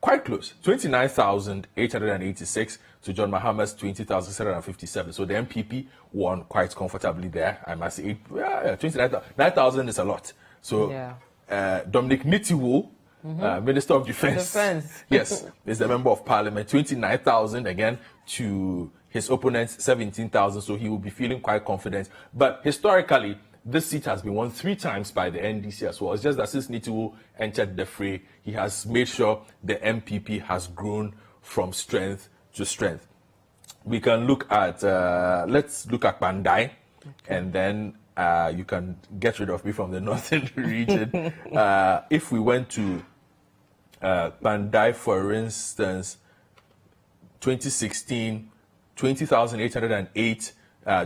quite close. 29,886 to John Mahama's 20,757. So the MPP won quite comfortably there. I must say, 29,000 is a lot. So Dominic Nitiwo, Minister of Defense. Yes, is the Member of Parliament. 29,000 again to his opponent's 17,000. So he will be feeling quite confident. But historically, this seat has been won 3 times by the NDC as well. It's just that since Nitiwo entered the fray, he has made sure the MPP has grown from strength to strength. We can look at, let's look at Bandai, and then you can get rid of me from the northern region. If we went to Bandai, for instance, 2016, 20,808,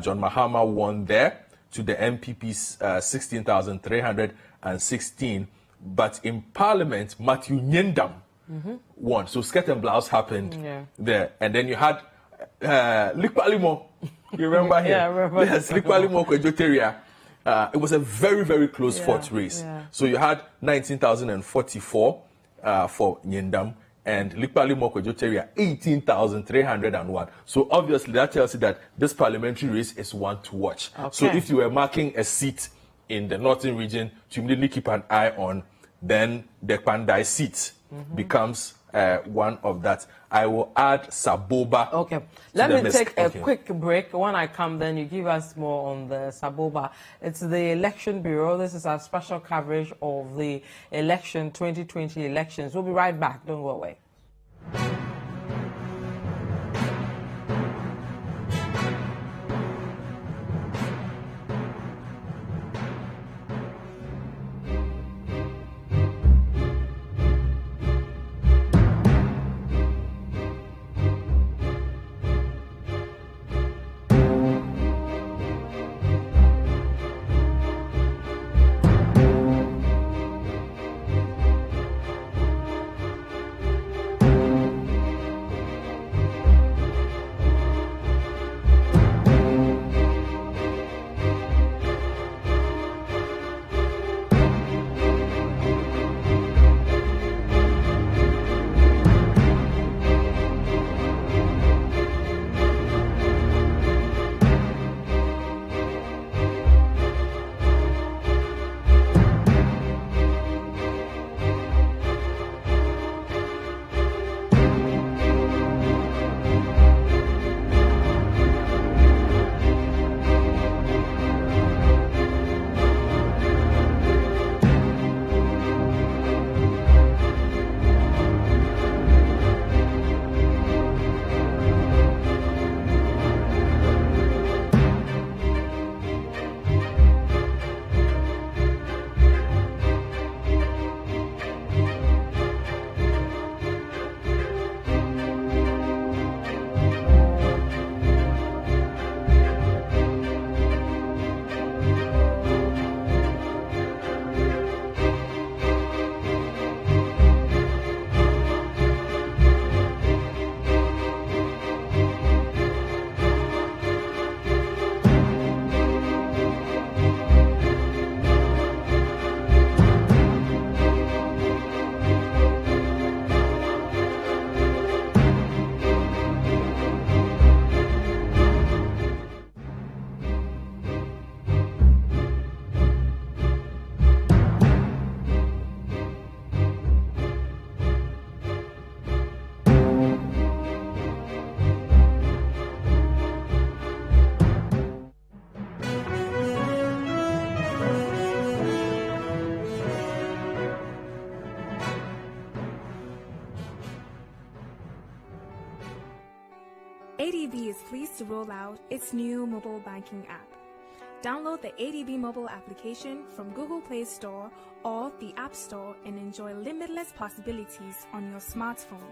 John Mahama won there to the MPP's 16,316. But in Parliament, Matthew Nyendam won. So skirt and blouse happened there. And then you had Likpalimo. You remember him? Yeah, I remember. Yes, Likpalimo Kwejoteria. It was a very, very close fought race. So you had 19,044 for Nyendam, and Likpalimo Kwejoteria 18,301. So obviously that tells you that this parliamentary race is one to watch. So if you were marking a seat in the northern region to immediately keep an eye on, then the Pandai seat becomes one of that. I will add Saboba. Okay, let me take a quick break. When I come, then you give us more on the Saboba. It's the Election Bureau. This is our special coverage of the 2020 elections. We'll be right back. Don't go away. ADB is pleased to roll out its new mobile banking app. Download the ADB mobile application from Google Play Store or the App Store and enjoy limitless possibilities on your smartphone.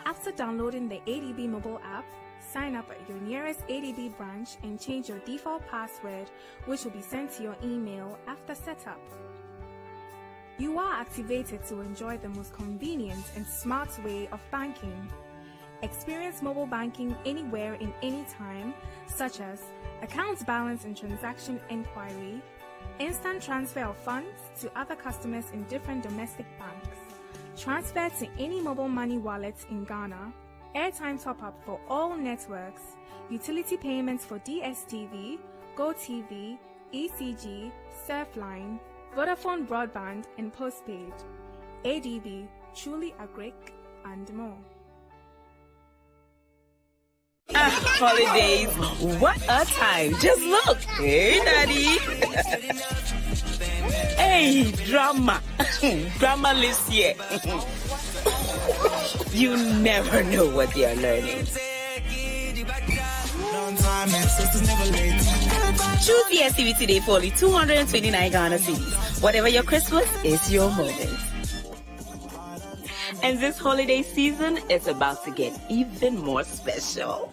After downloading the ADB mobile app, sign up at your nearest ADB branch and change your default password, which will be sent to your email after setup. You are activated to enjoy the most convenient and smart way of banking. Experience mobile banking anywhere in any time, such as account balance and transaction inquiry, instant transfer of funds to other customers in different domestic banks, transfer to any mobile money wallet in Ghana, airtime top-up for all networks, utility payments for DSTV, GoTV, ECG, Surfline, Vodafone broadband and postpaid, ADB, truly agric, and more. Holidays, what a time. Just look. Hey, Daddy. Hey, drama. Drama lives here. You never know what you're learning. Choose DSTV today for only 229 Ghana cedis. Whatever your Christmas is your moment. And this holiday season is about to get even more special.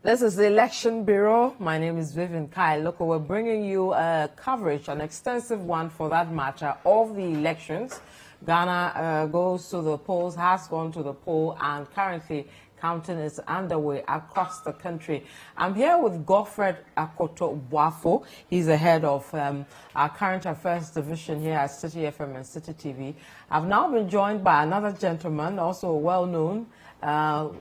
This is the Election Bureau. My name is Vivian Kai. Look, we're bringing you coverage, an extensive one for that matter, of the elections. Ghana goes to the polls, has gone to the poll, and currently counting is underway across the country. I'm here with Godfred Akoto-Boafo. He's the head of our current affairs division here at Citi FM and Citi TV. I've now been joined by another gentleman, also well-known,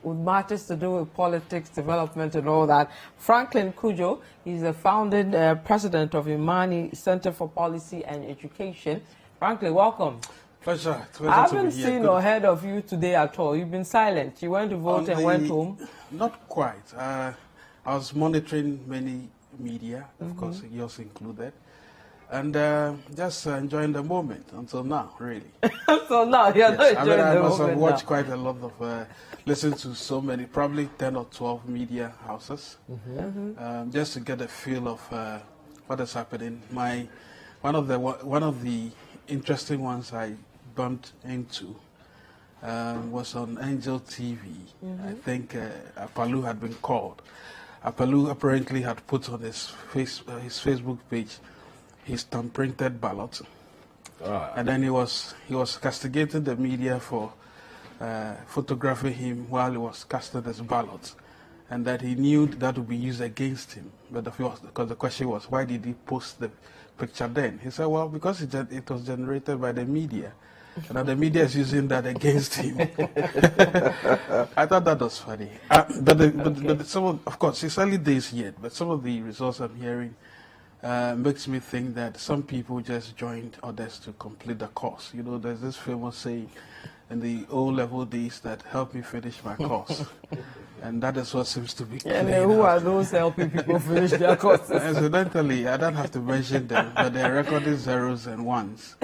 with matters to do with politics, development, and all that. Franklin Kujo, he's the founding president of Imani Center for Policy and Education. Franklin, welcome. Pleasure. I haven't seen or heard of you today at all. You've been silent. You went to vote and went home. Not quite. I was monitoring many media, of course, yours included. And just enjoying the moment until now, really. So now you're not enjoying the moment. I must have watched quite a lot of, listened to so many, probably 10 or 12 media houses, just to get a feel of what is happening. One of the interesting ones I bumped into was on Angel TV. I think Apalu had been called. Apalu apparently had put on his Facebook page his thumb-printed ballot, and then he was castigating the media for photographing him while he was casting his ballot, and that he knew that would be used against him. But because the question was, why did he post the picture then? He said, well, because it was generated by the media, and that the media is using that against him. I thought that was funny. But some of course, it's early days yet, but some of the results I'm hearing makes me think that some people just joined others to complete the course. You know, there's this famous saying in the O-level days that help me finish my course. And that is what seems to be and who are those helping people finish their courses? Incidentally, I don't have to mention them, but they're recording zeros and ones.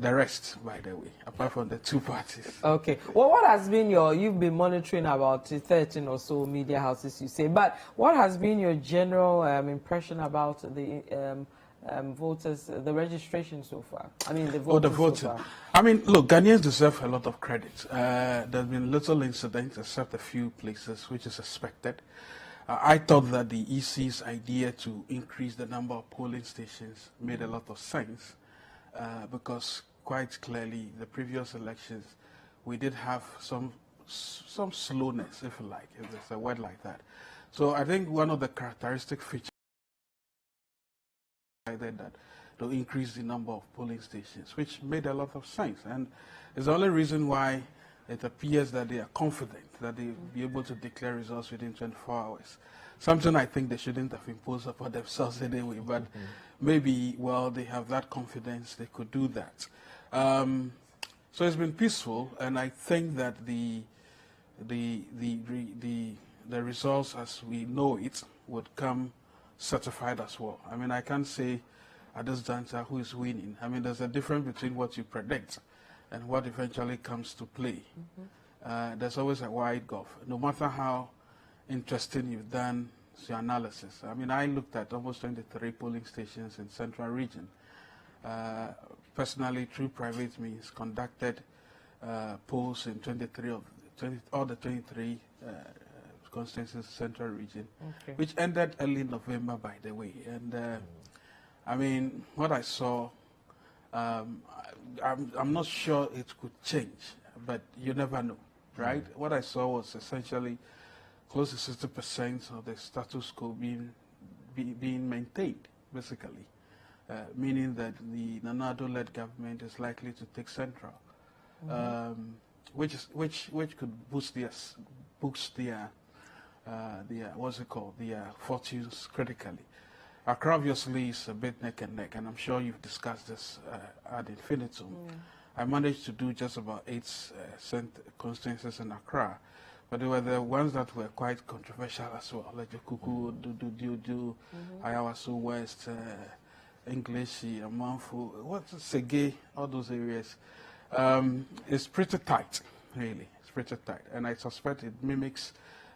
The rest, by the way, apart from the two parties. Okay. Well, what has been you've been monitoring about 13 or so media houses, you say, but what has been your general impression about the voters, the registration so far? I mean, the voters so far. I mean, look, Ghanaians deserve a lot of credit. There's been little incidents, except a few places, which is expected. I thought that the EC's idea to increase the number of polling stations made a lot of sense, because quite clearly, the previous elections, we did have some slowness, if you like, if there's a word like that. So I think one of the characteristic features that to increase the number of polling stations, which made a lot of sense. And it's the only reason why it appears that they are confident that they'll be able to declare results within 24 hours. Something I think they shouldn't have imposed upon themselves anyway, but maybe, well, they have that confidence, they could do that. So it's been peaceful, and I think that the results as we know it would come certified as well. I mean, I can't say at this juncture who is winning. I mean, there's a difference between what you predict and what eventually comes to play. There's always a wide gulf, no matter how interesting you've done your analysis. I mean, I looked at almost 23 polling stations in Central Region. Personally, through private means, conducted polls in 23 of all the 23 constituencies Central Region, which ended early November, by the way. And I mean, what I saw, I'm not sure it could change, but you never know, right? What I saw was essentially close to 60% of the status quo being maintained, basically, meaning that the Nanado-led government is likely to take Central, which could boost their what's it called, their fortunes critically. Accra obviously is a bit neck and neck, and I'm sure you've discussed this ad infinitum. I managed to do just about 8 constituencies in Accra, but there were the ones that were quite controversial as well, like Jokuku, Dudu, Ayawaso West, English, Amanfu, what's Sege, all those areas. It's pretty tight, really. It's pretty tight, and I suspect it mimics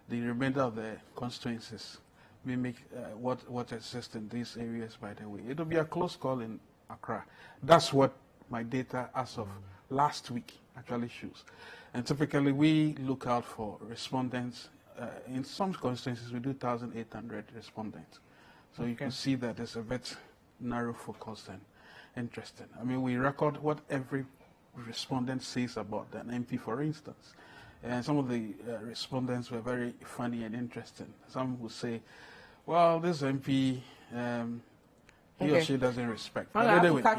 the remainder of the constituencies, mimic what exists in these areas, by the way. It'll be a close call in Accra. That's what my data as of last week actually shows. And typically we look out for respondents. In some constituencies we do 1,800 respondents. So you can see that there's a bit narrow focus and interesting. I mean, we record what every respondent says about an MP, for instance. And some of the respondents were very funny and interesting. Some would say, well, this MP, he or she doesn't respect. Well, anyway, I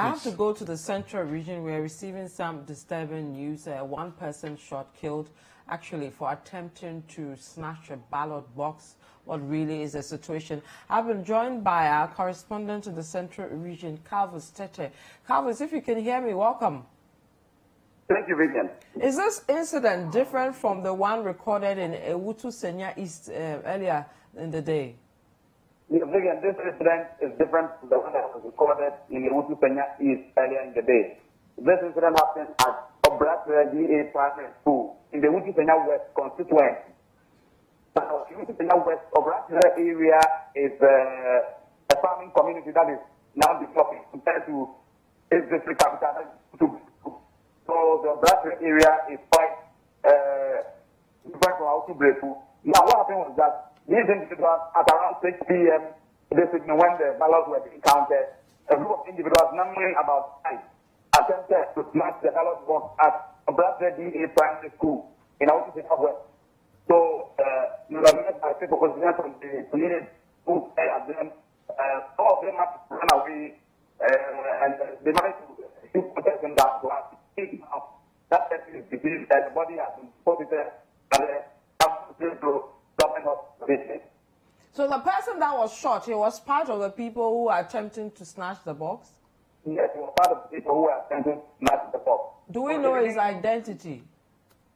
have to go to the Central Region. We're receiving some disturbing news. One person shot, killed, actually, for attempting to snatch a ballot box. What really is the situation? I've been joined by our correspondent in the Central Region, Calvis Tete. Calvis, if you can hear me, welcome. Thank you, Vivian. Is this incident different from the one recorded in Ewutu Senya East earlier in the day? Yeah, Vivian, this incident is different from the one that was recorded in Ewutu Senya East earlier in the day. This incident happened at Obratra DA Primary School in the Ewutu Senya West constituency. Now, Ewutu Senya West Obratra area is a farming community that is now developing compared to its district capital. So the Bradford area is quite different from our Breku. Now what happened was that these individuals at around 6 p.m. this evening when the ballots were being counted, a group of individuals numbering about 5 attempted to snatch the ballot box at Bradford DA Primary School in our West. So we were met by people from the community who said at them, all of them had to run away and they managed to shoot protesting that was that is disease and the body has been positive and to government hospital. So the person that was shot, he was part of the people who were attempting to snatch the box? Yes, he was part of the people who were attempting to snatch the box. Do we know his identity?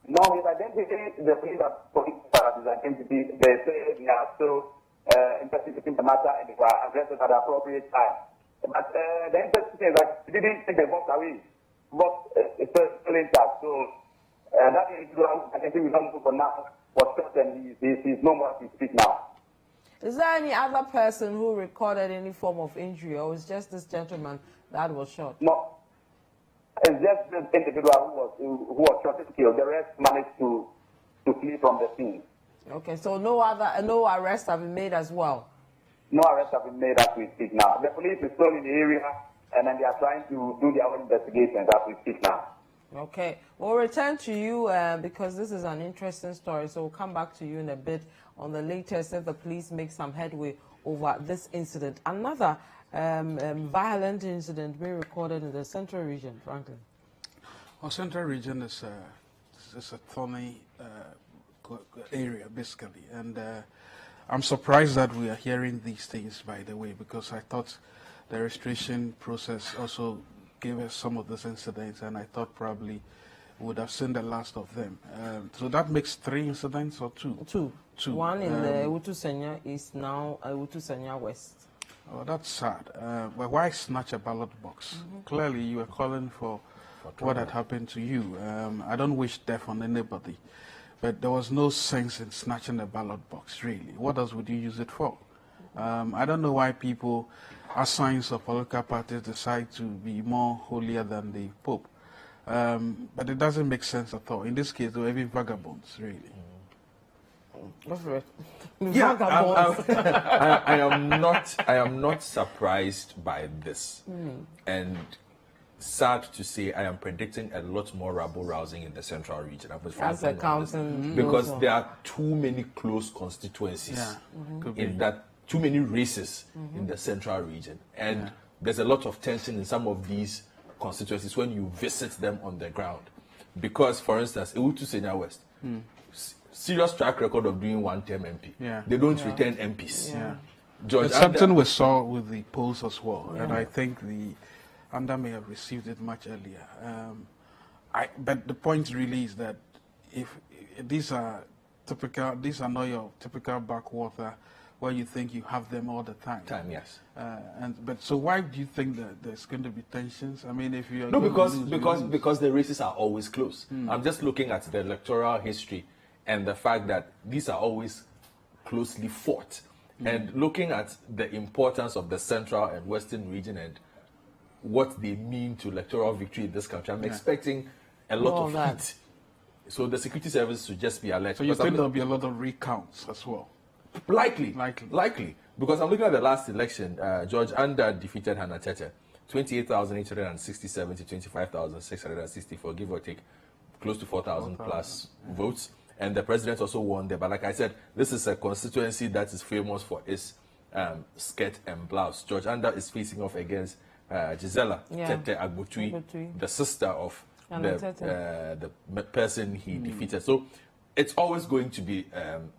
No, his identity, the police have his identity. They say they are still investigating the matter and they were addressed at the appropriate time. But the interesting thing is that he didn't take the box away. But it's still intact. So that individual, I think we don't know for now, was shot and he's no more to speak now. Is there any other person who recorded any form of injury, or is just this gentleman that was shot? No, it's just this individual who was shot and killed. The rest managed to flee from the scene. Okay, so no arrests have been made as well? No arrests have been made as we speak now. The police is still in the area, and then they are trying to do their own investigations as we speak now. Okay, we'll return to you because this is an interesting story. So we'll come back to you in a bit on the latest if the police make some headway over this incident. Another violent incident being recorded in the Central Region, Franklin. Well, Central Region is a thorny area, basically. And I'm surprised that we are hearing these things, by the way, because I thought the registration process also gave us some of those incidents, and I thought probably would have seen the last of them. So that makes 3 incidents or 2? Two. One in the Ewutu Senya East, now Ewutu Senya West. Oh, that's sad. But why snatch a ballot box? Clearly, you are calling for what had happened to you. I don't wish death on anybody, but there was no sense in snatching a ballot box, really. What else would you use it for? I don't know why people, as signs of political parties, decide to be more holier than the Pope. But it doesn't make sense at all. In this case, they were even vagabonds, really. Yeah, I am not surprised by this, and sad to say, I am predicting a lot more rabble-rousing in the Central Region. As a council, because there are too many close constituencies in that, too many races in the Central Region, and there's a lot of tension in some of these constituencies when you visit them on the ground. Because, for instance, Ewutu Senya West. Serious track record of doing one-term MP. They don't return MPs. George, it's something we saw with the polls as well, and I think the Anda may have received it much earlier. But the point really is that if these are not your typical backwater where you think you have them all the time. Yes. But so why do you think that there's going to be tensions? I mean, if you because the races are always close. I'm just looking at the electoral history and the fact that these are always closely fought. And looking at the importance of the Central and Western region and what they mean to electoral victory in this country, I'm expecting a lot of heat. So the security service should just be alert. So you think there'll be a lot of recounts as well? Likely. Because I'm looking at the last election, George Anda defeated Hannah Tete, 28,867 to 25,664, give or take close to 4,000 plus votes. And the president also won there. But like I said, this is a constituency that is famous for its skirt and blouse. George Anda is facing off against Gisela Tete Agbutui, the sister of the person he defeated. So it's always going to be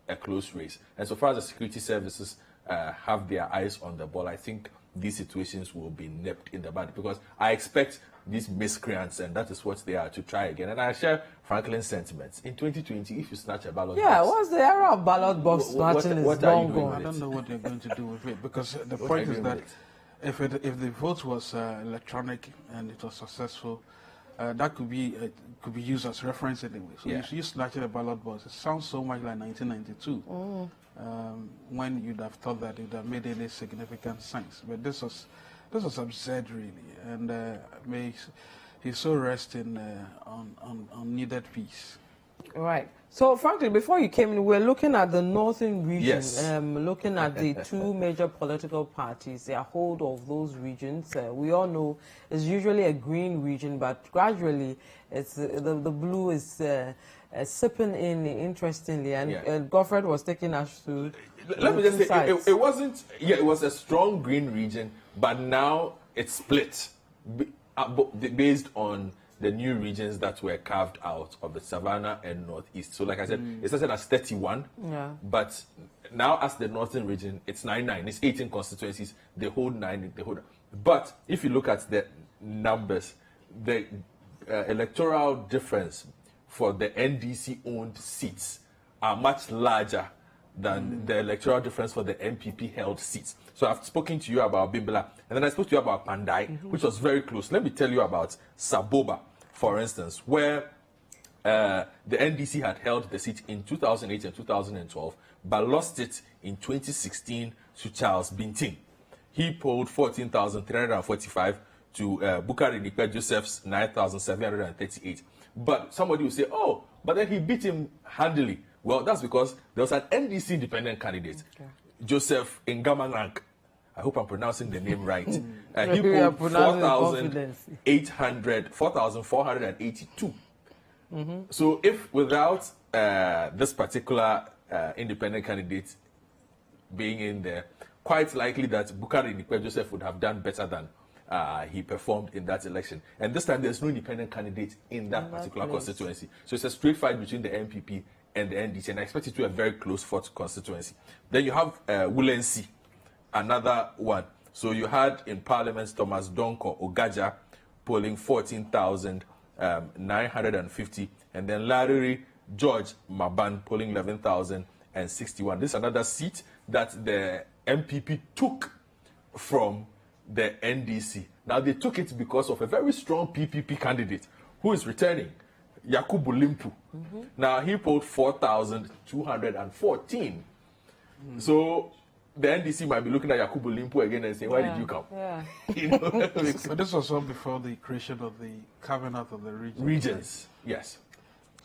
a close race. And so far as the security services have their eyes on the ball, I think these situations will be nipped in the bud, because I expect these miscreants, and that is what they are, to try again. And I share Franklin's sentiments. In 2020, if you snatch a ballot box... what's the era of ballot box snatching is long gone. I don't know what they're going to do with it, because the point is that if the vote was electronic and it was successful, that could be used as reference anyway. So if you snatch a ballot box, it sounds so much like 1992, when you'd have thought that it would have made any significant sense. But this was absurd, really, and may his soul rest in on needed peace. Right. So, frankly, before you came in, we're looking at the northern region, looking at the 2 major political parties, their hold of those regions. We all know it's usually a green region, but gradually it's the blue is sipping in, interestingly. And Godfred was taking us through. Let me just say, it wasn't. It was a strong green region, but now it's split based on the new regions that were carved out of the Savannah and Northeast. So like I said, it started as 31, but now as the Northern region, it's 9-9. It's 18 constituencies. They hold 9. But if you look at the numbers, the electoral difference for the NDC-owned seats are much larger than the electoral difference for the MPP-held seats. So I've spoken to you about Bimbala, and then I spoke to you about Pandai, which was very close. Let me tell you about Saboba, for instance, where the NDC had held the seat in 2008 and 2012, but lost it in 2016 to Charles Bintin. He polled 14,345 to Bukari Nikwe Joseph's 9,738. But somebody will say, oh, but then he beat him handily. Well, that's because there was an NDC independent candidate, Joseph Ngaman Rank, I hope I'm pronouncing the name right. He polled 4,482. So if without this particular independent candidate being in there, quite likely that Bukari Nikwe Joseph would have done better than he performed in that election. And this time there's no independent candidate in that particular constituency. So it's a straight fight between the MPP and the NDC, and I expect it to be a very close fought constituency. Then you have Wulensi, another one. So you had in Parliament Thomas Donko Ogaja polling 14,950, and then Larry George Maban polling 11,061. This is another seat that the MPP took from the NDC. Now they took it because of a very strong PPP candidate who is returning, Yakubu Limpu. Now he polled 4,214. So the NDC might be looking at Yakubu Limpu again and saying, why did you come? You know? But this was all before the creation of the cabinet of the regions. Yes.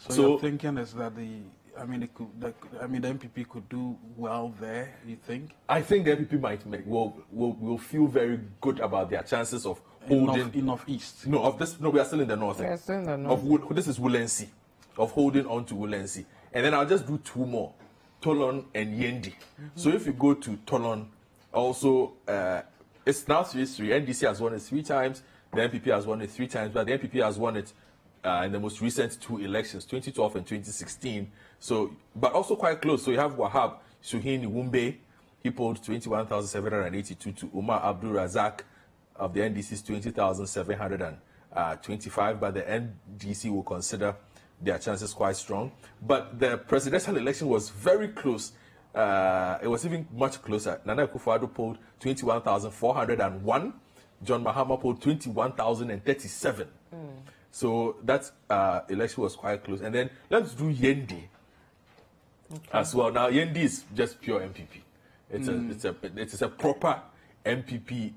So your thinking is that the MPP could do well there, you think? I think the MPP will feel very good about their chances of holding in Northeast. No, of this. No, we are still in the north. Yes, still in the north. This is Wulensi, of holding on to Wulensi, and then I'll just do two more, Tolon and Yendi. So if you go to Tolon, also it's now 3-3. NDC has won it 3 times. The MPP has won it 3 times, but the MPP has won it in the most recent 2 elections, 2012 and 2016. So, but also quite close. So you have Wahab Suhini Wumbe. He polled 21,782 to Umar Abdul Razak of the NDC's 20,725. But the NDC will consider their chances quite strong. But the presidential election was very close. It was even much closer. Nana Akufo-Addo polled 21,401. John Mahama polled 21,037. So that election was quite close. And then let's do Yendi as well. Now Yendi is just pure MPP. It's a proper MPP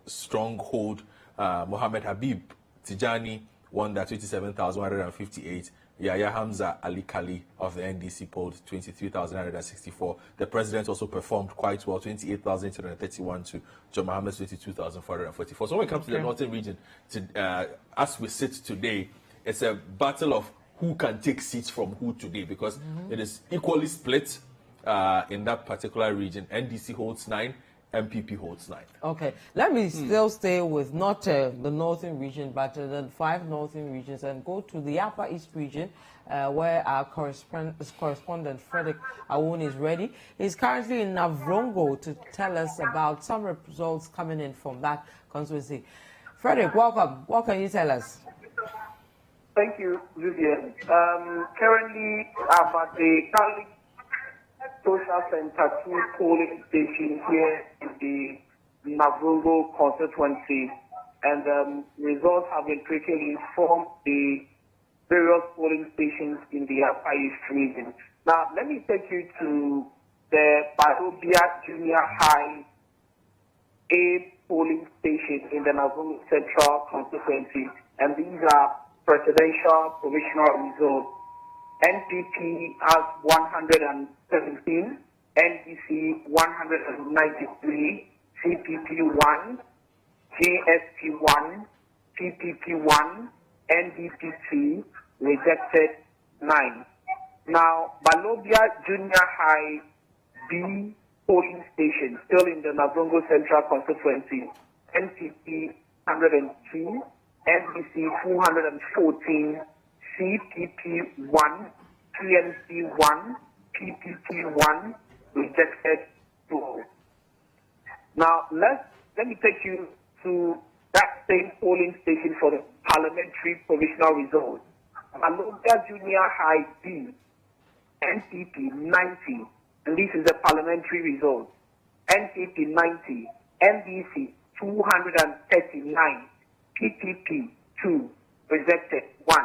stronghold. Mohammed Habib Tijani won that 27,158. Yahya Hamza Ali Kali of the NDC polled 23,164. The president also performed quite well, 28,831 to John Mohammed's 22,444. So when it comes to the northern region, as we sit today, it's a battle of who can take seats from who today, because it is equally split in that particular region. NDC holds 9, MPP holds 9. Okay, let me still stay with not the northern region, but the 5 northern regions, and go to the Upper East region, where our correspondent Frederick Awon is ready. He's currently in Navrongo to tell us about some results coming in from that constituency. Frederick, welcome. What can you tell us? Thank you, Vivian. Currently, I'm at the Catholic Social Center 2 polling station here in the Navrongo constituency, and results have been trickling from the various polling stations in the Upper East region. Now, let me take you to the Barobia Junior High A polling station in the Navrongo Central constituency, and these are presidential provisional results. NPP has 117, NDC 193, CPP 1, JSP 1, PPP 1, NDP 2, rejected 9. Now, Balobia Junior High B polling station, still in the Navrongo Central constituency, NPP 102, NDC 214, CPP 1, PNC 1, PPP 1, rejected 2. Now, let me take you to that same polling station for the parliamentary provisional results. Alobia Junior High B, NPP 90, and this is the parliamentary result. NPP 90, NDC 239, PPP 2, rejected 1.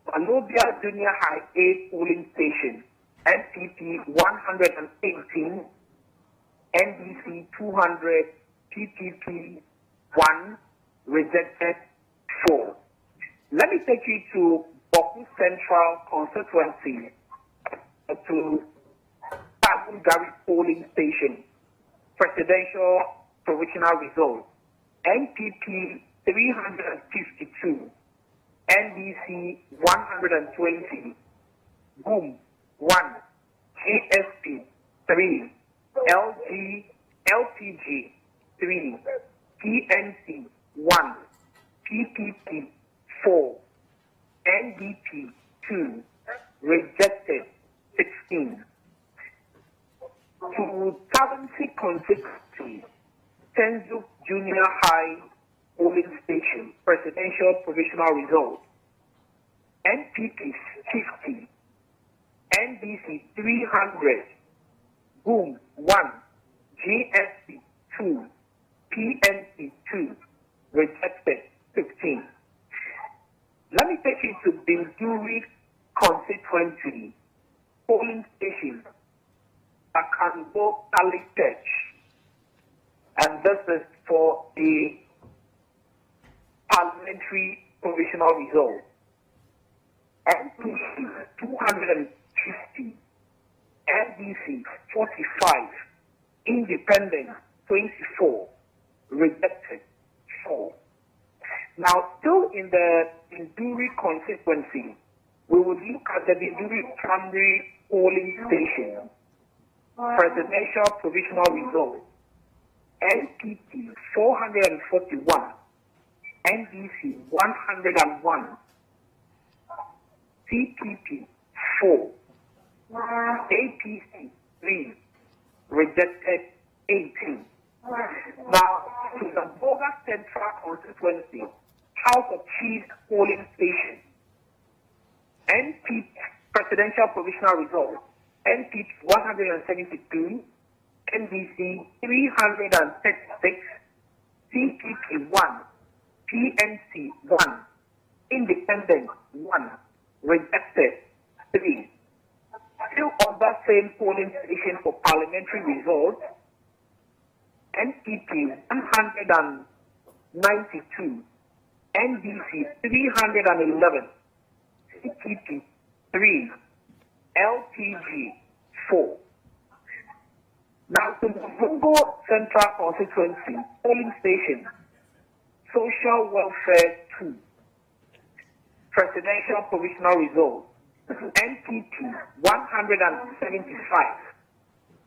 Alobia Junior High A polling station, NPP 118, NDC 200, PPP 1, rejected 4. Let me take you to Boku Central constituency, to Gari polling station, presidential provisional results. NPP 352, NDC 120, Boom 1, ASP 3, LPG 3, PNC 1, PPP 4, NDP 2, rejected 16. To Talency Constituency, Tenzu Junior High Polling Station, Presidential Provisional Results. NPP 50, NDC 300, Boom 1, GSP 2, PNC 2, rejected 15. Let me take you to Binduri Constituency, polling station, Akanbo Catholic Church, and this is for the parliamentary provisional result. NPC 250, NDC 45, Independent 24, rejected 4. Now, still in the Binduri constituency, we would look at the Binduri primary polling station, presidential provisional result. NPP 441, NDC 101, CPP 4, APC 3, rejected 18. Now, to the Boga Central Constituency, House of Chiefs polling station, NPP presidential provisional result, NPP 172, NDC 336, CPP 1, PNC 1, Independent 1, rejected 3. Still on that same polling station for parliamentary results, NPP 192, NDC 311, CPP 3, LPG 4. Now, to the Bongo Central Constituency polling station, Social Welfare 2, Presidential Provisional Result, NPP 175,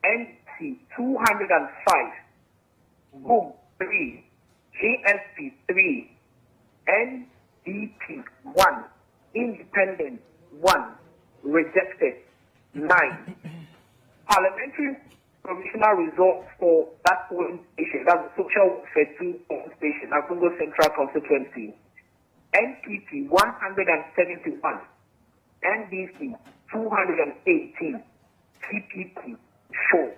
NC 205, Boom 3, GSP 3, NDP 1, Independent 1, rejected 9. Parliamentary provisional results for that polling station, that's the Social Welfare 2 polling station, Akungo Central Constituency. NPP 171, NDC 218, CPP 4.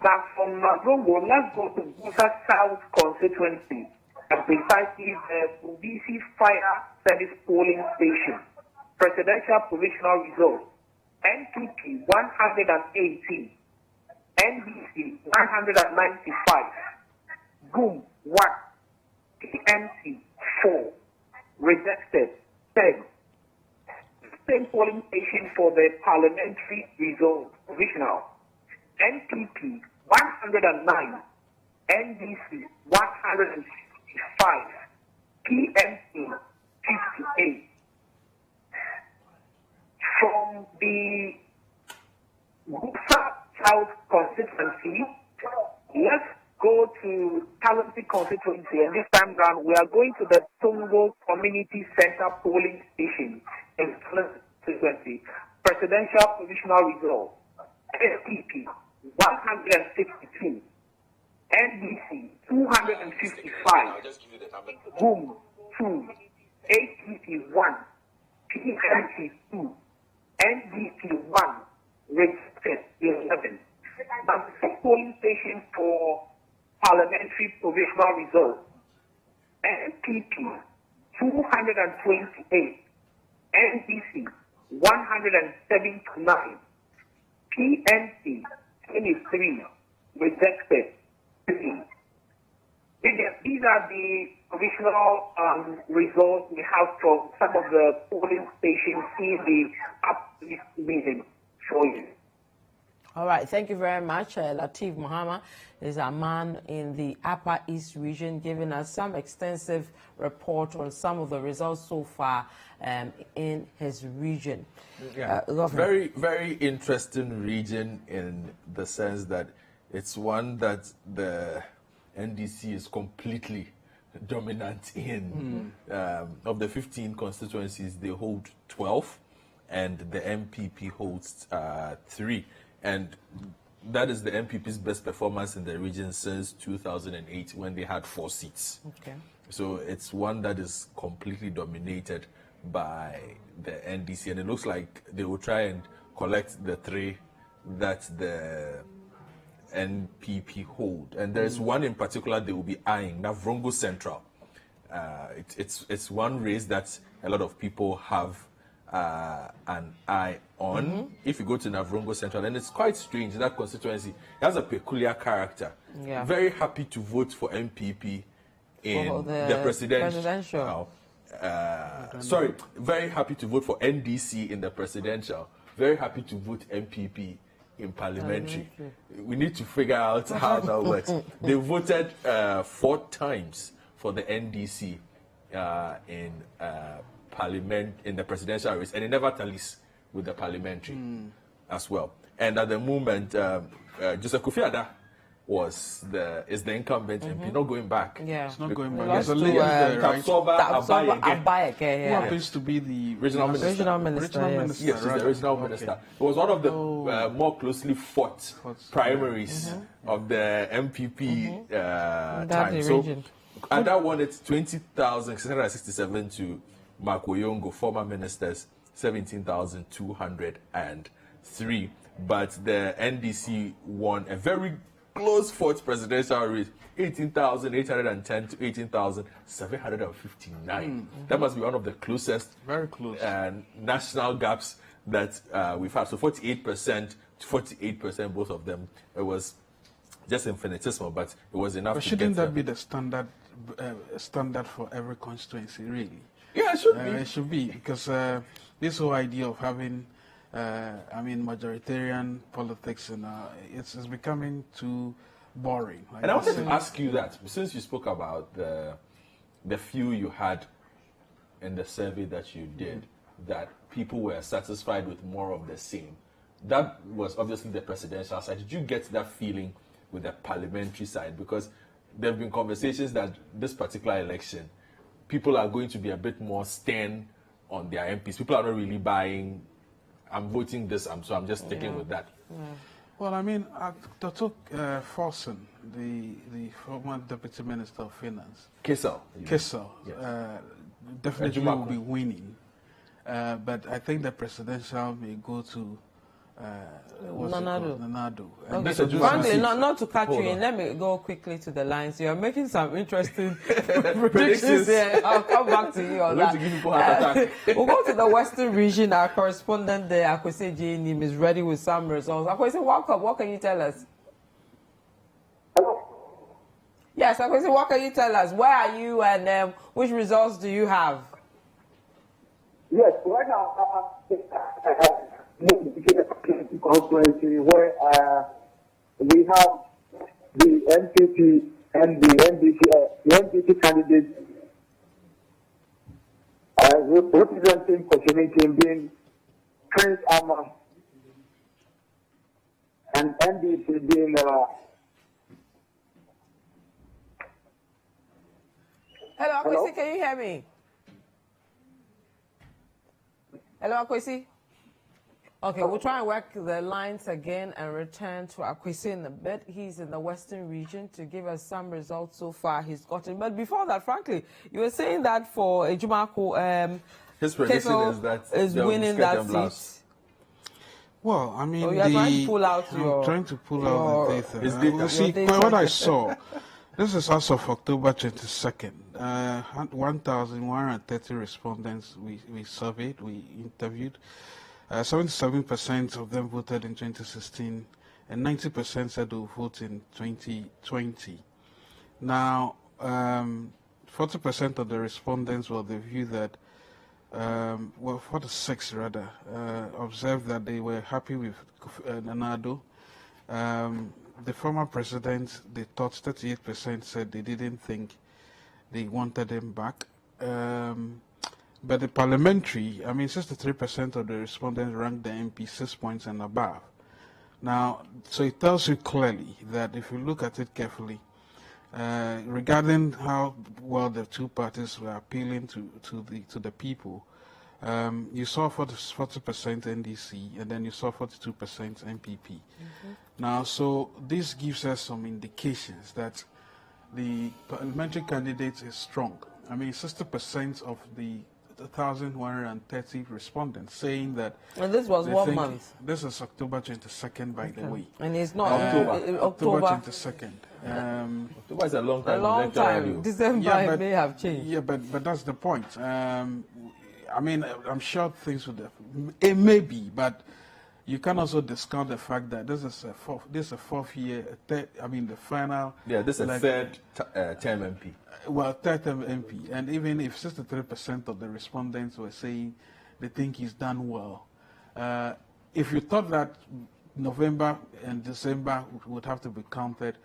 Now from Mazongo, let's go to Busa South Constituency, and precisely the Bubisi Fire Service polling station. Presidential provisional result, NPP 118, NDC 195, Boom 1, PNC 4, rejected 10. Same polling station for the parliamentary result provisional. NPP 109, NDC 165, PNC 58. From the Busa South constituency, let's go to Talency constituency, and this time round we are going to the Tongo Community Center polling station in Talency constituency. Presidential provisional result, SPP 162, NDC 255, Boom 2, APP 1, PNC 2, NDC 1, rejected 11. Now, the polling station for parliamentary provisional results, NPP 228, NDC 179, PNC 23, rejected 3. These are the provisional results we have from some of the polling stations in the up-list region for you. All right, thank you very much. Lateef Muhammad is a man in the Upper East region, giving us some extensive report on some of the results so far in his region. Yeah, very, very interesting region in the sense that it's one that the NDC is completely dominant in. Of the 15 constituencies, they hold 12, and the MPP holds 3. And that is the MPP's best performance in the region since 2008, when they had 4 seats. Okay. So it's one that is completely dominated by the NDC, and it looks like they will try and collect the 3 that the NPP hold. And there's one in particular they will be eyeing, Navrongo Central. It's one race that a lot of people have an eye on. If you go to Navrongo Central, and it's quite strange, that constituency has a peculiar character. Yeah. Very happy to vote for MPP in the presidential. Sorry, very happy to vote for NDC in the presidential. Very happy to vote MPP in parliamentary. We need to figure out how that works. They voted 4 times for the NDC in parliament, in the presidential race, and it never tallies with the parliamentary as well. And at the moment, Joseph Kofi Ada is the incumbent MP, not going back. Yeah, it's not going back. There's a lady there, right? Abayeke, Who happens to be the regional minister. Regional minister, Yes, he's the regional minister. It was one of the more closely fought primaries of the MPP time. So, and that won it 20,667 to Mark Oyongo, former ministers, 17,203. But the NDC won a very close fought presidential race, 18,810 to 18,759. That must be one of the closest, very close, national gaps that we've had. So 48% to 48%, both of them. It was just infinitesimal, but it was enough. But shouldn't that be the standard for every constituency, really? Yeah, it should be. It should be, because this whole idea of having, majoritarian politics, and it's becoming too boring. Like, and I wanted to ask you that, since you spoke about the few you had in the survey that you did, that people were satisfied with more of the same. That was obviously the presidential side. Did you get that feeling with the parliamentary side? Because there have been conversations that this particular election, people are going to be a bit more stern on their MPs. People are not really buying, I'm voting this, so I'm just sticking with that. Well, I mean, Dr. Forson, the former Deputy Minister of Finance, Kessel, definitely will be winning. But I think the presidential may go to Nanado. Okay. Frankly, not to cut you in, let me go quickly to the lines. You're making some interesting predictions here. I'll come back to you on that. We'll go to the Western region. Our correspondent there, Akwesi J. is ready with some results. Akwesi, welcome. What can you tell us? Hello? Yes, Akwesi, what can you tell us? Where are you, and which results do you have? Yes, right now, constituency where we have the NPP and the NPP candidates representing Constituency being Prince Amma and NDC being Hello, Akwesi, can you hear me? Hello, Akwesi? Okay, we'll try and work the lines again and return to Akwesi in a bit. He's in the Western region to give us some results so far he's gotten. But before that, frankly, you were saying that for Ejumako, his prediction is that is winning that seat. Well, I mean, you're trying to pull out I'm trying to pull out the data. See, what I saw, this is as of October 22nd. 1,130 respondents we surveyed, we interviewed. 77% of them voted in 2016, and 90% said they'll vote in 2020. Now, 40% of the respondents were of the view that, 46 rather, observed that they were happy with Nanado, The former president, they thought 38% said they didn't think they wanted him back. But the parliamentary, I mean, 63% of the respondents ranked the MP 6 points and above. Now, so it tells you clearly that if you look at it carefully, regarding how well the two parties were appealing to the people, you saw 40% NDC, and then you saw 42% MPP. Now, so this gives us some indications that the parliamentary candidate is strong. I mean, 60% of the 1,130 respondents saying that. And this was what month? This is October 22nd, by the way. And it's not October 22nd. October is a long time. A long time. December may have changed. Yeah, but that's the point. I mean, I'm sure things would have. It may be, but you can also discount the fact that this is a fourth year. The final. Yeah, this is a third term MP. Well, third term MP, and even if 63% of the respondents were saying they think he's done well, if you thought that November and December would have to be counted,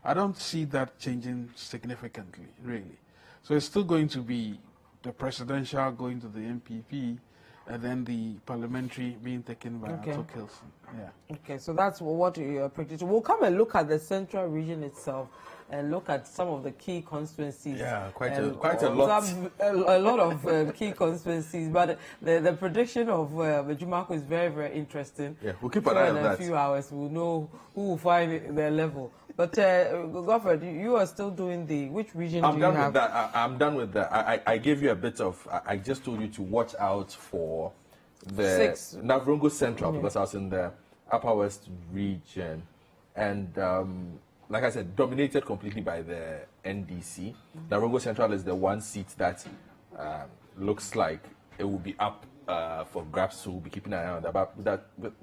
I don't see that changing significantly, really. So it's still going to be the presidential going to the MPP, and then the parliamentary being taken by Ato Kilson. Yeah. Okay, so that's what you're predicting. We'll come and look at the central region itself and look at some of the key constituencies. Yeah, quite a lot. A lot of key constituencies, but the prediction of Jumako is very, very interesting. Yeah, we'll keep an eye on that. In a few hours, we'll know who will find their level. But Godfred, you are still doing which region do you have? With that. I'm done with that. I gave you a bit of, I just told you to watch out for the Navrongo Central, because I was in the Upper West region, and like I said, dominated completely by the NDC. Navrongo Central is the one seat that looks like it will be up for grabs, so we'll be keeping an eye on that. But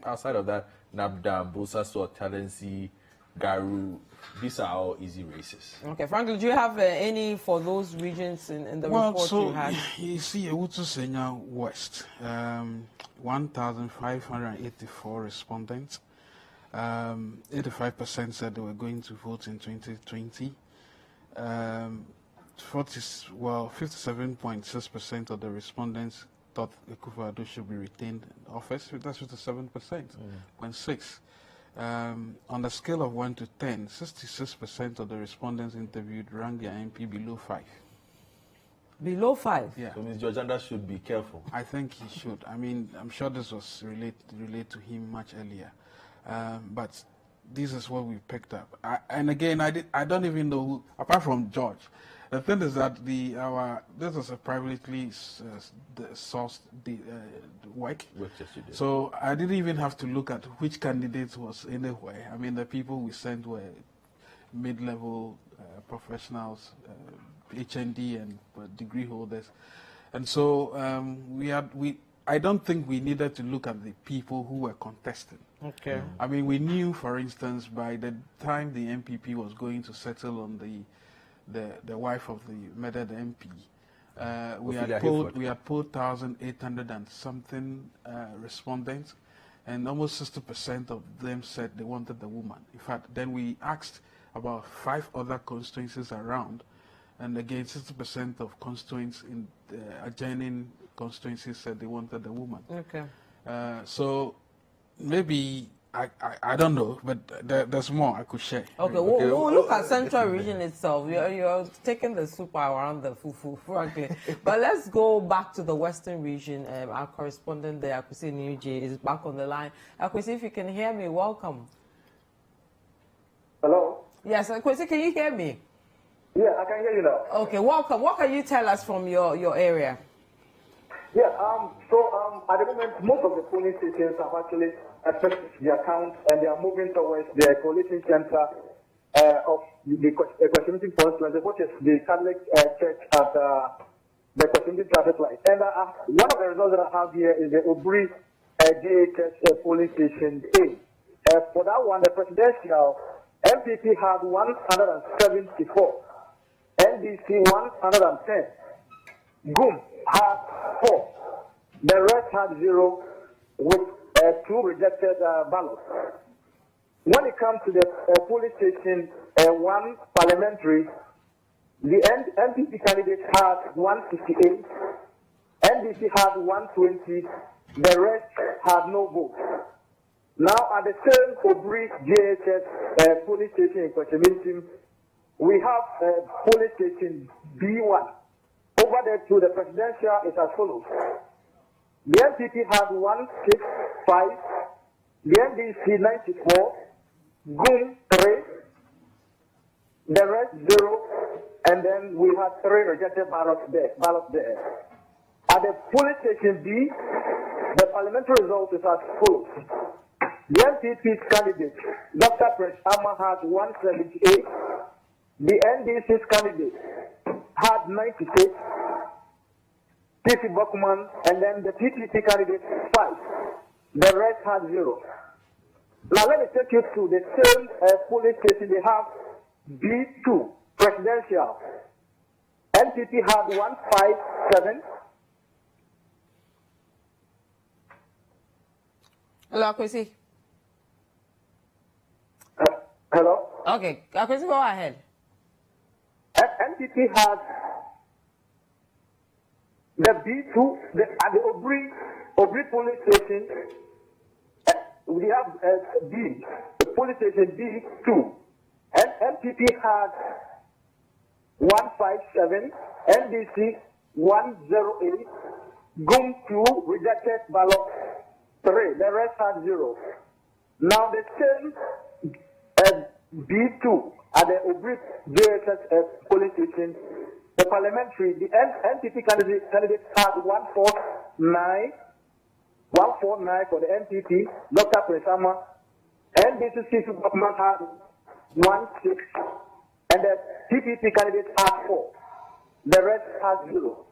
outside of that, Nabdam, Bosaso, Talensi, Garu, these are all easy races. Okay, Franklin, do you have any for those regions in the report you had? You see, Ewutu Senya West, 1,584 respondents. 85% said they were going to vote in 2020. 57.6% of the respondents thought Akufo-Addo should be retained in office. That's 57%, when 6. On the scale of 1 to 10, 66% of the respondents interviewed ranked their MP below 5. Below 5? Yeah. So Ms. Georganda should be careful. I think he should. I mean, I'm sure this was related to him much earlier. But this is what we picked up. And again, I don't even know who, apart from George. The thing is that this is a privately sourced work. So I didn't even have to look at which candidate was anywhere. I mean, the people we sent were mid-level professionals, HND and degree holders. And so I don't think we needed to look at the people who were contesting. Okay. I mean, we knew, for instance, by the time the MPP was going to settle on the wife of the murdered MP, we had polled 1,800 and something respondents, and almost 60% of them said they wanted the woman. In fact, then we asked about 5 other constituencies around, and again, 60% of constituents in the adjoining constituencies said they wanted the woman. Okay. So maybe I don't know, but there's more I could share. Okay, we'll look at Central Region itself. You're taking the super around the fufu, frankly. But let's go back to the Western Region. Our correspondent there, Akwesi Newjay, is back on the line. Akwesi, if you can hear me, welcome. Hello? Yes, Akwesi, can you hear me? Yeah, I can hear you now. Okay, welcome. What can you tell us from your area? Yeah, at the moment, most of the polling stations have actually affected their count, and they are moving towards the coalition center of the Constituency constituency, which is the Catholic Church at the Constituency traffic light. And one of the results that I have here is the Obri GHS polling station A. For that one, the presidential MPP had 174, NDC 110, GUM had 4. The rest had 0, with 2 rejected ballots. when it comes to the police station, one parliamentary, the NPP candidate had 168, NDC had 120, the rest had no vote. Now, at the same Obri JHS police station in Kochemintim, we have police station B1. Over there to the presidential is as follows. The NPP had 165, the NDC 94, GUM 3, the rest 0, and then we had 3 rejected ballots there. At the police station B, the parliamentary result is as follows. The NPP's candidate, Dr. Prince Amma, had 178. The NDC's candidate had 96. TP Bokman, and then the PPP candidate 5. The rest had 0. Now let me take you to the same police station. They have B2, presidential. NPP had 157. Hello, Akwesi. Hello? Okay, Akwesi, go ahead. NPP had the B2, at the Obri police station, we have B, the police station B2. And NPP had 157, NDC 108, GUM 2, rejected ballot 3, the rest had 0. Now the same B2 at the Obri JHS police station, the parliamentary, the NPP candidates had 149 for the NPP, Dr. Presama, NDC government had 16, and the PPP candidates had 4. The rest had 0.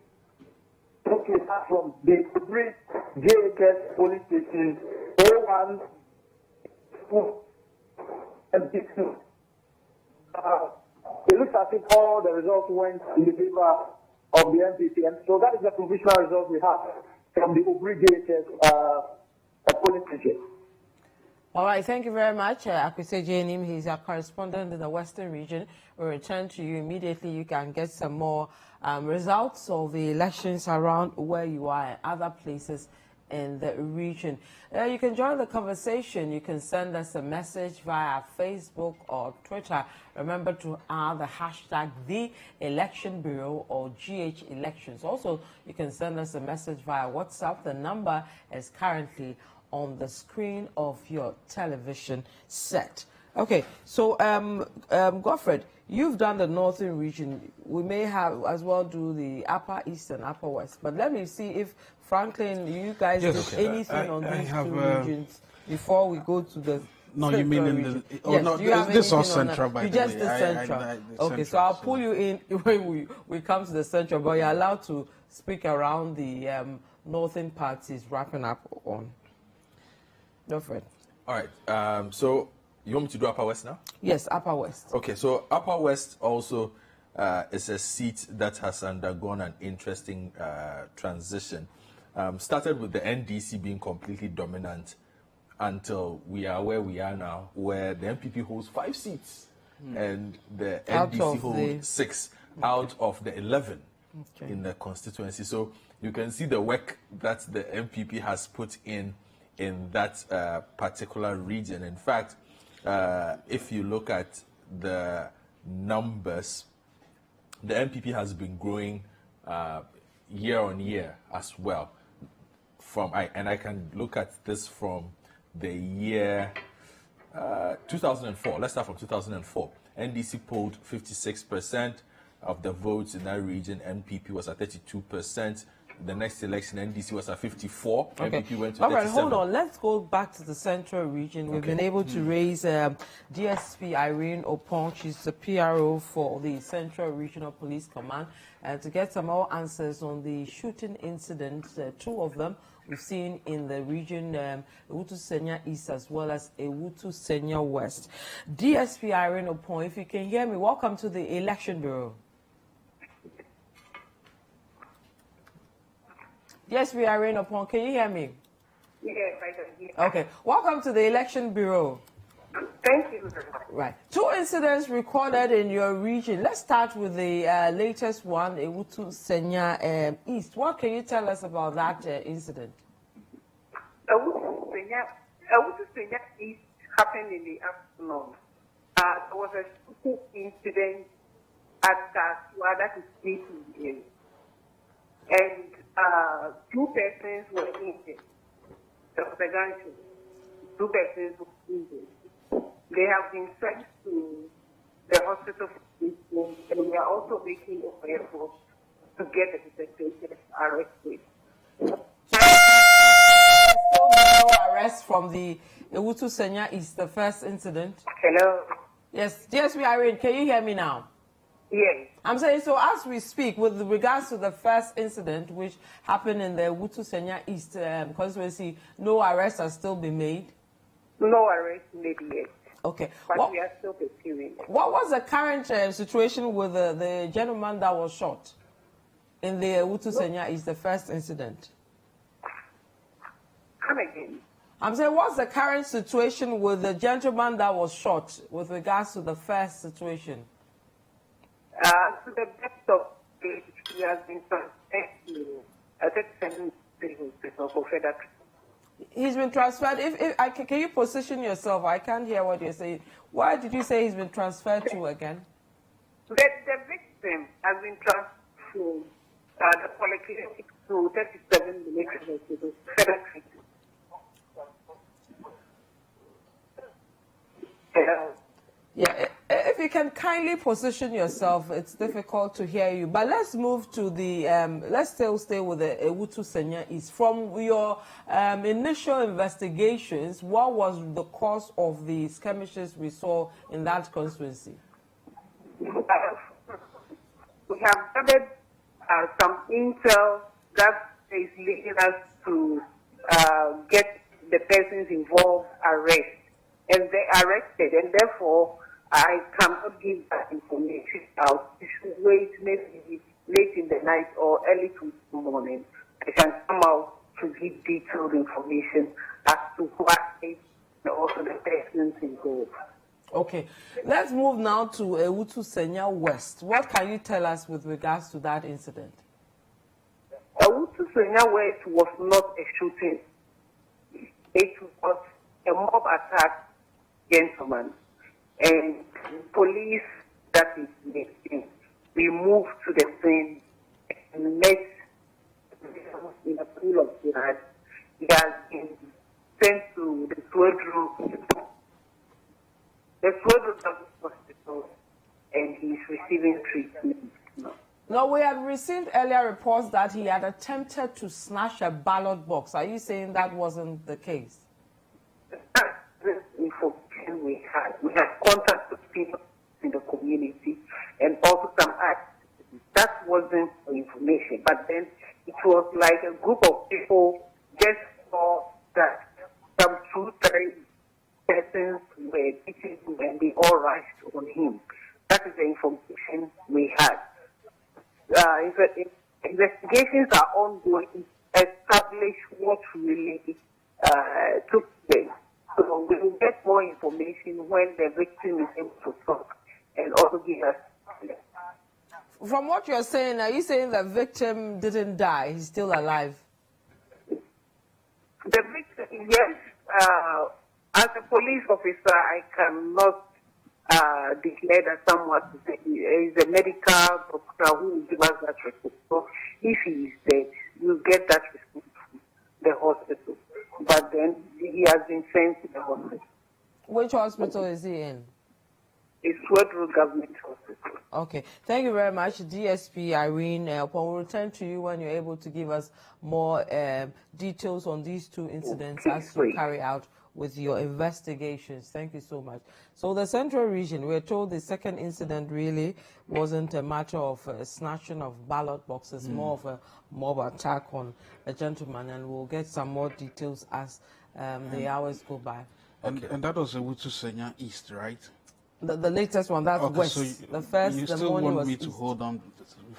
Okay, start from the Obri JHS police station, A1, 2, and B2. It looks as if all the results went in the favor of the NPP, and so that is the provisional result we have from the Obri JHS police station. All right, thank you very much, Akwesi Jenim. He's our correspondent in the Western region. We'll return to you immediately. You can get some more results of the elections around where you are and other places in the region. You can join the conversation. You can send us a message via Facebook or Twitter. Remember to add the hashtag The Election Bureau or GH Elections. Also, you can send us a message via WhatsApp. The number is currently on the screen of your television set. Okay, so Godfred, you've done the northern region. We may have as well do the upper east and upper west, but let me see if Franklin, you guys did anything on these two regions before we go to the no, you mean in region. the... Oh, yes, no, this is all central, by the way. You just did central. Okay, so I'll pull you in when we come to the central, but you're allowed to speak around the northern parts is wrapping up on. Godfred. All right, so you want me to do Upper West now? Yes, Upper West. Okay, so Upper West also is a seat that has undergone an interesting transition. Started with the NDC being completely dominant until we are where we are now, where the MPP holds 5 seats and the NDC holds 6 out of the 11 in the constituency. So you can see the work that the MPP has put in that particular region. In fact, if you look at the numbers, the MPP has been growing year on year as well. And I can look at this from the year 2004. Let's start from 2004. NDC polled 56% of the votes in that region. MPP was at 32%. The next election, NDC was at 54. Okay. MPP went to 37. All right, hold on. Let's go back to the central region. We've been able to raise DSP Irene Opon. She's the PRO for the Central Regional Police Command. To get some more answers on the shooting incidents, 2 of them we've seen in the region, Ewutu Senya East as well as Ewutu Senya West. DSP Irene Opon, if you can hear me, welcome to the Election Bureau. Yes, we are in upon. Can you hear me? Yes, I can hear. Okay. Welcome to the Election Bureau. Thank you very much. Right. 2 incidents recorded in your region. Let's start with the latest one, Ewutu Senya East. What can you tell us about that incident? Ewutu Senya East happened in the afternoon. There was a shooting incident at that is Citi, and 2 persons were injured. There was a gunshot. 2 persons were injured. They have been sent to the hospital for treatment, and we are also making efforts to get the perpetrators arrested. Still no arrest from the Ewutu Senya East, the first incident. Hello? Yes, we are in. Can you hear me now? Yes. I'm saying, so as we speak, with regards to the first incident, which happened in the Ewutu Senya East constituency, no arrests have still been made? No arrest made yet. Okay. But we are still pursuing. What was the current situation with the gentleman that was shot in the Ewutu Senya East, the first incident? Come again. I'm saying, what's the current situation with the gentleman that was shot with regards to the first situation? To the depth of it, he has been transferred to a hospital for further treatment. He's been transferred. Can you position yourself? I can't hear what you're saying. Why did you say he's been transferred to again? The victim has been transferred to the polyclinic to 37 military hospitals for further treatment. Yeah, if you can kindly position yourself, it's difficult to hear you. But let's move to the, let's still stay with the Ewutu Senya East. From your initial investigations, what was the cause of the skirmishes we saw in that constituency? We have gathered some intel that is leading us to get the persons involved arrested. And they arrested, and therefore I cannot give that information out. You should wait maybe late in the night or early tomorrow morning. I can come out to give detailed information as to what is also the persons involved. Okay, let's move now to Ewutu Senya West. What can you tell us with regards to that incident? Ewutu Senya West was not a shooting. It was a mob attack. Gentlemen, and police that is missing. We moved to the scene and met in a pool of blood. He has been sent to the Swedru hospital, and he's receiving treatment. No, we had received earlier reports that he had attempted to snatch a ballot box. Are you saying that wasn't the case? We had contact with people in the community and also some acts. That wasn't information, but then it was like a group of people just saw that some 2-3 persons were beating him and they all rushed on him. That is the information we had. Investigations are ongoing to establish what really took place. So we will get more information when the victim is able to talk and also give us. From what you're saying, are you saying the victim didn't die? He's still alive? The victim, yes. As a police officer, I cannot declare that someone is a medical doctor who will give us that report. So if he is dead, we'll get that report from the hospital. But then he has been sent to the hospital. Which hospital is he in? It's Swedru Government Hospital. Okay. Thank you very much, DSP Irene. We'll return to you when you're able to give us more details on these 2 incidents as you carry out with your investigations. Thank you so much. So the Central Region, we're told the second incident really wasn't a matter of snatching of ballot boxes, more of a mob attack on a gentleman, and we'll get some more details as the hours go by. And that was Ewutu Senya East, right? The latest one, that's Okay, West. so The first, you the still morning want was me to East. hold on?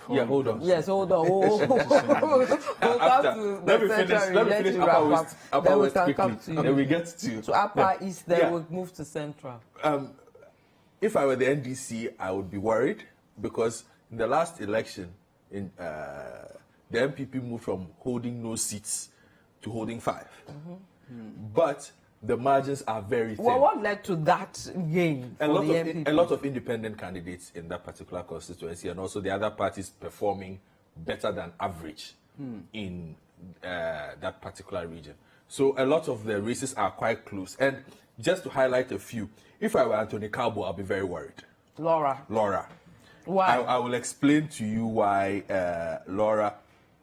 Yeah, hold on. Yes, hold on. We'll come to Let me the finish. central, Let me finish you Upper wrap West. up. Upper Then we West can quickly. come to you. Then we get to So Upper East, then Yeah. we'll move to Central. If I were the NDC, I would be worried because in the last election, the MPP moved from holding no seats to holding 5. But the margins are very thin. Well, what led to that gain for the MPP? A lot of independent candidates in that particular constituency, and also the other parties performing better than average in that particular region. So a lot of the races are quite close. And just to highlight a few, if I were Anthony Carbo, I'll be very worried. Laura. Why? I will explain to you why Laura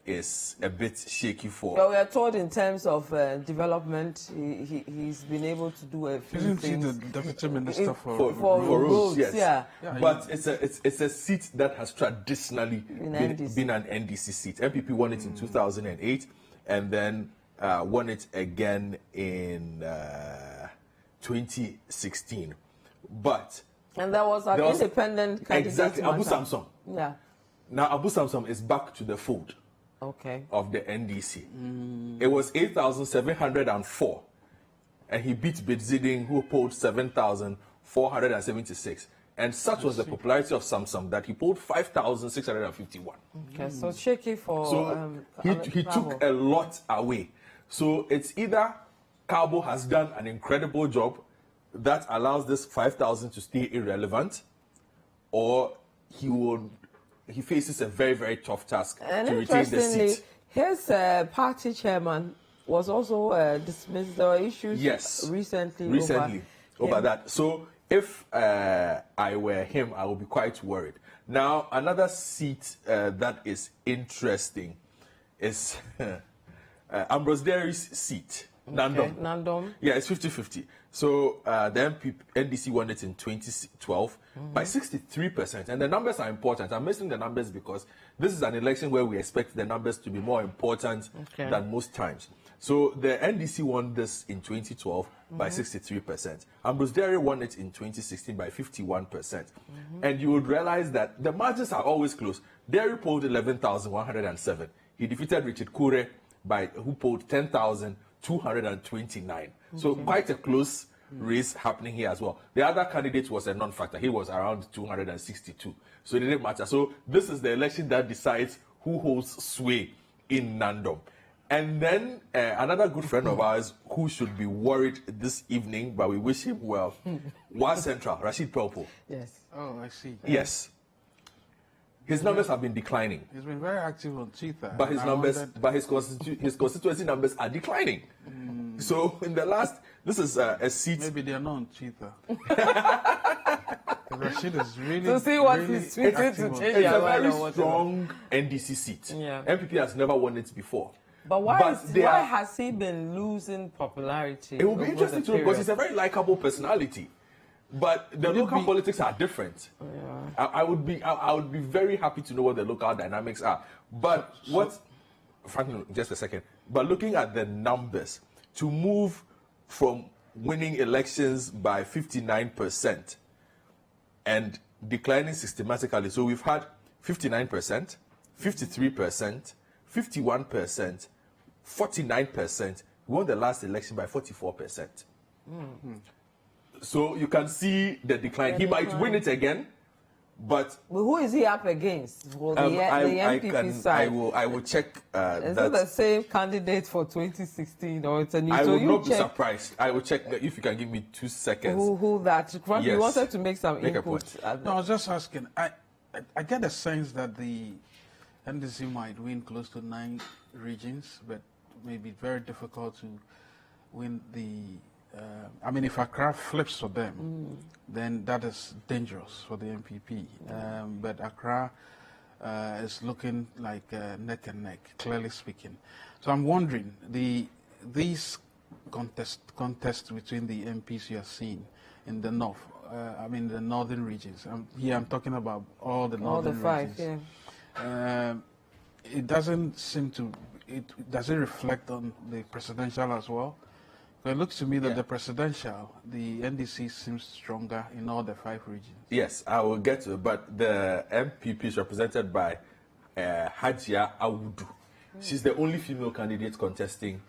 is a bit shaky for. Well, we are told in terms of development, he's been able to do a few Isn't things. he the deputy minister for roads? Yes. Yeah. But it's a seat that has traditionally been an NDC seat. MPP won it in 2008 and then won it again in 2016. And there was an independent candidate. Exactly, Abu Samson. Yeah. Now Abu Samson is back to the fold. Okay. Of the NDC. It was 8,704. And he beat Bidziding, who polled 7,476. And such was the popularity of Samsung that he polled 5,651. Okay, so shaky for. So he took a lot away. So it's either Carbo has done an incredible job that allows this 5,000 to stay irrelevant, or he faces a very, very tough task and to retain the seat. His party chairman was also dismissed. There were issues recently over that. So if I were him, I would be quite worried. Now, another seat that is interesting is Ambrose Derry's seat. Nandom. Nandom. Yeah, it's 50-50. So the NDC won it in 2012 by 63%. And the numbers are important. I'm mentioning the numbers because this is an election where we expect the numbers to be more important than most times. So the NDC won this in 2012 by 63%. Ambrose Derry won it in 2016 by 51%. And you would realize that the margins are always close. Derry polled 11,107. He defeated Richard Kure, who polled 10,229. So quite a close race happening here as well. The other candidate was a non-factor. He was around 262. So it didn't matter. So this is the election that decides who holds sway in Nandom. And then another good friend of ours who should be worried this evening, but we wish him well, was Central, Rashid Pelpo. Yes. Oh, I see. Yes. His numbers have been declining. He's been very active on Twitter. But his constituency numbers are declining. So in the last, this is a seat. Maybe they are not on Twitter. Rashid is really. To see what he's tweeting to change. It's a very strong NDC seat. Yeah. MPP has never won it before. But why has he been losing popularity? It will be interesting to know because he's a very likable personality. But the local politics are different. Yeah. I would be very happy to know what the local dynamics are. But Franklin, just a second. But looking at the numbers, to move from winning elections by 59% and declining systematically. So we've had 59%, 53%, 51%, 49%. We won the last election by 44%. So you can see the decline. He might win it again, but who is he up against? The MPP side. I will check. Is it the same candidate for 2016 or it's a new? I would not be surprised. I will check if you can give me 2 seconds. Who that? Yes. You wanted to make some input. No, I was just asking. I get a sense that the NDC might win close to 9 regions, but maybe very difficult to win the. If Accra flips for them, then that is dangerous for the MPP. But Accra is looking like neck and neck, clearly speaking. So I'm wondering, these contests between the MPs you are seeing in the north, the northern regions. I'm talking about all the northern regions. Yeah. It doesn't seem to. Does it reflect on the presidential as well? So it looks to me that the presidential, the NDC seems stronger in all the 5 regions. Yes, I will get to it, but the MPP is represented by Hajia Awudu. She's the only female candidate contesting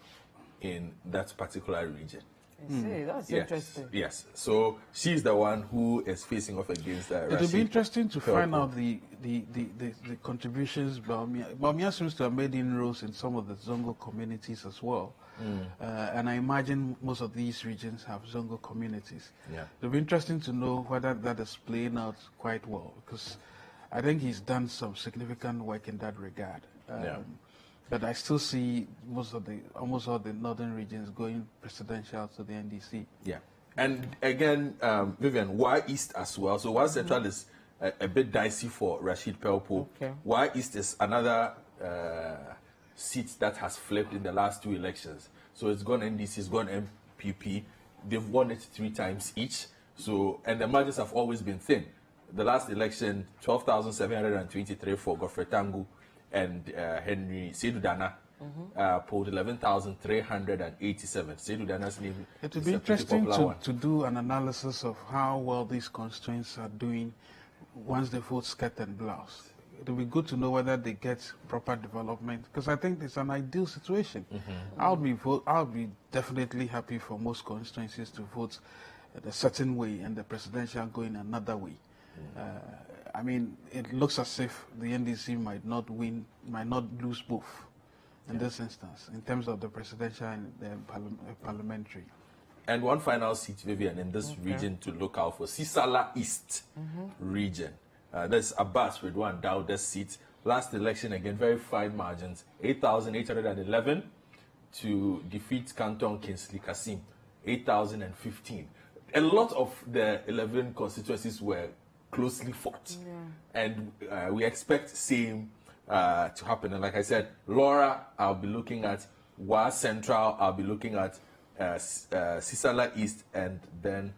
in that particular region. I see, that's interesting. Yes, so she's the one who is facing off against It will be interesting to find out the contributions. Baumia seems to have made inroads in some of the Zongo communities as well. And I imagine most of these regions have Zongo communities. Yeah. It will be interesting to know whether that is playing out quite well, because I think he's done some significant work in that regard. But I still see almost all the northern regions going presidential to the NDC. Yeah. And again, Vivian, why East as well? So why Central is a bit dicey for Rashid Pelpo. Okay. Why East is another seat that has flipped in the last 2 elections. So it's gone NDC, it's gone MPP. They've won it 3 times each. So, and the margins have always been thin. The last election, 12,723 for Godfrey Tangu and Henry Seydou Dana polled 11,387. Seydou Dana's name. It would be interesting to do an analysis of how well these constituents are doing once the votes get and blouse. It will be good to know whether they get proper development, because I think it's an ideal situation. I'll be definitely happy for most constituencies to vote a certain way and the presidential going another way. I mean, it looks as if the NDC might not lose both in this instance, in terms of the presidential and the parliamentary. And one final seat, Vivian, in this region to look out for, Sisala East region. That's Abbas Ridwan Dawda's seat. Last election, again, very fine margins, 8,811 to defeat Canton Kingsley Kasim, 8,015. A lot of the 11 constituencies were closely fought. And we expect same to happen. And like I said, Laura, I'll be looking at Wa Central, I'll be looking at Sisala East, and then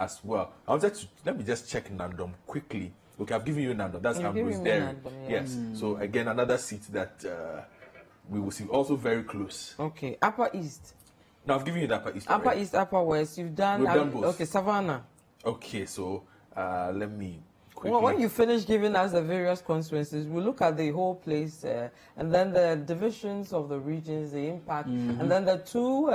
as well. I wanted to, let me just check Nandom quickly. Okay, I've given you Nandom. That's Ambrose there. Yes. So again, another seat that we will see. Also very close. Okay, Upper East. Now I've given you the Upper East. Upper East, Upper West. We've done both. Okay, Savannah. Okay, so let me quickly. When you finish giving us the various constituencies, we look at the whole place, and then the divisions of the regions, the impact, and then the 2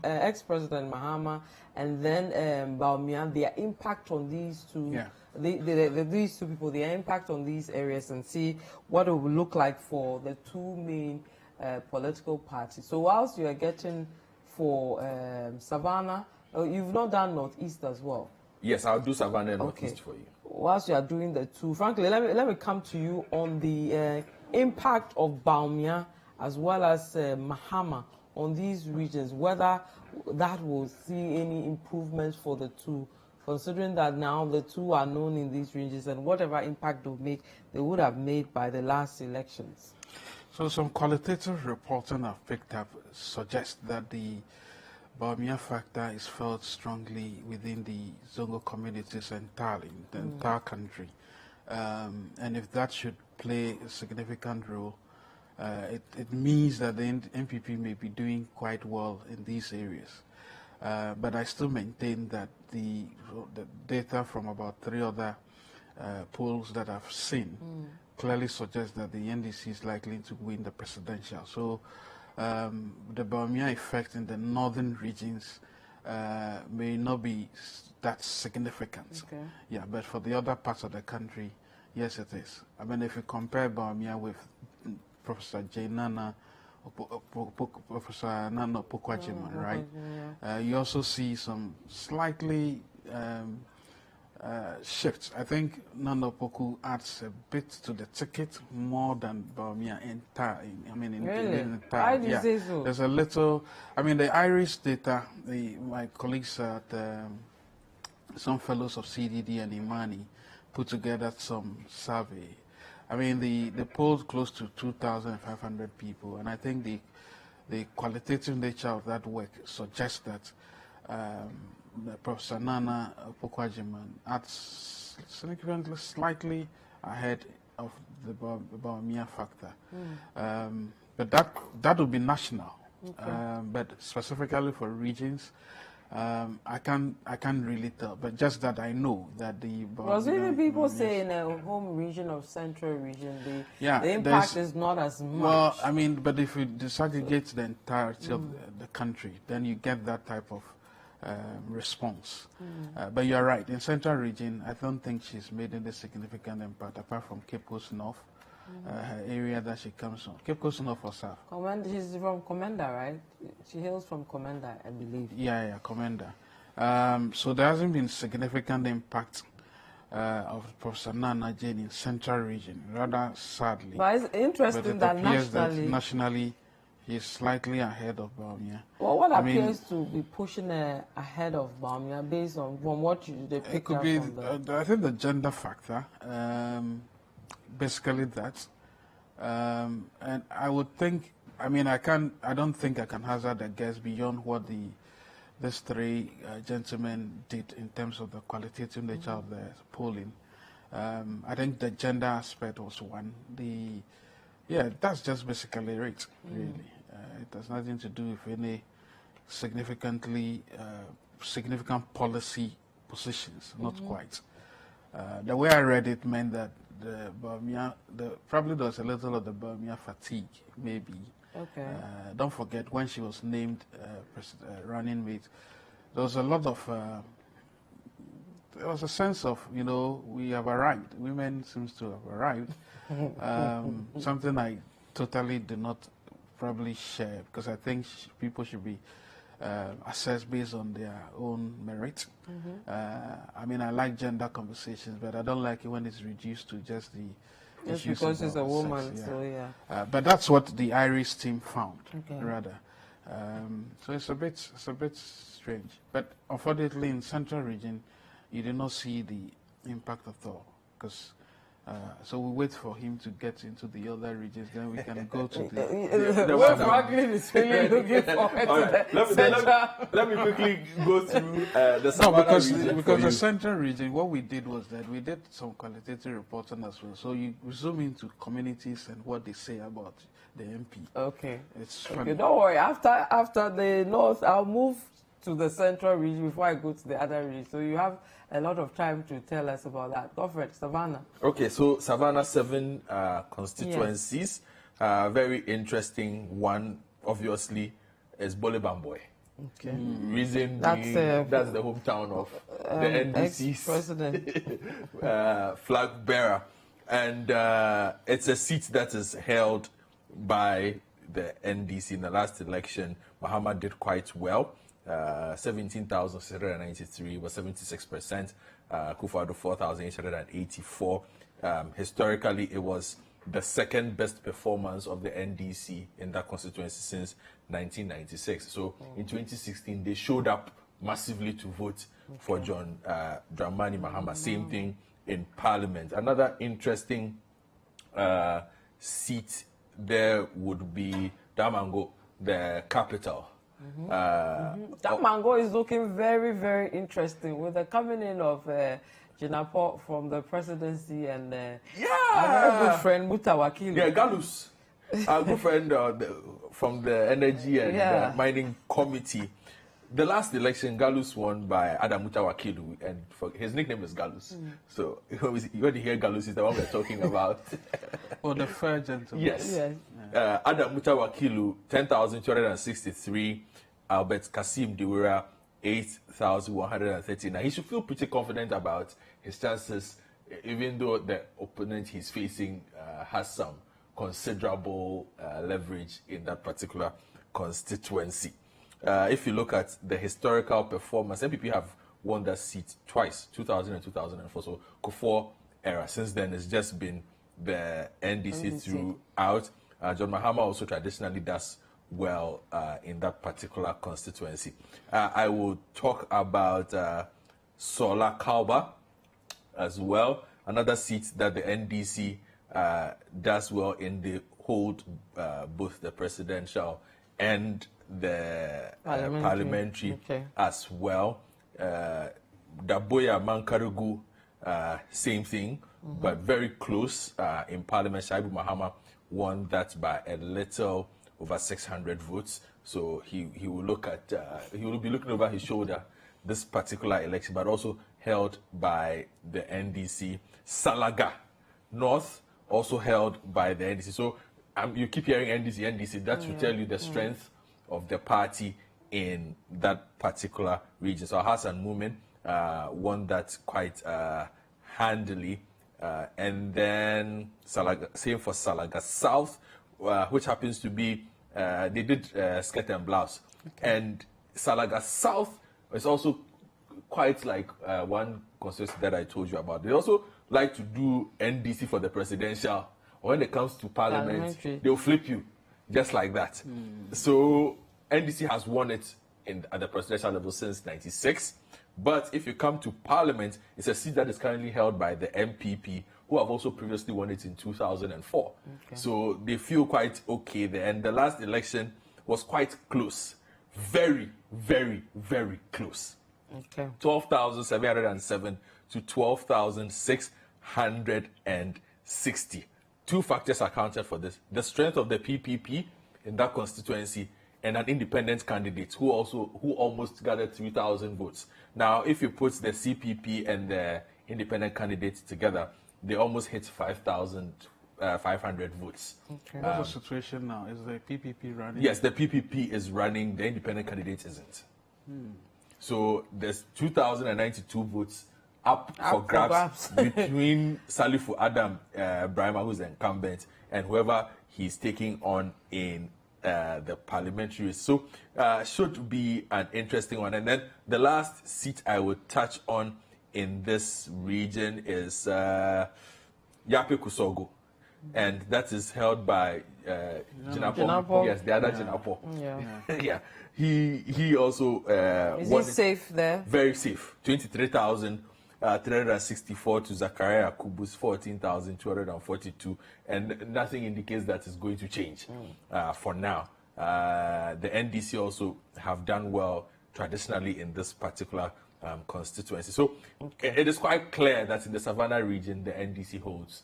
ex-President Mahama, and then Baumia, their impact on these 2. Yeah. These 2 people, their impact on these areas, and see what it will look like for the 2 main political parties. So whilst you are getting for Savannah, you've not done Northeast as well. Yes, I'll do Savannah and Northeast for you. Whilst you are doing the 2, frankly, let me come to you on the impact of Baumia as well as Mahama on these regions, whether that will see any improvements for the 2, considering that now the 2 are known in these regions, and whatever impact they would have made by the last elections. So some qualitative reporting I've picked up suggests that the Baumia factor is felt strongly within the Zongo communities entirely, the entire country. And if that should play a significant role, it means that the MPP may be doing quite well in these areas. But I still maintain that the data from about 3 other polls that I've seen clearly suggests that the NDC is likely to win the presidential. So the Baumia effect in the northern regions may not be that significant. Okay. Yeah, but for the other parts of the country, yes, it is. I mean, if you compare Baumia with Professor J. Nana, Professor Nana Pokwajiman, right? You also see some slightly shifts. I think Nana Poku adds a bit to the ticket more than Baumia entire. I mean, in entire. Why do you say so? There's a little. I mean, the Irish data. My colleagues at some fellows of CDD and Imani put together some survey. I mean, they polled close to 2,500 people, and I think the qualitative nature of that work suggests that Professor Nana Pokwajiman adds significantly, slightly ahead of the Baumia factor. But that would be national. Okay. But specifically for regions, I can't really tell. But just that I know that the because even people say in a home region of central region, the impact is not as much. Well, I mean, but if you disaggregate the entirety of the country, then you get that type of response. But you're right. In central region, I don't think she's made any significant impact apart from Cape Coast North. Her area that she comes from. Cape Coast North or South? She's from Commander, right? She hails from Commander, I believe. Yeah, Commander. So there hasn't been significant impact of Professor Nana Jane in Central Region, rather sadly. But it's interesting that nationally he's slightly ahead of Bawumia. Well, what appears to be pushing ahead of Bawumia based on from what they picked up from the... I think the gender factor. Basically that, and I would think. I mean, I don't think I can hazard a guess beyond what these three gentlemen did in terms of the qualitative nature of the polling. I think the gender aspect was one. That's just basically it. Really, it has nothing to do with any significant policy positions. Not quite. The way I read it meant that the Bawumia, probably there was a little of the Bawumia fatigue, maybe. Okay. Don't forget when she was named running mate, there was a lot of, there was a sense of, we have arrived. Women seems to have arrived. Something I totally do not probably share because I think people should be assessed based on their own merit. I mean, I like gender conversations, but I don't like it when it's reduced to just the issues because she's a woman. Sex, So yeah. But that's what the Irish team found, rather. So it's a bit strange. But unfortunately, in Central Region, you do not see the impact at all because. So we wait for him to get into the other regions, then we can go to the Franklin is really looking forward to the let me quickly go through the Savannah region because the Central Region, what we did was that we did some qualitative reporting as well. So you zoom into communities and what they say about the MP. Okay. It's funny. Okay, don't worry. After the North, I'll move to the Central Region before I go to the other region. So you have a lot of time to tell us about that. Go for it, Savannah. Okay, so Savannah 7 constituencies. Very interesting one, obviously, is Bole Bamboy. Okay. Reason being, that's the hometown of the NDC's president flag bearer. And it's a seat that is held by the NDC. In the last election, Mahama did quite well. 17,693 was 76%. Kufuor 4,884. Historically, it was the second best performance of the NDC in that constituency since 1996. So in 2016, they showed up massively to vote for John Dramani Mahama. Same thing in Parliament. Another interesting seat there would be Damango, the capital. That mango is looking very, very interesting with the coming in of Jinapo from the presidency and our very good friend Mutawakili. Yeah, Galus, our good friend from the Energy and Mining Committee. The last election, Galus won by Adam Mutawakilu, and his nickname is Galus. So when you hear Galus, is the one we're talking about. The fair gentleman. Yes. Adam Mutawakilu, 10,263. Albert Kasim Diwira, 8,139. He should feel pretty confident about his chances, even though the opponent he's facing has some considerable leverage in that particular constituency. If you look at the historical performance, MPP have won that seat twice, 2000 and 2004. So Kufuor era. Since then, it's just been the NDC throughout. John Mahama also traditionally does well in that particular constituency. I will talk about Sola Kalba as well. Another seat that the NDC does well in. They hold both the presidential and the parliamentary as well. Daboya Mankarugu, same thing, but very close in Parliament. Shaibu Mahama won that by a little over 600 votes. So he will look at he will be looking over his shoulder this particular election, but also held by the NDC. Salaga North, also held by the NDC. So you keep hearing NDC. That should tell you the strength of the party in that particular region. So Hassan Mumin won that quite handily. And then Salaga, same for Salaga South, which happens to be, they did skirt and blouse. Okay. And Salaga South is also quite like one constituency that I told you about. They also like to do NDC for the presidential. When it comes to parliament, they'll flip you just like that. So NDC has won it at the presidential level since '96. But if you come to parliament, it's a seat that is currently held by the MPP, who have also previously won it in 2004. Okay. So they feel quite okay there. And the last election was quite close. Very, very, very close. Okay. 12,707 to 12,660. Two factors accounted for this: the strength of the PPP in that constituency, and an independent candidate who almost gathered 3,000 votes. Now, if you put the CPP and the independent candidates together, they almost hit 5,500 votes. Okay. What's the situation now? Is the PPP running? Yes, the PPP is running. The independent candidate isn't. So there's 2,092 votes up for grabs between Salifu Adam Brahma, who's the incumbent, and whoever he's taking on in the parliamentary race. So should be an interesting one. And then the last seat I would touch on in this region is Yape Kusogo. And that is held by Jinapo. Yes, the other Jinapo. Yeah. He also is he safe there? Very safe. 23,364 to Zakaria Kubu's 14,242, and nothing indicates that it's going to change for now. The NDC also have done well traditionally in this particular constituency. So it is quite clear that in the Savannah region, the NDC holds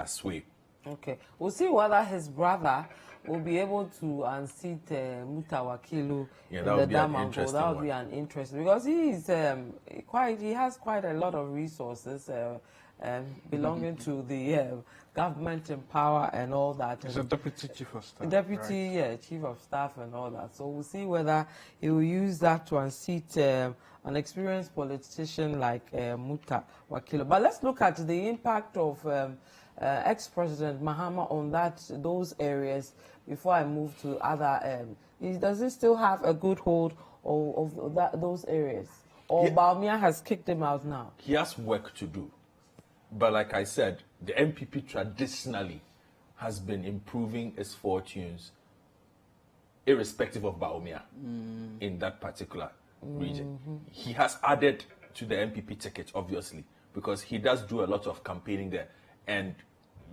sway. Okay. We'll see whether his brother will be able to unseat Mutawakilu in the Damango. That would be an interesting, because he is he has quite a lot of resources belonging to the government in power and all that. He's a deputy chief of staff. Deputy, right? Chief of staff and all that. So we'll see whether he will use that to unseat an experienced politician like Mutawakilu. But let's look at the impact of ex-President Mahama on those areas before I move to other. Does he still have a good hold of those areas? Or Baumia has kicked him out now? He has work to do. But like I said, the MPP traditionally has been improving its fortunes irrespective of Baumia in that particular region. He has added to the MPP ticket, obviously, because he does do a lot of campaigning there. And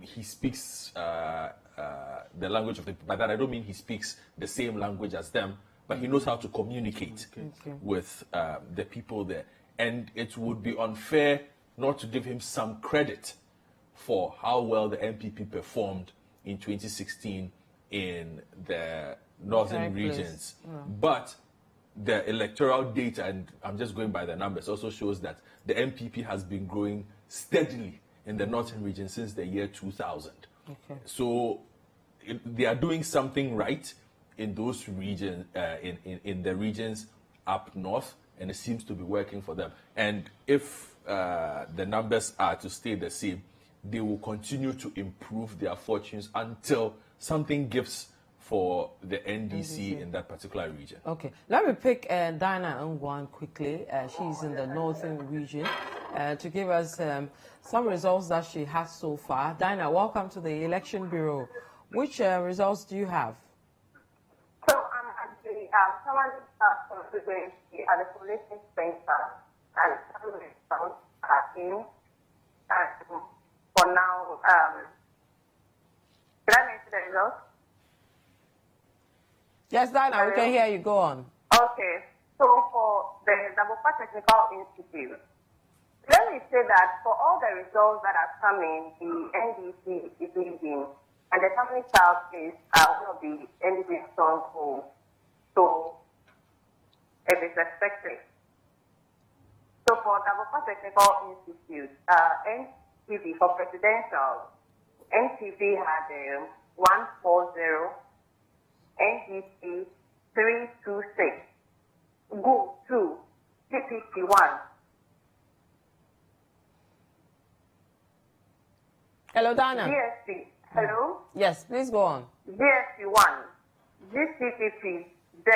he speaks the language of the people. By that, I don't mean he speaks the same language as them, but he knows how to communicate with the people there. And it would be unfair not to give him some credit for how well the MPP performed in 2016 in the northern regions. But the electoral data, and I'm just going by the numbers, also shows that the MPP has been growing steadily in the northern region since the year 2000. Okay. So they are doing something right in those regions, in the regions up north, and it seems to be working for them. And if the numbers are to stay the same, they will continue to improve their fortunes until something gives for the NDC in that particular region. Okay, let me pick Diana Ngwan quickly. She's in the northern region to give us some results that she has so far. Diana, welcome to the Election Bureau. Which results do you have? So I'm actually someone constituency at the polling center, and some results are in. For now, can I mention the results? Yes, Diana, we can hear you. Go on. Okay. So for the Dabopa Technical Institute, let me say that for all the results that are coming, the NDC is leading. And the Family Child is one of the NDP strongholds. So it is expected. So for Double Technical Institute, NTV for presidential, NTV had 140, NDC 326, GOO 2, CPC 1. Hello, Dana. GSC, hello? Yes, please go on. GSC 1, GCPC 0,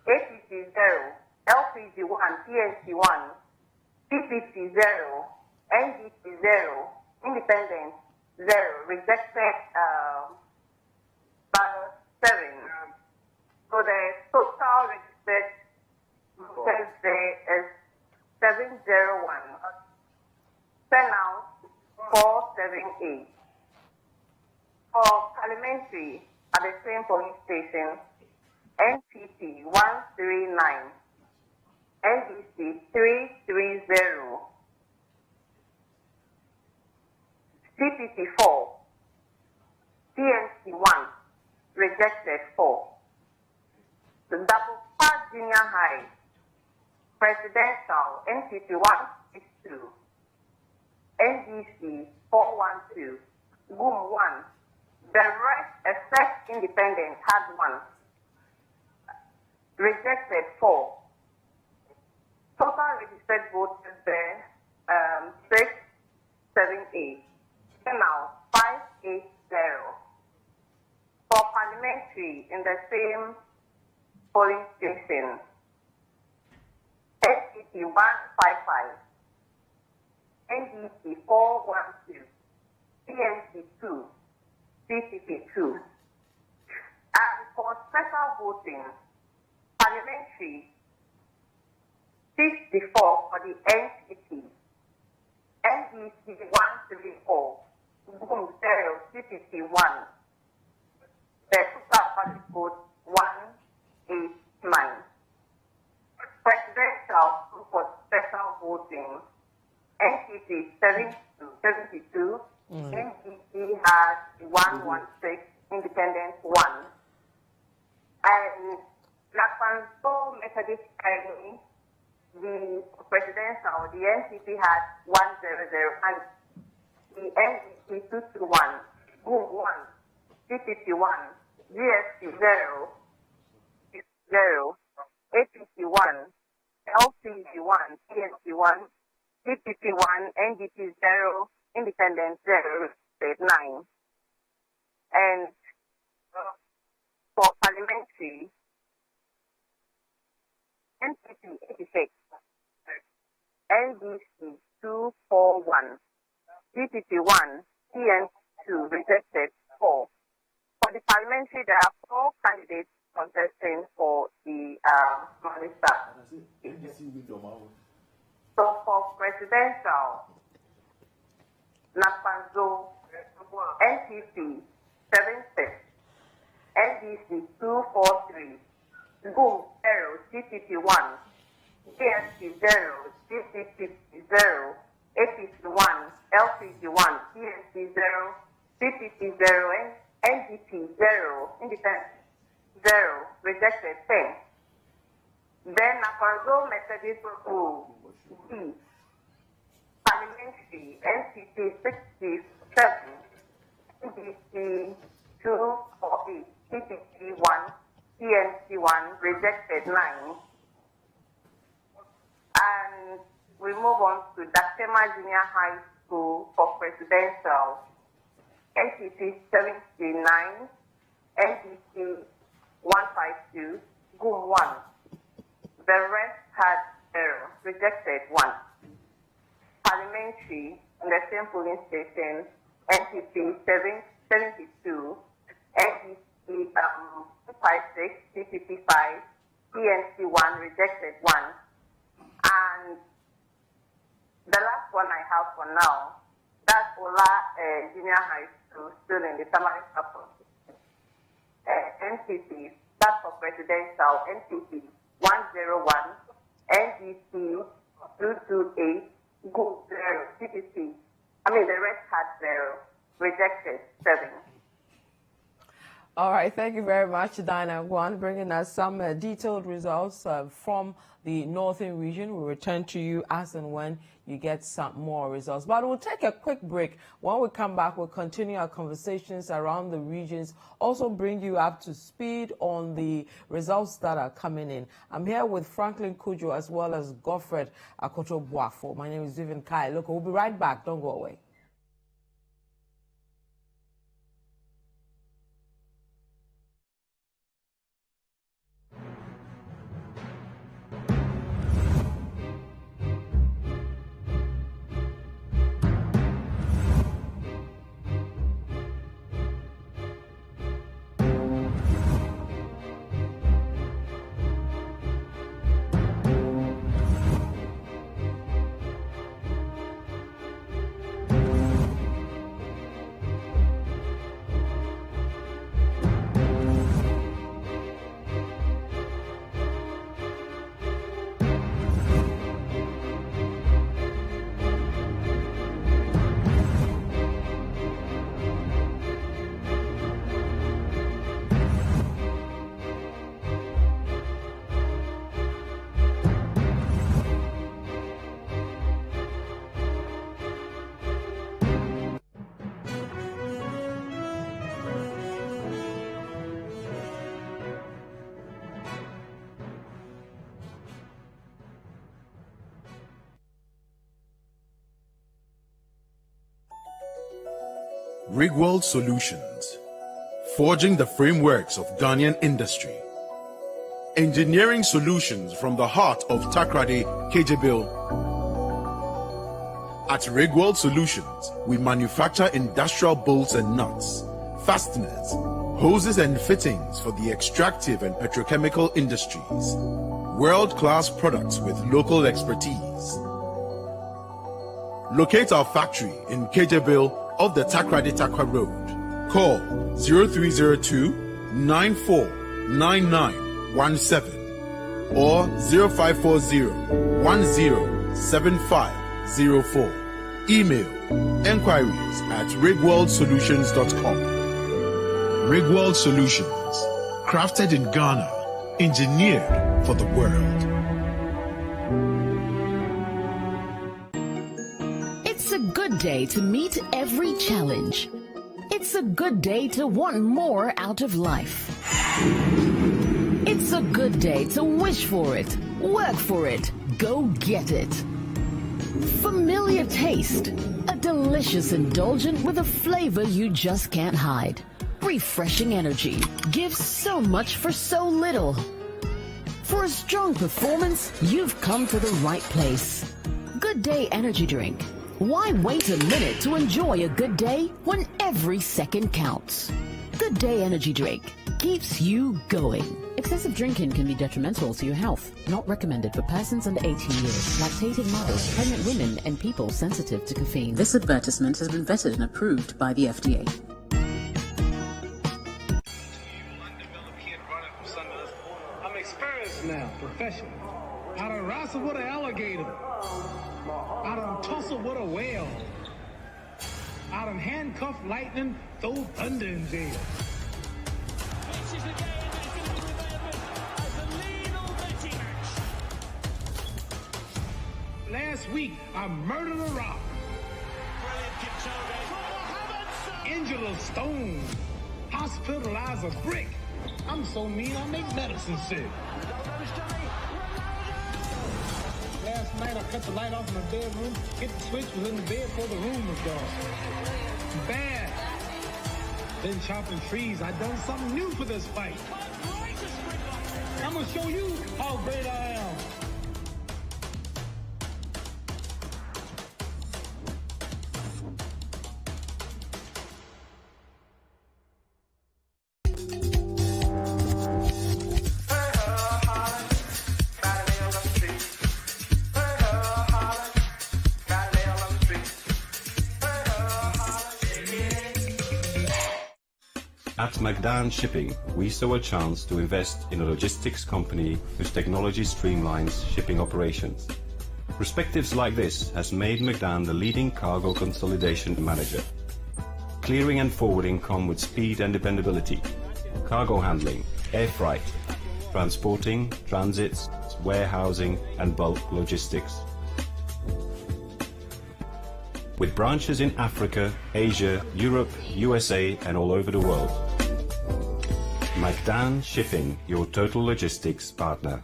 APC 0, LPG 1, PSC 1, PPC 0, NDC 0, Independent 0, Rejected ballot 7. So the total registered voters there is 701. Turnout 478. For parliamentary at the same polling station, NPP 139, NDC 330, CPC 4, PNC 1, rejected 4. The double part junior high, presidential NPP 162, NDC 412, GOO 1. The rest, except independent, had 1. Rejected 4. Total registered voters there 678. Now 580. For parliamentary in the same polling station, SPP 155, NDC 412, PNC 2, CCP 2. And for special voting, parliamentary 64 for the NCT, NDC 134, GOO 0, CPC 1. The total public vote 189. Presidential for special voting, NCT 72, NDC has 116, independent 1. And Lapanso Methodist Academy, the presidential, the NCP had 100, and the NDC 221, GOO 1, CPC 1, GSC 0, 0, APC 1, LPG 1, PNC 1, CPC 1, NDP 0, Independent 0, State 9. And for parliamentary, NPP 86, NDC 241, CPC 1, PNC 2, rejected 4. For the parliamentary, there are 4 candidates contesting for the minister. So for presidential, Napanzo, NPP 76, NDC 243, GOO 0, CPP 1, PNC 0, CCP 0, APC 1, LPG 1, PNC 0, CPP 0, NDP 0, Independent 0, rejected 10. Then Napanzo Methodist School, D, parliamentary, NCP 67, NDC 248, CPC 1, PNC 1, rejected 9. And we move on to Dakema Junior High School for presidential, NCP 79, NDC 152, GOO 1. The rest had 0, rejected 1. Parliamentary in the same polling station, NCP 72, NDC 256, CPP 5, PNC 1, rejected 1. And the last one I have for now, that's Ola Junior High School, still in the Tamale Support. NCP, that's for presidential, NCP 101, NDC 228, GOO 0, CPC. The rest had 0, rejected 7. All right, thank you very much, Dinah Guan, bringing us some detailed results from the northern region. We'll return to you as and when you get some more results. But we'll take a quick break. When we come back, we'll continue our conversations around the regions, also bring you up to speed on the results that are coming in. I'm here with Franklin Kujo as well as Godfred Akoto Boafo. My name is Vivian Kai. Look, we'll be right back. Don't go away. Rigworld Solutions, forging the frameworks of Ghanaian industry. Engineering solutions from the heart of Takrady, Kejebil. At Rigworld Solutions, we manufacture industrial bolts and nuts, fasteners, hoses and fittings for the extractive and petrochemical industries. World-class products with local expertise. Locate our factory in Kejebil of the Takrady Takwa Road. Call 0302 949917 or 0540 107504. Email enquiries at rigworldsolutions.com. Rigworld Solutions, crafted in Ghana, engineered for the world. It's a good day to meet every challenge. It's a good day to want more out of life. It's a good day to wish for it, work for it, go get it. Familiar taste, a delicious indulgent with a flavor you just can't hide. Refreshing energy gives so much for so little. For a strong performance, you've come to the right place. Good Day Energy Drink. Why wait a minute to enjoy a good day when every second counts? Good Day Energy Drink keeps you going. Excessive drinking can be detrimental to your health. Not recommended for persons under 18 years, lactating mothers, pregnant women, and people sensitive to caffeine. This advertisement has been vetted and approved by the FDA. I'm experienced now, professional. I done wrestled with an alligator. I done tussled with a whale. I done handcuffed lightning, throw thunder in jail. Last week, I murdered a rock. Injured a stone. Hospitalized a brick. I'm so mean, I make medicine sick. Last night, I cut the light off in my bedroom, hit the switch, was in the bed before the room was gone. Bad. Been chopping trees. I done something new for this fight. I'm gonna show you how great I am. At McDan Shipping, we saw a chance to invest in a logistics company whose technology streamlines shipping operations. Perspectives like this has made McDan the leading cargo consolidation manager. Clearing and forwarding come with speed and dependability. cargo handling, air freight, transporting, transits, warehousing, and bulk logistics. With branches in Africa, Asia, Europe, USA, and all over the world. McDan Shipping, your total logistics partner.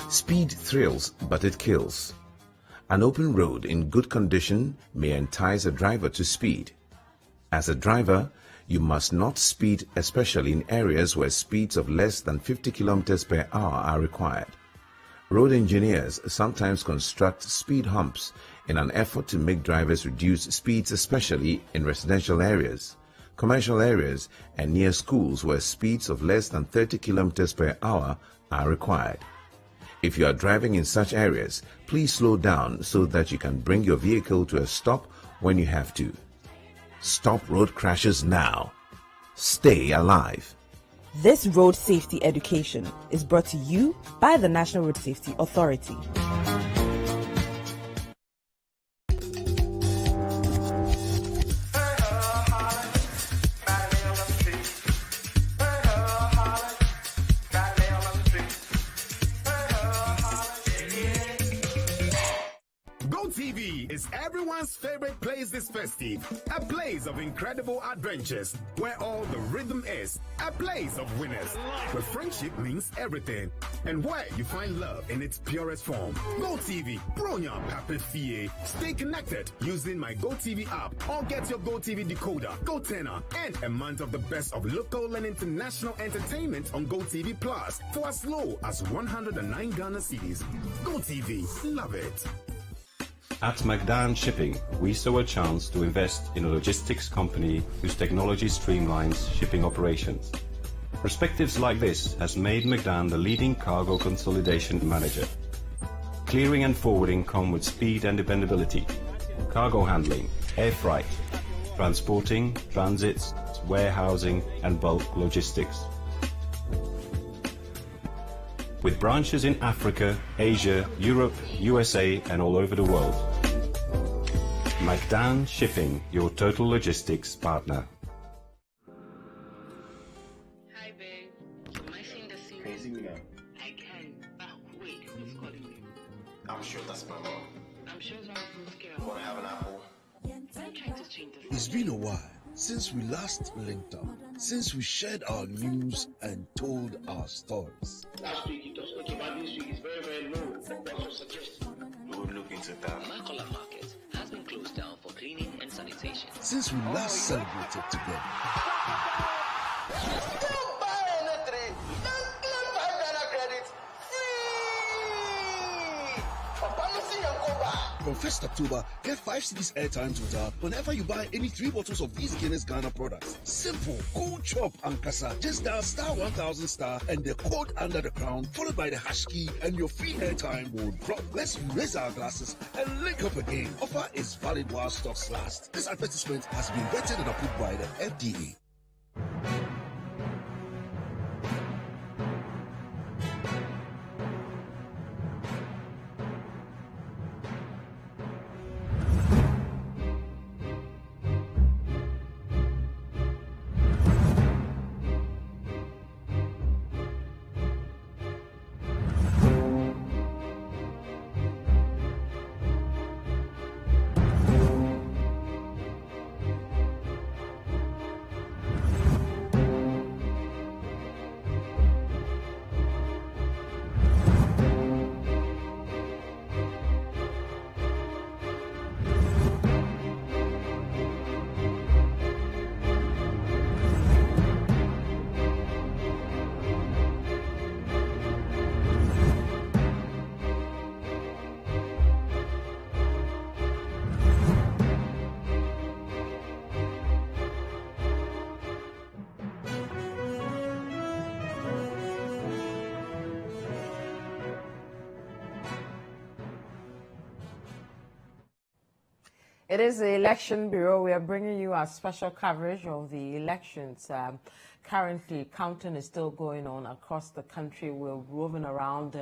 Speed thrills, but it kills. An open road in good condition may entice a driver to speed. As a driver, you must not speed, especially in areas where speeds of less than 50 kilometers per hour are required. Road engineers sometimes construct speed humps in an effort to make drivers reduce speeds, especially in residential areas, commercial areas, and near schools where speeds of less than 30 kilometers per hour are required. If you are driving in such areas, please slow down so that you can bring your vehicle to a stop when you have to. Stop road crashes now. Stay alive. This road safety education is brought to you by the National Road Safety Authority. GoTV is everyone's favorite place this festive. A place of incredible adventures where all the rhythm is. A place of winners where friendship means everything and where you find love in its purest form. GoTV, Bronya Pape Fie. Stay connected using my GoTV app or get your GoTV decoder, GoTenna, and a month of the best of local and international entertainment on GoTV Plus for as low as 109 Ghana cedis. GoTV, love it. At McDan Shipping, we saw a chance to invest in a logistics company whose technology streamlines shipping operations. Perspectives like this has made McDan the leading cargo consolidation manager. Clearing and forwarding come with speed and dependability. Cargo handling, air freight, transporting, transits, warehousing, and bulk logistics. With branches in Africa, Asia, Europe, USA, and all over the world. McDan Shipping, your total logistics partner. Hi, babe. Am I seeing the series? Can you see me now? I can. Wait, who's calling me? I'm sure that's my mom. I'm sure it's not from scale. Want to have an apple? I'm trying to change this. It's been a while since we last linked up, since we shared our news and told our stories. Last week it was okay, but this week is very, very low. What's your suggestion? We would look into that. Makola Market has been closed down for cleaning and sanitation. Since we last celebrated together. Don't buy anything. Don't claim 5 Ghana credit. Free! From 1st October, get 5 cedis airtime total whenever you buy any 3 bottles of these Guinness Ghana products. Simple, cool chop and kasa. Just dial *1000* and the code under the crown, followed by the hash key, and your free airtime will drop. Let's raise our glasses and link up again. Offer is valid while stocks last. This advertisement has been vetted and approved by the FDA. It is the Election Bureau. We are bringing you our special coverage of the elections. Currently, counting is still going on across the country. We're roving around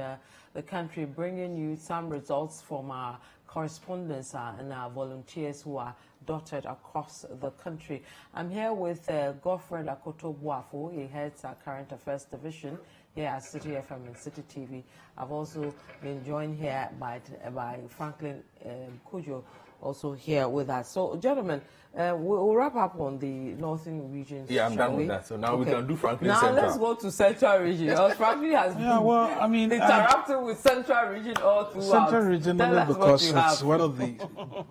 the country, bringing you some results from our correspondents and our volunteers who are dotted across the country. I'm here with Godfrey Akoto Boafo. He heads our current affairs division here at Citi FM and Citi TV. I've also been joined here by Franklin Kujo, also here with us. So, gentlemen, we'll wrap up on the northern regions. Yeah, I'm done with that. So now we can do Franklin now Central. Let's go to Central Region. Franklin has been interacting with Central Region all throughout. Central Region, because it's one of the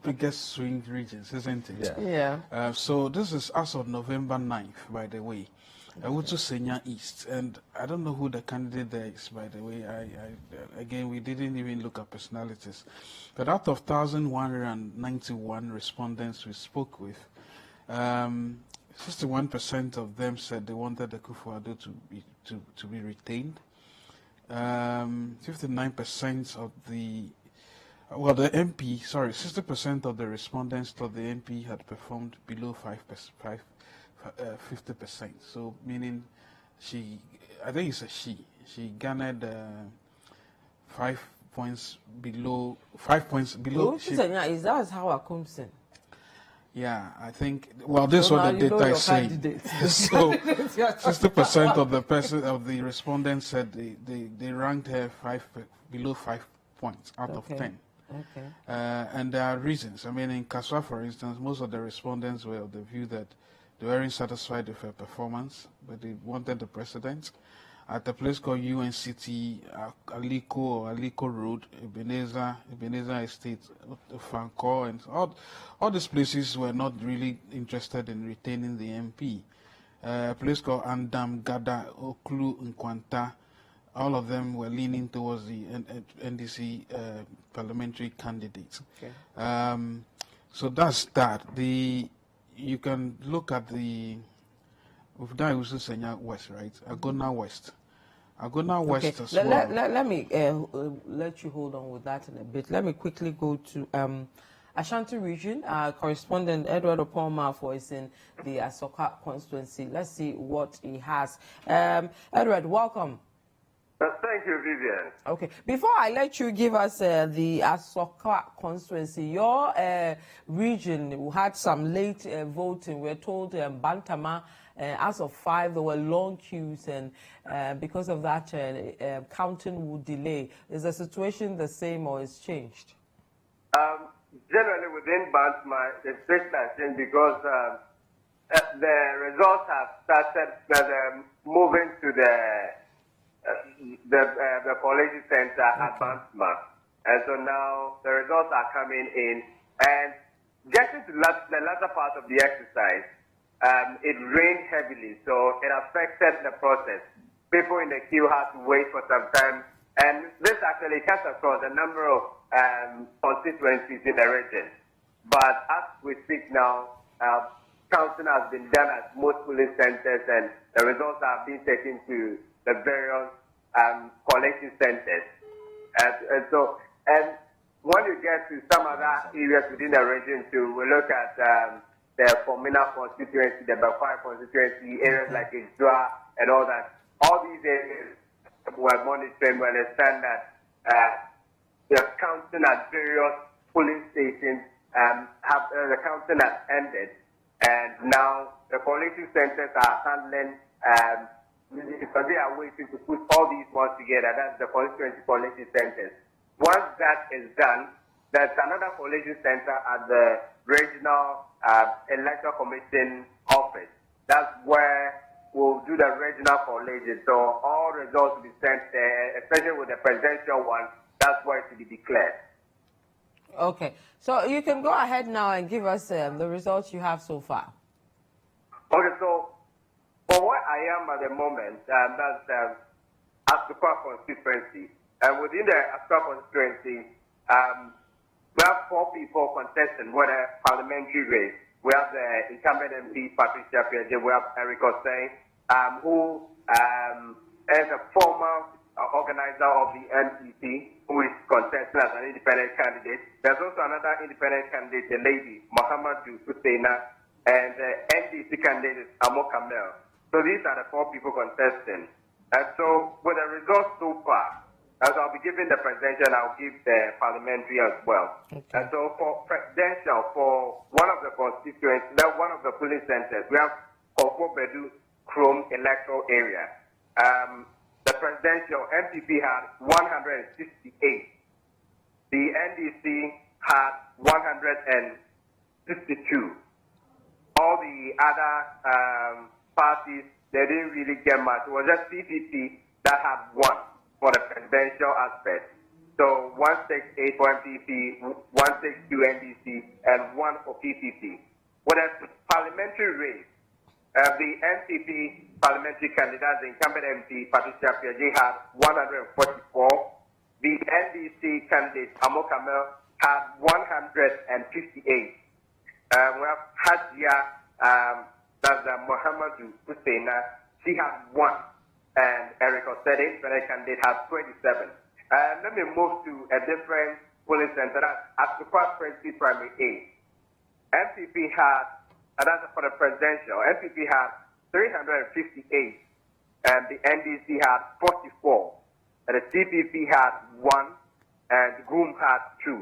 biggest swing regions, isn't it? Yeah. So this is as of November 9th, by the way. Awutu Senya East, and I don't know who the candidate there is, by the way. Again, we didn't even look at personalities. But out of 1,191 respondents we spoke with, 61% of them said they wanted the Akufo-Addo to be retained. 59% of the MP, 60% of the respondents thought the MP had performed below 50%. So meaning I think it's a she garnered 5 points below. 5 points below. Is that how I come in? Yeah, I think. Well, this is what the data is saying. So 60% of the respondents said they ranked her below 5 points out of 10. Okay. And there are reasons. I mean, in Kaswa, for instance, most of the respondents were of the view that they weren't satisfied with her performance, but they wanted the president. At a place called UNCT, Aliko Road, Ebenezer Estate, Fanco, and all these places were not really interested in retaining the MP. A place called Andam, Gada, Oklu, Nkwanta, all of them were leaning towards the NDC parliamentary candidates. Okay. So that's that. You can look at the Senya West, right? Agona West. Agona West as well. Let me let you hold on with that in a bit. Let me quickly go to Ashanti region. Our correspondent Edward Opomafo is in the Asoka constituency. Let's see what he has. Edward, welcome. Thank you, Vivian. Okay. Before I let you give us the Asoka constituency, your region had some late voting. We're told Bantama, as of 5, there were long queues, and because of that, counting would delay. Is the situation the same or is changed? Generally, within Bantama, the situation has changed because the results have started moving to the college center at Bantama, and so now the results are coming in. And getting to the latter part of the exercise, it rained heavily, so it affected the process. People in the queue had to wait for some time, and this actually cuts across a number of constituencies in the region. But as we speak now, counting has been done at most polling centers, and the results are being taken to the various collection centers. And when you get to some other areas within the region too, we look at the Formina constituency, the Bakwai constituency, areas like Ijua and all that. All these areas were monitoring. We understand that the counting at various polling stations the counting has ended, and now the collection centers are handling. Because they are waiting to put all these ones together. That's the constituency collection centers. Once that is done, there's another collection center at the regional electoral commission office. That's where we'll do the regional collages. So all results will be sent there, especially with the presidential one. That's where it will be declared. Okay, so you can go ahead now and give us the results you have so far. Okay, so for where I am at the moment, that's Asukwa constituency. And within the Asukwa constituency, we have 4 people contesting with a parliamentary race. We have the incumbent MP, Patricia Piaget. We have Eric Osei, who is a former organizer of the NPP, who is contesting as an independent candidate. There's also another independent candidate, the lady, Muhammadu Husseina, and the NDC candidate is Amo Kamel. So these are the 4 people contesting. And so with the results so far, as I'll be giving the presidential, I'll give the parliamentary as well. Okay. And so for presidential, for one of the constituencies, one of the polling centers, we have Kofo Bedu Chrome Electoral area. The presidential NPP had 168. The NDC had 162. All the other parties, they didn't really get much. It was just CTT that had 1 for the presidential aspect. So 168 for NPP, 162 NDC, and 1 for PPP. With a parliamentary race, the NPP parliamentary candidate, the incumbent MP, Patricia Piaget, had 144. The NDC candidate, Amo Kamel, had 158. We have Hajia, that's Muhammadu Husseina, she had 1. And Eric Osede, the candidate, has 27. Let me move to a different polling center. That's at the Constituency Primary A. NPP had, and that's for the presidential, NPP had 358, and the NDC had 44, and the CPP had 1, and GUM had 2.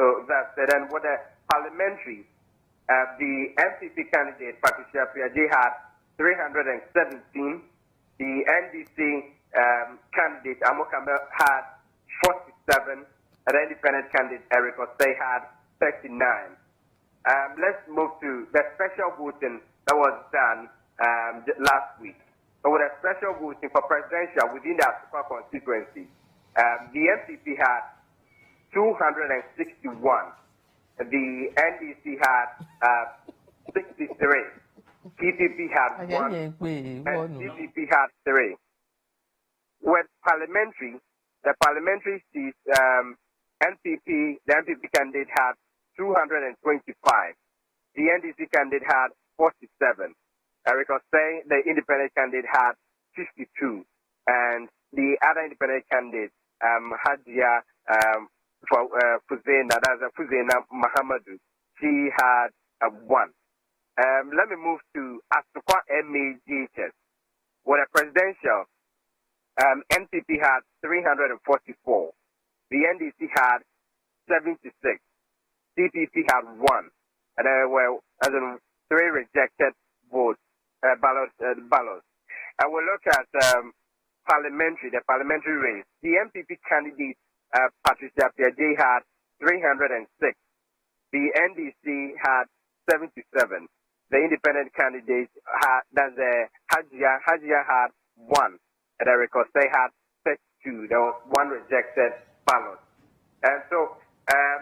So that's it. And with the parliamentary, the NPP candidate, Patricia Piaget, had 317. The NDC candidate, Amo Kamel, had 47, and the independent candidate, Eric Osei, had 39. Let's move to the special voting that was done last week. So with a special voting for presidential within the Asukwa constituency, the NPP had 261. The NDC had 63. PPP had 1, and CPP had 3. With parliamentary, the parliamentary seats, the NPP candidate had 225. The NDC candidate had 47. Eric Osei, the independent candidate, had 52. And the other independent candidate, Hajia Fuzena, that's Fuzena Muhammadu, she had 1. Let me move to Asukwa MAGHS. With a presidential, NPP had 344. The NDC had 76. CPP had 1, and there were 3 rejected votes, ballots. And we look at the parliamentary race. The MPP candidate, Patricia Piaget, had 306. The NDC had 77. The independent candidate had, Hajia had 1, and Eric Osei had 32. There was 1 rejected ballot. And so,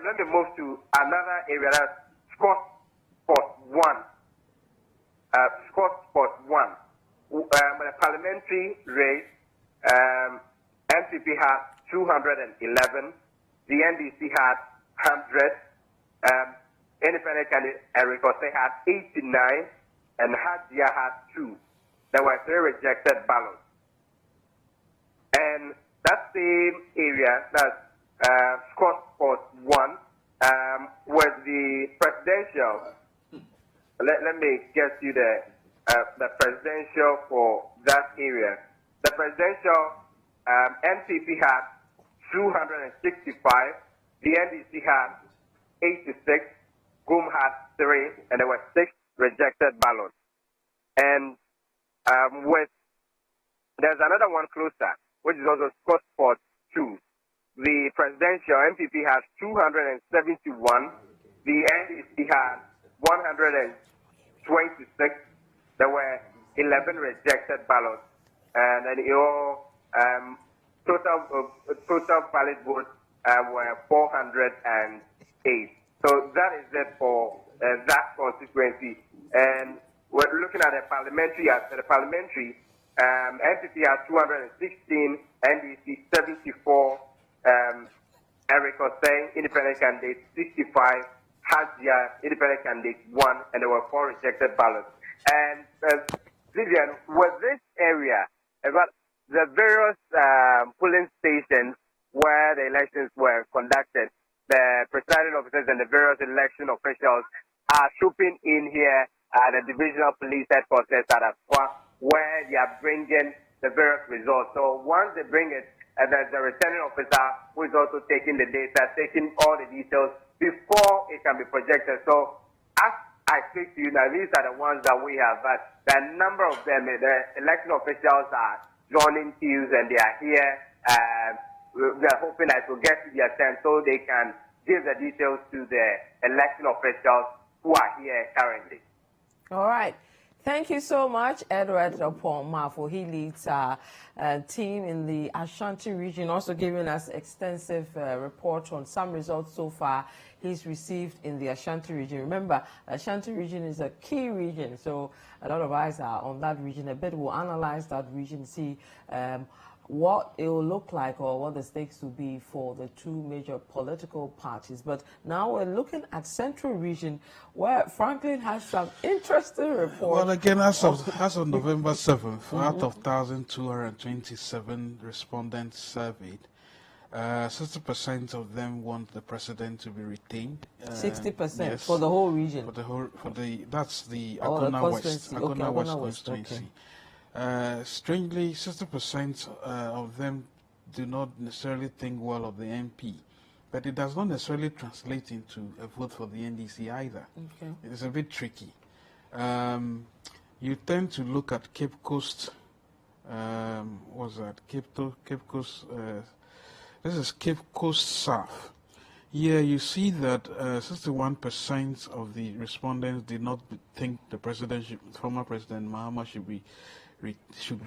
let me move to another area, that's Scott Sport 1. Scott Sport 1. With a parliamentary race, NPP had 211. The NDC had 100. Independent candidate Eric Osei had 89, and Hajia had 2. There were 3 rejected ballots. And that same area, that's Scott Sport 1, was the presidential. Let me get you the presidential for that area. The presidential NPP had 265. The NDC had 86. GUM had 3, and there were 6 rejected ballots. And there's another one closer, which is also Scott Sport 2. The presidential NPP has 271. The NDC had 126. There were 11 rejected ballots, and then total valid votes were 408. So that is it for that constituency. And we're looking at the parliamentary. NPP has 216, NDC 74, Eric Osei, independent candidate 65, Hajia, independent candidate 1, and there were 4 rejected ballots. And Vivian, with this area, the various polling stations where the elections were conducted, the presiding officers and the various election officials are trooping in here at the divisional police headquarters at Aswa, where they are bringing the various results. So once they bring it, there's a returning officer who is also taking the data, taking all the details before it can be projected. So as I speak to you now, these are the ones that we have, but the number of them, the election officials are joining queues and they are here. They're hoping that it will get to their turn so they can give the details to the election officials who are here currently. All right. Thank you so much, Edward Opon-Mafo. He leads our team in the Ashanti region, also giving us extensive report on some results so far he's received in the Ashanti region. Remember, Ashanti region is a key region, so a lot of eyes are on that region. A bit we'll analyze that region, see what it will look like or what the stakes will be for the two major political parties. But now we're looking at Central Region, where Franklin has some interesting reports. Well, again, as of November 7th, out of 1,227 respondents surveyed, 60% of them want the president to be retained. 60% yes, for the whole region. That's the Akona West. Akona West constituency. Okay. Strangely, 60% of them do not necessarily think well of the MP, but it does not necessarily translate into a vote for the NDC either. Okay. It is a bit tricky. You tend to look at Cape Coast. What's that? Cape Coast. This is Cape Coast South. Here you see that 61% of the respondents did not think the former President Mahama should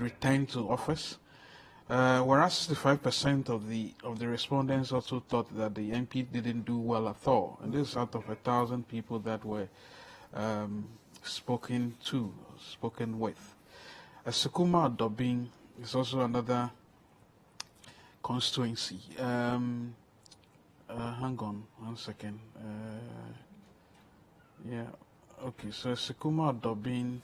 return to office, whereas 65% of the respondents also thought that the MP didn't do well at all. And this is out of 1,000 people that were spoken with. Sekuma Adobin is also another constituency. Hang on 1 second. Yeah, okay, so Sekuma Adobin,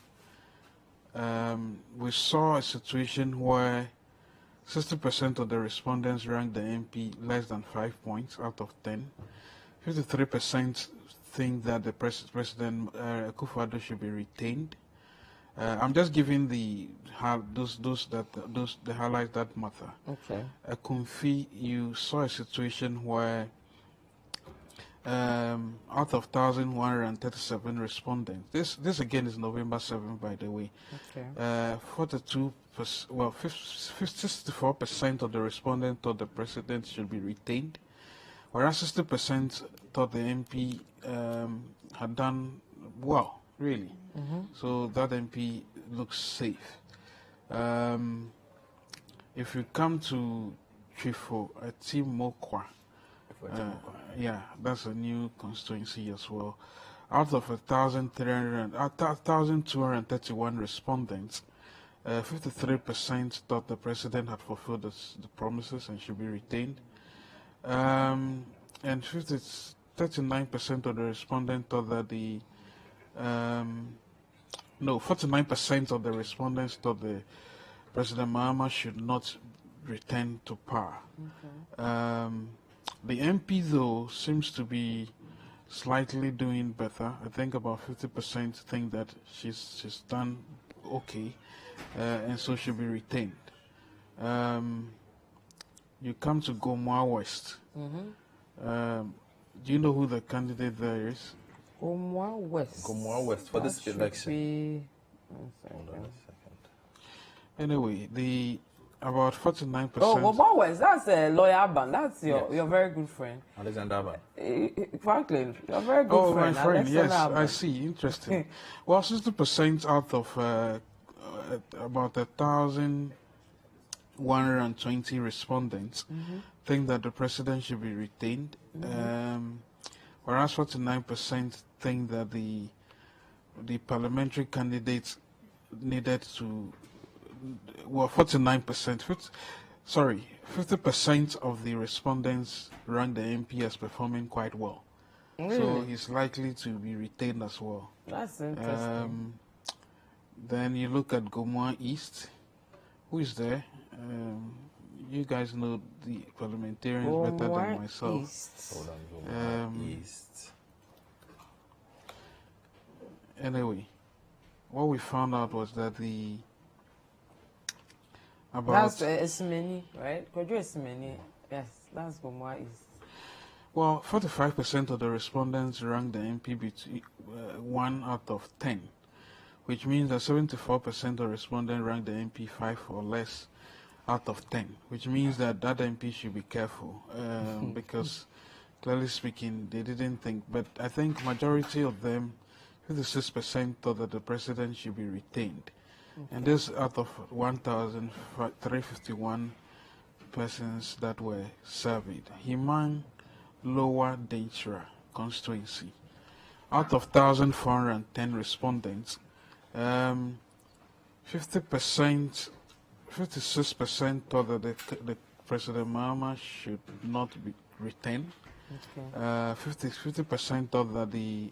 we saw a situation where 60% of the respondents ranked the MP less than 5 points out of 10. 53% think that the President Akufo-Addo should be retained. I'm just giving the highlights that matter. Okay. Kumfi, you saw a situation where out of 1,137 respondents, this again is November 7th, by the way. Okay. 64% of the respondents thought the president should be retained, whereas 60% thought the MP had done well, really. So that MP looks safe. If you come to Trifo, Timokwa, yeah, that's a new constituency as well. Out of 1,231 respondents, 53% thought the president had fulfilled the promises and should be retained. And 39% of the respondents thought that 49% of the respondents thought the President Mahama should not return to power. Okay. The MP, though, seems to be slightly doing better. I think about 50% think that she's done okay, and so she'll be retained. You come to Gomwa West. Do you know who the candidate there is? Gomwa West. Gomwa West for this election. Hold on a second. Anyway, about 49%. Oh, Gomwa West, that's a lawyer band. That's your very good friend. Alexander Ban. Franklin, your very good friend. My friend, yes, Alexander I see. Interesting. Well, 60% out of about 1,120 respondents think that the president should be retained, whereas 49% think that the parliamentary candidates needed to, 50% of the respondents rank the MP as performing quite well. Really? So he's likely to be retained as well. That's interesting. Then you look at Gomwa East, Who is there? You guys know the parliamentarians better than myself. East. Hold on, East. Anyway, what we found out was that that's Esimeni, right? Kojo Esimeni. Yes, that's Gomwa East. Well, 45% of the respondents ranked the MP between 1 out of 10, which means that 74% of respondents ranked the MP 5 or less out of 10, which means that MP should be careful because, clearly speaking, they didn't think. But I think majority of them, 56%, thought that the president should be retained. Okay. And this out of 1,351 persons that were surveyed. Himang Lower Denchira Constituency. Out of 1,410 respondents, 50%, 56% thought that the President Mahama should not be retained. Okay. 50% thought that the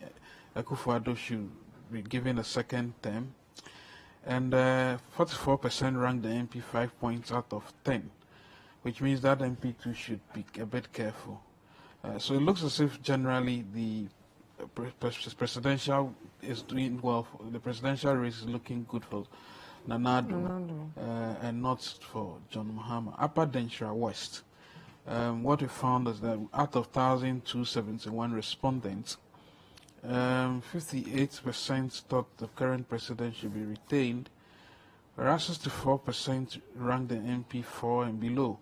Akufo-Addo should be given a second term. And 44% ranked the MP 5 points out of 10, which means that MP too should be a bit careful. So it looks as if generally the presidential is doing well. The presidential race is looking good for Nanado, and not for John Mahama. Upper Denchira West. What we found is that out of 1,271 respondents, 58% thought the current president should be retained, whereas 64% ranked the MP 4 and below.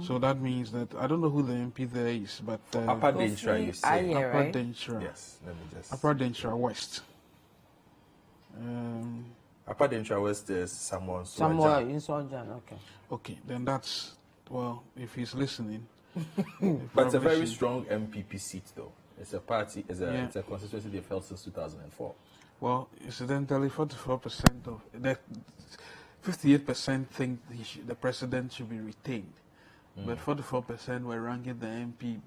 So that means that I don't know who the MP there is, but Upper Denchira, you say. Upper Denchira. Yes, let me just. Upper Denchira West. Upper Denchira West is somewhere in Sojan. Okay. Okay, then that's, well, if he's listening. But it's a very strong MPP seat, though. It's a party. It's a constituency they've held since 2004. Well, incidentally, 44% of that, 58% think the president should be retained. But 44% were ranking the MP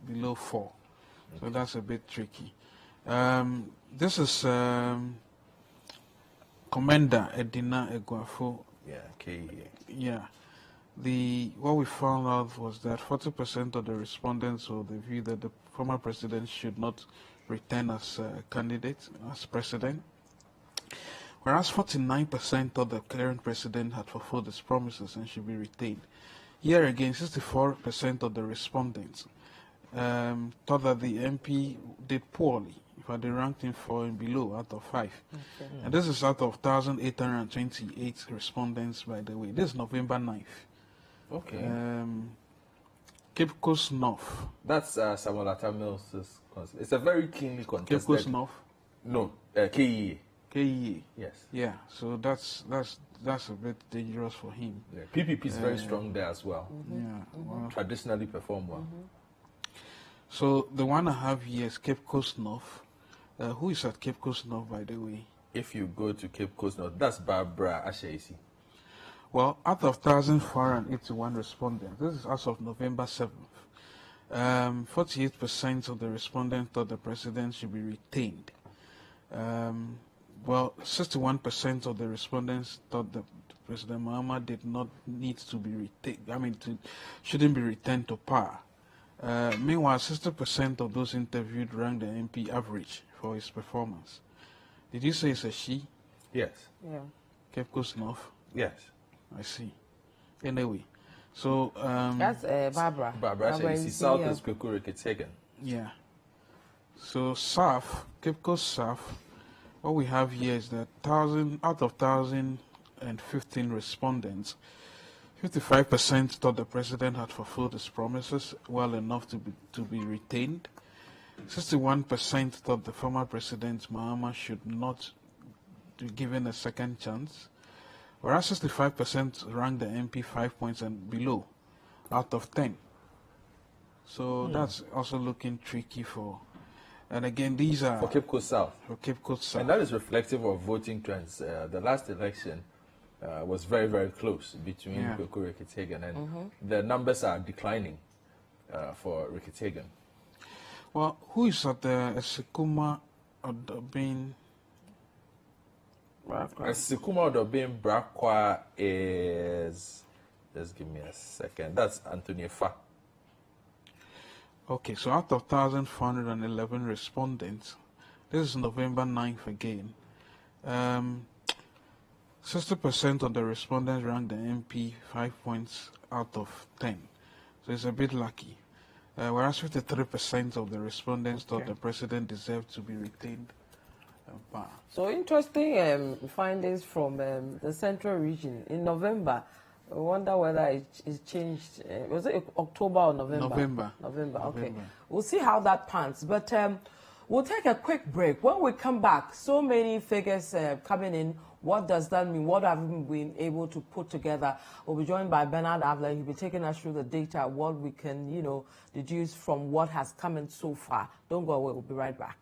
below 4, so that's a bit tricky. This is Commander Edina Eguafo. Yeah, KEA. Yeah. What we found out was that 40% of the respondents will view that the former president should not return as candidate, as president. Whereas 49% thought the current president had fulfilled his promises and should be retained. Here again, 64% of the respondents thought that the MP did poorly, but they ranked him 4 and below out of 5. Okay. And this is out of 1,828 respondents, by the way. This is November 9th. Okay. Cape Coast North. That's Samuel Atta Mills'. It's a very keenly contested. Cape Coast North? No, KEA. KEA. Yes. Yeah. So that's a bit dangerous for him. Yeah. PPP is very strong there as well. Yeah. Well, traditionally perform well. So the one I have here is Cape Coast North. Who is at Cape Coast North, by the way? If you go to Cape Coast North, that's Barbara Ashanti. Well, out of 1,481 respondents, this is as of November 7th, 48% of the respondents thought the president should be retained. Well, 61% of the respondents thought that President Mahama did not need to be retained, shouldn't be returned to power. Meanwhile, 60% of those interviewed ranked the MP average for his performance. Did you say it's a she? Yes. Yeah. Cape Coast North? Yes. I see. Anyway, so that's Barbara. Barbara, South is Kukurikitagan. Yeah. So South, Cape Coast South, what we have here is that out of 1,015 respondents, 55% thought the president had fulfilled his promises well enough to be retained. 61% thought the former president Mahama should not be given a second chance. Whereas 65% ranked the MP 5 points and below out of 10. So that's also looking tricky for, and again, these are for Cape Coast South. For Cape Coast South. And that is reflective of voting trends. The last election was very, very close between Kweku Rikitagan, and the numbers are declining for Rikitagan. Well, who is at the Esekuma Odobin? Brakwa. Sikuma being Brakwa is, just give me a second. That's Anthony Fa. Okay, so out of 1,411 respondents, this is November 9th again. 60% of the respondents ranked the MP 5 points out of 10. So it's a bit lucky. Whereas 53% of the respondents thought the president deserved to be retained. So interesting findings from the central region in November. I wonder whether it changed. Was it October or November? November. Okay. We'll see how that pans. But we'll take a quick break. When we come back, so many figures coming in. What does that mean? What have we been able to put together? We'll be joined by Bernard Avler. He'll be taking us through the data, what we can, deduce from what has come in so far. Don't go away. We'll be right back.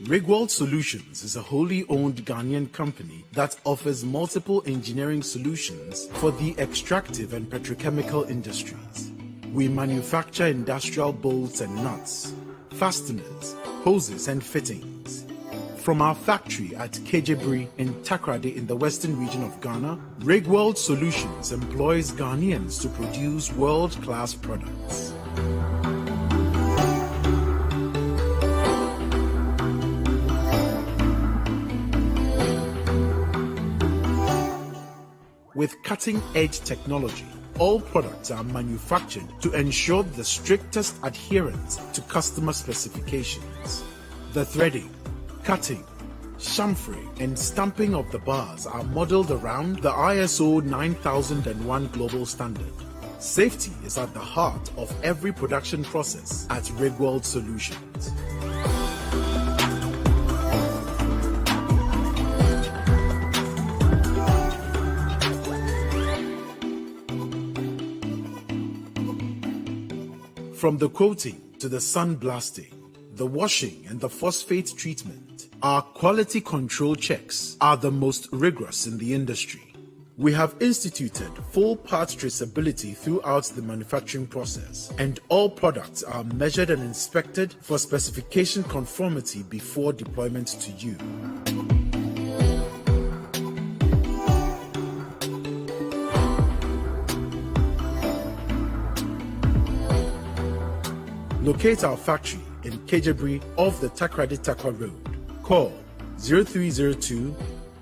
Rigworld Solutions is a wholly owned Ghanaian company that offers multiple engineering solutions for the extractive and petrochemical industries. We manufacture industrial bolts and nuts, fasteners, hoses and fittings. From our factory at Kejebri in Takrady in the western region of Ghana, Rigworld Solutions employs Ghanaians to produce world-class products. With cutting-edge technology, all products are manufactured to ensure the strictest adherence to customer specifications. The threading, cutting, chamfering, and stamping of the bars are modeled around the ISO 9001 global standard. Safety is at the heart of every production process at Rigworld Solutions. From the coating to the sun blasting, the washing and the phosphate treatment, our quality control checks are the most rigorous in the industry. We have instituted full part traceability throughout the manufacturing process, and all products are measured and inspected for specification conformity before deployment to you. Locate our factory in Kejebri off the Takrady Takwa Road. Call 0302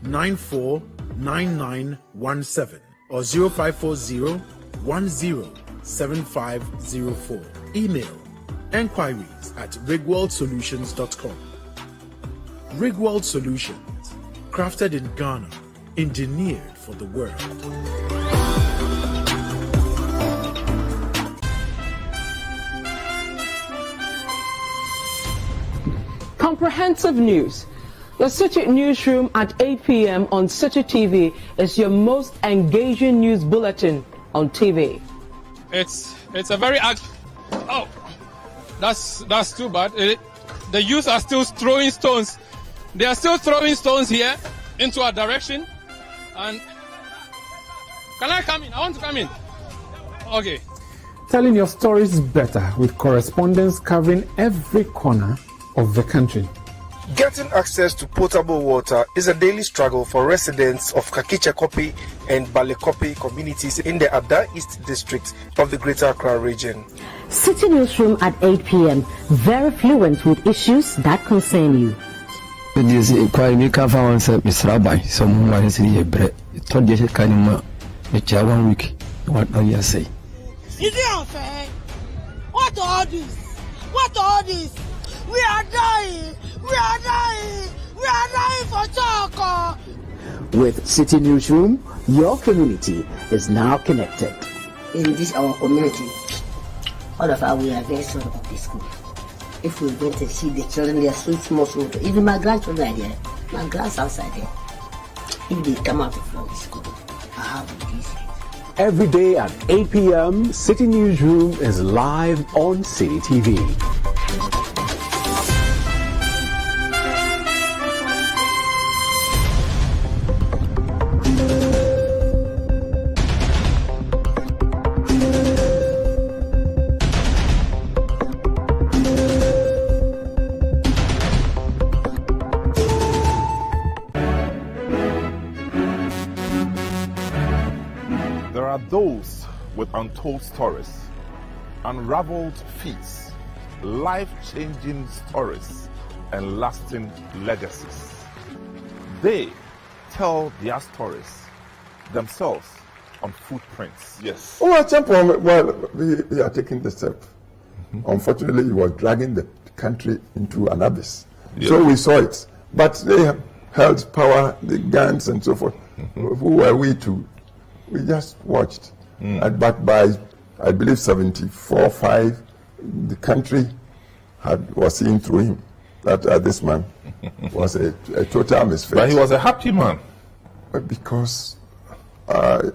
949917 or 0540 107504. Email enquiries at rigworldsolutions.com. Rigworld Solutions, crafted in Ghana, engineered for the world. Comprehensive news. The Citi Newsroom at 8 p.m. on Citi TV is your most engaging news bulletin on TV. It's a very that's too bad. The youth are still throwing stones. They are still throwing stones here into our direction. And can I come in? I want to come in. Okay. Telling your stories better with correspondents covering every corner of the country. Getting access to potable water is a daily struggle for residents of Kakichekopi and Balekopi communities in the Ada East district of the Greater Accra region. Citi Newsroom at 8 p.m. Very fluent with issues that concern you. Is it unfair? What all this? What all this? We are dying. We are dying. We are dying for talk. With Citi Newsroom, your community is now connected. In this our community, all of us we are very sorry about this school. If we went to see the children, they are so small, even my grandchildren are there, my grandsons are there. If they come out from the school, I have this. Every day at 8 p.m., Citi Newsroom is live on Citi TV. Those with untold stories, unraveled feats, life-changing stories, and lasting legacies. They tell their stories themselves on footprints. Yes. Oh, at some point, well, we are taking the step. Unfortunately, he was dragging the country into an abyss. Yeah. So we saw it. But they held power, the guns and so forth. Who were we to? We just watched. But by, I believe, 74-5, the country was seeing through him that this man was a total misfit. But he was a happy man. Because in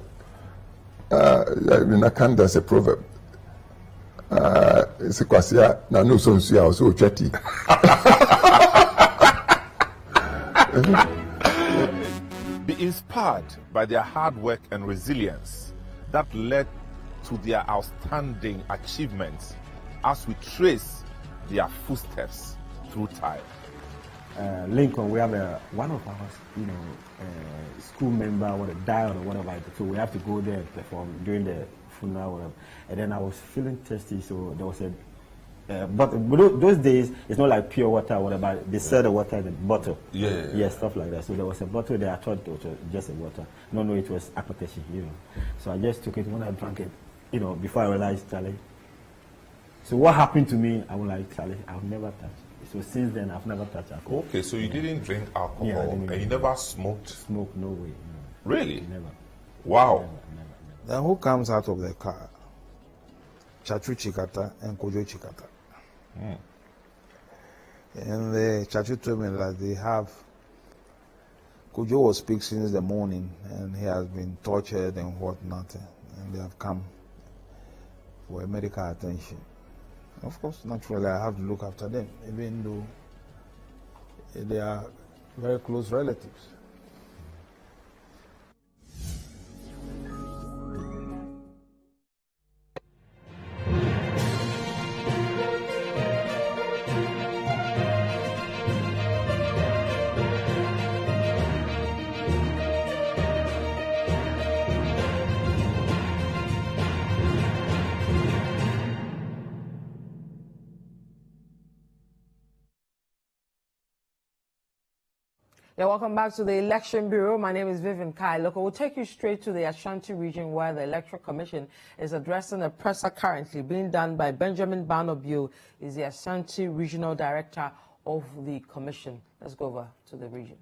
Akan, there's a proverb. Be inspired by their hard work and resilience that led to their outstanding achievements as we trace their footsteps through time. Lincoln, we have one of our, school member died or whatever, so we have to go there and perform during the funeral or whatever. And then I was feeling thirsty, so there was a but those days it's not like pure water or whatever. They sell the water in a bottle. Yeah, stuff like that. So there was a bottle there. I thought it was just a water. No, it was application. So I just took it. When I drank it, before I realized, Charlie. So what happened to me? I was like, Charlie, I'll never touch it. So since then, I've never touched alcohol. Okay, so you didn't drink alcohol, and you never smoked. Smoke, no way. No. Really? Never. Wow. Never. Then who comes out of the car? Chachu Chikata and Kojo Chikata. And the Chachu told me that they have Kojo was sick since the morning and he has been tortured and whatnot, and they have come for medical attention. Of course, naturally, I have to look after them, even though they are very close relatives. Yeah, welcome back to the Election Bureau. My name is Vivian Kai. Look, we'll take you straight to the Ashanti region where the Electoral Commission is addressing a presser currently being done by Benjamin Barnobio, is the Ashanti Regional Director of the Commission. Let's go over to the region.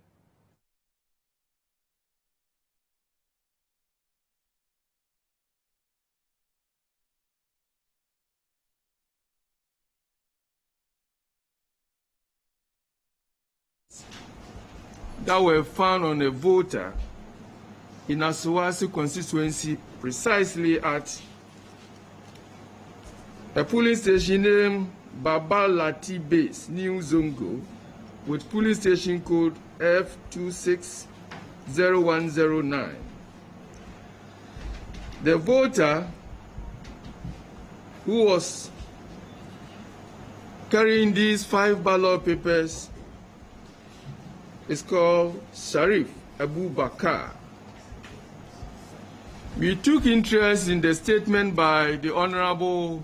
That were found on a voter in Asawasi constituency precisely at a police station named Baba Lati Base, New Zongo, with police station code F260109. The voter who was carrying these 5 ballot papers is called Sharif Abu Bakar. We took interest in the statement by the Honorable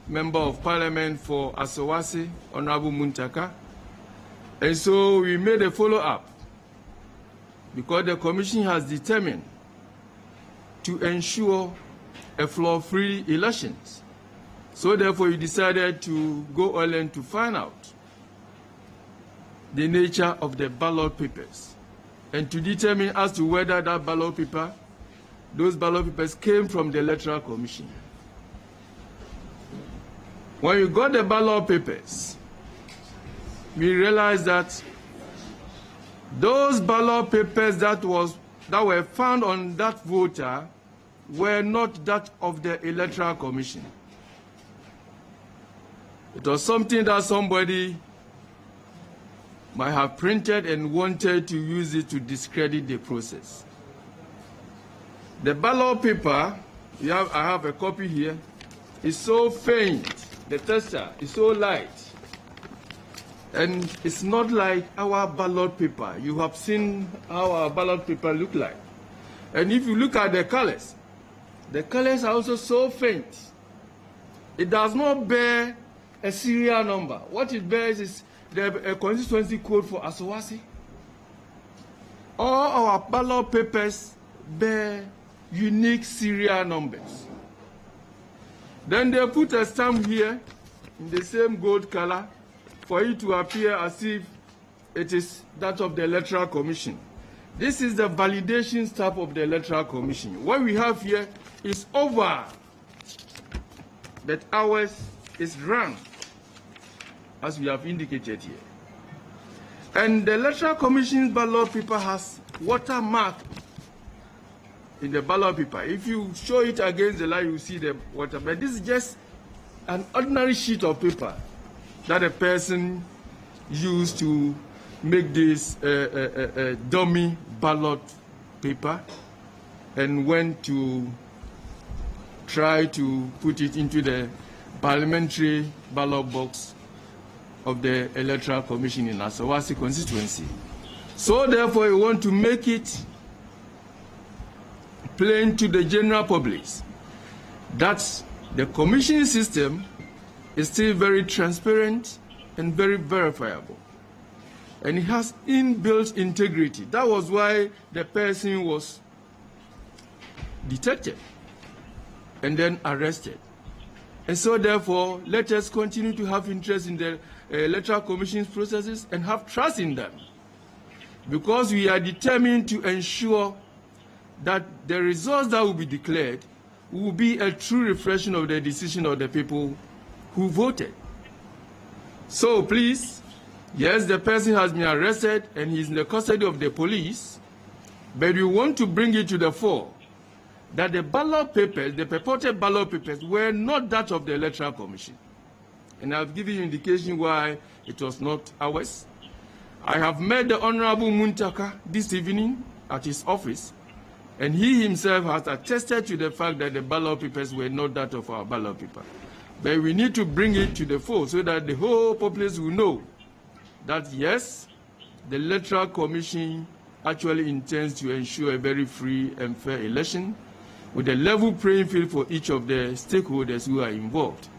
Member of Parliament for Asawasi, Honorable Muntaka, and so we made a follow-up because the Commission has determined to ensure a flaw-free elections. So therefore, we decided to go all in to find out the nature of the ballot papers and to determine as to whether that ballot paper, those ballot papers came from the Electoral Commission. When we got the ballot papers, we realized that those ballot papers that were found on that voter were not that of the Electoral Commission. It was something that somebody might have printed and wanted to use it to discredit the process. The ballot paper, I have a copy here, is so faint, the texture is so light, and it's not like our ballot paper. You have seen how our ballot paper look like. And if you look at the colors are also so faint. It does not bear a serial number. What it bears is the constituency code for Asawasi. All our ballot papers bear unique serial numbers. Then they put a stamp here in the same gold color for it to appear as if it is that of the Electoral Commission. This is the validation stamp of the Electoral Commission. What we have here is over, but ours is run, as we have indicated here. And the Electoral Commission's ballot paper has watermark in the ballot paper. If you show it against the light, you see the water. But this is just an ordinary sheet of paper that a person used to make this dummy ballot paper and went to try to put it into the parliamentary ballot box of the Electoral Commission in Asawasi constituency. So therefore, we want to make it plain to the general public that the commission system is still very transparent and very verifiable. And it has inbuilt integrity. That was why the person was detected and then arrested. And so therefore, let us continue to have interest in the Electoral Commission's processes and have trust in them, because we are determined to ensure that the results that will be declared will be a true reflection of the decision of the people who voted. So please, yes, the person has been arrested and he's in the custody of the police, but we want to bring it to the fore that the ballot papers, the purported ballot papers, were not that of the Electoral Commission. And I've given you indication why it was not ours. I have met the Honorable Muntaka this evening at his office, and he himself has attested to the fact that the ballot papers were not that of our ballot paper. But we need to bring it to the fore so that the whole populace will know that, yes, the Electoral Commission actually intends to ensure a very free and fair election with a level playing field for each of the stakeholders who are involved.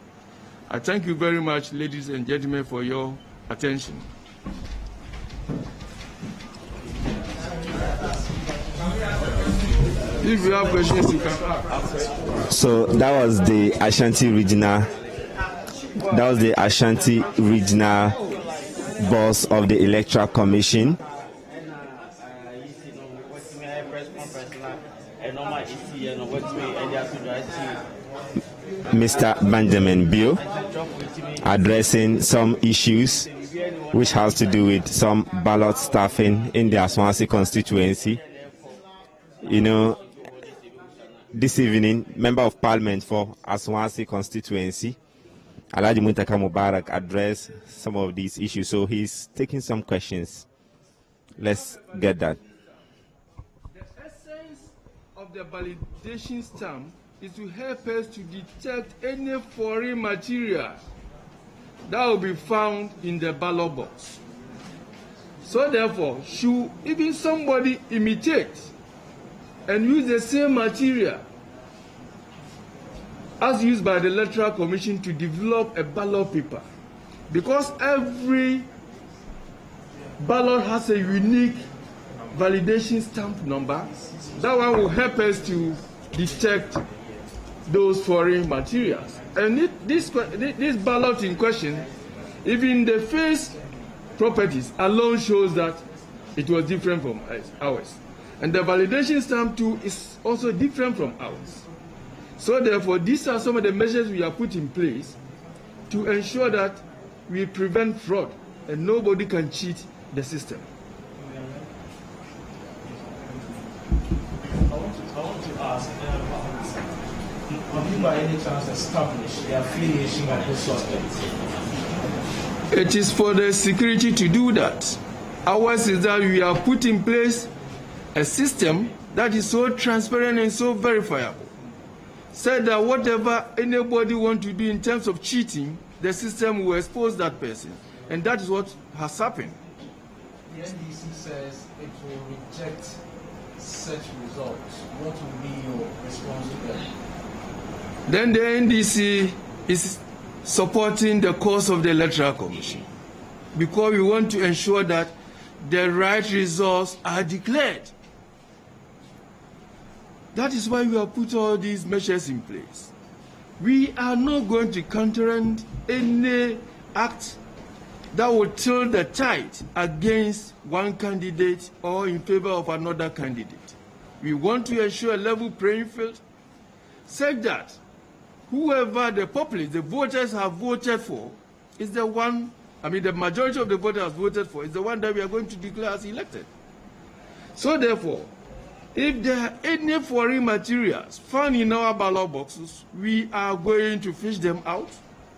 I thank you very much, ladies and gentlemen, for your attention. If you have questions, you can ask. So that was the Ashanti regional. That was the Ashanti regional boss of the Electoral Commission. Mr. Benjamin Bill, addressing some issues which has to do with some ballot staffing in the Ashanti constituency. You know, this evening, Member of Parliament for Ashanti constituency, Alhaji Muntaka Mubarak, addressed some of these issues. So he's taking some questions. Let's get that. The essence of the validation stamp is to help us to detect any foreign material that will be found in the ballot box. So therefore, should even somebody imitate and use the same material as used by the Electoral Commission to develop a ballot paper, because every ballot has a unique validation stamp number, that one will help us to detect those foreign materials. And this ballot in question, even the face properties alone shows that it was different from ours. And the validation stamp too is also different from ours. So therefore, these are some of the measures we have put in place to ensure that we prevent fraud and nobody can cheat the system. I want to ask, have you by any chance established the affiliation of the suspects? It is for the security to do that. Ours is that we have put in place a system that is so transparent and so verifiable. Said that whatever anybody wants to do in terms of cheating, the system will expose that person. And that is what has happened. The NDC says it will reject such results. What will be your response to that? Then the NDC is supporting the cause of the Electoral Commission because we want to ensure that the right results are declared. That is why we have put all these measures in place. We are not going to counterand any act that will tilt the tide against one candidate or in favor of another candidate. We want to ensure a level playing field such that whoever the populace, the voters have voted for, is the one, the majority of the voters have voted for, is the one that we are going to declare as elected. So therefore, if there are any foreign materials found in our ballot boxes, we are going to fish them out,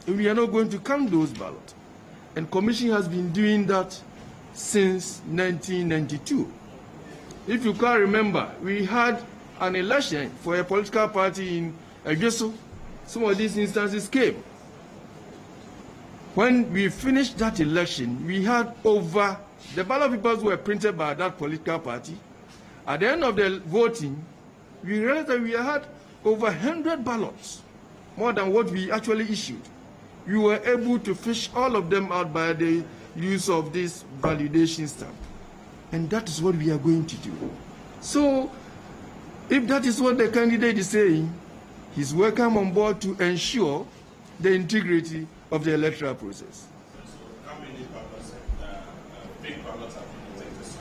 and we are not going to count those ballots. And Commission has been doing that since 1992. If you can remember, we had an election for a political party in Egeso. Some of these instances came. When we finished that election, we had over, the ballot papers were printed by that political party. At the end of the voting, we realized that we had over 100 ballots, more than what we actually issued. We were able to fish all of them out by the use of this validation stamp. And that is what we are going to do. So, if that is what the candidate is saying, he's welcome on board to ensure the integrity of the electoral process. How many ballots, fake ballots have been detected?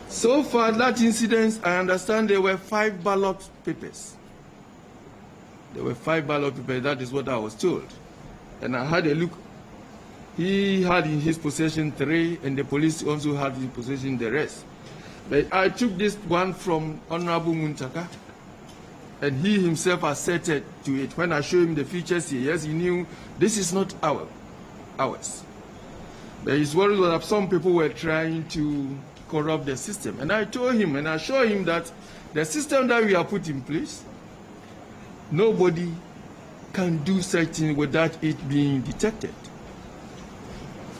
So far, that incident, I understand there were 5 ballot papers. There were 5 ballot papers, that is what I was told. And I had a look. He had in his possession 3, and the police also had in possession the rest. But I took this one from Honorable Muntaka, and he himself asserted to it. When I showed him the features here, yes, he knew this is not ours. But his worry was that some people were trying to corrupt the system. And I told him, and I showed him that the system that we have put in place, nobody can do such thing without it being detected.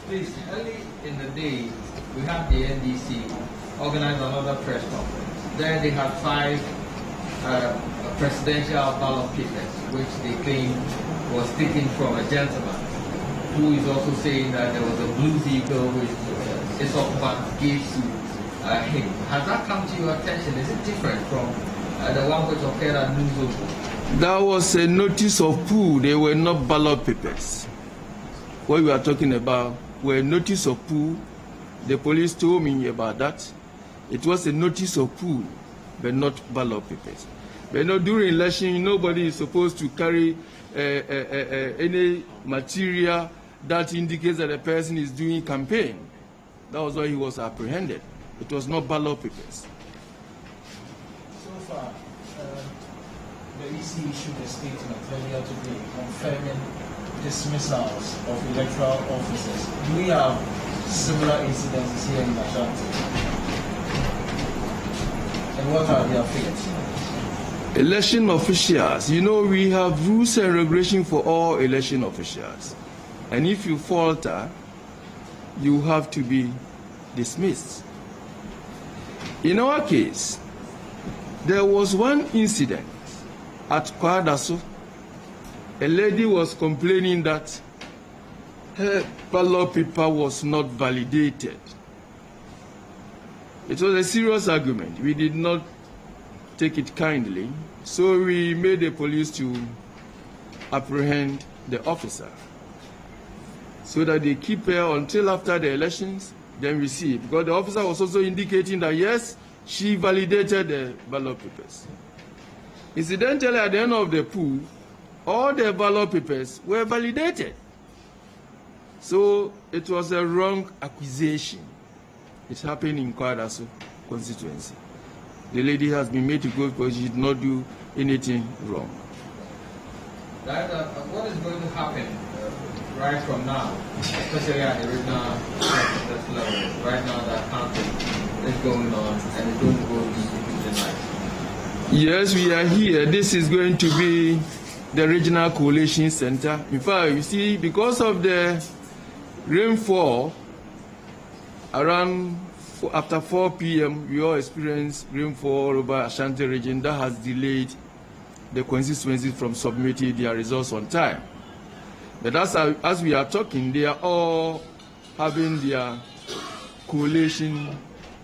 Please, early in the day, we had the NDC organize another press conference. There they had 5 presidential ballot papers, which they claim was taken from a gentleman who is also saying that there was a blue vehicle which this occupant gave to him. Has that come to your attention? Is it different from the one which occurred at Nuzobo? That was a notice of poo. They were not ballot papers. What we are talking about were notice of poo. The police told me about that. It was a notice of poo, but not ballot papers. But during election, nobody is supposed to carry any material that indicates that a person is doing campaign. That was why he was apprehended. It was not ballot papers. So far, the EC issued a statement earlier today confirming dismissals of electoral officers. Do we have similar incidences here in Ashanti? And what are their fates? Election officials, we have rules and regulations for all election officials. And if you falter, you have to be dismissed. In our case, there was one incident at Kwadaso. A lady was complaining that her ballot paper was not validated. It was a serious argument. We did not take it kindly, so we made the police to apprehend the officer, so that they keep her until after the elections, then we see. Because the officer was also indicating that yes, she validated the ballot papers. Incidentally, at the end of the poll, all the ballot papers were validated. So it was a wrong accusation. It happened in Kwadaso constituency. The lady has been made to go because she did not do anything wrong. What is going to happen right from now, especially at the regional level? Right now, that campaign is going on and it's going to go into the night. Yes, we are here. This is going to be the Regional Coalition Center. In fact, you see, because of the rainfall, around after 4 p.m., we all experienced rainfall all over Ashanti region. That has delayed the constituencies from submitting their results on time. But as we are talking, they are all having their coalition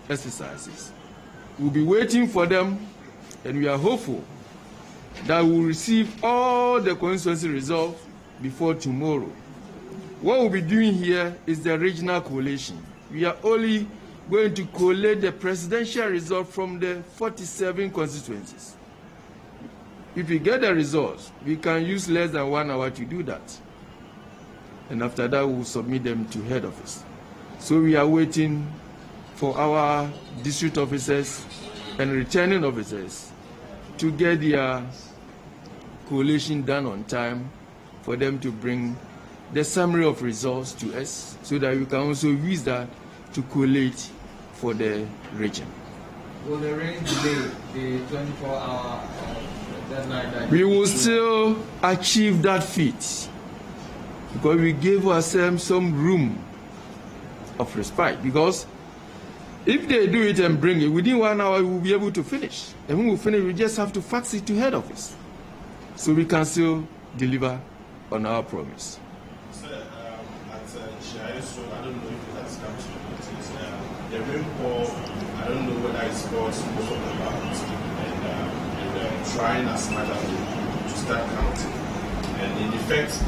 exercises. We'll be waiting for them, and we are hopeful that we'll receive all the constituency results before tomorrow. What we'll be doing here is the regional coalition. We are only going to collate the presidential result from the 47 constituencies. If we get the results, we can use less than 1 hour to do that. And after that, we'll submit them to head office. So we are waiting for our district officers and returning officers to get their coalition done on time for them to bring the summary of results to us so that we can also use that to collate for the region. Will the rain delay the 24-hour deadline? We will still achieve that feat because we gave ourselves some room of respite. Because if they do it and bring it, within 1 hour we will be able to finish. And when we finish, we just have to fax it to head office. So we can still deliver on our promise. Sir, so I don't know if it has come to your notice. The rainfall, I don't know whether it's caused most of the ballots, and they're trying as much as they can to start counting. And in effect,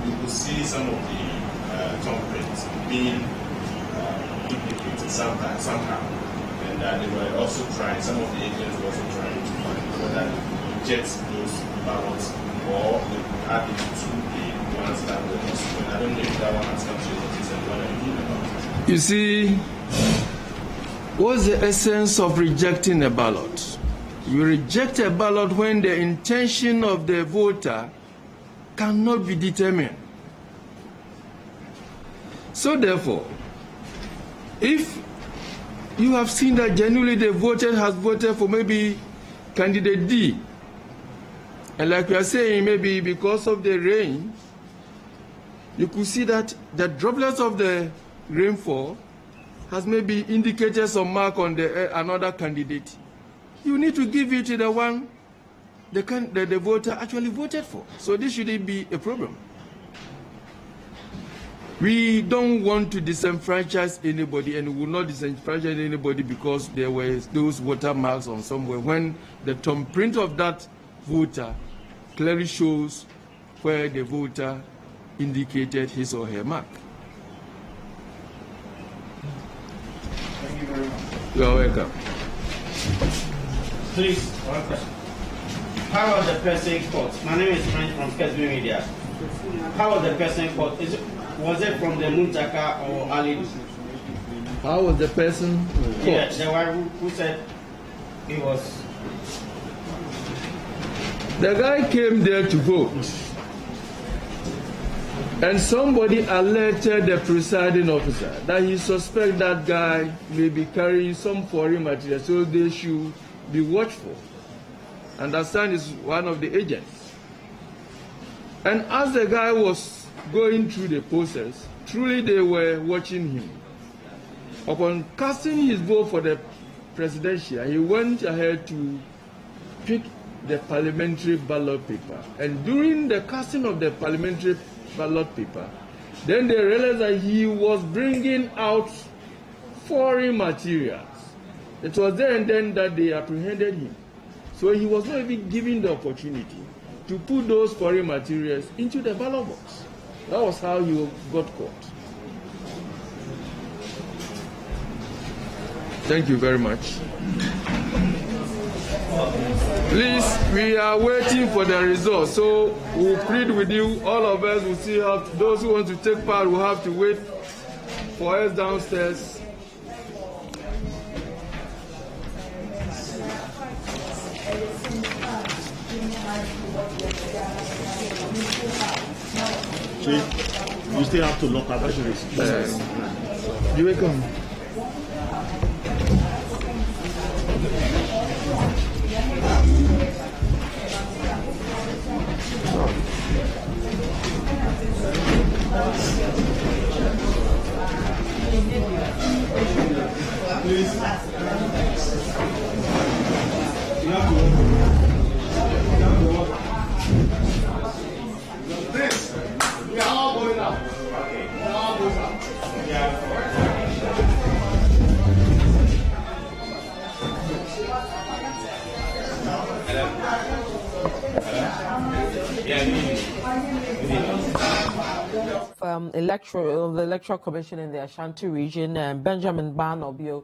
you will see some of the thumbprints being duplicated somehow. And they were also trying, some of the agents were also trying to find whether they reject those ballots or they add it to the ones that were not. I don't know if that one has come to your notice and what are you doing about it. You see, what's the essence of rejecting a ballot? You reject a ballot when the intention of the voter cannot be determined. So therefore, if you have seen that genuinely the voter has voted for maybe candidate D, and like we are saying, maybe because of the rain, you could see that the droplets of the rainfall has maybe indicated some mark on the another candidate. You need to give it to the one the voter actually voted for. So this shouldn't be a problem. We don't want to disenfranchise anybody, and we will not disenfranchise anybody because there were those watermarks on somewhere when the thumbprint of that voter clearly shows where the voter indicated his or her mark. Thank you very much. You are welcome. Please, one question. How was the person caught? My name is Frank from Kesby Media. How was the person caught? Was it from the Muntaka or Ali? How was the person caught? Yeah, the one who said he was. The guy came there to vote, and somebody alerted the presiding officer that he suspects that guy may be carrying some foreign material, so they should be watchful. Understand is one of the agents. And as the guy was going through the process, truly they were watching him. Upon casting his vote for the presidential, he went ahead to pick the parliamentary ballot paper. And during the casting of the parliamentary ballot paper, then they realized that he was bringing out foreign materials. It was there and then that they apprehended him. So he was not even given the opportunity to put those foreign materials into the ballot box. That was how you got caught. Thank you very much. Please, we are waiting for the results, so we'll plead with you. All of us will see how those who want to take part will have to wait for us downstairs. You still have to lock up. You will come. Please. You have to this. We are all going out. We are all going out. The Electoral Commission in the Ashanti region, Benjamin Barnobio,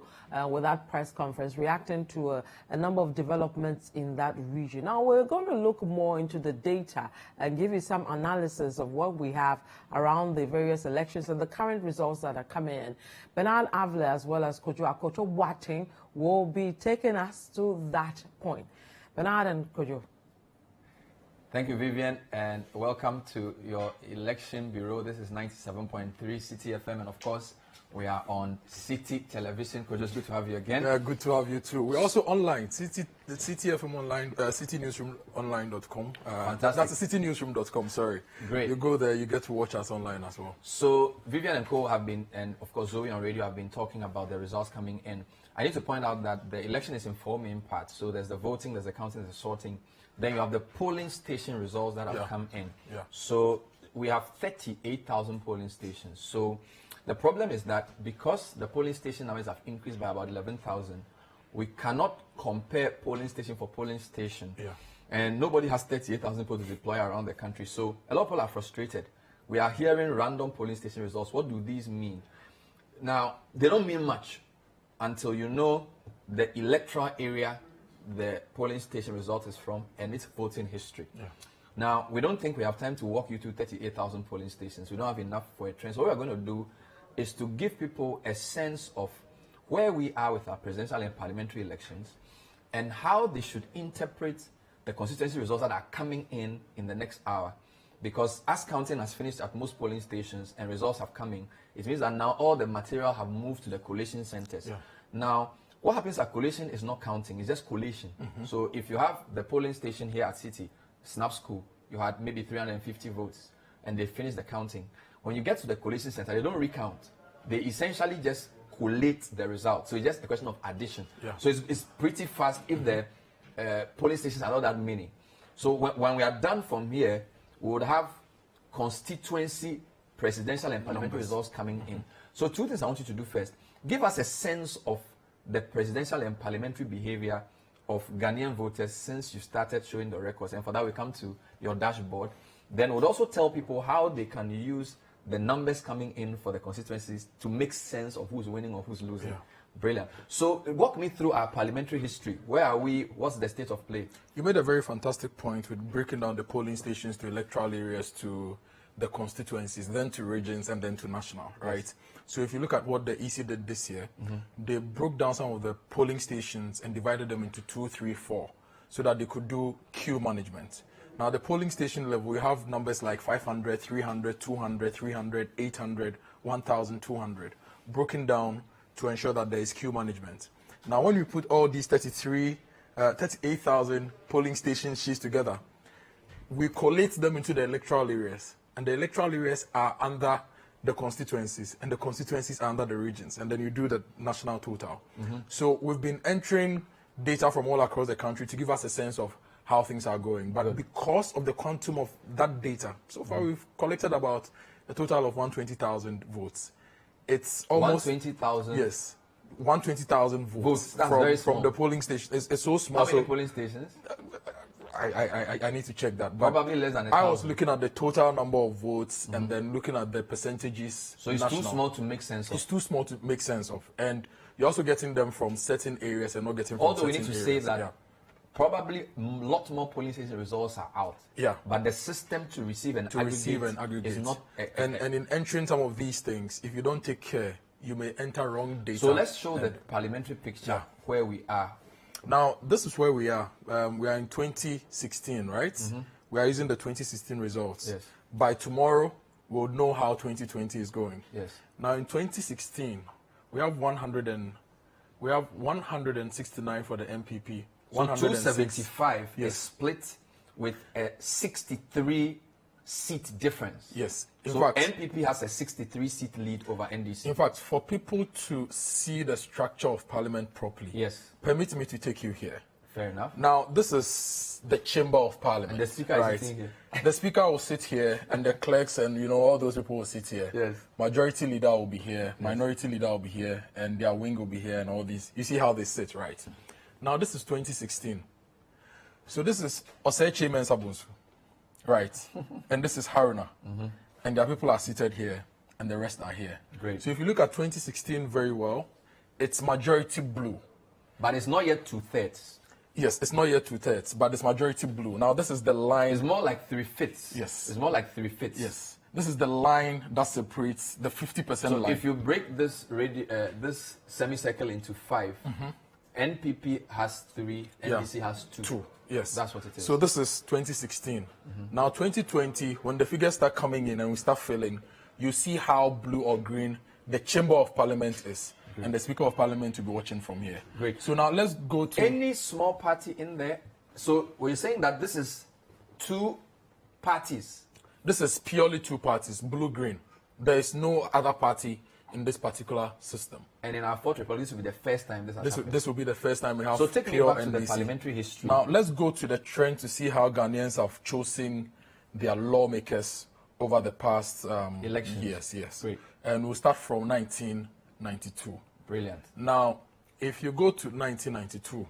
with that press conference, reacting to a number of developments in that region. Now, we're going to look more into the data and give you some analysis of what we have around the various elections and the current results that are coming in. Bernard Avle, as well as Kojo Akoto Boateng, will be taking us to that point. Bernard and Kojo. Thank you, Vivian, and welcome to your election bureau. This is 97.3 Citi FM, and of course, we are on Citi Television. Kojo, it's good to have you again. Yeah, good to have you too. We're also online, the Citi FM online, citinewsroomonline.com. That's citinewsroom.com, sorry. Great. You go there, you get to watch us online as well. So, Vivian and Co have been, and of course, Zoe on radio have been talking about the results coming in. I need to point out that the election is in four main parts. So, there's the voting, there's the counting, there's the sorting. Then you have the polling station results that have come in. Yeah. So we have 38,000 polling stations. So the problem is that because the polling station numbers have increased by about 11,000, we cannot compare polling station for polling station. Yeah. And nobody has 38,000 people to deploy around the country. So a lot of people are frustrated. We are hearing random polling station results. What do these mean? Now, they don't mean much until you know the electoral area the polling station result is from and its voting history. Yeah. Now, we don't think we have time to walk you through 38,000 polling stations. We don't have enough for a train. So what we're going to do is to give people a sense of where we are with our presidential and parliamentary elections and how they should interpret the constituency results that are coming in the next hour. Because as counting has finished at most polling stations and results have come in, it means that now all the material have moved to the collation centers. Yeah. Now, what happens at collation is not counting, it's just collation. So if you have the polling station here at Citi, Snap School, you had maybe 350 votes, and they finish the counting. When you get to the collation center, they don't recount. They essentially just collate the results. So it's just a question of addition. Yeah. So it's pretty fast if the polling stations are not that many. So when we are done from here, we would have constituency, presidential, and parliamentary results coming in. So two things I want you to do first. Give us a sense of the presidential and parliamentary behavior of Ghanaian voters since you started showing the records. And for that, we come to your dashboard. Then we'll also tell people how they can use the numbers coming in for the constituencies to make sense of who's winning or who's losing. Yeah. Brilliant. So walk me through our parliamentary history. Where are we? What's the state of play? You made a very fantastic point with breaking down the polling stations to electoral areas to the constituencies, then to regions, and then to national, right? Yes. So if you look at what the EC did this year, they broke down some of the polling stations and divided them into 2, 3, 4, so that they could do queue management. Now, the polling station level, we have numbers like 500, 300, 200, 300, 800, 1,200, broken down to ensure that there is queue management. Now, when you put all these 38,000 polling station sheets together, we collate them into the electoral areas. And the electoral areas are under the constituencies, and the constituencies are under the regions, and then you do the national total. So we've been entering data from all across the country to give us a sense of how things are going. But because of the quantum of that data, so far we've collected about a total of 120,000 votes. It's almost 120,000? Yes. 120,000 votes That's very small. from the polling station. It's so small. How many polling stations? I need to check that. Probably less than 1,000. I was looking at the total number of votes and then looking at the percentages. So it's too small to make sense of. It's too small to make sense of. And you're also getting them from certain areas and not getting from Although certain we need to areas. say that probably a lot more polling station results are out. Yeah. But the system to receive and aggregate is not. And in entering some of these things, if you don't take care, you may enter wrong data. So let's show the parliamentary picture where we are. Now, this is where we are. We are in 2016, right? We are using the 2016 results. Yes. By tomorrow, we'll know how 2020 is going. Yes. Now, in 2016, we have 169 for the MPP. So 275 is split with a 63 seat difference. Yes. So NPP has a 63 seat lead over NDC. In fact, for people to see the structure of parliament properly, yes, permit me to take you here. Fair enough. Now, this is the chamber of parliament. And the speaker is sitting here. The speaker will sit here, and the clerks and all those people will sit here. Yes. Majority leader will be here, minority leader will be here, and their wing will be here, and all these. You see how they sit, right? Now, this is 2016. So this is Osechi Mensabunsu. Right. And this is Haruna. And their people are seated here, and the rest are here. Great. So if you look at 2016 very well, it's majority blue. But it's not yet 2/3. Yes, it's not yet 2/3, but it's majority blue. Now, this is the line. It's more like 3/5. Yes. It's more like 3/5. Yes. This is the line that separates the 50% line. So if you break this this semicircle into 5, NPP has 3, NDC has 2. 2. Yes. That's what it is. So this is 2016. Now 2020, when the figures start coming in and we start filling, you see how blue or green the Chamber of Parliament is. Great. And the Speaker of Parliament will be watching from here. Great. So now let's go to... Any small party in there? So we're saying that this is 2 parties? This is purely 2 parties, blue-green. There is no other party in this particular system. And in our Fourth Republic, this will be the first time this has happened. This will be the first time we have So take me back to the parliamentary history. Now, let's go to the trend to see how Ghanaians have chosen their lawmakers over the past elections. Yes. Great. And we'll start from 1992. Brilliant. Now, if you go to 1992,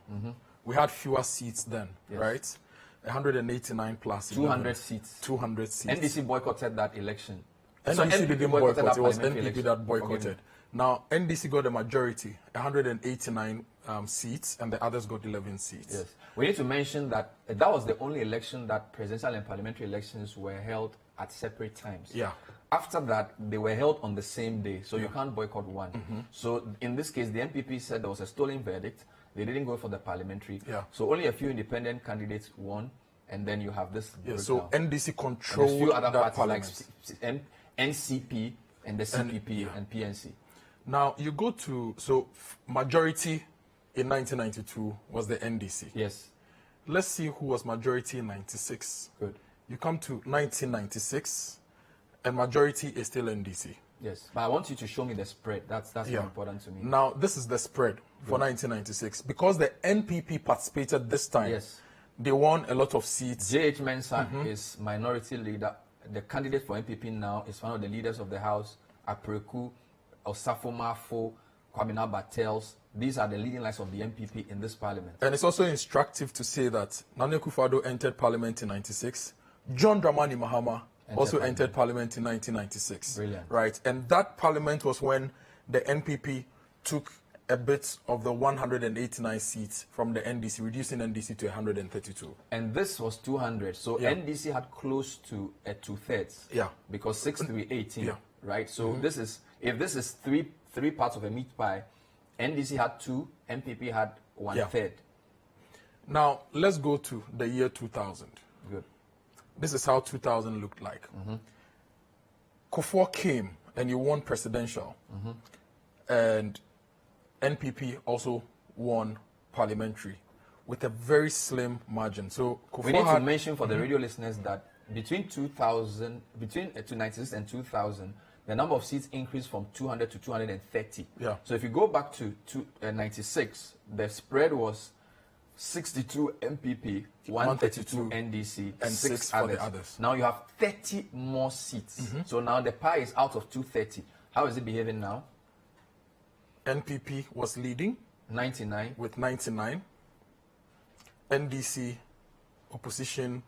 we had fewer seats then, right? 189 plus 200 seats. 200 seats. NDC boycotted that election. NDC didn't boycott, it was NPP that boycotted. Now, NDC got the majority, 189 seats, and the others got 11 seats. Yes. We need to mention that that was the only election that presidential and parliamentary elections were held at separate times. Yeah. After that, they were held on the same day, so you can't boycott one. So in this case, the NPP said there was a stolen verdict. They didn't go for the parliamentary. Yeah. So only a few independent candidates won, and then you have this. Yeah, so NDC controlled and a few other that parties like NCP and the CPP and PNC. Now you go to, so majority in 1992 was the NDC. Yes. Let's see who was majority in 96. Good. You come to 1996, and majority is still NDC. Yes, but I want you to show me the spread. That's more important to me. Now, this is the spread for 1996. Because the NPP participated this time, yes, they won a lot of seats. J.H. Mensah is minority leader. The candidate for NPP now is one of the leaders of the House, Apreku, Osafo Mafo, Kwamina Bartels. These are the leading lights of the NPP in this parliament. And it's also instructive to say that Nana Akufo-Addo entered parliament in 96. John Dramani Mahama also entered parliament in 1996. Brilliant. Right. And that parliament was when the NPP took a bit of the 189 seats from the NDC, reducing NDC to 132. And this was 200. So NDC had close to a 2/3. Yeah. Because 6 3 18. Yeah. Right. So this is, if this is three parts of a meat pie, NDC had 2, NPP had 1/3. Now let's go to the year 2000. Good. This is how 2000 looked like. Kufuor came and he won presidential, and NPP also won parliamentary with a very slim margin. So Kufuor we need to mention for the radio listeners that between 1996 and 2000, the number of seats increased from 200 to 230. Yeah. So if you go back to 96, the spread was 62 MPP, 132 NDC, and 6 for the others. Now you have 30 more seats. So now the pie is out of 230. How is it behaving now? NPP was leading 99 with 99. NDC opposition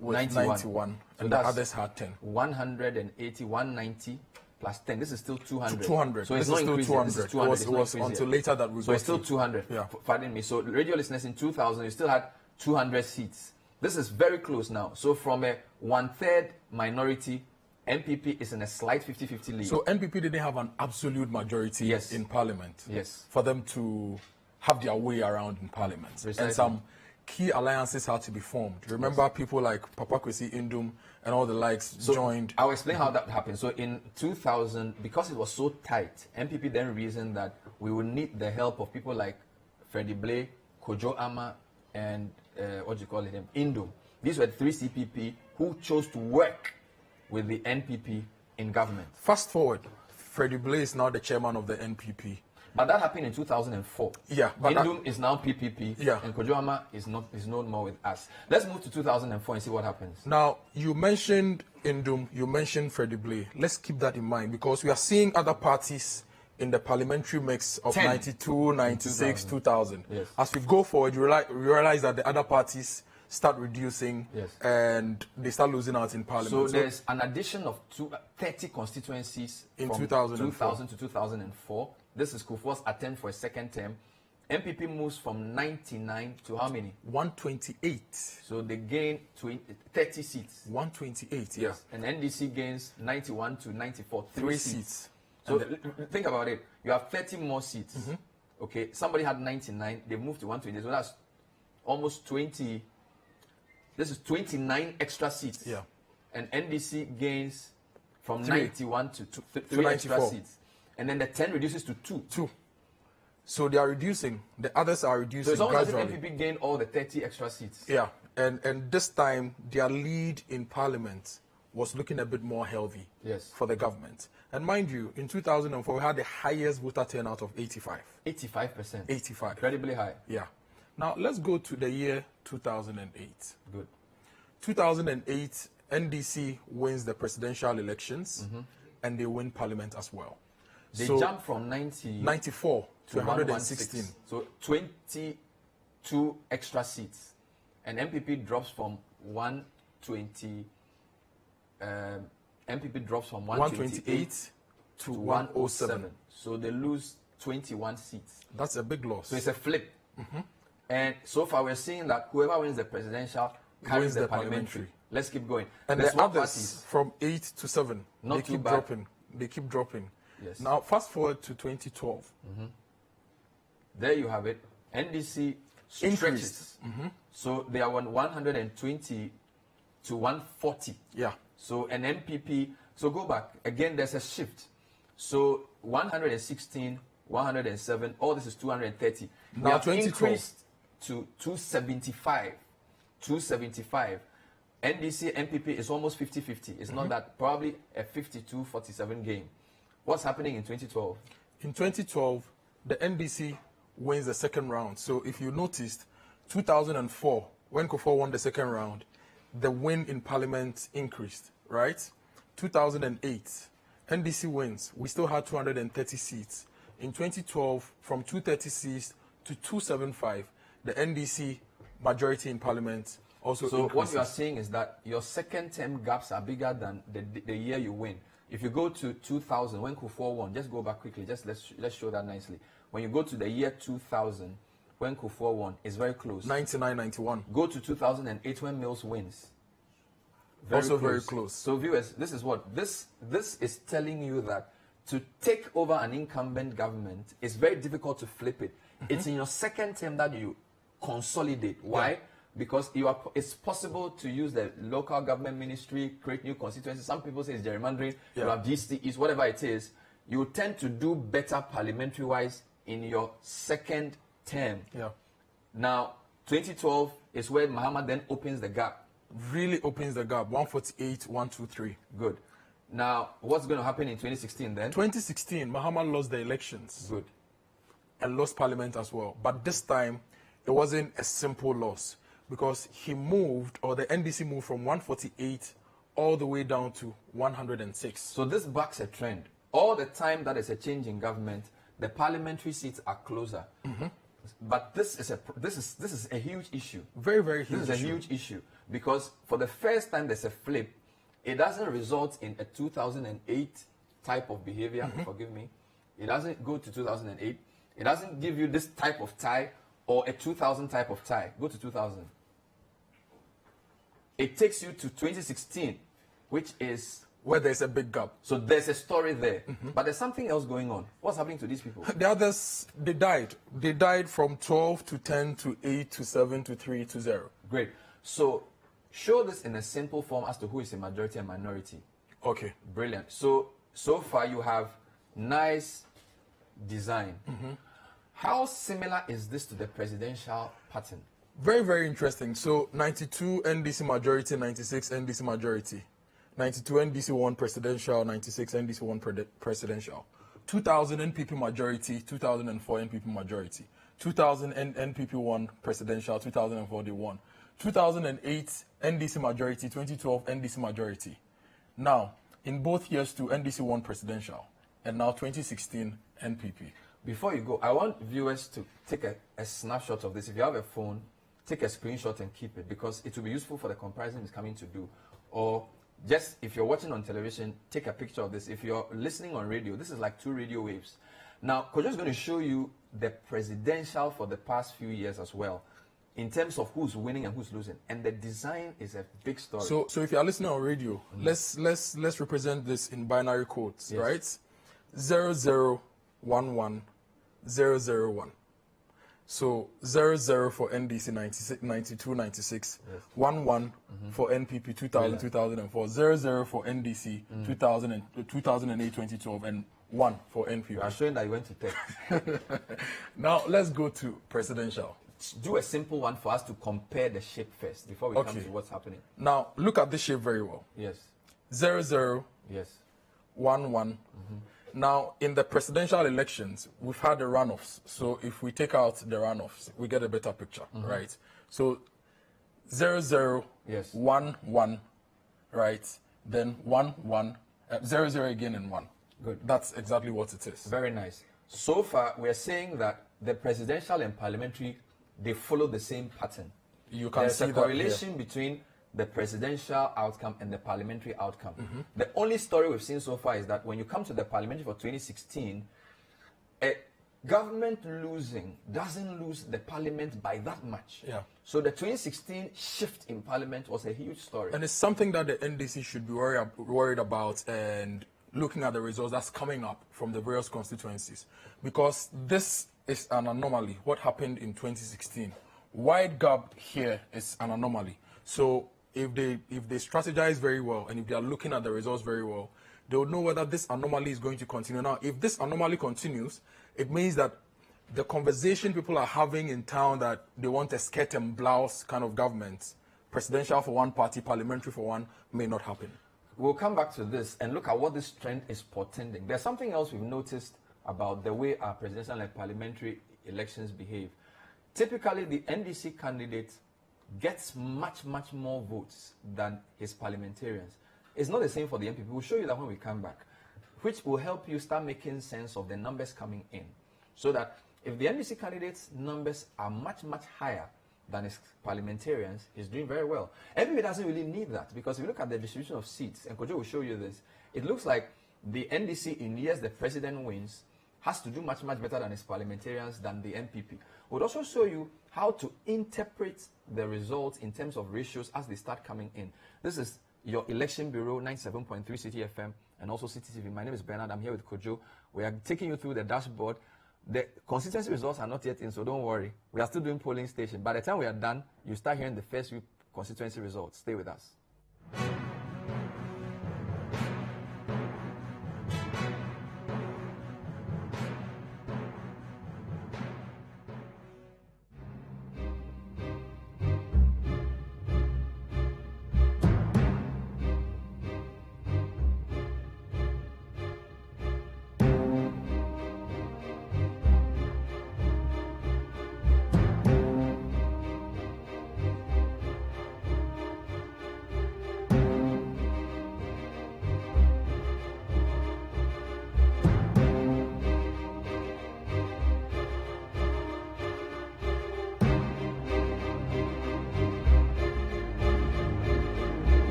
with 91 and the others had 10. 180, 190 plus 10. This is still 200. 200. So it's this not is still increasing. 200. It was until later that we So got it's still 200. Yeah. Pardon me. So radio listeners in 2000, you still had 200 seats. This is very close now. So from a 1/3 minority, NPP is in a slight 50-50 lead. So NPP didn't have an absolute majority in parliament. Yes. For them to have their way around in parliament. Precisely. And some key alliances had to be formed. Remember people like Papa Kwesi Indum and all the likes joined. I'll explain how that happened. So in 2000, because it was so tight, NPP then reasoned that we would need the help of people like Freddie Blay, Kojo Ama, and Indum. These were 3 CPP who chose to work with the NPP in government. Fast forward, Freddie Blay is now the chairman of the NPP. But that happened in 2004. Yeah, but Indum is now PPP, and Kojo Ama is no more with us. Let's move to 2004 and see what happens. Now, you mentioned Indum, you mentioned Freddie Blay. Let's keep that in mind because we are seeing other parties in the parliamentary mix of 92, 96, 2000. Yes. As we go forward, you realize that the other parties start reducing and they start losing out in parliament. So there's an addition of 30 constituencies in from 2000 to 2004. This is Kufuor's attempt for a second term. MPP moves from 99 to how many? 128. So they gain 30 seats. 128, yes. And NDC gains 91 to 94. 3 seats. So think about it. You have 30 more seats. Okay, somebody had 99. They moved to 128. So that's almost 20. This is 29 extra seats. Yeah. And NDC gains from 3. 91 to 3 extra seats. And then the 10 reduces to 2. 2. So they are reducing. The others are reducing. So it's almost gradually. as if NPP gained all the 30 extra seats. Yeah. And this time, their lead in parliament was looking a bit more healthy for the government. And mind you, in 2004, we had the highest voter turnout of 85. 85%. 85. Incredibly high. Yeah. Now, let's go to the year 2008. Good. 2008, NDC wins the presidential elections, and they win parliament as well. They jump from 94 to 116. So 22 extra seats. And MPP drops from 120. MPP drops from 128 to 107. So they lose 21 seats. That's a big loss. So it's a flip. And so far we're seeing that whoever wins the presidential carries the parliamentary. Let's keep going. And there's the others from 8 to 7. Not they too keep bad. dropping. They keep dropping. Yes. Now, fast forward to 2012. There you have it. NDC stretches. So they are 120 to 140. Yeah. So an MPP. So go back. Again, there's a shift. So 116, 107, all this is 230. Now we have 2012. increased to 275. 275. NDC, MPP is almost 50-50. It's not that, probably a 52-47 game. What's happening in 2012? In 2012, the NDC wins the second round. So if you noticed, 2004, when Kufuor won the second round, the win in parliament increased, right? 2008, NDC wins. We still had 230 seats. In 2012, from 230 seats to 275, the NDC majority in parliament also So increases. what you are saying is that your second term gaps are bigger than the year you win. If you go to 2000, when Kufuor won, just go back quickly, just let's show that nicely. When you go to the year 2000, when Kufuor won, it's very close. 99, 91. Go to 2008 when Mills wins. Also very close. So viewers, this is what? This is telling you that to take over an incumbent government, it's very difficult to flip it. It's in your second term that you consolidate. Why? Yeah. Because it's possible to use the local government ministry, create new constituencies. Some people say it's gerrymandering. You have GCEs, whatever it is. You tend to do better parliamentary-wise in your second term. Yeah. Now, 2012 is where Mahama then opens the gap. Really opens the gap. 148, 123. Good. Now, what's going to happen in 2016 then? 2016, Mahama lost the elections. Good. And lost parliament as well. But this time, it wasn't a simple loss because he moved, or the NDC moved from 148 all the way down to 106. So this backs a trend. All the time that is a change in government, the parliamentary seats are closer. But this is a huge issue. Very, very huge. This is a huge issue because for the first time there's a flip. It doesn't result in a 2008 type of behavior. Forgive me. It doesn't go to 2008. It doesn't give you this type of tie or a 2000 type of tie. Go to 2000. It takes you to 2016, which is where there's a big gap. So there's a story there. But there's something else going on. What's happening to these people? The others, they died. They died from 12 to 10 to 8 to 7 to 3 to 0. Great. So show this in a simple form as to who is a majority and minority. Okay. Brilliant. So far you have nice design. How similar is this to the presidential pattern? Very, very interesting. So 92 NDC majority, 96 NDC majority. 92 NDC won presidential, 96 NDC won presidential. 2000 NPP majority, 2004 NPP majority. 2000 NPP won presidential, 2004 they won. 2008 NDC majority, 2012 NDC majority. Now, in both years too, NDC won presidential. And now 2016 NPP. Before you go, I want viewers to take a snapshot of this. If you have a phone, take a screenshot and keep it because it will be useful for the comparison it's coming to do. Or just if you're watching on television, take a picture of this. If you're listening on radio, this is like 2 radio waves. Now, Kojo is going to show you the presidential for the past few years as well, in terms of who's winning and who's losing. And the design is a big story. So if you're listening on radio, let's represent this in binary codes, right? 0011 001. So 00 for NDC 96, 92, 96, 11 for NPP 2000, 2004, 00 for NDC 2008, 2012, and 1 for NPP. You are showing that you went to take. Now let's go to presidential. Do a simple one for us to compare the shape first before we come to what's happening. Now look at this shape very well. Yes. 00. Yes. 11. Now, in the presidential elections, we've had the runoffs. So if we take out the runoffs, we get a better picture, right? So 00, 11, right? Then 11, 00 again and 1. Good. That's exactly what it is. Very nice. So far, we're saying that the presidential and parliamentary, they follow the same pattern. You can see a correlation between the presidential outcome and the parliamentary outcome. The only story we've seen so far is that when you come to the parliamentary for 2016, a government losing doesn't lose the parliament by that much. Yeah. So the 2016 shift in parliament was a huge story. And it's something that the NDC should be worried about and looking at the results that's coming up from the various constituencies. Because this is an anomaly, what happened in 2016. Wide gap here is an anomaly. So if they strategize very well and if they are looking at the results very well, they will know whether this anomaly is going to continue. Now, if this anomaly continues, it means that the conversation people are having in town that they want a skirt and blouse kind of government, presidential for one party, parliamentary for one, may not happen. We'll come back to this and look at what this trend is portending. There's something else we've noticed about the way our presidential and parliamentary elections behave. Typically, the NDC candidate gets much more votes than his parliamentarians. It's not the same for the MPP. We'll show you that when we come back, which will help you start making sense of the numbers coming in. So that if the NDC candidate's numbers are much higher than his parliamentarians, he's doing very well. MPP doesn't really need that because if you look at the distribution of seats, and Kojo will show you this, it looks like the NDC in years the president wins has to do much better than his parliamentarians than the MPP. We'll also show you how to interpret the results in terms of ratios as they start coming in. This is your Election Bureau, 97.3 Citi FM, and also Citi TV. My name is Bernard. I'm here with Kojo. We are taking you through the dashboard. The constituency results are not yet in, so don't worry. We are still doing polling station. By the time we are done, you start hearing the first few constituency results. Stay with us.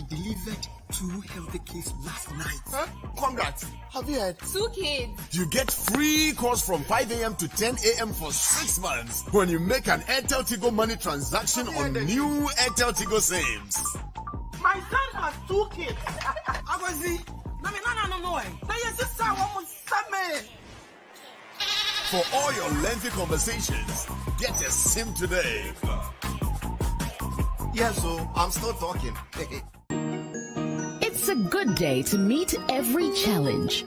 delivered 2 healthy kids last night. Huh? Congrats. Have you heard? 2 kids. You get free calls from 5 a.m. to 10 a.m. for 6 months when you make an Airtel Tigo money transaction on new Airtel Tigo Saves. My son has 2 kids. I was the. No. For all your lengthy conversations, get a SIM today. Yeah, so I'm still talking. It's a good day to meet every challenge.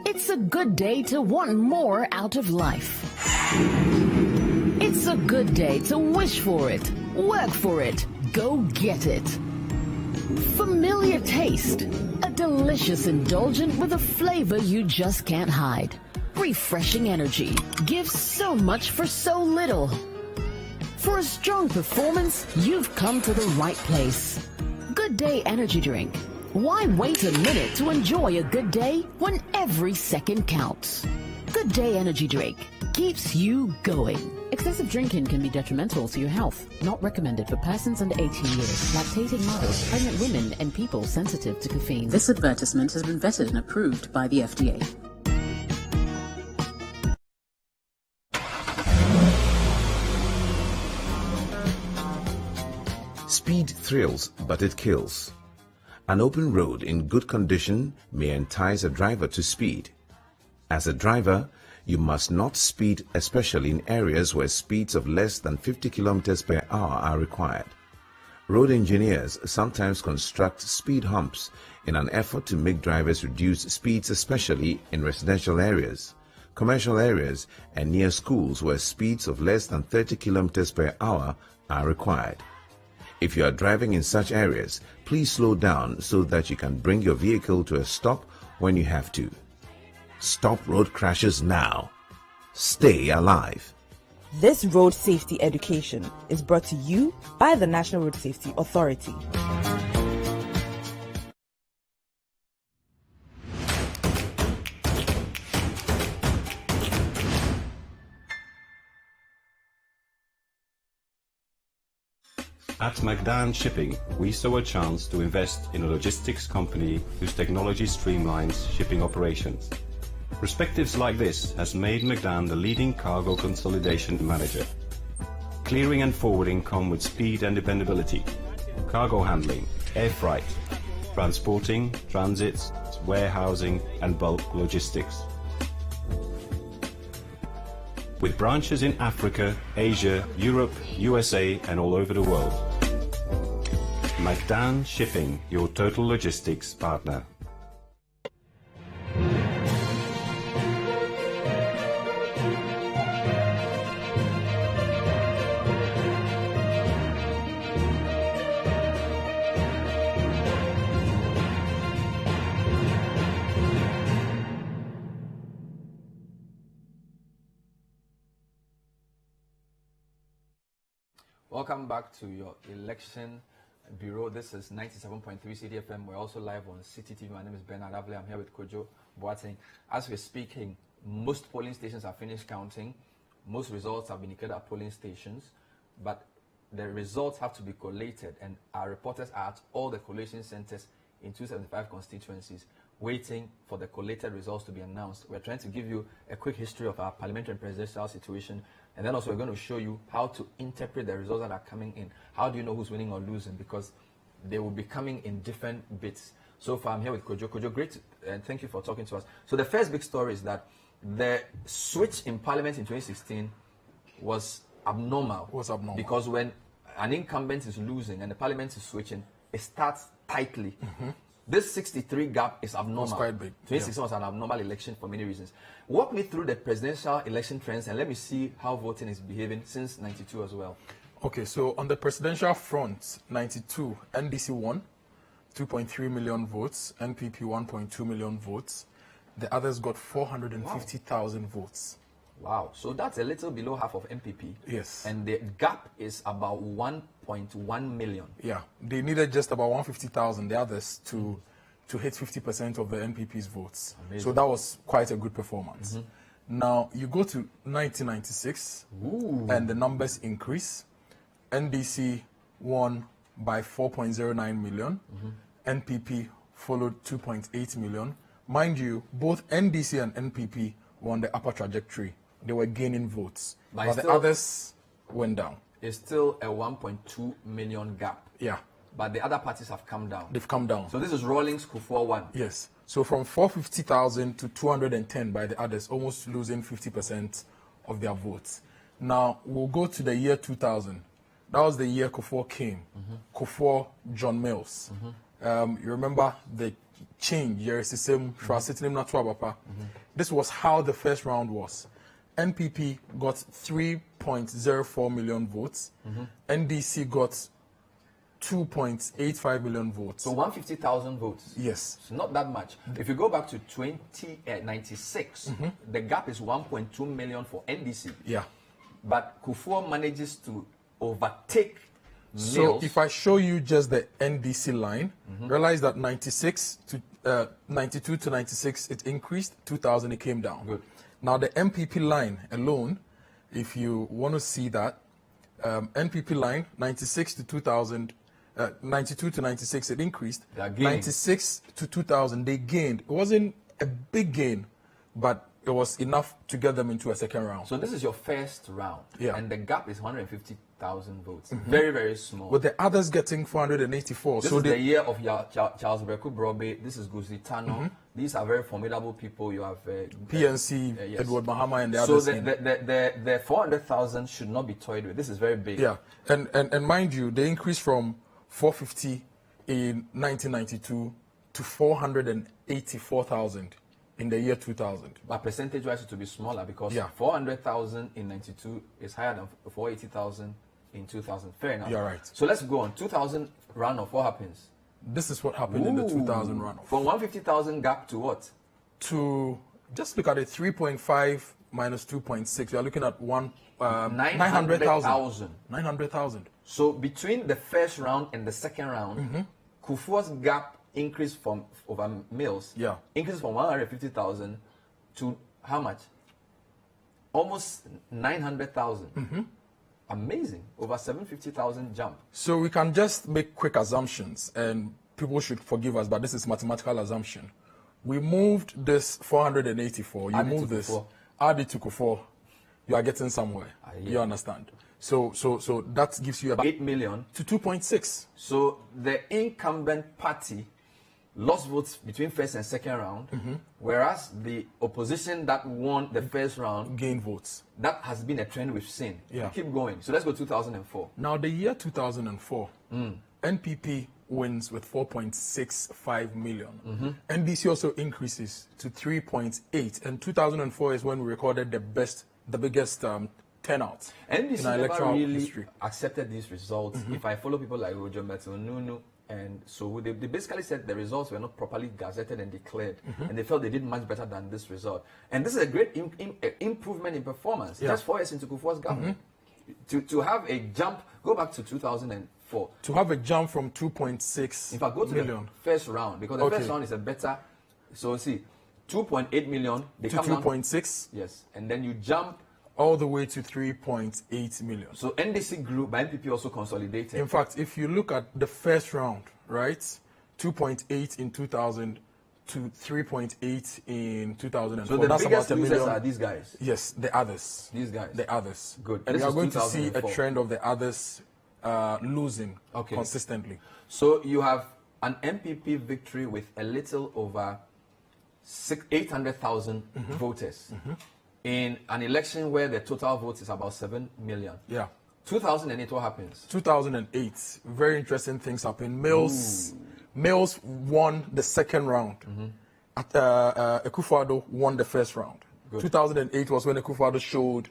It's a good day to want more out of life. It's a good day to wish for it, work for it, go get it. Familiar taste, a delicious indulgent with a flavor you just can't hide. Refreshing energy gives so much for so little. For a strong performance, you've come to the right place. Good Day Energy Drink. Why wait a minute to enjoy a good day when every second counts? Good Day Energy Drink keeps you going. Excessive drinking can be detrimental to your health. Not recommended for persons under 18 years, lactating mothers, pregnant women, and people sensitive to caffeine. This advertisement has been vetted and approved by the FDA. Speed thrills, but it kills. An open road in good condition may entice a driver to speed. As a driver, you must not speed, especially in areas where speeds of less than 50 km per hour are required. Road engineers sometimes construct speed humps in an effort to make drivers reduce speeds, especially in residential areas, commercial areas, and near schools where speeds of less than 30 km per hour are required. If you are driving in such areas, please slow down so that you can bring your vehicle to a stop when you have to. Stop road crashes now. Stay alive. This road safety education is brought to you by the National Road Safety Authority. At McDan Shipping, we saw a chance to invest in a logistics company whose technology streamlines shipping operations. Perspectives like this has made McDan the leading cargo consolidation manager. Clearing and forwarding come with speed and dependability. Cargo handling, air freight, transporting, transits, warehousing, and bulk logistics. With branches in Africa, Asia, Europe, USA, and all over the world. McDan Shipping, your total logistics partner. Welcome back to your election bureau. This is 97.3 Citi FM. We're also live on Citi TV. My name is Bernard Avle. I'm here with Kojo Boateng. As we're speaking, most polling stations are finished counting. Most results have been declared at polling stations, but the results have to be collated, and our reporters are at all the collation centers in 275 constituencies, waiting for the collated results to be announced. We're trying to give you a quick history of our parliamentary and presidential situation, and then also we're going to show you how to interpret the results that are coming in. How do you know who's winning or losing? Because they will be coming in different bits. So far, I'm here with Kojo. Kojo, great, and thank you for talking to us. So the first big story is that the switch in Parliament in 2016 was abnormal. Because when an incumbent is losing and the Parliament is switching, it starts tightly. This 63 gap is abnormal. It's quite big. 2016 was an abnormal election for many reasons. Walk me through the presidential election trends and let me see how voting is behaving since 92 as well. Okay, so on the presidential front, 92, NDC won 2.3 million votes, NPP 1.2 million votes. The others got 450,000 votes. Wow, so that's a little below half of NPP. Yes. And the gap is about 1.1 million. Yeah, they needed just about 150,000, the others, to hit 50% of the NPP's votes. Amazing. So that was quite a good performance. Now, you go to 1996, and the numbers increase. NDC won by 4.09 million, NPP followed 2.8 million. Mind you, both NDC and NPP were on the upper trajectory. They were gaining votes, but the others went down. It's still a 1.2 million gap. Yeah. But the other parties have come down. They've come down. So this is Rawlings Kufuor 1. Yes. So from 450,000 to 210 by the others, almost losing 50% of their votes. Now, we'll go to the year 2000. That was the year Kufuor came. Kufuor, John Mills. You remember the change. This was how the first round was. NPP got 3.04 million votes. NDC got 2.85 million votes. So 150,000 votes. Yes. It's not that much. If you go back to 1996, the gap is 1.2 million for NDC. Yeah. But Kufuor manages to overtake So Mills. if I show you just the NDC line, realize that 92 to 96, it increased. 2000, it came down. Good. Now the MPP line alone, if you want to see that, NPP line, 96 to 2000, 92 to 96, it increased. 96 to 2000, they gained. It wasn't a big gain, but it was enough to get them into a second round. So this is your first round. Yeah. And the gap is 150,000 votes. Very, very small. With the others getting 484. This so is the year of Charles Breku Brobe. This is Gusi Tano. These are very formidable people. You have PNC, yes. Edward Mahama, and the so others. So the 400,000 should not be toyed with. This is very big. Yeah. And mind you, they increased from 450 in 1992 to 484,000 in the year 2000. But percentage-wise, it will be smaller because 400,000 in 92 is higher than 480,000 in 2000. Fair enough. You're right. So let's go on. 2000 runoff, what happens? This is what happened in the 2000 runoff. From 150,000 gap to what? To, just look at it, 3.5 minus 2.6. We are looking at 900,000. 900,000. So between the first round and the second round, Kufuor's gap increase from over Mills, increase from 150,000 to how much? Almost 900,000. Amazing. Over 750,000 jump. So we can just make quick assumptions, and people should forgive us, but this is mathematical assumption. We moved this 484. You move this, add it to Kufuor, you are getting somewhere. You understand? So that gives you about 8 million to 2.6. So the incumbent party lost votes between first and second round, whereas the opposition that won the first round gained votes. That has been a trend we've seen. Yeah. Keep going. So let's go 2004. Now the year 2004, NPP wins with 4.65 million. NDC also increases to 3.8, and 2004 is when we recorded the biggest turnout NDC in our electoral really history. Accepted these results. If I follow people like Roger Metal, Nunu, and so they basically said the results were not properly gazetted and declared, and they felt they did much better than this result. And this is a great improvement in performance. Just 4 years into Kufuor's government. To have a jump, go back to 2004. To have a jump from 2.6 in fact, go to million. The first round, because the first round is a better, so see, 2.8 million, they to come 2.6. Yes, and then you jump all the way to 3.8 million. So NDC grew, but NPP also consolidated. In fact, if you look at the first round, right, 2.8 in 2000 to 3.8 in 2004. So the that's biggest about losers 1 million. are these guys? Yes, the others. These guys? The others. Good. And we are going to see a trend of the others losing consistently. So you have an MPP victory with a little over 800,000 voters in an election where the total votes is about 7 million. Yeah. 2008, what happens? 2008, very interesting things happened. Mills won the second round. Akufo-Addo won the first round. Good. 2008 was when Akufo-Addo showed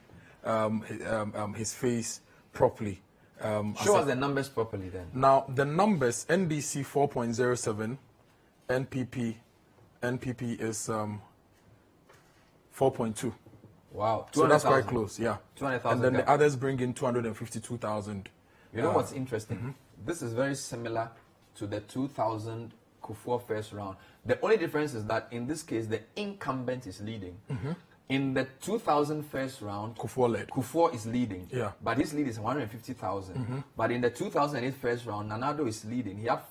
his face properly. Show us the numbers properly then. Now, the numbers, NDC 4.07, NPP is 4.2. Wow. So that's quite close, yeah. 200,000. And then the others bring in 252,000. You know what's interesting? This is very similar to the 2000 Kufuor first round. The only difference is that in this case, the incumbent is leading. In the 2000 first round, Kufuor is leading. Yeah. But his lead is 150,000. But in the 2008 first round, Nanado is leading. He had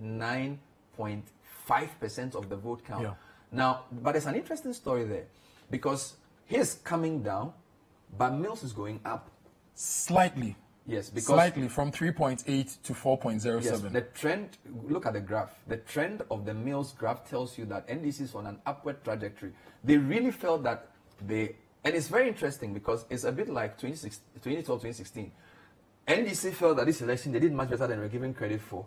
9.5% of the vote count. Yeah. Now, but there's an interesting story there, because he's coming down, but Mills is going up. Slightly. Yes, because slightly from 3.8 to 4.07. yes, the trend, look at the graph. The trend of the Mills graph tells you that NDC is on an upward trajectory. They really felt that and it's very interesting because it's a bit like 2012, 2016. NDC felt that this election, they did much better than we're giving credit for.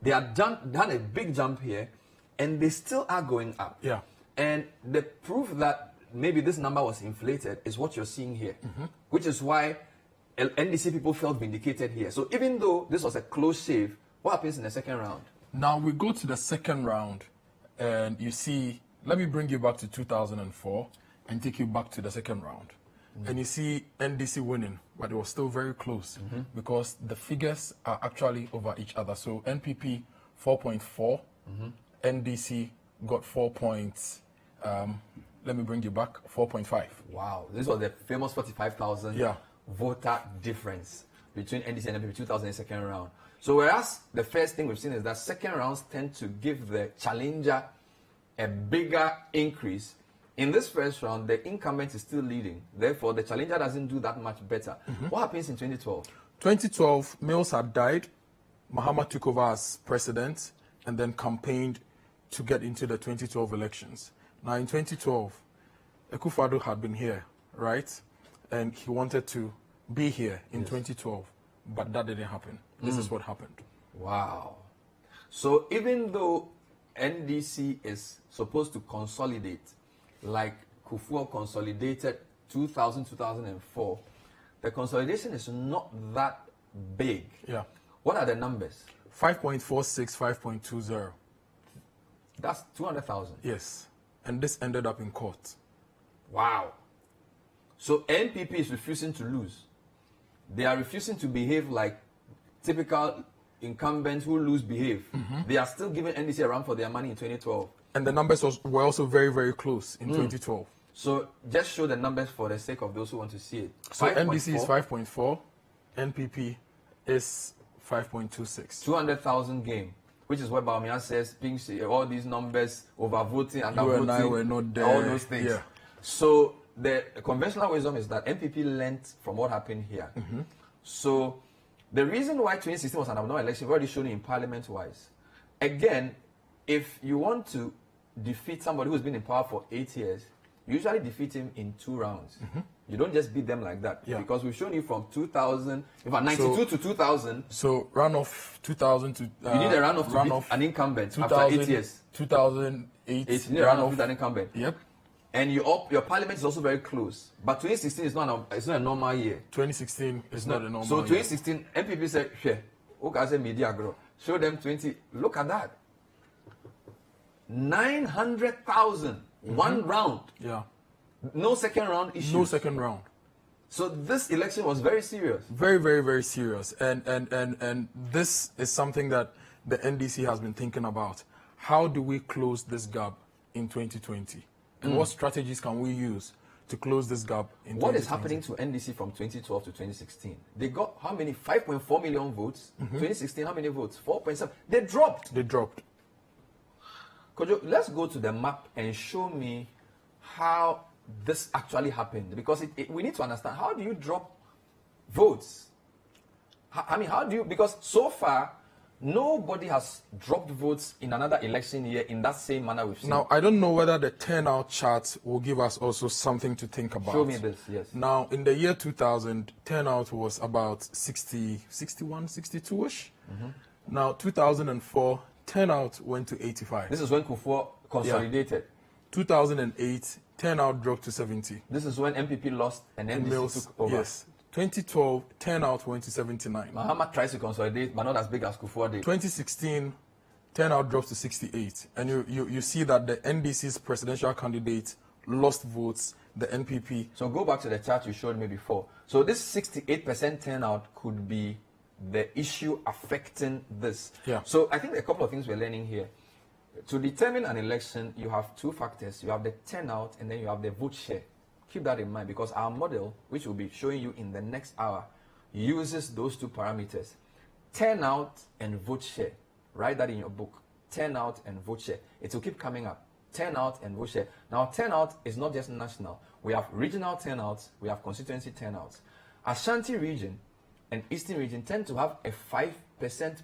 They had done a big jump here, and they still are going up. Yeah. And the proof that maybe this number was inflated is what you're seeing here, which is why NDC people felt vindicated here. So even though this was a close shave, what happens in the second round? Now we go to the second round, and you see, let me bring you back to 2004 and take you back to the second round. And you see NDC winning, but it was still very close because the figures are actually over each other. So NPP 4.4, NDC got 4 points. Let me bring you back, 4.5. Wow, this was the famous 45,000 voter difference between NDC and NPP 2000 second round. So whereas the first thing we've seen is that second rounds tend to give the challenger a bigger increase. In this first round, the incumbent is still leading. Therefore, the challenger doesn't do that much better. What happens in 2012? 2012, Mills had died. Mahama took over as president and then campaigned to get into the 2012 elections. Now, in 2012, Akufo-Addo had been here, right? And he wanted to be here in 2012, but that didn't happen. This is what happened. Wow. So even though NDC is supposed to consolidate, like Kufuor consolidated 2000, 2004, the consolidation is not that big. Yeah. What are the numbers? 5.46, 5.20. That's 200,000. Yes. And this ended up in court. Wow. So NPP is refusing to lose. They are refusing to behave like typical incumbents who lose behave. They are still giving NDC a run for their money in 2012. And the numbers were also very, very close in 2012. So just show the numbers for the sake of those who want to see it. So NDC is 5.4, NPP is 5.26. 200,000 game, which is what Bawumia says, all these numbers, overvoting, undervoting, you and I were not there. All those things. Yeah. So the conventional wisdom is that NPP learned from what happened here. So the reason why 2016 was an abnormal election, we've already shown you in parliament-wise. Again, if you want to defeat somebody who's been in power for 8 years, you usually defeat him in 2 rounds. You don't just beat them like that. Because we've shown you from 2000, in fact, 92 to 2000. So runoff 2000 to... you need a runoff to beat an incumbent after 8 years. 2008. You need a runoff with an incumbent. Yep. And your parliament is also very close. But 2016 is not a normal year. 2016 is not a normal year. So 2016, MPP said, "Share, okay, say media grow. Show them 20. Look at that. 900,000 one round. Yeah. No second round issues. No second round. So this election was very serious. Very, very, very serious. And this is something that the NDC has been thinking about. How do we close this gap in 2020? And what strategies can we use to close this gap in 2020? What is happening to NDC from 2012 to 2016? They got how many? 5.4 million votes. 2016, how many votes? 4.7. They dropped. They dropped. Kojo, let's go to the map and show me how this actually happened. Because we need to understand, how do you drop votes? How do you, because so far, nobody has dropped votes in another election year in that same manner we've seen. Now, I don't know whether the turnout chart will give us also something to think about. Show me this, yes. Now, in the year 2000, turnout was about 61, 62-ish. Now, 2004, turnout went to 85. This is when Kufuor consolidated. 2008, turnout dropped to 70. This is when MPP lost and NDC took over. Yes. 2012, turnout went to 79. Mahama tries to consolidate, but not as big as Kufuor did. 2016, turnout drops to 68. And you see that the NDC's presidential candidate lost votes, the NPP. So go back to the chart you showed me before. So this 68% turnout could be the issue affecting this. Yeah. So I think a couple of things we're learning here. To determine an election, you have 2 factors. You have the turnout and then you have the vote share. Keep that in mind because our model, which we'll be showing you in the next hour, uses those 2 parameters, turnout and vote share. Write that in your book. Turnout and vote share. It will keep coming up. Turnout and vote share. Now, turnout is not just national. We have regional turnouts. We have constituency turnouts. Ashanti region and Eastern region tend to have a 5%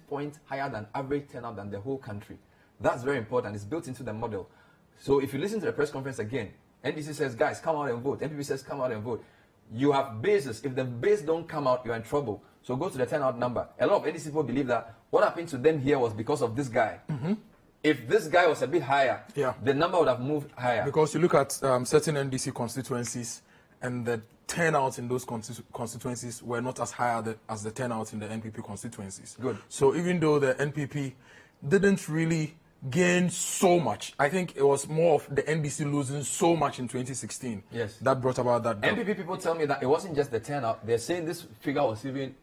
point higher than average turnout than the whole country. That's very important. It's built into the model. So if you listen to the press conference again, NDC says, guys, come out and vote. NPP says, come out and vote. You have bases. If the base don't come out, you're in trouble. So go to the turnout number. A lot of NDC people believe that what happened to them here was because of this guy. If this guy was a bit higher, the number would have moved higher. Because you look at certain NDC constituencies, and the turnout in those constituencies were not as high as the turnout in the NPP constituencies. Good. So even though the NPP didn't really gain so much, I think it was more of the NDC losing so much in 2016 that brought about that. NPP people tell me that it wasn't just the turnout. They're saying this figure was even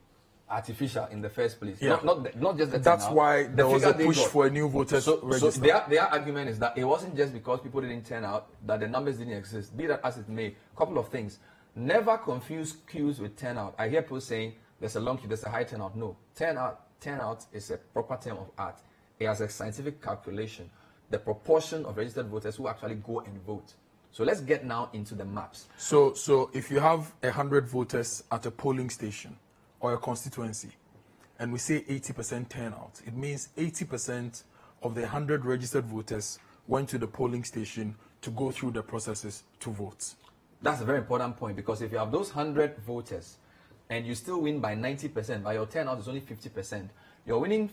artificial in the first place. Yeah. Not just the turnout. That's why there was a push for a new voters register. So their argument is that it wasn't just because people didn't turn out, that the numbers didn't exist. Be that as it may, a couple of things. Never confuse queues with turnout. I hear people saying there's a long queue, there's a high turnout. No, turnout is a proper term of art. It has a scientific calculation, the proportion of registered voters who actually go and vote. So let's get now into the maps. So if you have 100 voters at a polling station or a constituency, and we say 80% turnout, it means 80% of the 100 registered voters went to the polling station to go through the processes to vote. That's a very important point, because if you have those 100 voters and you still win by 90%, but your turnout is only 50%, you're winning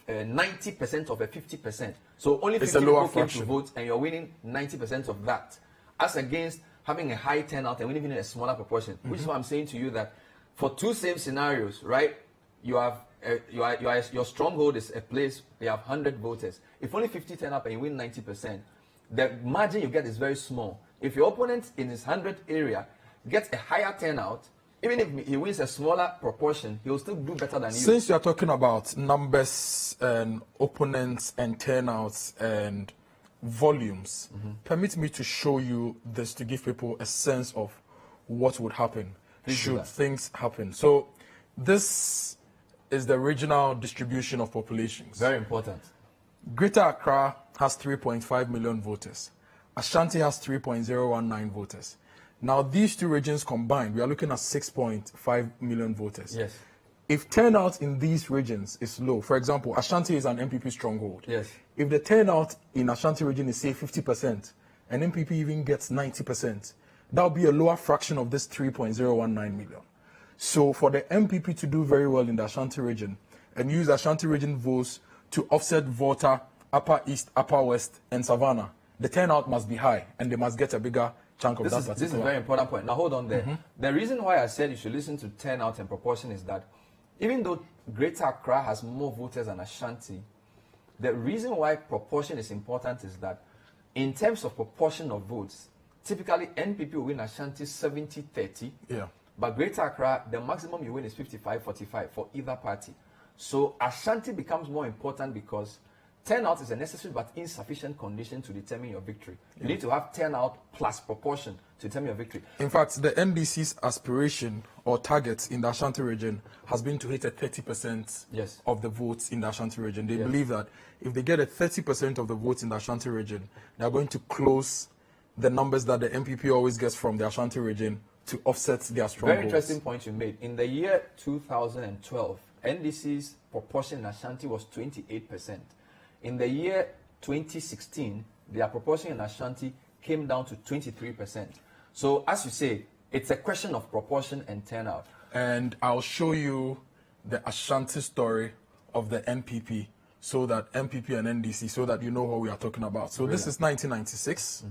90% of a 50%. So only 50 people came to vote, and you're winning 90% of that, as against having a high turnout and winning in a smaller proportion. Which is why I'm saying to you that for two same scenarios, right? You have your stronghold is a place they have 100 voters. If only 50 turn up and you win 90%, the margin you get is very small. If your opponent in his 100 area gets a higher turnout, even if he wins a smaller proportion, he will still do better than you. Since you are talking about numbers and opponents and turnouts and volumes, permit me to show you this to give people a sense of what would happen should things happen. So this is the regional distribution of populations. Very important. Greater Accra has 3.5 million voters. Ashanti has 3.019 voters. Now, these two regions combined, we are looking at 6.5 million voters. Yes. If turnout in these regions is low, for example, Ashanti is an MPP stronghold. Yes. If the turnout in Ashanti region is, say, 50%, and MPP even gets 90%, that will be a lower fraction of this 3.019 million. So for the MPP to do very well in the Ashanti region and use Ashanti region votes to offset Volta, Upper East, Upper West, and Savannah, the turnout must be high, and they must get a bigger chunk of that. This is a very important point. Now, hold on there. The reason why I said you should listen to turnout and proportion is that even though Greater Accra has more voters than Ashanti, the reason why proportion is important is that in terms of proportion of votes, typically NPP will win Ashanti 70-30. Yeah. But Greater Accra, the maximum you win is 55-45 for either party. So Ashanti becomes more important because turnout is a necessary but insufficient condition to determine your victory. You need to have turnout plus proportion to determine your victory. In fact, the NDC's aspiration or target in the Ashanti region has been to hit a 30% of the votes in the Ashanti region. They believe that if they get a 30% of the votes in the Ashanti region, they are going to close the numbers that the MPP always gets from the Ashanti region to offset their strong Very interesting point you made. In the year 2012, NDC's proportion in Ashanti was 28%. In the year 2016, their proportion in Ashanti came down to 23%. So, as you say, it's a question of proportion and turnout. And I'll show you the Ashanti story of the NPP, so that MPP and NDC, so that you know what we are talking about. So this is 1996.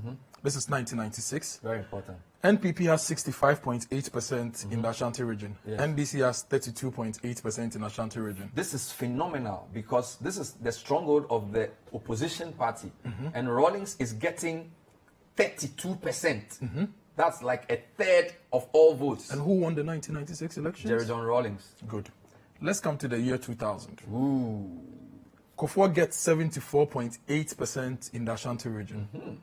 This is 1996. Very important. NPP has 65.8% in the Ashanti region. Yes. NDC has 32.8% in Ashanti region. This is phenomenal because this is the stronghold of the opposition party. And Rawlings is getting 32%. That's like a third of all votes. And who won the 1996 elections? Jerry John Rawlings. Good. Let's come to the year 2000. Ooh. Kufuor gets 74.8% in the Ashanti region.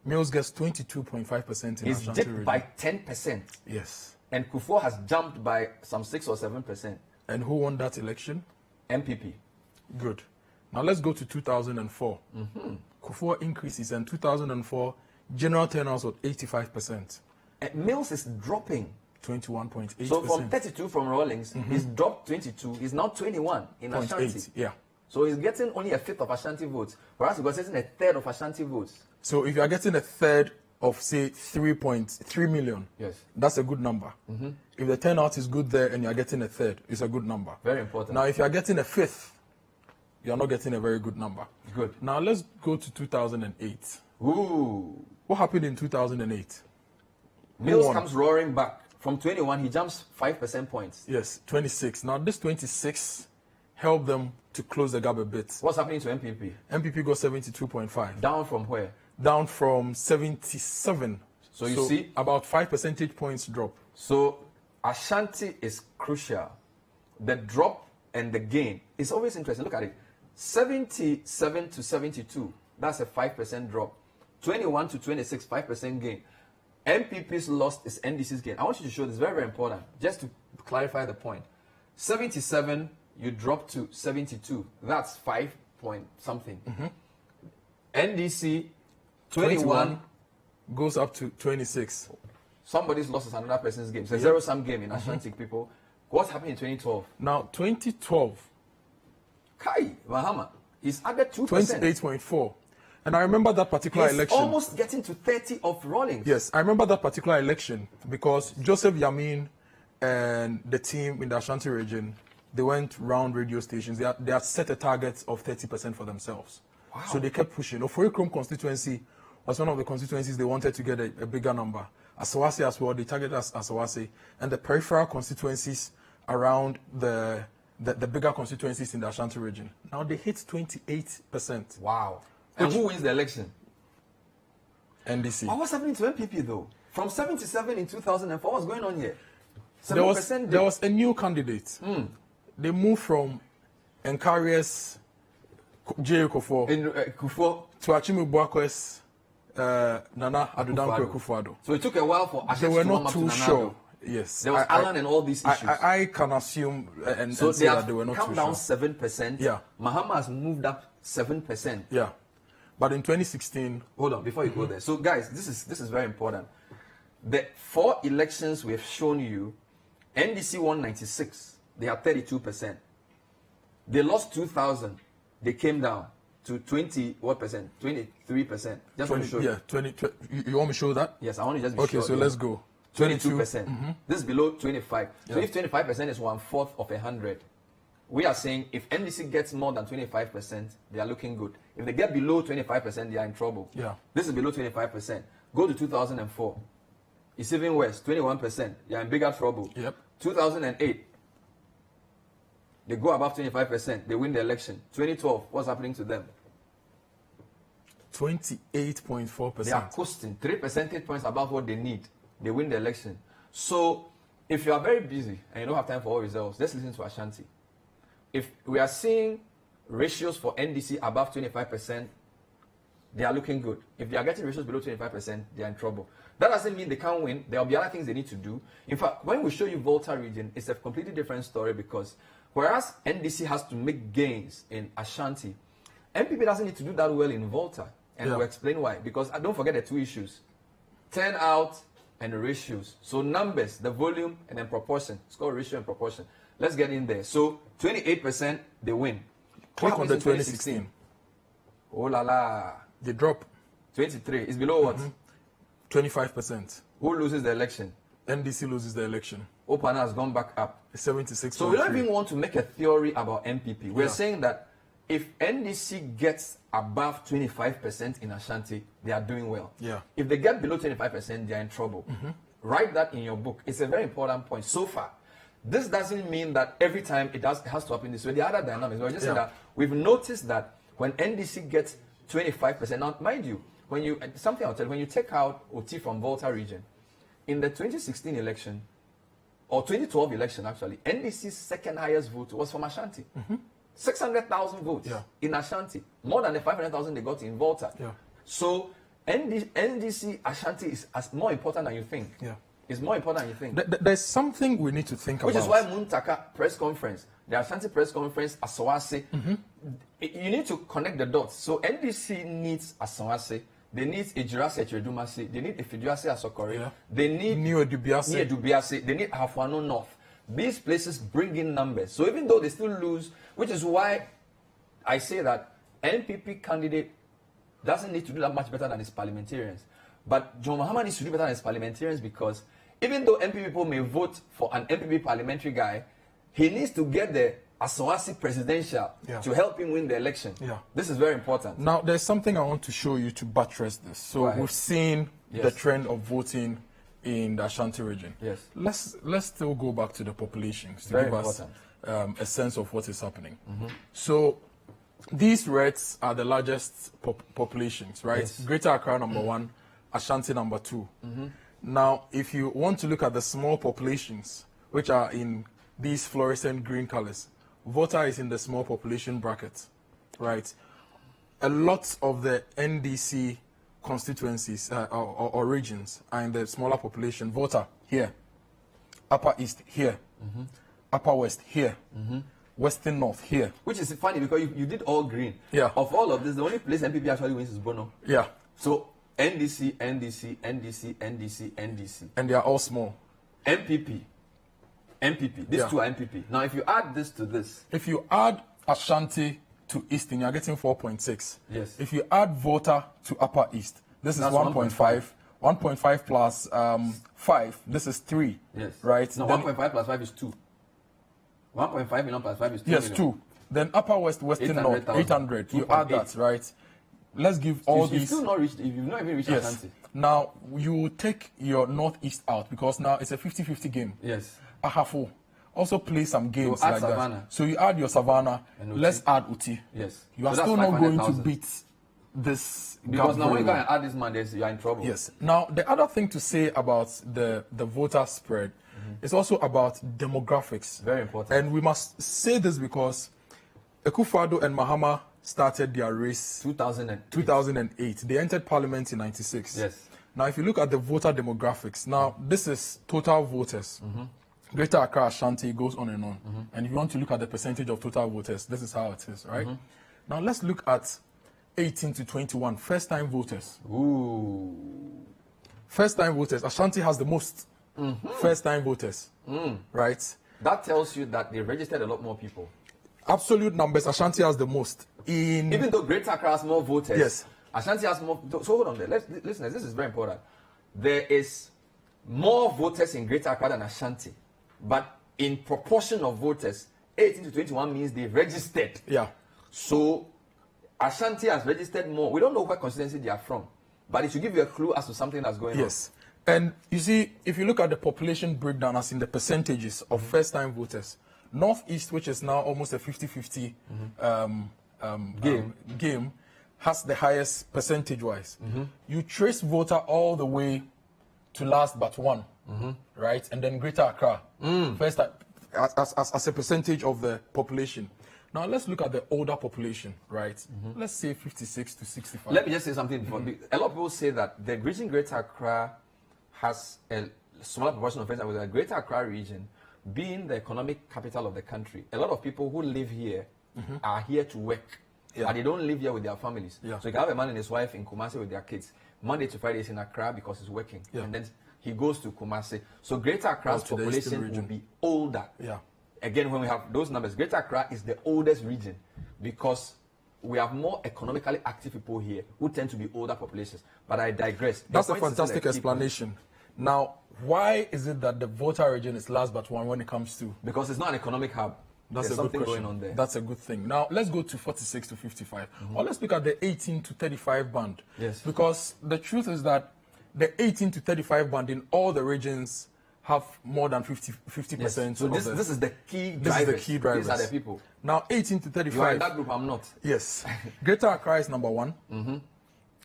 Mills gets 22.5% in He's Ashanti dipped region. by 10%. Yes. And Kufuor has jumped by some 6 or 7%. And who won that election? MPP. Good. Now let's go to 2004. Kufuor increases, and 2004 general turnout was 85%. Mills is dropping 21.8%. So from 32 from Rawlings, he's dropped 22. He's now 21 in Ashanti. Yeah. So he's getting only a fifth of Ashanti votes, whereas we're getting a third of Ashanti votes. So if you are getting a third of, say, 3.3 million, yes, that's a good number. If the turnout is good there and you are getting a third, it's a good number. Very important. Now, if you are getting a fifth, you are not getting a very good number. Good. Now, let's go to 2008. Ooh. What happened in 2008? Mills comes roaring back. From 21, he jumps 5% points. Yes, 26. Now, this 26 helped them to close the gap a bit. What's happening to MPP? MPP got 72.5. Down from where? Down from 77. So you see? About 5 percentage points drop. So Ashanti is crucial. The drop and the gain is always interesting. Look at it. 77 to 72, that's a 5% drop. 21 to 26, 5% gain. MPP's loss is NDC's gain. I want you to show this, very, very important, just to clarify the point. 77, you drop to 72. That's 5 point something. NDC, 21 goes up to 26. Somebody's loss is another person's game. It's a zero-sum game in Ashanti, people. What's happening in 2012? Now, 2012. Kai Mahama, he's added 2%. 28.4. And I remember that particular election. Almost getting to 30 of Rawlings. Yes, I remember that particular election because Joseph Yamin and the team in the Ashanti region, they went round radio stations. They had set a target of 30% for themselves. Wow. So they kept pushing. Ofori-Krom constituency was one of the constituencies they wanted to get a bigger number. Asawase as well, they targeted Asawase. And the peripheral constituencies around the bigger constituencies in the Ashanti region. Now they hit 28%. Wow. And who wins the election? NDC. What's happening to MPP though? From 77 in 2004, what's going on here? There was a new candidate. They moved from Nkarius J. Kufuor to Achimu Buakwe's Nana Adudankwe Kufuor. So it took a while for Ashanti to warm up to They were not too sure. Yes. There was Alan and all these issues. I can assume and so say that they were not too sure. Come down 7%. Yeah. Mahama has moved up 7%. Yeah. But in 2016... Hold on, before you go there. So guys, this is very important. The 4 elections we have shown you, NDC won 96. They had 32%. They lost 2,000. They came down to 20 what percent? 23%. Just want to show you. Yeah, 20. You want me to show that? Yes, I want to just be sure. Okay, so let's go. 22%. This is below 25. So if 25% is 1/4 of 100, we are saying if NDC gets more than 25%, they are looking good. If they get below 25%, they are in trouble. Yeah. This is below 25%. Go to 2004. It's even worse, 21%. They are in bigger trouble. Yep. 2008. They go above 25%. They win the election. 2012, what's happening to them? 28.4%. They are coasting 3 percentage points above what they need. They win the election. So if you are very busy and you don't have time for all results, let's listen to Ashanti. If we are seeing ratios for NDC above 25%, they are looking good. If they are getting ratios below 25%, they are in trouble. That doesn't mean they can't win. There will be other things they need to do. In fact, when we show you Volta region, it's a completely different story because whereas NDC has to make gains in Ashanti, MPP doesn't need to do that well in Volta. And we'll explain why. Because don't forget the 2 issues. Turnout and the ratios. So numbers, the volume, and then proportion. It's called ratio and proportion. Let's get in there. So 28%, they win. Click on the 2016. Oh la la. They drop. 23. It's below what? 25%. Who loses the election? NDC loses the election. Opana has gone back up. 76. So we don't even want to make a theory about MPP. We're saying that if NDC gets above 25% in Ashanti, they are doing well. Yeah. If they get below 25%, they are in trouble. Write that in your book. It's a very important point so far. This doesn't mean that every time it has to happen this way. The other dynamics, we're just saying that we've noticed that when NDC gets 25%, now mind you, when you something I'll tell you, when you take out OT from Volta region, in the 2016 election, or 2012 election actually, NDC's second highest vote was from Ashanti. 600,000 votes in Ashanti, more than the 500,000 they got in Volta. So NDC Ashanti is more important than you think. It's more important than you think. There's something we need to think Which about. is why Muntaka press conference, the Ashanti press conference, Asawase, you need to connect the dots. So NDC needs Asawase, they need Ejirase Chedumase, they need Ifiduase Asokore, they need New Edubiase, they need Hafuano North. These places bring in numbers. So even though they still lose, which is why I say that NPP candidate doesn't need to do that much better than his parliamentarians. But John Mahama needs to do better than his parliamentarians, because even though NPP people may vote for an NPP parliamentary guy, he needs to get the Asawase presidential to help him win the election. This is very important. Now, there's something I want to show you to buttress this. So we've seen the trend of voting in the Ashanti region. Let's still go back to the populations to give us a sense of what is happening. So these reds are the largest populations, right? Greater Accra number 1, Ashanti number 2. Now, if you want to look at the small populations, which are in these fluorescent green colors, Volta is in the small population bracket, right? A lot of the NDC constituencies or regions are in the smaller population. Volta here, Upper East here, Upper West here, Western North here. Which is funny because you did all green. Of all of this, the only place NPP actually wins is Bono. So NDC, NDC, NDC, NDC, NDC. And they are all small. MPP. These two are MPP. Now, if you add this to this. If you add Ashanti to Eastern, you're getting 4.6. Yes. If you add Volta to Upper East, this is 1.5. 1.5 plus 5, this is 3. Yes. Right? No, 1.5 plus 5 is 2. 1.5 million plus 5 is 2 Yes, million. 2. Then Upper West, Western North, 800. You add that, right? Let's give all these. You've still not reached, you've not even reached Ashanti. Now, you take your Northeast out because now it's a 50-50 game. Yes. Ahafo also play some games add like Savannah. that. So you add your Savannah, let's add Uti. Yes. You are So still that's not going to 500,000. beat this. Because gap now when very you go well. and add this man, you are in trouble. Yes. Now, the other thing to say about the voter spread is also about demographics. Very important. And we must say this because Akufo-Addo and Mahama started their race 2008. They entered parliament in 96. Yes. Now, if you look at the voter demographics, now this is total voters. Greater Accra, Ashanti goes on and on. And if you want to look at the percentage of total voters, this is how it is, right? Now, let's look at 18 to 21, first-time voters. Ooh. First-time voters. Ashanti has the most first-time voters, right? That tells you that they registered a lot more people. Absolute numbers, Ashanti has the most. Even though Greater Accra has more voters, yes, Ashanti has more. So hold on there. Listeners, this is very important. There is more voters in Greater Accra than Ashanti, but in proportion of voters, 18 to 21 means they registered. Yeah. So Ashanti has registered more. We don't know what constituency they are from, but it should give you a clue as to something that's going on. Yes. And you see, if you look at the population breakdown as in the percentages of first-time voters, Northeast, which is now almost a 50-50 game, has the highest percentage-wise. You trace voter all the way to last but one, right? And then Greater Accra, first as a percentage of the population. Now let's look at the older population, right? Let's say 56 to 65. Let me just say something before. A lot of people say that the region Greater Accra has a smaller proportion of friends with the Greater Accra region being the economic capital of the country. A lot of people who live here are here to work, but they don't live here with their families. So you can have a man and his wife in Kumasi with their kids. Monday to Friday is in Accra because he's working, and then he goes to Kumasi. So Greater Accra's population will be older. Again, when we have those numbers, Greater Accra is the oldest region because we have more economically active people here who tend to be older populations. But I digress. That's a fantastic explanation. Now, why is it that the voter region is last but one when it comes to? Because it's not an economic hub. That's There's a good something question. going on there. That's a good thing. Now, let's go to 46 to 55. Or let's look at the 18 to 35 band. Yes. Because the truth is that the 18 to 35 band in all the regions have more than 50%. Yes. So this is the key drivers. This is the key drivers. These are the people. Now, 18 to 35. You are in that group, I'm not. Yes. Greater Accra is number 1.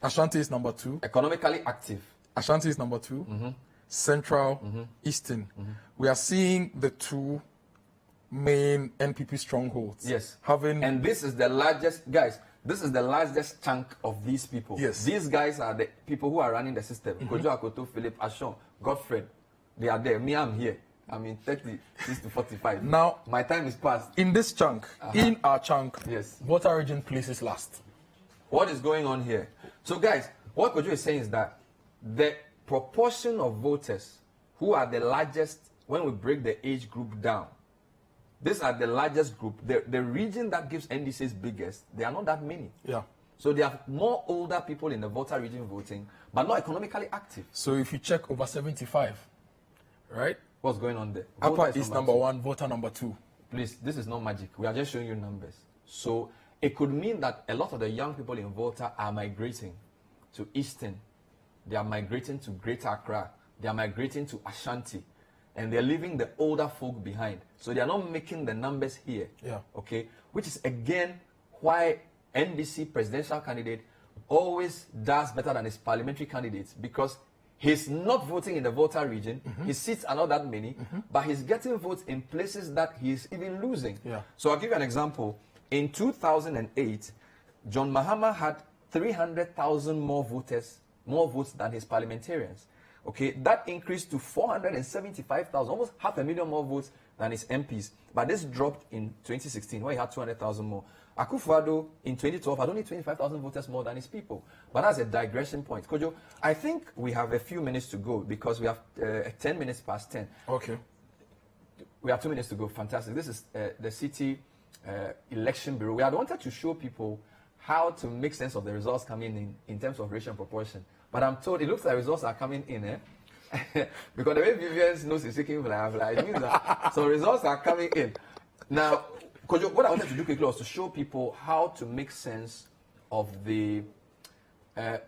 Ashanti is number 2. Economically active. Ashanti is number 2. Central, Eastern. We are seeing the two main NPP strongholds. Yes. And this is the largest, guys, this is the largest chunk of these people. Yes. These guys are the people who are running the system. Kojo Akoto, Philip, Ashon, Godfred, they are there. Me, I'm here. I'm in 36 to 45. Now, my time is past. In this chunk, in our chunk, yes, Volta region places last. What is going on here? So, guys, what Kojo is saying is that the proportion of voters who are the largest when we break the age group down, these are the largest group. The region that gives NDC is biggest, they are not that many. Yeah. So there are more older people in the Volta region voting, but not economically active. So if you check over 75, right? What's going on there? Upper is number 1, Volta number 2. Please, this is not magic. We are just showing you numbers. So it could mean that a lot of the young people in Volta are migrating to Eastern. They are migrating to Greater Accra. They are migrating to Ashanti. And they're leaving the older folk behind. So they are not making the numbers here. Yeah. Okay? Which is, again, why NDC presidential candidate always does better than his parliamentary candidates, because he's not voting in the Volta region. His seats are not that many, but he's getting votes in places that he's even losing. Yeah. So I'll give you an example. In 2008, John Mahama had 300,000 more votes than his parliamentarians. Okay, that increased to 475,000, almost 500,000 more votes than his MPs. But this dropped in 2016, where he had 200,000 more. Akufo-Addo in 2012 had only 25,000 voters more than his people. But that's a digression point. Kojo, I think we have a few minutes to go because we have 10 minutes past 10. Okay. We have 2 minutes to go. Fantastic. This is the Citi Election Bureau. We had wanted to show people how to make sense of the results coming in terms of racial proportion. But I'm told it looks like results are coming in, because the way Vivian's nose is shaking, it means that some results are coming in. Now, Kojo, what I wanted to do quickly was to show people how to make sense of the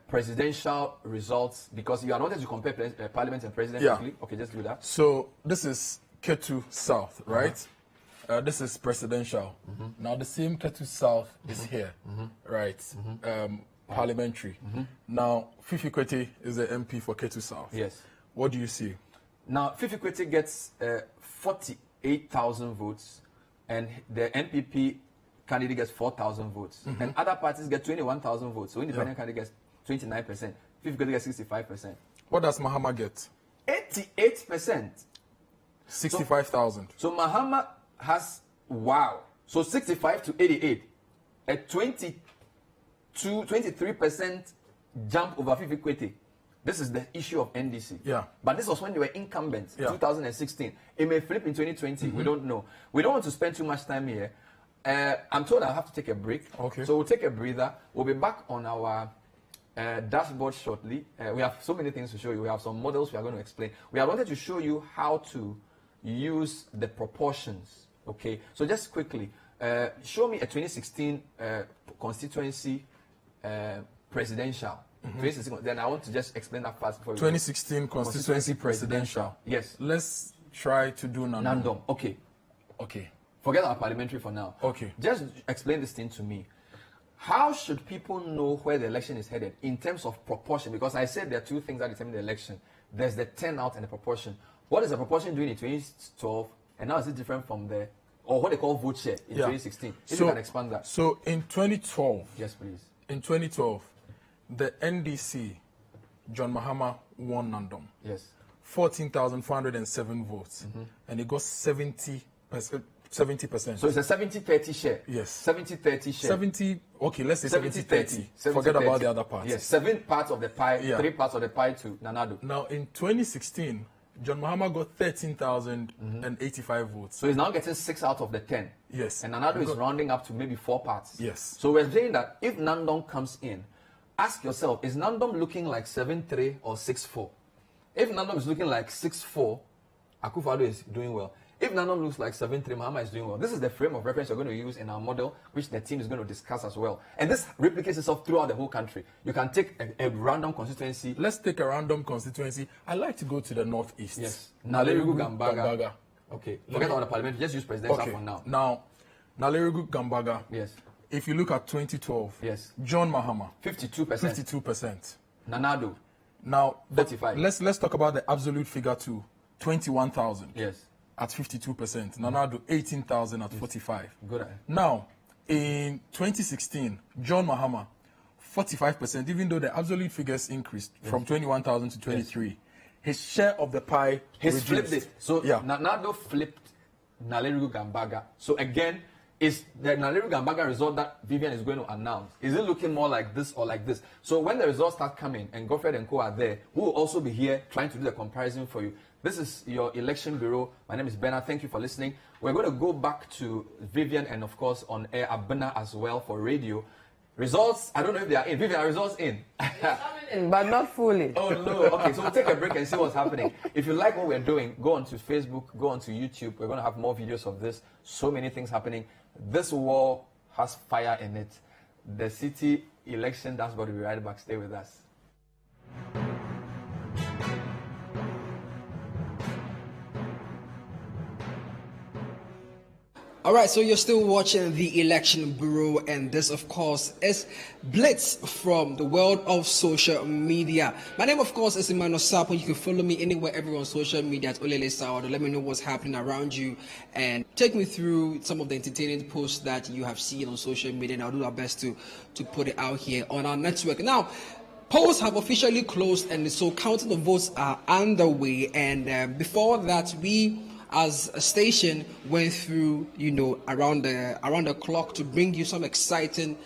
presidential results, because you are wanted to compare parliament and president quickly. Okay, just do that. So this is Ketu South, right? This is presidential. Now the same Ketu South is here, right? Parliamentary. Now Fifi Kwete is the MP for Ketu South. Yes. What do you see? Now Fifi Kwete gets 48,000 votes, and the NPP candidate gets 4,000 votes, and other parties get 21,000 votes. So independent candidate gets 29%. Fifi Kwete gets 65%. What does Mahama get? 88%. 65,000. So Mahama has, so 65 to 88, a 23% jump over Fifi Kwete. This is the issue of NDC. Yeah. But this was when they were incumbents, 2016. It may flip in 2020. We don't know. We don't want to spend too much time here. I'm told I'll have to take a break. Okay. So we'll take a breather. We'll be back on our dashboard shortly. We have so many things to show you. We have some models we are going to explain. We have wanted to show you how to use the proportions. Okay. So just quickly, show me a 2016 constituency presidential. Then I want to just explain that fast before 2016 constituency presidential. Yes. Let's try to do Nandom. Okay. Okay. Forget our parliamentary for now. Okay. Just explain this thing to me. How should people know where the election is headed in terms of proportion? Because I said there are two things that determine the election. There's the turnout and the proportion. What is the proportion doing in 2012, and how is it different from or what they call vote share in 2016? If you can expand that. So in 2012, yes, please. In 2012, the NDC, John Mahama won Nandom. Yes. 14,407 votes, and it got 70%. So it's a 70-30 share. Yes. 70-30 share. 70. Okay, let's say 70-30. Forget about the other parts. Yes. 7 parts of the pie. 3 parts of the pie to Nanado. Now in 2016, John Mahama got 13,085 votes. So he's now getting 6 out of the 10. Yes. And Nanado is rounding up to maybe 4 parts. Yes. So we're saying that if Nandom comes in, ask yourself, is Nandom looking like 7-3 or 6-4? If Nandom is looking like 6-4, Akufo-Addo is doing well. If Nandom looks like 7-3, Mahama is doing well. This is the frame of reference we're going to use in our model, which the team is going to discuss as well. And this replicates itself throughout the whole country. You can take a random constituency. Let's take a random constituency. I like to go to the northeast. Yes. Nalerigu Gambaga. Okay. Forget about the parliament. Just use presidential for now. Now, Nalerigu Gambaga. Yes. If you look at 2012, yes. John Mahama. 52%. 52%. Nanado. Now, 45. Let's talk about the absolute figure too. 21,000. Yes. At 52%. Nanado 18,000 at 45. Good. Now, in 2016, John Mahama 45%, even though the absolute figures increased from 21,000 to 23. his share of the pie He's reduced. flipped it. So yeah. Nado flipped Nalerigu Gambaga. So again, is the Nalerigu Gambaga result that Vivian is going to announce, is it looking more like this or like this? So when the results start coming and Godfred and Co are there, we will also be here trying to do the comparison for you. This is your election bureau. My name is Bernard. Thank you for listening. We're going to go back to Vivian and of course on air Abena as well for radio. Results, I don't know if they are in. Vivian, are results in? But not fully. Oh no, okay, so we'll take a break and see what's happening. If you like what we're doing, go onto Facebook, go onto YouTube. We're going to have more videos of this. So many things happening. This war has fire in it. The city election, that's going to be right back. Stay with us. All right, so you're still watching the Election Bureau, and this, of course, is Blitz from the world of social media. My name, of course, is Emmanuel Sapo. You can follow me anywhere, everywhere on social media at Olele Sawado. Let me know what's happening around you and take me through some of the entertaining posts that you have seen on social media, and I'll do our best to put it out here on our network. Now, polls have officially closed, and so counting the votes are underway. And before that, we as a station went through, around the clock to bring you some exciting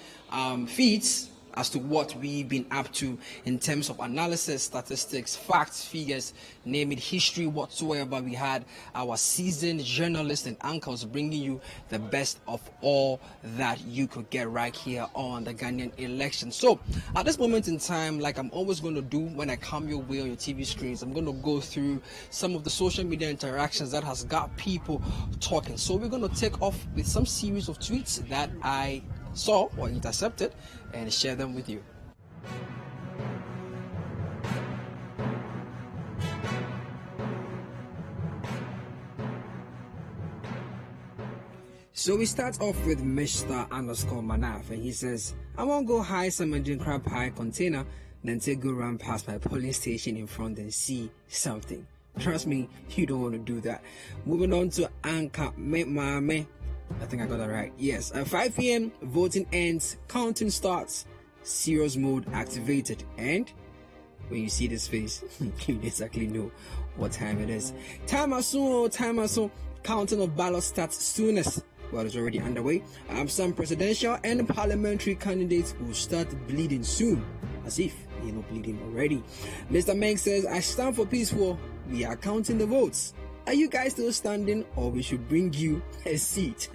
feeds as to what we've been up to in terms of analysis, statistics, facts, figures, name it, history, whatsoever. We had our seasoned journalists and anchors bringing you the best of all that you could get right here on the Ghanaian election. So at this moment in time, like I'm always going to do when I come your way on your TV screens, I'm going to go through some of the social media interactions that has got people talking. So we're going to take off with some series of tweets that I saw or intercepted and share them with you. So we start off with Mr. _Manaf, and he says, I won't go high some Indian crab pie container, then take go run past my polling station in front and see something. Trust me, you don't want to do that. Moving on to Anka Mame. I think I got that right. Yes, at 5 p.m. voting ends, counting starts, serious mode activated, and when you see this face, you exactly know what time it is. Time soon, counting of ballots starts soonest. Well, it's already underway. Some presidential and parliamentary candidates will start bleeding soon, as if they're not bleeding already. Mr. Meng says, I stand for peaceful. We are counting the votes. Are you guys still standing, or we should bring you a seat?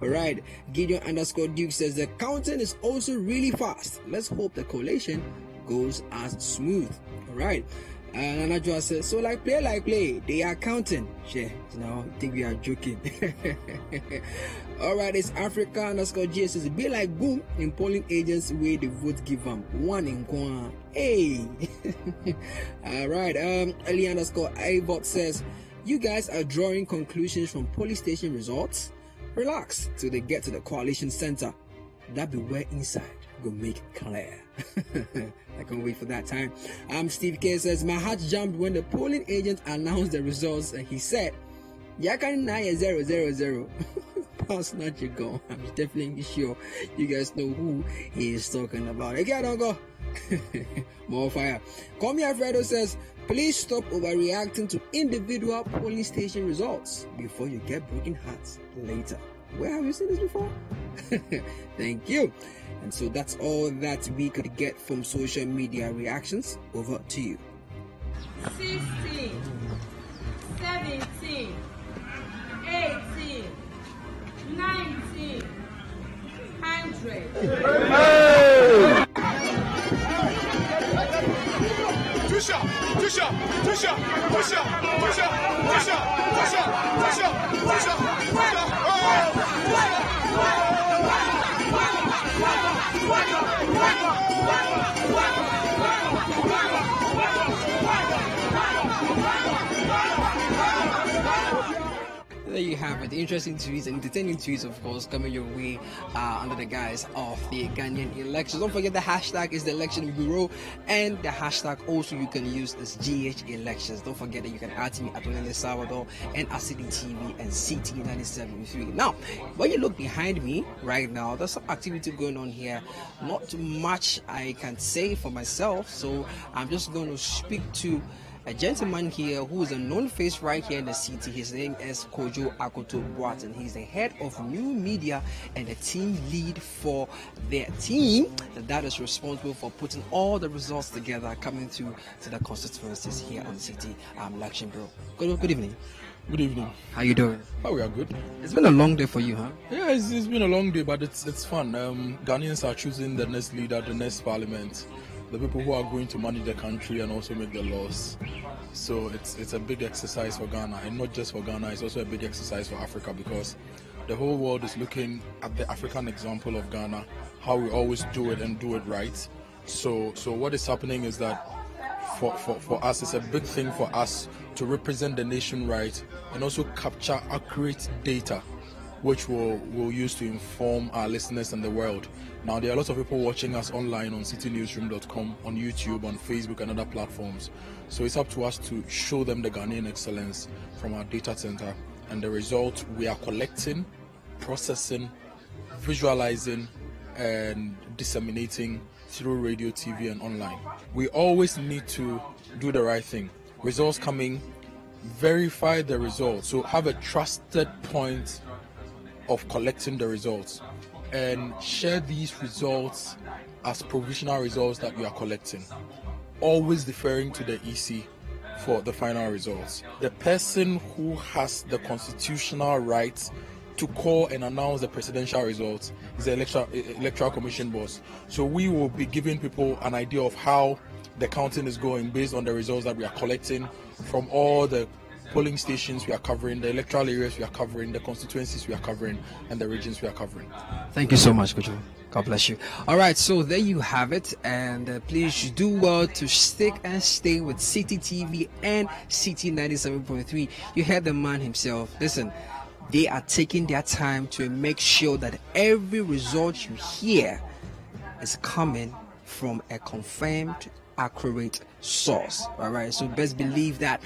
All right. Gideon _Duke says the counting is also really fast. Let's hope the collation goes as smooth. All right. And Anajua says, so like play, they are counting. Share. No, I think we are joking. All right. It's Africa _G says be like boom in polling agents where the vote give them one in Kwan. Hey. All right. Ali _Ivot says, you guys are drawing conclusions from police station results? Relax till they get to the coalition center. That be where inside go make clear. I can't wait for that time. Steve K says, my heart jumped when the polling agent announced the results and he said, Yakan 9-0-0-0. Pass not you go. I'm definitely sure you guys know who he is talking about. Okay, don't go. More fire. Komi Alfredo says, please stop overreacting to individual polling station results before you get broken hearts later. Where have you seen this before? Thank you. And so that's all that we could get from social media reactions. Over to you. 16, 17, 18, 19, 100. Hey! There you have it. Interesting tweets and entertaining tweets, of course, coming your way under the guise of the Ghanaian elections. Don't forget the hashtag is the Election Bureau, and the hashtag also you can use is GH Elections. Don't forget that you can add me at Olele Salvador and at Citi TV and Citi 97.3. Now, when you look behind me right now, there's some activity going on here. Not much I can say for myself, so I'm just going to speak to a gentleman here who is a known face right here in the city. His name is Kojo Akoto Boateng. He's the head of new media and the team lead for their team that is responsible for putting all the results together coming through to the constituencies here on Citi Election Bureau. Good evening. Good evening. How you doing? Oh, we are good. It's been a long day for you, huh? Yeah, it's been a long day, but it's fun. Ghanaians are choosing the next leader, the next parliament, the people who are going to manage the country and also make the laws. So it's a big exercise for Ghana, and not just for Ghana, it's also a big exercise for Africa, because the whole world is looking at the African example of Ghana, how we always do it and do it right. So what is happening is that for us, it's a big thing for us to represent the nation right and also capture accurate data, which we'll use to inform our listeners and the world. Now, there are lots of people watching us online on citinewsroom.com, on YouTube, on Facebook and other platforms. So it's up to us to show them the Ghanaian excellence from our data center and the results we are collecting, processing, visualizing and disseminating through radio, TV and online. We always need to do the right thing. Results coming, verify the results. So have a trusted point of collecting the results and share these results as provisional results that you are collecting, always deferring to the EC for the final results. The person who has the constitutional right to call and announce the presidential results is the Electoral Commission boss. So we will be giving people an idea of how the counting is going based on the results that we are collecting from all the polling stations we are covering, the electoral areas we are covering, the constituencies we are covering, and the regions we are covering. Thank you so much, Kojo. God bless you. All right, so there you have it, and please do well to stick and stay with Citi TV and Citi 97.3. You heard the man himself. Listen, they are taking their time to make sure that every result you hear is coming from a confirmed, accurate source. All right, so best believe that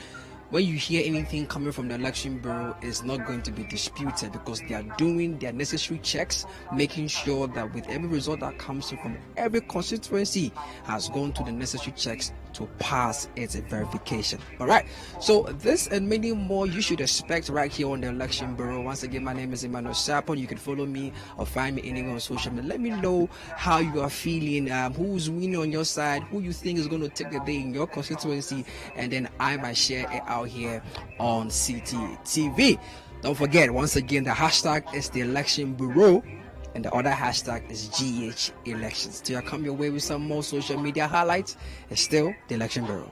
when you hear anything coming from the Election Bureau, it's not going to be disputed, because they are doing their necessary checks, making sure that with every result that comes in from every constituency has gone to the necessary checks to pass its verification. All right, so this and many more you should expect right here on the Election Bureau. Once again, my name is Emmanuel Sapon. You can follow me or find me anywhere on social media. Let me know how you are feeling, who's winning on your side, who you think is going to take the day in your constituency, and then I might share it out here on Citi TV. Don't forget, once again, the hashtag is the Election Bureau, and the other hashtag is GH Elections. Till I come your way with some more social media highlights, it's still the Election Bureau.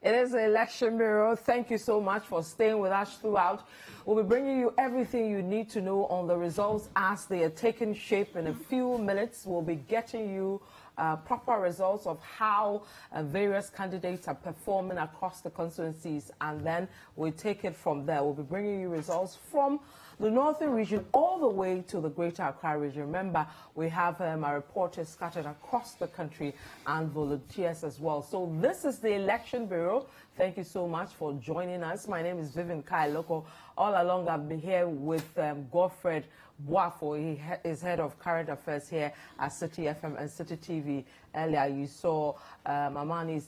It is the Election Bureau. Thank you so much for staying with us throughout. We'll be bringing you everything you need to know on the results as they are taking shape. In a few minutes, we'll be getting you proper results of how various candidates are performing across the constituencies, and then we'll take it from there. We'll be bringing you results from the northern region all the way to the Greater Accra region. Remember, we have our reporters scattered across the country and volunteers as well. So this is the Election Bureau. Thank you so much for joining us. My name is Vivian Kailoko. All along, I've been here with Godfred Boafo. He is head of current affairs here at Citi FM and Citi TV. Earlier, you saw Imani's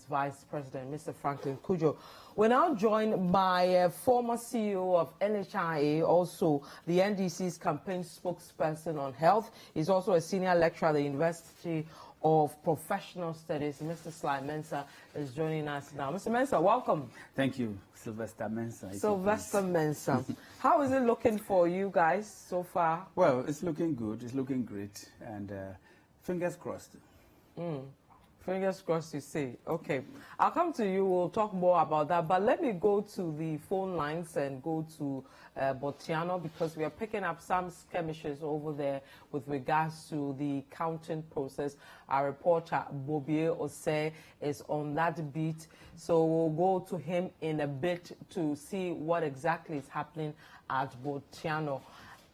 vice president, Mr. Franklin Kujo. We're now joined by former CEO of NHIA, also the NDC's campaign spokesperson on health. He's also a senior lecturer at the University of Professional Studies. Mr. Sly Mensah is joining us now. Mr. Mensah, welcome. Thank you, Sylvester Mensah. Sylvester Mensah. How is it looking for you guys so far? Well, it's looking good. It's looking great. And fingers crossed. Fingers crossed, you say. Okay. I'll come to you. We'll talk more about that. But let me go to the phone lines and go to Botiano, because we are picking up some skirmishes over there with regards to the counting process. Our reporter, Bobie Ose, is on that beat. So we'll go to him in a bit to see what exactly is happening at Botiano.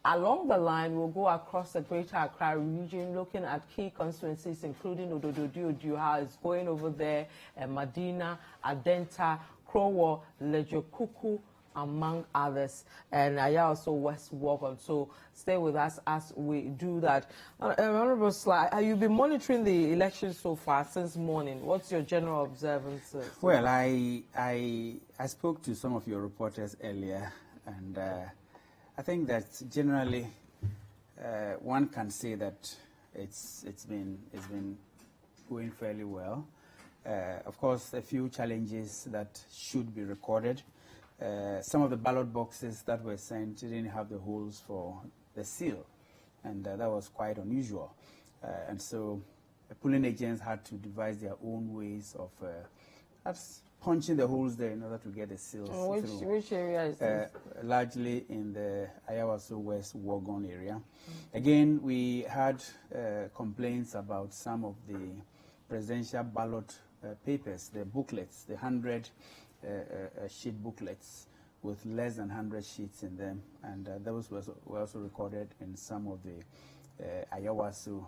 Along the line, we'll go across the Greater Accra region, looking at key constituencies, including Odododio, how it's going over there, Medina, Adenta, Krowo, Lejokuku, among others, and also West Wogon. So stay with us as we do that. Honorable Sly, you've been monitoring the elections so far since morning. What's your general observances? Well, I spoke to some of your reporters earlier, and I think that generally one can say that it's been going fairly well. Of course, a few challenges that should be recorded. Some of the ballot boxes that were sent didn't have the holes for the seal, and that was quite unusual. And so the polling agents had to devise their own ways of punching the holes there in order to get the seals. Which area is this? Largely in the Ayawaso West Wogon area. Again, we had complaints about some of the presidential ballot papers, the booklets, the 100 sheet booklets with less than 100 sheets in them, and those were also recorded in some of the Ayawaso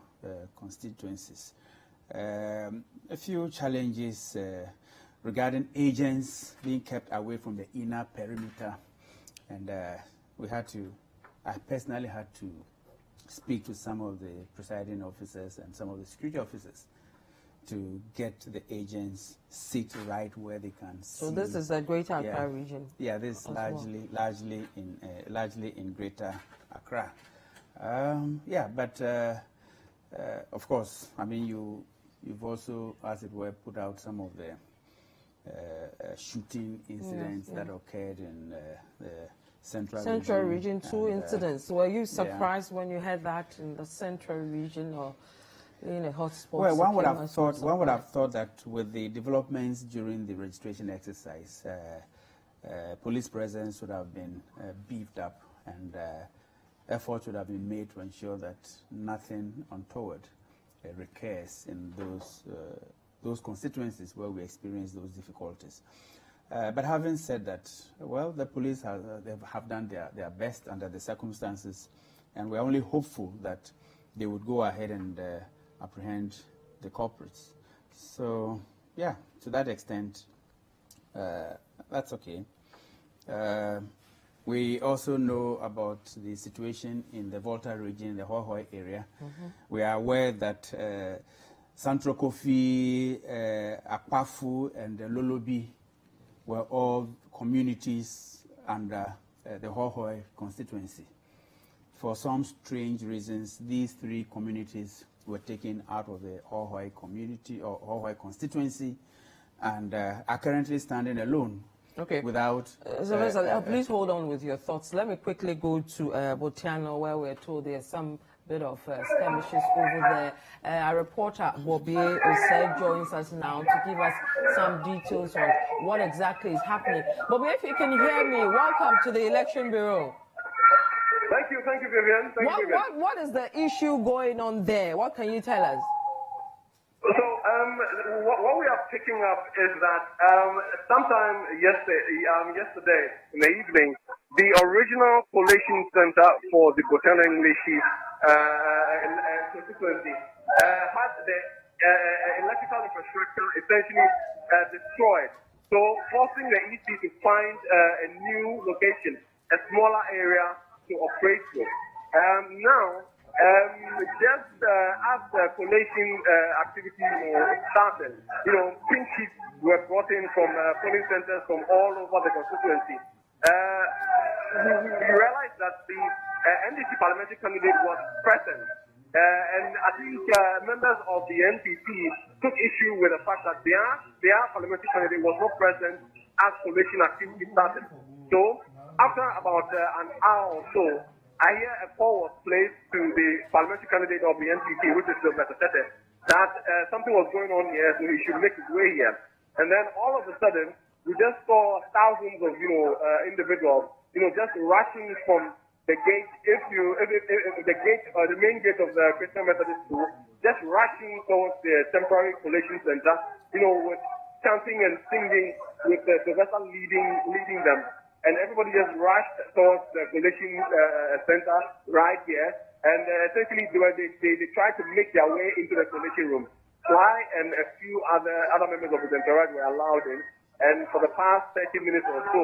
constituencies. A few challenges regarding agents being kept away from the inner perimeter, and I personally had to speak to some of the presiding officers and some of the security officers to get the agents sit right where they can see. So this is the Greater Accra region. Yeah, this is largely in Greater Accra. But of course, I mean you've also, as it were, put out some of the shooting incidents that occurred in the central region. Two incidents. Were you surprised when you heard that in the central region, or in a hotspot? Well, one would have thought that with the developments during the registration exercise, police presence would have been beefed up, and efforts would have been made to ensure that nothing untoward recurs in those constituencies where we experience those difficulties. But having said that, well, the police have done their best under the circumstances, and we're only hopeful that they would go ahead and apprehend the culprits. So, yeah, to that extent, that's okay. We also know about the situation in the Volta region, the Hohoi area. We are aware that Santro Kofi, Akwafu, and Lolobi were all communities under the Hohoi constituency. For some strange reasons, these three communities were taken out of the Hohoi community or Hohoi constituency, and are currently standing alone. Okay. Without. Please hold on with your thoughts. Let me quickly go to Botiano, where we're told there's some bit of skirmishes over there. Our reporter Bobby Osei joins us now to give us some details on what exactly is happening. Bobby, if you can hear me, welcome to the Election Bureau. Thank you, Vivian. What is the issue going on there? What can you tell us? So, what we are picking up is that sometime yesterday in the evening, the original collation center for the Botana English constituency had the electrical infrastructure essentially destroyed, so forcing the EC to find a new location, a smaller area to operate with. Now, just as the collation activity started, pin sheets were brought in from polling centers from all over the constituency. We realized that the NDC parliamentary candidate was present, and I think members of the NPP took issue with the fact that their parliamentary candidate was not present as collation activity started. So, after about an hour or so, I hear a call was placed to the parliamentary candidate of the NPP, which is Mr. Tete, that something was going on here, so he should make his way here. And then all of a sudden, we just saw thousands of individuals, just rushing from the gate. If the gate or the main gate of the Christian Methodist School, just rushing towards the temporary collation center, with chanting and singing, with the Sylvester leading them. And everybody just rushed towards the collation center right here. And essentially, they tried to make their way into the collation room. Fly and a few other members of the entourage were allowed in. And for the past 30 minutes or so,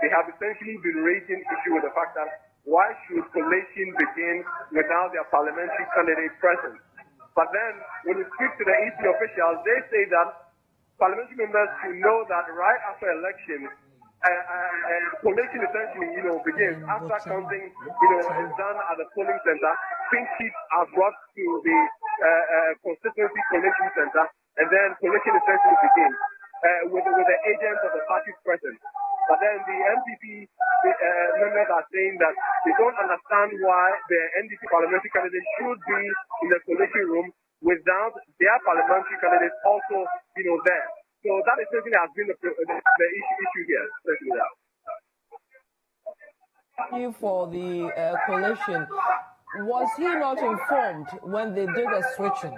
they have essentially been raising issue with the fact that why should collation begin without their parliamentary candidate present? But then, when you speak to the EC officials, they say that parliamentary members should know that right after elections, collation essentially, begins after counting, is done at the polling center. Pink sheets are brought to the constituency collation center, and then collation essentially begins with the agents of the parties present. But then the NPP members are saying that they don't understand why the NDC parliamentary candidate should be in the collation room without their parliamentary candidates also, there. So that essentially has been the issue here. Thank you for the collation. Was he not informed when they did a switching?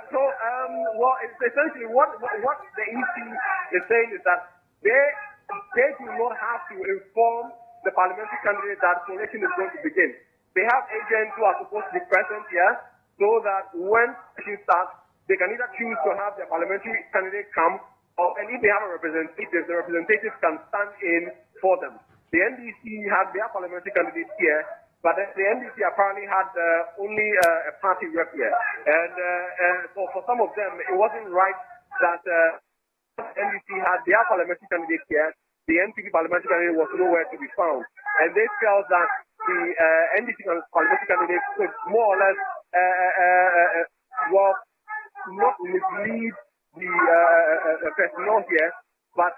Well, it's essentially what the EC is saying is that they do not have to inform the parliamentary candidate that collation is going to begin. They have agents who are supposed to be present here, so that when collation starts, they can either choose to have their parliamentary candidate come, and if they have a representative, the representative can stand in for them. The NDC had their parliamentary candidate here, but the NDC apparently had only a party rep here. And for some of them, it wasn't right that NDC had their parliamentary candidate here. The NPP parliamentary candidate was nowhere to be found. And they felt that the NDC parliamentary candidate could more or less, not mislead the personnel here, but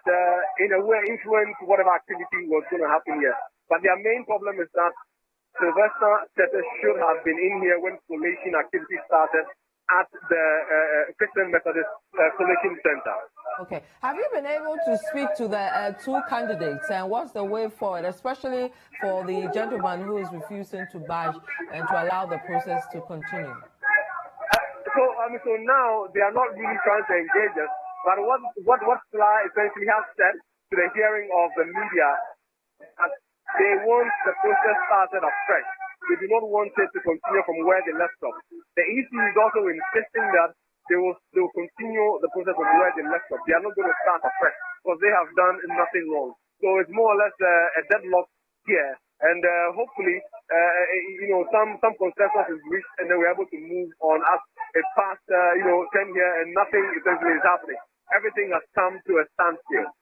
in a way influence whatever activity was going to happen here. But their main problem is that Sylvester Tete should have been in here when collation activity started at the Christian Methodist Collation Center. Okay. Have you been able to speak to the two candidates, and what's the way forward, especially for the gentleman who is refusing to badge and to allow the process to continue? So now they are not really trying to engage us, but what Sly essentially has said to the hearing of the media, that they want the process started afresh. They do not want it to continue from where they left off. The EC is also insisting that they will continue the process from where they left off. They are not going to start afresh because they have done nothing wrong. So it's more or less a deadlock here. And hopefully, some consensus is reached, and then we're able to move on as it past, 10 years, and nothing essentially is happening. Everything has come to a standstill.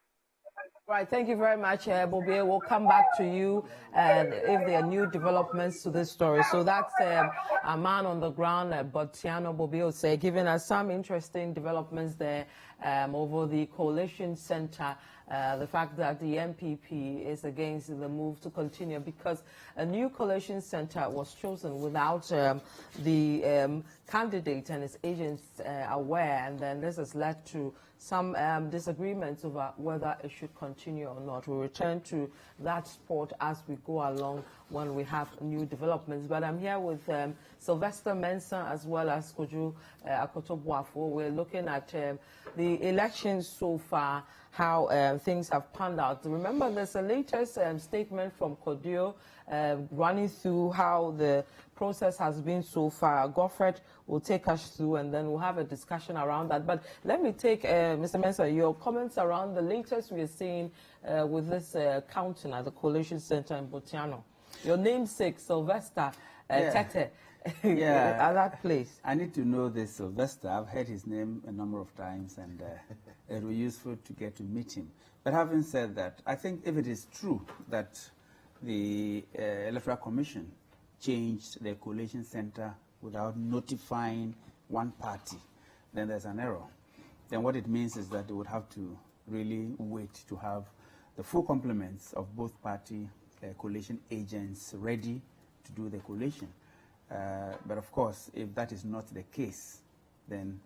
Right, thank you very much, Bobby. We'll come back to you if there are new developments to this story. So that's a man on the ground, Botiano Bobby, giving us some interesting developments there over the coalition center, the fact that the MPP is against the move to continue because a new coalition center was chosen without the candidate and his agents aware, and then this has led to some disagreements over whether it should continue or not. We'll return to that sport as we go along when we have new developments. But I'm here with Sylvester Mensah as well as Kojo Akoto-Boafo. We're looking at the elections so far, how things have panned out. Remember, there's a latest statement from Kodio running through how the process has been so far. Godfred will take us through, and then we'll have a discussion around that. But let me take, Mr. Mensah, your comments around the latest we are seeing with this counting at the Coalition Center in Botiano. Your namesake, Sylvester Tete, at that place. I need to know this Sylvester. I've heard his name a number of times, and it will be useful to get to meet him. But having said that, I think if it is true that the Electoral Commission changed the coalition center without notifying one party, then there's an error. Then what it means is that they would have to really wait to have the full complements of both party coalition agents ready to do the coalition. But of course, if that is not the case, then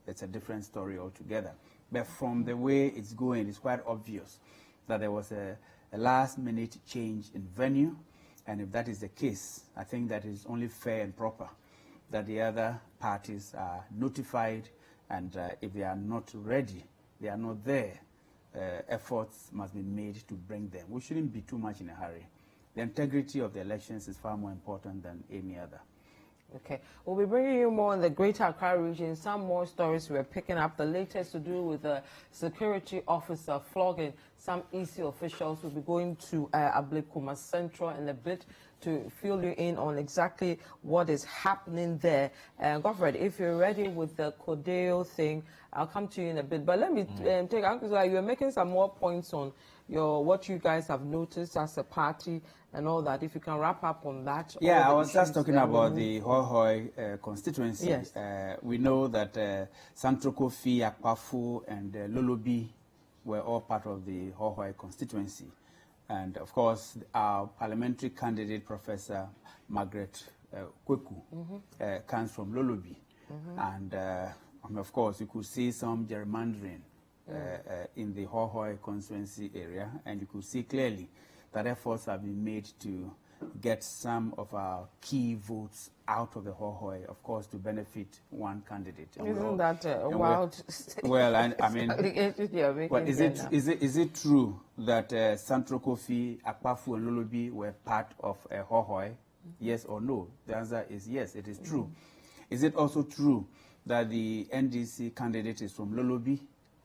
it's a different story altogether. But from the way it's going, it's quite obvious that there was a last-minute change in venue. And if that is the case, I think that is only fair and proper that the other parties are notified, and if they are not ready, they are not there, efforts must be made to bring them. We shouldn't be too much in a hurry. The integrity of the elections is far more important than any other. Okay, we'll be bringing you more in the Greater Accra region. Some more stories we're picking up. The latest to do with the security officer flogging some EC officials. We'll be going to Ablekuma Central in a bit to fill you in on exactly what is happening there. Godfred, if you're ready with the Codeo thing, I'll come to you in a bit. But let me take, you're making some more points on what you guys have noticed as a party and all that. If you can wrap up on that. Yeah, I was just talking about the Hohoi constituency. Yes. We know that Santrokofi, Akpafu, and Lolobi were all part of the Hohoi constituency. And of course, our parliamentary candidate, Professor Margaret Kweku, comes from Lolobi. And of course, you could see some gerrymandering in the Hohoi constituency area, and you could see clearly that efforts have been made to get some of our key votes out of the Hohoi, of course, to benefit one candidate. Isn't that wild? Well, I mean, well, is it true that Santrokofi, Akpafu, and Lolobi were part of Hohoi? Yes or no? The answer is yes, it is true. Is it also true that the NDC candidate is from Lolobi?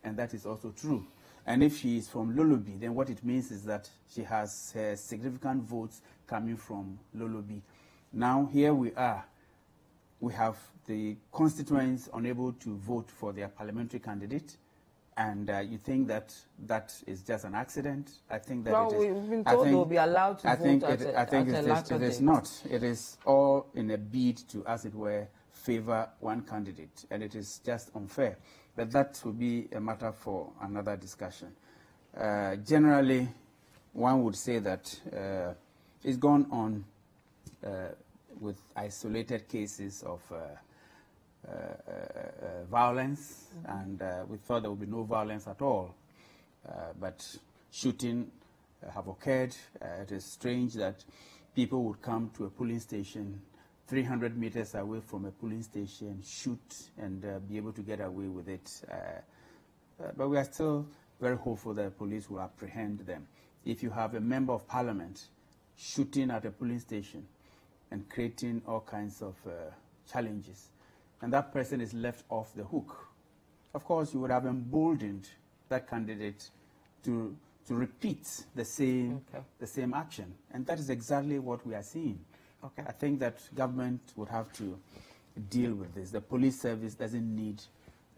And that is also true. And if she is from Lolobi, then what it means is that she has significant votes coming from Lolobi. Now, here we are. We have the constituents unable to vote for their parliamentary candidate. And you think that that is just an accident? I think that we've been told they'll be allowed to vote I think it is not. It is all in a bid to, as it were, favor one candidate. And it is just unfair. But that will be a matter for another discussion. Generally, one would say that it's gone on with isolated cases of violence, and we thought there would be no violence at all. But shooting have occurred. It is strange that people would come to a polling station 300 meters away from a polling station, shoot, and be able to get away with it. But we are still very hopeful that the police will apprehend them. If you have a member of parliament shooting at a polling station and creating all kinds of challenges, and that person is left off the hook, of course, you would have emboldened that candidate to repeat the same action. And that is exactly what we are seeing. Okay. I think that government would have to deal with this. The police service doesn't need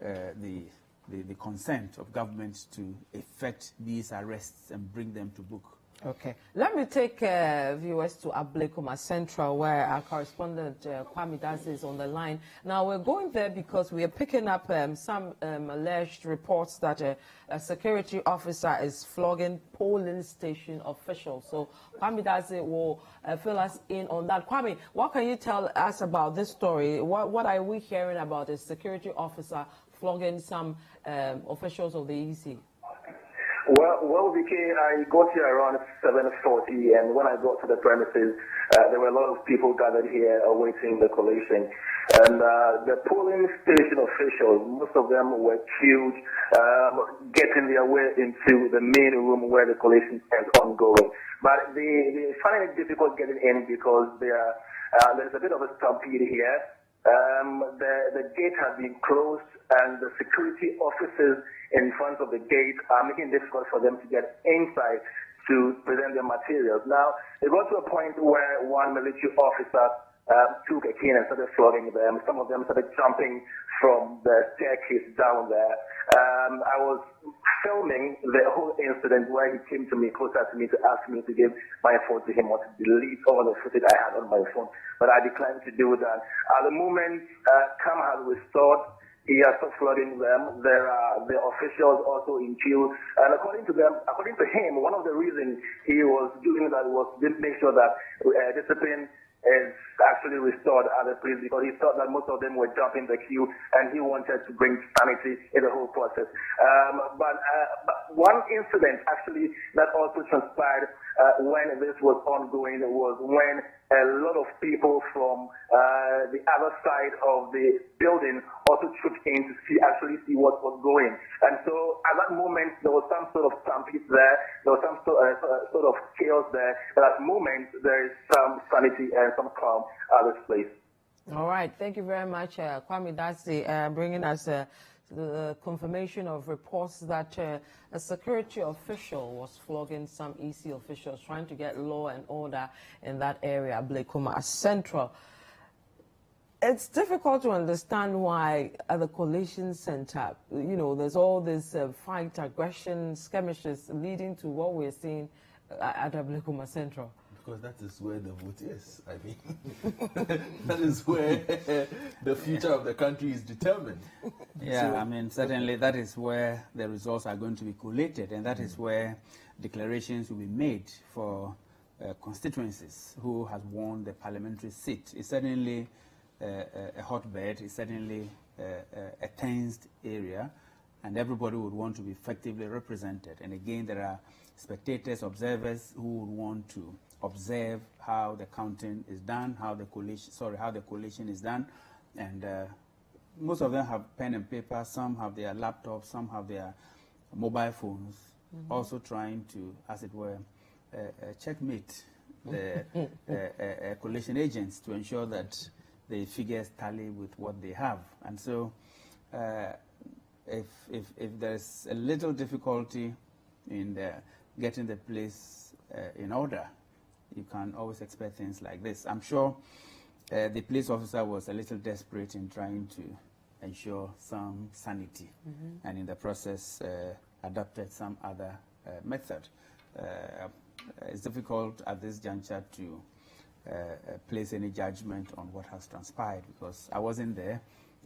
the consent of government to effect these arrests and bring them to book. Okay. Let me take viewers to Ablekuma Central, where our correspondent Kwame Dazi is on the line. Now, we're going there because we are picking up some alleged reports that a security officer is flogging polling station officials. So, Kwame Dazi will fill us in on that. Kwame, what can you tell us about this story? What are we hearing about a security officer flogging some officials of the EC? Well, VK, I got here around 7:40, and when I got to the premises, there were a lot of people gathered here awaiting the collation. And the polling station officials, most of them were queued, getting their way into the main room where the collation is ongoing. But they find it difficult getting in because there's a bit of a stampede here. The gate has been closed, and the security officers in front of the gate are making it difficult for them to get inside to present their materials. Now, they got to a point where one military officer took a cane and started flogging them. Some of them started jumping from the staircase down there. I was filming the whole incident where he came to me, closer to me, to ask me to give my phone to him or to delete all the footage I had on my phone. But I declined to do that. At the moment, calm has restored. He has stopped flooding them. There are the officials also in queue. And according to him, one of the reasons he was doing that was to make sure that discipline is actually restored at the place, because he thought that most of them were jumping the queue and he wanted to bring sanity in the whole process. But one incident actually that also transpired when this was ongoing was when a lot of people from the other side of the building also trooped in to see what was going. And so at that moment, there was some sort of stampede there. There was some sort of chaos there. But at the moment, there is some sanity and some calm at this place. All right. Thank you very much, Kwame Dazi, bringing us the confirmation of reports that a security official was flogging some EC officials trying to get law and order in that area, Ablekuma Central. It's difficult to understand why at the collation center, there's all this fight, aggression, skirmishes leading to what we're seeing at Ablekuma Central. Because that is where the vote is. I mean, that is where the future of the country is determined. Yeah, so, I mean, certainly that is where the results are going to be collated, and that is where declarations will be made for constituencies who has won the parliamentary seat. It's certainly a hotbed. It's certainly a tensed area, and everybody would want to be effectively represented. And again, there are spectators, observers who would want to observe how the counting is done, how the collation is done, and most of them have pen and paper. Some have their laptops, some have their mobile phones, also trying to, as it were, checkmate the collation agents to ensure that the figures tally with what they have. And so, if there's a little difficulty in getting the place in order, you can always expect things like this. I'm sure the police officer was a little desperate in trying to ensure some sanity, and in the process adopted some other method. It's difficult at this juncture to place any judgment on what has transpired, because I wasn't there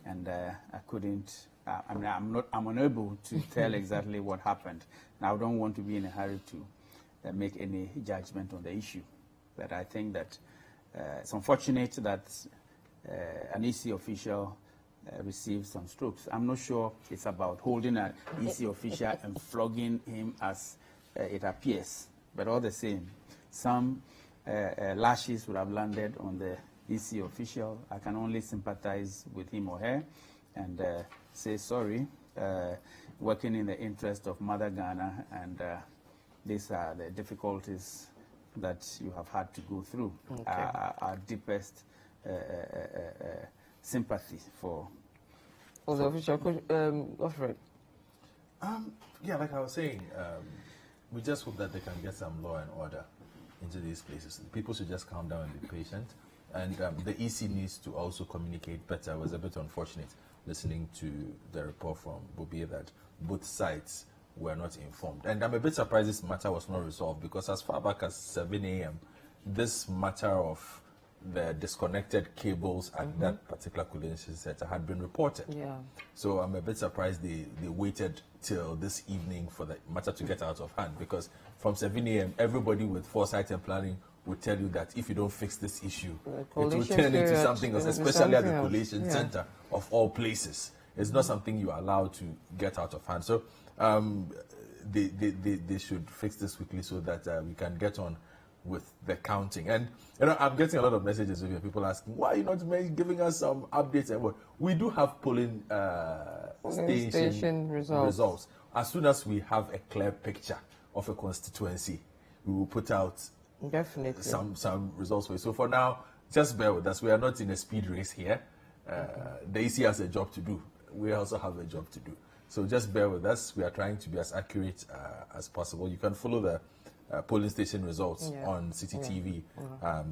and I couldn't. I'm unable to tell exactly what happened, and I don't want to be in a hurry to make any judgment on the issue. But I think that it's unfortunate that an EC official received some strokes. I'm not sure it's about holding an EC official and flogging him as it appears, but all the same, some lashes would have landed on the EC official. I can only sympathize with him or her and say sorry, working in the interest of Mother Ghana, and these are the difficulties that you have had to go through. Okay. Our deepest sympathy for the official. Offer it. Yeah, like I was saying, we just hope that they can get some law and order into these places. People should just calm down and be patient. And the EC needs to also communicate better. It was a bit unfortunate listening to the report from Bobia that both sides were not informed. And I'm a bit surprised this matter was not resolved, because as far back as 7 a.m., this matter of the disconnected cables at that particular coordination center had been reported. Yeah. So I'm a bit surprised they waited till this evening for the matter to get out of hand, because from 7 a.m., everybody with foresight and planning would tell you that if you don't fix this issue, it will turn into something else, especially at the collation center of all places. It's not something you are allowed to get out of hand. So they should fix this quickly so that we can get on with the counting. And I'm getting a lot of messages of people asking, why are you not giving us some updates? And what we do have polling station results. As soon as we have a clear picture of a constituency, we will put out definitely some results for you. So for now, just bear with us. We are not in a speed race here. The EC has a job to do. We also have a job to do. So just bear with us. We are trying to be as accurate as possible. You can follow the polling station results on Citi TV.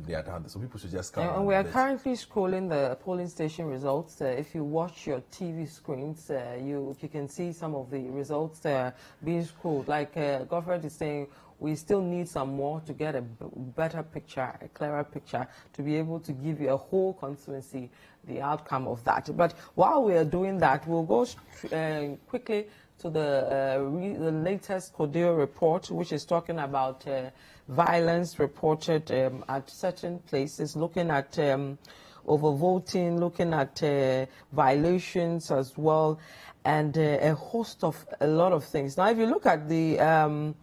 They are down there. So people should just come. And we are currently scrolling the polling station results. If you watch your TV screens, you can see some of the results being scrolled. Like Godfred is saying, we still need some more to get a better picture, a clearer picture, to be able to give you a whole constituency the outcome of that. But while we are doing that, we'll go quickly to the latest CODEO report, which is talking about violence reported at certain places, looking at overvoting, looking at violations as well, and a host of a lot of things. Now, if you look at the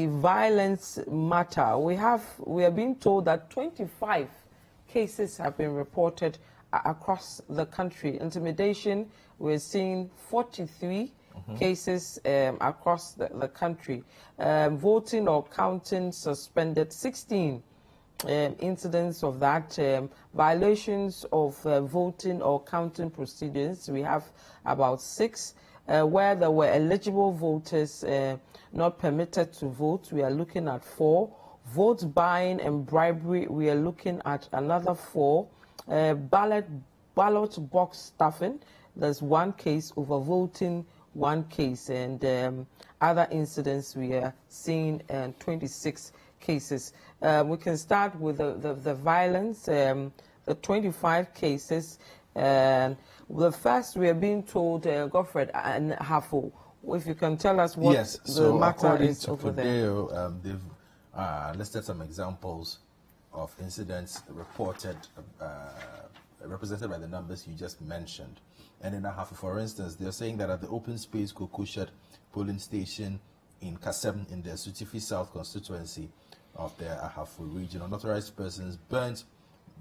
violence matter, we are being told that 25 cases have been reported across the country. Intimidation, we're seeing 43 cases across the country. Voting or counting suspended, 16 incidents of that. Violations of voting or counting procedures, we have about 6. Where there were eligible voters not permitted to vote, we are looking at 4. Vote buying and bribery, we are looking at another 4. Ballot box stuffing, there's 1 case. Overvoting, 1 case. And other incidents, we are seeing 26 cases. We can start with the violence, the 25 cases. The first, we are being told, Godfred and Hafo, if you can tell us what the matter is over there. They've listed some examples of incidents reported, represented by the numbers you just mentioned. And in Ahafo, for instance, they're saying that at the open space Kokushat polling station in Kasem in the Sutifi South constituency of the Ahafo region, unauthorized persons burnt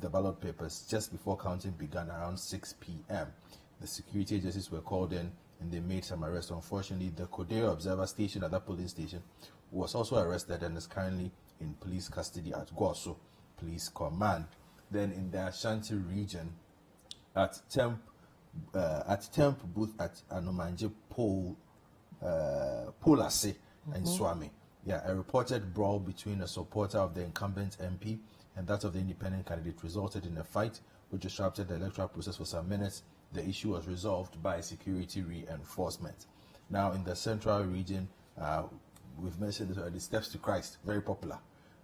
the ballot papers just before counting began around 6 p.m. The security agencies were called in and they made some arrests. Unfortunately, the CODEO observer station at that polling station was also arrested and is currently in police custody at Gwaso Police Command. Then in the Ashanti region, at Temp booth at Anomanje Polase and Swami, a reported brawl between a supporter of the incumbent MP and that of the independent candidate resulted in a fight which disrupted the electoral process for some minutes. The issue was resolved by security reinforcement. Now, in the central region, we've mentioned this already, Steps to Christ, very popular.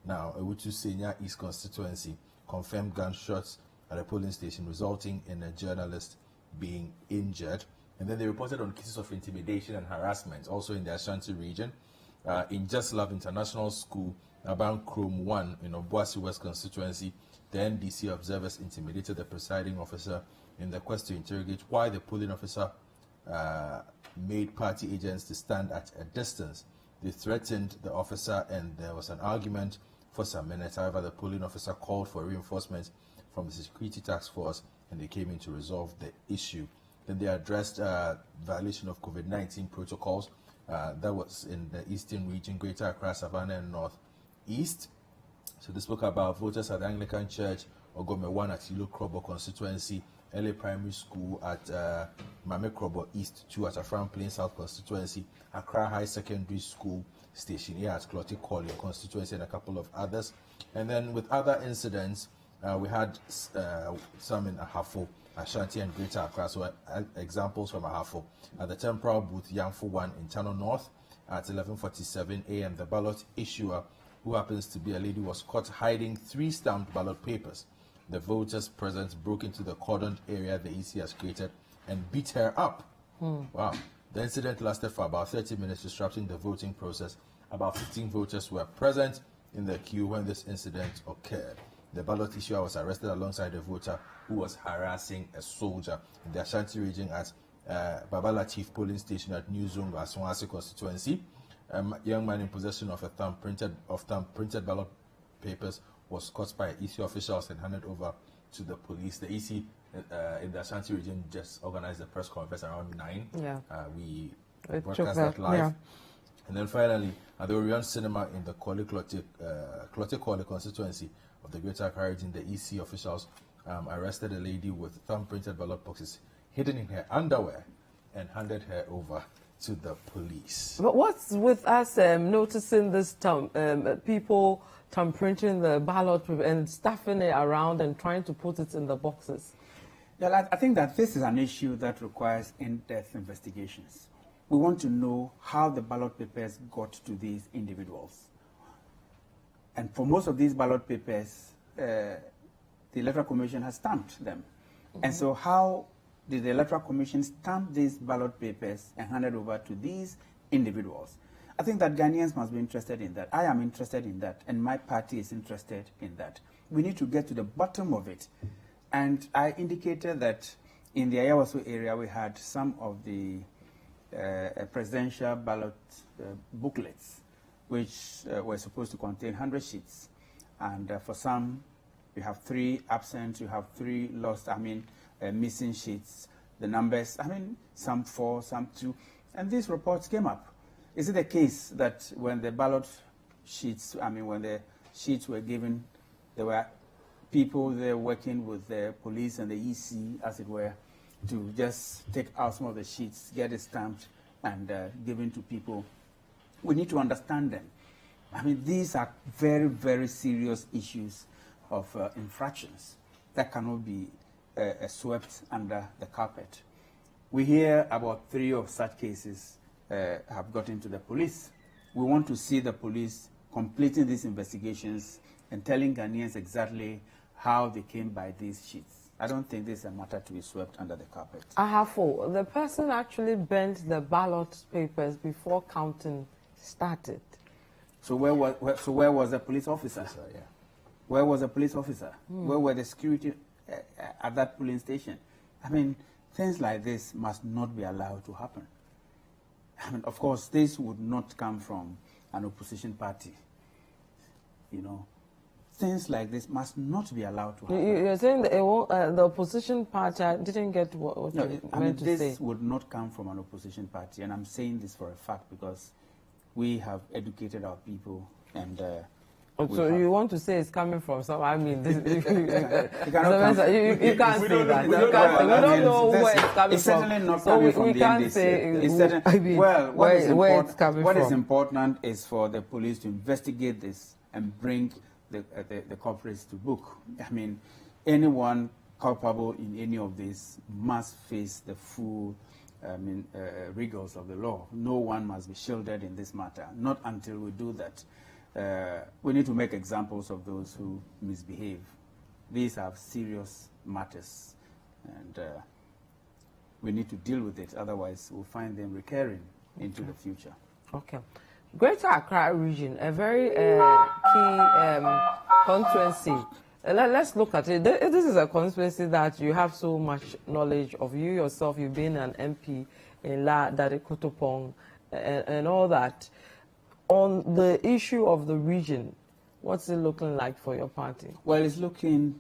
Now, Ewutu Senya East constituency confirmed gunshots at a polling station, resulting in a journalist being injured. And then they reported on cases of intimidation and harassment, also in the Ashanti region. In Just Love International School, Aban Chrome 1 in Obuasi West constituency, the NDC observers intimidated the presiding officer in the quest to interrogate why the polling officer made party agents to stand at a distance. They threatened the officer and there was an argument for some minutes. However, the polling officer called for reinforcements from the security task force and they came in to resolve the issue. Then they addressed violation of COVID-19 protocols. That was in the eastern region, Greater Accra, Savannah, and North East. So they spoke about voters at the Anglican Church, Ogome 1 at Ilo Krobo constituency, LA Primary School at Mame Krobo East 2 at Afram Plain South constituency, Accra High Secondary School Station A at Clotte Collier constituency, and a couple of others. And then with other incidents, we had some in Ahafo, Ashanti, and Greater Accra. So examples from Ahafo. At the temporal booth, Yamfo 1 in Channel North, at 11:47 a.m. The ballot issuer, who happens to be a lady, was caught hiding 3 stamped ballot papers. The voters present broke into the cordoned area the EC has created and beat her up. Wow. The incident lasted for about 30 minutes, disrupting the voting process. About 15 voters were present in the queue when this incident occurred. The ballot issuer was arrested alongside a voter who was harassing a soldier in the Ashanti region at Babala Chief Polling Station at New Zongo, Aswasi Constituency. A young man in possession of thumb-printed ballot papers was caught by EC officials and handed over to the police. The EC in the Ashanti region just organized a press conference around 9. Yeah. We broadcast that live. Yeah. And then finally, at the Orion Cinema in the Clotte constituency of the Greater Accra region, the EC officials arrested a lady with thumb-printed ballot boxes hidden in her underwear and handed her over to the police. But what's with us noticing this people thumb-printing the ballot and stuffing it around and trying to put it in the boxes? Yeah, I think that this is an issue that requires in-depth investigations. We want to know how the ballot papers got to these individuals. And for most of these ballot papers, the Electoral Commission has stamped them. And so how did the Electoral Commission stamp these ballot papers and hand it over to these individuals? I think that Ghanaians must be interested in that. I am interested in that, and my party is interested in that. We need to get to the bottom of it. And I indicated that in the Ayawaso area, we had some of the presidential ballot booklets, which were supposed to contain 100 sheets. And for some, you have 3 absent, you have 3 lost, missing sheets. The numbers, some 4, some 2. And these reports came up. Is it the case that when the ballot sheets, when the sheets were given, there were people there working with the police and the EC, as it were, to just take out some of the sheets, get it stamped, and given to people? We need to understand them. These are very, very serious issues of infractions that cannot be swept under the carpet. We hear about 3 of such cases have gotten to the police. We want to see the police completing these investigations and telling Ghanaians exactly how they came by these sheets. I don't think this is a matter to be swept under the carpet. I have 4. The person actually burnt the ballot papers before counting started. So where was the police officer? Yeah. Where was the police officer? Where were the security at that polling station? Things like this must not be allowed to happen. Of course, this would not come from an opposition party. Things like this must not be allowed to happen. You're saying that the opposition party didn't get what you meant to say? This would not come from an opposition party, and I'm saying this for a fact because we have educated our people and so you want to say it's coming from some? You can't say that. We don't know where it's coming from. It's certainly not coming from the NDC. What is important is for the police to investigate this and bring the culprits to book. Anyone culpable in any of this must face the full rigors of the law. No one must be shielded in this matter. Not until we do that. We need to make examples of those who misbehave. These are serious matters, and we need to deal with it. Otherwise, we'll find them recurring into the future. Okay. Greater Accra region, a very key constituency. Let's look at it. This is a constituency that you have so much knowledge of. You yourself, you've been an MP in La Dadekotopong and all that. On the issue of the region, what's it looking like for your party? Well, it's looking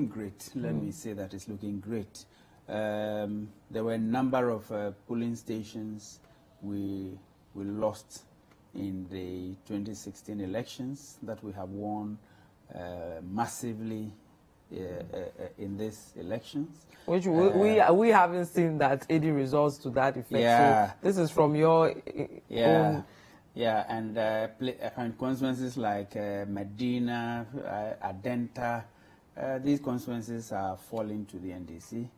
great. Let me say that it's looking great. There were a number of polling stations we lost in the 2016 elections that we have won massively in these elections. Which we haven't seen that any results to that effect. Yeah. So this is from your own. Yeah, and constituencies like Medina, Adenta, these constituencies are falling to the NDC.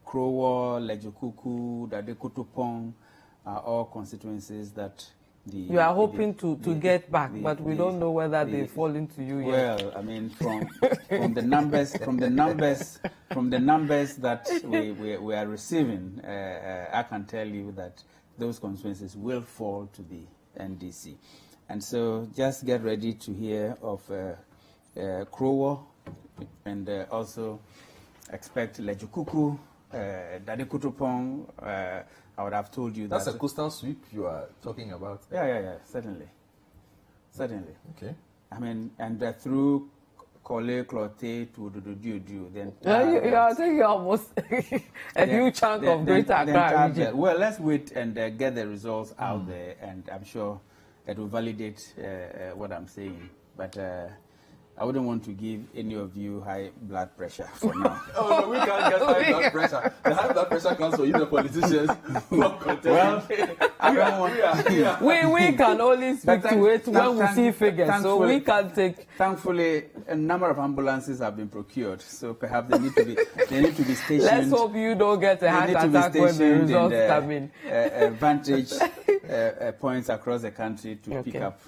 Krowo, Lejokuku, Dadekotopong, are all constituencies that you are hoping to get back, but we don't know whether they fall into you yet. Well, I mean, from the numbers that we are receiving, I can tell you that those constituencies will fall to the NDC, and so just get ready to hear of Krowo, and also expect Lejukuku, Dadekutupong. I would have told you that's a coastal sweep you are talking about. Yeah, certainly. Okay. I mean, and through Kole, Klote to Dudu, then... you are taking almost a huge chunk of Greater Accra region. Well, let's wait and get the results out there, and I'm sure it will validate what I'm saying. But I wouldn't want to give any of you high blood pressure for now. Oh, no, we can't get high blood pressure. The high blood pressure comes for you, the politicians. Well, I don't want... we can only speak to it when we see figures, so we can take... Thankfully, a number of ambulances have been procured, so perhaps they need to be stationed... Let's hope you don't get a heart attack when the results come in. Vantage points across the country to pick up...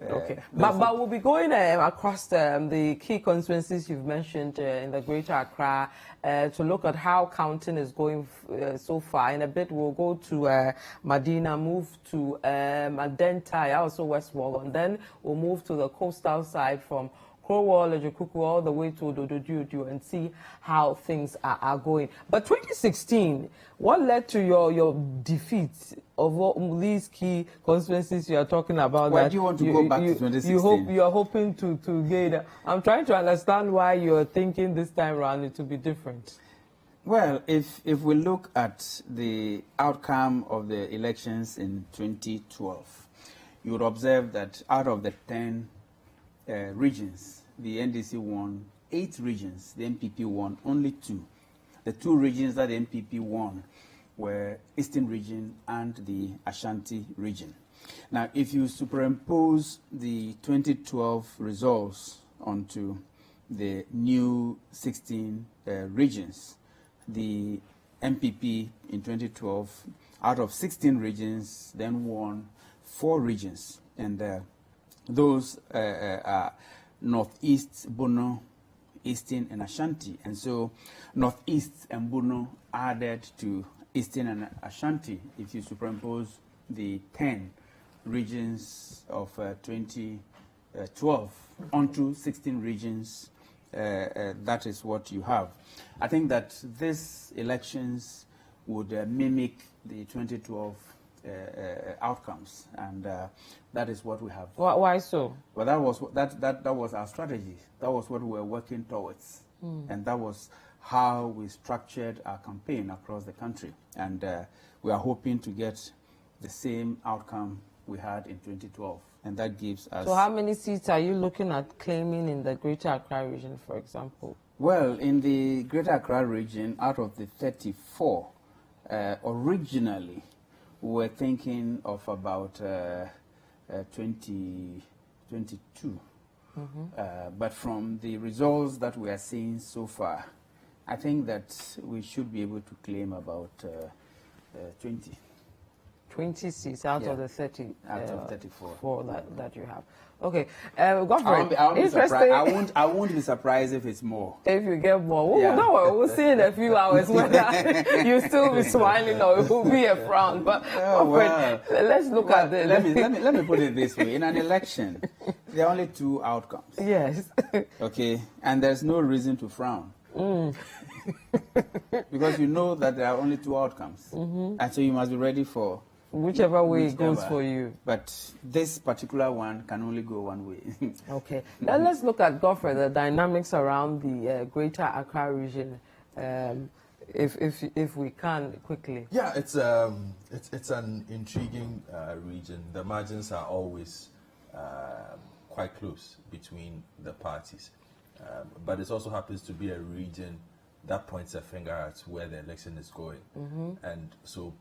Okay, but we'll be going across the key constituencies you've mentioned in the Greater Accra to look at how counting is going so far. In a bit, we'll go to Medina, move to Madenta, also West Wall, then we'll move to the coastal side from Krowo, Lejukuku, all the way to Dododudu and see how things are going. But 2016, what led to your defeat of all these key constituencies you are talking about? Why do you want to go back to 2016? You are hoping to gain. I'm trying to understand why you're thinking this time around it to be different. Well, if we look at the outcome of the elections in 2012, you would observe that out of the 10 regions, the NDC won 8 regions, the NPP won only 2. The 2 regions that the NPP won were Eastern Region and the Ashanti region. Now, if you superimpose the 2012 results onto the new 16 regions, the NPP in 2012, out of 16 regions, then won 4 regions. And those are Northeast, Bono, Eastern, and Ashanti. And so Northeast and Bono added to Eastern and Ashanti. If you superimpose the 10 regions of 2012 onto 16 regions, that is what you have. I think that these elections would mimic the 2012 outcomes, and that is what we have. Why so? Well, that was our strategy. That was what we were working towards, and that was how we structured our campaign across the country. And we are hoping to get the same outcome we had in 2012, and that gives us... So how many seats are you looking at claiming in the Greater Accra region, for example? Well, in the Greater Accra region, out of the 34, originally, we were thinking of about 22. But from the results that we are seeing so far, I think that we should be able to claim about 20. 20 seats out of the 30. Out of 34. That you have. Okay, Godfrey, I won't be surprised if it's more. If you get more. We'll see in a few hours whether you still be smiling or it will be a frown. But let's look at this. Let me put it this way. In an election, there are only 2 outcomes. Yes. Okay, and there's no reason to frown. Because you know that there are only 2 outcomes. And so you must be ready for whichever way it goes for you. But this particular one can only go one way. Okay. Now let's look at, Godfrey, the dynamics around the Greater Accra region, if we can quickly. Yeah, it's an intriguing region. The margins are always quite close between the parties. But it also happens to be a region that points a finger at where the election is going. And so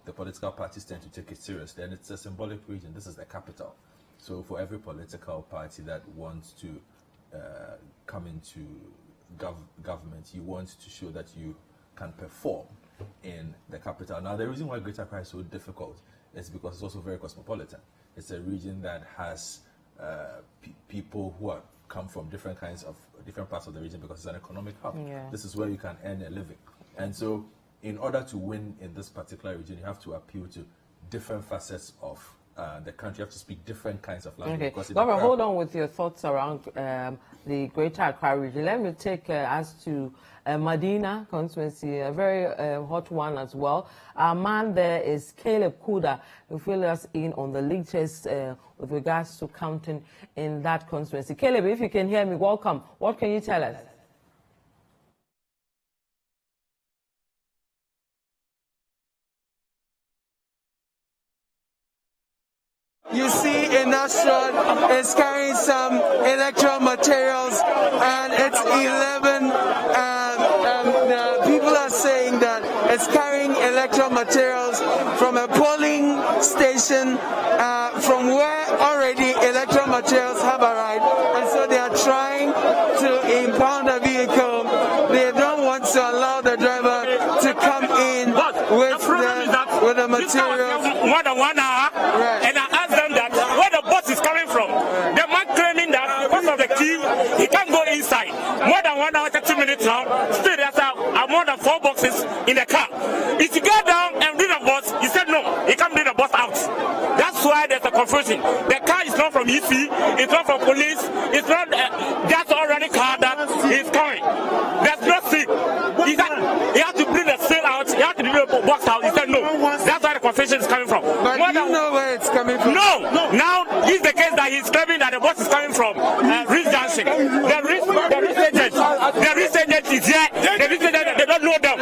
the political parties tend to take it seriously, and it's a symbolic region. This is the capital. So for every political party that wants to come into government, you want to show that you can perform in the capital. Now, the reason why Greater Accra is so difficult is because it's also very cosmopolitan. It's a region that has people who come from different parts of the region because it's an economic hub. Yeah. This is where you can earn a living. And so, in order to win in this particular region, you have to appeal to different facets of the country. You have to speak different kinds of language. Okay, Barbara, hold on with your thoughts around the Greater Accra region. Let me take us to Medina Constituency, a very hot one as well. Our man there is Caleb Kuda, who filled us in on the latest with regards to counting in that constituency. Caleb, if you can hear me, welcome. What can you tell us? You see in that shot, it's carrying some electoral materials, and it's 11, and people are saying that it's carrying electoral materials from a polling station from where already electoral materials have arrived, and so they are trying to impound a vehicle. They don't want to allow the driver to come in with the materials. More than 1 hour, right. And I asked them that where the bus is coming from. The man claiming that because of the queue, he can't go inside. More than 1 hour, 30 minutes now, still there's more than 4 boxes in the car. If you get down and bring the bus, he said no, he can't bring the bus out. That's why there's a confusion. The car is not from EC, it's not from police, it's not just already car that is coming. There's no seat. He had to bring the seal out, he had to bring the box out. He said no. That's why the confusion is coming from. But do you know where it's coming from? No. Now, this is the case that he's claiming that the bus is coming from Risk Junction. The risk agent is here. The risk agent, they don't know them.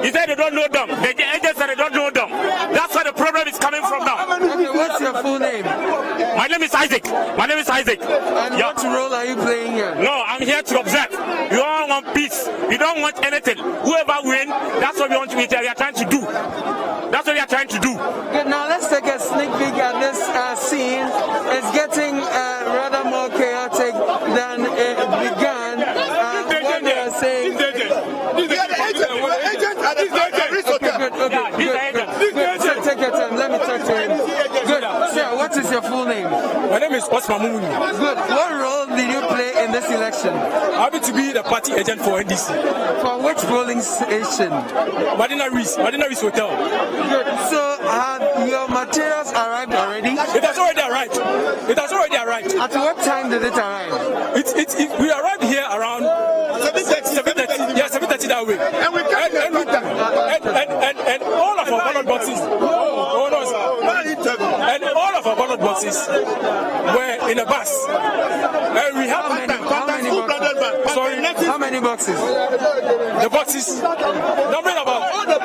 He said they don't know them. The agent said they don't know them. That's where the problem is coming from now. Okay, what's your full name? My name is Isaac. And what role are you playing here? No, I'm here to observe. You all want peace. You don't want anything. Whoever wins, that's what we want to be. We are trying to do. That's what we are trying to do. Good, now let's take a sneak peek at this scene. It's getting rather more chaotic than it began. What they are saying. Good. Take your time. Let me talk to him. Good. Sir, what is your full name? My name is Osman Mumuni. Good. What role did you play in this election? I happen to be the party agent for NDC. For which polling station? Madina Reese Hotel. Good. So have your materials arrived already? It has already arrived. At what time did it arrive? We arrived here around 7:30. Yeah, 7:30 that way. And all of our ballot boxes. And all of our ballot boxes were in a bus. And we have how many boxes? Sorry, how many boxes? The boxes. Numbering about all the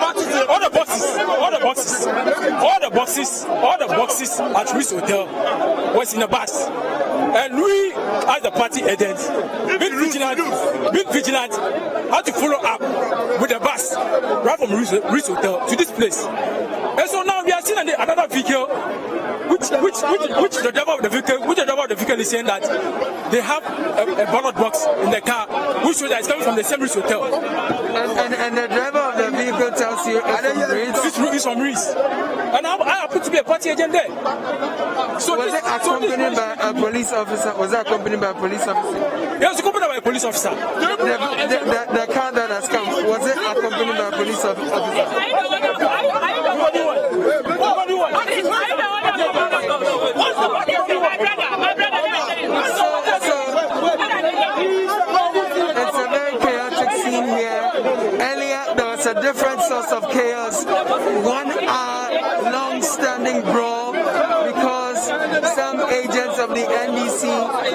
boxes at Reese Hotel was in a bus. And we, as the party agents, being vigilant, had to follow up with the bus right from Reese Hotel to this place. And so now we are seeing another vehicle, which the driver of the vehicle is saying that they have a ballot box in the car, which shows that it's coming from the same Reese Hotel. And the driver of the vehicle tells you it's from Reese. And I happen to be a party agent there. So was it accompanied by a police officer? Yes, accompanied by a police officer. The car that has come, was it accompanied by a police officer? It's a very chaotic scene here. Earlier, there was a different source of chaos. 1 hour long-standing brawl because some agents of the NDC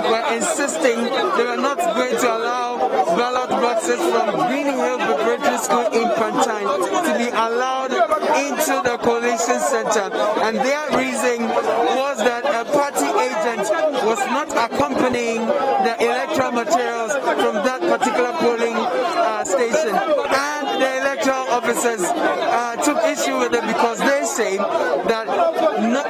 were insisting they were not going to allow ballot boxes from Green Hill Preparatory School in Panchine to be allowed into the collation center. And their reason was that a party agent was not accompanying the electoral materials from that particular polling station. And the electoral officers took issue with it because they say that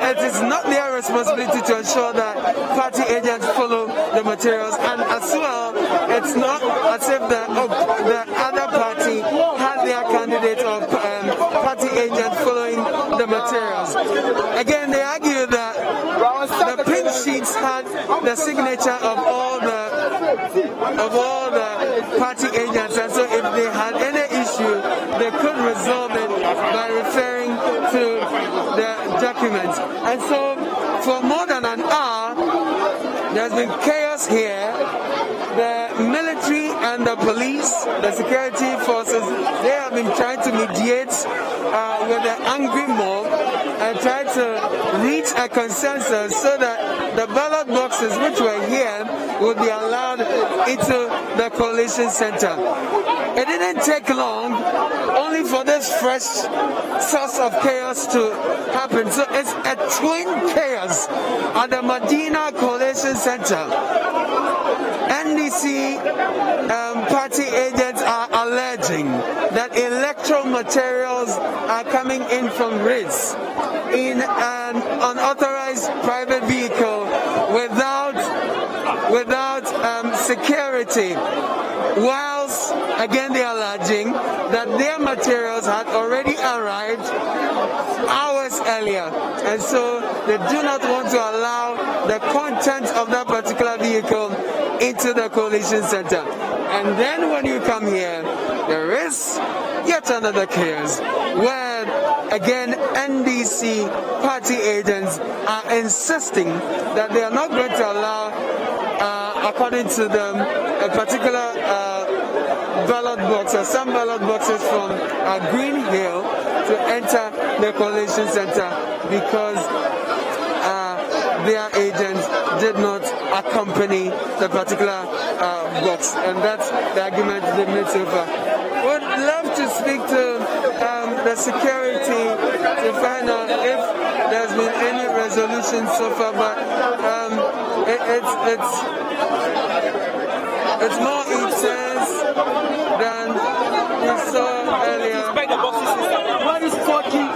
it is not their responsibility to ensure that party agents follow the materials, and as well, it's not as if the other party had their candidate or the signature of all the party agents, and so if they had any issue, they could resolve it by referring to the documents. And so for more than an hour, there's been chaos here. The military and the police, the security forces, they have been trying to mediate with the angry mob and try to reach a consensus so that the ballot boxes which were here would be allowed into the coalition center. It didn't take long, only for this fresh source of chaos to happen. So it's a twin chaos at the Medina Coalition Center. NDC party agents are alleging that electoral materials are coming in from RIS in an unauthorized private vehicle without security, whilst again they are alleging that their materials had already arrived hours earlier, and so they do not want to allow the content of that particular vehicle into the coalition center. And then when you come here, there is yet another chaos where again NDC party agents are insisting that they are not going to allow, according to them, a particular ballot box or some ballot boxes from Green Hill to enter the coalition center because their agents did not accompany the particular box, and that's the argument they made so far. Would love to speak to the security to find out if there's been any resolution so far, but it's more intense than we saw earlier. What is talking?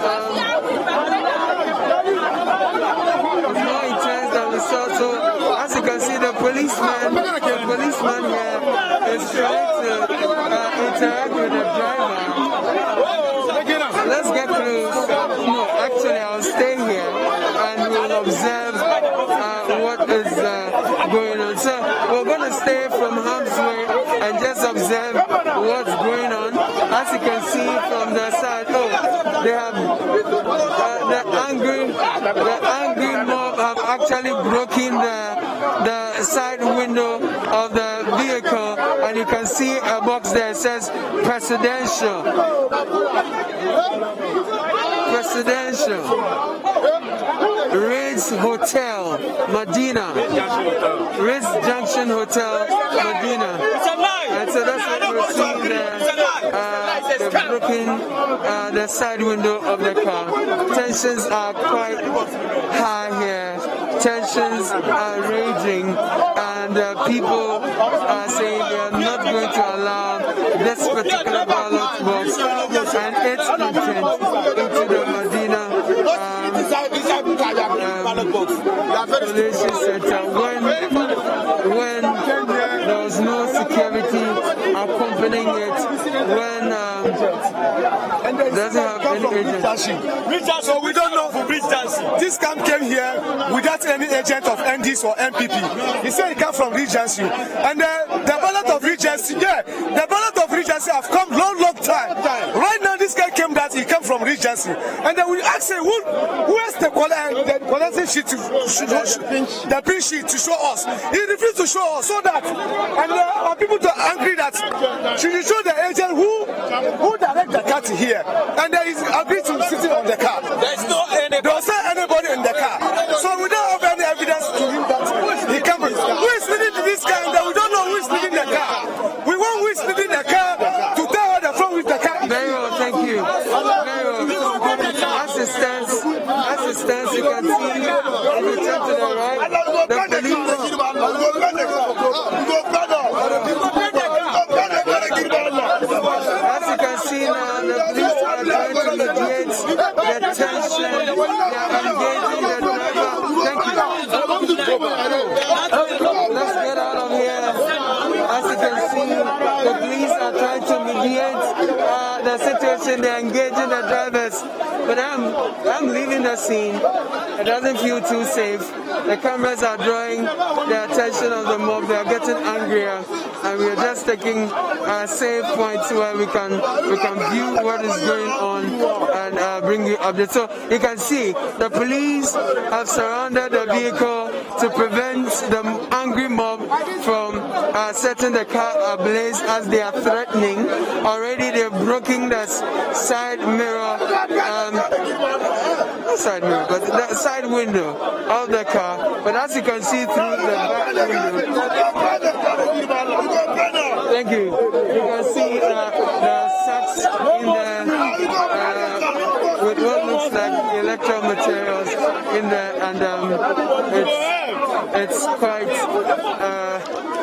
It's more intense than we saw. So as you can see, the policeman here is trying to interact with the driver. Let's get through. No, actually, I'll stay here and we'll observe what is going on. So we're going to stay from harm's way and just observe what's going on. As you can see from the side, they have the angry mob have actually broken the side window of the vehicle, and you can see a box there that says presidential. Ritz Hotel, Medina. Ritz Junction Hotel, Medina. And so that's what we're seeing there. They've broken the side window of the car. Tensions are quite high here. Tensions are raging, and people are saying they are not going to allow this particular ballot box and its content into the Medina coalition center when there was no security accompanying it, when doesn't have any agent. So we don't know for Bridge Dancing. This camp came here without any agent of NDs or MPP. He said he came from Regency, and the ballot of Regency, the ballot of Regency have come long time. Right now, this guy came that he came from Regency, and then we asked him who has the collecting sheet the pin sheet to show us. He refused to show us, so that, and our people are angry that she should show the agent who direct the car to here, and there is agreed to sitting on the car. There was not anybody in the car, so we don't have any evidence to him that he came. Who is leading this car, and then we don't know who is leading the car. We want who is leading the car to tell her the front with the car. Very well, thank you. Very well. As it stands, you can see if you turn to the right, the police. As you can see now, the police are trying to mediate the tension. They are engaging the driver. Thank you. Let's get out of here. As you can see, the police are trying to mediate the situation. They are engaging the drivers. But I'm leaving the scene. It doesn't feel too safe. The cameras are drawing the attention of the mob. They are getting angrier, and we are just taking safe points where we can view what is going on and bring you updates. So you can see the police have surrounded the vehicle to prevent the angry mob from setting the car ablaze as they are threatening. Already they're broken the side mirror, not side mirror, but the side window of the car. But as you can see through the back window, thank you. You can see the sacks in the with what looks like electoral materials in there, and it's quite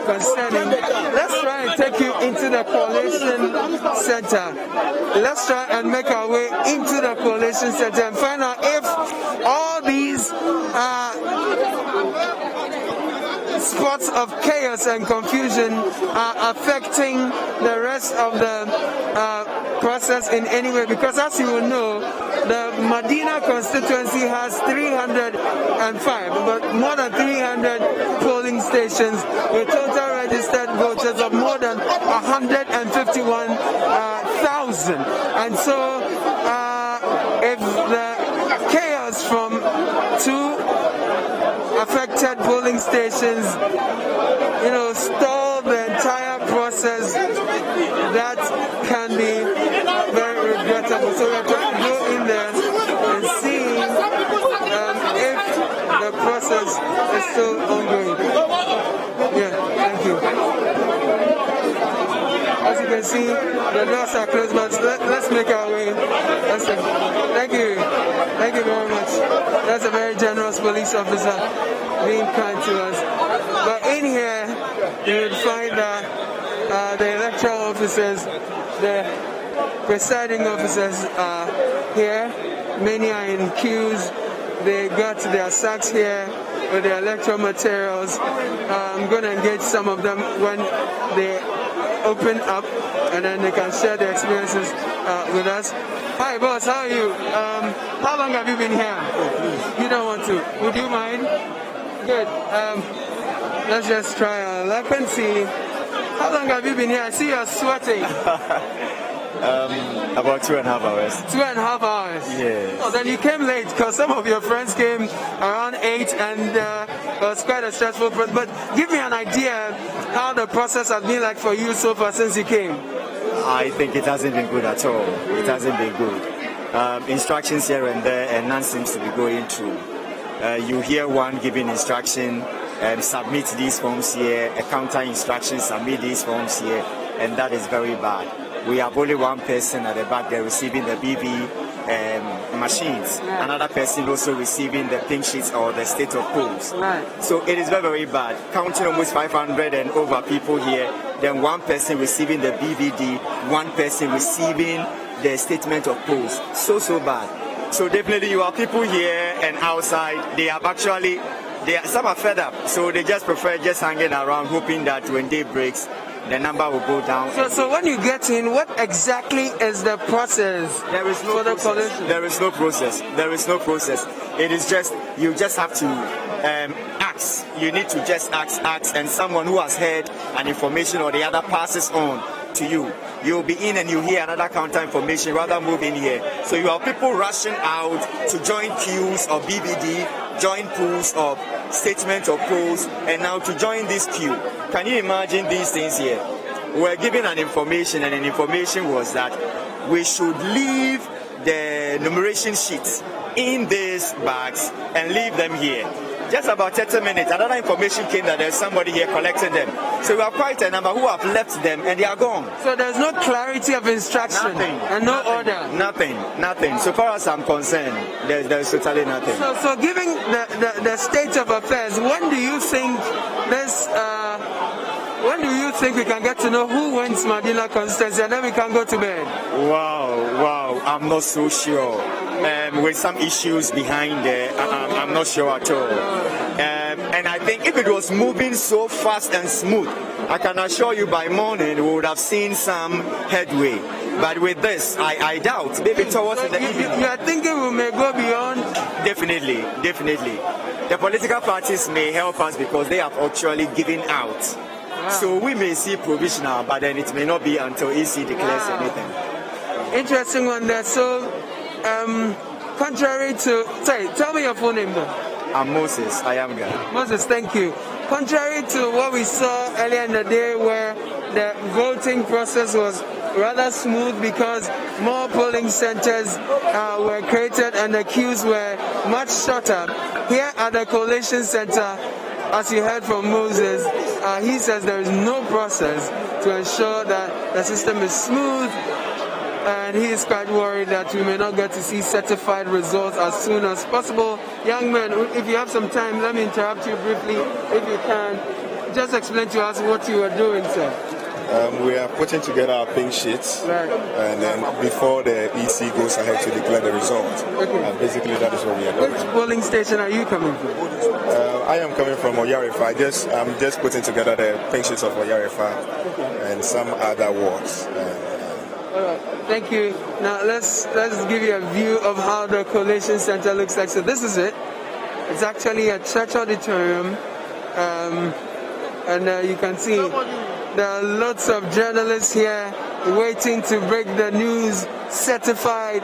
concerning. Let's try and take you into the collation center. Let's try and make our way into the collation center and find out if all these spots of chaos and confusion are affecting the rest of the process in any way, because as you will know, the Medina constituency has 305, but more than 300 polling stations with total registered voters of more than 151,000. And so if the chaos from two affected polling stations, stall the entire process, that can be very regrettable. So we're trying to go in there and see if the process is still ongoing. Yeah, thank you. As you can see, the doors are closed, but let's make our way. Thank you. Thank you very much. That's a very generous police officer being kind to us. But in here, you will find that the electoral officers, the presiding officers are here. Many are in queues. They got their sacks here with the electoral materials. I'm going to engage some of them when they open up, and then they can share their experiences with us. Hi, boss. How are you? How long have you been here? You don't want to. Would you mind? Good. Let's just try our luck and see. How long have you been here? I see you're sweating. About 2.5 hours. 2.5 hours? Yes. Oh, then you came late because some of your friends came around 8 and it was quite a stressful process. But give me an idea how the process has been like for you so far since you came. I think it hasn't been good at all. It hasn't been good. Instructions here and there, and none seems to be going through. You hear one giving instruction, submit these forms here, a counter instruction, submit these forms here, and that is very bad. We have only one person at the back there receiving the BB machines. Yeah. Another person also receiving the pink sheets or the state of polls. Right. So it is very, very bad. Counting almost 500 and over people here, then one person receiving the BVD, one person receiving the statement of polls. So bad. So definitely you have people here and outside. Some are fed up. So they just prefer just hanging around, hoping that when day breaks, the number will go down. So when you get in, what exactly is the process? There is no process. There is no process. There is no process. It is just, you just have to ask. You need to just ask, and someone who has heard an information or the other passes on to you. You'll be in and you hear another counter information, rather move in here. So you have people rushing out to join queues of BBD, join pools of statement of polls, and now to join this queue. Can you imagine these things here? We're given an information, and an information was that we should leave the numeration sheets in these bags and leave them here. Just about 30 minutes, another information came that there's somebody here collecting them. So we have quite a number who have left them and they are gone. So there's no clarity of instruction and no order? Nothing. So far as I'm concerned, there's totally nothing. So given the state of affairs, when do you think we can get to know who wins Medina constituency and then we can go to bed? Wow, I'm not so sure. With some issues behind there, I'm not sure at all. And I think if it was moving so fast and smooth, I can assure you by morning we would have seen some headway. But with this, I doubt. Maybe towards the you are thinking we may go beyond? Definitely. The political parties may help us because they have actually given out. Wow. So we may see provisional, but then it may not be until EC declares anything. Interesting one there. So, contrary to... Sorry, tell me your full name though. I'm Moses. I am Ghana. Moses, thank you. Contrary to what we saw earlier in the day where the voting process was rather smooth because more polling centers were created and the queues were much shorter. Here at the Coalition Center, as you heard from Moses, he says there is no process to ensure that the system is smooth, and he is quite worried that we may not get to see certified results as soon as possible. Young man, if you have some time, let me interrupt you briefly, if you can. Just explain to us what you are doing, sir. We are putting together our pink sheets, and then before the EC goes ahead to declare the result. Okay. Basically, that is what we are doing. Which polling station are you coming from? I am coming from Oyarifa. I'm just putting together the pink sheets of Oyarifa and some other wards. All right, thank you. Now let's give you a view of how the Coalition Center looks like. So this is it. It's actually a church auditorium, and you can see there are lots of journalists here waiting to break the news, certified,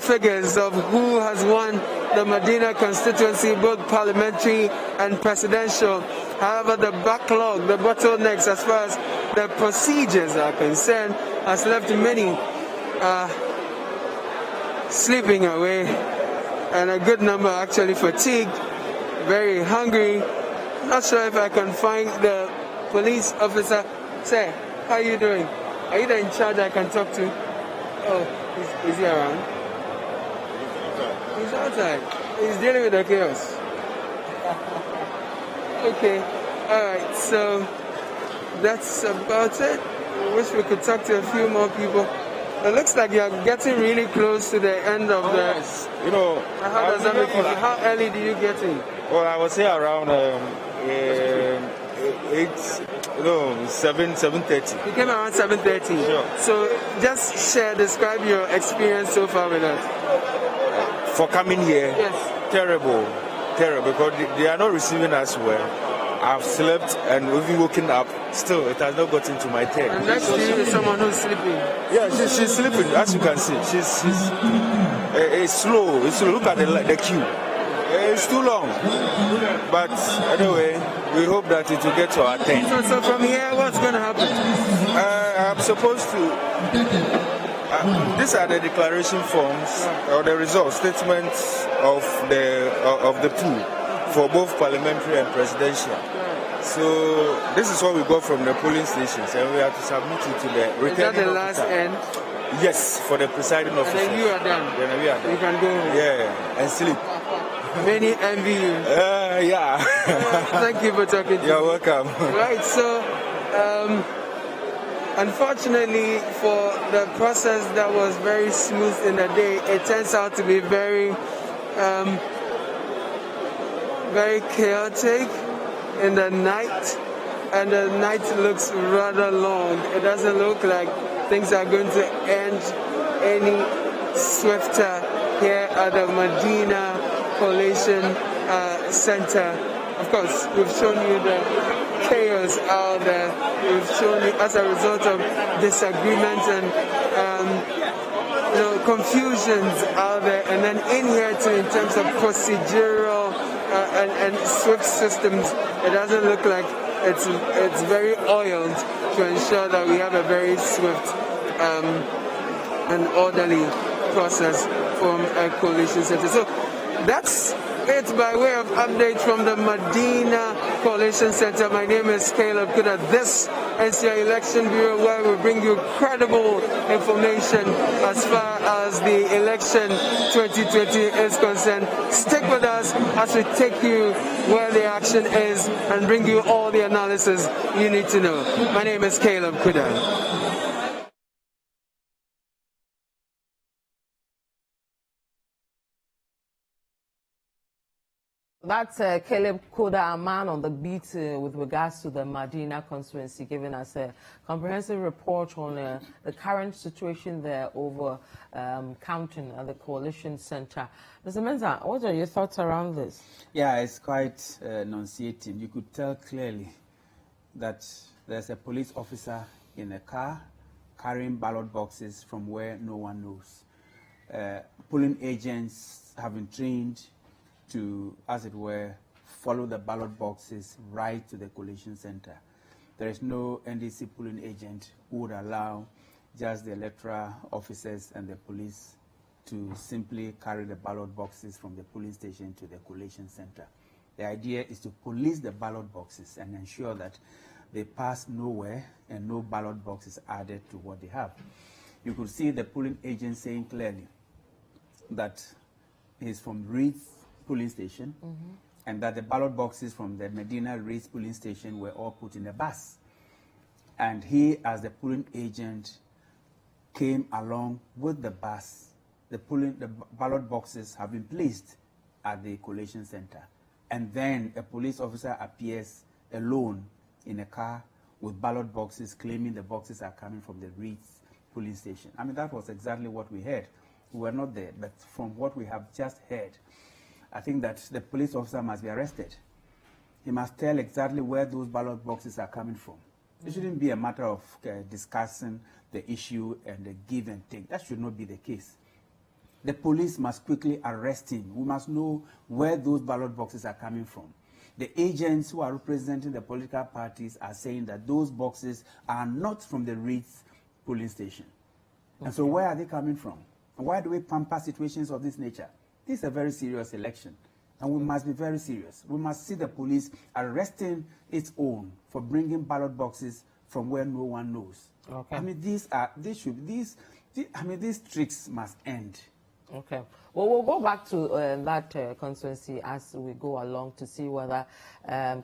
figures of who has won the Medina constituency, both parliamentary and presidential. However, the backlog, the bottlenecks as far as the procedures are concerned, has left many sleeping away, and a good number actually fatigued, very hungry. Not sure if I can find the police officer. Sir, how are you doing? Are you the in charge I can talk to? Oh, is he around? He's outside. He's dealing with the chaos. Okay, alright, so that's about it. I wish we could talk to a few more people. It looks like you're getting really close to the end of the... Yes. How does that make you feel? How early do you get in? Well, I was here around 7:30. You came around 7:30. Sure. So just describe your experience so far with us. For coming here, yes. Terrible, because they are not receiving us well. I've slept and even woken up, still it has not gotten to my turn. And next to you is someone who's sleeping. Yeah, she's sleeping, as you can see. It's slow. Look at the queue. It's too long. But anyway, we hope that it will get to our turn. So from here, what's going to happen? I'm supposed to... these are the declaration forms or the result statements of the pool for both parliamentary and presidential. So this is what we got from the polling stations, and we have to submit it to the returning officer. Is that the last end? Yes, for the presiding officer. And then you are done. Then we are done. You can go home. Yeah, and sleep. Many envy you. Yeah. Thank you for talking to me. You're welcome. Right, so unfortunately for the process that was very smooth in the day, it turns out to be very chaotic in the night, and the night looks rather long. It doesn't look like things are going to end any swifter here at the Medina Coalition Center. Of course, we've shown you the chaos out there. We've shown you as a result of disagreements and confusions out there, and then in here too, in terms of procedural and swift systems, it doesn't look like it's very oiled to ensure that we have a very swift and orderly process from a coalition center. So that's it by way of update from the Medina Coalition Center. My name is Caleb Kuda. This is your Election Bureau, where we bring you credible information as far as the election 2020 is concerned. Stick with us as we take you where the action is and bring you all the analysis you need to know. My name is Caleb Kuda. That's Caleb Koda, a man on the beat with regards to the Medina constituency, giving us a comprehensive report on the current situation there over counting at the coalition center. Mr. Mensah, what are your thoughts around this? Yeah, it's quite enunciating. You could tell clearly that there's a police officer in a car carrying ballot boxes from where no one knows. Polling agents have been trained to, as it were, follow the ballot boxes right to the collation center. There is no NDC polling agent who would allow just the electoral officers and the police to simply carry the ballot boxes from the polling station to the collation center. The idea is to police the ballot boxes and ensure that they pass nowhere and no ballot boxes added to what they have. You could see the polling agent saying clearly that he's from Reed's polling station, and that the ballot boxes from the Medina Reed's polling station were all put in a bus. And he, as the polling agent, came along with the bus. The ballot boxes have been placed at the collation center. And then a police officer appears alone in a car with ballot boxes, claiming the boxes are coming from the Reed's polling station. I mean, that was exactly what we heard. We were not there, but from what we have just heard, I think that the police officer must be arrested. He must tell exactly where those ballot boxes are coming from. It shouldn't be a matter of discussing the issue and the give and take. That should not be the case. The police must quickly arrest him. We must know where those ballot boxes are coming from. The agents who are representing the political parties are saying that those boxes are not from the Reed's polling station. Okay. And so where are they coming from? And why do we pamper situations of this nature? This is a very serious election, and we must be very serious. We must see the police arresting its own for bringing ballot boxes from where no one knows. Okay. I mean, these tricks must end. Okay. Well, we'll go back to that constituency as we go along to see whether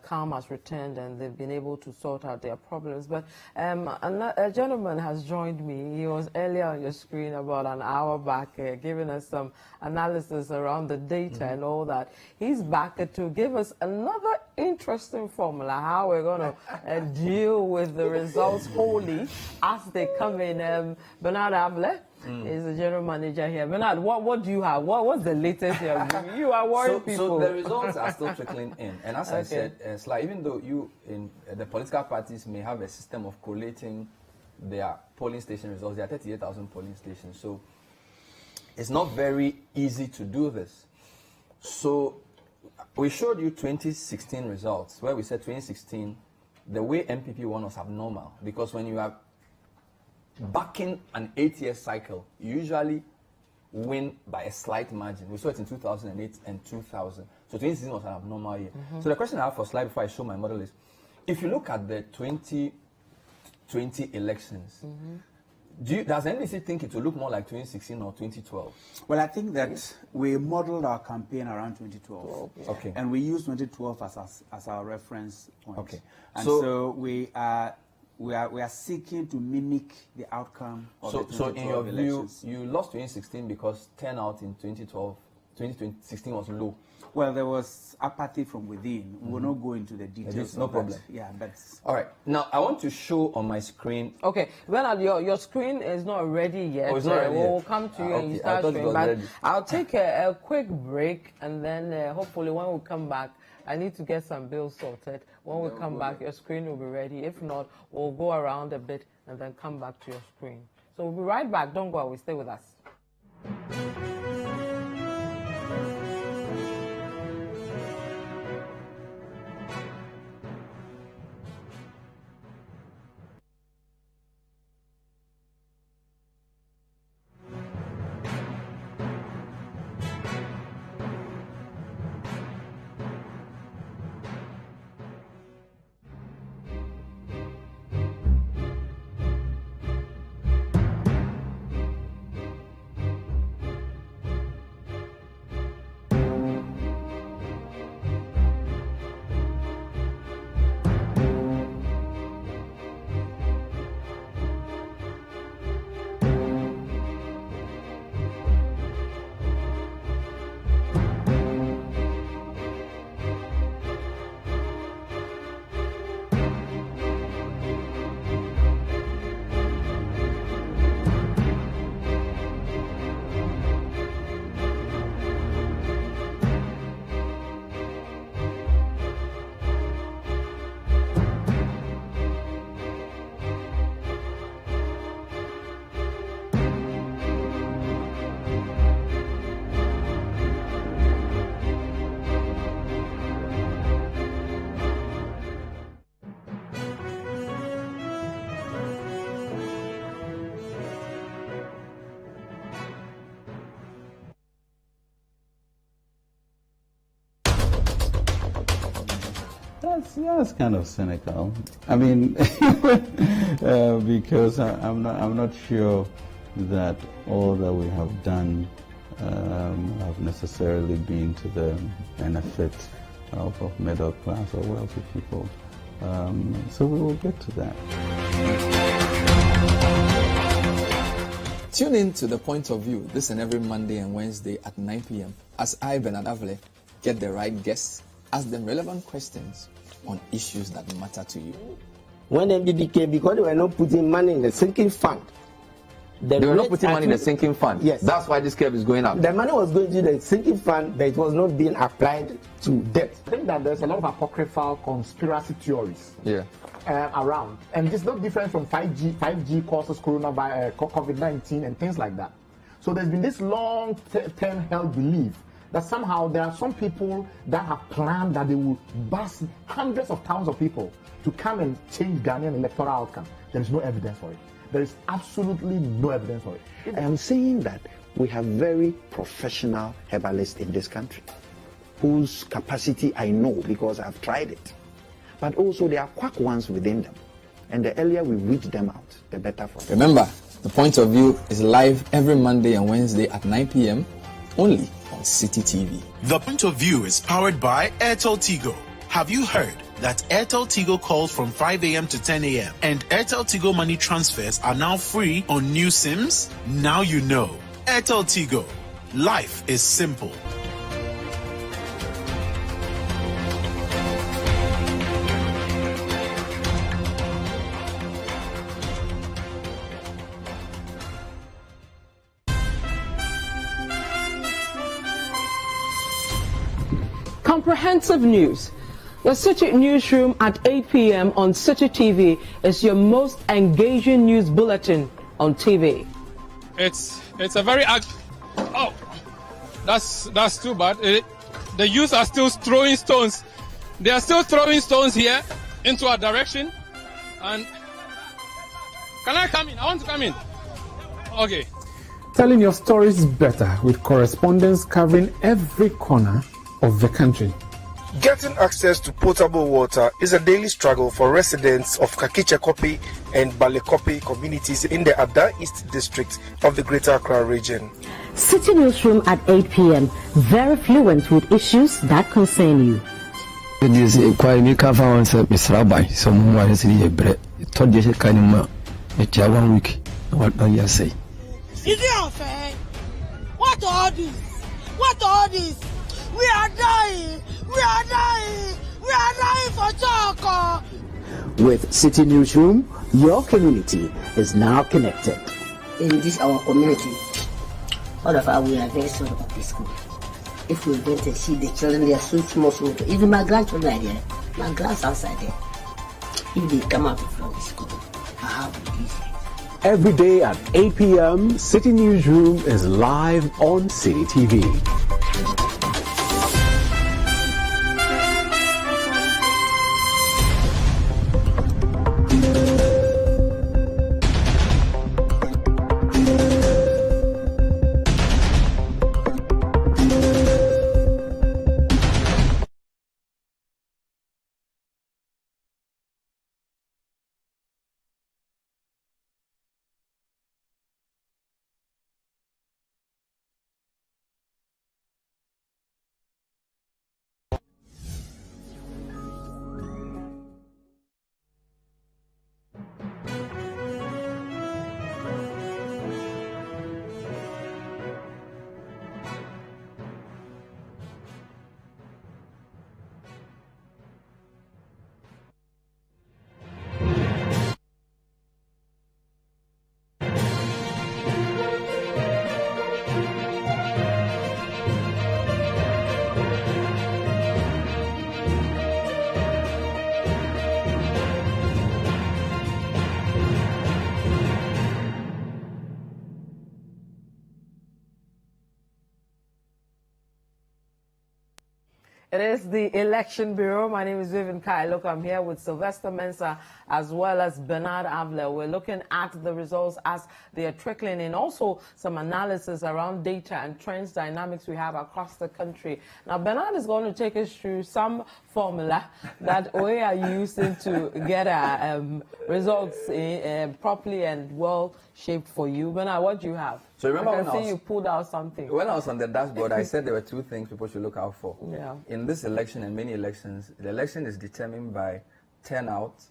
calm has returned and they've been able to sort out their problems. But a gentleman has joined me. He was earlier on your screen about an hour back, giving us some analysis around the data and all that. He's back to give us another interesting formula, how we're going to deal with the results wholly as they come in. Bernard Able is the general manager here. Bernard, what do you have? What's the latest here? You are worried people. So the results are still trickling in. And as I said, it's like even though you in the political parties may have a system of collating their polling station results, there are 38,000 polling stations. So it's not very easy to do this. So we showed you 2016 results, where we said 2016, the way MPP won was abnormal. Because when you are backing an 8-year cycle, you usually win by a slight margin. We saw it in 2008 and 2000. So 2016 was an abnormal year. So the question I have for slide before I show my model is, if you look at the 2020 elections, does NDC think it will look more like 2016 or 2012? Well, I think that we modeled our campaign around 2012. Okay. And we used 2012 as our reference point. Okay. And so we are seeking to mimic the outcome of the 2012 in your elections. view, you lost 2016 because turnout in 2016 was low. Well, there was apathy from within. We will not go into the details. No problem. Yeah, but all right. Now I want to show on my screen. Okay, well, your screen is not ready yet. Oh, it's not ready yet. We'll come to you and you start showing. But I'll take a quick break, and then hopefully when we come back, I need to get some bills sorted. When we come back, your screen will be ready. If not, we'll go around a bit and then come back to your screen. So we'll be right back. Don't go away. Stay with us. That's kind of cynical. I mean, because I'm not sure that all that we have done have necessarily been to the benefit of middle class or wealthy people. So we will get to that. Tune in to The Point of View this and every Monday and Wednesday at 9 p.m. as I, Bernard Avle, get the right guests, ask them relevant questions on issues that matter to you. When MBB came, because they were not putting money in the sinking fund. They were not putting money in the sinking fund? Yes. That's why this curve is going up? The money was going to the sinking fund, but it was not being applied to debt. I think that there's a lot of apocryphal conspiracy theories. Yeah. Around, and it's not different from 5G causes coronavirus, COVID-19 and things like that. So there's been this long-term held belief that somehow there are some people that have planned that they will bus hundreds of thousands of people to come and change Ghanaian electoral outcome. There is no evidence for it. There is absolutely no evidence for it. I am saying that we have very professional herbalists in this country whose capacity I know because I've tried it. But also there are quack ones within them. And the earlier we weed them out, the better for them. Remember, The Point of View is live every Monday and Wednesday at 9 p.m. only on Citi TV. The Point of View is powered by Airtel Tigo. Have you heard that Airtel Tigo calls from 5 a.m. to 10 a.m. and Airtel Tigo money transfers are now free on new SIMs? Now you know. Airtel Tigo. Life is simple. Comprehensive news. The Citi Newsroom at 8 p.m. on Citi TV is your most engaging news bulletin on TV. It's a very oh, that's too bad. The youth are still throwing stones. They are still throwing stones here into our direction. And can I come in? I want to come in. Okay. Telling your stories better with correspondence covering every corner of the country. Getting access to potable water is a daily struggle for residents of Kakichekopi and Balekopi communities in the Ada East district of the Greater Accra region. Citi Newsroom at 8 p.m. Very fluent with issues that concern you. This is quite me cover on Mr. Rabbi. Someone is in a bread. Told you kind of it's 1 week. What do you say? Is it unfair? What all this? What all this? We are dying! We are dying! We are dying for Choco! With Citi Newsroom, your community is now connected. In this our community, all of us we are very sorry about this school. If we went to see the children, they are so small. Even my grandchildren are there. My grands outside there. If they come out from the school, I have this. Every day at 8 p.m., Citi Newsroom is live on Citi TV. It is the Election Bureau. My name is Vivian Kai. Look, I'm here with Sylvester Mensah as well as Bernard Avler. We're looking at the results as they are trickling in. Also, some analysis around data and trends dynamics we have across the country. Now, Bernard is going to take us through some formula that we are using to get our results properly and well shaped for you. Bernard, what do you have? So remember I can see you pulled out something. When I was on the dashboard, I said there were two things people should look out for. Yeah. In this election and many elections, the election is determined by turnout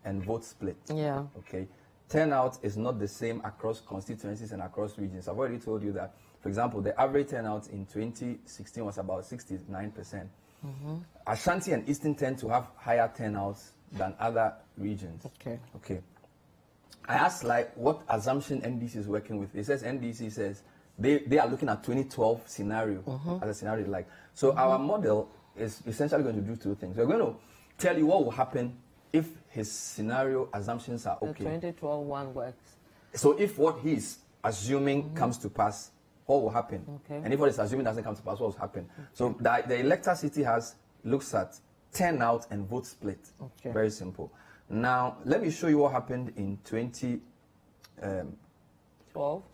and vote split. Yeah. Okay. Turnout is not the same across constituencies and across regions. I've already told you that. For example, the average turnout in 2016 was about 69%. Ashanti and Eastern tend to have higher turnouts than other regions. Okay. Okay. I asked what assumption NDC is working with. It says NDC says they are looking at 2012 scenario as a scenario like. So our model is essentially going to do two things. We're going to tell you what will happen if his scenario assumptions are okay. The 2012 one works. So if what he's assuming comes to pass, what will happen? Okay. And if what he's assuming doesn't come to pass, what will happen? So the Electoral City looks at turnout and vote split. Okay. Very simple. Now, let me show you what happened in 2012.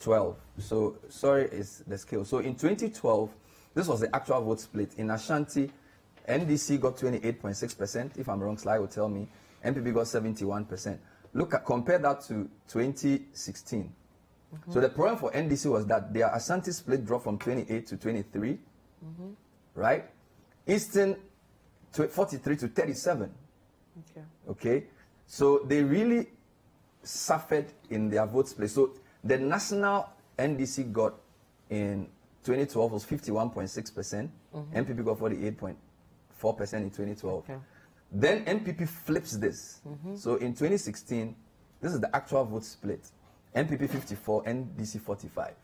So, sorry, is the scale. So, in 2012, this was the actual vote split. In Ashanti, NDC got 28.6%. If I'm wrong, Sly will tell me. MPP got 71%. Compare that to 2016. So, the problem for NDC was that their Ashanti split dropped from 28 to 23, right? Eastern, 43 to 37. Okay. So they really suffered in their vote split. So the national NDC got in 2012 was 51.6%. MPP got 48.4% in 2012. Okay. Then MPP flips this. So in 2016, this is the actual vote split. MPP 54, NDC 45.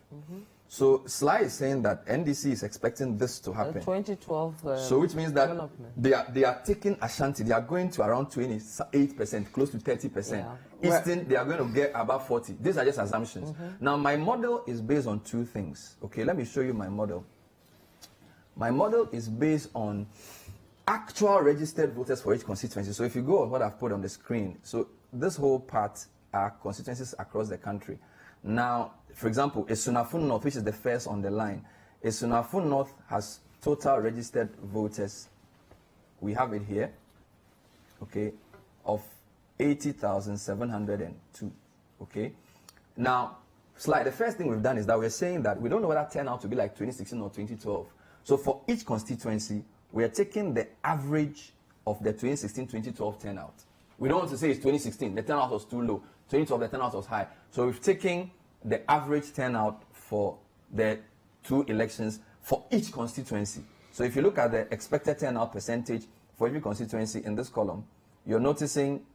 So Sly is saying that NDC is expecting this to happen. 2012. So which means that they are taking Ashanti, they are going to around 28%, close to 30%. Yeah. Eastern, they are going to get about 40. These are just assumptions. Now my model is based on two things. Okay, let me show you my model. My model is based on actual registered voters for each constituency. So if you go on what I've put on the screen, so this whole part are constituencies across the country. Now, for example, Esunafo North, which is the first on the line, Esunafo North has total registered voters. We have it here, okay, of 80,702. Okay. Now, the first thing we've done is that we're saying that we don't know whether turnout to be like 2016 or 2012. So for each constituency, we are taking the average of the 2016-2012 turnout. We don't want to say it's 2016, the turnout was too low. 2012, the turnout was high. So we've taken the average turnout for the two elections for each constituency. So if you look at the expected turnout percentage for every constituency in this column, you're noticing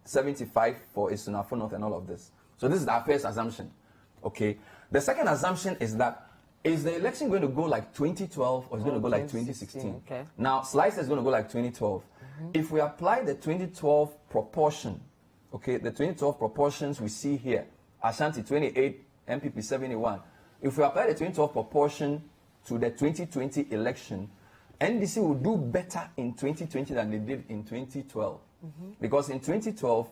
75 for Esunafo North and all of this. So this is our first assumption. Okay. The second assumption is that is the election going to go like 2012 or is it going to go like 2016? Okay. Now, Slice is going to go like 2012. If we apply the 2012 proportion, okay, the 2012 proportions we see here, Ashanti 28, MPP 71. If we apply the 2012 proportion to the 2020 election, NDC will do better in 2020 than they did in 2012. Because in 2012,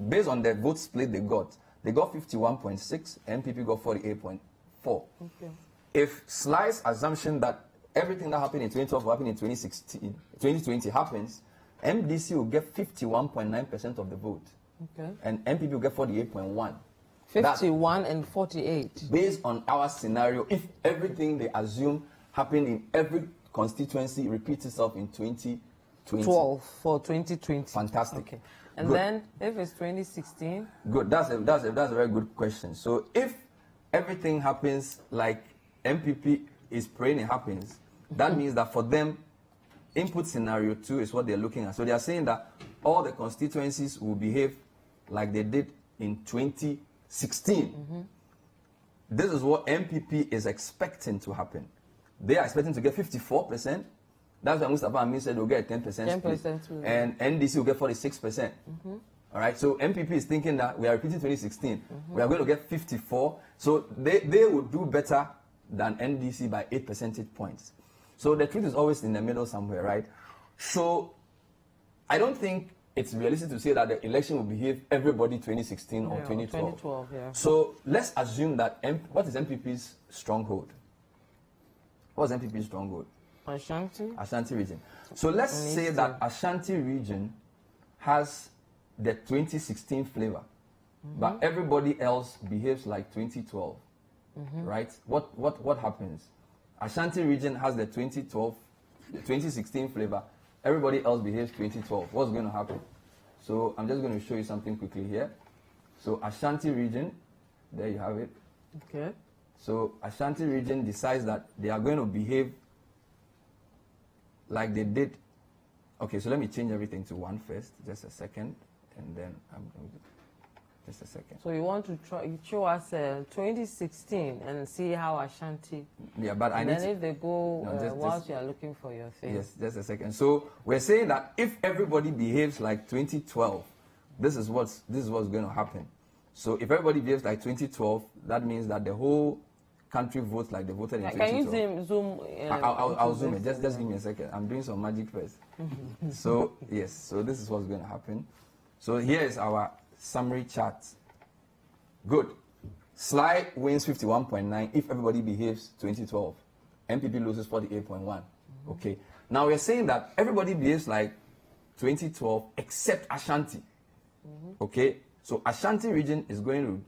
based on the vote split they got 51.6, MPP got 48.4. Okay. If Sly's assumption that everything that happened in 2012 will happen in 2020 happens, MDC will get 51.9% of the vote. Okay. And MPP will get 48.1. 51 and 48. Based on our scenario, if everything they assume happened in every constituency repeats itself in 2020. 12 for 2020. Fantastic. Okay. And good. Then if it's 2016? Good. That's a very good question. So if everything happens like MPP is praying it happens, that means that for them, input scenario 2 is what they're looking at. So they are saying that all the constituencies will behave like they did in 2016. This is what MPP is expecting to happen. They are expecting to get 54%. That's why Mustafa Amin said they'll get 10% split. And NDC will get 46%. All right, so MPP is thinking that we are repeating 2016. We are going to get 54. So they will do better than NDC by 8 percentage points. So the truth is always in the middle somewhere, right? So I don't think it's realistic to say that the election will behave everybody 2016 or 2012. 2012, yeah. So let's assume that what is MPP's stronghold? What's MPP's stronghold? Ashanti. Ashanti region. So let's say that Ashanti region has the 2016 flavor, but everybody else behaves like 2012, right? What happens? Ashanti region has the 2016 flavor. Everybody else behaves 2012. What's going to happen? So I'm just going to show you something quickly here. So Ashanti region, there you have it. Okay. So Ashanti region decides that they are going to behave like they did. Okay, so let me change everything to 1 first. Just a second, and then I'm going to. Just a second. So you want to show us 2016 and see how Ashanti. Yeah, but I need. And then if they go whilst you are looking for your thing. Yes, just a second. So we're saying that if everybody behaves like 2012, this is what's going to happen. So if everybody behaves like 2012, that means that the whole country votes like they voted in 2012. Can you zoom? I'll zoom it. Just give me a second. I'm doing some magic first. So yes, so this is what's going to happen. So here is our summary chart. Good. Sly wins 51.9 if everybody behaves 2012. MPP loses 48.1. Okay. Now we're saying that everybody behaves like 2012 except Ashanti. Okay. So Ashanti region is going to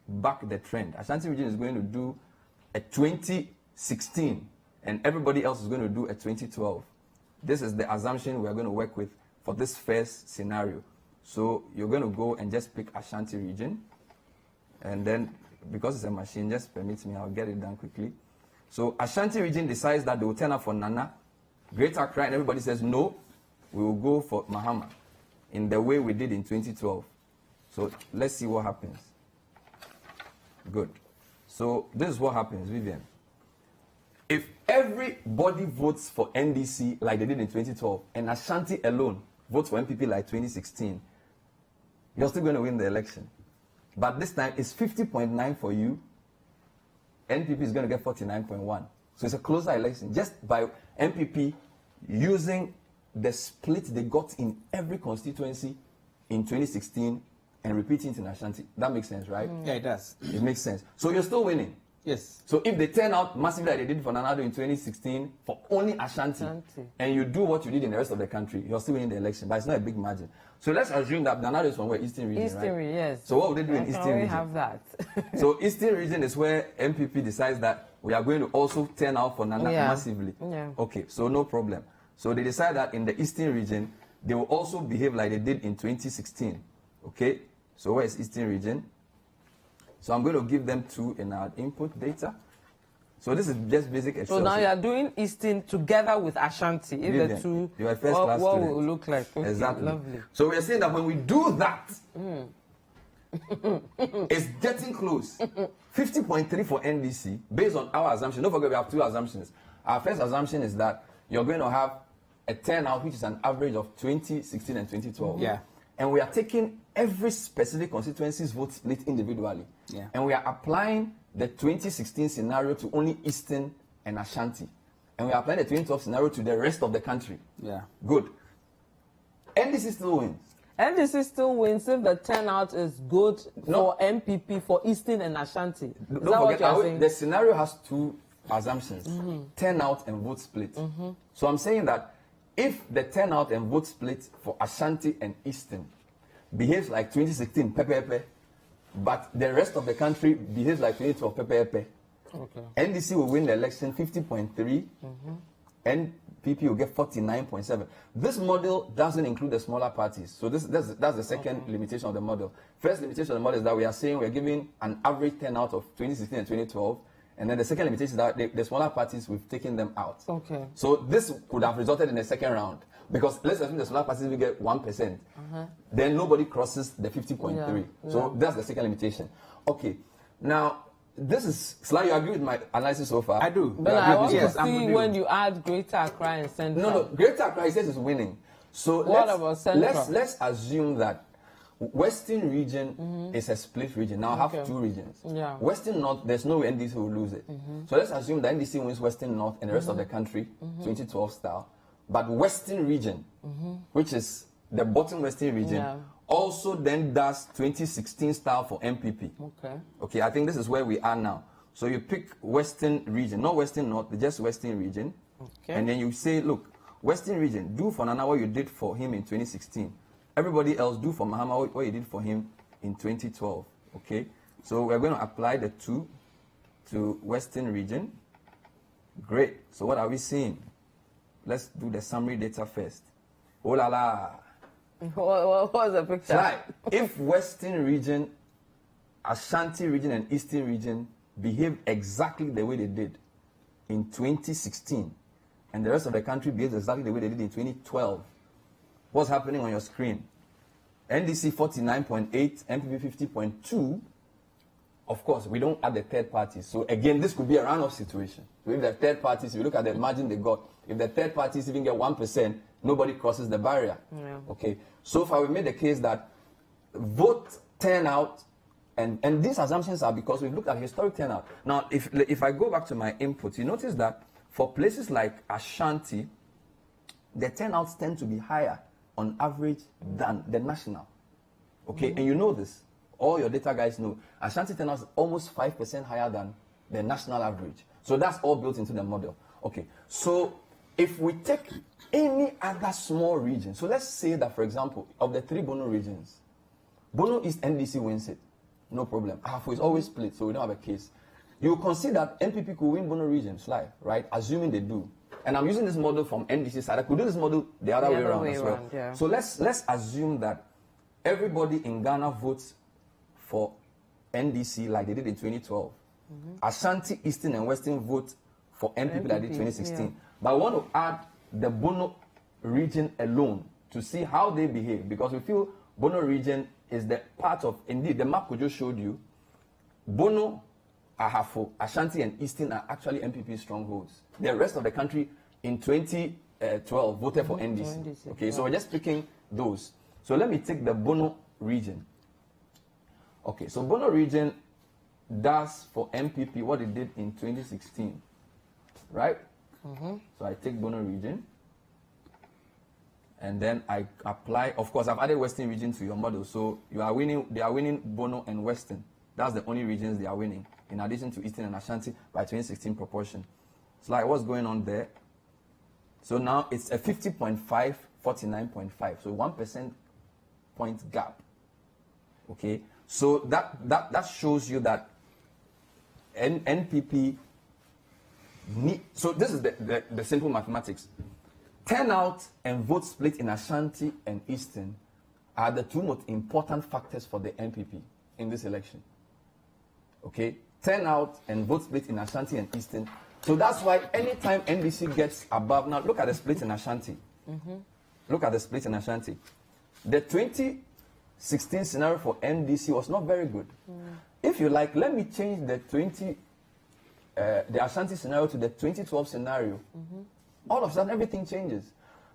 back the trend. Ashanti region is going to do a 2016 and everybody else is going to do a 2012. This is the assumption we're going to work with for this first scenario. So you're going to go and just pick Ashanti region, and then because it's a machine, just permit me, I'll get it done quickly. So Ashanti region decides that they will turn up for Nana. Greater Accra, and everybody says no, we will go for Mahama in the way we did in 2012. So let's see what happens. Good. So this is what happens, Vivian. If everybody votes for NDC like they did in 2012, and Ashanti alone votes for MPP like 2016, you're still going to win the election. But this time, it's 50.9 for you. NPP is going to get 49.1. So it's a closer election. Just by MPP using the split they got in every constituency in 2016 and repeating it in Ashanti. That makes sense, right? Yeah, it does. It makes sense. So you're still winning. Yes. So if they turn out massively like they did for Nanado in 2016 for only Ashanti, and you do what you did in the rest of the country, you're still winning the election, but it's not a big margin. So let's assume that Nanado is from where? Eastern region, Eastern region, yes. So what would they do in Eastern region? We have that. So Eastern region is where MPP decides that we are going to also turn out for Nana massively. Yeah. Okay, so no problem. So they decide that in the Eastern region, they will also behave like they did in 2016. Okay, so where is Eastern region? So I'm going to give them 2 in our input data. So this is just basic Excel. So now you are doing Eastern together with Ashanti. If the two, you are first class what student. will look like? Okay, exactly. Lovely. So we are saying that when we do that, it's getting close. 50.3 for NDC based on our assumption. Don't forget we have 2 assumptions. Our first assumption is that you're going to have a turnout which is an average of 2016 and 2012. Yeah. And we are taking every specific constituency's vote split individually. Yeah. And we are applying the 2016 scenario to only Eastern and Ashanti. And we are applying the 2012 scenario to the rest of the country. Yeah. Good. NDC still wins. NDC still wins if the turnout is good for MPP, for Eastern and Ashanti. Don't forget, the scenario has 2 assumptions, turnout and vote split. So I'm saying that if the turnout and vote split for Ashanti and Eastern behaves like 2016, pepe, but the rest of the country behaves like 2012, pepe, okay. NDC will win the election 50.3, NPP will get 49.7. This model doesn't include the smaller parties. So that's the second limitation of the model. First limitation of the model is that we are saying we're giving an average turnout of 2016 and 2012. And then the second limitation is that the smaller parties, we've taken them out. Okay. So this could have resulted in a second round. Because let's assume the smaller parties will get 1%. Then nobody crosses the 50.3. So that's the second limitation. Okay. Now, this is, Sly, you agree with my analysis so far? I do. But I want to see when you add Greater Accra and Central. No, Greater Accra, he says, is winning. So what about Central? Let's assume that Western region is a split region. Now I have two regions. Yeah. Western North, there's no way NDC will lose it. So let's assume that NDC wins Western North and the rest of the country, 2012 style. But Western region, which is the bottom Western region, also then does 2016 style for MPP. Okay, I think this is where we are now. So you pick Western region, not Western North, just Western region. And then you say, look, Western region, do for Nana what you did for him in 2016. Everybody else do for Mahama what you did for him in 2012. Okay, so we're going to apply the 2 to Western region. Great. So what are we seeing? Let's do the summary data first. Oh la la. What was the picture? Right. If Western region, Ashanti region, and Eastern region behave exactly the way they did in 2016, and the rest of the country behaves exactly the way they did in 2012, what's happening on your screen? NDC 49.8, MPP 50.2. Of course, we don't add the third parties. So again, this could be a runoff situation. So if the third parties, if you look at the margin they got, if the third parties even get 1%, nobody crosses the barrier. Okay. So far, we made the case that vote turnout, and these assumptions are because we've looked at historic turnout. Now, if I go back to my input, you notice that for places like Ashanti, the turnouts tend to be higher on average than the national. Okay, and you know this. All your data guys know. Ashanti turnouts almost 5% higher than the national average. So that's all built into the model. Okay, so if we take any other small region, so let's say that, for example, of the 3 Bono regions, Bono East NDC wins it. No problem. Halfway is always split, so we don't have a case. You consider that NPP could win Bono regions, right? Assuming they do. And I'm using this model from NDC side. I could do this model the other way around as well. Yeah. So let's assume that everybody in Ghana votes for NDC like they did in 2012. Ashanti, Eastern, and Western vote for MPP like they did in 2016. Yeah. But I want to add the Bono region alone to see how they behave, because we feel Bono region is the part of, indeed, the map we just showed you. Bono, Ahafo, Ashanti, and Eastern are actually MPP strongholds. The rest of the country in 2012 voted for NDC. Okay, so we're just picking those. So let me take the Bono region. Okay, so Bono region does for MPP what it did in 2016, right? So I take Bono region, and then I apply. Of course, I've added Western region to your model, so you are winning. They are winning Bono and Western. That's the only regions they are winning, in addition to Eastern and Ashanti by 2016 proportion. So like, what's going on there? So now it's a 50.5, 49.5. So 1% point gap. Okay. So that shows you that NPP need. So this is the simple mathematics. Turnout and vote split in Ashanti and Eastern are the 2 most important factors for the NPP in this election. Okay, turnout and vote split in Ashanti and Eastern. So that's why anytime NDC gets above, now look at the split in Ashanti. Look at the split in Ashanti. The 2016 scenario for NDC was not very good. If you like, let me change the Ashanti scenario to the 2012 scenario. All of a sudden, everything changes.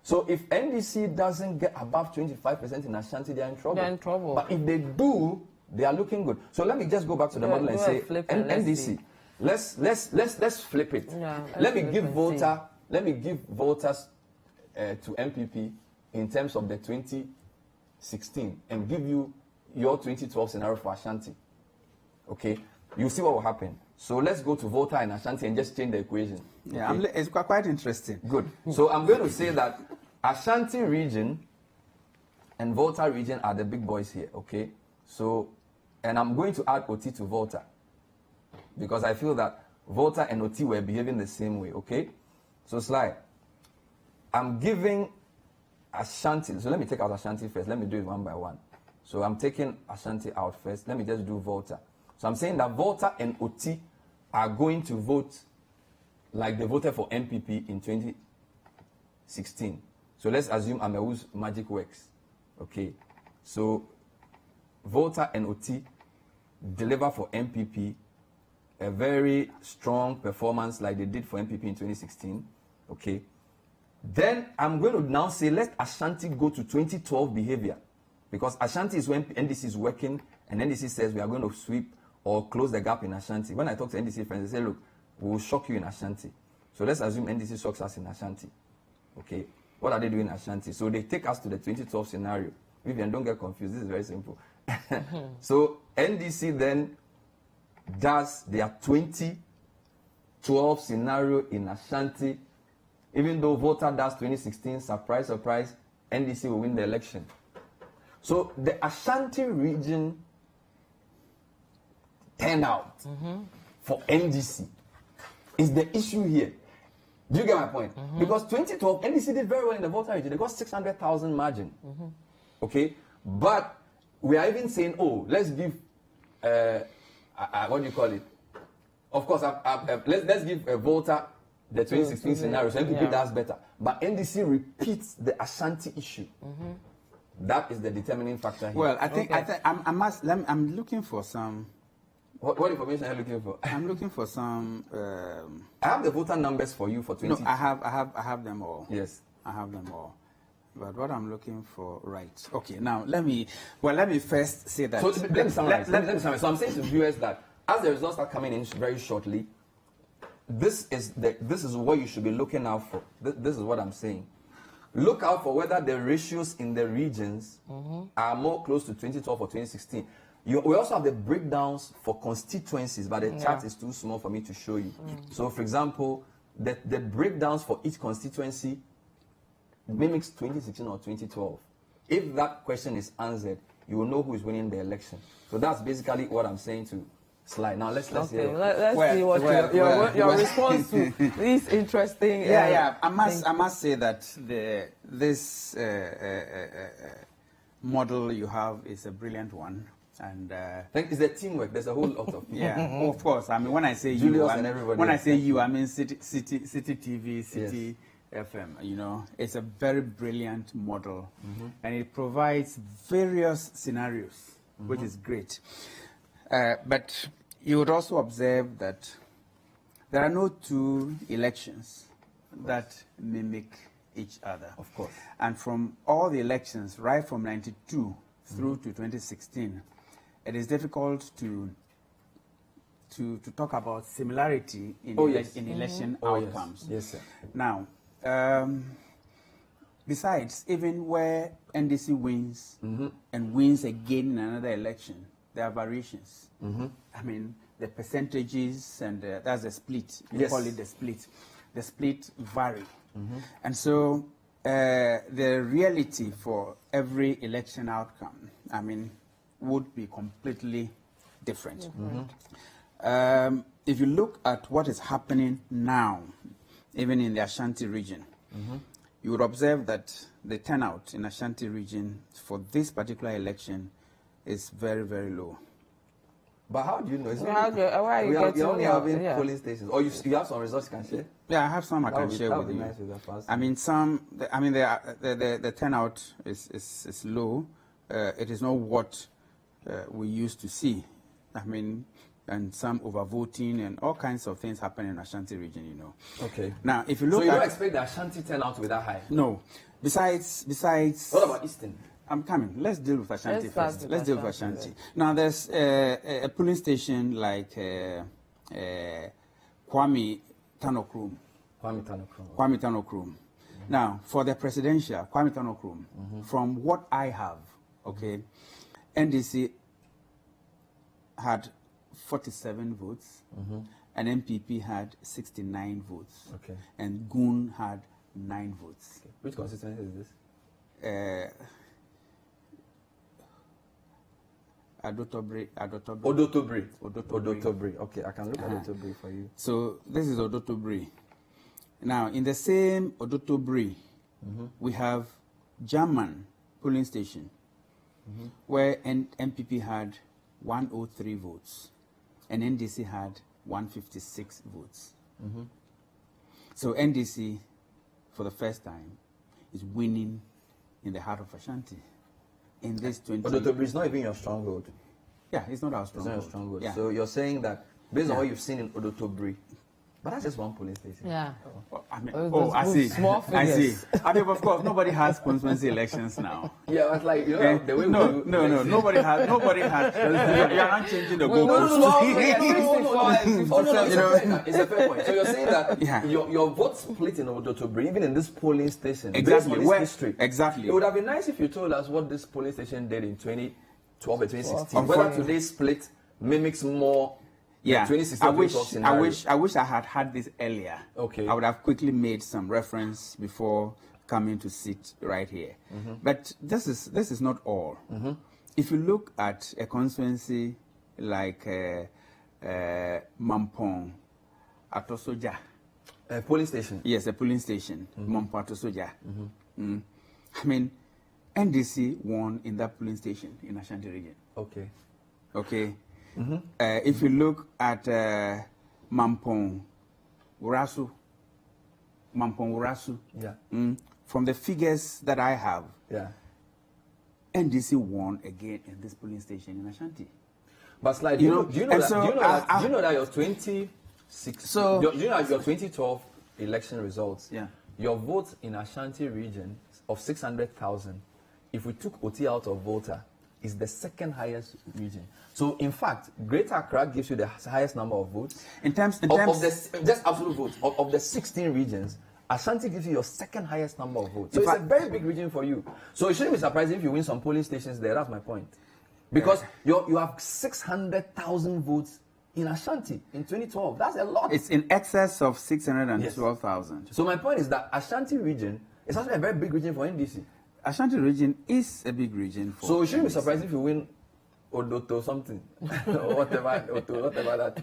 So if NDC doesn't get above 25% in Ashanti, they're in trouble. They're in trouble. But if they do, they are looking good. So let me just go back to the model and say, NDC, let's flip it. Yeah, let me give voters to MPP in terms of the 2016 and give you your 2012 scenario for Ashanti. Okay, you see what will happen. So let's go to voter in Ashanti and just change the equation. Yeah, okay? It's quite interesting. Good. So I'm going to say that Ashanti region and voter region are the big boys here. Okay. So, and I'm going to add OT to voter, because I feel that voter and OT were behaving the same way. Okay. So slide. I'm giving Ashanti. So let me take out Ashanti first. Let me do it one by one. So I'm taking Ashanti out first. Let me just do voter. So I'm saying that voter and OT are going to vote like they voted for MPP in 2016. So let's assume Amewu's magic works. Okay. So voter and OT deliver for MPP a very strong performance like they did for MPP in 2016. Okay. Then I'm going to now say let Ashanti go to 2012 behavior. Because Ashanti is when NDC is working and NDC says we are going to sweep or close the gap in Ashanti. When I talk to NDC friends, they say, look, we will shock you in Ashanti. So let's assume NDC shocks us in Ashanti. Okay, what are they doing in Ashanti? So they take us to the 2012 scenario. Vivian, don't get confused. This is very simple. So NDC then does their 2012 scenario in Ashanti. Even though Volta does 2016, surprise, surprise, NDC will win the election. So the Ashanti region turnout for NDC is the issue here. Do you get my point? Because 2012, NDC did very well in the Volta region. They got 600,000 margin. Okay? But we are even saying, oh, let's give, what do you call it? Of course, let's give Volta the 2016 scenario, so NPP does better. But NDC repeats the Ashanti issue. That is the determining factor here. Well, I think I'm looking for some. What information are you looking for? I'm looking for some. I have the voter numbers for you for 20. No, I have them all. Yes, I have them all. But what I'm looking for, right? Okay, now let me first say that. So let me summarize. Let me summarize. So I'm saying to viewers that as the results are coming in very shortly, this is what you should be looking out for. This is what I'm saying. Look out for whether the ratios in the regions are more close to 2012 or 2016. We also have the breakdowns for constituencies, but the chart is too small for me to show you. So, for example, the breakdowns for each constituency mimics 2016 or 2012. If that question is answered, you will know who is winning the election. So that's basically what I'm saying to Slide. Now let's see what your response to these interesting. I must say that this model you have is a brilliant one, and it's the teamwork. There's a whole lot of people. Of course. I mean, when I say Julius and everybody. When I say you, I mean Citi TV, Citi FM. You know, it's a very brilliant model, and it provides various scenarios, which is great. But you would also observe that there are no two elections that mimic each other. Of course. And from all the elections, right from 92 through to 2016, it is difficult to talk about similarity in election outcomes. Yes, sir. Now, besides, even where NDC wins and wins again in another election, there are variations. I mean, the percentages and that's the split. We call it the split. The split vary. And so the reality for every election outcome, I mean, would be completely different. If you look at what is happening now, even in the Ashanti region, you would observe that the turnout in Ashanti region for this particular election is very, very low. But how do you know? Why are you getting only having polling stations? Or you have some results you can share? Yeah, I have some I can share with you. Nice with I mean, the turnout is low. It is not what we used to see. I mean, and some overvoting and all kinds of things happen in Ashanti region, you know. Okay. Now, if you look so you don't expect the Ashanti turnout to be that high? No. Besides. What about Eastern? I'm coming. Let's deal with Ashanti first. Let's deal with Ashanti. Now, there's a polling station like Kwame Tanokrum. Kwame Tanokrum. Now, for the presidential, Kwame Tanokrum, from what I have, okay, NDC had 47 votes, and MPP had 69 votes, and Goon had 9 votes. Okay. Which constituency is this? Odotobri. Okay, I can look at Odotobri for you. So this is Odotobri. Now, in the same Odotobri, we have German polling station, where MPP had 103 votes, and NDC had 156 votes. So NDC, for the first time, is winning in the heart of Ashanti. In this 20. Odotobri is not even your stronghold. Yeah, it's not our stronghold. It's not your stronghold. Yeah. So you're saying that based on what you've seen in Odotobri, But that's just one police station. Yeah. I mean, I see. Small figures. I mean, of course, nobody has constituency elections now. Yeah, it's like, the way no, nobody has. You are not changing the goalposts. It's a fair point. So you're saying that your vote split in Odotobre, even in this polling station, exactly. This district. Exactly. It would have been nice if you told us what this polling station did in 2012 or 2016. Whether today's split mimics more. Yeah, I wish I had this earlier. Okay. I would have quickly made some reference before coming to sit right here. But this is not all. If you look at a constituency like Mampong, Atosoja, a polling station. Yes, a polling station. Mampong, Atosoja. I mean, NDC won in that polling station in Ashanti region. Okay. Okay. If you look at Mampong Wurasu, from the figures that I have, NDC won again in this polling station in Ashanti. But do you know that your 2012 election results, your vote in Ashanti region of 600,000, if we took Oti out of voter, is the second highest region. So, in fact, Greater Accra gives you the highest number of votes. Of the just absolute votes. Of the 16 regions, Ashanti gives you your second highest number of votes. So, it's a very big region for you. So, it shouldn't be surprising if you win some polling stations there. That's my point. Because you have 600,000 votes in Ashanti in 2012. That's a lot. It's in excess of 612,000. Yes. So, my point is that Ashanti region is actually a very big region for NDC. Ashanti region is a big region for So, it shouldn't be surprising if you win Odoto something, or whatever that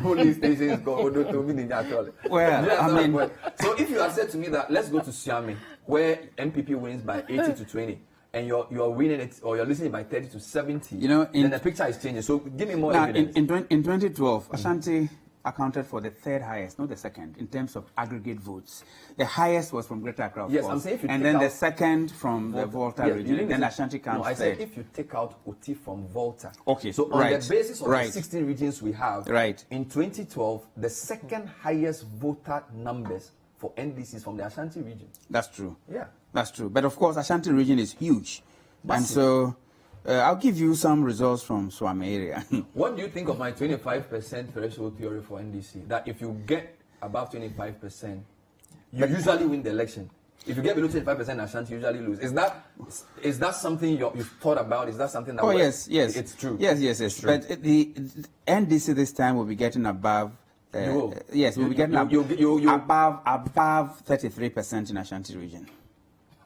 police station is called, Odoto meaning actually. Well, I mean, so if you had said to me that let's go to Siame, where MPP wins by 80 to 20, and you're winning it, or you're listening by 30 to 70, then the picture is changing. So give me more evidence. In 2012, Ashanti accounted for the third highest, not the second, in terms of aggregate votes. The highest was from Greater Accra, yes, I'm saying if you and then the second from the Volta region. Then Ashanti comes I said if you take out Oti from Volta. Okay, so on the basis of the 16 regions we have, in 2012, the second highest voter numbers for NDCs from the Ashanti region. That's true. Yeah. That's true. But of course, Ashanti region is huge. Massive. And so I'll give you some results from Swam area. What do you think of my 25% threshold theory for NDC? That if you get above 25%, you usually win the election. If you get below 25%, Ashanti usually lose. Is that something you've thought about? Is that something that yes, it's true? Yes. It's true. But the NDC this time will be getting above. Yes, we'll be getting above 33% in Ashanti region.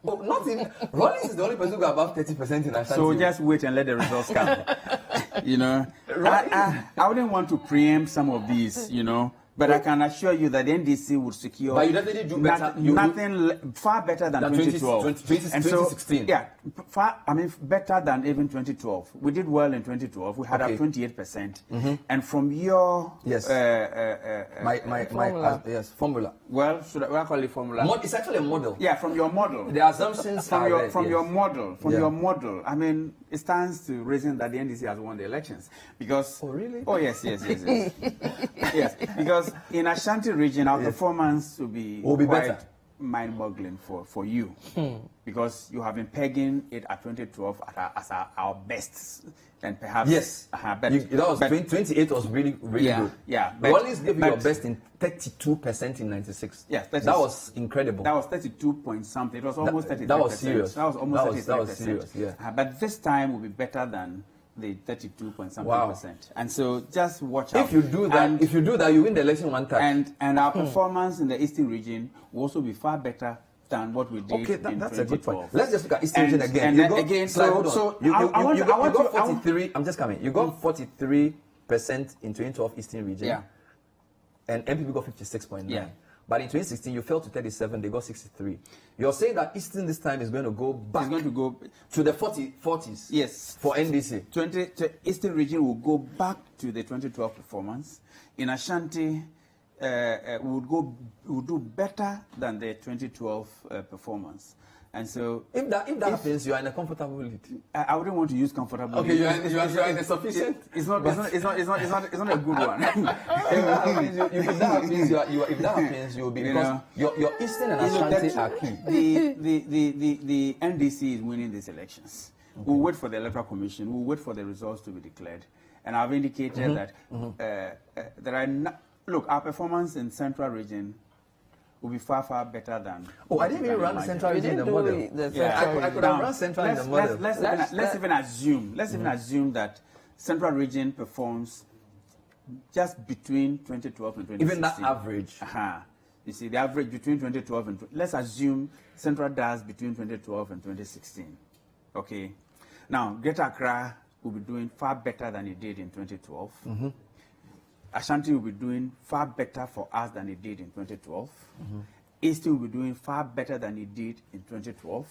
Oh, not in Rollins is the only person who got above 30% in Ashanti. So just wait and let the results come. I wouldn't want to preempt some of these, but I can assure you that the NDC would secure. But you definitely do better. Far better than 2012. 2016. Yeah, better than even 2012. We did well in 2012. We had up 28%. And from your formula. Well, should I call it formula? It's actually a model. Yeah, from your model. The assumptions from your model. Your model. I mean, it stands to reason that the NDC has won the elections because. Oh really? Oh yes. Yes, because in Ashanti region, our performance will be quite better. Mind-boggling for you because you have been pegging it at 2012 as our best, and perhaps that was 28 was really good. Yeah, but Rollins gave you your best in 32% in '96. Yes, that was incredible. That was 32 point something. It was almost 33%. That was serious. That was almost 33%. That was serious. Yeah. But this time will be better than the 32.something%. And so just watch out. If you do that, you win the election one time. And our performance in the Eastern region will also be far better than what we did in 2012. That's a good point. Let's just look at Eastern region again. You got 43. I'm just coming. You got 43% in 2012 Eastern region. Yeah. And MPP got 56.9. Yeah. But in 2016, you fell to 37. They got 63. You're saying that Eastern this time is going to go back. It's going to go to the 40s. Yes. For NDC. Eastern region will go back to the 2012 performance. In Ashanti, we'll do better than the 2012 performance. And so, if that happens, you are in a comfortable lead. I wouldn't want to use comfortable. Okay, you are in a sufficient. It's not a good one. If that happens, you will be, because your Eastern and Ashanti are key. The NDC is winning these elections. Okay. We'll wait for the Electoral Commission. We'll wait for the results to be declared. And I've indicated that there are look, our performance in Central Region will be far, far better than. Oh, I didn't even run Central Region in the model. I could have run Central in the model. Let's even assume that Central Region performs just between 2012 and 2016. Even that average. You see, the average between 2012 and let's assume Central does between 2012 and 2016. Okay. Now, Greater Accra will be doing far better than it did in 2012. Ashanti will be doing far better for us than it did in 2012. Eastern will be doing far better than it did in 2012.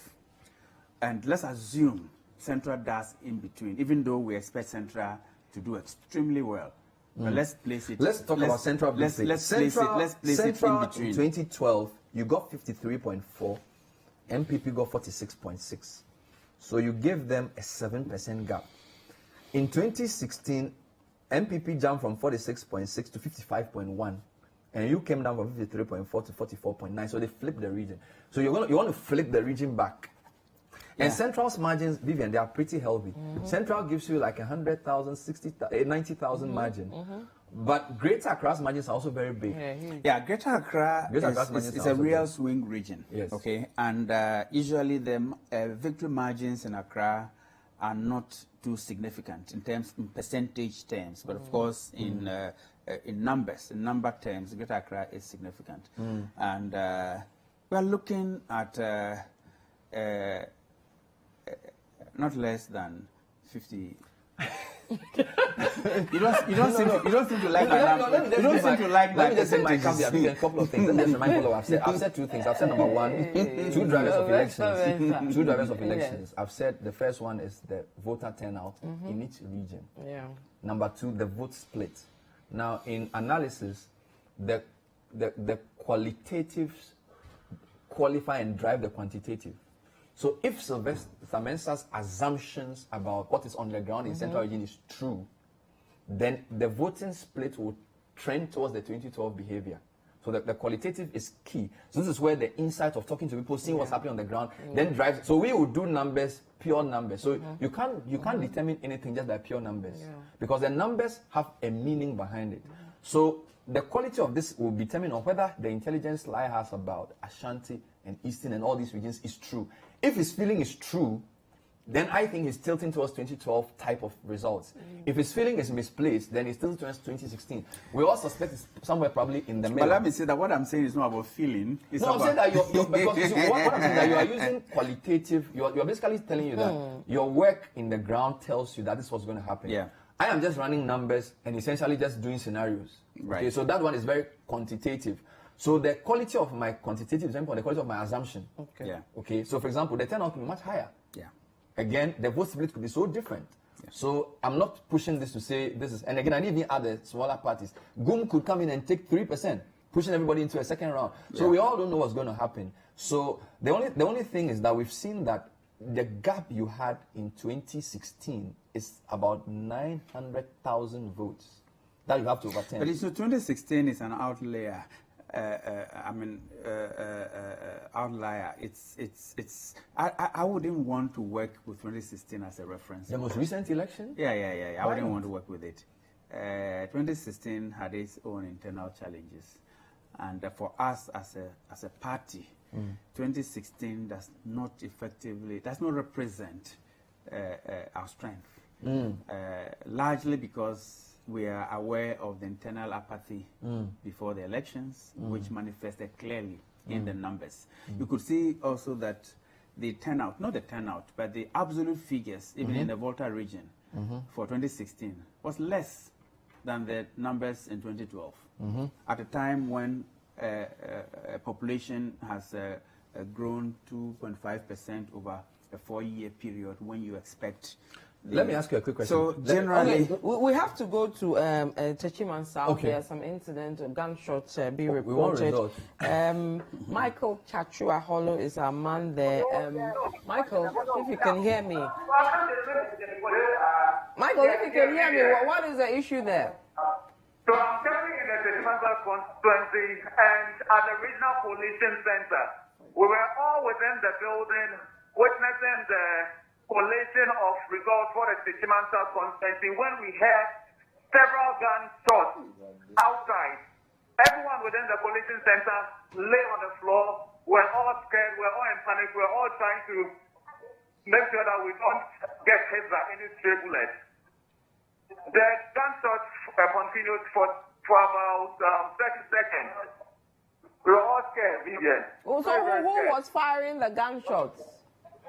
And let's assume Central does in between, even though we expect Central to do extremely well. But let's place it. Let's talk about Central. Let's place it in between. In 2012, you got 53.4. MPP got 46.6. So you gave them a 7% gap. In 2016, MPP jumped from 46.6 to 55.1, and you came down from 53.4 to 44.9. So they flipped the region. So you want to flip the region back. And Central's margins, Vivian, they are pretty healthy. Central gives you like 100,000, 60,000, 90,000 margin. But Greater Accra's margins are also very big. Greater Accra is a real swing region. Yes. Okay, and usually the victory margins in Accra are not too significant in percentage terms, but of course in number terms, Greater Accra is significant, and we are looking at not less than 50. You don't seem to like my number. You don't seem to like my percentages. A couple of things. Let me just remind people I've said two things. I've said number one, two drivers of elections. Two drivers of elections. I've said the first one is the voter turnout in each region. Number two, the vote split. Now, in analysis, the qualitatives qualify and drive the quantitative. So if Sylvester Mensa's assumptions about what is on the ground in Central Region is true, then the voting split will trend towards the 2012 behavior. So the qualitative is key. So this is where the insight of talking to people, seeing what's happening on the ground, then drives. So we will do numbers, pure numbers. So you can't determine anything just by pure numbers, because the numbers have a meaning behind it. So the quality of this will determine on whether the intelligence Lai has about Ashanti and Eastern and all these regions is true. If his feeling is true, then I think he's tilting towards 2012 type of results. If his feeling is misplaced, then he's tilting towards 2016. We all suspect it's somewhere probably in the middle. But let me say that what I'm saying is not about feeling. It's I'm saying that what I'm saying that you are using qualitative. You're basically telling you that your work in the ground tells you that this was going to happen. I am just running numbers and essentially just doing scenarios. Okay, so that one is very quantitative. So the quality of my quantitative example, the quality of my assumption. Okay. So for example, the turnout could be much higher. Again, the vote split could be so different. So I'm not pushing this to say this is, and again, I need even other smaller parties. GUM could come in and take 3%, pushing everybody into a second round. So we all don't know what's going to happen. So the only thing is that we've seen that the gap you had in 2016 is about 900,000 votes that you have to overturn. But so 2016 is an outlier. Outlier. I wouldn't want to work with 2016 as a reference. The most recent election? Yeah. I wouldn't want to work with it. 2016 had its own internal challenges, and for us as a party, 2016 does not represent our strength. Largely because we are aware of the internal apathy before the elections, which manifested clearly in the numbers. You could see also that the turnout, not the turnout, but the absolute figures, even in the Volta region for 2016, was less than the numbers in 2012. At a time when population has grown 2.5% over a 4-year period, when you expect Let me ask you a quick question. So generally, we have to go to Techiman South. Okay. There are some incident of gunshots being We want reported. results. Michael Chachua Hollow is our man there. Michael, if you can hear me. Michael, if you can hear me, what is the issue there? So I'm currently in the Detrimental Constituency and at the Regional Coalition Center. We were all within the building witnessing the collation of results for the Detrimental Constituency when we heard several gunshots outside. Everyone within the coalition center lay on the floor. We're all scared. We're all in panic. We're all trying to make sure that we don't get hit by any stray bullets. The gunshots continued for about 30 seconds. We were all scared, Vivian. So who was firing the gunshots?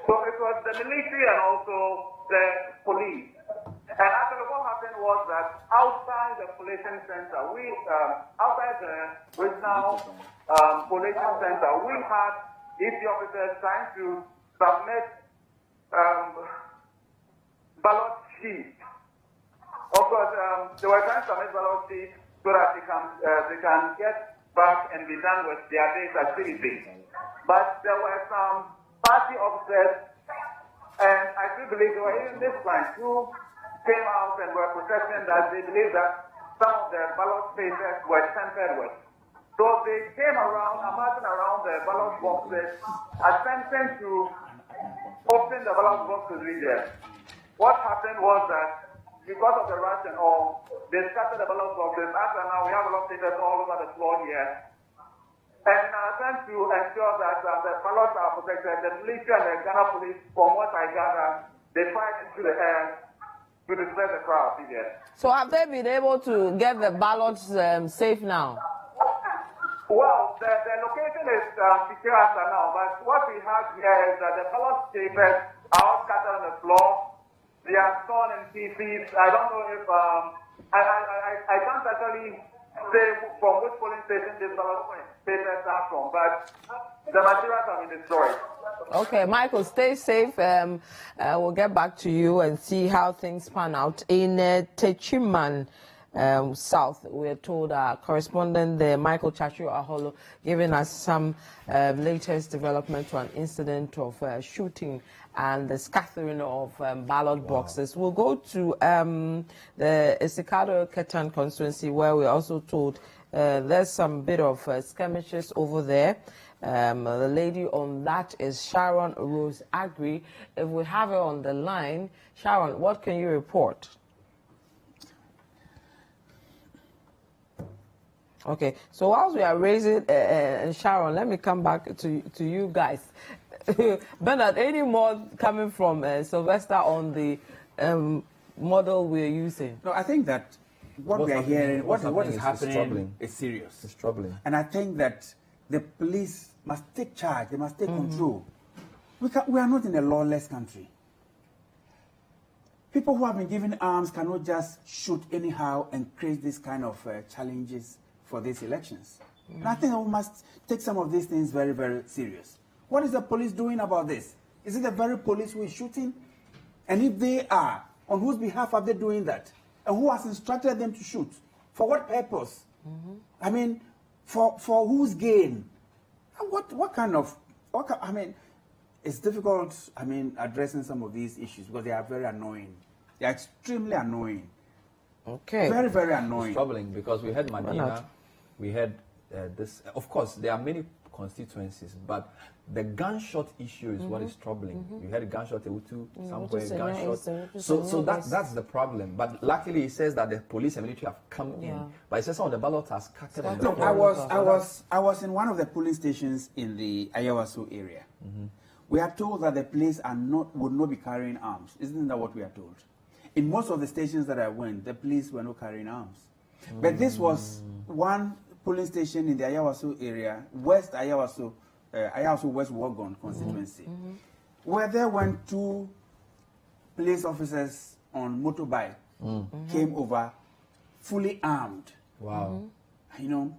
So it was the military and also the police. And actually what happened was that outside the collation center, outside the regional collation center, we had EC officers trying to submit ballot sheets. Of course, they were trying to submit ballot sheets so that they can get back and be done with their day's activities. But there were some party officers, and I do believe they were even this client who came out and were protesting that they believe that some of the ballot papers were tampered with. So they came around, marching around the ballot boxes, attempting to open the ballot boxes region. What happened was that because of the rush and all, they scattered the ballot boxes. After now, we have ballot papers all over the floor here. And in an attempt to ensure that the ballots are protected, the military and the Ghana police, from what I gather, they fired into the air to disperse the crowd. So have they been able to get the ballots safe now? Well, the location is secure after now, but what we have here is that the ballot papers are all scattered on the floor. They are torn in pieces. I don't know if I can't actually say from which polling station these ballot papers are from, but the materials have been destroyed. Okay, Michael, stay safe. We'll get back to you and see how things pan out. In Techiman South, we're told our correspondent there, Michael Chachu Aholo, giving us some latest development to an incident of shooting and the scattering of ballot boxes. We'll go to the Esikado Ketan constituency, where we're also told there's some bit of skirmishes over there. The lady on that is Sharon Rose Agri. If we have her on the line, Sharon, what can you report? Okay, so whilst we are raising Sharon, let me come back to you guys. Bernard, any more coming from Sylvester on the model we're using? No, I think that what we are hearing, what is happening is serious. It's troubling. And I think that the police must take charge. They must take control. We are not in a lawless country. People who have been given arms cannot just shoot anyhow and create this kind of challenges for these elections. And I think we must take some of these things very, very serious. What is the police doing about this? Is it the very police who is shooting? And if they are, on whose behalf are they doing that? And who has instructed them to shoot? For what purpose? I mean, for whose gain? What kind of, I mean, it's difficult, I mean, addressing some of these issues because they are very annoying. They are extremely annoying. Okay. Very, very annoying. It's troubling because we had Medina, we had this. Of course, there are many constituencies, but the gunshot issue is what is troubling. You had a gunshot somewhere, gunshot. So that's the problem. But luckily, he says that the police and military have come in. But he says some of the ballots are scattered on the floor. I was in one of the polling stations in the Ayawaso area. We are told that the police would not be carrying arms. Isn't that what we are told? In most of the stations that I went, the police were not carrying arms. But this was one polling station in the Ayawaso area, West Ayawaso, Ayawaso West Wogon constituency, where there went two police officers on motorbike came over, fully armed. Wow. You know.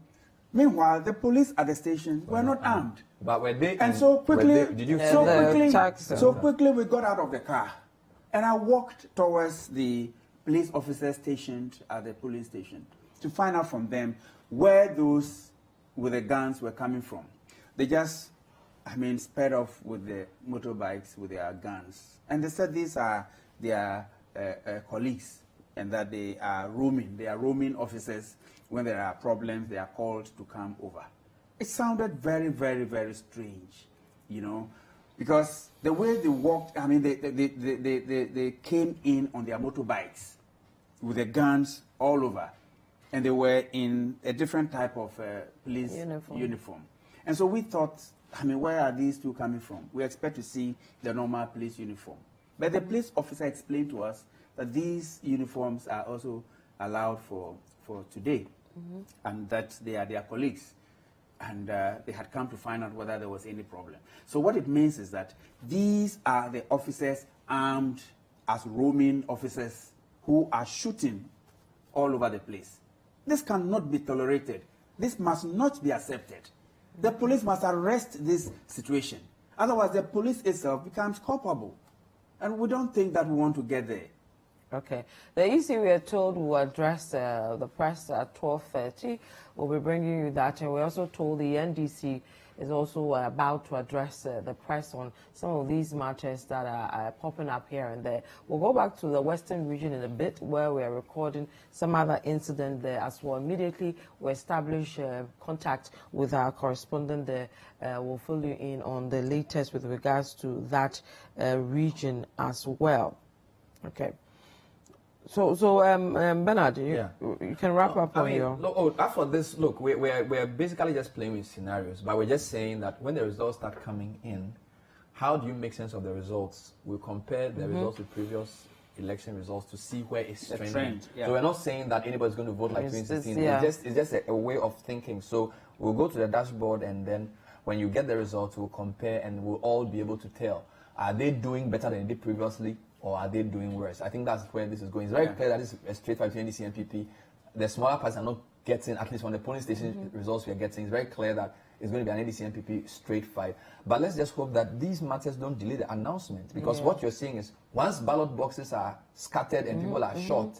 Meanwhile, the police at the station were not armed. But were they? And so quickly, did you so quickly we got out of the car. And I walked towards the police officers stationed at the polling station to find out from them where those with the guns were coming from. They just, sped off with the motorbikes with their guns. And they said these are their colleagues and that they are roaming officers. When there are problems, they are called to come over. It sounded very, very, very strange, because the way they walked, they came in on their motorbikes with their guns all over, and they were in a different type of police uniform. And so we thought, where are these two coming from? We expect to see the normal police uniform. But the police officer explained to us that these uniforms are also allowed for today, and that they are their colleagues. And they had come to find out whether there was any problem. So what it means is that these are the officers armed as roaming officers who are shooting all over the place. This cannot be tolerated. This must not be accepted. The police must arrest this situation. Otherwise, the police itself becomes culpable. And we don't think that we want to get there. Okay. The EC, we are told, will address the press at 12:30. We'll be bringing you that. And we also told the NDC is also about to address the press on some of these matters that are popping up here and there. We'll go back to the Western region in a bit, where we are recording some other incident there as well. Immediately, we establish contact with our correspondent there. We'll fill you in on the latest with regards to that region as well. Okay. So Bernard, you can wrap up on your... Look, after this, look, we're basically just playing with scenarios, but we're just saying that when the results start coming in, how do you make sense of the results? We'll compare the results with previous election results to see where it's trending. So we're not saying that anybody's going to vote like 2016. It's just a way of thinking. So we'll go to the dashboard, and then when you get the results, we'll compare, and we'll all be able to tell, are they doing better than they did previously, or are they doing worse? I think that's where this is going. It's very clear that this is a straight fight between NDC and PP. The smaller parties are not getting, at least from the polling station results we are getting, it's very clear that it's going to be an NDC and PP straight fight. But let's just hope that these matters don't delay the announcement, because what you're seeing is once ballot boxes are scattered and people are shot,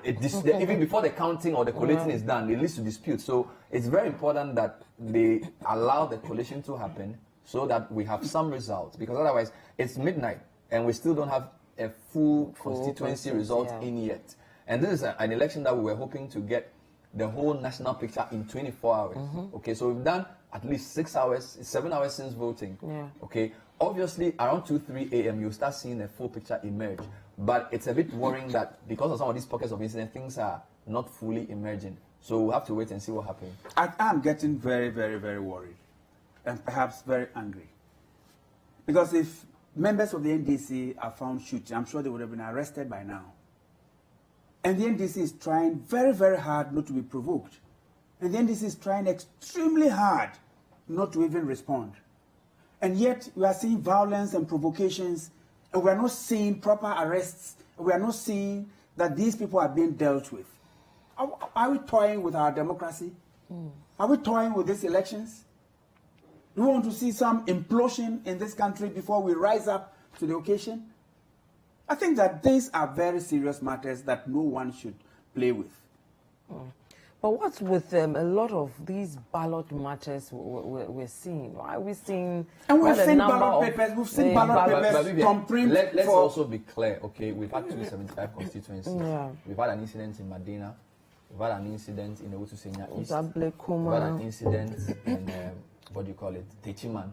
even before the counting or the collating is done, it leads to dispute. So it's very important that they allow the collation to happen so that we have some results, because otherwise it's midnight and we still don't have a full constituency result in yet. And this is an election that we were hoping to get the whole national picture in 24 hours. Okay, so we've done at least 6 hours, 7 hours since voting. Okay, obviously around 2-3 a.m. you'll start seeing the full picture emerge. But it's a bit worrying that because of some of these pockets of incident, things are not fully emerging. So we'll have to wait and see what happens. I'm getting very, very, very worried, and perhaps very angry. Because if members of the NDC are found shooting, I'm sure they would have been arrested by now. And the NDC is trying very, very hard not to be provoked. And the NDC is trying extremely hard not to even respond. And yet we are seeing violence and provocations, and we are not seeing proper arrests. We are not seeing that these people are being dealt with. Are we toying with our democracy? Are we toying with these elections? Do we want to see some implosion in this country before we rise up to the occasion? I think that these are very serious matters that no one should play with. But what's with a lot of these ballot matters we're seeing? Why are we seeing... And we've seen ballot papers. We've seen ballot papers from print. Let's also be clear, okay? We've had 275 constituencies. We've had an incident in Medina. We've had an incident in the Utusenya East. We've had an incident in... what do you call it, Techiman.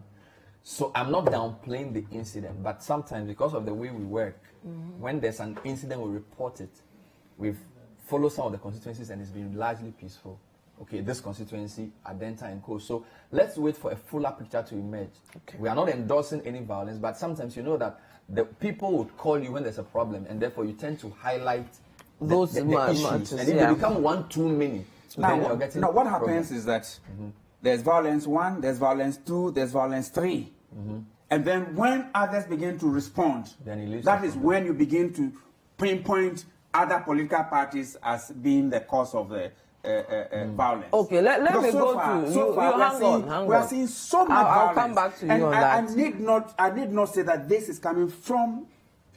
So I'm not downplaying the incident, but sometimes because of the way we work, when there's an incident, we report it. We've followed some of the constituencies and it's been largely peaceful. Okay, this constituency, Adenta and Co. So let's wait for a fuller picture to emerge. We are not endorsing any violence, but sometimes you know that the people would call you when there's a problem, and therefore you tend to highlight those issues. And if they become one too many, then you're getting what happens is that there's violence 1, there's violence 2, there's violence 3. And then when others begin to respond, that is when you begin to pinpoint other political parties as being the cause of the violence. Okay, let me go to you. Hang on. We are seeing so much violence. I'll come back to you on that. I need not say that this is coming from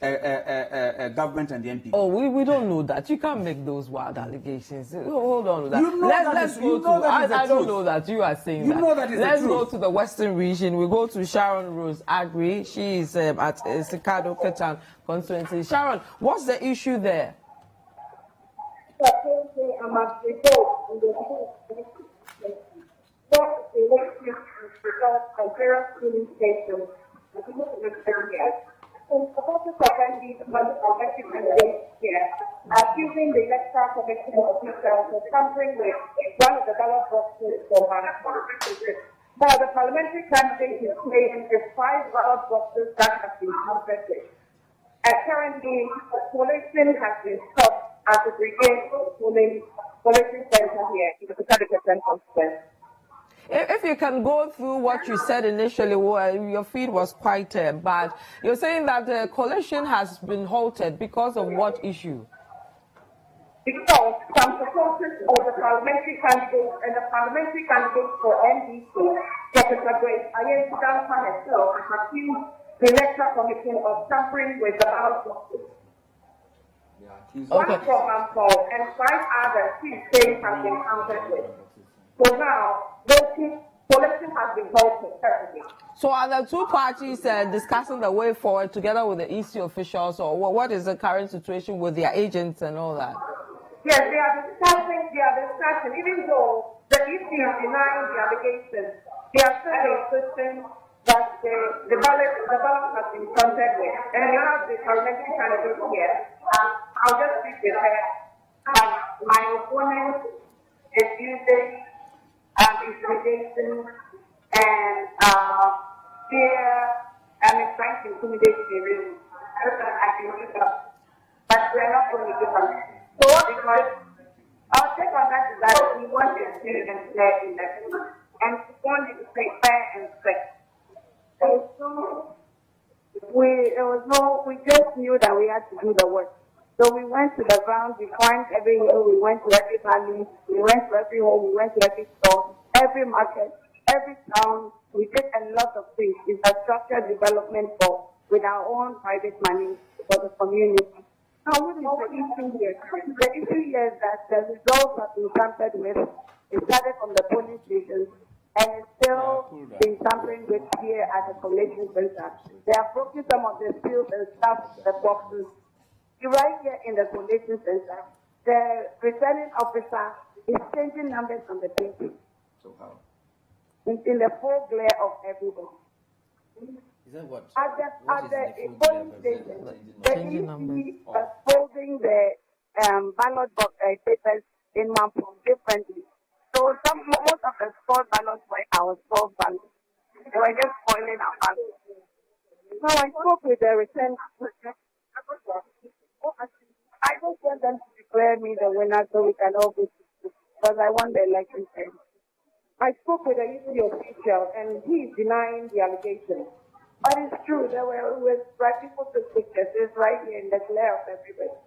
government and the MP. Oh, we don't know that. You can't make those wild allegations. Hold on to that. You know let's go to. I don't know that you are saying that. You know that is let's the truth. go to the Western region. We go to Sharon Rose Agri. She is at Sikado Ketan Constituency. Sharon, what's the issue there? Accusing the Electoral Commission officials of tampering with one of the ballot boxes for manufacturing. Now, the parliamentary candidate is claiming the 5 ballot boxes that have been tampered with. Currently, collation has been stopped at the Brigade Collation Center here in the Constituency. If you can go through what you said initially, your feed was quite bad. You're saying that the collation has been halted because of what issue? Because some supporters of the parliamentary candidates and the parliamentary candidate for NDC, Professor Grace Ayensi herself, has accused the Electoral Commission of tampering with the ballot boxes. One program called and 5 others 6 things have been counted with. So now, collation has been halted currently. So are the two parties discussing the way forward together with the EC officials, or what is the current situation with their agents and all that? Yes, they are discussing, even though the EC is denying the allegations, they are still insisting that the ballot has been counted with. And you have the parliamentary candidate here. I'll just speak with her. My opponent is using intimidation and fear and is trying to intimidate the room. But we're not going to do that. So because our take on that is that we want a free and fair election, and we want it to be fair and fair. So we just knew that we had to do the work. So we went to the ground, we climbed every hill, we went to every valley, we went to every home, we went to every store, every market, every town. We did a lot of things, infrastructure development with our own private money for the community. Now, what is the issue here? The issue here is that the results have been tampered with. It started from the polling stations, and it's still been tampering with here at the collation center. They have broken some of the seals and stuffed the boxes. Right here in the collation center, the returning officer is changing numbers on the paper. So how? In the full glare of everyone. Is that what? At the polling station, the EC was folding the ballot box papers in one form differently. So most of the stored ballots were our stored ballots. They were just spoiling our ballots. So I spoke with the return officer. I just want them to declare me the winner so we can all go to school, because I want the election end. I spoke with the EC official and he is denying the allegation. But it's true, there were people took pictures. It's right here in the glare of everybody.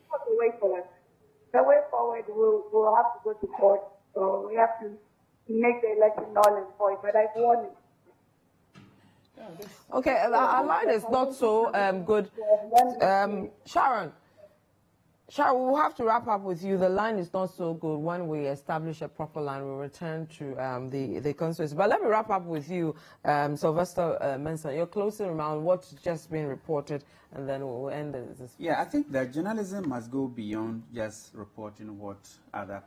What's the way forward? The way forward, we'll have to go to court. So we have to make the election null and void. But I've warned it. Okay, our line is not so good. Sharon, we'll have to wrap up with you. The line is not so good. When we establish a proper line, we'll return to the constituency. But let me wrap up with you, Sylvester Mensah. You're closing around what's just been reported, and then we'll end this. Yeah, I think that journalism must go beyond just reporting what other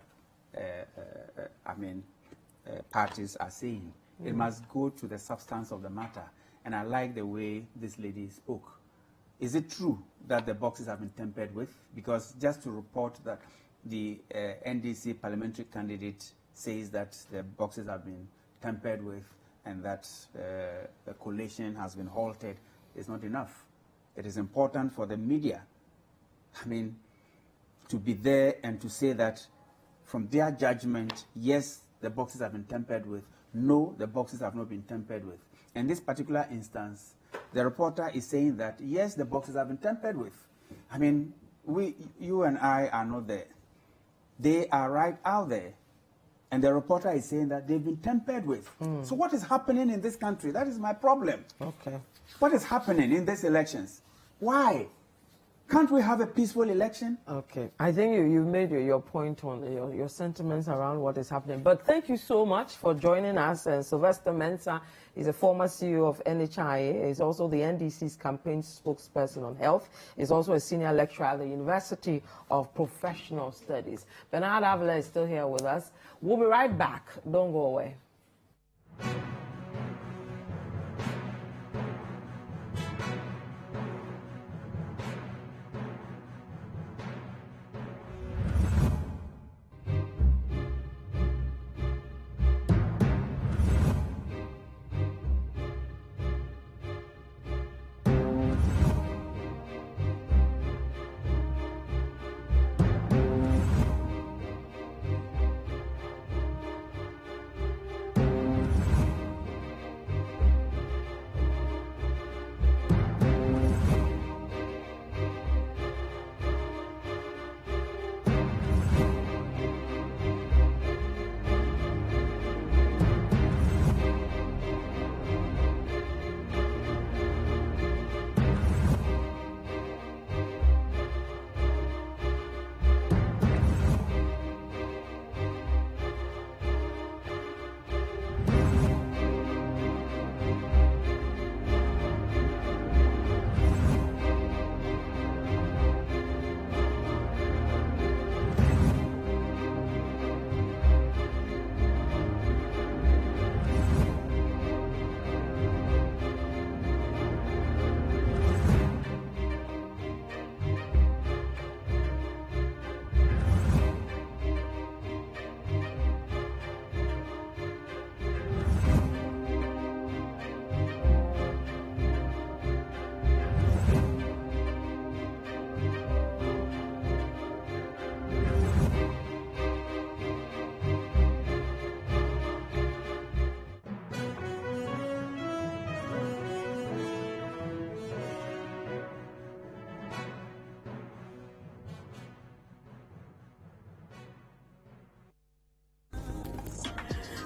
parties are saying. It must go to the substance of the matter. And I like the way this lady spoke. Is it true that the boxes have been tampered with? Because just to report that the NDC parliamentary candidate says that the boxes have been tampered with and that the collation has been halted is not enough. It is important for the media, to be there and to say that from their judgment, yes, the boxes have been tampered with. No, the boxes have not been tampered with. In this particular instance, the reporter is saying that, yes, the boxes have been tampered with. You and I are not there. They are right out there. And the reporter is saying that they've been tampered with. So what is happening in this country? That is my problem. Okay. What is happening in these elections? Why? Can't we have a peaceful election? Okay. I think you made your point on your sentiments around what is happening. But thank you so much for joining us. Sylvester Mensah is a former CEO of NHIA. He's also the NDC's campaign spokesperson on health. He's also a senior lecturer at the University of Professional Studies. Bernard Avila is still here with us. We'll be right back. Don't go away.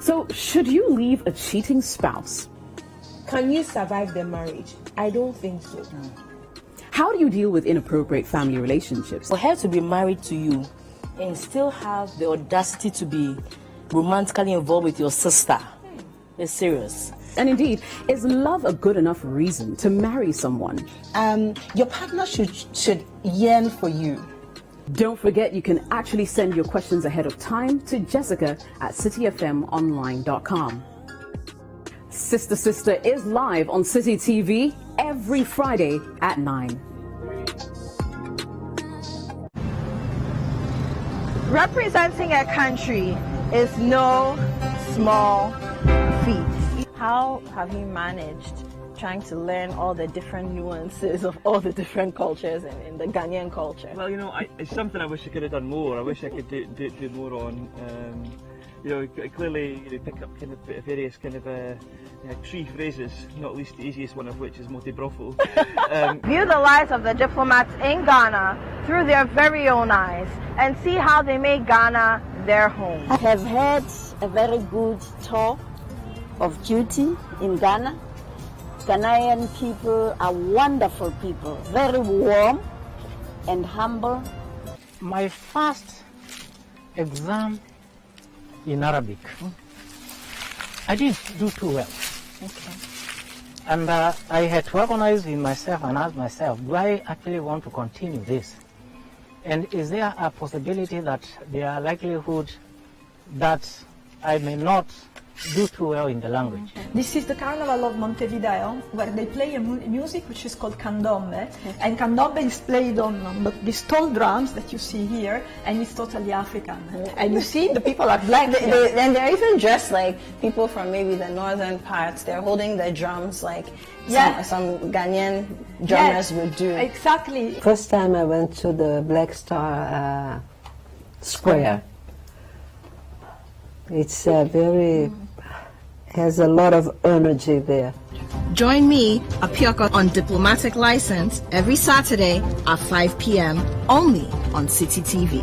So, should you leave a cheating spouse? Can you survive the marriage? I don't think so. How do you deal with inappropriate family relationships? For her to be married to you and still have the audacity to be romantically involved with your sister is serious. And indeed, is love a good enough reason to marry someone? Your partner should yearn for you. Don't forget, you can actually send your questions ahead of time to Jessica at cityfmonline.com. Sister Sister is live on Citi TV every Friday at 9. Representing a country is no small feat. How have you managed trying to learn all the different nuances of all the different cultures in the Ghanaian culture? Well, you know, it's something I wish I could have done more. I wish I could do more on. You know, clearly you pick up kind of various kind of tree phrases, not least the easiest one of which is Moti Brofo. View the lives of the diplomats in Ghana through their very own eyes and see how they make Ghana their home. I have had a very good tour of duty in Ghana. Ghanaian people are wonderful people, very warm and humble. My first exam in Arabic, I didn't do too well. Okay. And I had to organize in myself and ask myself, do I actually want to continue this? And is there a possibility that there are likelihood that I may not do too well in the language? This is the Carnival of Montevideo, where they play a music which is called candombe, and candombe is played on these tall drums that you see here, and it's totally African. And you see the people are black. And they're even dressed like people from maybe the northern parts. They're holding the drums like some Ghanaian drummers would do. Exactly. First time I went to the Black Star Square. It's has a lot of energy there. Join me, Apioko, on Diplomatic License every Saturday at 5 p.m. only on Citi TV.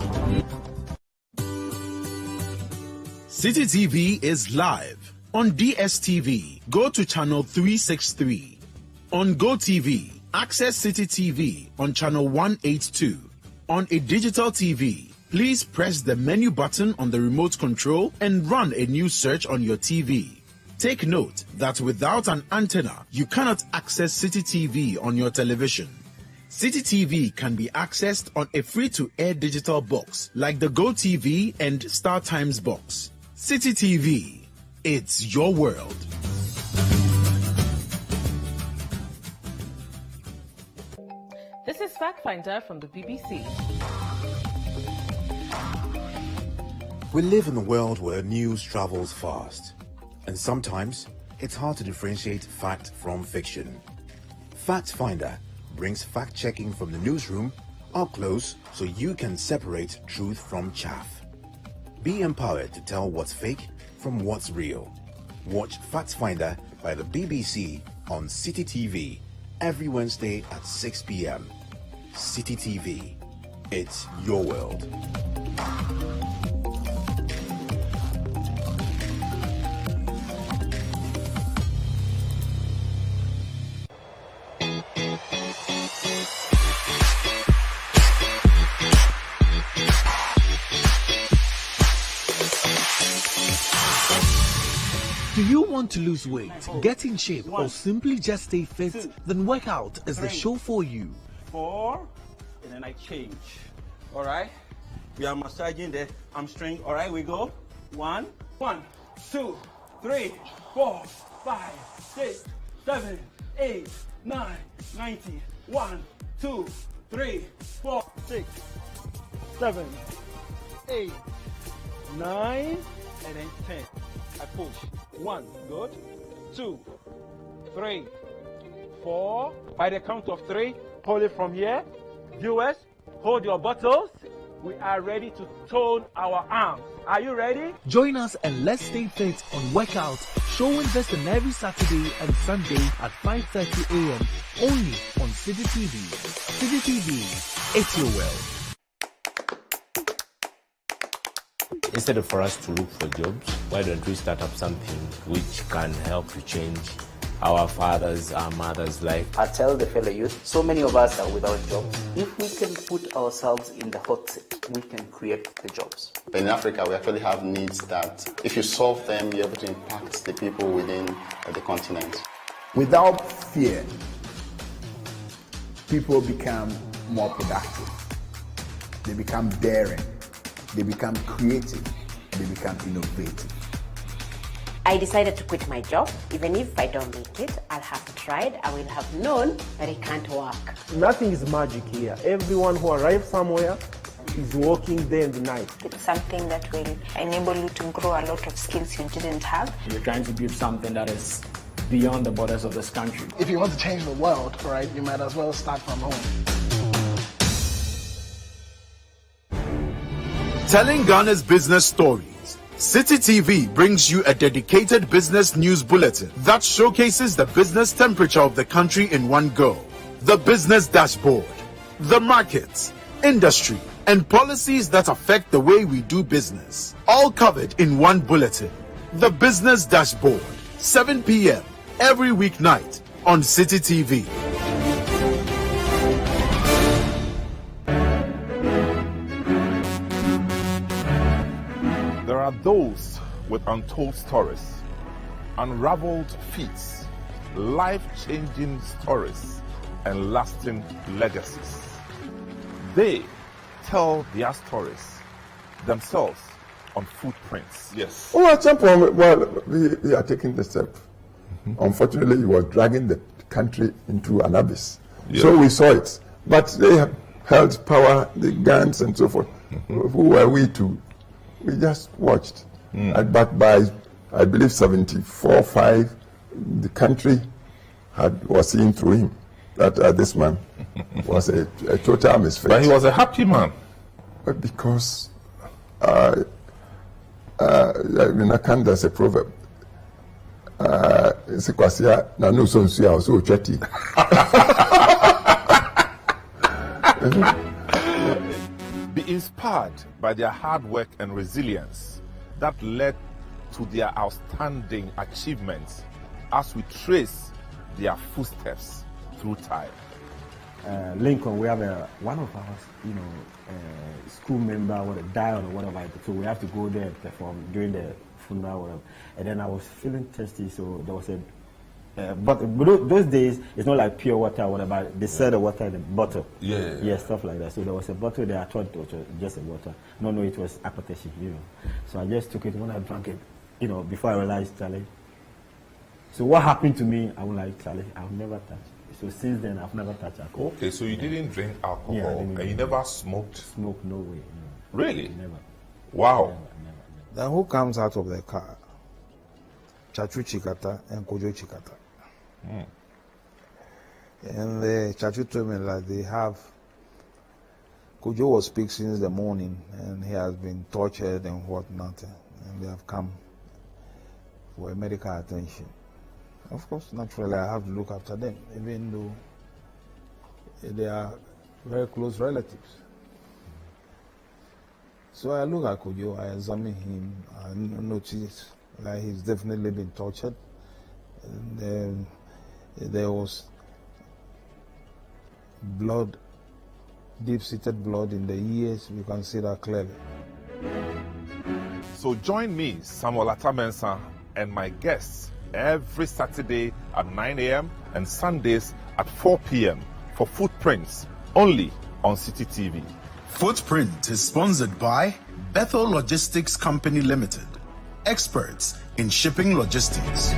Citi TV is live. On DSTV, go to channel 363. On GoTV, access Citi TV on channel 182. On a digital TV, please press the menu button on the remote control and run a new search on your TV. Take note that without an antenna, you cannot access Citi TV on your television. Citi TV can be accessed on a free-to-air digital box like the GoTV and StarTimes box. Citi TV, it's your world. This is Fact Finder from the BBC. We live in a world where news travels fast, and sometimes it's hard to differentiate fact from fiction. Fact Finder brings fact-checking from the newsroom up close so you can separate truth from chaff. Be empowered to tell what's fake from what's real. Watch Fact Finder by the BBC on Citi TV every Wednesday at 6 p.m. Citi TV, it's your world. Do you want to lose weight, get in shape, or simply just stay fit? Then Workout is the show for you. 4, and then I change. All right, we are massaging the hamstring. All right, we go. 1, 2, 3, 4, 5, 6, 7, 8, 9, 90. 1, 2, 3, 4, 6, 7, 8, 9, and then 10. I push. 1, good. 2, 3, 4. By the count of 3, hold it from here. Viewers, hold your bottles. We are ready to tone our arms. Are you ready? Join us and let's stay fit on Workout, showing this on every Saturday and Sunday at 5:30 a.m. only on Citi TV. Citi TV, it's your world. Instead of for us to look for jobs, why don't we start up something which can help to change our fathers, our mothers' life? I tell the fellow youth, so many of us are without jobs. If we can put ourselves in the hot seat, we can create the jobs. In Africa, we actually have needs that if you solve them, you're able to impact the people within the continent. Without fear, people become more productive. They become daring. They become creative. They become innovative. I decided to quit my job. Even if I don't make it, I'll have tried. I will have known that it can't work. Nothing is magic here. Everyone who arrives somewhere is working day and night. It's something that will enable you to grow a lot of skills you didn't have. You're trying to build something that is beyond the borders of this country. If you want to change the world, right, you might as well start from home. Telling Ghana's business stories. Citi TV brings you a dedicated business news bulletin that showcases the business temperature of the country in one go. The business dashboard, the markets, industry, and policies that affect the way we do business. All covered in one bulletin. The business dashboard, 7 p.m. every weeknight on Citi TV. There are those with untold stories, unraveled feats, life-changing stories, and lasting legacies. They tell their stories themselves on footprints. Yes. Oh, at some point, well, we are taking the step. Unfortunately, he was dragging the country into an abyss. Yeah. So we saw it. But they have held power, the guns and so forth. Who were we to? We just watched. But by, I believe, 74-5, the country was seeing through him that this man was a total misfit. But he was a happy man. But because in Akan there's a proverb. Be inspired by their hard work and resilience that led to their outstanding achievements as we trace their footsteps through time. Lincoln, we have one of our, school member would have died or whatever, so we have to go there and perform during the funeral or whatever. And then I was feeling thirsty, so there was but those days, it's not like pure water or whatever. They sell the water in a bottle. Yeah, stuff like that. So there was a bottle there. I thought it was just a water. No, it was apathy, So I just took it. When I drank it, before I realized, Charlie. So what happened to me, I was like, Charlie, I'll never touch. So since then, I've never touched alcohol. Okay, so you didn't drink alcohol, and you never smoked? Smoked, no way. No. Really? Never. Wow. Never. Then who comes out of the car? Chachu Chikata and Kojo Chikata. And the Chachu told me that they have, Kojo was sick since the morning, and he has been tortured and whatnot, and they have come for medical attention. Of course, naturally, I have to look after them, even though they are very close relatives. So I look at Kojo, I examine him, I notice that he's definitely been tortured. And then there was blood, deep-seated blood in the ears. We can see that clearly. So join me, Samuel Atamensa, and my guests every Saturday at 9 a.m. and Sundays at 4 p.m. for Footprints, only on Citi TV. Footprint is sponsored by Bethel Logistics Company Limited, experts in shipping logistics.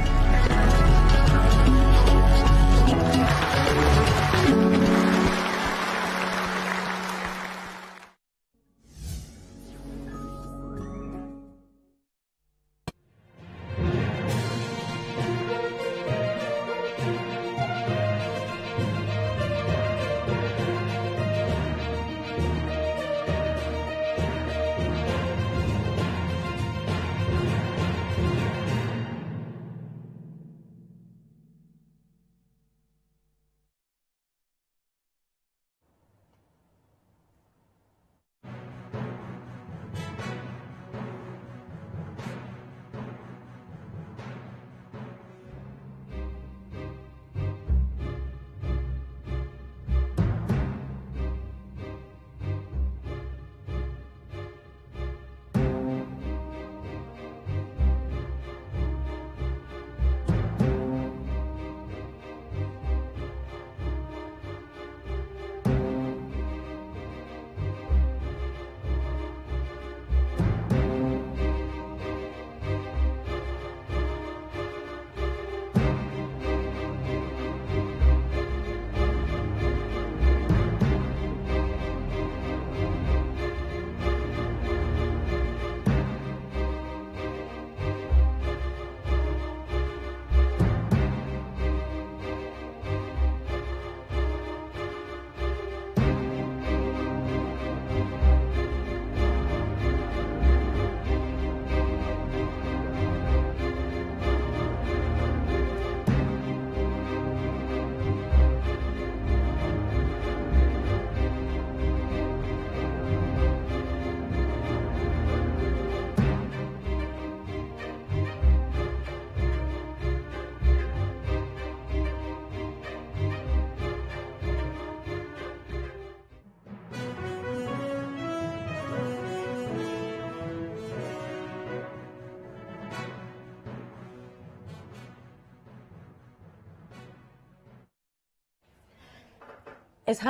It's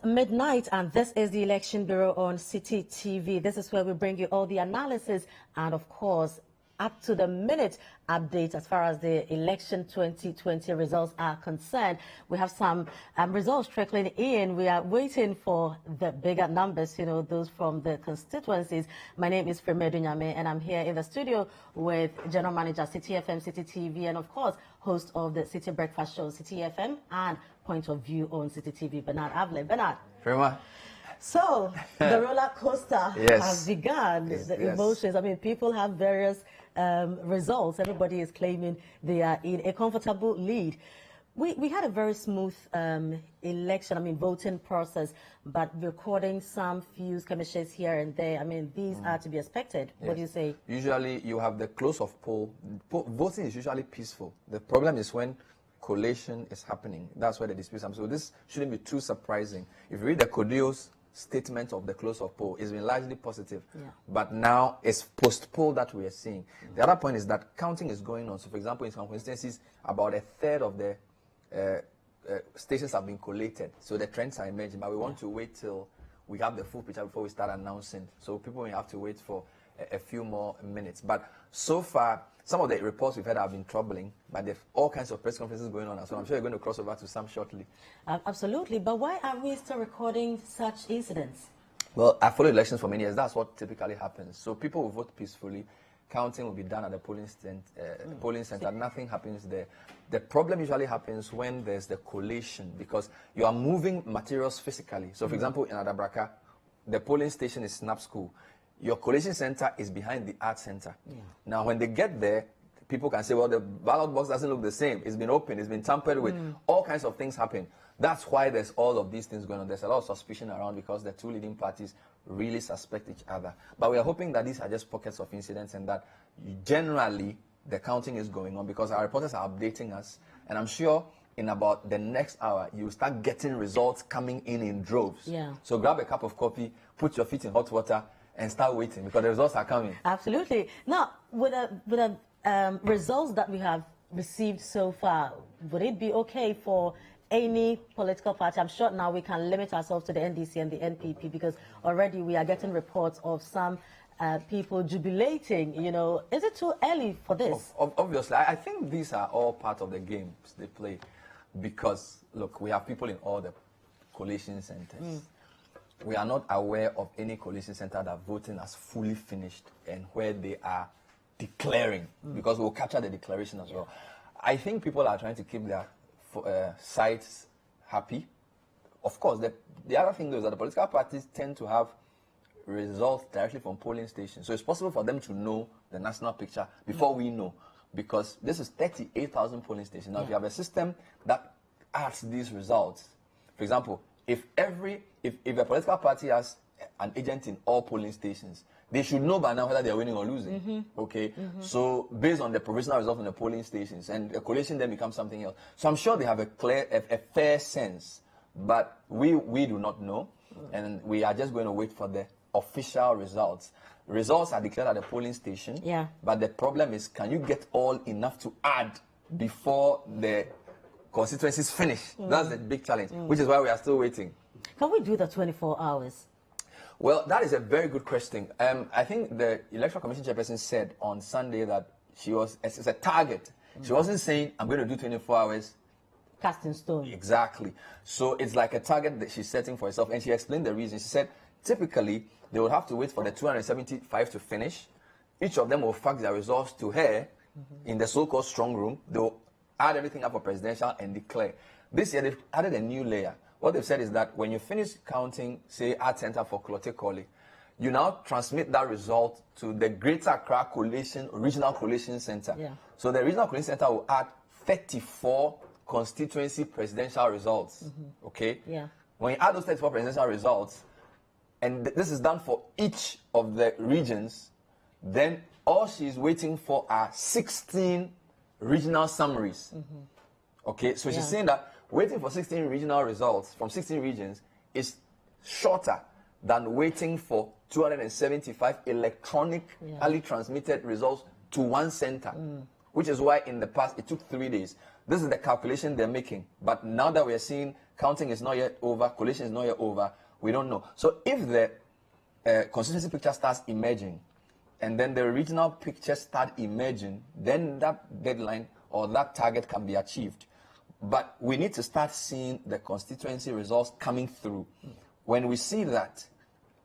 midnight, and this is the Election Bureau on Citi TV. This is where we bring you all the analysis and, of course, up-to-the-minute updates as far as the election 2020 results are concerned. We have some results trickling in. We are waiting for the bigger numbers, those from the constituencies. My name is Freme Dunyame, and I'm here in the studio with General Manager, Citi FM, Citi TV, and, of course, host of the Citi Breakfast Show, Citi FM, and Point of View on Citi TV, Bernard Avle. Bernard. Frema. So, the roller coaster has begun. The emotions, people have various results. Everybody is claiming they are in a comfortable lead. We had a very smooth election, I mean, voting process, but recording some few skirmishes here and there. I mean, these are to be expected. Yes. What do you say? Usually, you have the close of poll. Voting is usually peaceful. The problem is when collation is happening. That's where the disputes happen. So this shouldn't be too surprising. If you read the CODEO's statement of the close of poll, it's been largely positive. Yeah. But now it's post-poll that we are seeing. The other point is that counting is going on. So, for example, in some constituencies, about a third of the stations have been collated, so the trends are emerging, but we want to wait till we have the full picture before we start announcing. So people may have to wait for a few more minutes. But so far, some of the reports we've had have been troubling, but there's all kinds of press conferences going on, so I'm sure you're going to cross over to some shortly. Absolutely, but why are we still recording such incidents? Well, I followed elections for many years. That's what typically happens. So people will vote peacefully. Counting will be done at the polling center. Nothing happens there. The problem usually happens when there's the collation, because you are moving materials physically. So, for example, in Adabraka, the polling station is Snap School. Your collation center is behind the art center. Yeah. Now, when they get there, people can say, well, the ballot box doesn't look the same. It's been opened. It's been tampered with. All kinds of things happen. That's why there's all of these things going on. There's a lot of suspicion around because the two leading parties really suspect each other. But we are hoping that these are just pockets of incidents and that generally the counting is going on, because our reporters are updating us. And I'm sure in about the next hour, you'll start getting results coming in droves. Yeah. So grab a cup of coffee, put your feet in hot water, and start waiting, because the results are coming. Absolutely. Now, with the results that we have received so far, would it be okay for any political party? I'm sure now we can limit ourselves to the NDC and the NPP, because already we are getting reports of some people jubilating. You know, is it too early for this? Obviously, I think these are all part of the games they play, because look, we have people in all the collation centers. We are not aware of any collation center that voting has fully finished and where they are declaring, because we'll capture the declaration as well. I think people are trying to keep their sites happy. Of course, the other thing is that the political parties tend to have results directly from polling stations. So it's possible for them to know the national picture before we know, because this is 38,000 polling stations. Now, if you have a system that adds these results, for example, if a political party has an agent in all polling stations, they should know by now whether they're winning or losing. Okay? So based on the provisional result in the polling stations, and a collation then becomes something else. So I'm sure they have a fair sense, but we do not know, and we are just going to wait for the official results. Results are declared at the polling station, but the problem is, can you get all enough to add before the constituencies finish? That's the big challenge, which is why we are still waiting. Can we do the 24 hours? Well, that is a very good question. I think the Electoral Commission chairperson said on Sunday that it's a target. She wasn't saying, I'm going to do 24 hours. Cast in stone. Exactly. So it's like a target that she's setting for herself. And she explained the reason. She said, typically, they would have to wait for the 275 to finish. Each of them will fax their results to her in the so-called strong room. They will add everything up for presidential and declare. This year, they've added a new layer. What they've said is that when you finish counting, say, Art Center for Klote, you now transmit that result to the Greater Accra Regional Collation Center. So the Regional Collation Center will add 34 constituency presidential results. Okay? When you add those 34 presidential results, and this is done for each of the regions, then all she's waiting for are 16 regional summaries. Okay? So she's saying that waiting for 16 regional results from 16 regions is shorter than waiting for 275 electronically transmitted results to one center, which is why in the past it took 3 days. This is the calculation they're making. But now that we're seeing counting is not yet over, collation is not yet over, we don't know. So if the constituency picture starts emerging, and then the regional pictures start emerging, then that deadline or that target can be achieved. But we need to start seeing the constituency results coming through. When we see that,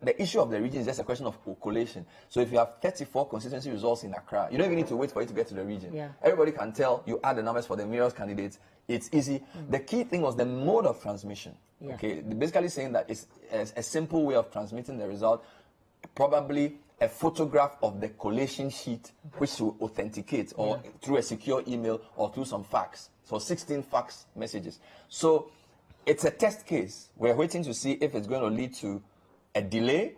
the issue of the region is just a question of collation. So if you have 34 constituency results in Accra, you don't even need to wait for it to get to the region. Everybody can tell, you add the numbers for the mayor's candidates, it's easy. The key thing was the mode of transmission. Okay, they're basically saying that it's a simple way of transmitting the result, probably a photograph of the collation sheet, which will authenticate, or through a secure email or through some fax. So 16 fax messages. So it's a test case. We're waiting to see if it's going to lead to a delay.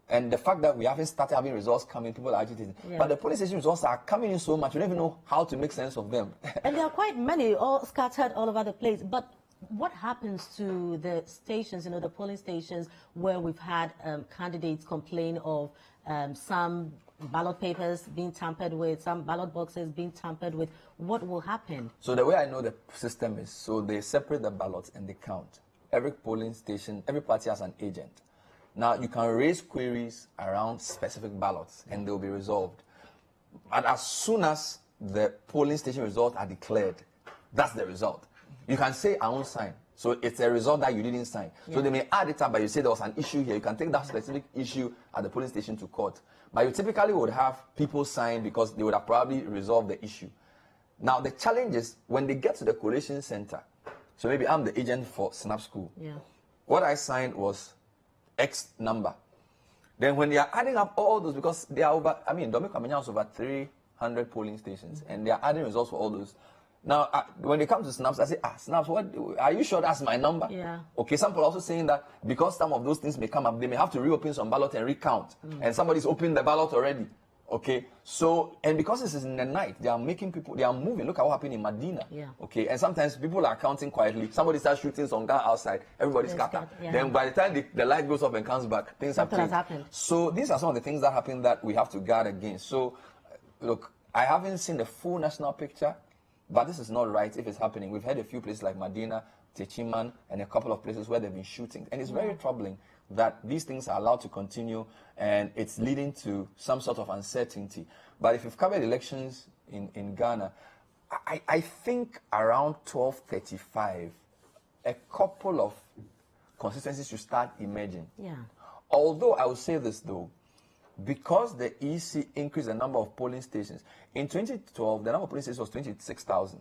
And the fact that we haven't started having results coming, people are agitated. Yeah. But the police station results are coming in so much, we don't even know how to make sense of them. And there are quite many, all scattered all over the place. But what happens to the stations, the polling stations where we've had candidates complain of some ballot papers being tampered with, some ballot boxes being tampered with? What will happen? So the way I know the system is, so they separate the ballots and they count. Every polling station, every party has an agent. Now, you can raise queries around specific ballots and they'll be resolved. And as soon as the polling station results are declared, that's the result. You can say, I won't sign. So it's a result that you didn't sign. Yeah. So they may add it up, but you say there was an issue here. You can take that specific issue at the polling station to court. But you typically would have people sign because they would have probably resolved the issue. Now, the challenge is when they get to the collation center, so maybe I'm the agent for Snap School. Yeah. What I signed was X number. Then when they are adding up all those, because they are over, Domi Kamenya has over 300 polling stations, and they are adding results for all those. Now, when they come to Snaps, I say, Snaps, what? Are you sure that's my number? Yeah. Okay, some people are also saying that because some of those things may come up, they may have to reopen some ballot and recount. And somebody's opened the ballot already. Okay, so, and because this is in the night, they are making people, they are moving. Look at what happened in Medina. Yeah. Okay, and sometimes people are counting quietly. Somebody starts shooting some gun outside, everybody's scattered. Yeah. Then by the time the light goes off and comes back, things have changed. So these are some of the things that happen that we have to guard against. So, look, I haven't seen the full national picture, but this is not right if it's happening. We've had a few places like Medina, Techiman, and a couple of places where they've been shooting. And it's very troubling that these things are allowed to continue, and it's leading to some sort of uncertainty. But if you've covered elections in Ghana, I think around 12:35, a couple of constituencies should start emerging. Yeah. Although I will say this though, because the EC increased the number of polling stations, in 2012, the number of polling stations was 26,000.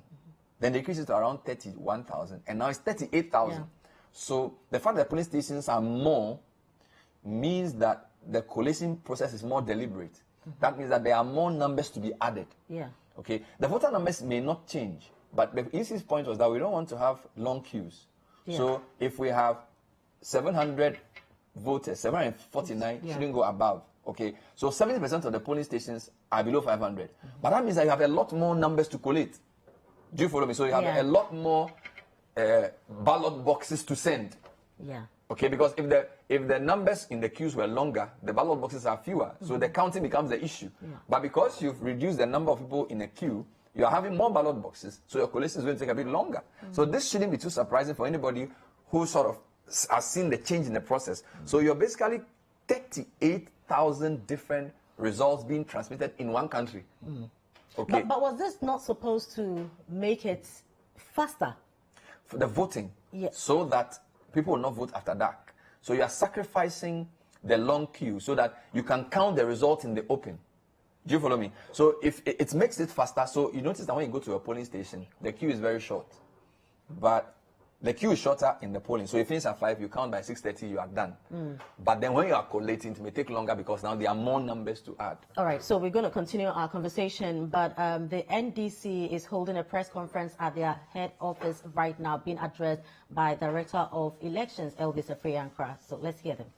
Then they increased it to around 31,000, and now it's 38,000. Yeah. So the fact that polling stations are more means that the collating process is more deliberate. That means that there are more numbers to be added. Yeah. Okay. The voter numbers may not change, but the EC's point was that we don't want to have long queues. Yeah. So if we have 700 voters, 749 shouldn't go above. Okay. So 70% of the polling stations are below 500. But that means that you have a lot more numbers to collate. Do you follow me? So you have a lot more ballot boxes to send. Yeah. Okay, because if the numbers in the queues were longer, the ballot boxes are fewer. So the counting becomes the issue. Yeah. But because you've reduced the number of people in a queue, you are having more ballot boxes, so your collation is going to take a bit longer. So this shouldn't be too surprising for anybody who sort of has seen the change in the process. So you're basically 38,000 different results being transmitted in one country. Okay. But was this not supposed to make it faster? For the voting, yes. So that people will not vote after dark. So you are sacrificing the long queue so that you can count the result in the open. Do you follow me? So if it makes it faster, so you notice that when you go to a polling station, the queue is very short. But the queue is shorter in the polling. So you finish at 5, you count by 6:30, you are done. But then when you are collating, it may take longer because now there are more numbers to add. All right, so we're going to continue our conversation, but the NDC is holding a press conference at their head office right now, being addressed by Director of Elections, Elvis Afriyankra. So let's hear them.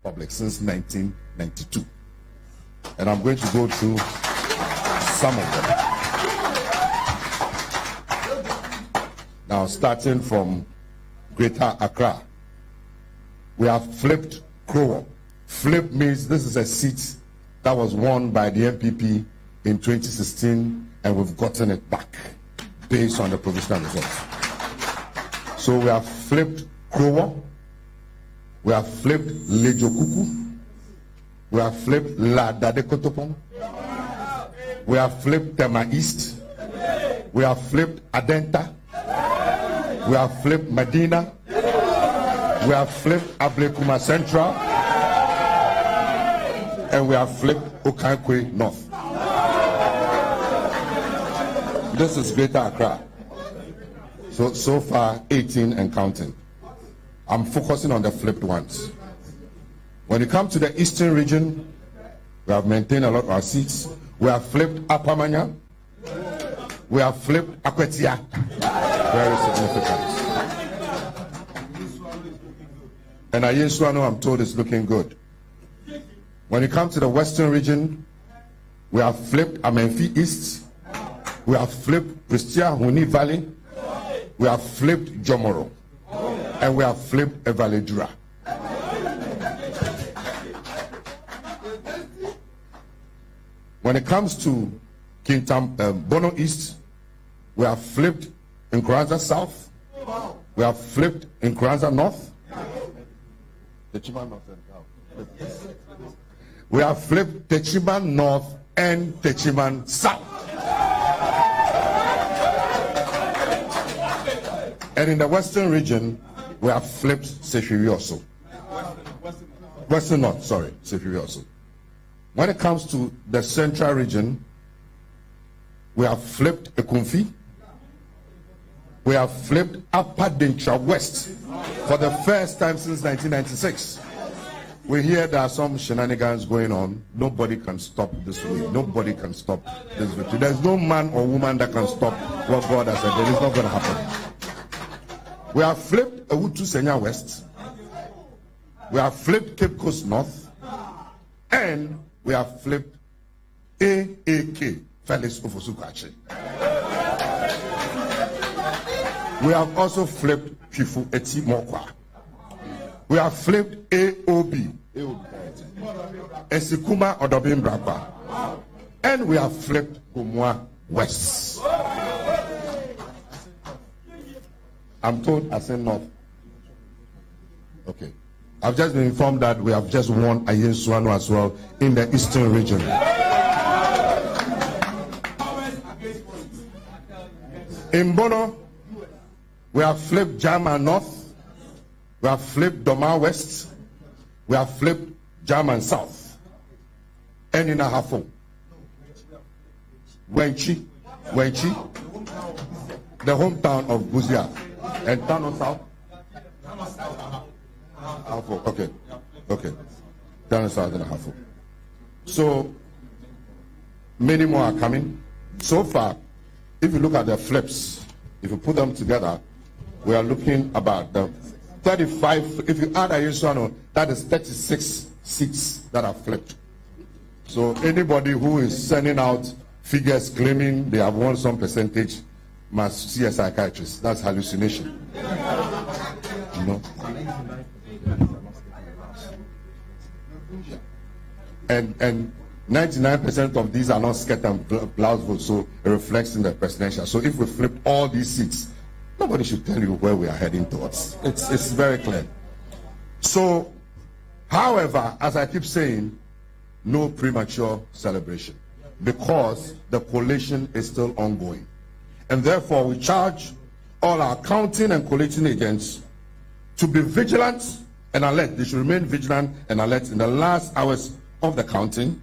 Public since 1992, and I'm going to go through some of them. Now, starting from Greater Accra, we have flipped Krowo. Flip means this is a seat that was won by the MPP in 2016, and we've gotten it back based on the provisional results. So we have flipped Krowo. We have flipped Lejokuku. We have flipped La Dadekotopon. We have flipped Tema East. We have flipped Adenta. We have flipped Medina. We have flipped Ablekuma Central. And we have flipped Okankwe North. This is Greater Accra. So far, 18 and counting. I'm focusing on the flipped ones. When you come to the eastern region, we have maintained a lot of our seats. We have flipped Apamanya. We have flipped Akwetia. Very significant. And Ayesuano, I'm told, is looking good. When you come to the western region, we have flipped Amenfi East. We have flipped Pristia Huni Valley. We have flipped Jomoro. And we have flipped Evaledura. When it comes to Bono East, we have flipped Nkranza South. We have flipped Nkranza North. Techiman North and South. We have flipped Techiman North and Techiman South. And in the western region, we have flipped Sefiri also. Western North, sorry, Sefiri also. When it comes to the central region, we have flipped Ekumfi. We have flipped Upper Dentra West for the first time since 1996. We hear there are some shenanigans going on. Nobody can stop this way. Nobody can stop this victory. There's no man or woman that can stop what God has said. It is not going to happen. We have flipped Ewutu Senya West. We have flipped Cape Coast North. And we have flipped AAK, Felix Ofosukachi. We have also flipped Pifu Eti Mokwa. We have flipped AOB, Esikuma Odobin Brapa. And we have flipped Gumwa West. I'm told I said North. Okay. I've just been informed that we have just won Ayensuano as well in the eastern region. In Bono, we have flipped Jama North, we have flipped Doma West, we have flipped Jama South, and in Ahafo, Wenchi, the hometown of Buzia, and Tano South. Okay. Down south and Ahafo. So many more are coming. So far, if you look at the flips, if you put them together, we are looking about the 35. If you add Ayesuano, that is 36 seats that are flipped. So anybody who is sending out figures claiming they have won some percentage must see a psychiatrist. That's hallucination. You know? And 99% of these are not skirt and blouse votes, so it reflects in the presidential. So if we flip all these seats, nobody should tell you where we are heading towards. It's very clear. So, however, as I keep saying, no premature celebration, because the collation is still ongoing. And therefore, we charge all our counting and collating agents to be vigilant and alert. They should remain vigilant and alert in the last hours of the counting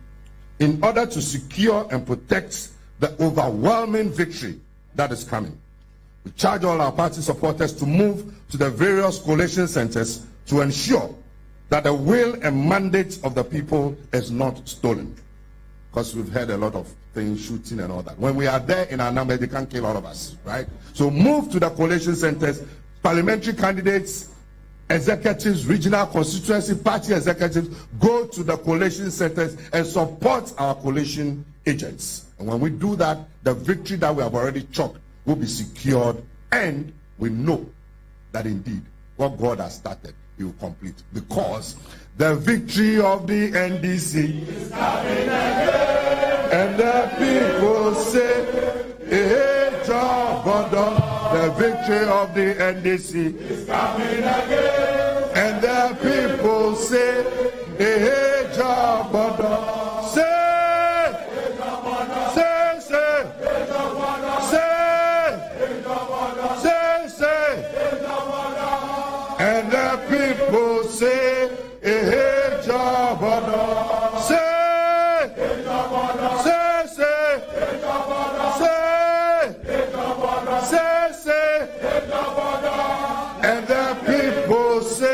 in order to secure and protect the overwhelming victory that is coming. We charge all our party supporters to move to the various collation centers to ensure that the will and mandate of the people is not stolen. Because we've heard a lot of things, shooting and all that. When we are there in our numbers, they can't kill all of us, right? So move to the collation centers, parliamentary candidates, executives, regional constituency party executives, go to the collation centers and support our collation agents. And when we do that, the victory that we have already chalked will be secured, and we know that indeed what God has started, He will complete. Because the victory of the NDC is coming again, and the people say, hey, John Gordon. The victory of the NDC is coming again, and the people say, hey, John Gordon. Say, and the people say, hey, John Gordon. Say, and the people say,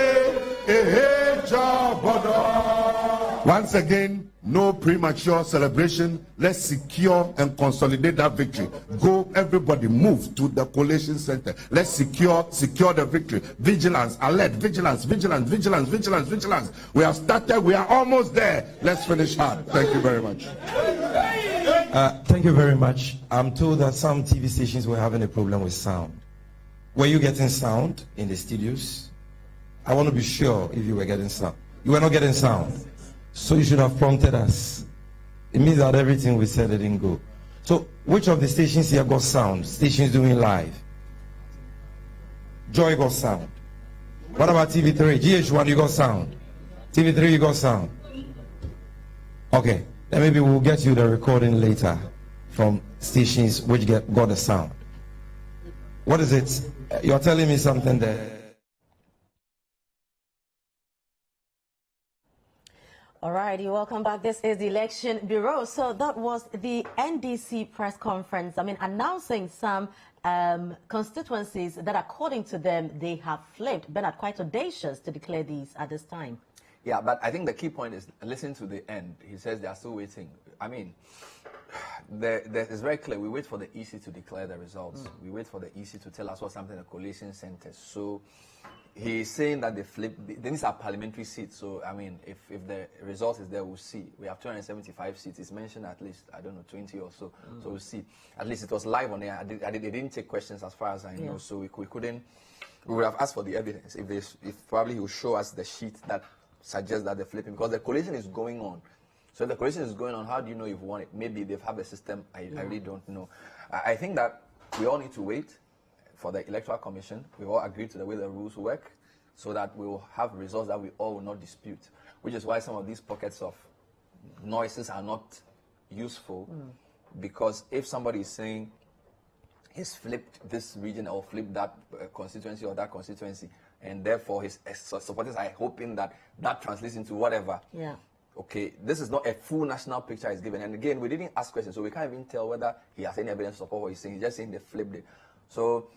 Once again, no premature celebration. Let's secure and consolidate that victory. Go, everybody, move to the collation center. Let's secure the victory. Vigilance, alert, vigilance. We have started. We are almost there. Let's finish hard. Thank you very much. Thank you very much. I'm told that some TV stations were having a problem with sound. Were you getting sound in the studios? I want to be sure if you were getting sound. You were not getting sound. So you should have prompted us. It means that everything we said didn't go. So which of the stations here got sound? Stations doing live? Joy got sound. What about TV3? GH1, you got sound. TV3, you got sound. Okay, then maybe we'll get you the recording later from stations which got the sound. What is it? You're telling me something there. All right, welcome back. This is the Election Bureau. So that was the NDC press conference. Announcing some constituencies that, according to them, they have flipped. Bernard, quite audacious to declare these at this time. Yeah, but I think the key point is listen to the end. He says they are still waiting. It's very clear. We wait for the EC to declare the results. We wait for the EC to tell us what's happening in the coalition centers. So he's saying that they flipped. These are parliamentary seats. So, if the result is there, we'll see. We have 275 seats. It's mentioned at least, 20 or so. So we'll see. At least it was live on air. They didn't take questions as far as I know. So we couldn't. We would have asked for the evidence. If probably he will show us the sheet that suggests that they're flipping. Because the coalition is going on. So if the coalition is going on, how do you know you've won it? Maybe they've had a system. I really don't know. I think that we all need to wait for the Electoral Commission. We all agree to the way the rules work so that we will have results that we all will not dispute, which is why some of these pockets of noises are not useful, because if somebody is saying he's flipped this region or flipped that constituency or that constituency, and therefore his supporters are hoping that that translates into whatever. Yeah. Okay, this is not a full national picture he's given. And again, we didn't ask questions, so we can't even tell whether he has any evidence to support what he's saying. He's just saying they flipped it. So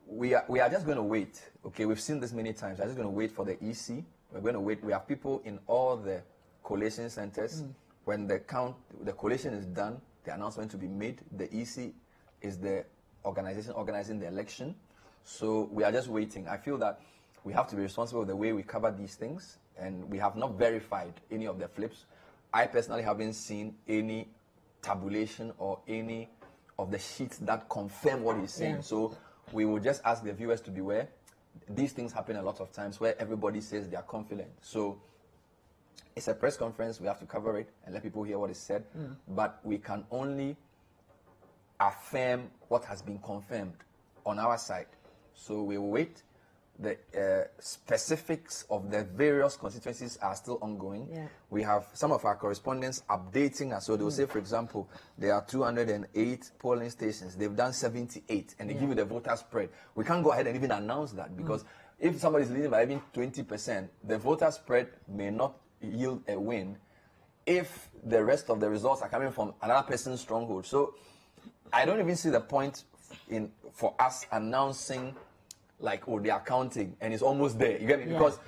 we are just going to wait. Okay, we've seen this many times. We're just going to wait for the EC. We're going to wait. We have people in all the collation centers. When the collation is done, the announcement to be made. The EC is the organization organizing the election. So we are just waiting. I feel that we have to be responsible for the way we cover these things, and we have not verified any of the flips. I personally haven't seen any tabulation or any of the sheets that confirm what he's saying. So we will just ask the viewers to beware. These things happen a lot of times where everybody says they are confident. So it's a press conference. We have to cover it and let people hear what is said. But we can only affirm what has been confirmed on our side. So we will wait. The specifics of the various constituencies are still ongoing. We have some of our correspondents updating us. So they'll say, for example, there are 208 polling stations. They've done 78, and they give you the voter spread. We can't go ahead and even announce that, because if somebody's leading by even 20%, the voter spread may not yield a win if the rest of the results are coming from another person's stronghold. So I don't even see the point for us announcing like, oh, they are counting and it's almost there. You get me? Because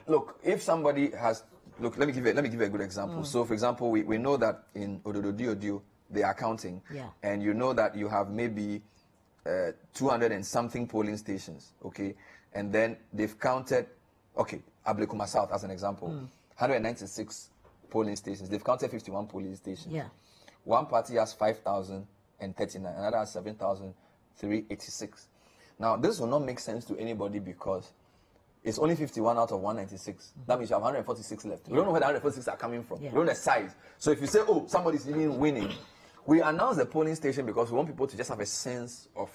look, if somebody has let me give you a good example. So for example, we know that in Ododo they are counting, and you know that you have maybe 200 and something polling stations, okay, and then they've counted, okay, Ablekuma South as an example, 196 polling stations. They've counted 51 polling stations. One party has 5,039, another has 7,386. Now, this will not make sense to anybody because it's only 51 out of 196. That means you have 146 left. We don't know where the 146 are coming from. We don't know the size. So if you say, oh, somebody's even winning, we announce the polling station because we want people to just have a sense of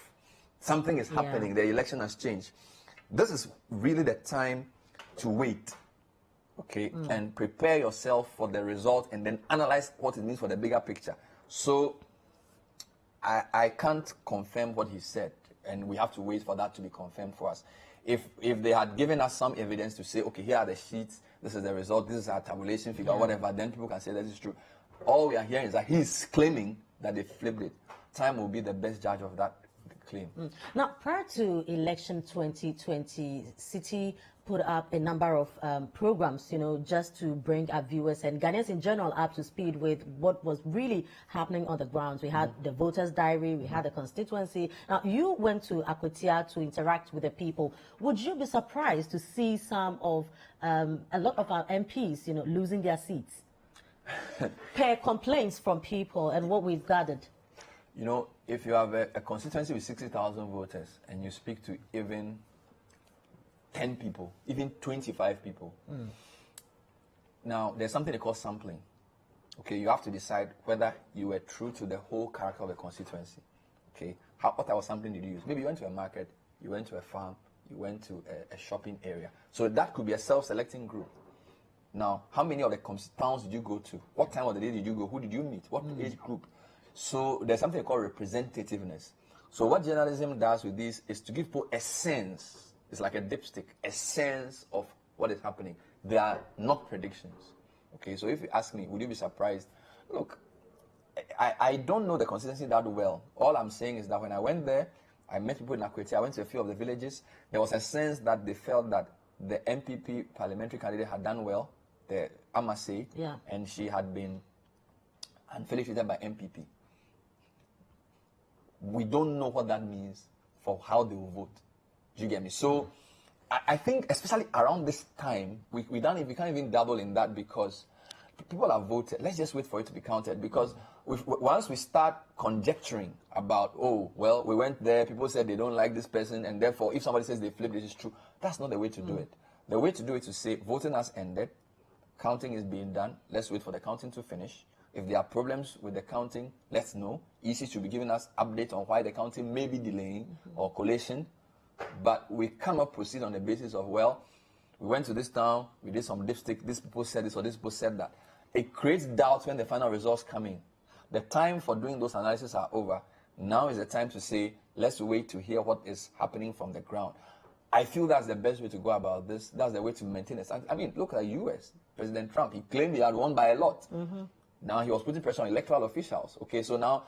something is happening. The election has changed. This is really the time to wait, okay, and prepare yourself for the result and then analyze what it means for the bigger picture. So I can't confirm what he said, and we have to wait for that to be confirmed for us. If they had given us some evidence to say, okay, here are the sheets, this is the result, this is our tabulation figure, whatever, then people can say that is true. All we are hearing is that he's claiming that they flipped it. Time will be the best judge of that claim. Now, prior to election 2020, Citi put up a number of programs, just to bring our viewers and Ghanaians in general up to speed with what was really happening on the ground. We had the voters' diary, we had the constituency. Now, you went to Akwatia to interact with the people. Would you be surprised to see some of, a lot of our MPs, losing their seats? Per complaints from people and what we've gathered. If you have a constituency with 60,000 voters and you speak to even 10 people, even 25 people. Now, there's something they call sampling. Okay, you have to decide whether you were true to the whole character of the constituency. Okay, what type of sampling did you use? Maybe you went to a market, you went to a farm, you went to a shopping area. So that could be a self-selecting group. Now, how many of the towns did you go to? What time of the day did you go? Who did you meet? What age group? So there's something called representativeness. So what journalism does with this is to give people a sense. It's like a dipstick, a sense of what is happening. They are not predictions. Okay, so if you ask me, would you be surprised? Look, I don't know the constituency that well. All I'm saying is that when I went there, I met people in Akwatia, I went to a few of the villages. There was a sense that they felt that the MPP parliamentary candidate had done well, the Amase, and she had been unfairly treated by MPP. We don't know what that means for how they will vote. Do you get me? So I think especially around this time, we can't even dabble in that because people have voted. Let's just wait for it to be counted because once we start conjecturing about, we went there, people said they don't like this person, and therefore if somebody says they flipped, this is true. That's not the way to do it. The way to do it is to say voting has ended, counting is being done, let's wait for the counting to finish. If there are problems with the counting, let's know. EC should be giving us updates on why the counting may be delaying or collation. But we cannot proceed on the basis of, we went to this town, we did some dipstick, these people said this or these people said that. It creates doubt when the final results come in. The time for doing those analyses are over. Now is the time to say, let's wait to hear what is happening from the ground. I feel that's the best way to go about this. That's the way to maintain it. I mean, look at the US. President Trump, he claimed he had won by a lot. Now he was putting pressure on electoral officials. Okay, so now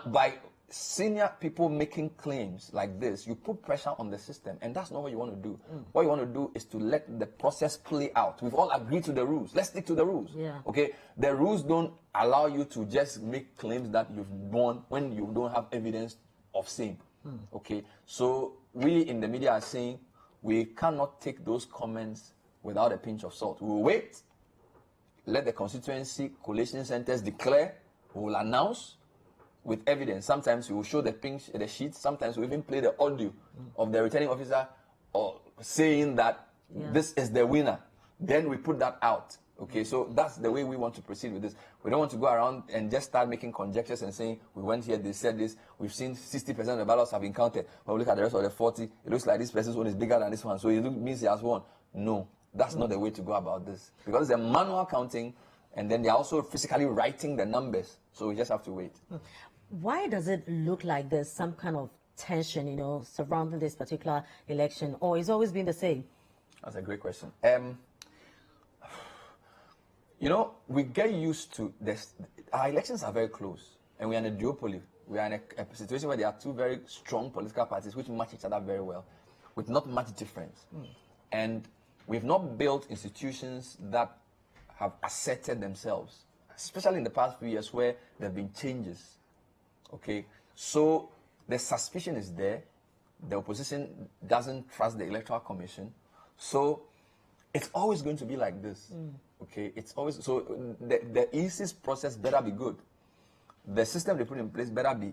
by senior people making claims like this, you put pressure on the system, and that's not what you want to do. What you want to do is to let the process play out. We've all agreed to the rules. Let's stick to the rules. Okay, the rules don't allow you to just make claims that you've won when you don't have evidence of same. Okay, so we in the media are saying we cannot take those comments without a pinch of salt. We will wait, let the constituency collation centers declare, we will announce with evidence. Sometimes we will show the sheets, sometimes we even play the audio of the returning officer or saying that this is the winner. Then we put that out. Okay, so that's the way we want to proceed with this. We don't want to go around and just start making conjectures and saying, we went here, they said this, we've seen 60% of the ballots have been counted. When we look at the rest of the 40, it looks like this person's one is bigger than this one, so it means he has won. No, that's not the way to go about this. Because it's a manual counting, and then they're also physically writing the numbers. So we just have to wait. Why does it look like there's some kind of tension, surrounding this particular election, or it's always been the same? That's a great question. We get used to this. Our elections are very close, and we are in a duopoly. We are in a situation where there are two very strong political parties which match each other very well, with not much difference. And we've not built institutions that have asserted themselves, especially in the past few years where there have been changes. Okay, so the suspicion is there. The opposition doesn't trust the Electoral Commission. So it's always going to be like this. Okay, it's always so. The EC's process better be good. The system they put in place better be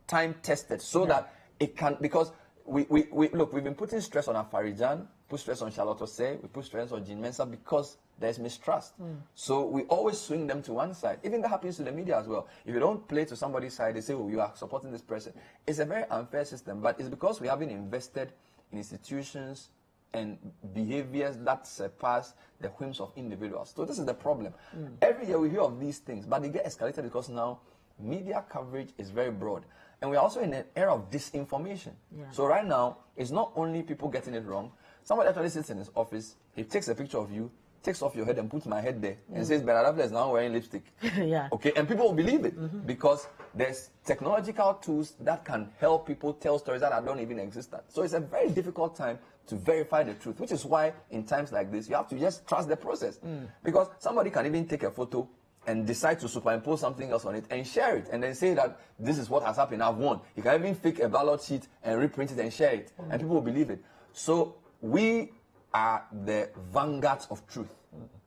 time tested so that it can, because we look, we've been putting stress on Afarijan, put stress on Charlotte Osei, we put stress on Jean Mensah because there's mistrust. So we always swing them to one side. Even that happens to the media as well. If you don't play to somebody's side, they say, you are supporting this person. It's a very unfair system, but it's because we haven't invested in institutions and behaviors that surpass the whims of individuals. So this is the problem. Every year we hear of these things, but they get escalated because now media coverage is very broad. And we're also in an era of disinformation. So right now, it's not only people getting it wrong. Somebody actually sits in his office, he takes a picture of you, takes off your head and puts my head there and says, Benadafla is now wearing lipstick. Yeah. Okay, and people will believe it because there's technological tools that can help people tell stories that don't even exist. So it's a very difficult time to verify the truth, which is why in times like this, you have to just trust the process. Because somebody can even take a photo and decide to superimpose something else on it and share it and then say that this is what has happened, I've won. You can even fake a ballot sheet and reprint it and share it, and people will believe it. So we are the vanguards of truth.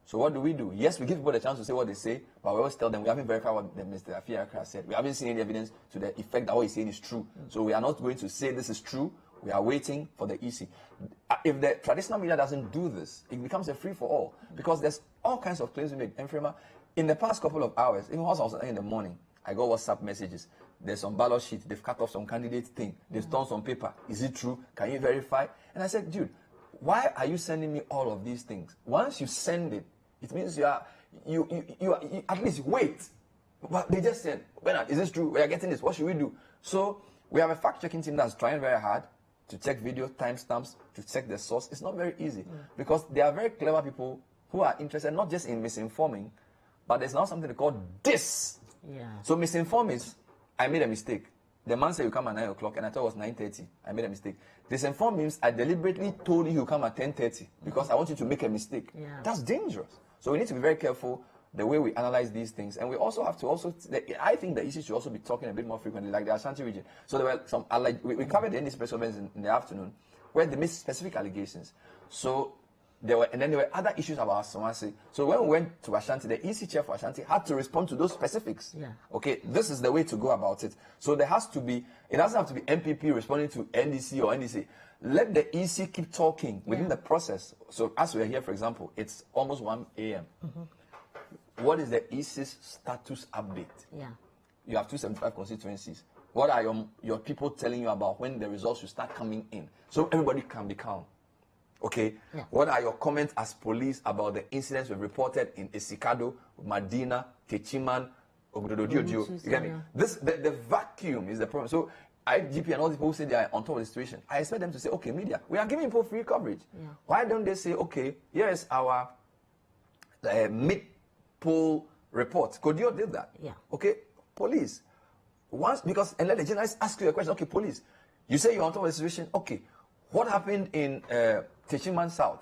So what do? Yes, we give people the chance to say what they say, but we always tell them we haven't verified what Mr. Afiakra said. We haven't seen any evidence to the effect that what he's saying is true. So we are not going to say this is true. We are waiting for the EC. If the traditional media doesn't do this, it becomes a free-for-all because there's all kinds of claims we make. And in the past couple of hours, even once I was in the morning, I got WhatsApp messages. There's some ballot sheet. They've cut off some candidate thing. They've torn some paper. Is it true? Can you verify? And I said, dude, why are you sending me all of these things? Once you send it, it means you are at least wait. But they just said, Bernard, is this true? We are getting this. What should we do? So we have a fact-checking team that's trying very hard to check video timestamps, to check the source. It's not very easy because there are very clever people who are interested not just in misinforming, but there's now something called dis. Yeah. So misinform is, I made a mistake. The man said you come at 9 o'clock and I thought it was 9:30. I made a mistake. Disinform means I deliberately told you come at 10:30 because I want you to make a mistake. Yeah. That's dangerous. So we need to be very careful the way we analyze these things. And we also have to I think the EC should also be talking a bit more frequently, like the Ashanti region. So there were some, we covered the NDC press conference in the afternoon where they made specific allegations. So there were other issues about Ashanti. So when we went to Ashanti, the EC chair for Ashanti had to respond to those specifics. Yeah. Okay, this is the way to go about it. So it doesn't have to be MPP responding to NDC or NDC. Let the EC keep talking within the process. So as we're here, for example, it's almost 1 a.m. What is the EC's status update? Yeah. You have 275 constituencies. What are your people telling you about when the results will start coming in? So everybody can be calm. Okay. Yeah. What are your comments as police about the incidents we've reported in Esikado, Madina, Techiman, Ogudododiodio? You get me? The vacuum is the problem. So IGP and all the people who say they are on top of the situation, I expect them to say, okay, media, we are giving people free coverage. Yeah. Why don't they say, okay, here is our mid-poll report. Kodio did that. Yeah. Okay, police. And let the journalists ask you a question. Okay, police, you say you're on top of the situation. Okay, what happened in Techiman South?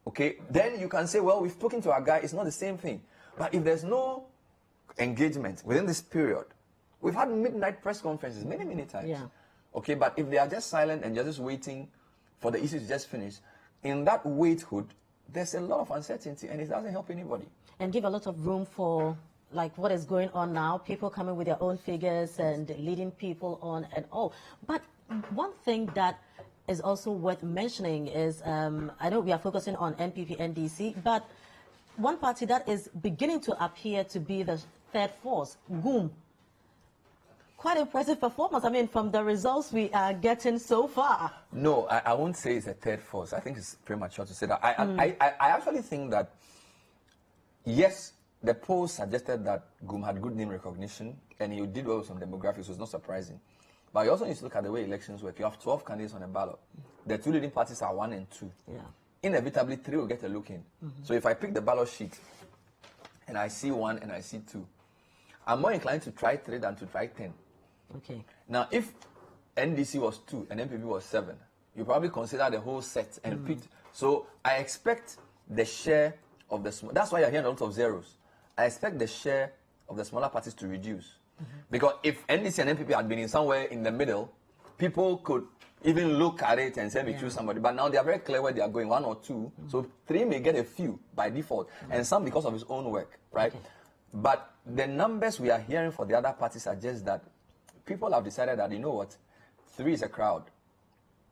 Okay, then you can say, well, we've spoken to our guy. It's not the same thing. But if there's no engagement within this period, we've had midnight press conferences many, many times. Yeah. Okay, but if they are just silent and you're just waiting for the issue to just finish, in that waithood, there's a lot of uncertainty and it doesn't help anybody. And give a lot of room for like what is going on now, people coming with their own figures and leading people on and all. But one thing that is also worth mentioning is, I know we are focusing on MPP, NDC, but one party that is beginning to appear to be the third force, GUM. Quite impressive performance, I mean, from the results we are getting so far. No, I won't say it's a third force. I think it's premature to say that. I actually think that, yes, the polls suggested that GUM had good name recognition and he did well with some demographics, so it's not surprising. But you also need to look at the way elections work. You have 12 candidates on a ballot. The two leading parties are 1 and 2. Yeah. Inevitably, 3 will get a look in. So if I pick the ballot sheet and I see 1 and I see 2, I'm more inclined to try 3 than to try 10. Okay. Now, if NDC was 2 and MPP was 7, you probably consider the whole set and pick. So I expect the share of the small. That's why you're hearing a lot of zeros. I expect the share of the smaller parties to reduce. Because if NDC and MPP had been in somewhere in the middle, people could even look at it and say we choose somebody. But now they are very clear where they are going, 1 or 2. So 3 may get a few by default, and some because of his own work, right? Okay. But the numbers we are hearing for the other parties suggest that people have decided that, you know what, 3 is a crowd,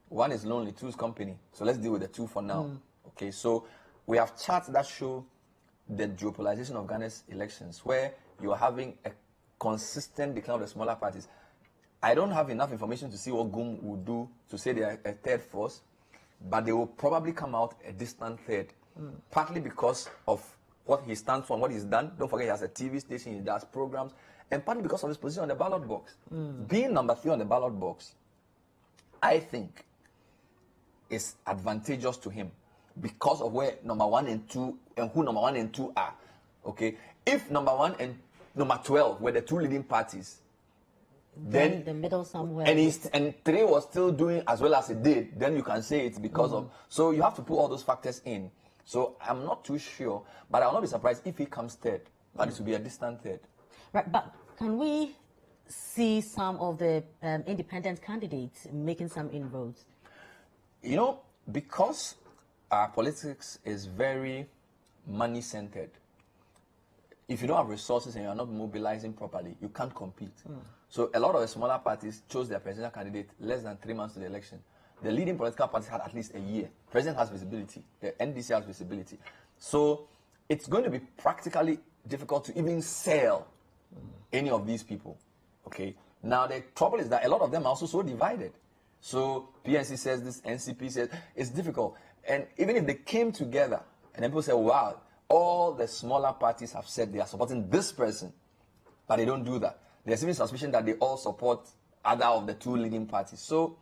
1 is lonely, 2 is company. So let's deal with the 2 for now. Okay, so we have charts that show the duopolization of Ghana's elections, where you are having a consistent decline of the smaller parties. I don't have enough information to see what GUM will do to say they are a third force, but they will probably come out a distant third, partly because of what he stands for and what he's done. Don't forget he has a TV station, he does programs, and partly because of his position on the ballot box. Being number 3 on the ballot box, I think, is advantageous to him, because of where number 1 and 2 and who number 1 and 2 are. Okay, if number 1 and number 12 were the 2 leading parties, then in the middle somewhere, and 3 was still doing as well as it did, then you can say it's because of. So you have to put all those factors in. So I'm not too sure, but I'll not be surprised if he comes third, but it will be a distant third. Right, but can we see some of the independent candidates making some inroads? You know, because our politics is very money-centered, if you don't have resources and you're not mobilizing properly, you can't compete. So a lot of the smaller parties chose their presidential candidate less than 3 months to the election. The leading political parties had at least a year. President has visibility. The NDC has visibility. So it's going to be practically difficult to even sell any of these people. Okay. Now the trouble is that a lot of them are also so divided. So PNC says this, NCP says it's difficult. And even if they came together and then people say, wow, all the smaller parties have said they are supporting this person, but they don't do that. There's even suspicion that they all support other of the 2 leading parties. So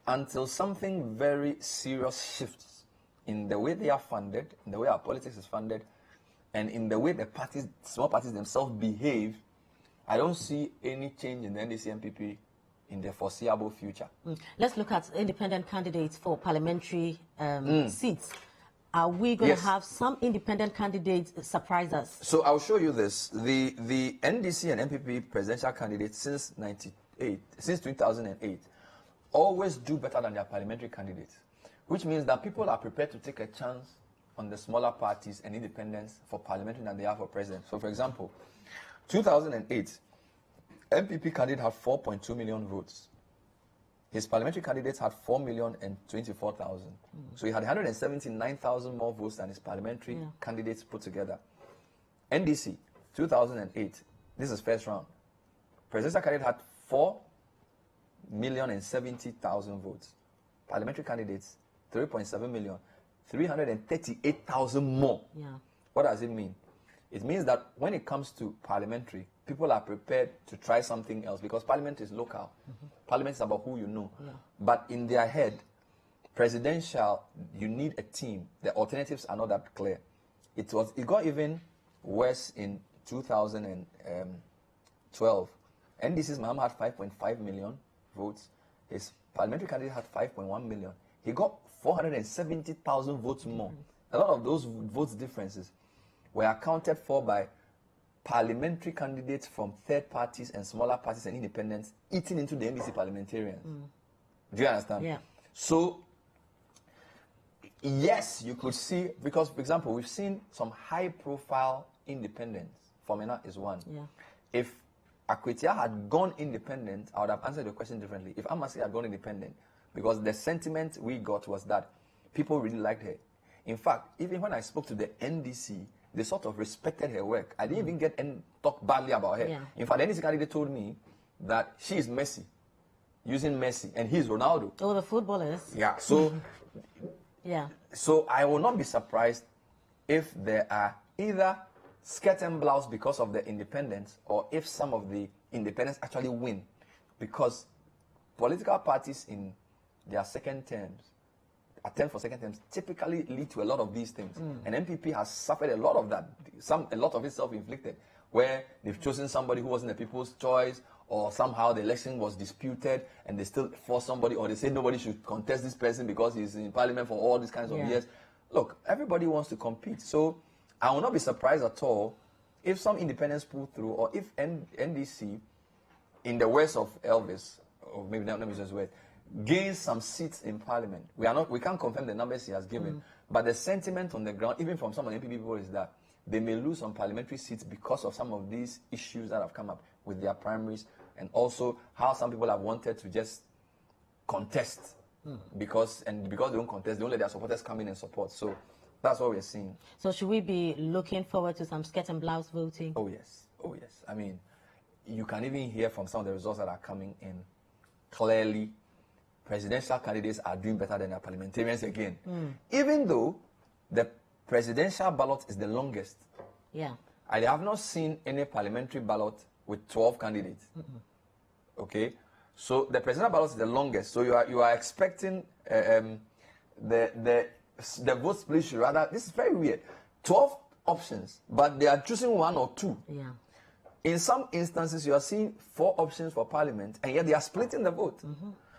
until something very serious shifts in the way they are funded, in the way our politics is funded, and in the way the parties, small parties themselves behave, I don't see any change in the NDC MPP in the foreseeable future. Let's look at independent candidates for parliamentary seats. Are we going to have some independent candidates surprise us? So I'll show you this. The NDC and MPP presidential candidates since 2008 always do better than their parliamentary candidates, which means that people are prepared to take a chance on the smaller parties and independents for parliamentary than they are for president. So for example, 2008, MPP candidate had 4.2 million votes. His parliamentary candidates had 4,024,000. So he had 179,000 more votes than his parliamentary candidates put together. NDC, 2008, this is first round. Presidential candidate had 4,070,000 votes. Parliamentary candidates, 3.7 million, 338,000 more. What does it mean? It means that when it comes to parliamentary, people are prepared to try something else because parliament is local. Parliament is about who you know. But in their head, presidential, you need a team. The alternatives are not that clear. It got even worse in 2012. NDC's Mahama had 5.5 million votes. His parliamentary candidate had 5.1 million. He got 470,000 votes more. A lot of those votes differences were accounted for by parliamentary candidates from third parties and smaller parties and independents eating into the NDC parliamentarians. Do you understand? Yeah. So, yes, you could see, because, for example, we've seen some high-profile independents. Formena is one. If Akwetia had gone independent, I would have answered the question differently. If Amasi had gone independent, because the sentiment we got was that people really liked her. In fact, even when I spoke to the NDC, they sort of respected her work. I didn't even get any talk badly about her. In fact, the NDC candidate told me that she is Messi, using Messi, and he's Ronaldo. Oh, the footballers. Yeah, so so I will not be surprised if there are either skirt and blouse because of the independents, or if some of the independents actually win, because political parties in their second terms, attempt for second terms, typically lead to a lot of these things. And MPP has suffered a lot of that. A lot of it self-inflicted, where they've chosen somebody who wasn't the people's choice, or somehow the election was disputed and they still force somebody, or they say nobody should contest this person because he's in parliament for all these kinds of years. Look, everybody wants to compete. So I will not be surprised at all if some independents pull through, or if NDC, in the words of Elvis, or maybe not, let me just wait, gains some seats in parliament. We can't confirm the numbers he has given, but the sentiment on the ground, even from some of the NPP people, is that they may lose some parliamentary seats because of some of these issues that have come up with their primaries, and also how some people have wanted to just contest because they don't contest, they don't let their supporters come in and support. So that's what we're seeing. So should we be looking forward to some skirt and blouse voting? Oh yes. I mean, you can even hear from some of the results that are coming in clearly. Presidential candidates are doing better than their parliamentarians again. Even though the presidential ballot is the longest. I have not seen any parliamentary ballot with 12 candidates. Okay? So the presidential ballot is the longest. So you are expecting the the vote split should rather, this is very weird, 12 options, but they are choosing one or two. Yeah. In some instances, you are seeing 4 options for parliament, and yet they are splitting the vote.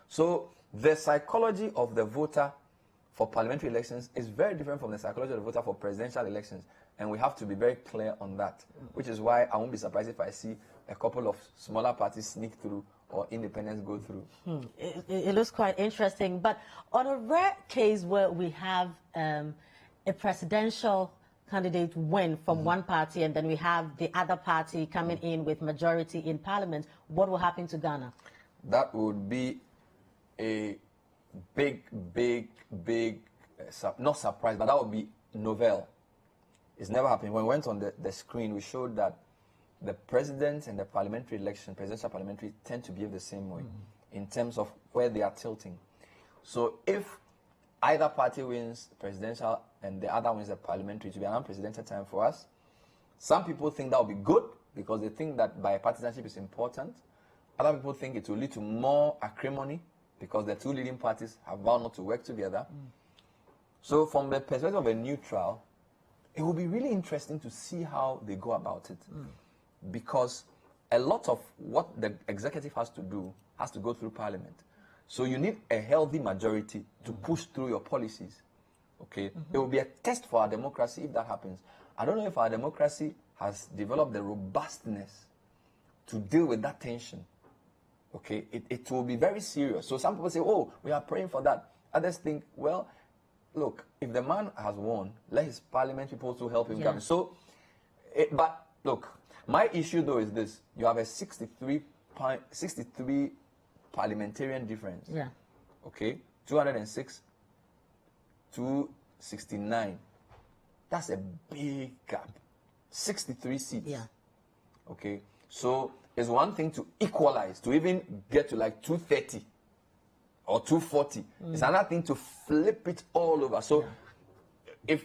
So the psychology of the voter for parliamentary elections is very different from the psychology of the voter for presidential elections, and we have to be very clear on that, which is why I won't be surprised if I see a couple of smaller parties sneak through or independents go through. It looks quite interesting, but on a rare case where we have a presidential candidate win from one party and then we have the other party coming in with majority in parliament, what will happen to Ghana? That would be a big, not surprise, but that would be novel. It's never happened. When we went on the screen, we showed that the president and the parliamentary election, presidential parliamentary, tend to behave the same way in terms of where they are tilting. So if either party wins presidential and the other wins the parliamentary, to be an unprecedented time for us. Some people think that will be good because they think that bipartisanship is important. Other people think it will lead to more acrimony because the 2 leading parties have vowed not to work together. So from the perspective of a neutral, it will be really interesting to see how they go about it. Because a lot of what the executive has to do has to go through parliament. So you need a healthy majority to push through your policies. Okay? It will be a test for our democracy if that happens. I don't know if our democracy has developed the robustness to deal with that tension. Okay? It will be very serious. So some people say, oh, we are praying for that. Others think, well, look, if the man has won, let his parliament people also help him come. So, but look, my issue though is this. You have a 63 parliamentarian difference. Yeah. Okay? 206 to 69. That's a big gap. 63 seats. Yeah. Okay? So it's one thing to equalize, to even get to like 230 or 240. It's another thing to flip it all over. So if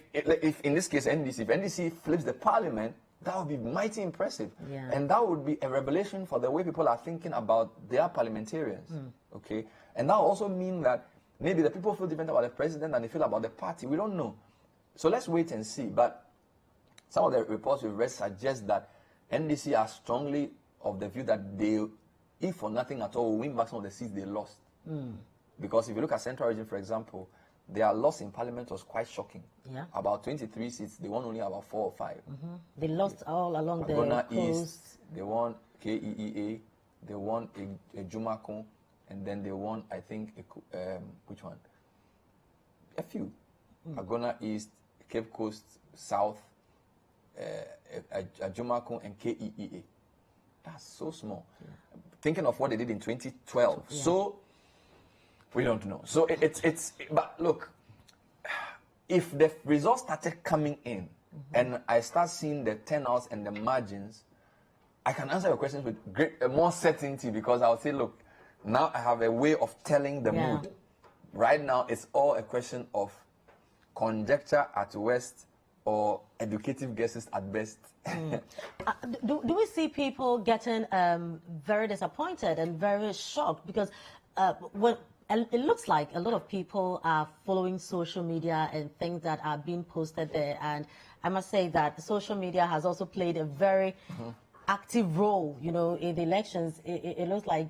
in this case NDC, if NDC flips the parliament, that would be mighty impressive. Yeah. And that would be a revelation for the way people are thinking about their parliamentarians. Okay? And that will also mean that maybe the people feel different about the president than they feel about the party. We don't know. So let's wait and see. But some of the reports we've read suggest that NDC are strongly of the view that they, if for nothing at all, will win back some of the seats they lost. Because if you look at Central Region, for example, their loss in parliament was quite shocking. Yeah. About 23 seats, they won only about 4 or 5. They lost all along Agona the coast. East, they won KEEA, they won a Jumakon, and then they won, I think, which one? A few. Agona East, Cape Coast, South, Jumakon, and KEEA. That's so small. Thinking of what they did in 2012. So, we don't know. So, but look, if the results started coming in, and I start seeing the turnouts and the margins, I can answer your questions with more certainty, because I'll say, look, now I have a way of telling the mood. Right now, it's all a question of conjecture at worst or educative guesses at best. Do we see people getting very disappointed and very shocked? Because it looks like a lot of people are following social media and things that are being posted there. And I must say that social media has also played a very active role, you know, in the elections. It looks like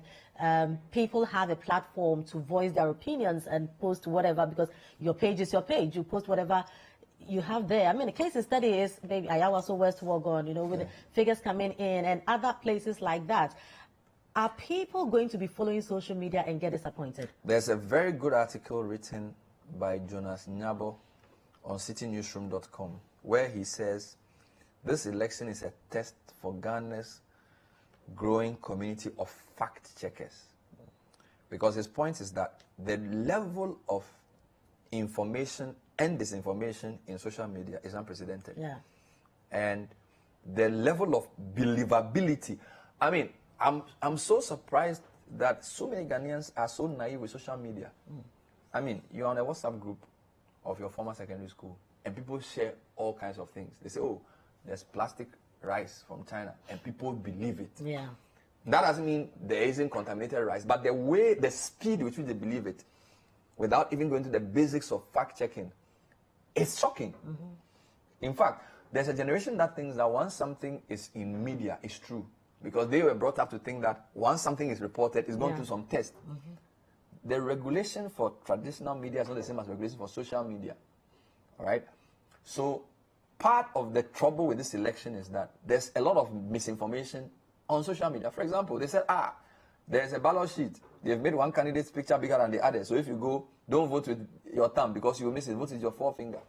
people have a platform to voice their opinions and post whatever, because your page is your page. You post whatever you have there. I mean, the case study is maybe Ayawaso West Wagon, you know, with the figures coming in and other places like that. Are people going to be following social media and get disappointed? There's a very good article written by Jonas Nyabo on citynewsroom.com where he says this election is a test for Ghana's growing community of fact checkers. Because his point is that the level of information and disinformation in social media is unprecedented. Yeah. And the level of believability, I mean, I'm so surprised that so many Ghanaians are so naive with social media. I mean, you're on a WhatsApp group of your former secondary school, and people share all kinds of things. They say, oh, there's plastic rice from China, and people believe it. Yeah. That doesn't mean there isn't contaminated rice, but the speed with which they believe it, without even going to the basics of fact-checking, It's shocking. In fact, there's a generation that thinks that once something is in media, it's true. Because they were brought up to think that once something is reported, it's gone through some test. The regulation for traditional media is not the same as regulation for social media. All right? So part of the trouble with this election is that there's a lot of misinformation on social media. For example, they said, there's a ballot sheet. They've made one candidate's picture bigger than the other. So if you go, don't vote with your thumb because you will miss it. Vote with your forefinger.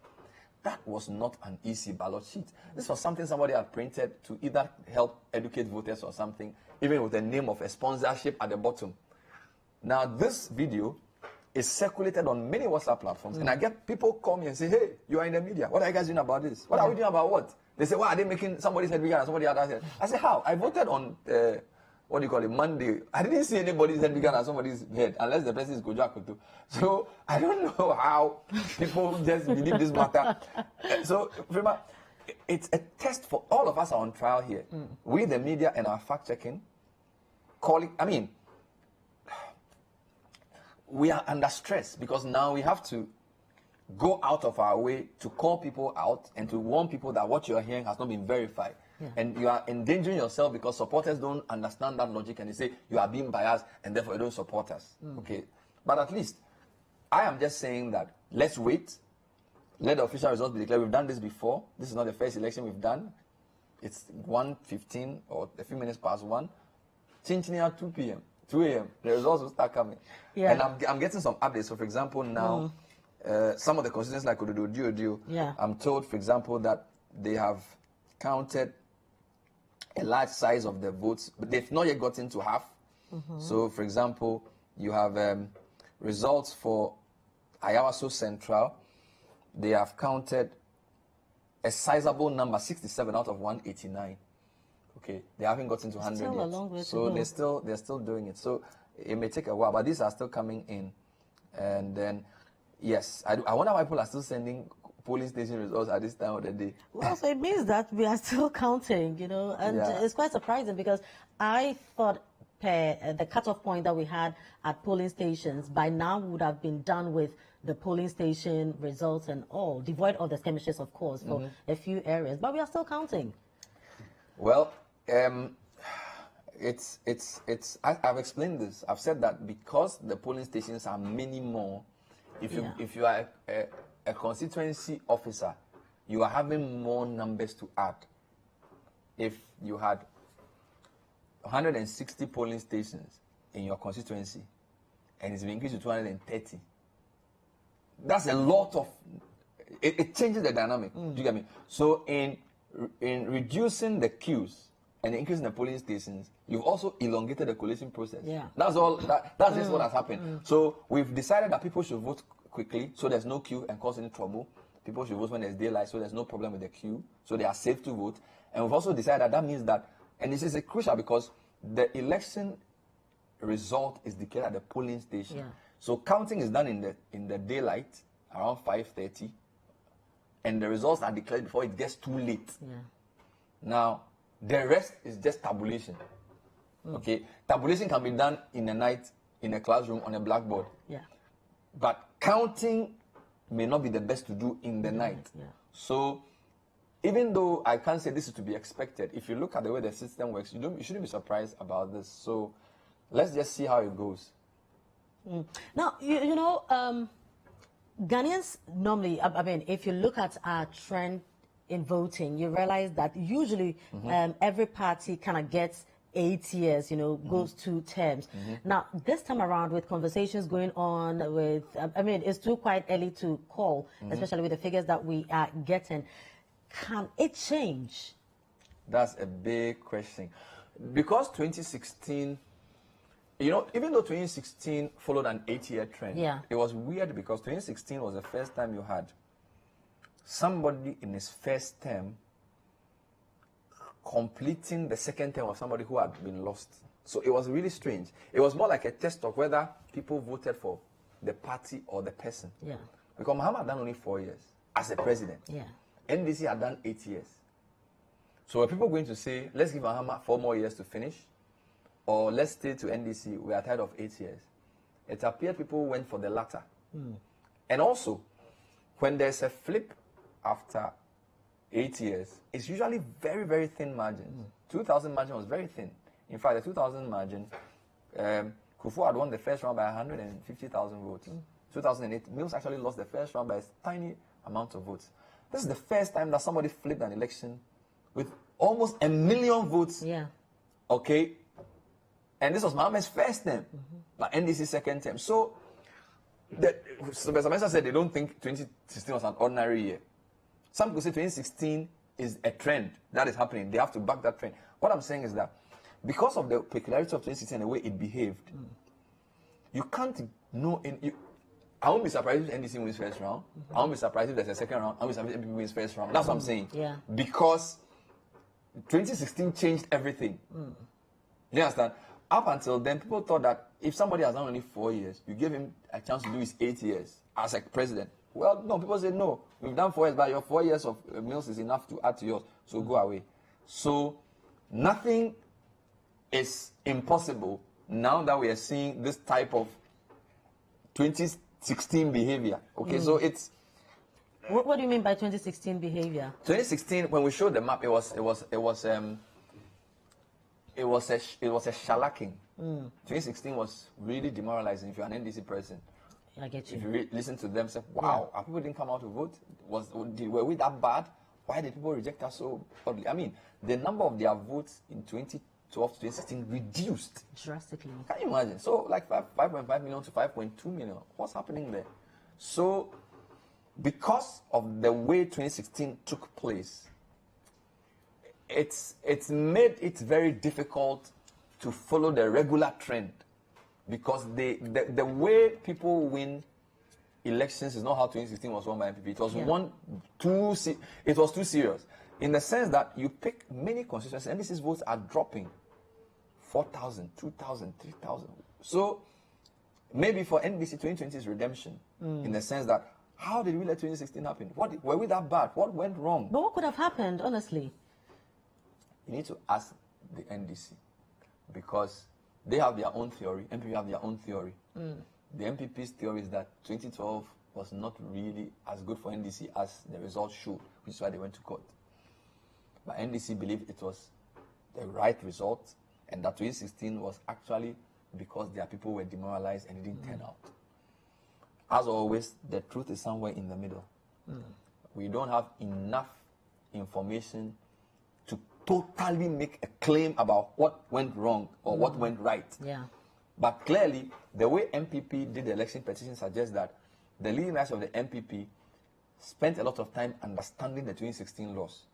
That was not an easy ballot sheet. This was something somebody had printed to either help educate voters or something, even with the name of a sponsorship at the bottom. Now, this video is circulated on many WhatsApp platforms, and I get people call me and say, hey, you are in the media. What are you guys doing about this? What are we doing about what? They say, why are they making somebody's head bigger than somebody else's head? I say, how? I voted on, what do you call it, Monday. I didn't see anybody's head bigger than somebody's head, unless the person is Kojo Akoto. So I don't know how people just believe this matter. So, remember, it's a test for all of us are on trial here. We, the media, and our fact-checking, we are under stress because now we have to go out of our way to call people out and to warn people that what you are hearing has not been verified. And you are endangering yourself because supporters don't understand that logic and they say you are being biased and therefore you don't support us. Okay, but at least I am just saying that let's wait, let the official results be declared. We've done this before. This is not the first election we've done. It's 1:15 or a few minutes past 1. Chinchinia 2 p.m. 2 a.m. The results will start coming. And I'm getting some updates. So, for example, now some of the constituencies like Ododo, I'm told, for example, that they have counted a large size of the votes, but they've not yet gotten to half. So, for example, you have results for Ayawaso Central. They have counted a sizable number, 67 out of 189. Okay, they haven't gotten to 100 still a long way yet. to So go. they're still doing it. So it may take a while, but these are still coming in. And then, yes, I wonder why people are still sending polling station results at this time of the day. Well, so it means that we are still counting, you know, and it's quite surprising because I thought the cutoff point that we had at polling stations by now would have been done with the polling station results and all, devoid of the skirmishes, of course, for a few areas, but we are still counting. Well, I've explained this. I've said that because the polling stations are many more, if you are a constituency officer, you are having more numbers to add. If you had 160 polling stations in your constituency and it's been increased to 230, that's a lot of. It changes the dynamic. Do you get me? So in reducing the queues and increasing the polling stations, you've also elongated the collation process. That's all. That's just what has happened. So we've decided that people should vote quickly, so there's no queue and cause any trouble. People should vote when there's daylight, so there's no problem with the queue, so they are safe to vote. And we've also decided that means that, and this is crucial because the election result is declared at the polling station. So counting is done in the daylight around 5:30. And the results are declared before it gets too late. Now, the rest is just tabulation. Okay, tabulation can be done in the night in a classroom on a blackboard. But counting may not be the best to do in the night. So, even though I can't say this is to be expected, if you look at the way the system works, you shouldn't be surprised about this. So, let's just see how it goes. Now, you know, Ghanaians normally, I mean, if you look at our trend in voting, you realize that usually every party kind of gets 8 years, you know, goes 2 terms. Now, this time around with conversations going on with, I mean, it's still quite early to call, especially with the figures that we are getting. Can it change? That's a big question. Because 2016, you know, even though 2016 followed an 8-year trend, it was weird because 2016 was the first time you had somebody in his first term completing the second term of somebody who had been lost. So it was really strange. It was more like a test of whether people voted for the party or the person. Because Muhammad had done only 4 years as a president. NDC had done 8 years. So were people going to say, let's give Muhammad 4 more years to finish? Or let's stay to NDC, we are tired of 8 years. It appeared people went for the latter. And also, when there's a flip after 8 years, it's usually very, very thin margins. 2000 margin was very thin. In fact, the 2000 margin, Kufuor had won the first round by 150,000 votes. 2008, Mills actually lost the first round by a tiny amount of votes. This is the first time that somebody flipped an election with almost 1 million votes. Yeah. Okay. And this was Mohammed's first term, but NDC's second term. So, Samesa said they don't think 2016 was an ordinary year. Some people say 2016 is a trend that is happening. They have to back that trend. What I'm saying is that because of the peculiarity of 2016 and the way it behaved, you can't know. I won't be surprised if NDC wins first round. I won't be surprised if there's a second round. I won't be surprised if MP wins first round. That's what I'm saying. Yeah. Because 2016 changed everything. You understand? Up until then, people thought that if somebody has done only 4 years, you give him a chance to do his 8 years as a president. Well, no, people say no. We've done 4 years, but your 4 years of Mills is enough to add to yours. So go away. So nothing is impossible now that we are seeing this type of 2016 behavior. Okay, so it's. What do you mean by 2016 behavior? 2016, when we showed the map, it was a shellacking. 2016 was really demoralizing if you're an NDC person. I get you. If you listen to them, say, wow, our people didn't come out to vote. Were we that bad? Why did people reject us so badly? I mean, the number of their votes in 2012 to 2016 reduced. Drastically. Can you imagine? So, like 5.5 million to 5.2 million. What's happening there? So, because of the way 2016 took place, it's made it very difficult to follow the regular trend, because the way people win elections is not how 2016 was won by MPP. It was it was too serious, in the sense that you pick many constituencies and these votes are dropping 4,000, 2,000, 3,000. So maybe for NDC 2020 is redemption, in the sense that how did we let 2016 happen? Were we that bad? What went wrong? But what could have happened, honestly? You need to ask the NDC, because they have their own theory. MPP have their own theory. The MPP's theory is that 2012 was not really as good for NDC as the results showed, which is why they went to court. But NDC believed it was the right result, and that 2016 was actually because their people were demoralized and it didn't turn out. As always, the truth is somewhere in the middle. We don't have enough information to totally make a claim about what went wrong or what went right. Yeah. But clearly, the way MPP did the election petition suggests that the leading rights of the MPP spent a lot of time understanding the 2016 laws.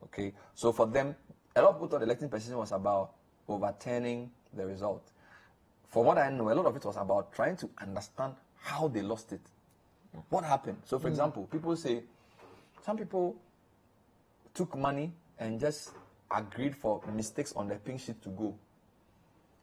Okay, so for them, a lot of people thought the election petition was about overturning the result. For what I know, a lot of it was about trying to understand how they lost it. What happened? So, for example, people say some people took money and just agreed for mistakes on the pink sheet to go.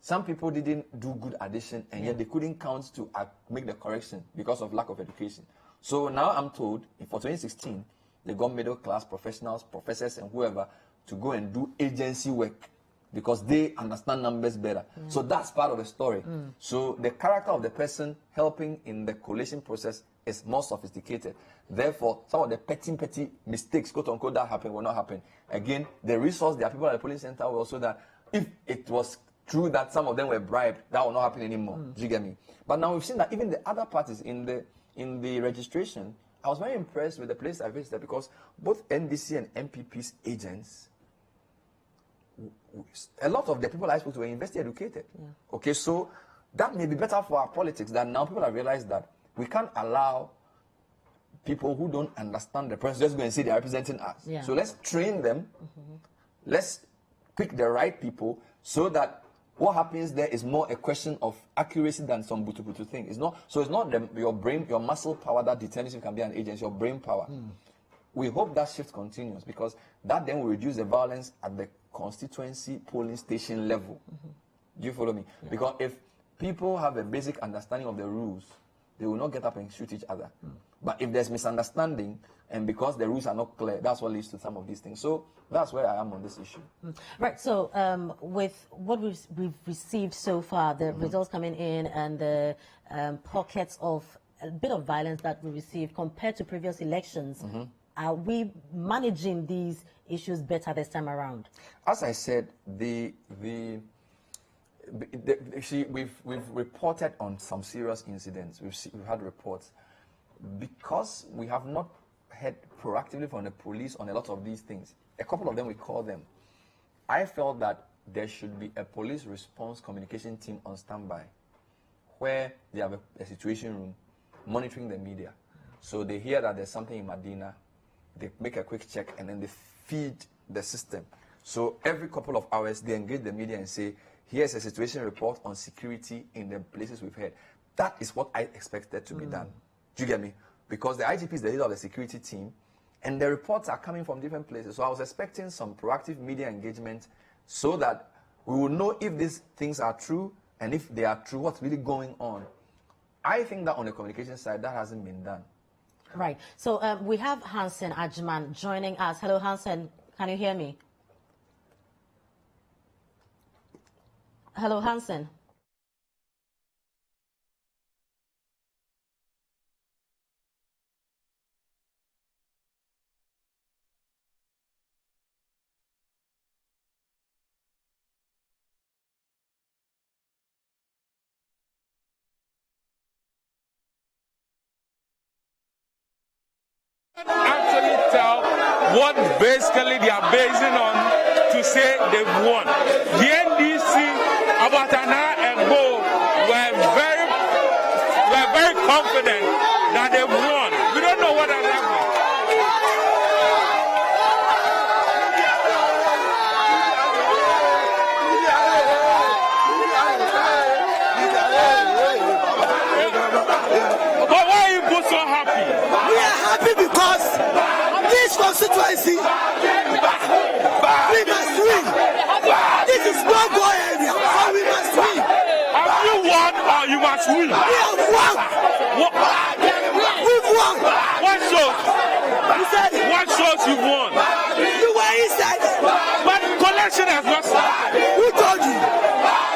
Some people didn't do good addition, and yet they couldn't count to make the correction because of lack of education. So now I'm told, for 2016, they got middle class professionals, professors, and whoever to go and do agency work because they understand numbers better. So that's part of the story. So the character of the person helping in the collation process is more sophisticated. Therefore, some of the petty mistakes, quote unquote, that happen will not happen. Again, the resource, there are people at the polling center will also that if it was true that some of them were bribed, that will not happen anymore. Do you get me? But now we've seen that even the other parties in the registration, I was very impressed with the place I visited, because both NDC and MPP's agents, a lot of the people I spoke to were university educated. Okay, so that may be better for our politics, that now people have realized that we can't allow people who don't understand the process just go and say they're representing us. So let's train them. Let's pick the right people, so that what happens there is more a question of accuracy than some butu thing. It's not your brain, your muscle power that determines if you can be an agent, it's your brain power. We hope that shift continues, because that then will reduce the violence at the constituency polling station level. Do you follow me? Because if people have a basic understanding of the rules, they will not get up and shoot each other. But if there's misunderstanding, and because the rules are not clear, that's what leads to some of these things. So that's where I am on this issue. Right, so with what we've received so far, the results coming in and the pockets of bit of violence that we received compared to previous elections. Are we managing these issues better this time around? As I said, we've reported on some serious incidents. We've had reports. Because we have not heard proactively from the police on a lot of these things, a couple of them we call them, I felt that there should be a police response communication team on standby where they have a situation room monitoring the media. So they hear that there's something in Medina, they make a quick check, and then they feed the system. So every couple of hours, they engage the media and say, here's a situation report on security in the places we've heard. That is what I expected to be done. Do you get me? Because the IGP is the leader of the security team, and the reports are coming from different places. So I was expecting some proactive media engagement so that we will know if these things are true, and if they are true, what's really going on. I think that on the communication side, that hasn't been done. Right. So we have Hansen Ajman joining us. Hello, Hansen. Can you hear me? Hello, Hansen. Actually tell what basically they are basing on to say they've won. The NDC about an hour ago were very confident that they've won. We don't know what has happened. But why are you both so happy? We are happy because this constituency, we must win. This is no go area, so we must win. Have you won or you must win? We have won. We've won. What shows? What shows you've won? You were inside. But collection has not started. Who told you?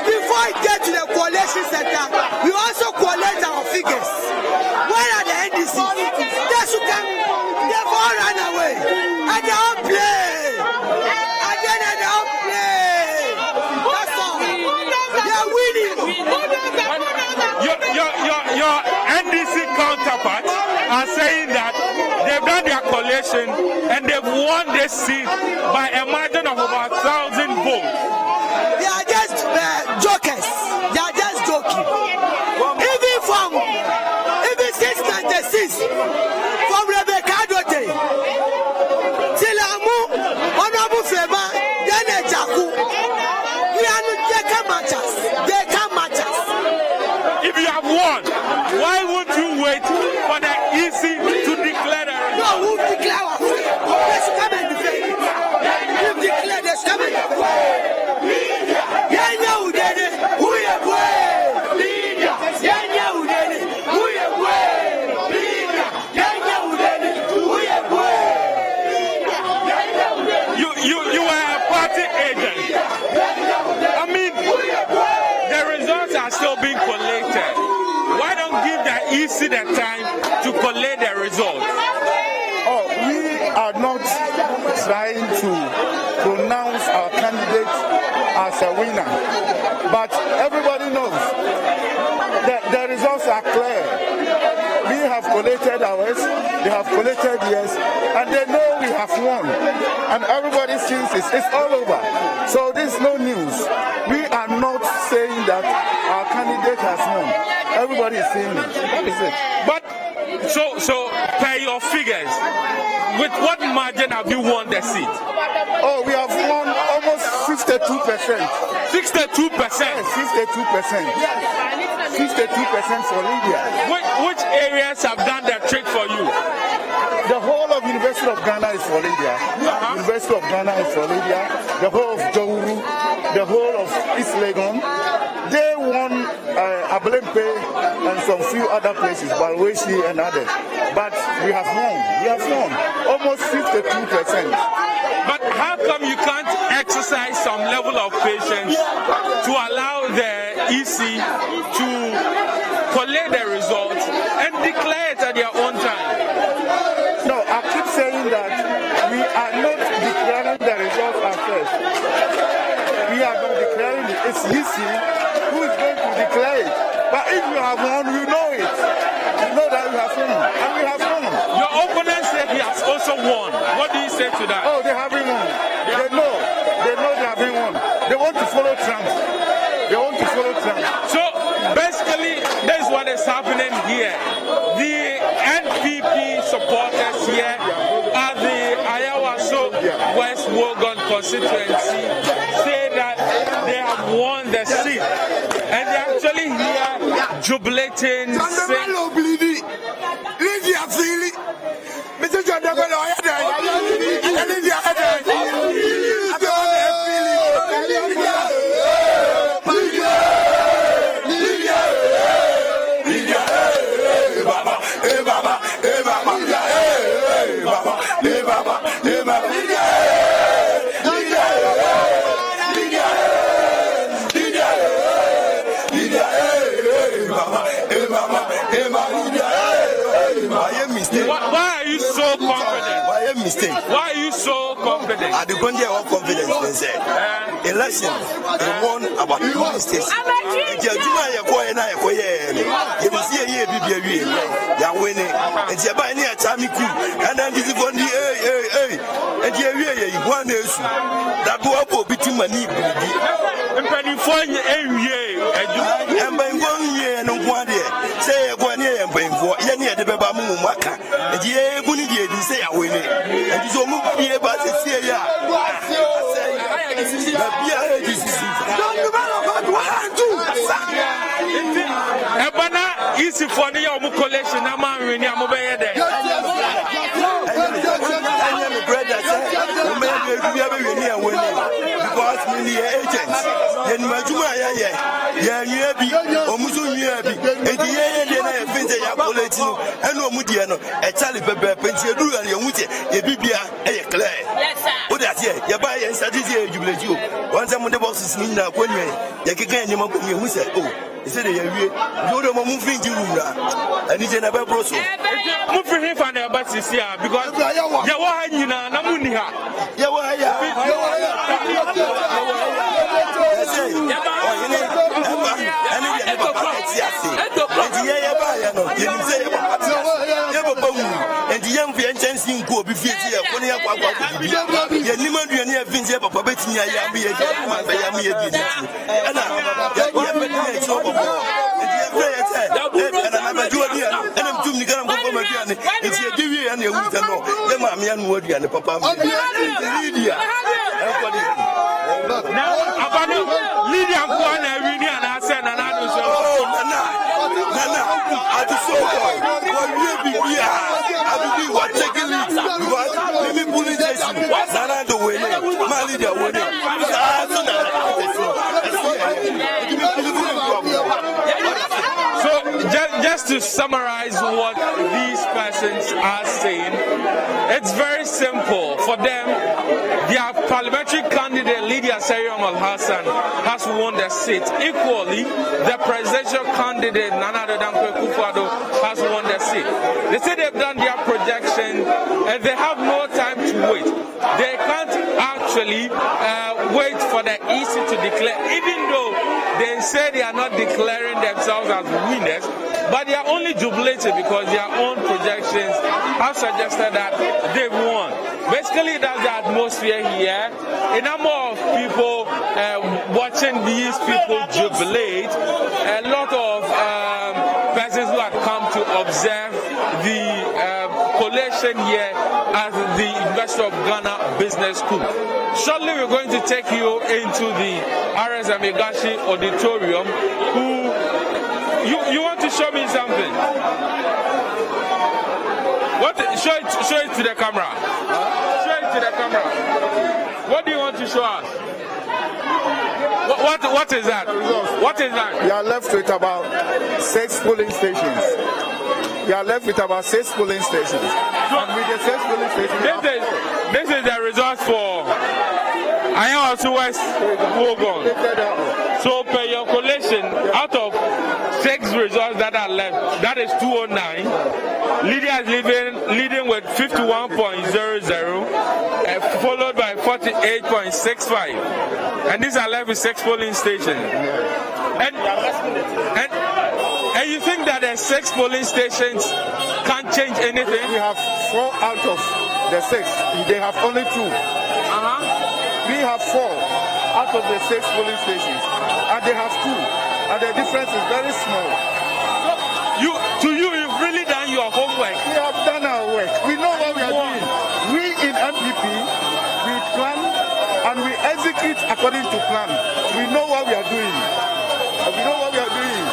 Before I get to the collection center, we also collect our figures. Where are the NDC? They should come. They've all run away. And they all play. And then they all play. That's all. They are winning. Your NDC counterparts are saying that they've done their collation and they've won this seat by a margin of about 1,000 votes. They are just jokers. They are just joking. Even 696 from Rebecca Dote, Tilamu, Honorable Fema, then Jaku. We are not, they can match us. They can match us. If you have won, why would you wait for the EC to declare the result? No, who declare us? They should come and defend it. Who declare they should come and defend it? You were a party agent. I mean, the results are still being collated. Why don't give the EC the time to collate the results? Oh, we are not trying to pronounce our candidate as a winner, but everybody knows that the results are clear. We have collated ours, they have collated theirs, and they know we have won. And everybody sees it's all over. So this is no news. We are not saying that our candidate has won. Everybody is saying it. That is it. But so per your figures, with what margin have you won the seat? Oh, we have won almost 52%. 62%? Yes, 52%. 52% for Lydia. Which areas have done the trick for you? The whole of University of Ghana is for Lydia. University of Ghana is for Lydia. The whole of Jowuru, the whole of East Legon. They won Abelempe and some few other places, Balweshi and others. But we have won. We have won almost 52%. But how come you can't exercise some level of patience to allow the EC to collect the results and declare it at their own time. No, I keep saying that we are not declaring the results ourselves. We are not declaring it. It's Lisi who is going to declare it. But if you have won, you know it. You know that you have won. And we have won. Your opponent said he has also won. What do you say to that? Oh, they haven't won. They know. They know they haven't won. They want to follow Trump. They want to follow Trump. So basically, that's what is happening here. The NPP supporters here at the Ayawaso West Wogan constituency say that they have won the seat. And they're actually here jubilating. Why are you so confident? Why are you so confident? At the point they have confidence, they say. Election, they won about 2 states. If you do not go and I go here, you will see a year, you are winning. And you are buying a Tammy Crew, and then this is one the and you one issue that go up between my knee. And penny for you, and by 1 year and 1 year, say 1 year and paying for any of the Babamu Maka. And yeah, when you say I win it, and you don't be able to say, yeah. Ebana easy for the Yamu collection. I'm in Yamobay there. Because many agents, then Majuma, yeah, Omusu, and the year they are collecting, and no Mudiano, a Charlie Pepper, Pensiadu, and Yamuti, a Bibia, a Clay. What that's here, you buy and study here, you will do. Once I'm on the boxes, mean now, when you can you who said, oh, he said, you're moving to and he's in a bubble. Moving him for the bus is here because you are in Namunia. And the young Vincent go be here when you are near Vince, Papa Betty, Yami, Just to summarize what these persons are saying, it's very simple. For them, their parliamentary candidate, Lydia Seriam Al-Hassan, has won the seat. Equally, the presidential candidate, Nana Addo Dankwa Akufo-Addo, has won the seat. They say they've done their projection and they have no time to wait. They can't actually wait for the EC to declare, even though they say they are not declaring themselves as winners, but they are only jubilating because their own projections have suggested that they've won. Basically, that's the atmosphere here. A number of people watching these people jubilate. A lot of persons who have come to observe the collation here at the University of Ghana Business School. Shortly, we're going to take you into the R.S. Amigashi Auditorium. You want to show me something? What? Show it to the camera. Show it to the camera. What do you want to show us? What is that? What is that? You are left with about 6 polling stations. You are left with about 6 polling stations. And with the 6 polling stations, this is the results for Ayawaso West Wogan. So per your collation, out of 6 results that are left. That is 209. Lydia is leading with 51.00, followed by 48.65. And these are left with 6 polling stations. And you think that the 6 polling stations can't change anything? We have 4 out of the 6. They have only 2. We have 4 out of the 6 polling stations, and they have 2, and the difference is very small. You've really done your homework. We have done our work. We know what we are doing. We in MPP, we plan and we execute according to plan. We know what we are doing. We know what we are doing.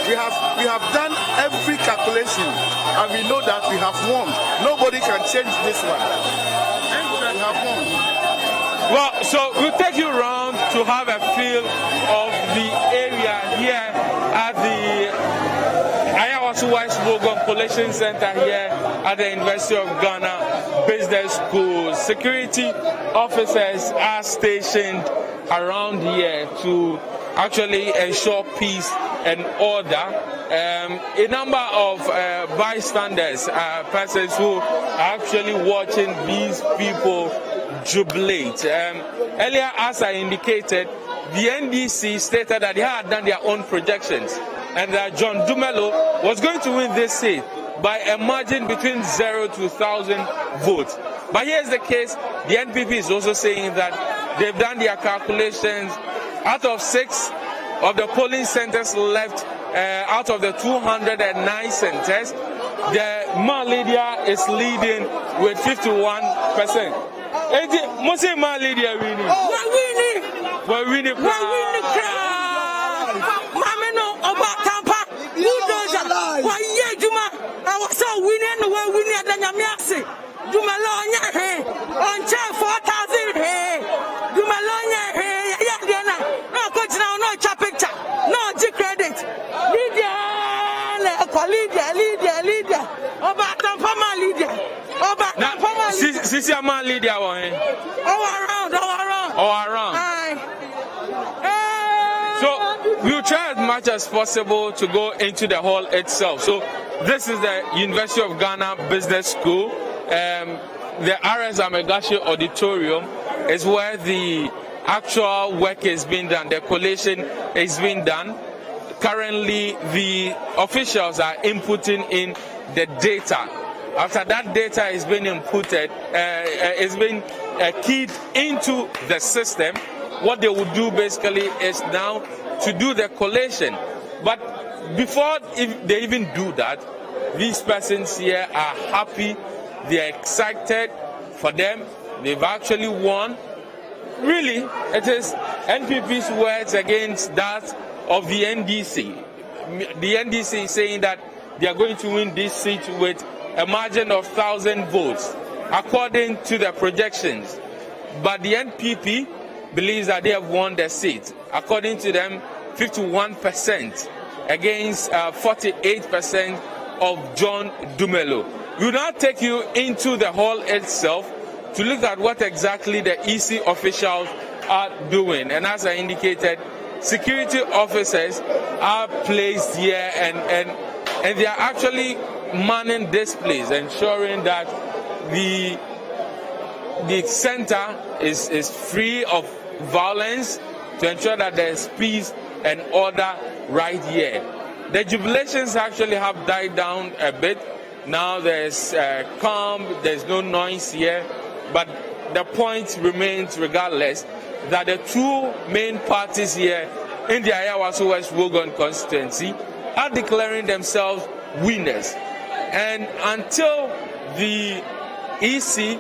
We have done every calculation, and we know that we have won. Nobody can change this one. We have won. Well, so we'll take you around to have a feel of the area here at the Ayawasu West Wogon Collation Center here at the University of Ghana Business School. Security officers are stationed around here to actually ensure peace and order. A number of bystanders, persons who are actually watching these people jubilate. Earlier, as I indicated, the NDC stated that they had done their own projections and that John Dumelo was going to win this seat by a margin between 0 to 1,000 votes. But here's the case, the NPP is also saying that they've done their calculations. Out of 6 of the polling centers left, out of the 209 centers, the Lydia is leading with 51%. Muslim Lydia winning. We're winning. Sisi ama Lydia wa he? All around. So we'll try as much as possible to go into the hall itself. So this is the University of Ghana Business School. The RS Amegashi Auditorium is where the actual work is being done. The collation is being done. Currently, the officials are inputting in the data. After that data is being inputted, is being keyed into the system, what they would do basically is now to do the collation. But before they even do that, these persons here are happy, they are excited for them, they've actually won. Really, it is NPP's words against that of the NDC. The NDC is saying that they are going to win this seat with a margin of 1,000 votes, according to the projections. But the NPP believes that they have won the seat. According to them, 51% against 48% of John Dumelo. We will now take you into the hall itself to look at what exactly the EC officials are doing. And as I indicated, security officers are placed here and they are actually manning this place, ensuring that the center is free of violence, to ensure that there is peace and order right here. The jubilations actually have died down a bit. Now there's calm, there's no noise here, but the point remains regardless that the 2 main parties here in the Ayawaso West Wogon constituency are declaring themselves winners. And until the EC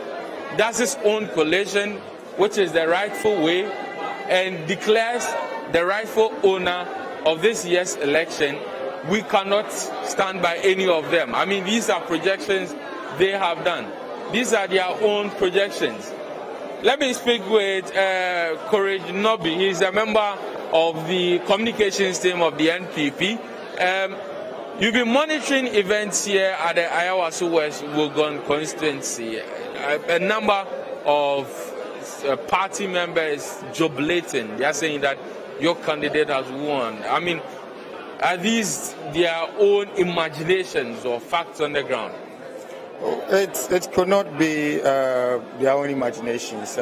does its own collation, which is the rightful way, and declares the rightful owner of this year's election, we cannot stand by any of them. I mean, these are projections they have done. These are their own projections. Let me speak with Courage Nobi. He's a member of the communications team of the NPP. You've been monitoring events here at the Ayawaso West Wogon constituency. A number of party members jubilating. They are saying that your candidate has won. I mean, Are these their own imaginations or facts on the ground? It could not be their own imaginations.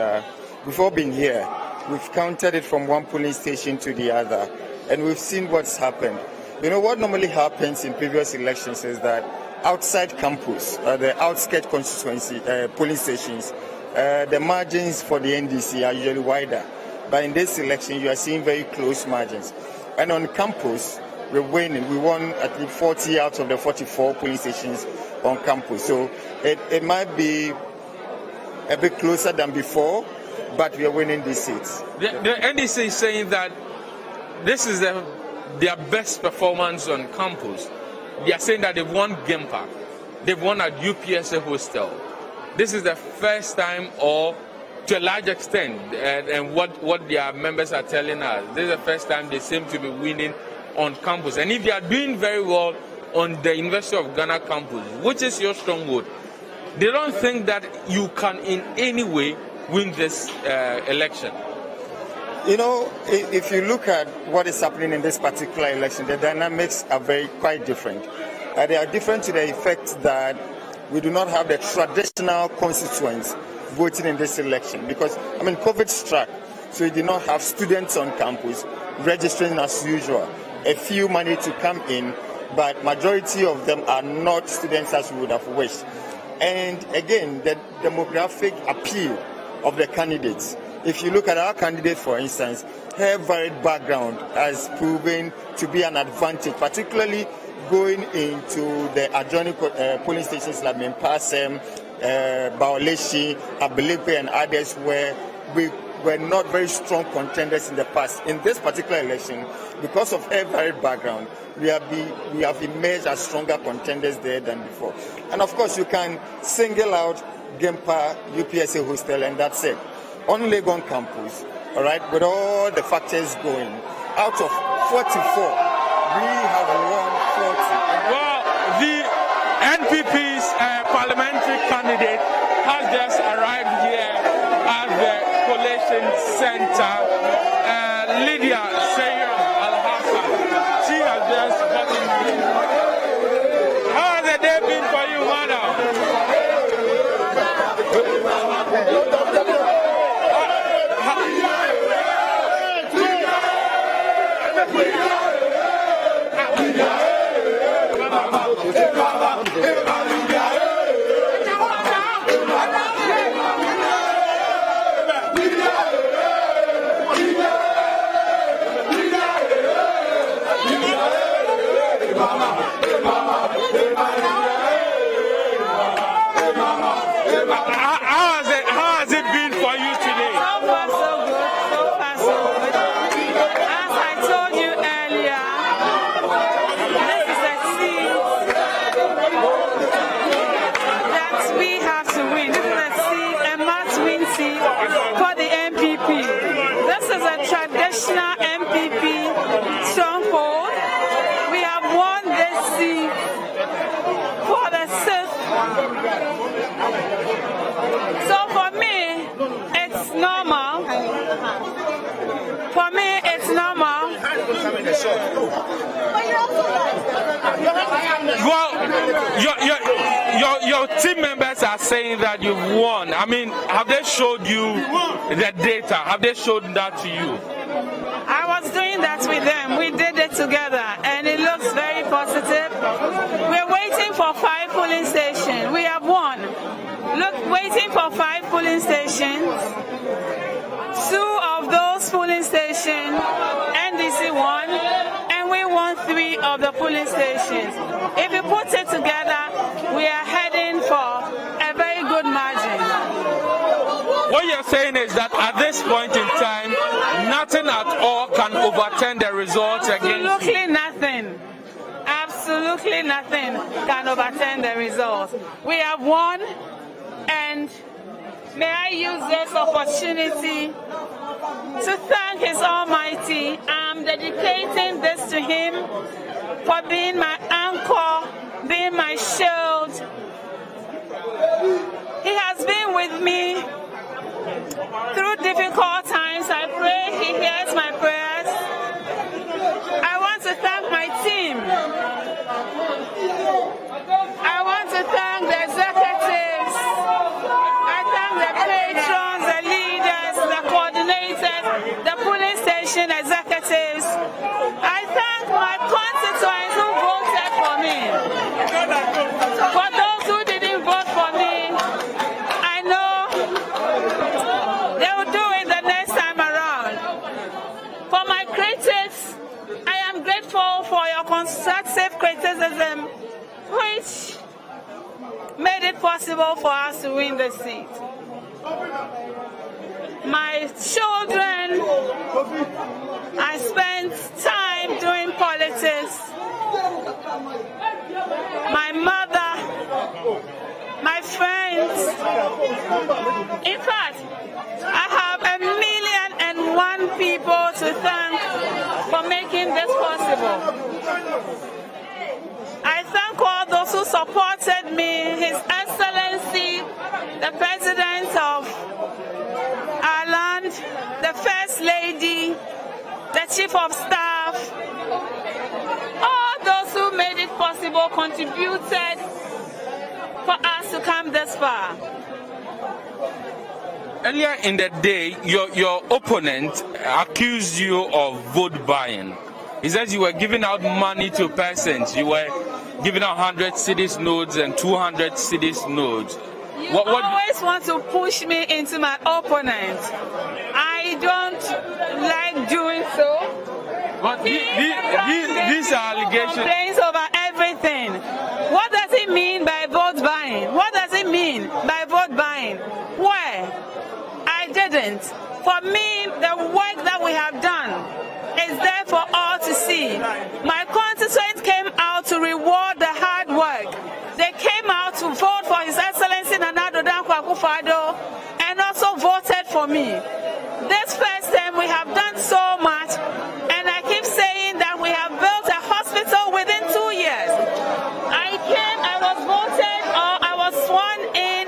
Before being here, we've counted it from one polling station to the other, and we've seen what's happened. You know, what normally happens in previous elections is that outside campus, the outskirts constituency polling stations, the margins for the NDC are usually wider. But in this election, you are seeing very close margins. And on campus, we're winning. We won at least 40 out of the 44 polling stations on campus. So it might be a bit closer than before, but we are winning these seats. The NDC is saying that this is their best performance on campus. They are saying that they've won Game Park. They've won at UPSA Hostel. This is the first time, or to a large extent, and what their members are telling us, this is the first time they seem to be winning on campus. And if they are doing very well on the University of Ghana campus, which is your stronghold, they don't think that you can in any way win this election. You know, if you look at what is happening in this particular election, the dynamics are quite different. They are different to the effect that we do not have the traditional constituents voting in this election because, I mean, COVID struck, so we did not have students on campus registering as usual. A few managed to come in, but majority of them are not students as we would have wished. And again, the demographic appeal of the candidates. If you look at our candidate, for instance, her varied background has proven to be an advantage, particularly going into the adjoining polling stations like Mempasem, Baoleshi, Abelepe, and others where we were not very strong contenders in the past. In this particular election, because of her varied background, we have emerged as stronger contenders there than before. And of course, you can single out Gempa, UPSA Hostel, and that's it. On Legon campus, all right, with all the factors going, out of 44, we have won 40. Well, the NPP's parliamentary candidate has just arrived here at the collation center. Lydia Sayyam Al-Hassan, she has just gotten here. How has the day been for you, madam? How has it been for you today? So far so good, so far so good. As I told you earlier, this is a seat that we have to win. This is a seat, a must-win seat for the MPP. This is a traditional MPP stronghold. We have won this seat for the 6th. So for me, it's normal. For me, it's normal. Well, your team members are saying that you've won. I mean, have they showed you the data? Have they showed that to you? I was doing that with them. We did it together, and it looks very positive. We're waiting for 5 polling stations. We have won. Look, waiting for 5 polling stations. 2 of those polling stations, NDC won, and we won 3 of the polling stations. If you put it together, we are heading for a very good margin. What you're saying is that at this point in time, nothing at all can overturn the results against you. Absolutely nothing. Absolutely nothing can overturn the results. We have won, and may I use this opportunity to thank His Almighty. I'm dedicating this to Him for being my anchor, being my shield. He has been with me through difficult times. I pray He hears my prayers. I want to thank my team For those who didn't vote for me, I know they will do it the next time around. For my critics, I am grateful for your constructive criticism, which made it possible for us to win the seat. My children, I spent time doing politics. My mother, my friends. In fact, I have 1,000,001 people to thank for making this possible. I thank all those who supported me, His Excellency, the President of our land, the First Lady, the Chief of Staff, all those who made it possible contributed for us to come this far. Earlier in the day, your opponent accused you of vote buying. He says you were giving out money to persons. You were giving out 100 cedis notes and 200 cedis notes. You always want to push me into my opponent. I don't like doing so. But these are allegations. Complaints over everything. What does it mean by vote buying? What does it mean by vote buying? Where? I didn't. For me, the work that we have done is there for all to see. My constituents came out to reward the hard work. They came out to vote for His Excellency Nana Addo Dankwa Akufo-Addo and also voted for me. This first time we have done so much, and I keep saying that we have built a hospital within 2 years. I was voted, or I was sworn in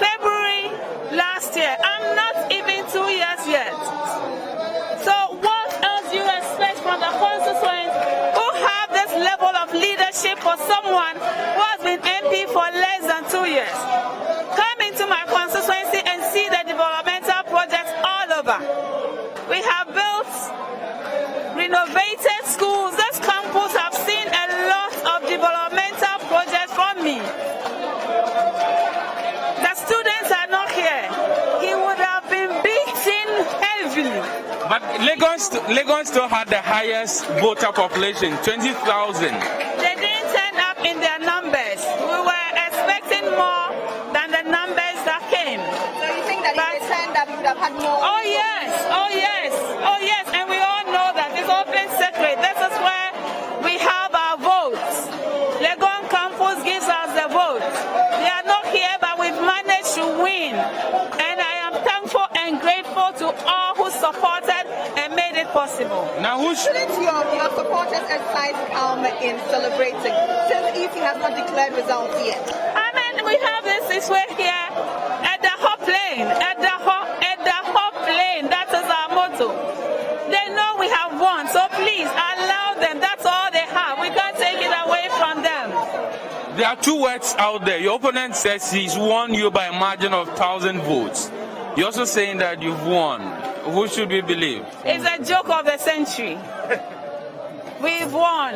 February last year. I'm not even 2 years yet. So what else do you expect from the constituents who have this level of leadership for someone who has been MP for less than 2 years? Come into my constituency and see the developmental projects all over. We have built renovated schools. This campus have seen a lot of developmental projects from me. The students are not here. He would have been beaten heavily. But Legon still had the highest voter population, 20,000. They didn't turn up in their numbers. We were expecting more than the numbers that came. So you think that if they turned up, you would have had more? Oh yes, oh yes, oh yes. And we all know that it's open secret. This is where we have our votes. Legon campus gives us the vote. They are not here, but we've managed to win. And I am thankful and grateful to all who supported and made it possible. Now, shouldn't your supporters exercise calm in celebrating, since EC has not declared results yet? I mean, we have this way here at the hop lane, at the hop lane. That is our motto. They know we have won, so please allow them. That's all they have. We can't take it away from them. There are two words out there. Your opponent says he's won you by a margin of 1,000 votes. You're also saying that you've won. Who should we believe? It's a joke of the century. We've won.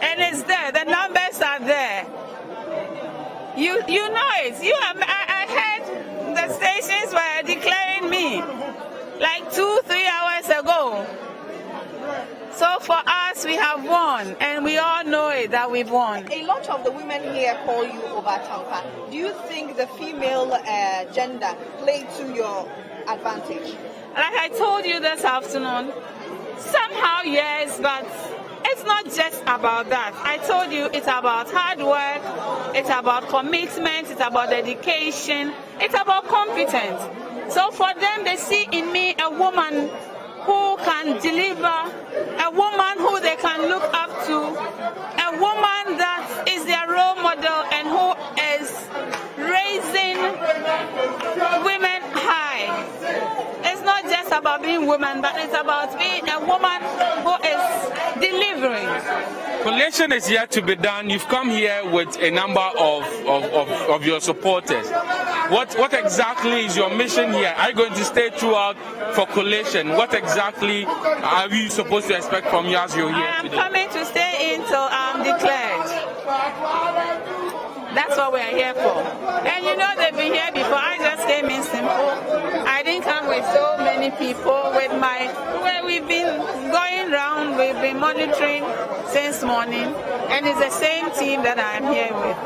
And it's there. The numbers are there. You know it. I heard the stations were declaring me like 2-3 hours ago. So for us, we have won, and we all know it that we've won. A lot of the women here call you Obatampa. Do you think the female gender played to your advantage? Like I told you this afternoon, somehow yes, but it's not just about that. I told you it's about hard work, it's about commitment, it's about dedication, it's about competence. So for them, they see in me a woman who can deliver, a woman who they can look up to, a woman that is their role model and who is raising women high. It's not just about being women, but it's about being a woman who is delivering. Collation is yet to be done. You've come here with a number of your supporters. What exactly is your mission here? Are you going to stay throughout for collation? What exactly are we supposed to expect from you as you're here? I am coming to stay in till I'm declared. That's what we're here for. And you know, they've been here before. I just came in simple. I didn't come with so many people. Where we've been going around, we've been monitoring since morning, and it's the same team that I'm here with.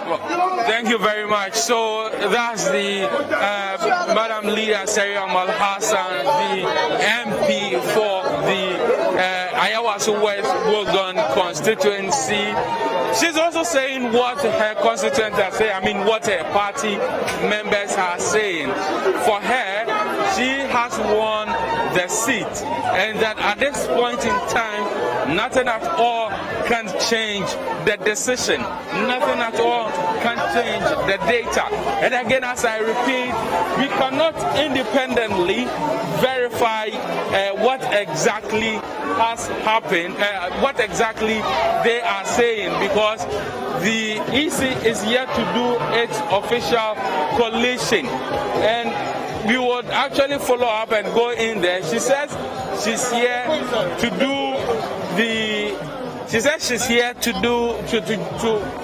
Well, thank you very much. So that's the Madam Leah Seriam Al Hassan, the MP for the Ayawaso West Wogan constituency. She's also saying what her constituents are saying, I mean what her party members are saying. For her, she has won the seat, and that at this point in time, nothing at all can change the decision. Nothing at all can change the data. And again, as I repeat, we cannot independently verify what exactly has happened, what exactly they are saying, because the EC is yet to do its official collation. And we would actually follow up and go in there. She says she's here to do She says she's here to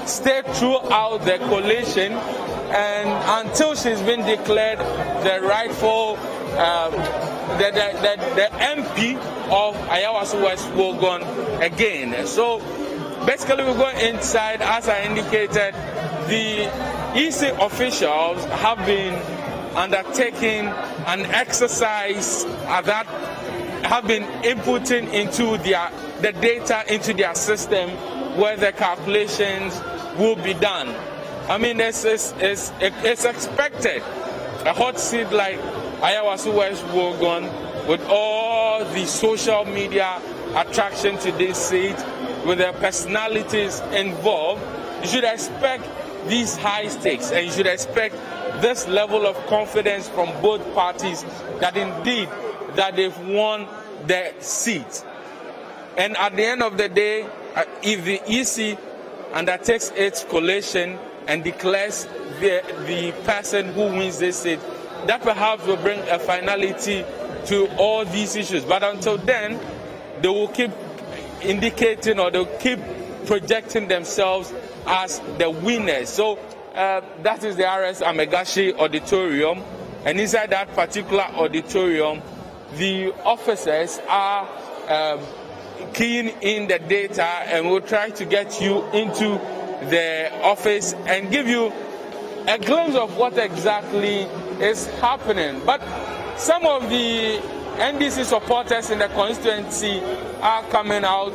stay throughout the collation, and until she's been declared the rightful the MP of Ayawaso West Wogan again. So basically, we go inside. As I indicated, the EC officials have been undertaking an exercise that have been inputting into the data into their system where the calculations will be done. I mean, it's expected. A hot seat like Ayawaso West Wogan, with all the social media attraction to this seat, with the personalities involved, you should expect these high stakes, and you should expect this level of confidence from both parties that indeed that they've won the seat. And at the end of the day, if the EC undertakes its collation and declares the person who wins this seat, that perhaps will bring a finality to all these issues. But until then, they will keep indicating, or they'll keep projecting themselves as the winners. So that is the RS Amegashi Auditorium, and inside that particular auditorium, the officers are keying in the data, and we'll try to get you into the office and give you a glimpse of what exactly is happening. But some of the NDC supporters in the constituency are coming out.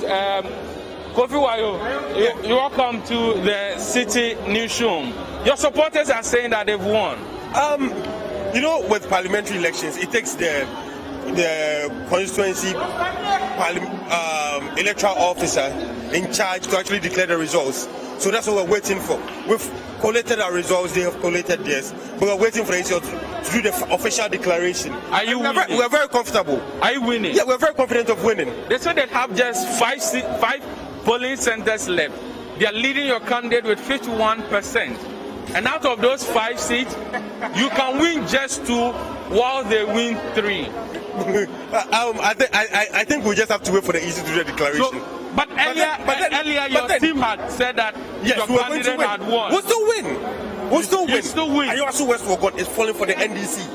Kofi Wayo, you're welcome to the Citi newsroom. Your supporters are saying that they've won. You know, with parliamentary elections, it takes the constituency electoral officer in charge to actually declare the results. So that's what we're waiting for. We've collated our results, they have collated theirs, but we're waiting for the ACO to do the official declaration. Are you winning? We're very comfortable. Are you winning? Yeah, we're very confident of winning. They say they have just five polling centers left. They are leading your candidate with 51%. And out of those 5 seats, you can win just 2 while they win 3. I think we just have to wait for the EC to do the declaration. So, but earlier your team had said that your candidate had won. We'll still win. We'll still win. Still win. Ayawaso West Wogan is falling for the NDC.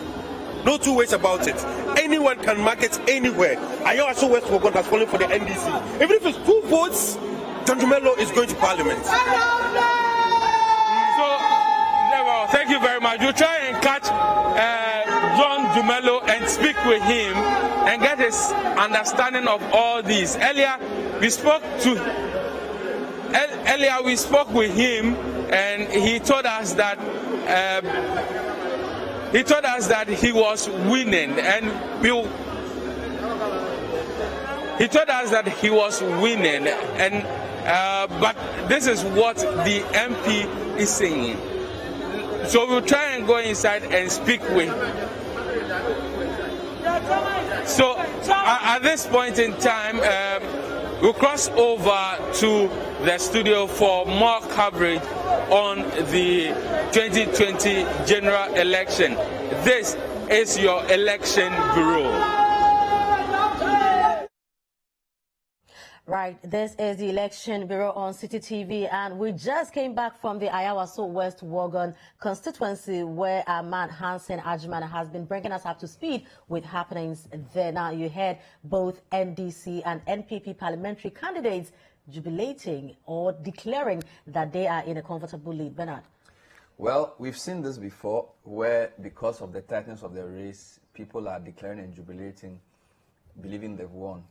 No two ways about it. Anyone can market anywhere. Ayawaso West Wogan has fallen for the NDC. Even if it's 2 votes, John Dumelo is going to Parliament. Thank you very much. We'll try and catch John Dumelo and speak with him and get his understanding of all this. Earlier we spoke with him, and he told us that he was winning, and but this is what the MP is saying. So we'll try and go inside and speak with him. So at this point in time, we'll cross over to the studio for more coverage on the 2020 general election. This is your election bureau. Right, this is the Election Bureau on Citi TV, and we just came back from the Ayawaso West Wogon constituency where our man Hansen Ajman has been bringing us up to speed with happenings there. Now you heard both NDC and NPP parliamentary candidates jubilating or declaring that they are in a comfortable lead. Bernard. Well, we've seen this before where because of the tightness of the race, people are declaring and jubilating, believing they've won.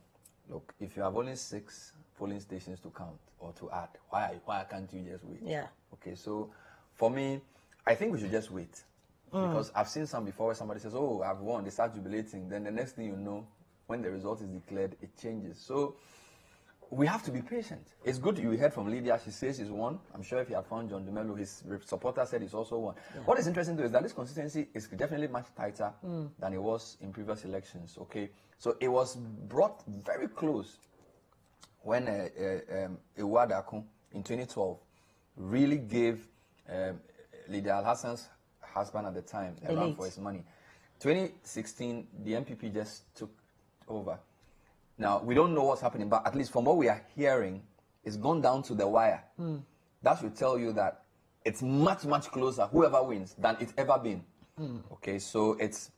Look, if you have only 6 polling stations to count or to add, why can't you just wait? Yeah. Okay, so for me, I think we should just wait. Because I've seen some before where somebody says, oh, I've won, they start jubilating. Then the next thing you know, when the result is declared, it changes. So we have to be patient. It's good you heard from Lydia. She says he's won. I'm sure if you had found John Dumelo, his supporter said he's also won. Yeah. What is interesting though is that this constituency is definitely much tighter than it was in previous elections. Okay, so it was brought very close when Iwadakun in 2012 really gave Lydia Al-Hassan's husband at the time a run for his money. 2016, the MPP just took over. Now, we don't know what's happening, but at least from what we are hearing, it's gone down to the wire. That should tell you that it's much, much closer, whoever wins, than it's ever been. Okay, so it's,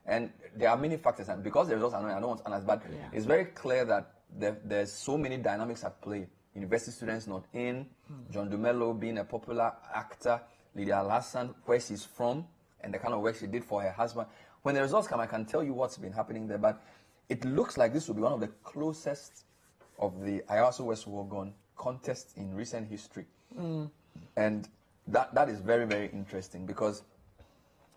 and there are many factors, and because the results are not, I don't want to analyze, but it's very clear that there's so many dynamics at play. University students not in, John Dumelo being a popular actor, Lydia Al-Hassan, where she's from, and the kind of work she did for her husband. When the results come, I can tell you what's been happening there, but it looks like this will be one of the closest of the Ayawaso West Wogon contests in recent history. And that is very, very interesting because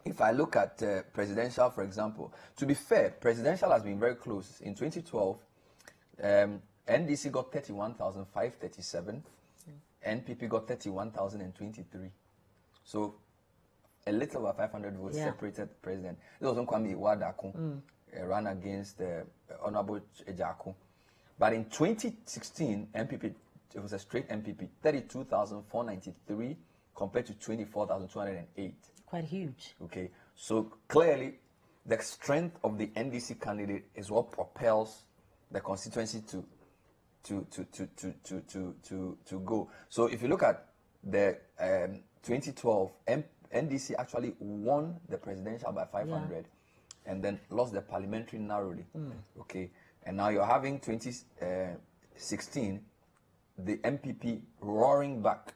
if I look at presidential, for example, to be fair, presidential has been very close. In 2012, NDC got 31,537, NPP got 31,023. So a little over 500 votes separated president. This was Kwame Iwadakun. Ran against Honorable Ejaku. But in 2016, MPP, it was a straight MPP, 32,493 compared to 24,208. Quite huge. Okay, so clearly the strength of the NDC candidate is what propels the constituency to go. So if you look at the 2012, NDC actually won the presidential by 500. And then lost the parliamentary narrowly. Okay, and now you're having 2016, the MPP roaring back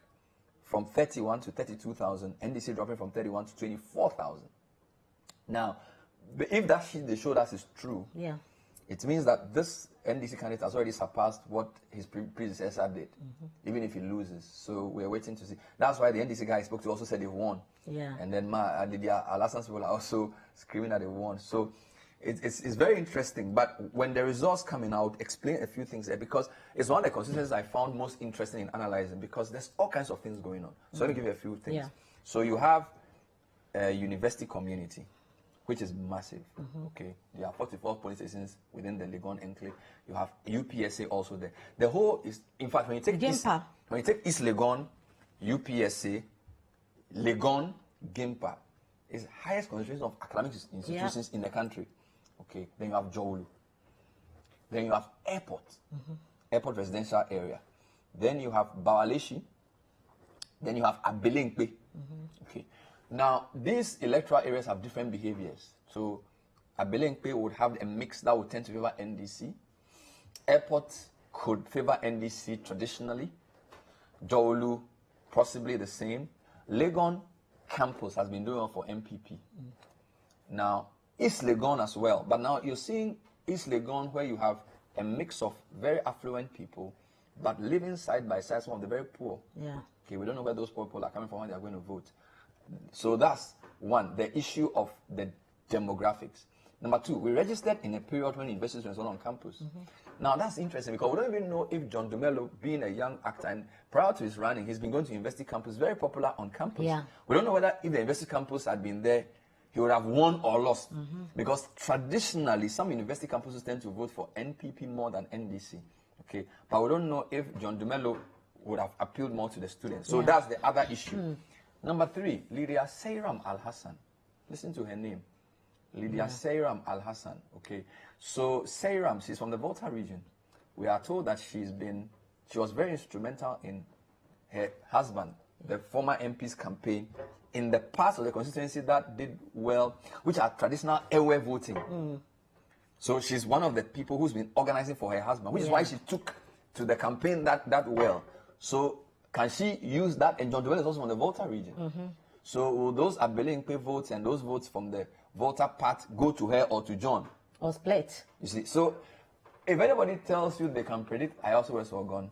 from 31 to 32,000, NDC dropping from 31 to 24,000. Now, if that shit they showed us is true, it means that this NDC candidate has already surpassed what his predecessor did, even if he loses. So we're waiting to see. That's why the NDC guy I spoke to also said they won. And then Lydia Al-Hassan's people are also screaming that they won. So it's very interesting. But when the results coming out, explain a few things there because it's one of the constituencies I found most interesting in analyzing because there's all kinds of things going on. So let me give you a few things. So you have a university community, which is massive. Okay, there are 44 police stations within the Legon enclave. You have UPSA also there. The whole is, in fact, when you take East Legon, UPSA, Legon, Gimpa, is highest concentration of academic institutions in the country. Okay, then you have Jowlu. Then you have Airport, Airport residential area. Then you have Bawaleshi. Then you have Abelenkpe. Okay. Now, these electoral areas have different behaviors. So, Abelenkpe would have a mix that would tend to favor NDC. Airport could favor NDC traditionally. Jowlu, possibly the same. Legon campus has been doing well for MPP. Now, East Legon as well. But now you're seeing East Legon where you have a mix of very affluent people, but living side by side some of the very poor. Okay, we don't know where those poor people are coming from when they are going to vote. So that's one, the issue of the demographics. Number two, we registered in a period when universities were on campus. Now that's interesting because we don't even know if John Dumelo, being a young actor, and prior to his running, he's been going to university campus, very popular on campus. We don't know whether if the university campus had been there, he would have won or lost. Because traditionally, some university campuses tend to vote for NPP more than NDC. Okay, but we don't know if John Dumelo would have appealed more to the students. So that's the other issue. Number three, Lydia Seyram Al-Hassan. Listen to her name. Lydia Seyram Al-Hassan. Okay. So Seyram, she's from the Volta region, we are told that she was very instrumental in her husband, the former MP's campaign, in the parts of the constituency that did well, which are traditional Ewe voting. So she's one of the people who's been organizing for her husband, which is why she took to the campaign that well. So can she use that? And John Duwele is also from the Volta region. So will those Abelinkwe votes and those votes from the Volta part go to her or to John? Or split. You see, so if anybody tells you they can predict, I also was all gone.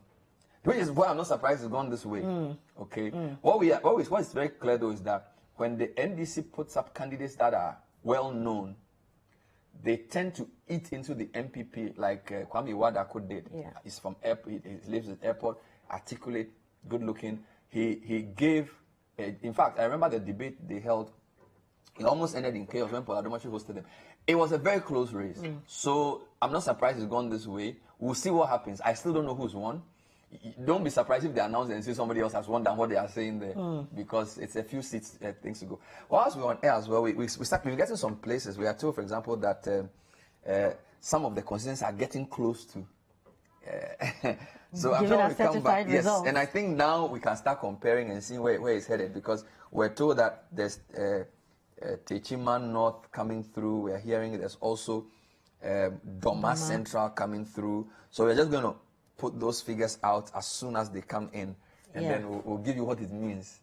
Which is why I'm not surprised it's gone this way. Okay. What is very clear though is that when the NDC puts up candidates that are well known, they tend to eat into the MPP, like Kwame Wadako did. He's from airport. He lives at the airport. Articulate, good looking. He gave. In fact, I remember the debate they held. It almost ended in chaos when Paul Adomachi hosted them. It was a very close race. So I'm not surprised it's gone this way. We'll see what happens. I still don't know who's won. Don't be surprised if they announce and see somebody else has won than what they are saying there, because it's a few seats, things to go. Whilst we're on air as well, we're getting some places. We are told, for example, that some of the constituencies are getting close to. So I'm sure we come back. Yes, and I think now we can start comparing and seeing where it's headed, because we're told that there's Techima North coming through. We're hearing there's also Doma Central coming through. So we're just going to put those figures out as soon as they come in, and then we'll give you what it means.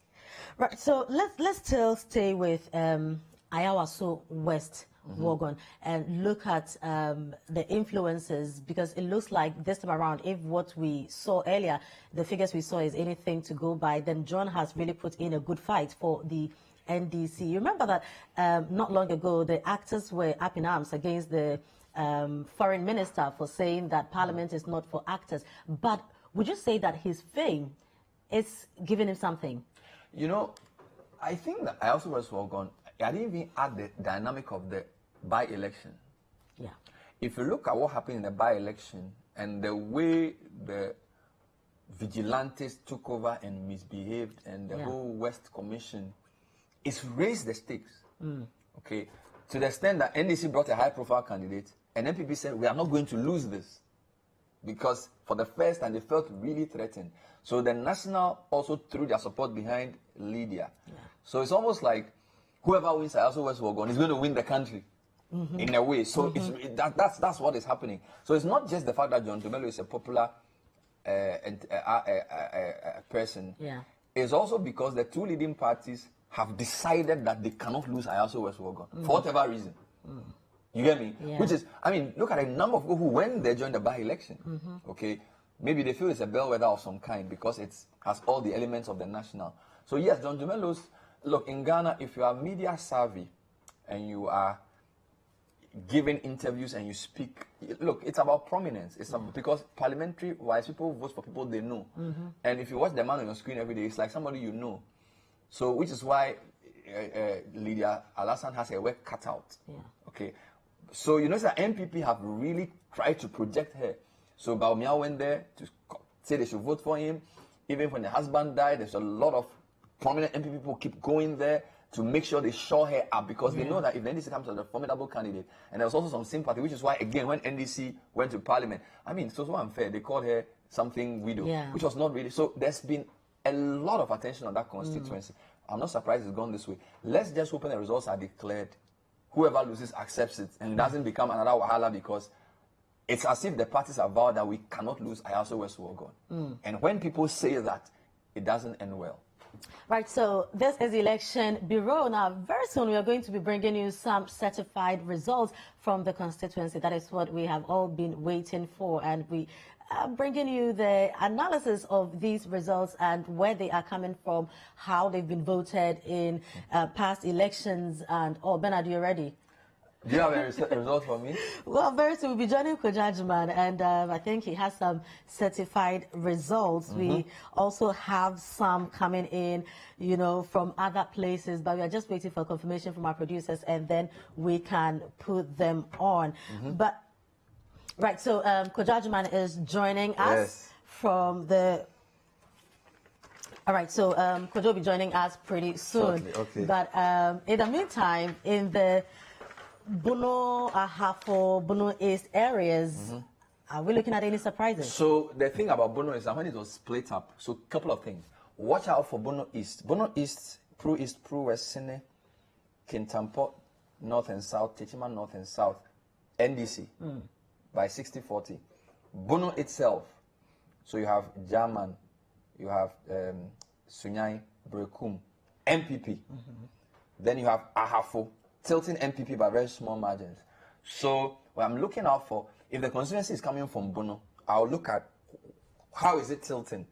Right. So let's still stay with Ayawaso West, Wogon, and look at the influences, because it looks like this time around, if what we saw earlier, the figures we saw is anything to go by, then John has really put in a good fight for the NDC. You remember that not long ago, the actors were up in arms against the foreign minister for saying that parliament is not for actors. But would you say that his fame is giving him something? You know, I think that I also was gone. I didn't even add the dynamic of the by-election. Yeah. If you look at what happened in the by-election and the way the vigilantes took over and misbehaved, and the whole West Commission, it's raised the stakes. Okay, to the extent that NDC brought a high-profile candidate, and NPP said, we are not going to lose this, because for the first time they felt really threatened. So the National also threw their support behind Lydia. So it's almost like whoever wins Ayawaso West Wogon is going to win the country in a way. So that's what is happening. So it's not just the fact that John Dumelo is a popular person. It's also because the two leading parties have decided that they cannot lose Ayawaso West Wogon for whatever reason. You get me? Which is, I mean, look at a number of people who, when they joined the by-election, okay, maybe they feel it's a bellwether of some kind because it has all the elements of the national. So yes, John Dumelo's, look, in Ghana, if you are media savvy and you are giving interviews and you speak, look, it's about prominence. It's about, because parliamentary-wise, people vote for people they know. And if you watch the man on your screen every day, it's like somebody you know. So, which is why Lydia Alassane has a work cut out. Okay. So, you know, the MPP have really tried to project her. So, Baumia went there to say they should vote for him. Even when the husband died, there's a lot of prominent MPP people keep going there to make sure they shore her up, because they know that if the NDC comes as a formidable candidate, and there was also some sympathy, which is why, again, when NDC went to parliament, I mean, so unfair, they called her something widow, which was not really. So, there's been a lot of attention on that constituency. I'm not surprised it's gone this way. Let's just hope when the results are declared, whoever loses accepts it and doesn't become another wahala, because it's as if the parties have vowed that we cannot lose Ayawaso West Wogon. And when people say that, it doesn't end well. Right, so this is the Election Bureau. Now, very soon we are going to be bringing you some certified results from the constituency. That is what we have all been waiting for, and we are bringing you the analysis of these results and where they are coming from, how they've been voted in past elections, and Bernard, you ready? Do you have a result for me? Well, very soon we'll be joining Kojajiman, and I think he has some certified results. We also have some coming in, you know, from other places, but we are just waiting for confirmation from our producers, and then we can put them on. But, right, so Kojajiman is joining us from the... All right, so Kojo will be joining us pretty soon. But in the meantime, in the Bono, Ahafo, Bono East areas, Are we looking at any surprises? So the thing about Bono is that when it was split up, so a couple of things. Watch out for Bono East. Bono East, Pro West, Sene, Kintampo, North and South, Techima North and South, NDC by 60-40. Bono itself, so you have German, you have Sunyai, Brekum, MPP. Then you have Ahafo, tilting MPP by very small margins. So what I'm looking out for, if the constituency is coming from Bono, I'll look at how is it tilting.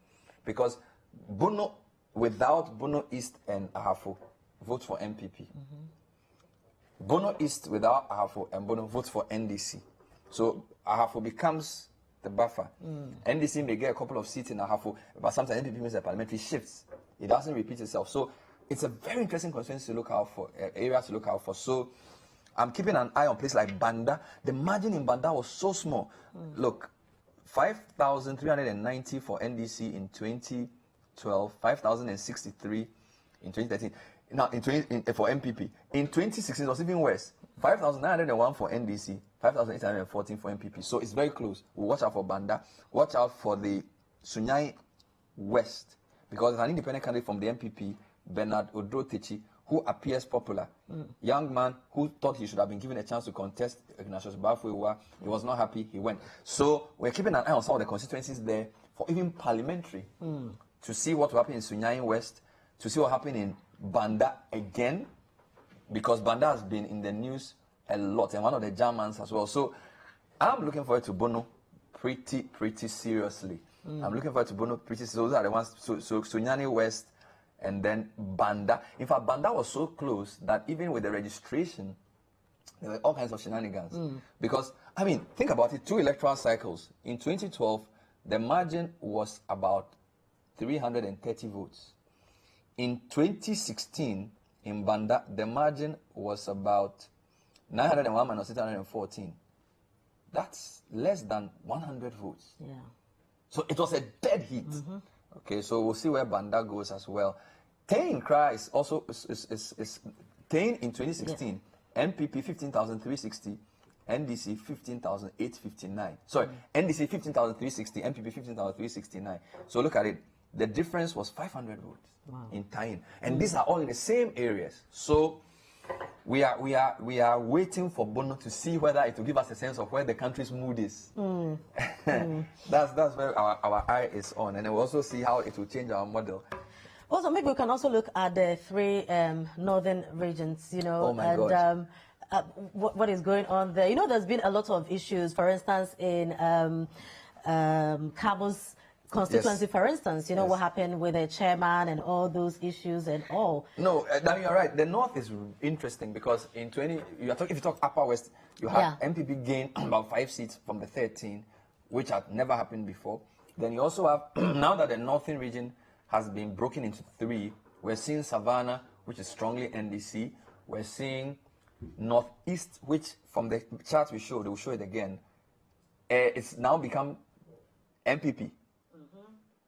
Because Bono, without Bono East and Ahafo, vote for MPP. Bono East without Ahafo and Bono votes for NDC. So Ahafo becomes the buffer. NDC may get a couple of seats in Ahafo, but sometimes NPP means the parliamentary shifts. It doesn't repeat itself. So it's a very interesting constituency to look out for, area to look out for. So I'm keeping an eye on places like Banda. The margin in Banda was so small. Look, 5,390 for NDC in 2012, 5,063 in 2013. Now, for MPP. In 2016, it was even worse. 5,901 for NDC, 5,814 for MPP. So it's very close. We'll watch out for Banda. Watch out for the Sunyai West, because there's an independent candidate from the MPP, Bernard Odro-Techi, who appears popular. Young man who thought he should have been given a chance to contest Ignatius Bafwewa. He was not happy, he went. So we're keeping an eye on some of the constituencies there for even parliamentary to see what will happen in Sunyai West, to see what happened in Banda again, because Banda has been in the news a lot, and one of the Germans as well. So I'm looking forward to Bono pretty seriously. I'm looking forward to Bono pretty seriously. Those are the ones, so Sunyani West and then Banda. In fact, Banda was so close that even with the registration, there were all kinds of shenanigans. Because, I mean, think about it, 2 electoral cycles. In 2012, the margin was about 330 votes. In 2016, in Banda, the margin was about 901 minus 814. That's less than 100 votes. Yeah. So it was a dead heat. Okay, so we'll see where Banda goes as well. Tain Kra is also Tain in 2016. MPP 15,360, NDC 15,859. Sorry, NDC 15,360, MPP 15,369. So look at it. The difference was 500 votes in Tain, and these are all in the same areas. So we are waiting for Bono to see whether it will give us a sense of where the country's mood is. That's where our eye is on, and we'll also see how it will change our model. Also, maybe we can also look at the 3 northern regions, you know, oh my God. What is going on there. You know, there's been a lot of issues, for instance, in Cabo's constituency, for instance, you know, what happened with the chairman and all those issues and all. No, you're right. The north is interesting because in if you talk Upper West, you have MPP gain about 5 seats from the 13, which had never happened before. Then you also have, now that the northern region has been broken into 3, we're seeing Savannah, which is strongly NDC. We're seeing Northeast, which from the charts we showed, we'll show it again, it's now become MPP.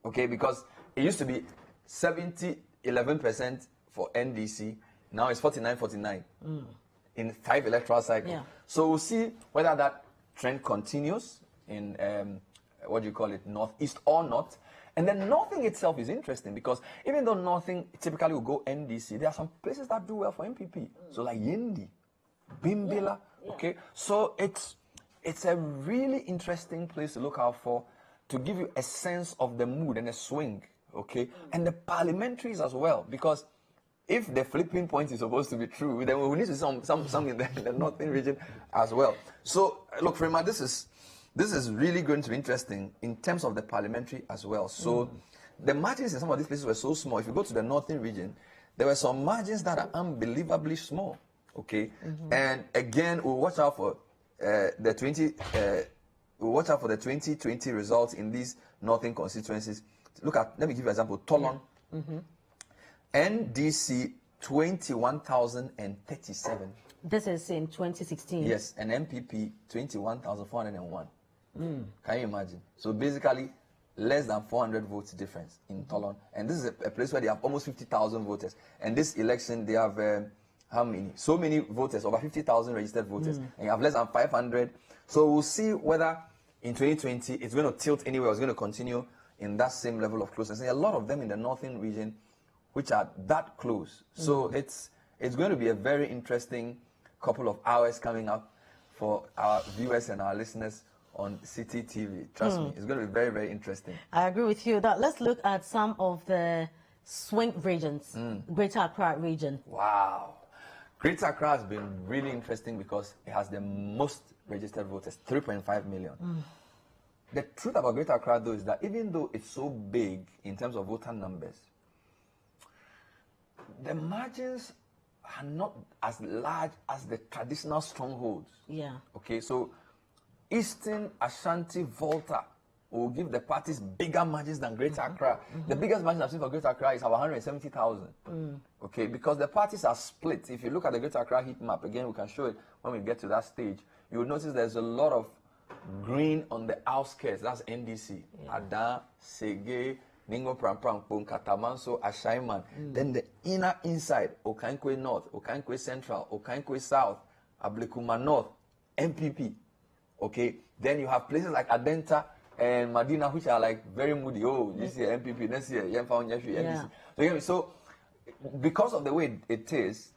Okay, because it used to be 11% for NDC. Now it's 49-49 in 5 electoral cycles. So we'll see whether that trend continues in Northeast or not. And then Northing itself is interesting because even though Northing typically will go NDC, there are some places that do well for MPP. So like Yendi, Bimbila. Okay, so it's a really interesting place to look out for, to give you a sense of the mood and the swing, okay? And the parliamentaries as well, because if the flipping point is supposed to be true, then we need to see some in the northern region as well. So, look, Frema, this is really going to be interesting in terms of the parliamentary as well. So, the margins in some of these places were so small. If you go to the northern region, there were some margins that are unbelievably small, okay? And again, we'll watch out for the 2020 results in these northern constituencies. Let me give you an example. Tolon, NDC 21,037. This is in 2016. Yes, and MPP 21,401. Can you imagine? So basically, less than 400 votes difference in Tolon, and this is a place where they have almost 50,000 voters. And this election, they have how many? So many voters, over 50,000 registered voters, and you have less than 500. So we'll see whether in 2020 it's going to tilt anyway, it's going to continue in that same level of closeness. And a lot of them in the northern region which are that close. So it's going to be a very interesting couple of hours coming up for our viewers and our listeners on Citi TV. Trust me, it's going to be very, very interesting. I agree with you. That let's look at some of the swing regions. Greater Accra region. Wow. Greater Accra has been really interesting because it has the most registered voters, 3.5 million. The truth about Greater Accra, though, is that even though it's so big in terms of voter numbers, the margins are not as large as the traditional strongholds. Yeah. Okay, so Eastern Ashanti Volta will give the parties bigger margins than Greater Accra. The biggest margin I've seen for Greater Accra is about 170,000. Okay, because the parties are split. If you look at the Greater Accra heat map, again, we can show it when we get to that stage. You will notice there's a lot of green on the outskirts. That's NDC. Ada, Sege, Ningo Prampram, Katamanso, Ashaiman. Then the inner inside, Okankwe North, Okankwe Central, Okankwe South, Ablekuma North, MPP. Okay, then you have places like Adenta and Medina, which are like very moody. Oh, this year MPP, next year NDC. So because of the way it is,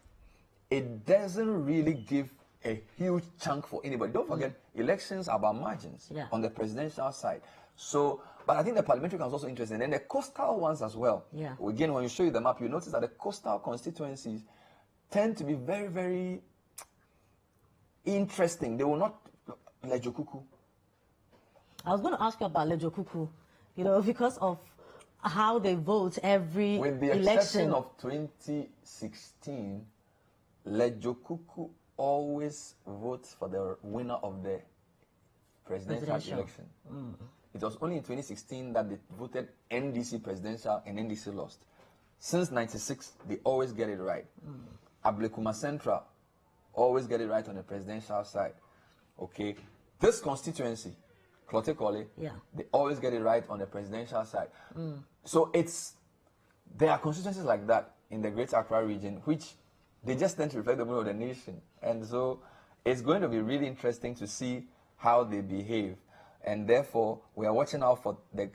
it doesn't really give a huge chunk for anybody. Don't forget, elections are about margins on the presidential side. So, but I think the parliamentary ones is also interesting. And the coastal ones as well. Again, when you show you the map, you notice that the coastal constituencies tend to be very, very interesting. They will not Lejokuku. I was going to ask you about Lejokuku, because of how they vote every election. With the exception of 2016, Lejokuku always votes for the winner of the presidential election. It was only in 2016 that they voted NDC presidential and NDC lost. Since 96, they always get it right. Ablekuma Central always get it right on the presidential side. Okay, this constituency, Klotekole, they always get it right on the presidential side. So there are constituencies like that in the Greater Accra region, which they just tend to reflect the mood of the nation. And so it's going to be really interesting to see how they behave. And therefore, we are watching out for the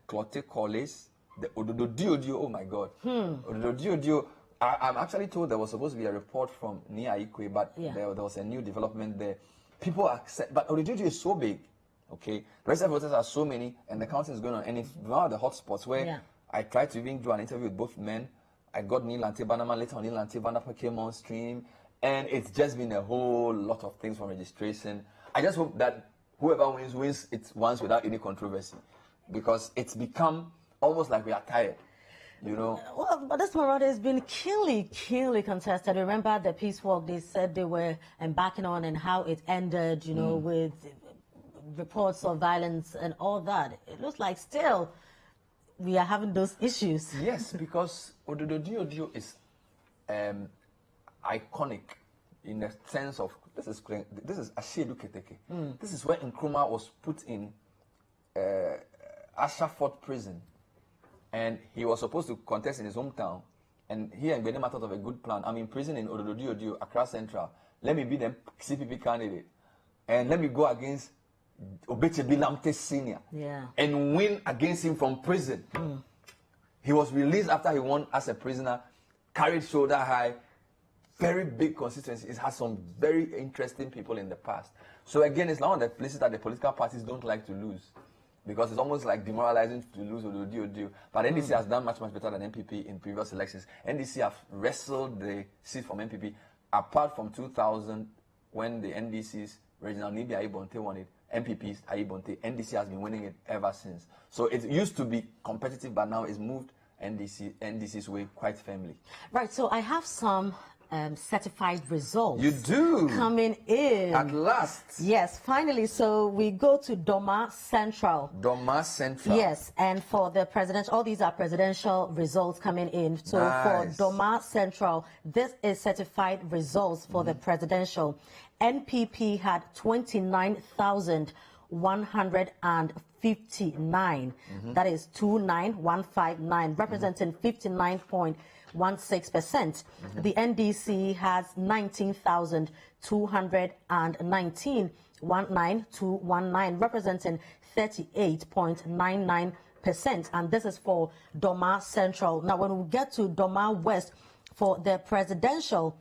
Klotekoles, the Ododo-Diodio, oh my God. Ododo-Diodio, I'm actually told there was supposed to be a report from Nia Ikwe, but there was a new development there. People accept, but Ododo-Diodio is so big, okay? The rest of the voters are so many, and the counting is going on. And it's one of the hotspots where I tried to even do an interview with both men. I got Neil Banama, later on Neil Banama came on stream, and it's just been a whole lot of things from registration. I just hope that whoever wins it once without any controversy, because it's become almost like we are tired, Well, but this Marauder has been keenly contested. Remember the peace walk they said they were embarking on and how it ended, with reports of violence and all that. It looks like still we are having those issues. Yes, because Ododo-Diodio is iconic in the sense of this is Ashedu Keteke. This is where Nkrumah was put in Ashford prison, and he was supposed to contest in his hometown. And he and Benema thought of a good plan. I'm in prison in Ododo-Diodio, Accra Central. Let me be the CPP candidate, and let me go against Obeche Bilamte Senior and win against him from prison. He was released after he won as a prisoner, carried shoulder high, very big constituency. It has some very interesting people in the past. So again, it's one of the places that the political parties don't like to lose, because it's almost like demoralizing to lose Ododo-Diodio. But NDC has done much better than MPP in previous elections. NDC have wrestled the seat from MPP, apart from 2000 when the NDC's Regional Nibia Ibonte won it. MPP's Aibonte, NDC has been winning it ever since. So it used to be competitive, but now it's moved NDC's way quite firmly. Right, so I have some certified results. You do? Coming in. At last. Yes, finally. So we go to Doma Central. Doma Central. Yes, and for the presidential, all these are presidential results coming in. So for Doma Central, this is certified results for the presidential. NPP had 29,159. That is 29,159, representing 59.16%. The NDC has 19,219, 19219, representing 38.99%. And this is for Doma Central. Now, when we get to Doma West for the presidential,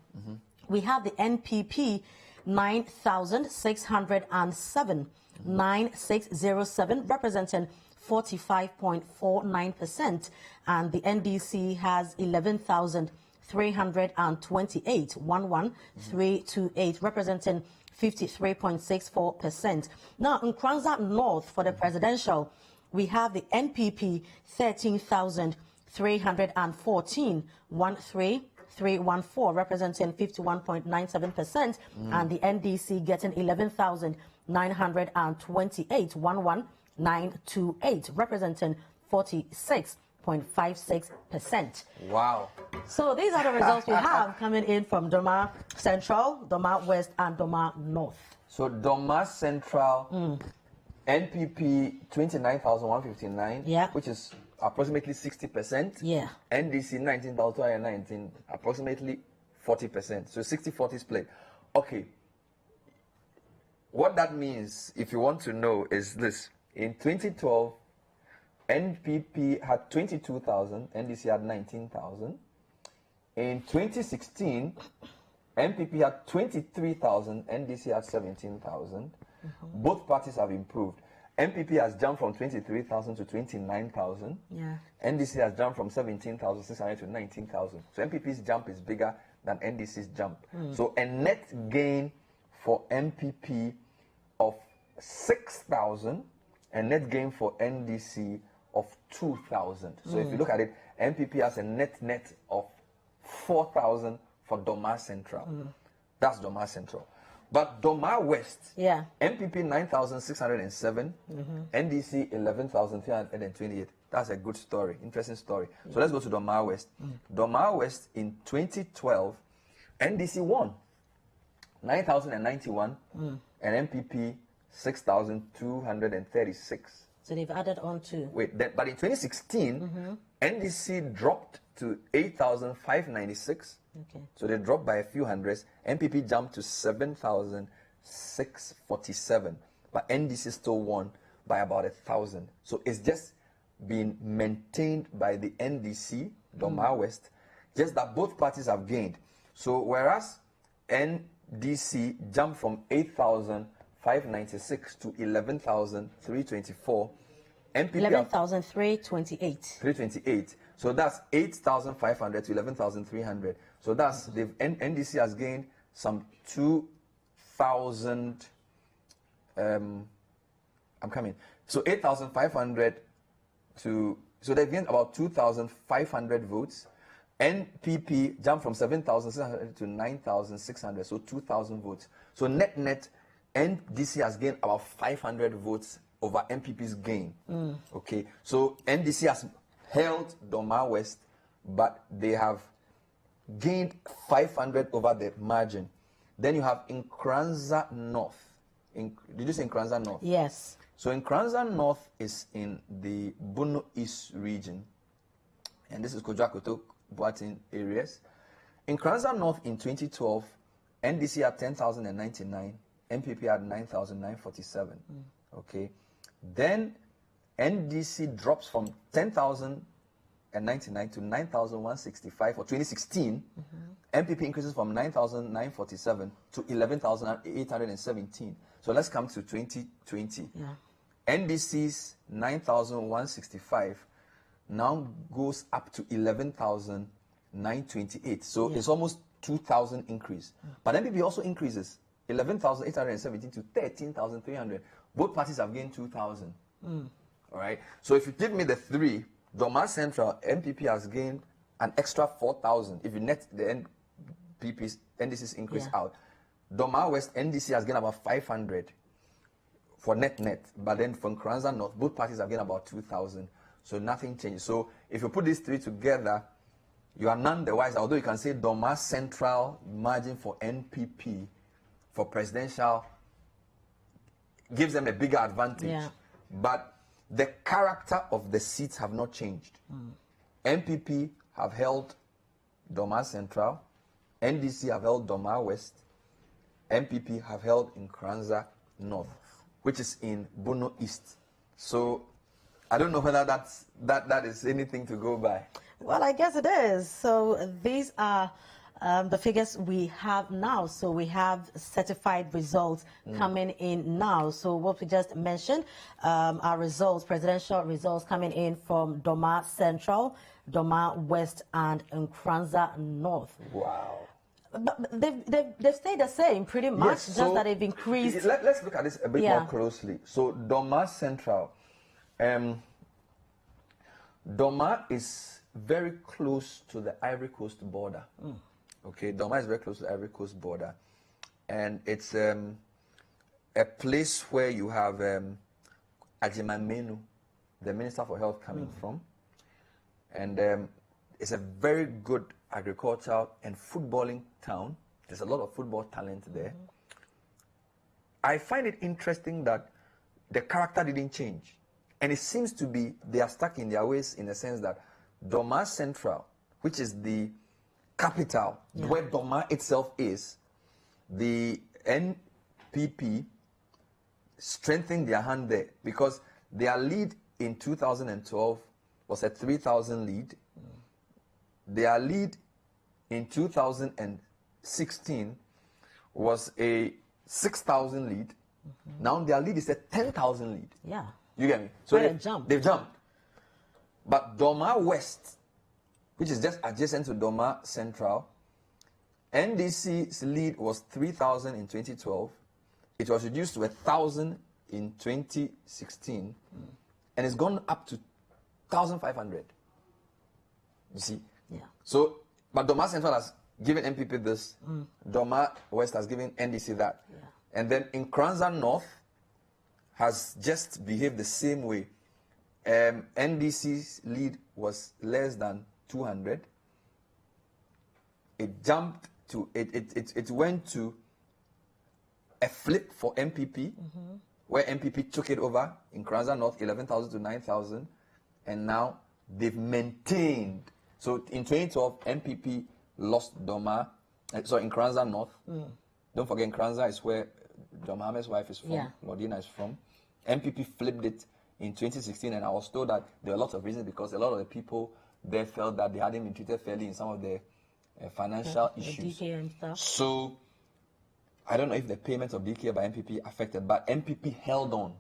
we have the NPP 9,607, 9607, representing 45.49%, and the NDC has 11,328, 11328, representing 53.64%. Now, in Kranza North for the presidential, we have the NPP 13,314, 13314, representing 51.97%, and the NDC getting 11,928, 11928, representing 46.56%. Wow. So these are the results we have coming in from Doma Central, Doma West, and Doma North. So Doma Central, NPP 29,159, which is approximately 60%. Yeah. NDC 19,219, approximately 40%. So 60-40 split. Okay. What that means, if you want to know, is this. In 2012, NPP had 22,000, NDC had 19,000. In 2016, NPP had 23,000, NDC had 17,000. Both parties have improved. NPP has jumped from 23,000 to 29,000. Yeah. NDC has jumped from 17,600 to 19,000. So NPP's jump is bigger than NDC's jump. So a net gain for NPP of 6,000, a net gain for NDC of 2,000. So if you look at it, NPP has a net of 4,000 for Doma Central. That's Doma Central. But Doma West, NPP 9,607, NDC 11,328. That's a good story, interesting story. So let's go to Doma West. Doma West in 2012, NDC won 9,091, and NPP 6,236. So they've added on to. But in 2016, NDC dropped to 8,596. Okay. So they dropped by a few hundreds. NPP jumped to 7,647. But NDC still won by about 1,000. So it's just been maintained by the NDC, Doma West, just that both parties have gained. So whereas NDC jumped from 8,596 to 11,324. NPP 11,328. 328. So that's 8,500 to 11,300. So that's NDC has gained some 2,000. I'm coming. So 8,500 to. So they've gained about 2,500 votes. NPP jumped from 7,600 to 9,600. So 2,000 votes. So net, NDC has gained about 500 votes over NPP's gain. Okay. So NDC has held Doma West, but they have gained 500 over the margin. Then you have Nkranza North. Did you say Nkranza North? Yes. So Nkranza North is in the Bono East region, and this is Kojakoto, Boatin areas. Nkranza North in 2012, NDC had 10,099, NPP had 9,947. Okay. Then NDC drops from 10,099 to 9,165 for 2016. NPP increases from 9,947 to 11,817. So let's come to 2020. NDC's 9,165 now goes up to 11,928. So it's almost 2,000 increase. But NPP also increases 11,817 to 13,300. Both parties have gained 2,000. All right. So if you give me the three, Doma Central, NPP has gained an extra 4,000. If you net the NDC's increase out, Doma West, NDC has gained about 500 for net. But then from Nkranza North, both parties have gained about 2,000. So nothing changes. So if you put these three together, you are none the wiser. Although you can say Doma Central margin for NPP for presidential gives them a bigger advantage. But the character of the seats have not changed. NPP have held Doma Central, NDC have held Doma West, NPP have held Nkranza, North, which is in Bono East. So I don't know whether that is anything to go by. Well, I guess it is. So these are the figures we have now. So we have certified results coming in now. So what we just mentioned, our results, presidential results coming in from Doma Central, Doma West, and Nkranza North. Wow. But they've stayed the same pretty much, Yes, just so that they've increased. Let's look at this a bit more closely. So Doma Central, Doma is very close to the Ivory Coast border. Okay, Doma is very close to the Ivory Coast border, and it's a place where you have Ajimamenu, the Minister for Health, coming from, and it's a very good agricultural and footballing town. There's a lot of football talent there. I find it interesting that the character didn't change, and it seems to be they are stuck in their ways in the sense that Doma Central, which is the capital where Doma itself is, the NPP strengthened their hand there because their lead in 2012 was a 3,000 lead. Their lead in 2016 was a 6,000 lead. Now their lead is a 10,000 lead. Yeah. You get me? So they've jumped. But Doma West, which is just adjacent to Doma Central, NDC's lead was 3,000 in 2012. It was reduced to 1,000 in 2016, and it's gone up to 1,500. You see? Yeah. So, but Doma Central has given MPP this. Doma West has given NDC that. Yeah. And then in Nkranza North has just behaved the same way. NDC's lead was less than 200. It jumped to, it went to a flip for MPP, where MPP took it over in Nkranza North, 11,000 to 9,000, and now they've maintained. So in 2012, MPP lost Doma, in Nkranza North. Don't forget, Nkranza is where Doma's wife is from, Lordina is from. MPP flipped it in 2016, and I was told that there were lots of reasons because a lot of the people there felt that they hadn't been treated fairly in some of the financial issues. DK and stuff. So I don't know if the payment of DK by MPP affected, but MPP held on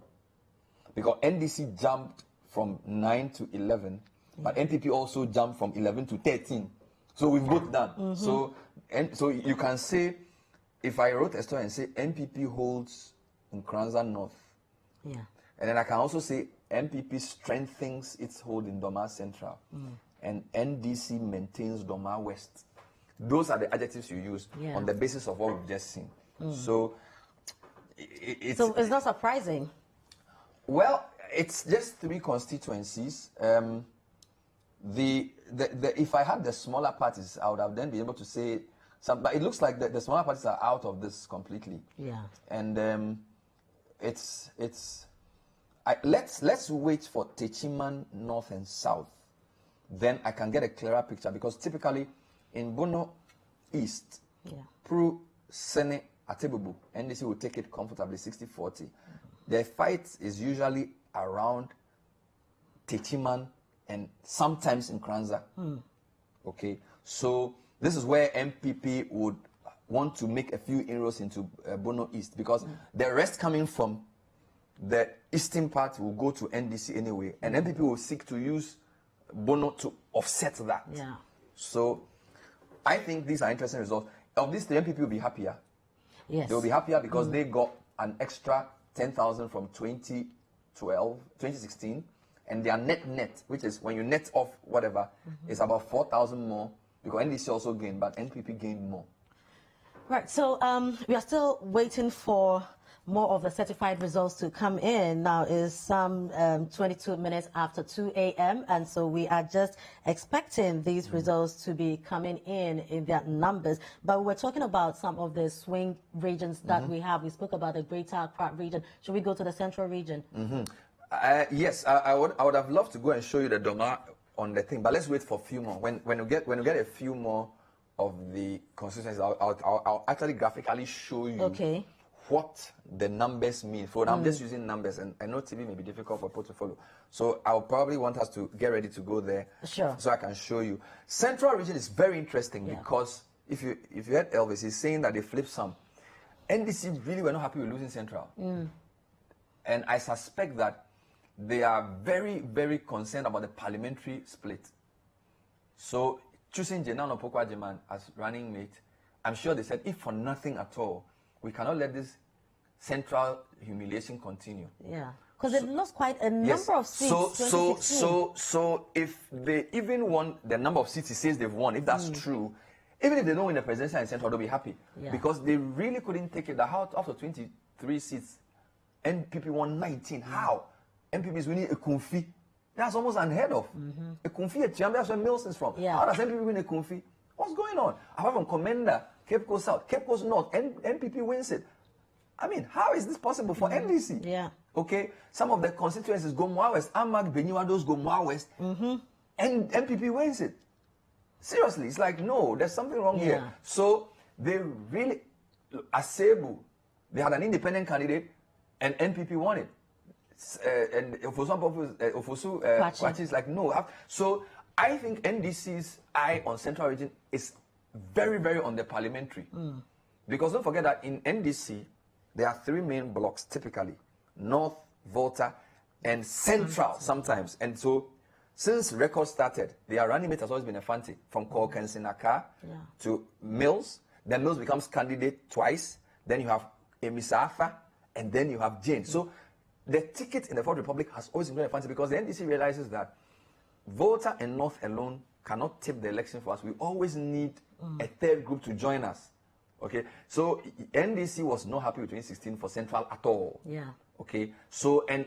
because NDC jumped from 9 to 11, but MPP also jumped from 11 to 13. So we've both done. So you can say, if I wrote a story and say MPP holds in Nkranza North, and then I can also say MPP strengthens its hold in Doma Central, and NDC maintains Doma West. Those are the adjectives you use on the basis of what we've just seen. So it's not surprising. Well, it's just 3 constituencies. If I had the smaller parties, I would have then been able to say some, but it looks like the smaller parties are out of this completely. Yeah. And let's wait for Techiman North and South. Then I can get a clearer picture because typically in Bono East, Pro Sene Atebubu, NDC will take it comfortably 60-40. The fight is usually around Techiman and sometimes in Nkranza. Okay, so this is where MPP would want to make a few inroads into Bono East because the rest coming from the eastern part will go to NDC anyway, and MPP will seek to use Bono to offset that. Yeah. So I think these are interesting results. Of these, the MPP will be happier. Yes. They will be happier because they got an extra 10,000 from 2016, and their net, which is when you net off whatever, is about 4,000 more because NDC also gained, but NPP gained more. Right. So we are still waiting for more of the certified results to come in. Now is some 22 minutes after 2 a.m. and so we are just expecting these results to be coming in their numbers. But we're talking about some of the swing regions that we have. We spoke about the Greater Accra region. Should we go to the Central region? Yes, I would have loved to go and show you the Doma on the thing, but let's wait for a few more. When you get a few more of the constituencies, I'll actually graphically show you what the numbers mean. So I'm just using numbers, and I know TV may be difficult for people to follow. So I'll probably want us to get ready to go there, so I can show you. Central region is very interesting because if you heard Elvis, he's saying that they flipped some. NDC really were not happy with losing Central, and I suspect that they are very, very concerned about the parliamentary split. So choosing Jenano Pokwajiman as running mate, I'm sure they said, if for nothing at all, we cannot let this Central humiliation continue. Yeah, because they lost quite a number of seats. So if they even won the number of seats he says they've won, if that's true, even if they don't win the presidential and Central, they'll be happy. Because they really couldn't take it. Out after 23 seats, NPP won 19. How? NPP is winning a Kumfi. That's almost unheard of. A Kumfi, that's where Mills is from. How does NPP win a Kumfi? What's going on? Apart from Commander, Cape Coast South, Cape Coast North, NPP wins it. I mean, how is this possible for NDC? Yeah. Okay, some of the constituencies go more west, Amag, Benyuados go more west, and NPP wins it. Seriously, it's like, no, there's something wrong here. So they really, Asebu, they had an independent candidate, and NPP won it. And for some purpose, Ofosu Kwachi is like, no. So I think NDC's eye on Central Region is very, very on the parliamentary. Because don't forget that in NDC, there are 3 main blocks typically: North, Volta, and Central sometimes. And so since records started, their running mate has always been Ashanti, from Kensinaka to Mills. Then Mills becomes candidate twice. Then you have Emisafa, and then you have Jane. So the ticket in the Fourth Republic has always been Ashanti, because the NDC realizes that Volta and North alone cannot tip the election for us. We always need a third group to join us. Okay, so NDC was not happy with 2016 for Central at all. Okay, so, and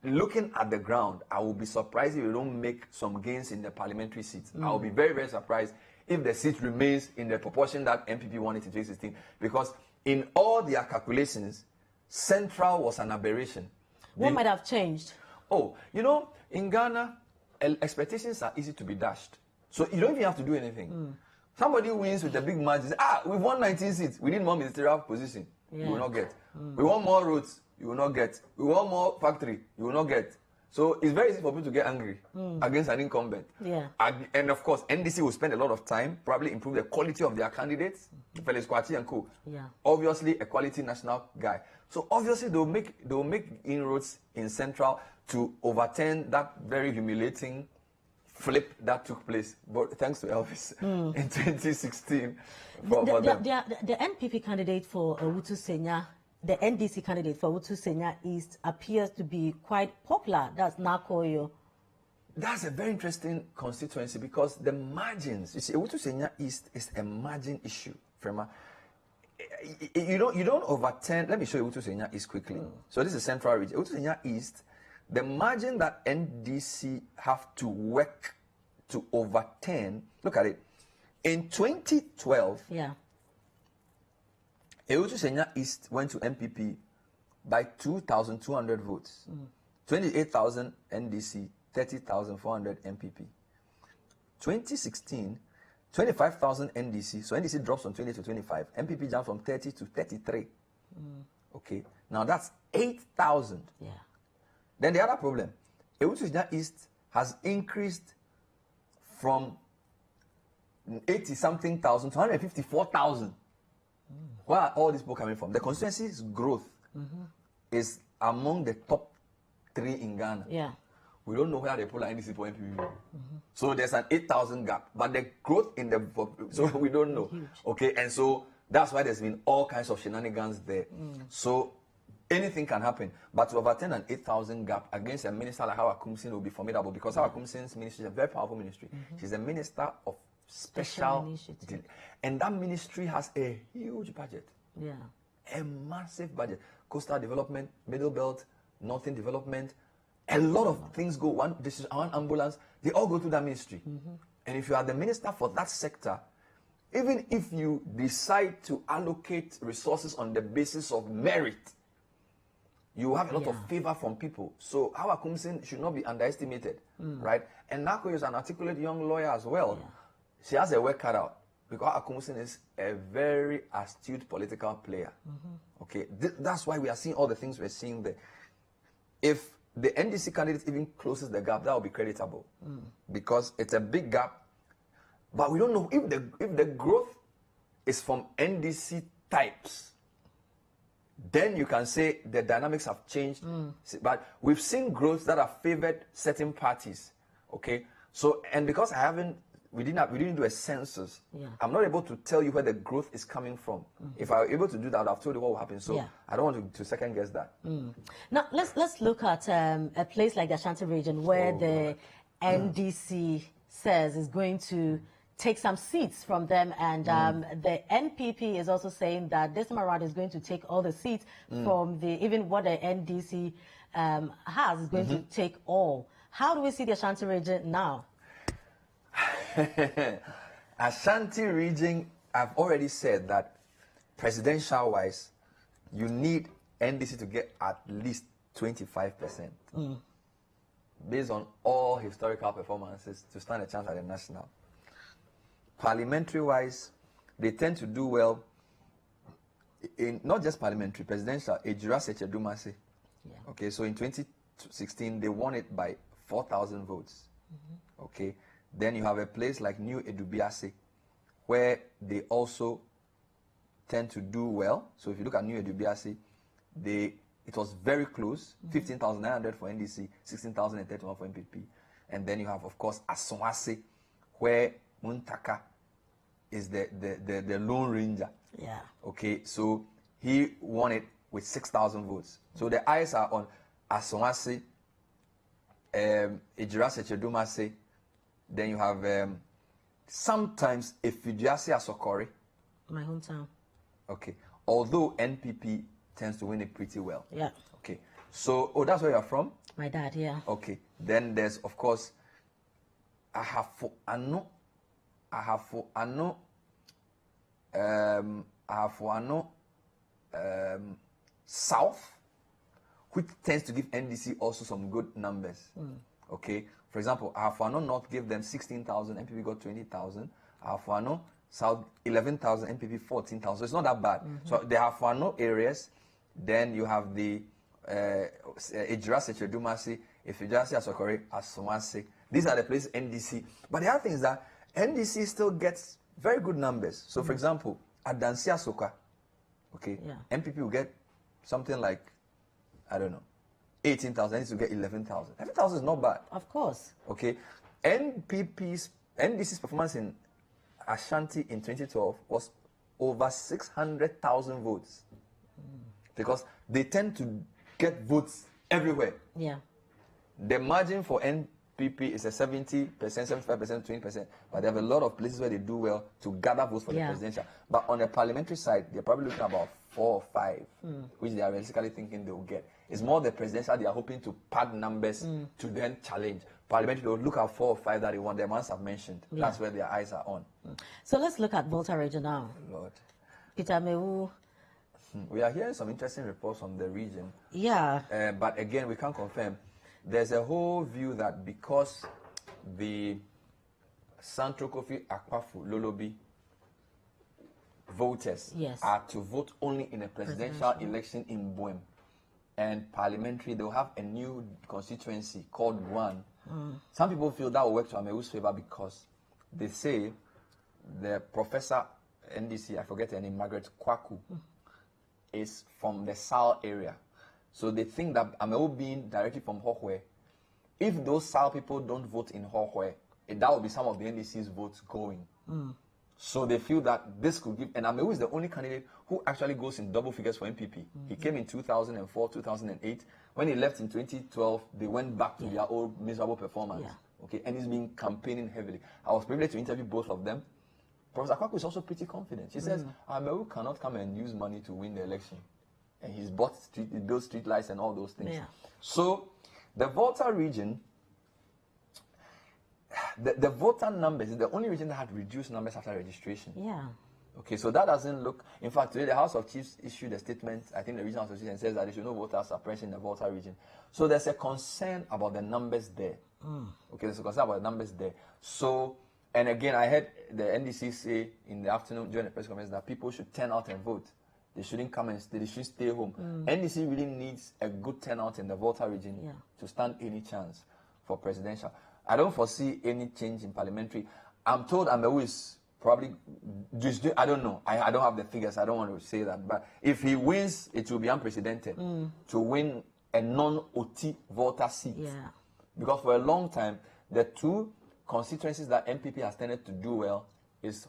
looking at the ground, I will be surprised if we don't make some gains in the parliamentary seats. I will be very, very surprised if the seat remains in the proportion that MPP won it in 2016, because in all their calculations, Central was an aberration. What might have changed? Oh, you know, in Ghana, expectations are easy to be dashed. So you don't even have to do anything. Somebody wins with a big margin. We've won 19 seats. We need more ministerial position. You will not get. We want more roads. You will not get. We want more factory. You will not get. So it's very easy for people to get angry against an incumbent. And of course, NDC will spend a lot of time, probably improve the quality of their candidates, Felix Kwachi and co. Obviously, a quality national guy. So obviously, they'll make inroads in Central to overturn that very humiliating flip that took place, but thanks to Elvis in 2016. The NPP candidate for Owutu Senya, the NDC candidate for Owutu Senya East, appears to be quite popular. That's Nakoyo. That's a very interesting constituency, because the margins, you see, Owutu Senya East is a margin issue, Frema. You don't overturn. Let me show you Owutu Senya East quickly. So this is Central Region. Owutu Senya East, the margin that NDC have to work to overturn, look at it. In 2012, Owutu Senya East went to MPP by 2,200 votes. 28,000 NDC, 30,400 MPP. 2016, 25,000 NDC, so NDC drops from 20 to 25. MPP jumps from 30 to 33. Okay, now that's 8,000. Then the other problem, Owutu Senya East has increased from 80-something thousand to 154,000. Where are all these people coming from? The constituency's growth is among the top 3 in Ghana. We don't know where they pull NDC for MPP. So there's an 8,000 gap, but the growth in the, so we don't know. Okay, and so that's why there's been all kinds of shenanigans there. So anything can happen, but to overturn an 8,000 gap against a minister like Hawa Kumsin will be formidable, because Hawa Kumsin's ministry is a very powerful ministry. She's a minister of special initiative, and that ministry has a huge budget. A massive budget. Coastal development, middle belt, northern development, a lot of things go. One ambulance, they all go to that ministry. And if you are the minister for that sector, even if you decide to allocate resources on the basis of merit, you have a lot of favor from people. So Hawa Kumsin should not be underestimated, right? And Nako is an articulate young lawyer as well. She has a work cut out. because Akumusin is a very astute political player. Okay, that's why we are seeing all the things we're seeing there. If the NDC candidate even closes the gap, that will be creditable, because it's a big gap. But we don't know if the growth is from NDC types. Then you can say the dynamics have changed. But we've seen growth that have favored certain parties. Okay, so and because we didn't do a census. I'm not able to tell you where the growth is coming from. If I were able to do that, I've told you what will happen. So I don't want to second guess that. Now let's look at a place like the Ashanti region where the NDC says is going to take some seats from them, and the NPP is also saying that this time around is going to take all the seats from even what the NDC has is going to take all. How do we see the Ashanti region now? Ashanti region, I've already said that presidential-wise, you need NDC to get at least 25%. Based on all historical performances to stand a chance at the national. Parliamentary-wise, they tend to do well in not just parliamentary, presidential, Ejura Sechedumase. Okay, so in 2016, they won it by 4,000 votes. Okay, then you have a place like New Edubiase, where they also tend to do well. So if you look at New Edubiase, it was very close, 15,900 for NDC, 16,031 for MPP. And then you have, of course, Asonwase, where Muntaka is the Lone Ranger. Okay, so he won it with 6,000 votes. So the eyes are on Asonwase, Ejura Sechedumase. Then you have sometimes Efiduase Asokore. My hometown. Okay. Although NPP tends to win it pretty well. Okay. So, that's where you're from? My dad, Okay. Then there's, of course, Ahafo South, which tends to give NDC also some good numbers. Okay. For example, Ahafo North gave them 16,000, MPP got 20,000. Ahafo South 11,000, MPP 14,000. So it's not that bad. So the Ahafo areas, then you have the Ejura Sechedumase, Efiduase Asokore, Asonwase. These are the places NDC. But the other thing is that NDC still gets very good numbers. So for example, Adansi Asoka, okay, MPP will get something like, I don't know, 18,000, NDC will get 11,000. 11,000 is not bad. Of course. Okay. NDC's performance in Ashanti in 2012 was over 600,000 votes. Because they tend to get votes everywhere. The margin for NPP is a 70%, 75%, 20%. But they have a lot of places where they do well to gather votes for the presidential. But on the parliamentary side, they're probably looking about 4 or 5, which they are realistically thinking they will get. It's more the presidential they are hoping to pad numbers to then challenge. Parliamentary, they will look at 4 or 5 that they want. The ones I've mentioned. That's where their eyes are on. So let's look at Volta region now. Lord. Peter Mewu. We are hearing some interesting reports from the region. But again, we can't confirm. There's a whole view that because the Santro Kofi Akpafu Lolobi voters are to vote only in a presidential election in Boem, and parliamentary, they'll have a new constituency called One. Some people feel that will work to Amewu's favor because they say the professor NDC, I forget her name, Margaret Kwaku, is from the Sal area. So they think that Amewu being directly from Hohwe, if those Sal people don't vote in Hohwe, that will be some of the NDC's votes going. So they feel that this could give, and Amewu is the only candidate who actually goes in double figures for MPP. He came in 2004, 2008. When he left in 2012, they went back to their old miserable performance. Okay, and he's been campaigning heavily. I was privileged to interview both of them. Professor Kwaku is also pretty confident. She says, Amewu cannot come and use money to win the election. And he's built street lights and all those things. So the Volta region, the voter numbers is the only region that had reduced numbers after registration. Okay, so that doesn't look. In fact, today the House of Chiefs issued a statement. I think the regional association says that there should no voter suppression in the Volta region. So there's a concern about the numbers there. Okay, there's a concern about the numbers there. So And again, I heard the NDC say in the afternoon during the press conference that people should turn out and vote. They shouldn't come and stay. They should stay home. NDC really needs a good turnout in the Volta region to stand any chance for presidential. I don't foresee any change in parliamentary. I'm told Amewu is probably just, I don't know. I don't have the figures. I don't want to say that. But if he wins, it will be unprecedented to win a non-OT Volta seat. Because for a long time, the two constituencies that MPP has tended to do well is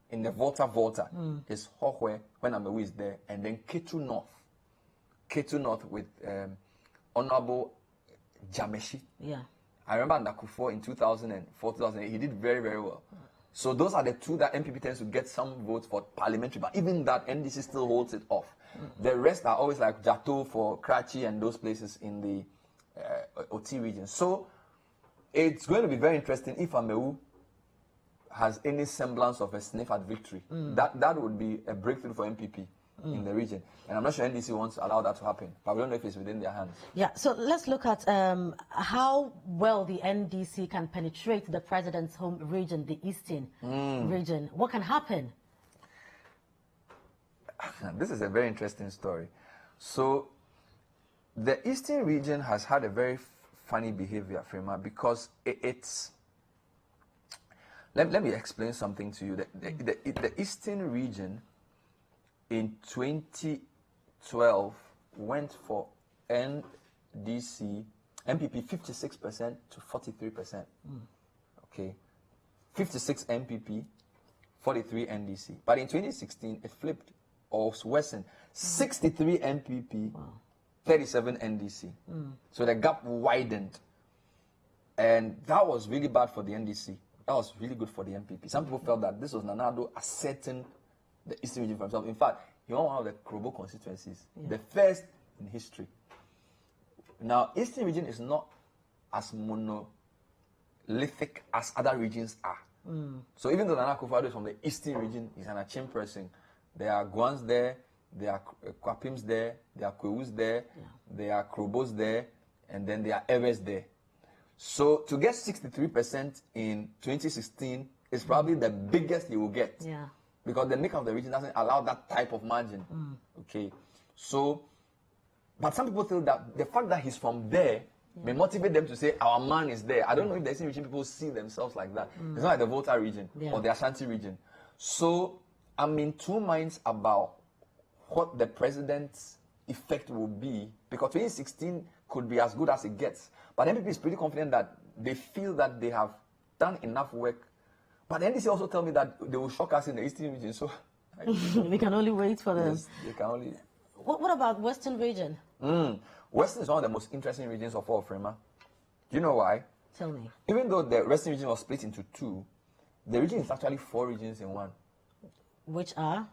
in the Volta is Hohwe when Amewu is there, and then Ketu North with Honorable Jameshi. I remember under Kufuor in 2004, 2008, he did very, very well. So those are the two that MPP tends to get some votes for parliamentary, but even that, NDC still holds it off. The rest are always like Jato for Karachi and those places in the OT region. So it's going to be very interesting if Amewu has any semblance of a sniff at victory. That would be a breakthrough for MPP in the region. And I'm not sure NDC wants to allow that to happen, but we don't know if it's within their hands. Yeah, so let's look at how well the NDC can penetrate the president's home region, the Eastern region. What can happen? This is a very interesting story. So the Eastern region has had a very funny behavior, Frema, because it's... Let me explain something to you. The Eastern region in 2012 went for NDC, MPP 56% to 43%. Okay. 56 MPP, 43 NDC. But in 2016, it flipped or worsened. 63 MPP, 37 NDC. So the gap widened. And that was really bad for the NDC. That was really good for the MPP. Some people felt that this was Nanado asserting the Eastern region for himself. In fact, he won one of the Krobo constituencies, the first in history. Now, Eastern region is not as monolithic as other regions are. So even though Nana Akufo-Addo is from the Eastern region, he's an Achim person. There are Guans there, there are Kwapims there, there are Kwewus there, there are Krobos there, and then there are Ewes there. So to get 63% in 2016 is probably the biggest you will get. Because the makeup of the region doesn't allow that type of margin. Okay. So, but some people feel that the fact that he's from there may motivate them to say, our man is there. I don't know if the Eastern region people see themselves like that. It's not like the Volta region or the Ashanti region. So, I'm in two minds about what the president's effect will be, because 2016 could be as good as it gets. But MPP is pretty confident that they feel that they have done enough work. But the NDC also tell me that they will shock us in the Eastern region. So we can only wait for them. Yes, they can only. What about Western region? Western is one of the most interesting regions of all, Frema. Do you know why? Tell me. Even though the Western region was split into two, the region is actually 4 regions in one. Which are?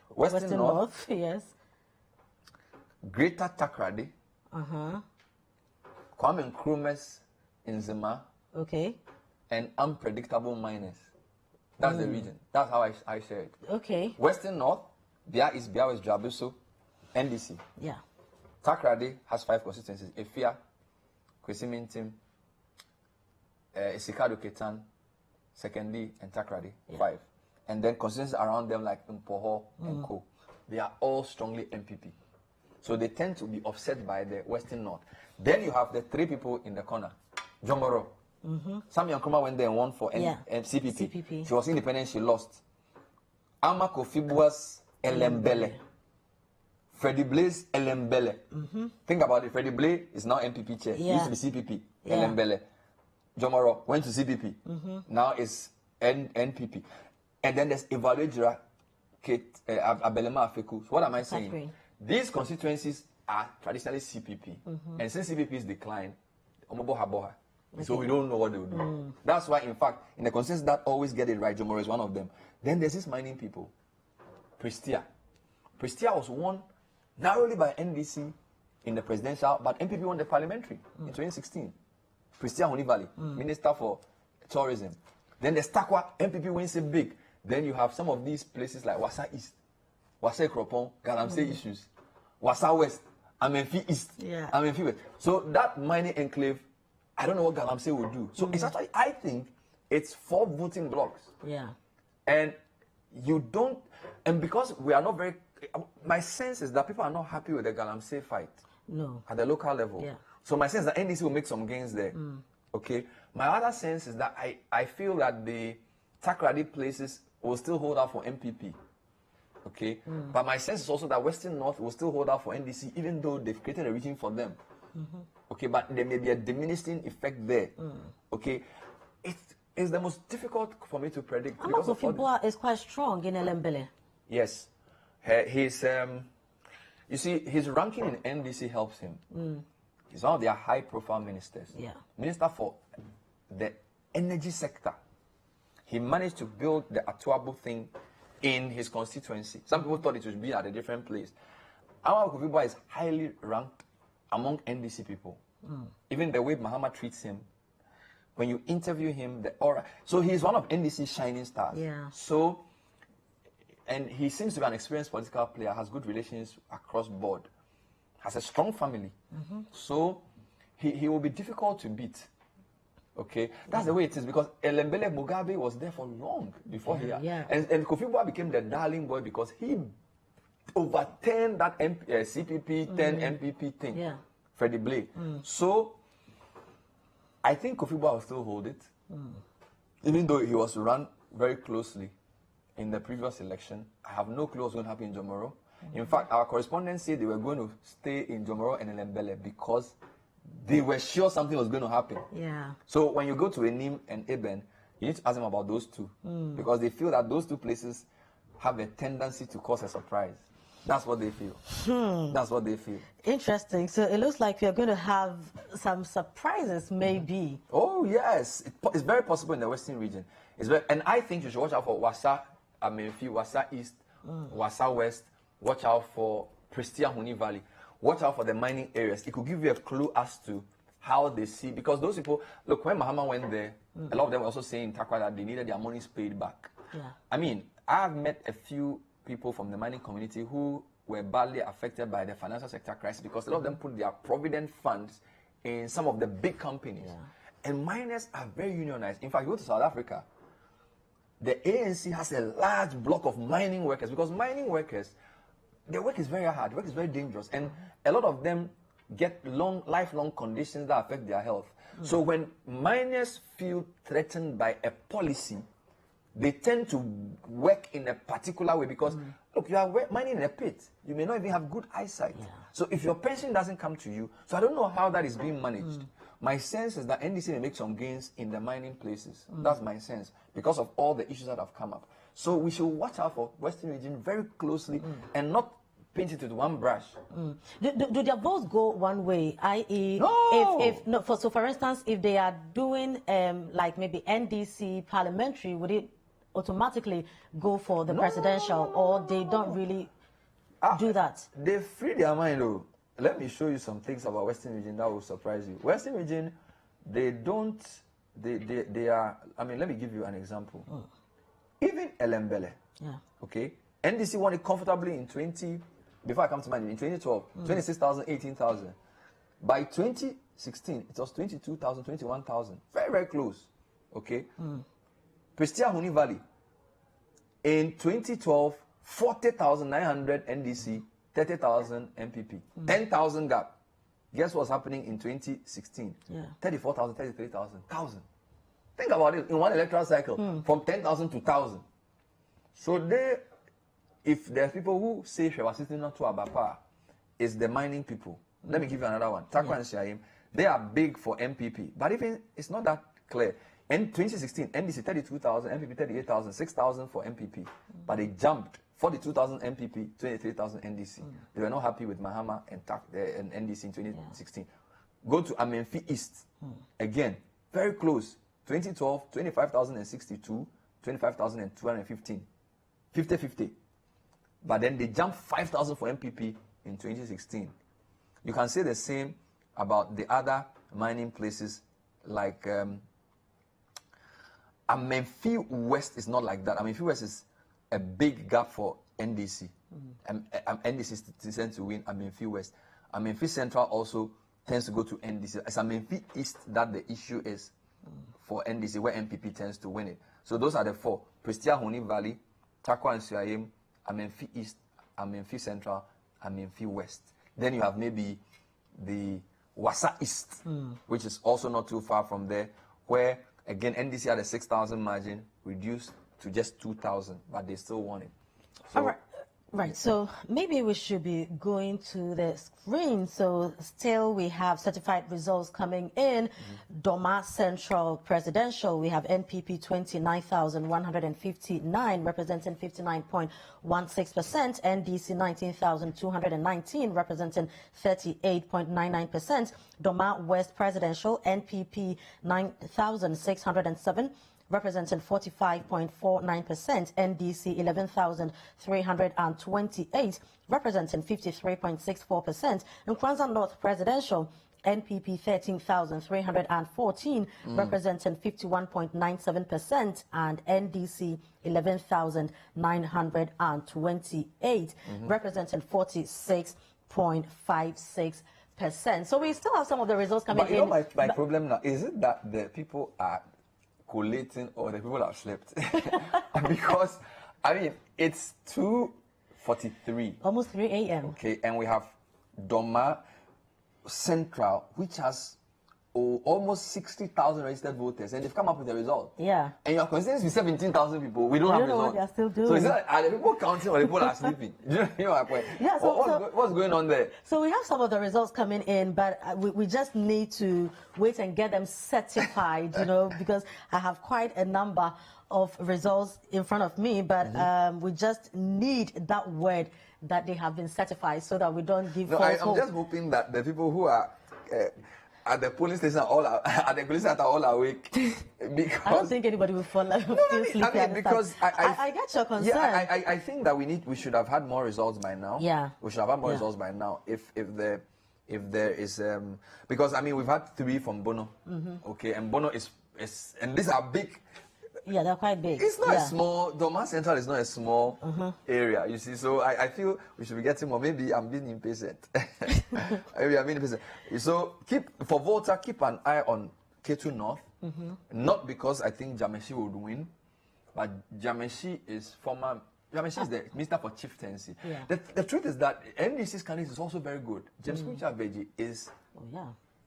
Western North, yes. Greater Takrady, Kwame Nkrumah's Nzema, okay, and Unpredictable Miners. That's the region. That's how I share it. Okay. Western North, Bia East, Bia West, Jabuso, NDC. Yeah. Takrady has 5 constituencies: Efia, Kwesimintim, Esikado Ketan, Sekendi, and Takrady. 5. And then constituencies around them like Mpoho and Co. They are all strongly MPP. So they tend to be offset by the Western North. Then you have the 3 people in the corner. Jomoro. Samia Nkrumah went there and won for CPP. She was independent, she lost. Ama Kofibua's Elembele. Freddie Blaise Elembele. Think about it. Freddie Blaise is now MPP chair. He used to be CPP. Elembele. Jomoro went to CPP. Now it's NPP. And then there's Evaluate Abelema Afeku. So what am I saying? These constituencies are traditionally CPP. And since CPP is declined, Omoboha. So we don't know what they will do. That's why, in fact, in the constituencies that always get it right, Jomoro is one of them. Then there's this mining people. Prestia. Prestia was won narrowly by NDC in the presidential, but MPP won the parliamentary in 2016. Prestia Honi Valley, Minister for Tourism. Then the Stakwa, MPP wins it big. Then you have some of these places like Wasa East, Wasa Kropon, Galamsey issues, Wasa West, Amenfi East, Amenfi West. So that mining enclave, I don't know what Galamsey will do. So it's actually, I think, it's 4 voting blocks. Yeah. And you don't, and because we are not very, my sense is that people are not happy with the Galamsey fight. No. At the local level. Yeah. So my sense is that NDC will make some gains there. Okay. My other sense is that I feel that the Takoradi places will still hold out for MPP. Okay. But my sense is also that Western North will still hold out for NDC, even though they've created a region for them. Okay. But there may be a diminishing effect there. Okay. It's the most difficult for me to predict. Because Kofi is quite strong in Elembele. Yes. He's, you see, his ranking in NDC helps him. He's one of their high-profile ministers. Yeah. Minister for the energy sector. He managed to build the Atuabo thing in his constituency. Some people thought it would be at a different place. Our Kofi is highly ranked among NDC people. Even the way Mahama treats him, when you interview him, the aura. So he's one of NDC's shining stars. Yeah. So, and he seems to be an experienced political player, has good relations across board, has a strong family. So he will be difficult to beat. Okay, that's the way it is, because Elembele Mugabe was there for long before and Kofi Boa became the darling boy because he overturned that CPP 10 MPP thing. Yeah. Freddie Blake. So I think Kofi Boa will still hold it, even though he was run very closely in the previous election. I have no clue what's going to happen in Jomoro. In fact, our correspondents said they were going to stay in Jomoro and Elembele because they were sure something was going to happen. Yeah. So when you go to Enim and Eben, you need to ask them about those two, because they feel that those two places have a tendency to cause a surprise. That's what they feel. That's what they feel. Interesting. So it looks like we're going to have some surprises, maybe. Oh, yes. It's very possible in the Western region. And I think you should watch out for Wasa, Wasa East, Wasa West. Watch out for Prestia Huni Valley. Watch out for the mining areas. It could give you a clue as to how they see. Because those people, look, when Mahama went there, a lot of them were also saying in Takwa that they needed their monies paid back. Yeah. I mean, I've met a few people from the mining community who were badly affected by the financial sector crisis because a lot of them put their provident funds in some of the big companies. Yeah. And miners are very unionized. In fact, you go to South Africa, the ANC has a large block of mining workers because mining workers, their work is very hard, work is very dangerous, and a lot of them get lifelong conditions that affect their health. So when miners feel threatened by a policy, they tend to work in a particular way because, look, you are mining in a pit. You may not even have good eyesight. Yeah. So if your pension doesn't come to you, so I don't know how that is being managed. My sense is that NDC may make some gains in the mining places. That's my sense, because of all the issues that have come up. So we should watch out for Western region very closely and not paint it with one brush. Do their votes go one way? I.e., for instance, if they are doing like maybe NDC parliamentary, would it automatically go for the presidential, or they don't really do that? They free their mind, though. Let me show you some things about Western region that will surprise you. Western region, they are, I mean, let me give you an example. Even Elembele, okay? NDC won it comfortably in before I come to mind, in 2012, 26,000, 18,000. By 2016, it was 22,000, 21,000. Very, very close, okay? Prestia Huni Valley, in 2012, 40,900 NDC, 30,000 MPP, 10,000 gap. Guess what's happening in 2016? 34,000, 33,000. Think about it in one electoral cycle, from 10,000 to 1,000. So if there's people who say Shewa City not to Abapa, it's the mining people. Let me give you another one. Takwa and Shaim, they are big for MPP, but even it's not that clear. In 2016, NDC 32,000, MPP 38,000, 6,000 for MPP, but they jumped 42,000 MPP, 23,000 NDC. They were not happy with Mahama and NDC in 2016. Go to Amenfi East, again, very close. 2012, 25,062, 25,215, 50-50. But then they jumped 5,000 for MPP in 2016. You can say the same about the other mining places, like Amenfi West is not like that. Amenfi West is a big gap for NDC. NDC tends to win Amenfi West. Amenfi Central also tends to go to NDC. It's Amenfi East that the issue is for NDC, where MPP tends to win it. So those are the 4. Prestia Honi Valley, Tarkwa and Suayem, Amenfi East, Amenfi Central, Amenfi West. Then you have maybe the Wassa East, which is also not too far from there, where, again, NDC had a 6,000 margin, reduced to just 2,000, but they still won it. So, all right. Right, so maybe we should be going to the screen. So still we have certified results coming in. Doma Central Presidential, we have NPP 29,159, representing 59.16%, NDC 19,219, representing 38.99%, Doma West Presidential, NPP 9,607, representing 45.49%, NDC 11,328, representing 53.64%, and Kwanzaa North Presidential, NPP 13,314, representing 51.97%, and NDC 11,928, representing 46.56%. So we still have some of the results coming in. My problem now, is it that the people are collating or the people have slept? Because, I mean, it's 2:43. Almost 3 a.m. Okay, and we have Doma Central, which has almost 60,000 registered voters, and they've come up with the result. Yeah. And your constituency with 17,000 people, we don't have results. What they are still doing. So is that, are the people counting or the people are sleeping? You know my point? Yeah, what's going on there? So we have some of the results coming in, but we just need to wait and get them certified, you know, because I have quite a number of results in front of me, but we just need that word that they have been certified so that we don't give false hope. I'm just hoping that the people who are at the police station at the police are all awake. Because I don't think anybody will fall asleep. I mean, because I get your concern. Yeah, I think that we should have had more results by now. Yeah. We should have had more results by now. If there is because I mean we've had 3 from Bono. Okay, and Bono is and these are big. Yeah, they're quite big. It's not a small. Doma Central is not a small area, you see. So I feel we should be getting more. Maybe I'm being impatient. Maybe I'm being impatient. So keep an eye on Ketu North. Not because I think Jameshi would win, but Jameshi is the Minister for Chieftaincy. Yeah. The truth is that NDC's candidate is also very good. James Kucha Veji is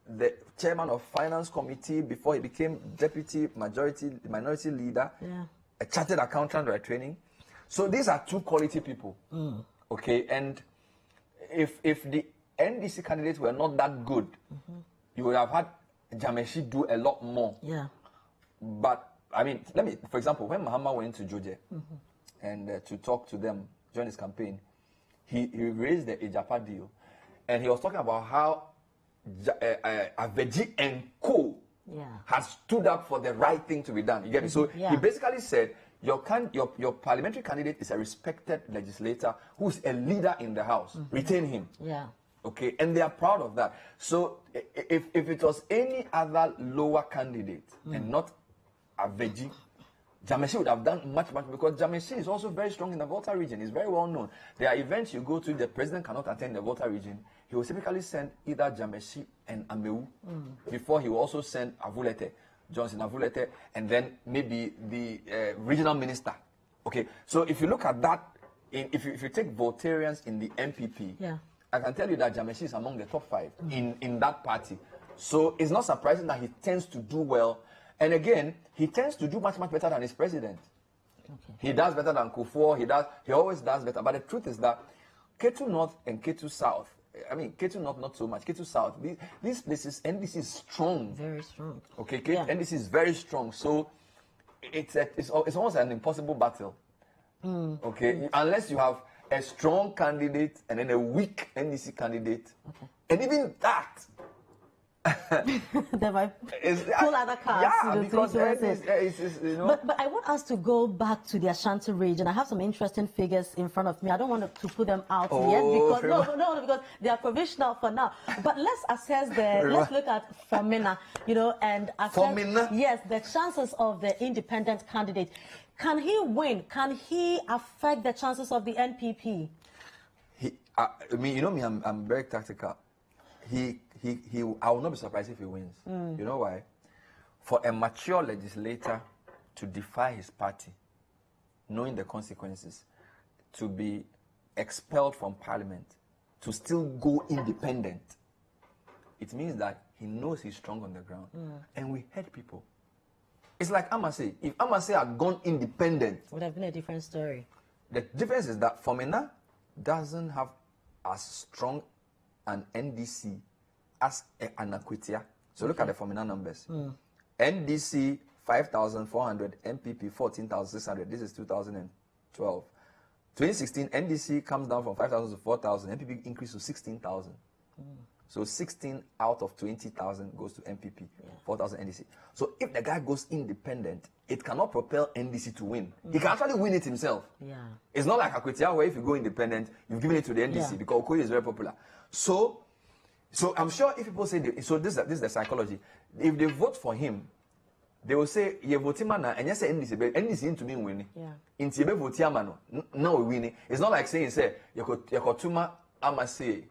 the chairman of finance committee before he became deputy minority leader, a chartered accountant by training. So these are 2 quality people. Okay, and if the NDC candidates were not that good, you would have had Jameshi do a lot more. Yeah. But I mean, for example, when Mahama went to Georgia and to talk to them during his campaign, he raised the Ejapa deal, and he was talking about how Aveji and Co has stood up for the right thing to be done. You get it? So he basically said your parliamentary candidate is a respected legislator who's a leader in the house. Retain him. Yeah. Okay, and they are proud of that. So if it was any other lower candidate and not Aveji, Jameshi would have done much, because Jameshi is also very strong in the Volta region. He's very well known. There are events you go to, the president cannot attend the Volta region. He will typically send either Jameshi and Ameu before he will also send Avulete, Johnson Avulete, and then maybe the regional minister. Okay, so if you look at that, if you take Voltarians in the MPP, I can tell you that Jameshi is among the top 5 in that party. So it's not surprising that he tends to do well. And again, he tends to do much better than his president. Okay. He does better than Kufuor. He always does better. But the truth is that Ketu North and Ketu South, I mean, Ketu North not so much, Ketu South, these places, NDC is strong. Very strong. Okay, NDC is very strong. So it's almost an impossible battle. Okay, unless you have a strong candidate and then a weak NDC candidate. Okay. And even that, they might pull other cards. Yeah, because it's, you know. But I want us to go back to the Ashanti region. I have some interesting figures in front of me. I don't want to put them out yet because because they are provisional for now. But let's assess let's look at Femina, you know, and assess the chances of the independent candidate. Can he win? Can he affect the chances of the NPP? I mean, you know me, I'm very tactical. I will not be surprised if he wins. You know why? for a mature legislator to defy his party, knowing the consequences, to be expelled from parliament, to still go independent, it means that he knows he's strong on the ground. And we hurt people. It's like Amase. If Amase had gone independent, it would have been a different story. The difference is that Fomena doesn't have as strong an NDC as an Akwitia. So look at the Fomena numbers. NDC 5,400, MPP 14,600. This is 2012. 2016, NDC comes down from 5,000 to 4,000. MPP increased to 16,000. So 16 out of 20,000 goes to MPP, 4,000 NDC. So if the guy goes independent, it cannot propel NDC to win. He can actually win it himself. It's not like Akwitia, where if you go independent, you've given it to the NDC because Okoye is very popular. So I'm sure if people say, this is the psychology. If they vote for him, they will say, "Ye votimana," and you say NDC into me winning. In Tibe votiamano, no winning. It's not like saying, "Say Yakotuma Amase,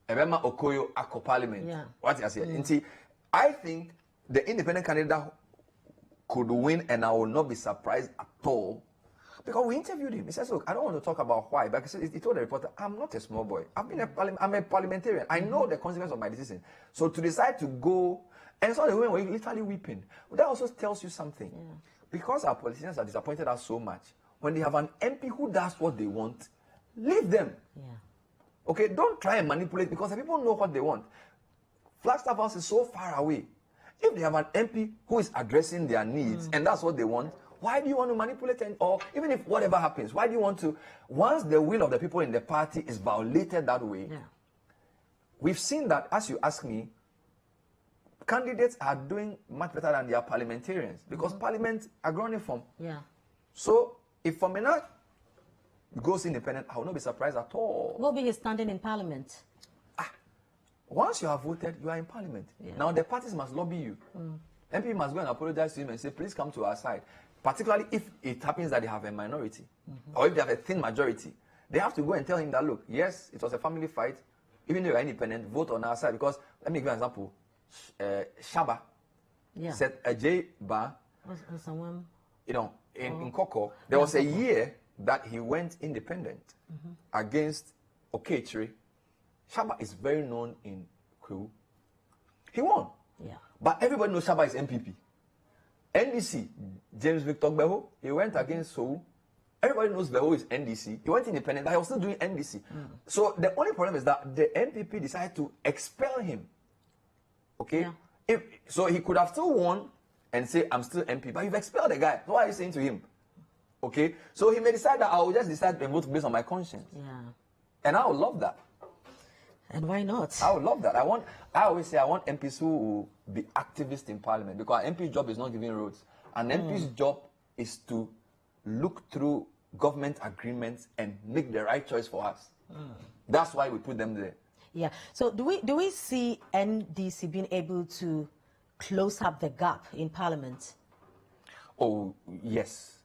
Ebema Okoyo Ako Parliament." What I say? I think the independent candidate could win, and I will not be surprised at all. Because we interviewed him. He says, "Look, I don't want to talk about why." But he told the reporter, "I'm not a small boy. I'm a parliamentarian. I know the consequence of my decision. So to decide to go." And so the women were literally weeping. That also tells you something. Because our politicians are disappointed us so much, when they have an MP who does what they want, leave them. Okay, don't try and manipulate, because the people know what they want. Flagstaff House is so far away. If they have an MP who is addressing their needs and that's what they want, why do you want to manipulate? Or even if whatever happens, why do you want to? Once the will of the people in the party is violated that way, we've seen that, as you ask me, candidates are doing much better than their parliamentarians, because parliament are growing from. So if Fomena goes independent, I will not be surprised at all. What will be his standing in parliament? Once you have voted, you are in parliament. Now the parties must lobby you. MP must go and apologize to him and say, "Please come to our side." Particularly if it happens that they have a minority, or if they have a thin majority, they have to go and tell him that, "Look, yes, it was a family fight. Even though you are independent, vote on our side." Because let me give you an example. Shaba said a J Bar, in Koko, there was a year that he went independent against Okechiri. Shaba is very known in Kru. He won. But everybody knows Shaba is MPP. NDC, James Victor Beho, he went against Sou. Everybody knows Beho is NDC. He went independent, but he was still doing NDC. So the only problem is that the NPP decided to expel him. Okay? So he could have still won and say, "I'm still MP," but you've expelled the guy. So what are you saying to him? Okay? So he may decide that I will just decide to vote based on my conscience. And I would love that. And why not? I would love that. I always say I want MPs who will be activists in parliament, because an MP's job is not giving roads. An MP's job is to look through government agreements and make the right choice for us. That's why we put them there. So do we see NDC being able to close up the gap in parliament? Oh yes.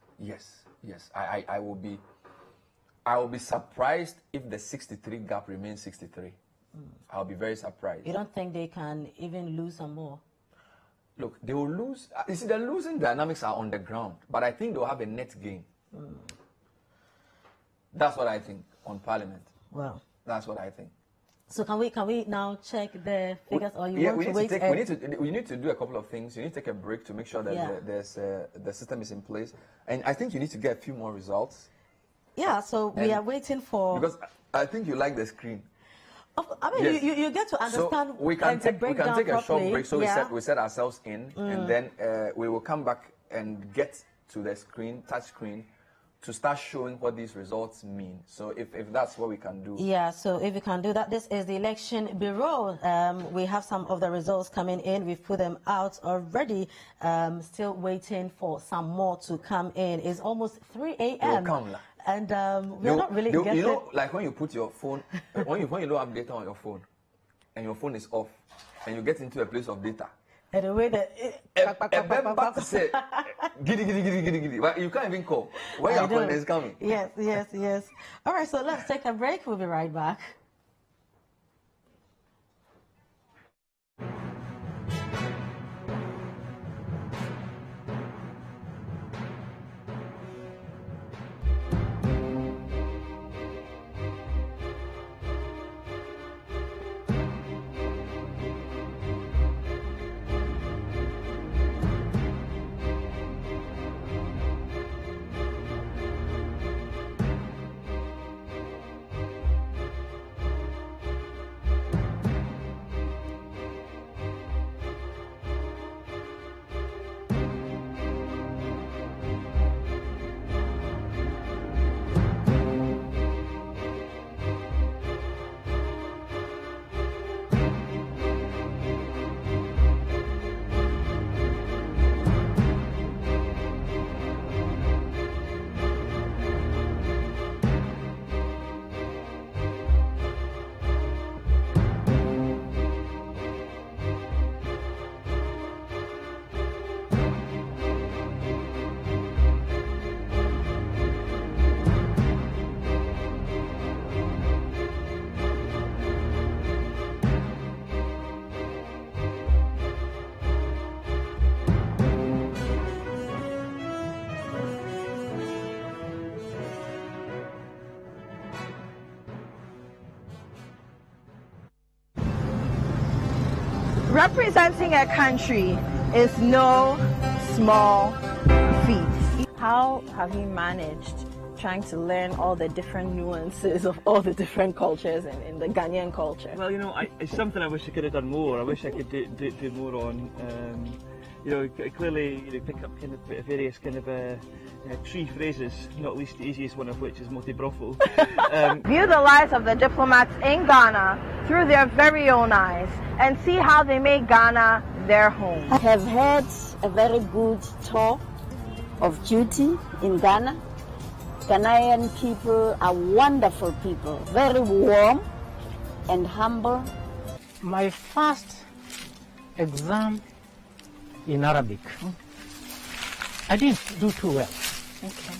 I will be surprised if the 63 gap remains 63. I'll be very surprised. You don't think they can even lose some more? Look, they will lose. You see, the losing dynamics are on the ground, but I think they'll have a net gain. That's what I think on parliament. Wow. That's what I think. So can we now check the figures, or you want to wait? We need to do a couple of things. You need to take a break to make sure that the system is in place, and I think you need to get a few more results. So we are waiting for. Because I think you like the screen. I mean, you get to understand. So we can take a short break. So we set ourselves in, and then we will come back and get to the screen, touch screen, to start showing what these results mean. So if that's what we can do. So if we can do that, this is the Election Bureau. We have some of the results coming in. We've put them out already. Still waiting for some more to come in. It's almost 3 a.m. And we're not really getting... You know, like when you put your phone, when you don't have data on your phone, and your phone is off, and you get into a place of data, and the way that say, giddy, but you can't even call when your phone is coming. Yes. All right, so let's take a break. We'll be right back. Representing a country is no small feat. How have you managed trying to learn all the different nuances of all the different cultures in the Ghanaian culture? Well, it's something I wish I could have done more. I wish I could do more on. Clearly, pick up kind of various kind of tree phrases, not least the easiest one of which is Moti Brofo. View the lives of the diplomats in Ghana through their very own eyes and see how they make Ghana their home. I have had a very good tour of duty in Ghana. Ghanaian people are wonderful people, very warm and humble. My first exam in Arabic, I didn't do too well. Okay.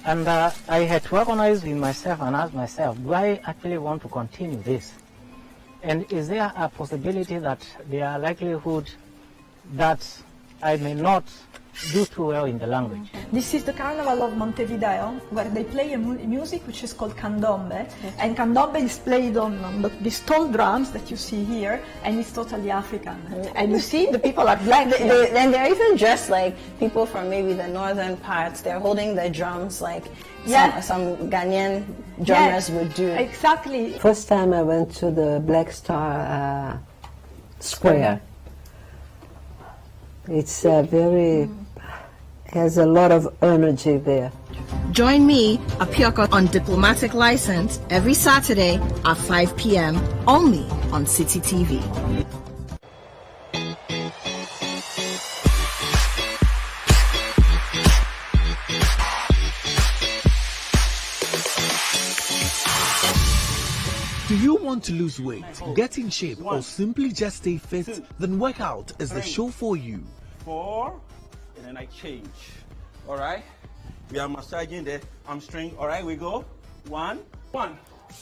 And I had to organize in myself and ask myself, do I actually want to continue this? And is there a possibility that there are likelihood that I may not do too well in the language? This is the Carnival of Montevideo, where they play a music which is called candombe, and candombe is played on these tall drums that you see here, and it's totally African. And you see the people are black. And they're even dressed like people from maybe the northern parts. They're holding their drums like some Ghanaian drummers would do. Exactly. First time I went to the Black Star Square. It's very, has a lot of energy there. Join me, Apioko, on Diplomatic License every Saturday at 5 p.m. only on Citi TV. Do you want to lose weight, get in shape, or simply just stay fit? Then Workout is the show for you. 4, and then I change. All right? We are massaging the hamstring. All right, we go. 1,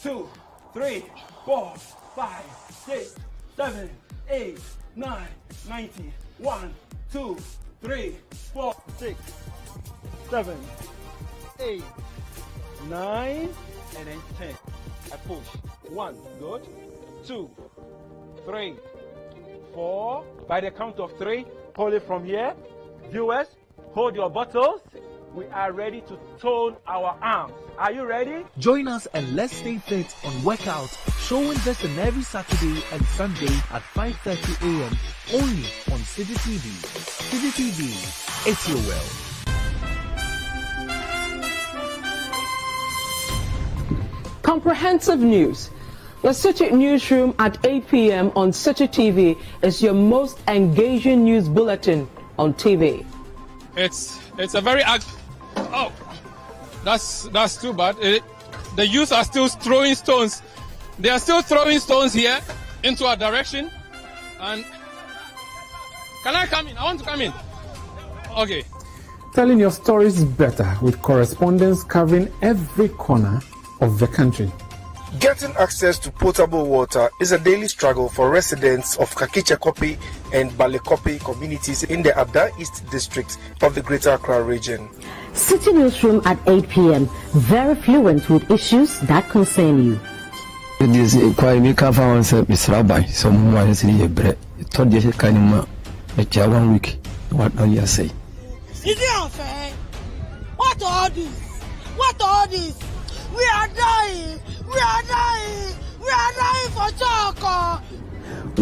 2, 3, 4, 5, 6, 7, 8, 9, 90. 1, 2, 3, 4, 6, 7, 8, 9, and then 10. I push. 1, good. 2, 3, 4. By the count of 3, hold it from here. Viewers, hold your bottles. We are ready to tone our arms. Are you ready? Join us and let's stay fit on Workout, showing this on every Saturday and Sunday at 5:30 a.m. only on Citi TV. Citi TV, it's your world. Comprehensive news. The Citi Newsroom at 8 p.m. on Citi TV is your most engaging news bulletin on TV. It's a very that's too bad. The youth are still throwing stones. They are still throwing stones here into our direction. And can I come in? I want to come in. Okay. Telling your stories better with correspondents covering every corner of the country. Getting access to potable water is a daily struggle for residents of Kakichekopi and Balekopi communities in the Abda East district of the Greater Accra region. Citi Newsroom at 8 p.m. Very fluent with issues that concern you. This inquiry me come from Mr. Rabbi. Someone is in bread. Told you kind of 1 week. What do you say? Is it unfair? What all this? What all this? We are dying! We are dying! We are dying for Choco!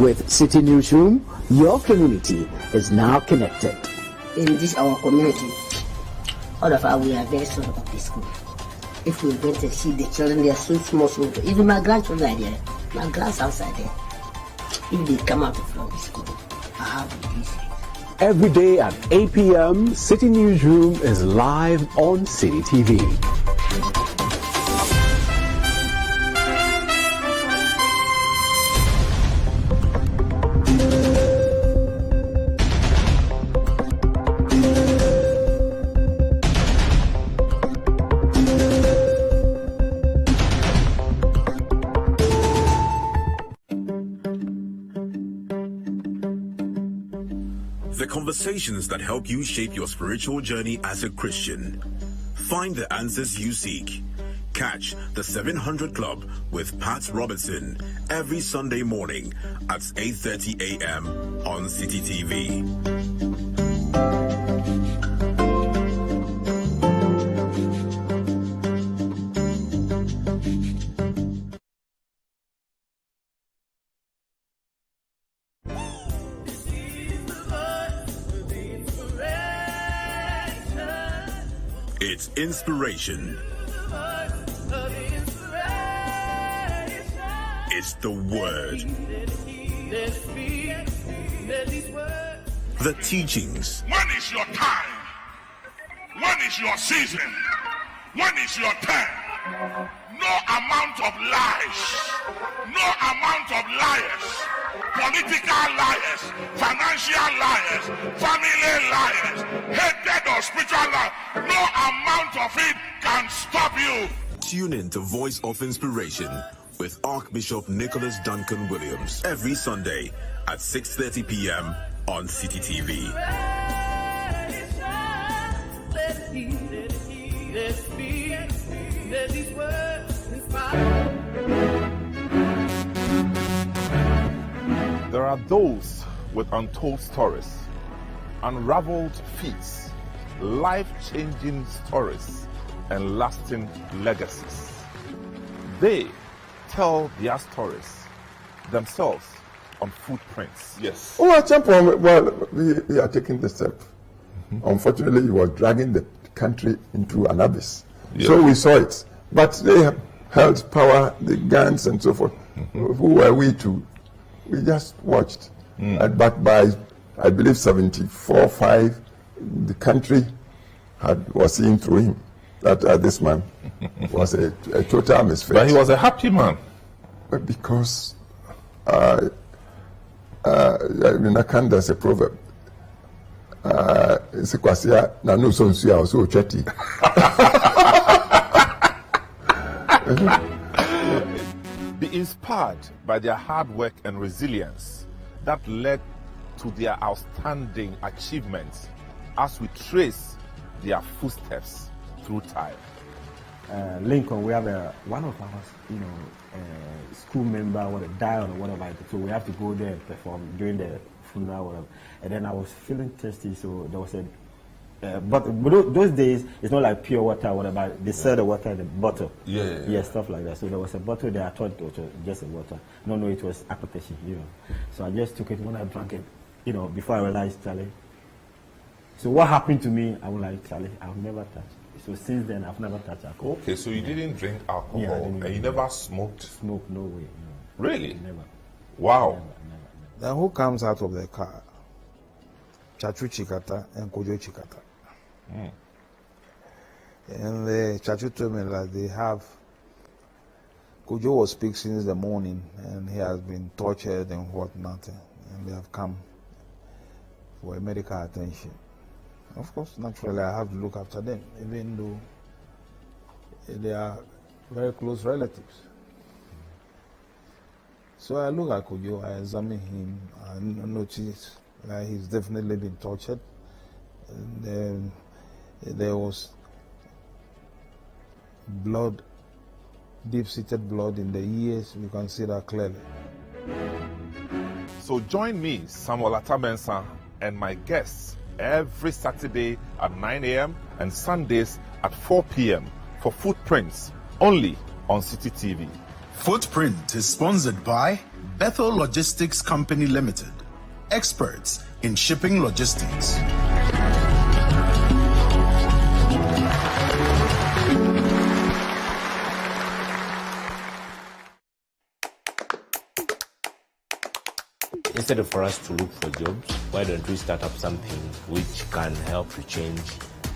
With Citi Newsroom, your community is now connected. In this our community, all of us we are very sorry about this school. If we went to see the children, they are so small, even my grandchildren are there, my grandsons are there. If they come out from the school, I have this. Every day at 8 p.m., Citi Newsroom is live on Citi TV. The conversations that help you shape your spiritual journey as a Christian. Find the answers you seek. Catch the 700 Club with Pat Robertson every Sunday morning at 8:30 a.m. on Citi TV. It's inspiration. It's the word. The teachings. When is your time? When is your season? When is your turn? No amount of lies, no amount of liars, political liars, financial liars, family liars, hatred or spiritual liars, no amount of it can stop you. Tune in to Voice of Inspiration with Archbishop Nicholas Duncan Williams every Sunday at 6:30 p.m. on Citi TV. There are those with untold stories, unraveled feats, life-changing stories, and lasting legacies. They tell their stories themselves on footprints. Yes. Oh, at some point, well, we are taking the step. Unfortunately, he was dragging the country into an abyss. Yeah. So we saw it. But they have held power, the guns and so forth. Who were we to? We just watched. But by, I believe, 74-5, the country was seeing through him. That this man was a total misfit. But he was a happy man. But because in Akan there's a proverb. Be inspired by their hard work and resilience that led to their outstanding achievements as we trace their footsteps through time. Lincoln, we have one of our, school member died or whatever, so we have to go there and perform during the funeral, whatever. And then I was feeling thirsty, so there was but those days it's not like pure water or whatever. They sell the water in the bottle. Yeah, stuff like that. So there was a bottle there. I thought it was just a water. No, it was application, So I just took it. When I drank it, before I realized, Charlie. So what happened to me? I was like, Charlie, I've never touched. So since then, I've never touched alcohol. Okay, so you didn't drink alcohol, and you never smoked? Smoke, no way. No. Really? Never. Wow. Never. Then who comes out of the car? Chachu Chikata and Kojo Chikata. And the Chachu told me that they have, Kojo was sick since the morning and he has been tortured and whatnot, and they have come for medical attention. Of course, naturally, I have to look after them, even though they are very close relatives. So I look at Kojo, I examine him, I notice that he's definitely been tortured. And there was blood, deep-seated blood in the ears. You can see that clearly. So join me, Samuel Atamensa, and my guests every Saturday at 9 a.m. and Sundays at 4 p.m. for Footprints, only on Citi TV. Footprint is sponsored by Bethel Logistics Company Limited, experts in shipping logistics. Instead of for us to look for jobs, why don't we start up something which can help to change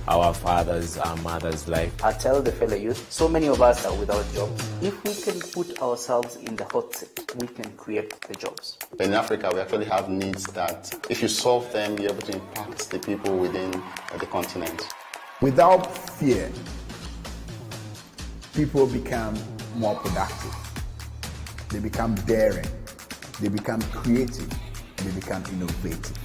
our fathers, our mothers' life? I tell the fellow youth, so many of us are without jobs. If we can put ourselves in the hot seat, we can create the jobs. In Africa, we actually have needs that, if you solve them, you're able to impact the people within the continent. Without fear, people become more productive. They become daring. They become creative. They become innovative.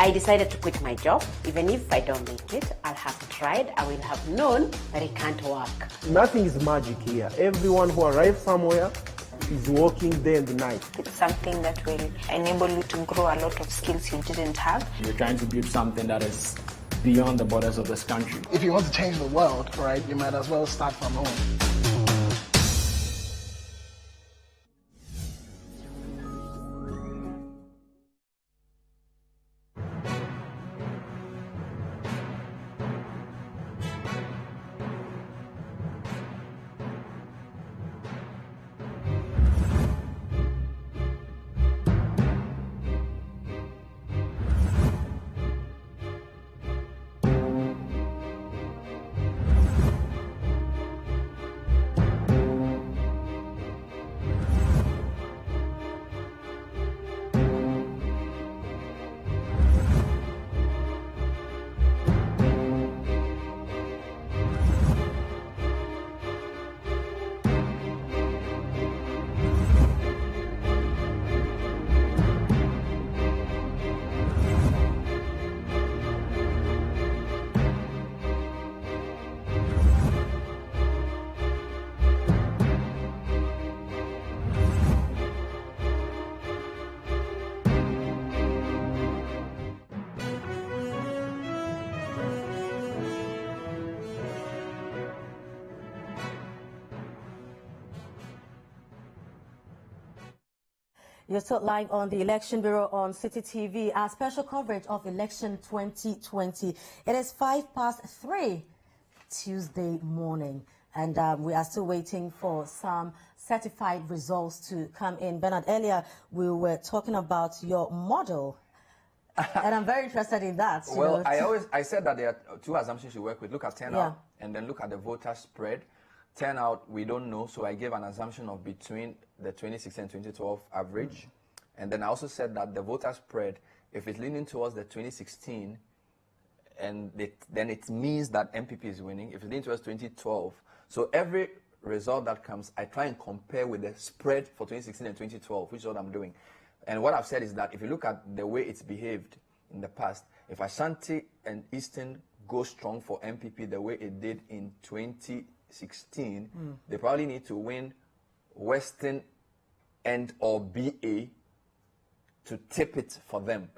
I decided to quit my job. Even if I don't make it, I'll have tried. I will have known that it can't work. Nothing is magic here. Everyone who arrives somewhere is working day and night. It's something that will enable you to grow a lot of skills you didn't have. We're trying to build something that is beyond the borders of this country. If you want to change the world, right, you might as well start from home. You're still live on the Election Bureau on Citi TV, our special coverage of election 2020. It is 3:05 Tuesday morning, and we are still waiting for some certified results to come in. Bernard, earlier we were talking about your model, and I'm very interested in that. Well, I said that there are two assumptions you work with. Look at turnout, and then look at the voter spread. Turnout, we don't know, so I gave an assumption of between the 2016 and 2012 average. And then I also said that the voter spread, if it's leaning towards the 2016, and then it means that MPP is winning. If it's leaning towards 2012, so every result that comes, I try and compare with the spread for 2016 and 2012, which is what I'm doing. And what I've said is that if you look at the way it's behaved in the past, if Ashanti and Eastern go strong for MPP the way it did in 2016, they probably need to win Western and or BA to tip it for them,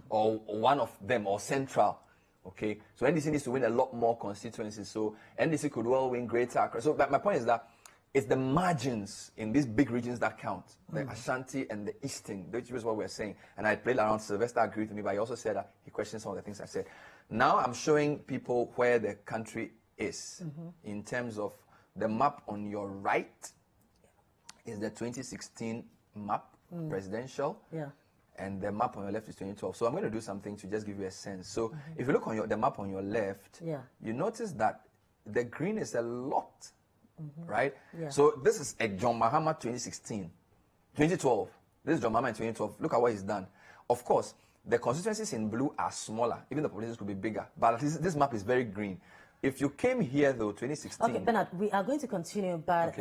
or one of them, or Central. Okay, so NDC needs to win a lot more constituencies. So NDC could well win Greater Accra. So my point is that it's the margins in these big regions that count, the Ashanti and the Eastern, which is what we're saying. And I played around. Sylvester agreed with me, but he also said that he questioned some of the things I said. Now I'm showing people where the country is in terms of the map on your right is the 2016 map, presidential. Yeah. And the map on your left is 2012. So I'm going to do something to just give you a sense. So if you look on the map on your left, you notice that the green is a lot, right? Yeah. So this is a John Mahama 2012. This is John Mahama in 2012. Look at what he's done. Of course, the constituencies in blue are smaller. Even the populations could be bigger. But at least this map is very green. If you came here, though, 2016... Okay, Bernard, we are going to continue, but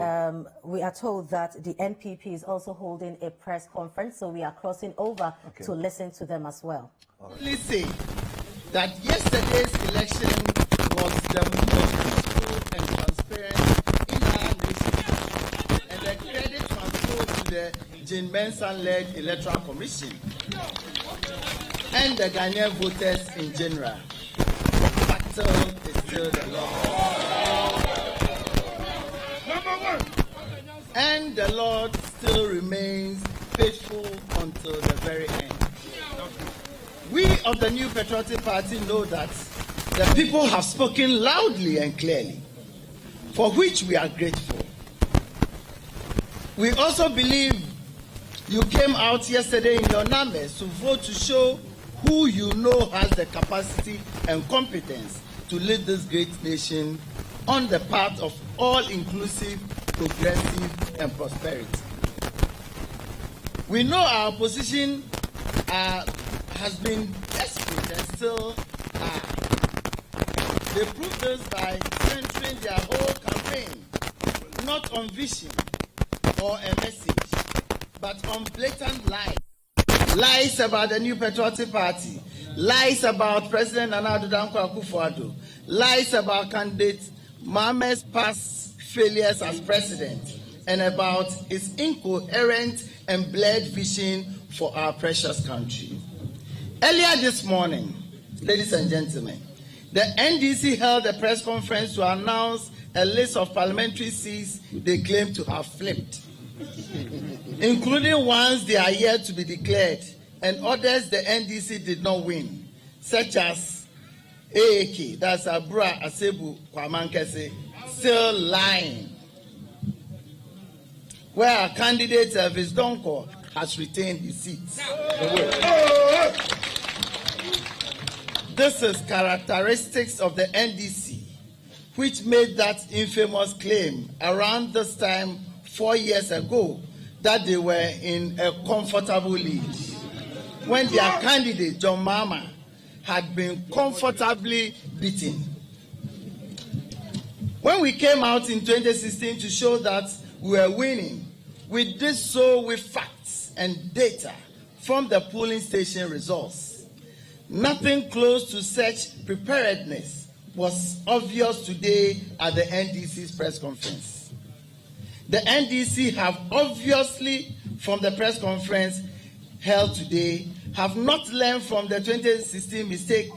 we are told that the NPP is also holding a press conference, so we are crossing over to listen to them as well. Please say that yesterday's election was the most peaceful and transparent in our nation, and the credit transferred to the Jane Benson-led Electoral Commission and the Ghanaian voters in general. Battle is still the Lord. And the Lord still remains faithful until the very end. We of the New Patriotic Party know that the people have spoken loudly and clearly, for which we are grateful. We also believe you came out yesterday in your numbers to vote to show who you know has the capacity and competence to lead this great nation on the path of all-inclusive, progressive, and prosperity. We know our opposition has been desperate and still are. They proved this by centering their whole campaign not on vision or a message, but on blatant lies. Lies about the New Patriotic Party, lies about President Nana Addo Dankwa Akufo-Addo, lies about candidate Mohammed's past failures as president, and about his incoherent and blurred vision for our precious country. Earlier this morning, ladies and gentlemen, the NDC held a press conference to announce a list of parliamentary seats they claim to have flipped, including ones they are yet to be declared and others the NDC did not win, such as AAK, that's Abura Asebu Kwamankese, still lying, where our candidate Elvis Donko has retained his seats. This is characteristics of the NDC, which made that infamous claim around this time 4 years ago that they were in a comfortable lead, when their candidate, John Mahama, had been comfortably beaten. When we came out in 2016 to show that we were winning, we did so with facts and data from the polling station results. Nothing close to such preparedness was obvious today at the NDC's press conference. The NDC have obviously, from the press conference held today, have not learned from the 2016 mistake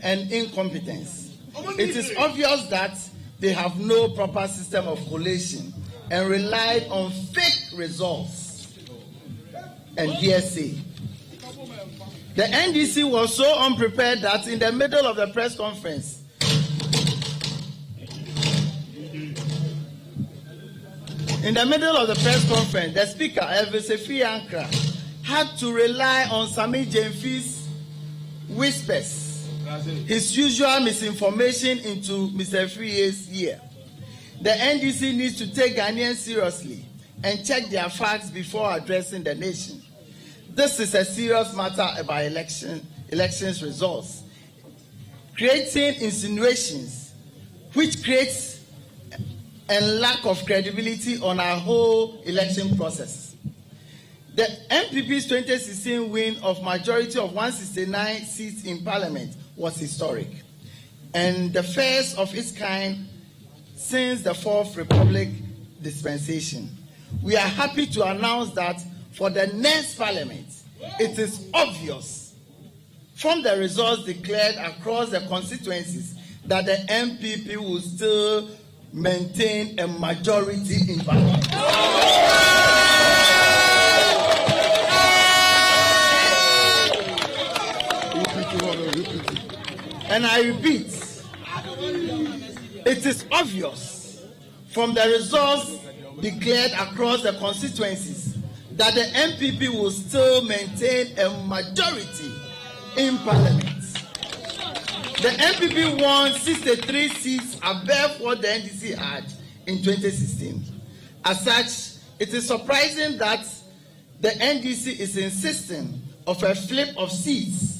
and incompetence. It is obvious that they have no proper system of collation and relied on fake results and hearsay. The NDC was so unprepared that in the middle of the press conference, the speaker, Elvis Efiankra, had to rely on Sami Jemfi's whispers, his usual misinformation into Mr. Efie's ear. The NDC needs to take Ghanaians seriously and check their facts before addressing the nation. This is a serious matter about elections results. Creating insinuations which creates a lack of credibility on our whole election process. The MPP's 2016 win of majority of 169 seats in Parliament was historic and the first of its kind since the Fourth Republic dispensation. We are happy to announce that for the next Parliament, it is obvious from the results declared across the constituencies that the MPP will still maintain a majority in Parliament. And I repeat, it is obvious from the results declared across the constituencies that the MPP will still maintain a majority in Parliament. The MPP won 63 seats above what the NDC had in 2016. As such, it is surprising that the NDC is insisting of a flip of seats.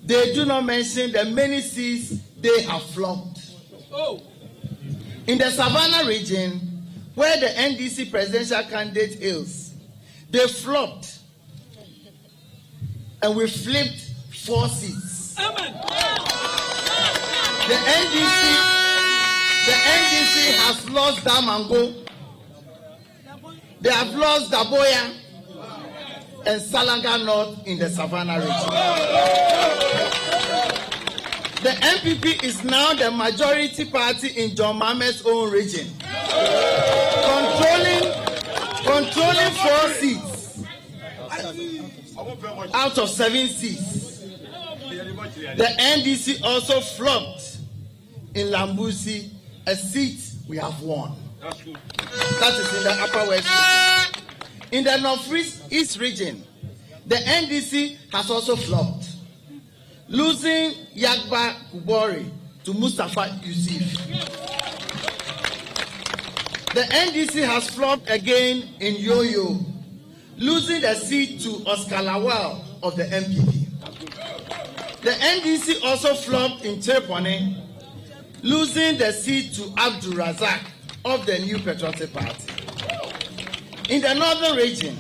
They do not mention the many seats they have flopped. In the Savannah region, where the NDC presidential candidate hails, they flopped, and we flipped 4 seats. The NDC has lost Damango, they have lost Daboya and Salanga North in the Savannah region. The MPP is now the majority party in John Mahama's own region, controlling 4 seats out of 7 seats. The NDC also flopped in Lambusi, a seat we have won. That is in the Upper West region. In the North-East region, the NDC has also flopped, losing Yagba Kubori to Mustafa Yusuf. The NDC has flopped again in Yoyo, losing the seat to Oscar Lawal of the MPP. The NDC also flopped in Trepone, losing the seat to Abdul Razak of the New Patriotic Party. In the northern region,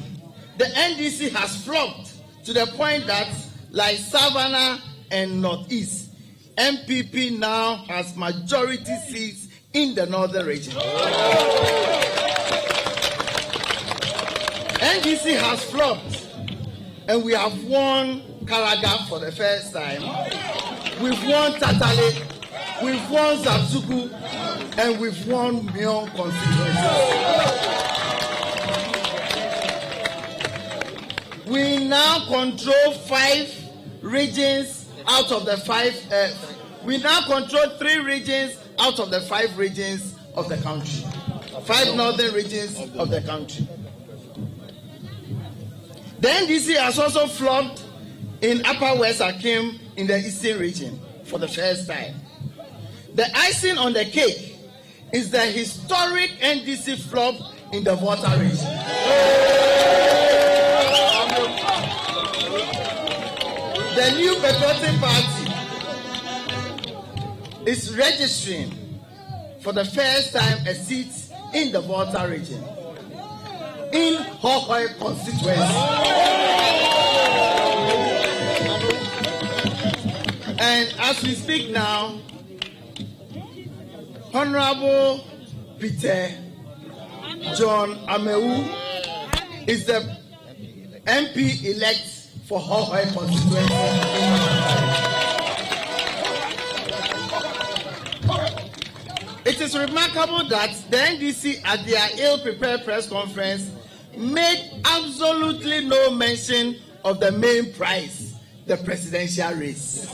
the NDC has flopped to the point that like Savannah and Northeast, MPP now has majority seats in the northern region. NDC has flopped, and we have won Karaga for the first time. We've won Tatale, we've won Zatsuku, and we've won Myeong constituency. We now control 5 regions out of the 5. We now control 3 regions out of the 5 regions of the country. 5 northern regions of the country. The NDC has also flopped in Upper West Akim in the eastern region for the first time. The icing on the cake is the historic NDC flop in the Volta region. The new Patriotic Party is registering for the first time a seat in the Volta region in Hohoi constituency. And as we speak now, Honorable Peter John Amewu is the MP-elect for Hohoi constituency. It is remarkable that the NDC at their ill-prepared press conference made absolutely no mention of the main prize, the presidential race.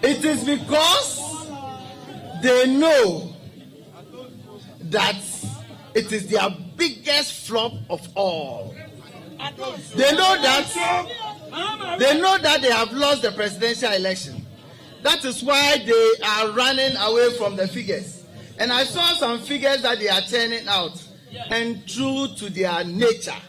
It is because they know that it is their biggest flop of all. They know that they have lost the presidential election. That is why they are running away from the figures. And I saw some figures that they are turning out, and true to their nature,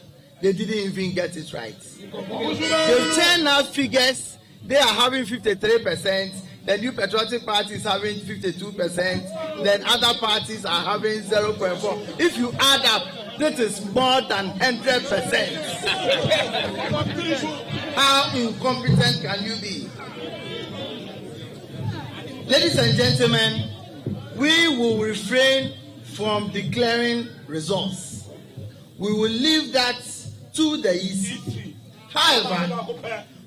they didn't even get it right. They turn out figures, they are having 53%, the New Patriotic Party is having 52%, then other parties are having 0.4%. If you add up, this is more than 100%. How incompetent can you be? Ladies and gentlemen, we will refrain from declaring results. We will leave that to the EC. However,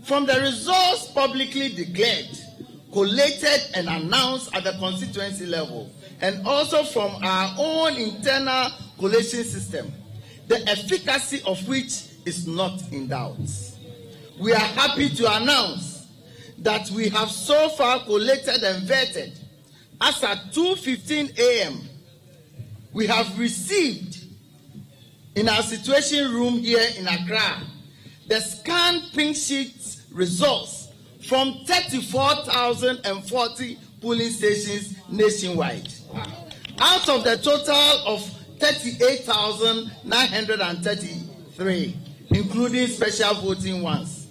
from the results publicly declared, collated and announced at the constituency level, and also from our own internal collation system, the efficacy of which is not in doubt. We are happy to announce that we have so far collated and vetted, as at 2:15 a.m., we have received in our situation room here in Accra the scanned pink sheet results from 34,040 polling stations nationwide, out of the total of 38,933, including special voting ones.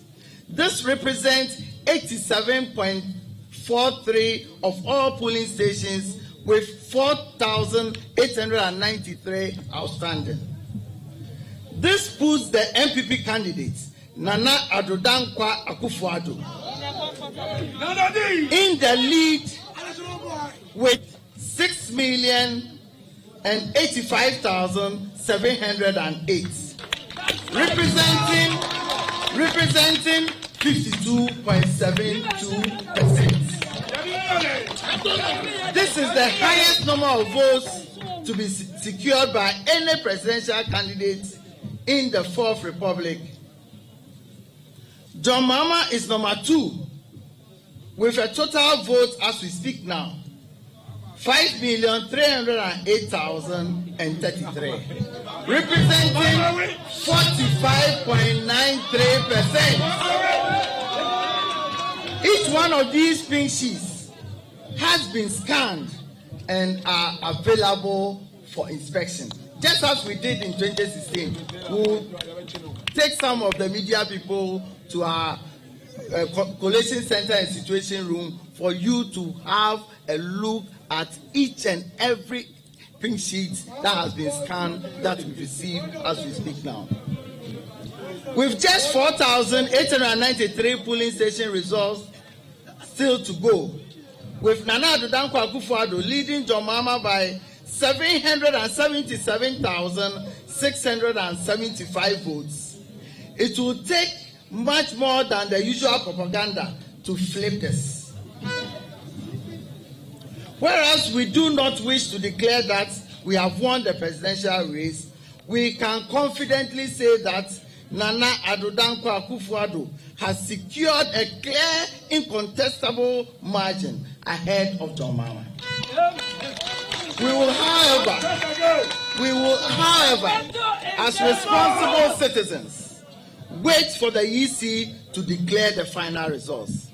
This represents 87.43% of all polling stations, with 4,893 outstanding. This puts the MPP candidates Nana Adodankwa Akufo-Addo in the lead with 6,085,708, representing 52.72%. This is the highest number of votes to be secured by any presidential candidate in the Fourth Republic. John Mahama is number 2 with a total vote as we speak now, 5,308,033, representing 45.93%. Each one of these pink sheets has been scanned and are available for inspection. Just as we did in 2016, we'll take some of the media people to our collation center and situation room for you to have a look at each and every pink sheet that has been scanned that we received as we speak now. With just 4,893 polling station results still to go, with Nana Addo Dankwa Akufo-Addo leading John Mahama by 777,675 votes, it will take much more than the usual propaganda to flip this. Whereas we do not wish to declare that we have won the presidential race, we can confidently say that Nana Addo Dankwa Akufo-Addo has secured a clear, incontestable margin ahead of John Mahama. We will, however, as responsible citizens, wait for the EC to declare the final results.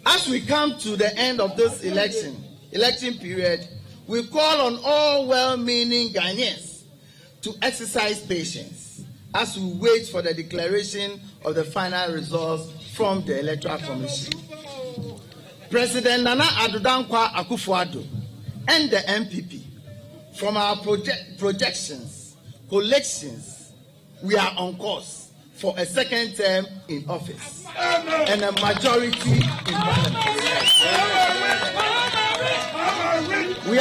As we come to the end of this election period, we call on all well-meaning Ghanaians to exercise patience as we wait for the declaration of the final results from the Electoral Commission. President Nana Addo Dankwa Akufo-Addo and the MPP, from our projections, collections, we are on course for a second term in office and a majority in parliament. We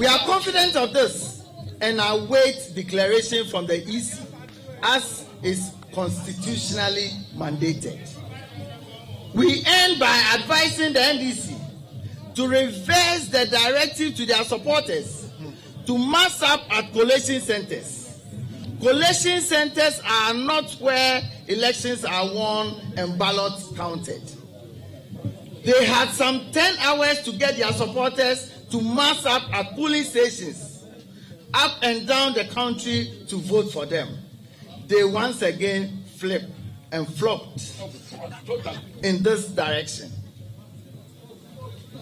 are confident of this and await declaration from the EC as is constitutionally mandated. We end by advising the NDC to reverse the directive to their supporters to mass up at collation centers. Collation centers are not where elections are won and ballots counted. They had some 10 hours to get their supporters to mass up at polling stations up and down the country to vote for them. They once again flipped and flopped in this direction.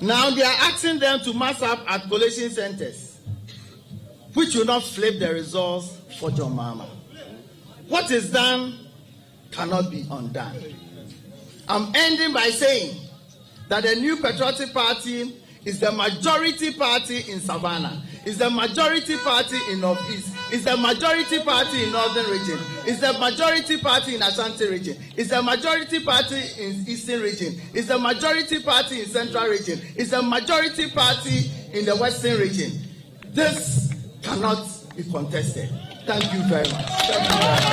Now they are asking them to mass up at collation centers, which will not flip the results for John Mahama. What is done cannot be undone. I'm ending by saying that the New Patriotic Party is the majority party in Savannah, is the majority party in Northeast, is the majority party in Northern Region, is the majority party in Ashanti Region, is the majority party in Eastern Region, is the majority party in Central Region, is the majority party in the Western Region. This cannot be contested. Thank you very much. Thank you very much.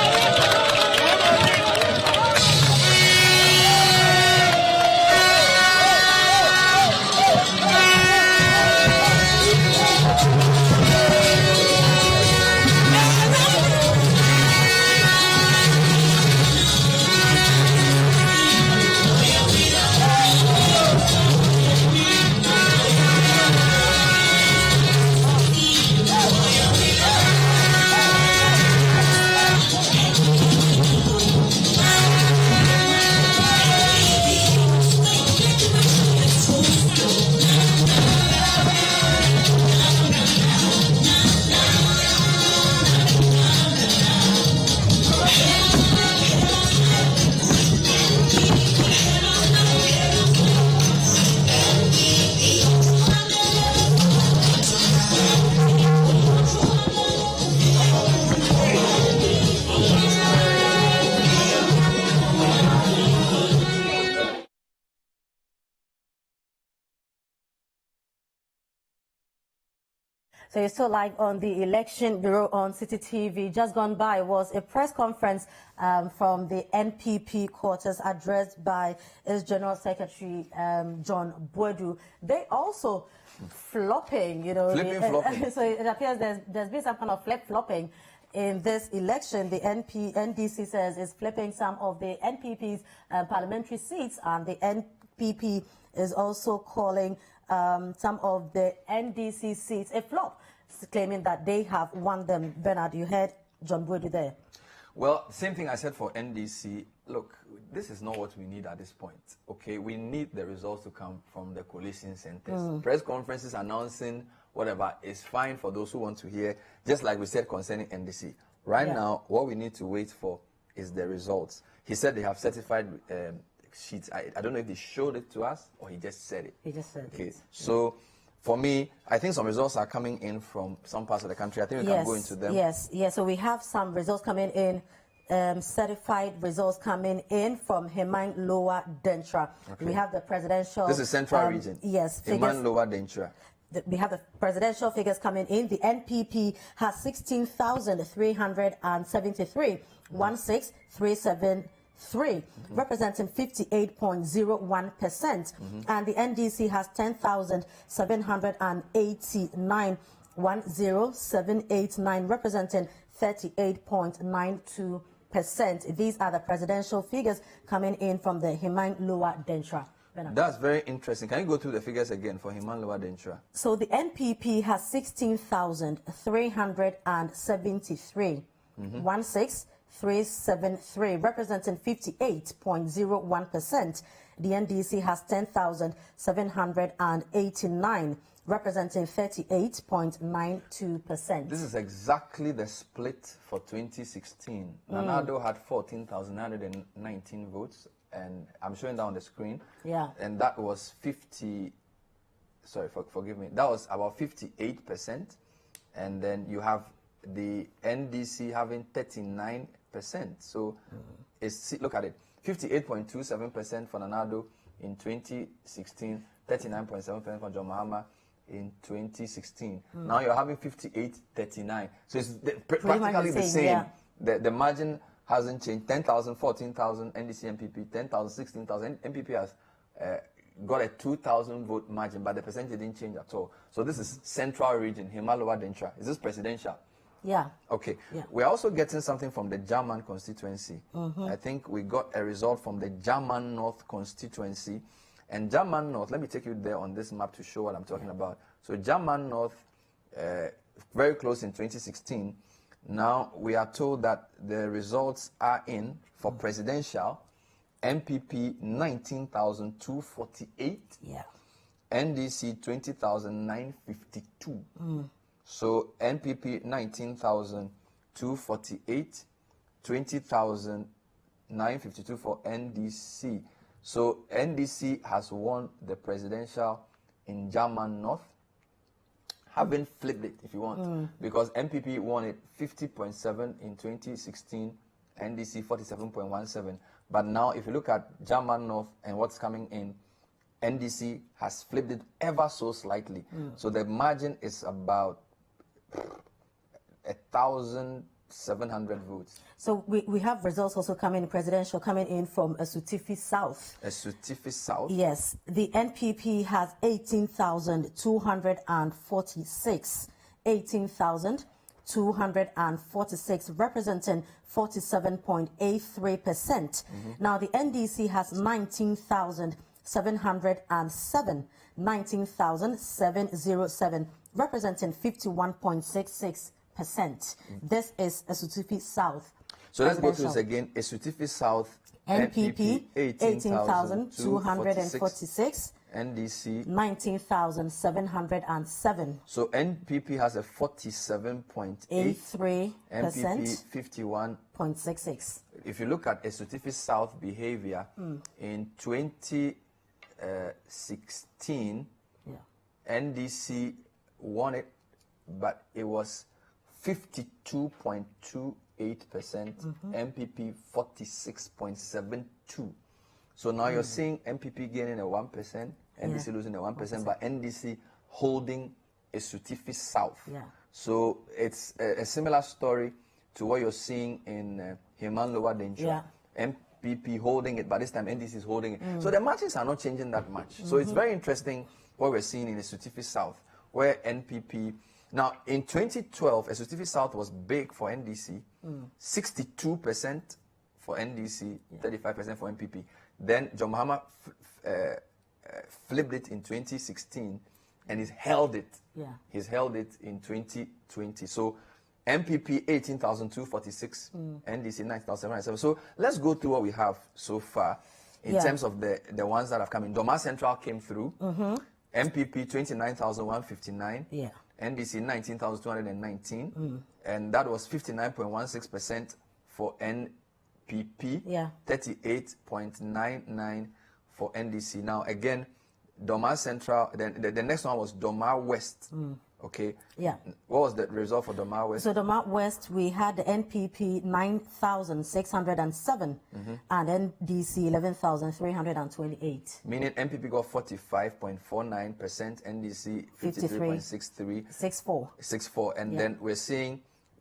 So you're still live on the Election Bureau on Citi TV. Just gone by was a press conference from the NPP quarters addressed by its General Secretary, John Boadu. They also flopping, you know. Flopping. So it appears there's been some kind of flip-flopping in this election. The NDC says is flipping some of the NPP's parliamentary seats, and the NPP is also calling some of the NDC seats a flop, claiming that they have won them. Bernard, you heard John Boadu there. Well, same thing I said for NDC. Look, this is not what we need at this point. Okay, we need the results to come from the coalition centers. Press conferences announcing whatever is fine for those who want to hear, just like we said concerning NDC. Right now, what we need to wait for is the results. He said they have certified sheets. I don't know if they showed it to us or he just said it. He just said it. it. So for me, I think some results are coming in from some parts of the country. I think we can go into them. Yes. So we have some results coming in, certified results coming in from Hemang Lower Dentra. Okay. We have the presidential. This is Central Region. Yes. Hemang Lower Dentra. We have the presidential figures coming in. The NPP has 16,373, 16373, representing 58.01%. And the NDC has 10,789, 10789, representing 38.92%. These are the presidential figures coming in from the Hemang Lower Dentra. That's very interesting. Can you go through the figures again for Hemang Lower Dentra? So the NPP has 16,373, 16373, representing 58.01%. The NDC has 10,789, representing 38.92%. This is exactly the split for 2016. Nanado had 14,919 votes, and I'm showing that on the screen. Yeah. And that was forgive me, that was about 58%. And then you have the NDC having 39%. So look at it, 58.27% for Nanado in 2016, 39.7% for John Mahama in 2016. Now you're having 58-39. So it's practically the same. Yeah. The margin hasn't changed. 10,000, 14,000, NDC MPP, 10,000, 16,000. MPP has got a 2,000 vote margin, but the percentage didn't change at all. So this is Central Region, Hemang Lower Dentra. Is this presidential? Yeah. Okay. Yeah. We're also getting something from the German constituency. I think we got a result from the German North constituency. And German North, let me take you there on this map to show what I'm talking about. So German North, very close in 2016. Now we are told that the results are in for presidential. MPP 19,248. Yeah. NDC 20,952. So NPP 19,248, 20,952 for NDC. So NDC has won the presidential in German North, having flipped it if you want, because MPP won it 50.7 in 2016, NDC 47.17. But now if you look at German North and what's coming in, NDC has flipped it ever so slightly. So the margin is about 1,700 votes. So we have results also coming in, presidential, coming in from Asutifi South. Asutifi South? Yes. The NPP has 18,246. 18,246, representing 47.83%. Now the NDC has 19,707. 19,707, representing 51.66%. This is Asutifi South. So let's go through this again. Asutifi South, NPP 18,246. NDC 19,707. So NPP has a 47.83%. MPP 51.66. If you look at Asutifi South behavior in 2016, NDC won it, but it was 52.28%, MPP 46.72. So now you're seeing MPP gaining a 1%, NDC losing a 1%, but NDC holding Asutifi South. So it's a similar story to what you're seeing in Hemang Lower Dentra. MPP holding it, but this time NDC is holding it. So the margins are not changing that much. So it's very interesting what we're seeing in Asutifi South, where NPP... Now, in 2012, Asutifi South was big for NDC, 62% for NDC, 35% for MPP. Then John Mahama flipped it in 2016, and he's held it. He's held it in 2020. So MPP 18,246, NDC 9,707. So let's go through what we have so far in terms of the ones that have come in. Doma Central came through. MPP 29,159. NDC 19,219. And that was 59.16% for NPP. 38.99 for NDC. Now again, Doma Central, then the next one was Doma West. Okay. Yeah. What was the result for Doma West? So Doma West, we had the NPP 9,607 and NDC 11,328. Meaning NPP got 45.49%, NDC 53.63. 64. And then we're seeing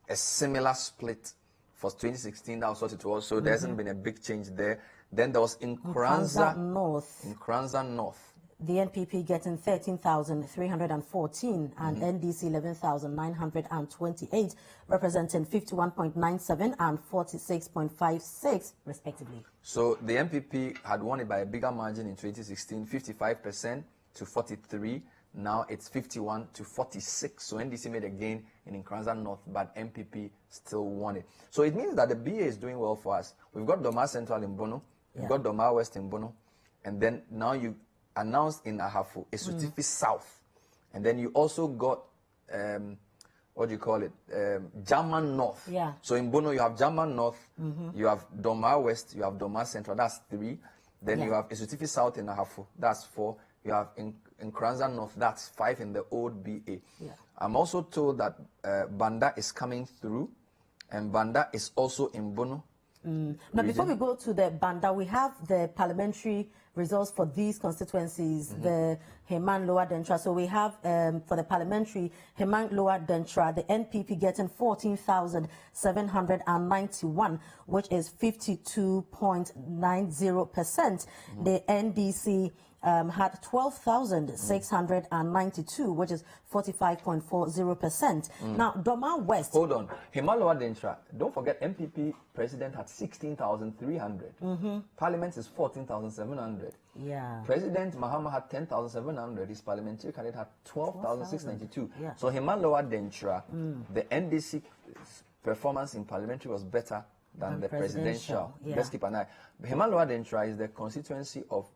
a similar split for 2016. That was what it was. So there hasn't been a big change there. Then there was Nkranza North. Nkranza North. The NPP getting 13,314 and NDC 11,928, representing 51.97 and 46.56 respectively. So the NPP had won it by a bigger margin in 2016, 55% to 43. Now it's 51 to 46. So NDC made a gain in Nkranza North, but NPP still won it. So it means that the BA is doing well for us. We've got Doma Central in Bono, we've got Doma West in Bono, and then now you announced in Ahafo, Esutifi South. And then you also got, what do you call it? German North. Yeah. So in Bono, you have German North, you have Doma West, you have Doma Central, that's 3. Then you have Esutifi South in Ahafo, that's 4. You have in Nkranza North, that's 5 in the old BA. Yeah. I'm also told that Banda is coming through, and Banda is also in Bono. Now, before we go to the Banda, we have the parliamentary results for these constituencies, the Heman Lower Dentra. So we have, for the parliamentary, Heman Lower Dentra, the NPP getting 14,791, which is 52.90%. The NDC had 12,692, which is 45.40%. Now, Doma West. Hold on. Heman Lower Dentra, don't forget, MPP president had 16,300. Parliament is 14,700. Yeah. President Mahama had 10,700. His parliamentary candidate had 12,692. Yeah. So Heman Lower Dentra, the NDC performance in parliamentary was better than the presidential. Yeah. Let's keep an eye. Heman Lower Dentra is the constituency of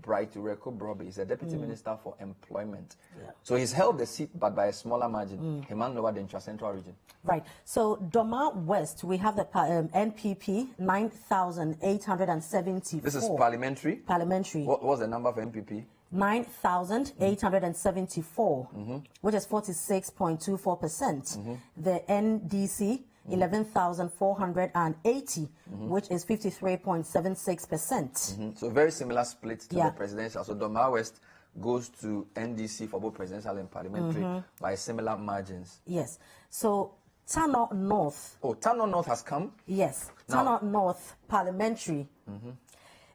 Bright Ureko Brobe. He's a deputy minister for employment. Yeah. So he's held the seat, but by a smaller margin. Heman Lower Dentra Central Region. Right. So Doma West, we have the NPP 9,874. This is parliamentary. Parliamentary. What was the number for NPP? 9,874, which is 46.24%. The NDC 11,480, which is 53.76%. So very similar split to the presidential. So Doma West goes to NDC for both presidential and parliamentary by similar margins. Yes. So Tano North. Oh, Tano North has come? Yes. Tano North parliamentary.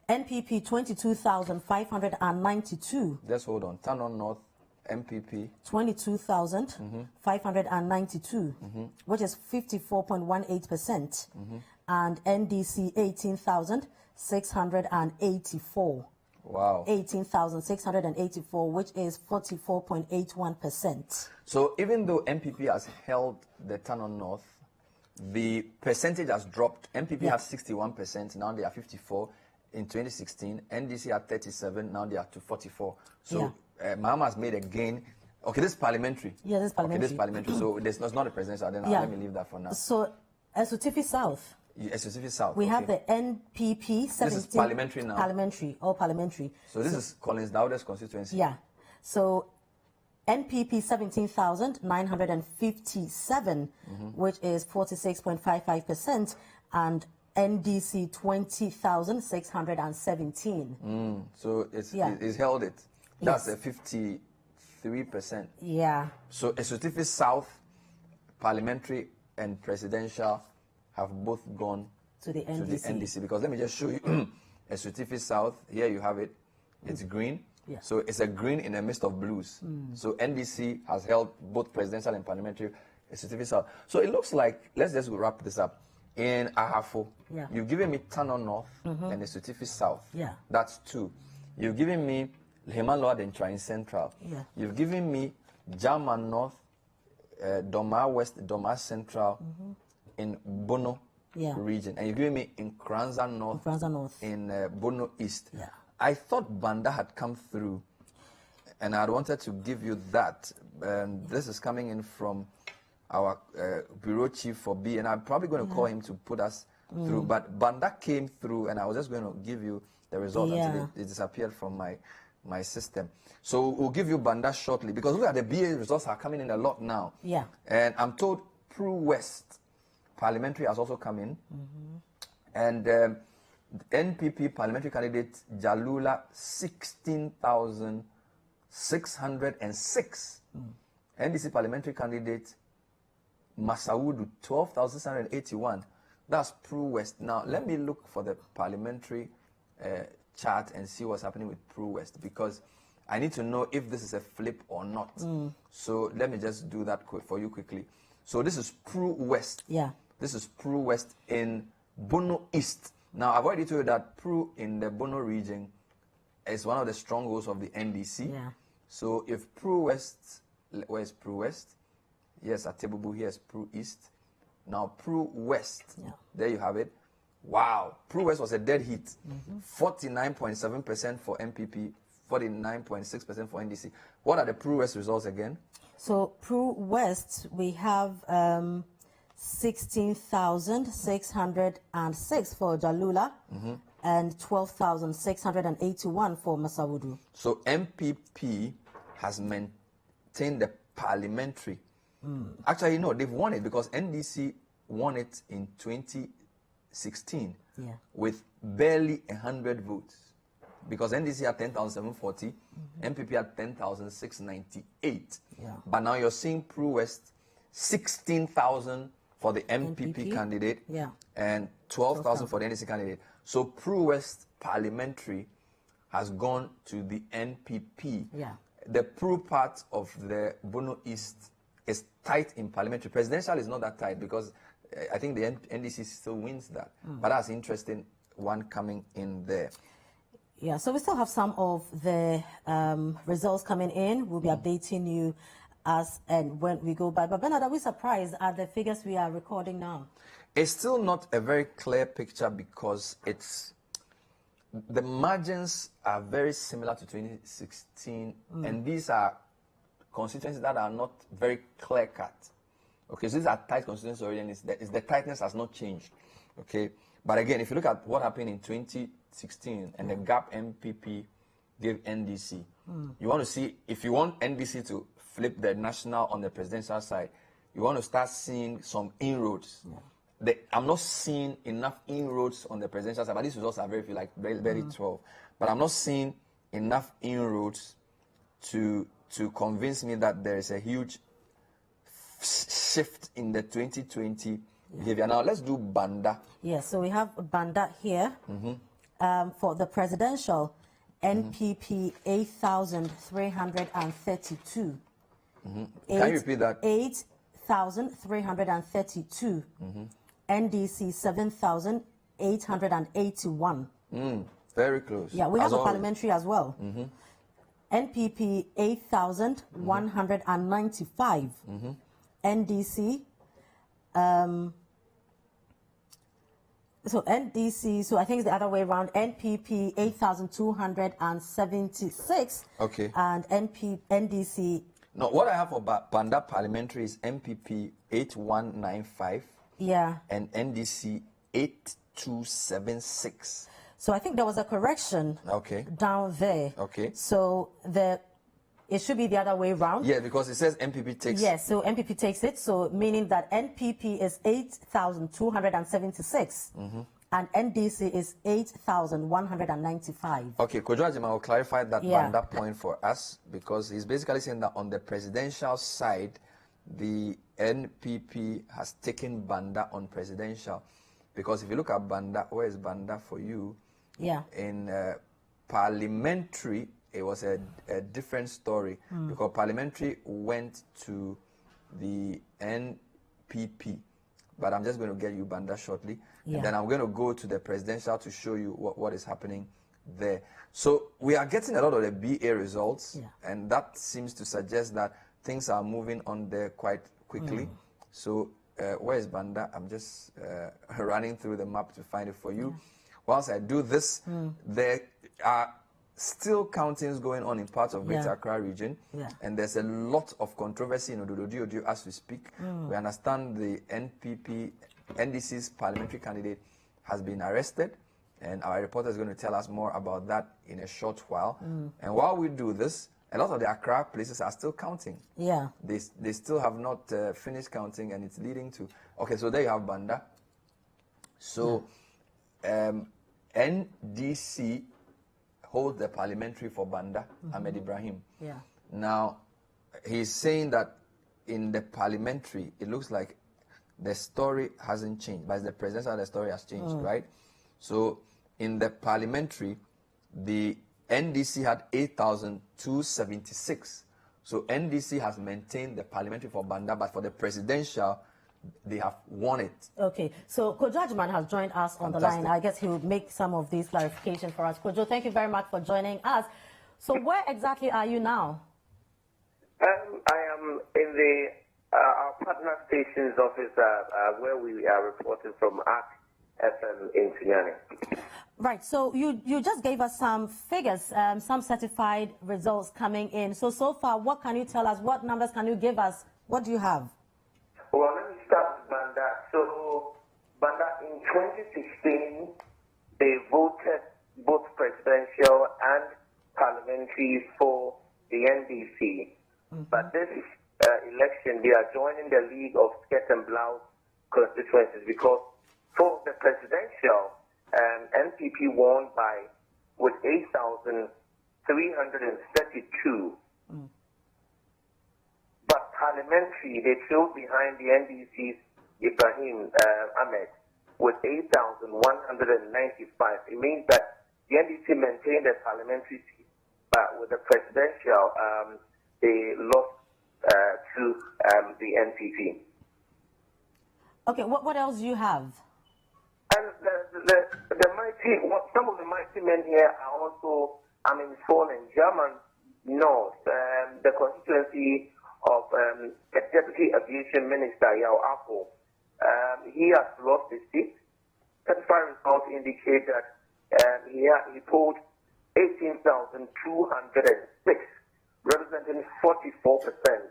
NPP 22,592. Just hold on. Tano North MPP 22,592, which is 54.18%, and NDC 18,684. Wow. 18,684, which is 44.81%. So even though MPP has held the Tano North, the percentage has dropped. MPP had 61%, now they are 54. In 2016, NDC had 37, now they are to 44. So Mahama has made a gain. Okay, this is parliamentary. Yeah, this is parliamentary. Okay, this is parliamentary. So this is not a presidential. Then let me leave that for now. So Esutifi South. Esutifi South. We have the NPP 17. This is parliamentary now. Parliamentary, all parliamentary. So this is Collins Dowd's constituency. Yeah. So NPP 17,957, which is 46.55%, and NDC 20,617. So it's held it. That's a 53%. Yeah. So Esutifi South, parliamentary and presidential have both gone to the NDC. Because let me just show you Esutifi South. Here you have it. It's green. Yeah. So it's a green in the midst of blues. So NDC has held both presidential and parliamentary. Esutifi South. So it looks like, let's just wrap this up. In Ahafo, you've given me Tano North and Esutifi South. Yeah. That's 2. You've given me Heman Lower Dentra in Central. Yeah. You've given me German North, Doma West, Doma Central in Bono region. And you've given me Nkranza North, in Bono East. Yeah. I thought Banda had come through, and I wanted to give you that. This is coming in from our bureau chief for B, and I'm probably going to call him to put us through. But Banda came through, and I was just going to give you the result until it disappeared from my my system. So we'll give you Banda shortly, because look at the BA results are coming in a lot now. Yeah. And I'm told Pru West parliamentary has also come in. And NPP parliamentary candidate Jalula 16,606. NDC parliamentary candidate Masaudu 12,681. That's Pru West. Now let me look for the parliamentary chart and see what's happening with Pru West, because I need to know if this is a flip or not. So let me just do that for you quickly. So this is Pru West. Yeah. This is Pru West in Bono East. Now I've already told you that Pru in the Bono region is one of the strongholds of the NDC. Yeah. So if Pru West, where is Pru West? Yes, at Tebubu, here is Pru East. Now Pru West, there you have it. Wow, Pru West was a dead hit. 49.7% for MPP, 49.6% for NDC. What are the Pru West results again? So Pru West, we have 16,606 for Jalula and 12,681 for Masaudu. So MPP has maintained the parliamentary. Actually, no, they've won it because NDC won it in 2016 with barely 100 votes. Because NDC had 10,740, MPP had 10,698. But now you're seeing Pru West 16,000 for the MPP candidate and 12,000 for the NDC candidate. So Pru West parliamentary has gone to the NPP. The Pru part of the Bono East is tight in parliamentary. Presidential is not that tight because I think the NDC still wins that. But that's interesting one coming in there. Yeah, so we still have some of the results coming in. We'll be updating you as and when we go by. But Bernard, are we surprised at the figures we are recording now? It's still not a very clear picture because the margins are very similar to 2016, and these are constituencies that are not very clear-cut. Okay, so these are tight constituencies already, and the tightness has not changed. Okay, but again, if you look at what happened in 2016 and the gap MPP gave NDC, you want to see, if you want NDC to flip the national on the presidential side, you want to start seeing some inroads. I'm not seeing enough inroads on the presidential side, but these results are very 12. But I'm not seeing enough inroads to convince me that there is a huge shift in the 2020 behavior. Now let's do Banda. Yes, so we have Banda here. For the presidential, NPP 8,332. Can you repeat that? 8,332. NDC 7,881. Very close. Yeah, we have a parliamentary as well. NPP 8,195. NDC. So NDC, so I think it's the other way around. NPP 8,276. Okay. And NDC. No, what I have for Banda parliamentary is MPP 8195. Yeah. And NDC 8276. So I think there was a correction down there. Okay. So it should be the other way around. Yeah, because it says MPP takes. Yes, so MPP takes it. So meaning that NPP is 8,276 and NDC is 8,195. Okay, Kojo Ajima will clarify that Banda point for us, because he's basically saying that on the presidential side, the NPP has taken Banda on presidential. Because if you look at Banda, where is Banda for you? Yeah. In parliamentary, it was a different story, because parliamentary went to the NPP. But I'm just going to get you Banda shortly. And then I'm going to go to the presidential to show you what is happening there. So we are getting a lot of the BA results, and that seems to suggest that things are moving on there quite quickly. So where is Banda? I'm just running through the map to find it for you. Whilst I do this, there are still countings going on in parts of Greater Accra region, and there's a lot of controversy in Ododo as we speak. We understand the NDC's parliamentary candidate has been arrested, And our reporter is going to tell us more about that in a short while. And while we do this, a lot of the Accra places are still counting. Yeah. They still have not finished counting, and it's leading to... Okay, so there you have Banda. So NDC holds the parliamentary for Banda, Ahmed Ibrahim. Yeah. Now, he's saying that in the parliamentary, it looks like the story hasn't changed, but the presidential, the story has changed, right? So in the parliamentary, the NDC had 8,276. So NDC has maintained the parliamentary for Banda, but for the presidential, they have won it. Okay, so Kojo Ajman has joined us on the line. I guess he will make some of these clarifications for us. Kojo, thank you very much for joining us. So where exactly are you now? I am in the our partner stations office where we are reporting from ARC FM in Tignani. Right, so you just gave us some figures, some certified results coming in. So far, what can you tell us? What numbers can you give us? What do you have? Well, let me start with Banda. So, Banda, in 2016, they voted both presidential and parliamentary for the NDC. But this election, they are joining the League of Skirt and Blouse constituencies because for the presidential, NPP won with 8,332. But parliamentary, they trailed behind the NDC's Ibrahim Ahmed with 8,195. It means that the NDC maintained the parliamentary seat, but with the presidential, they lost to the NPP. Okay, what else do you have? And the mighty, some of the mighty men here are also, fallen. German North, the constituency of the Deputy Aviation Minister, Yao Apple. He has lost his seat. Certified results indicate that he polled 18,206, representing 44%.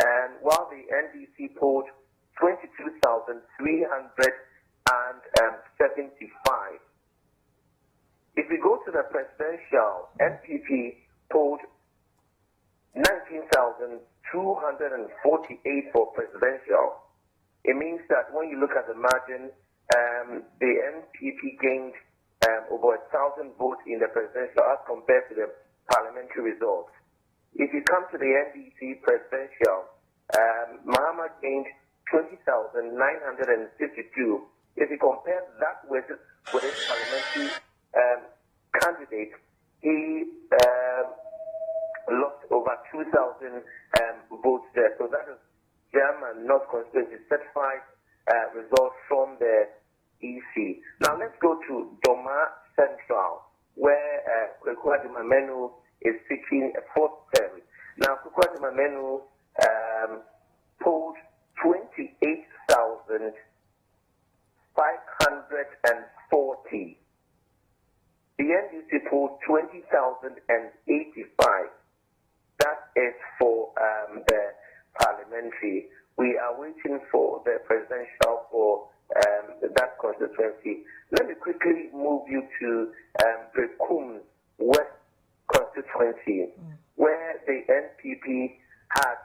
And while the NDC polled 22,375. If we go to the presidential, NPP polled 19,248 for presidential. It means that when you look at the margin, the NPP gained over 1,000 votes in the presidential as compared to the parliamentary results. If you come to the NDC presidential, Muhammad gained 20,952. If you compare that with his parliamentary candidate, he lost over 2,000 votes there. So that is German North Constituency certified results from the EC. Now let's go to Doma Central, where Kwekwa Dumamenu is seeking a fourth term. Now Kwekwa Dumamenu polled 28,540. The NDC polled 20,085. That is for the parliamentary. We are waiting for the presidential for that constituency. Let me quickly move you to Bekum West constituency, where the NPP had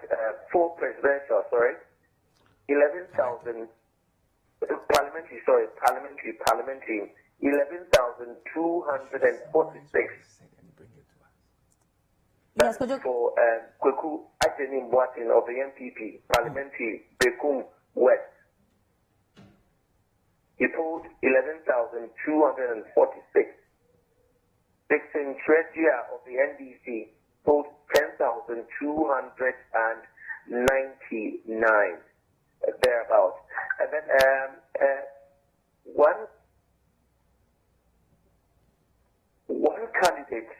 four presidential, 11,000 parliamentary, 11,246. Yes, for Kweku Ajeni Mwatin of the NPP, parliamentary Bekum West. He polled 11,246. Dixon Treasurer of the NDC polled 10,299, thereabouts. And then one candidate,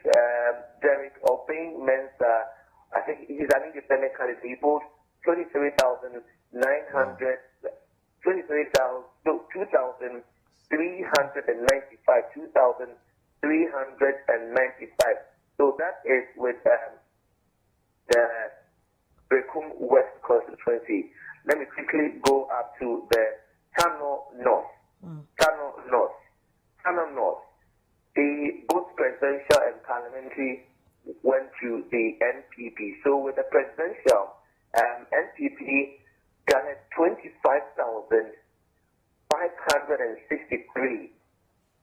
Derek Obeng Mensah, I think he's an independent candidate. He polled 2,395. So that is with the Bekum West constituency. Let me quickly go up to the Kano North. Kano North. Tana North, both presidential and parliamentary went to the NPP. So with the presidential, NPP garnered 25,563.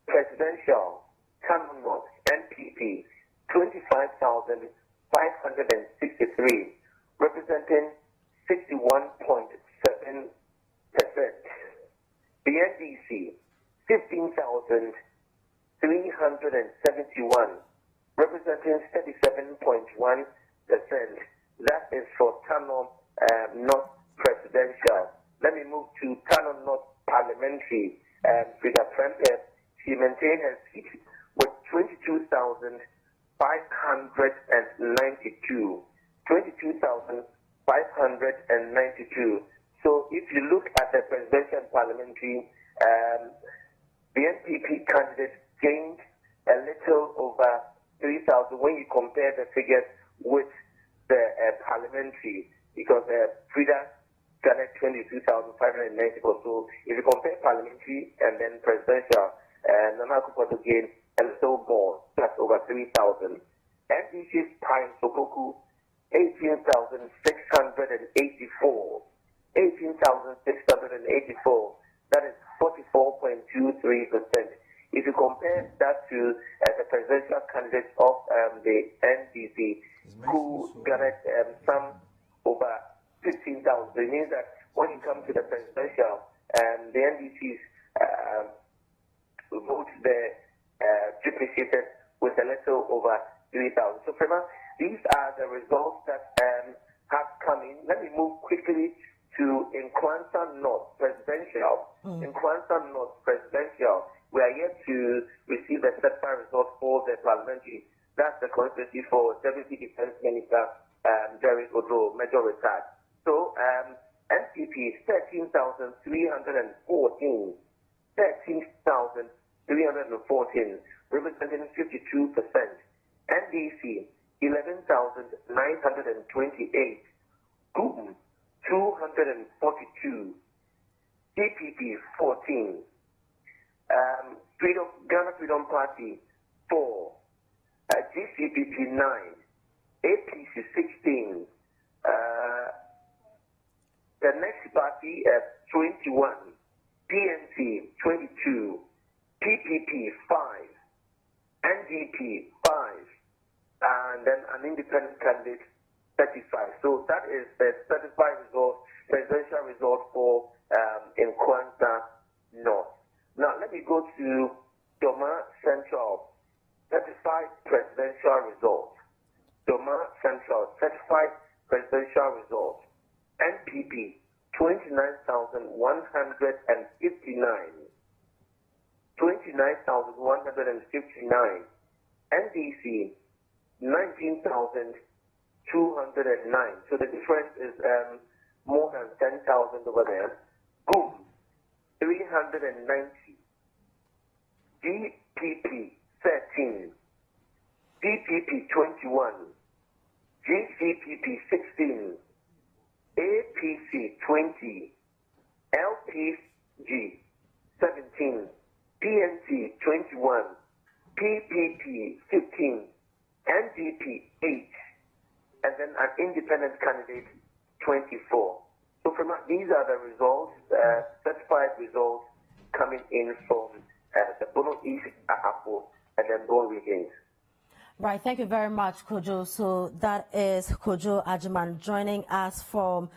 Presidential, Tana North, NPP, 25,563, representing 61.7%. The NDC, 15,371, representing 37.1%. That is for Tano North presidential. Let me move to Tano North parliamentary. Frida Prempeh, she maintained her seat with 22,592. 22,592. So if you look at the presidential and parliamentary, the NPP candidate gained a little over 3,000 when you compare the figures with the parliamentary, because Frida garnered 22,594. So if you compare parliamentary and then presidential, Nana Akufo-Addo gained a little more, that's over 3,000. NDC's Pine Sopoku, 18,684. 18,684. That is 44.23%. If you compare that to the presidential candidate of the NDC, who garnered some over 15,000, it means that when you come to the presidential, the NDC's vote there depreciated with a little over 3,000. So, Prema, these are the results that have come in. Let me move quickly to Nkwansa North presidential. Nkwansa North presidential, we are yet to receive the certified result for the parliamentary. That's the constituency for Deputy Defense Minister Jerry Odo, Major Retired. So, NPP 13,314. 13,314, representing 52%. NDC 11,928. GUM 242. DPP 14. Ghana Freedom Party 4. GCPP 9. APC 16. The next party 21. PNC 22. PPP 5. NDP 5. And then an independent candidate 35. So that is the certified result, presidential result for Nkwansa North. Now let me go to Doma Central, certified presidential result. Doma Central, certified presidential result. NPP 29,159. 29,159. NDC 19,209. So the difference is more than 10,000 over there. GUM 390. DPP 13. DPP 21. GCPP 16. APC 20. LPG 17. PNC 21. PPP 15. NDP 8. And then an independent candidate 24. So from these are the results, certified results coming in from the Bono East, Ahapo, and then Bono Regions. Right, thank you very much, Kojo. So that is Kojo Ajiman joining us from,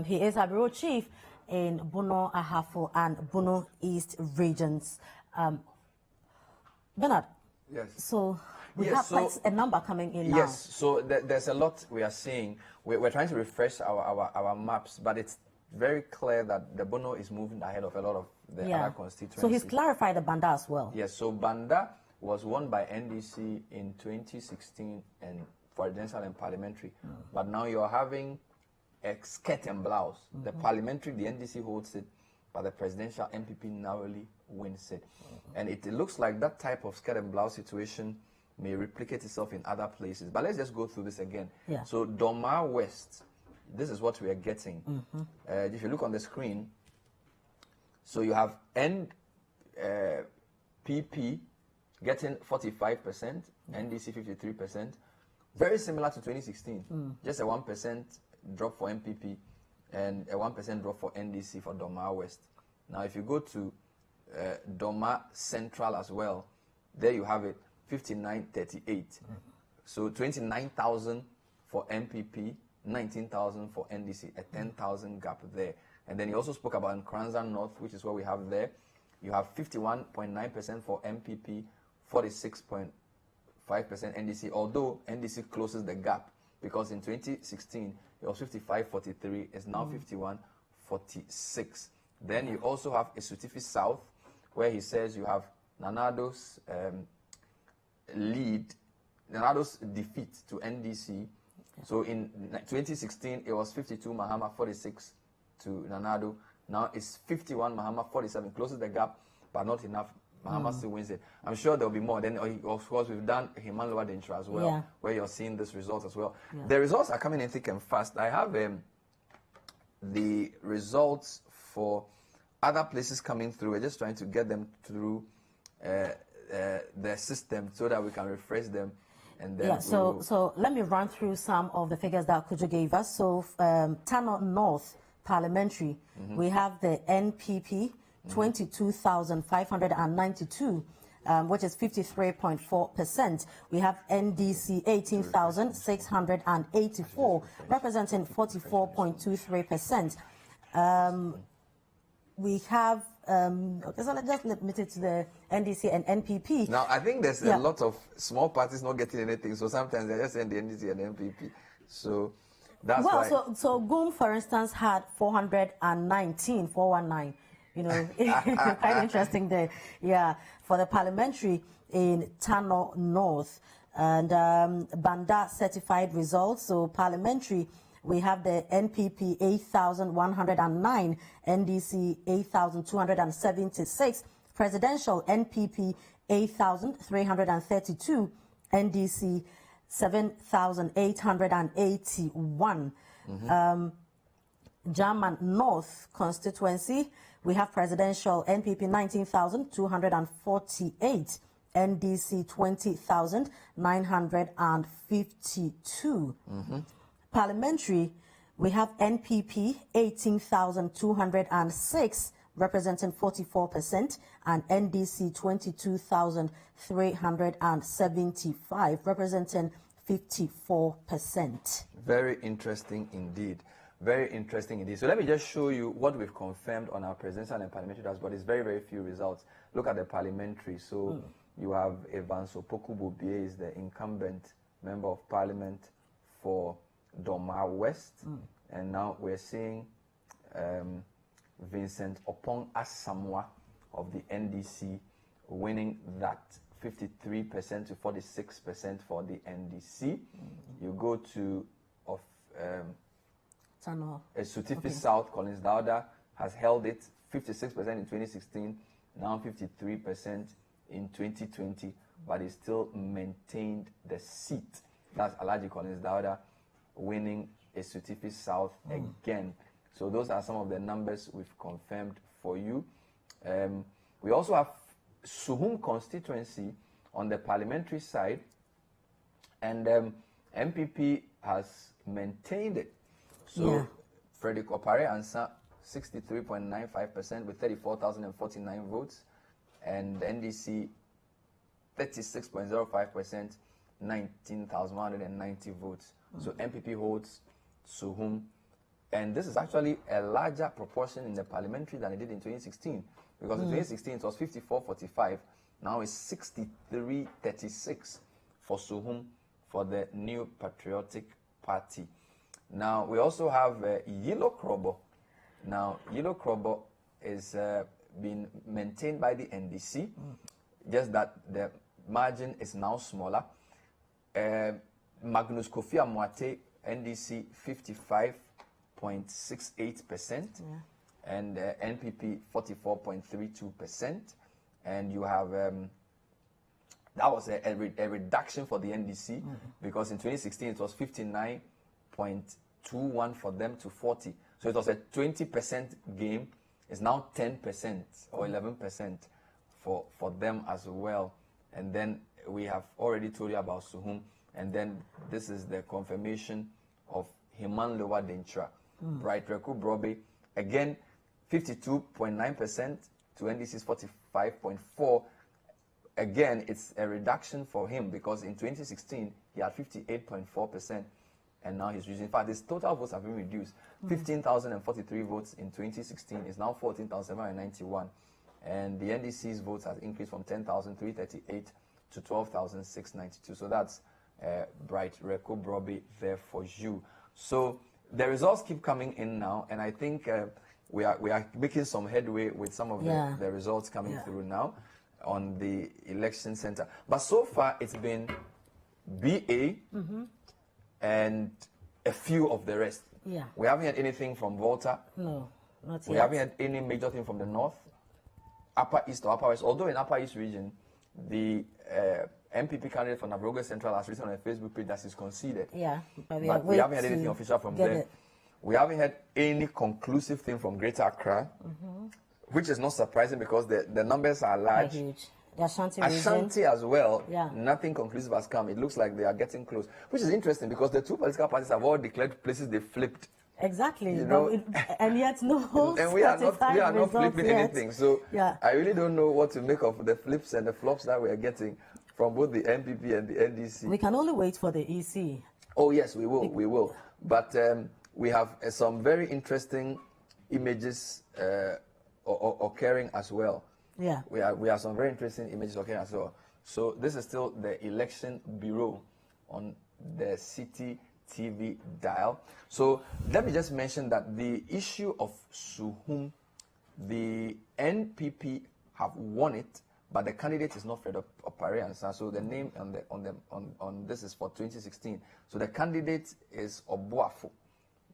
he is a bureau chief in Bono, Ahafo, and Bono East regions. Bernard. Yes. So we have quite a number coming in now. Yes, so there's a lot we are seeing. We're trying to refresh our maps, but it's very clear that the Bono is moving ahead of a lot of the other constituencies. So he's clarified the Banda as well. Yes, so Banda was won by NDC in 2016 and for presidential and parliamentary. But now you're having a skirt and blouse. The parliamentary, the NDC holds it, but the presidential MPP narrowly wins it. And it looks like that type of skirt and blouse situation may replicate itself in other places. But let's just go through this again. Yeah. So Doma West, this is what we are getting. If you look on the screen, so you have PP getting 45%, NDC 53%. Very similar to 2016. Just a 1% drop for MPP and a 1% drop for NDC for Doma West. Now, if you go to Doma Central as well, there you have it, 59-38. So 29,000 for MPP, 19,000 for NDC, a 10,000 gap there. And then he also spoke about Nkranza North, which is what we have there. You have 51.9% for MPP, 46.5% NDC, although NDC closes the gap because in 2016 it was 55-43, it's now 51-46. Then you also have Esutifi South, where he says you have Nanado's Nanado's defeat to NDC. So in 2016 it was 52 Mahama, 46 to Nanado. Now it's 51 Mahama, 47, closes the gap, but not enough. Mahama still wins it. I'm sure there'll be more. Then, of course, we've done Himan Lower Dentra as well, where you're seeing this result as well. The results are coming in thick and fast. I have the results for other places coming through. We're just trying to get them through the system so that we can refresh them. And then so let me run through some of the figures that Kujo gave us. So Tano North Parliamentary, we have the NPP 22,592, which is 53.4%. We have NDC 18,684, representing 44.23%. We have okay, so let's just limit it to the NDC and NPP. Now, I think there's a lot of small parties not getting anything, so sometimes they just send the NDC and NPP. So that's why. So GUM, for instance, had 419. You know, quite interesting there. Yeah, for the parliamentary in Tano North. And Banda certified results. So parliamentary, we have the NPP 8,109, NDC 8,276, presidential NPP 8,332, NDC 7,881. German North Constituency, we have presidential NPP 19,248, NDC 20,952. Parliamentary, we have NPP 18,206, representing 44%, and NDC 22,375, representing 54%. Very interesting indeed. Very interesting indeed. So let me just show you what we've confirmed on our presidential and parliamentary dashboard. It's very, very few results. Look at the parliamentary. So you have Evans Opoku Bobie is the incumbent member of parliament for Doma West. And now we're seeing Vincent Opong Asamoah of the NDC winning that 53% to 46% for the NDC. You go to Esutifi South, Collins Dauda has held it 56% in 2016, now 53% in 2020, but he still maintained the seat. That's Alhaji Collins Dauda winning Esutifi South again. So those are some of the numbers we've confirmed for you. We also have Suhum constituency on the parliamentary side, and MPP has maintained it. So Frederick Opare Ansa 63.95% with 34,049 votes, and NDC 36.05%, 19,190 votes. So MPP holds Suhum, and this is actually a larger proportion in the parliamentary than it did in 2016, because in 2016 it was 54-45, now it's 63-36 for Suhum for the New Patriotic Party. Now we also have Yilo Krobo. Now Yilo Krobo is being maintained by the NDC, just that the margin is now smaller. Magnus Kofi Amoate, NDC 55.68%, and NPP 44.32%. And you have that was a reduction for the NDC, because in 2016 it was 59.21 for them to 40. So it was a 20% gain. It's now 10% or 11% for them as well. And then we have already told you about Suhum, and then this is the confirmation of Himan Lewa Dentra, Bright Reku Brobe, again 52.9% to NDC's 45.4%. Again, it's a reduction for him because in 2016 he had 58.4%, and now he's reducing. In fact, his total votes have been reduced. 15,043 votes in 2016 is now 14,791, and the NDC's votes has increased from 10,338 to 12,692. So that's Bright Reku Brobe there for you. So the results keep coming in now, and I think we are making some headway with some of the results coming through now on the election center. But so far it's been BA and a few of the rest. Yeah. We haven't had anything from Volta. No, not yet. We haven't had any major thing from the north, Upper East or Upper West. Although in Upper East region, the MPP candidate for Navrogo Central has written on a Facebook page that he's conceded. Yeah, but we haven't had anything official from them. We haven't had any conclusive thing from Greater Accra, which is not surprising because the numbers are large. Huge. The Ashanti Ashanti as well, nothing conclusive has come. It looks like they are getting close, which is interesting because the two political parties have all declared places they flipped. Exactly, you know, and yet no and we are not flipping anything. So I really don't know what to make of the flips and the flops that we are getting from both the MPP and the NDC. We can only wait for the EC. Oh yes, we will. But we have some very interesting images occurring as well. Yeah. We have some very interesting images occurring as well. So this is still the election bureau on the Citi TV dial. So let me just mention that the issue of Suhum, the NPP have won it, but the candidate is not Fred Opariansa. So the name on this is for 2016. So the candidate is Obuafo,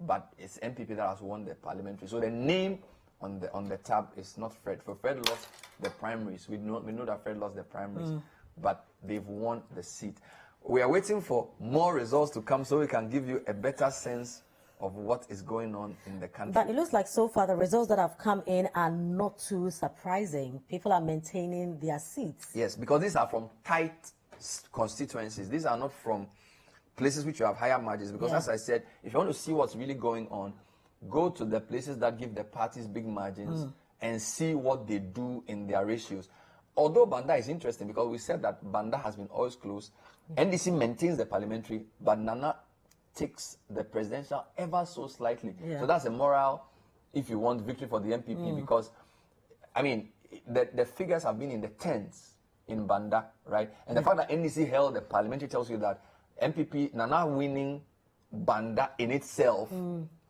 but it's NPP that has won the parliamentary. So the name on the tab is not Fred. For Fred lost the primaries. We know that Fred lost the primaries, but they've won the seat. We are waiting for more results to come so we can give you a better sense of what is going on in the country. But it looks like so far the results that have come in are not too surprising. People are maintaining their seats. Yes, because these are from tight constituencies. These are not from places which you have higher margins. Because as I said, if you want to see what's really going on, go to the places that give the parties big margins and see what they do in their ratios. Although Banda is interesting because we said that Banda has been always close. NDC maintains the parliamentary, but Nana takes the presidential ever so slightly. So that's a moral, if you want, victory for the MPP because, I mean, the figures have been in the tens in Banda, right? And the fact that NDC held the parliamentary tells you that MPP, Nana winning Banda in itself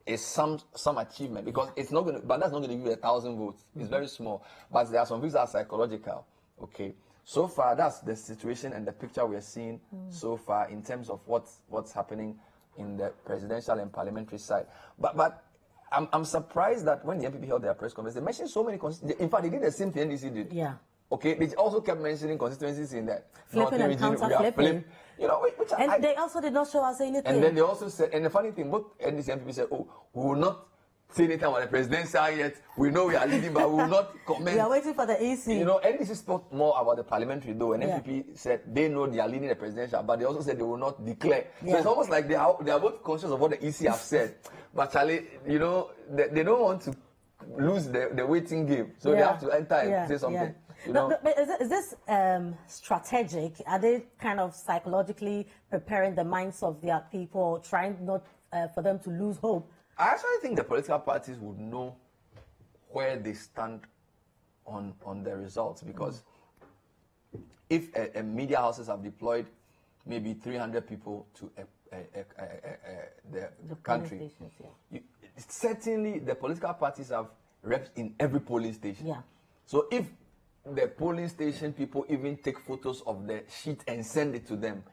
is some achievement because it's not going to, Banda's not going to give you 1,000 votes. It's very small. But there are some things that are psychological. Okay. So far, that's the situation and the picture we're seeing so far in terms of what's happening in the presidential and parliamentary side. But I'm surprised that when the MPP held their press conference, they mentioned so many constituencies. In fact, they did the same thing NDC did. Yeah. Okay. They also kept mentioning constituencies in that. Flipping and counter-flipping. You know, and they also did not show us anything. And then they also said, and the funny thing, both NDC and MPP said, oh, we will not say anything about the presidential yet. We know we are leading, but we will not comment. We are waiting for the EC. You know, NDC spoke more about the parliamentary though, and MPP said they know they are leading the presidential, but they also said they will not declare. So it's almost like they are both conscious of what the EC have said. But Charlie, you know, they don't want to lose the waiting game. So they have to enter and say something. You know? But is this strategic? Are they kind of psychologically preparing the minds of their people, trying not for them to lose hope? I actually think the political parties would know where they stand on the results because if a media houses have deployed maybe 300 people to the country, certainly the political parties have reps in every polling station. Yeah. So if the polling station people even take photos of the sheet and send it to them,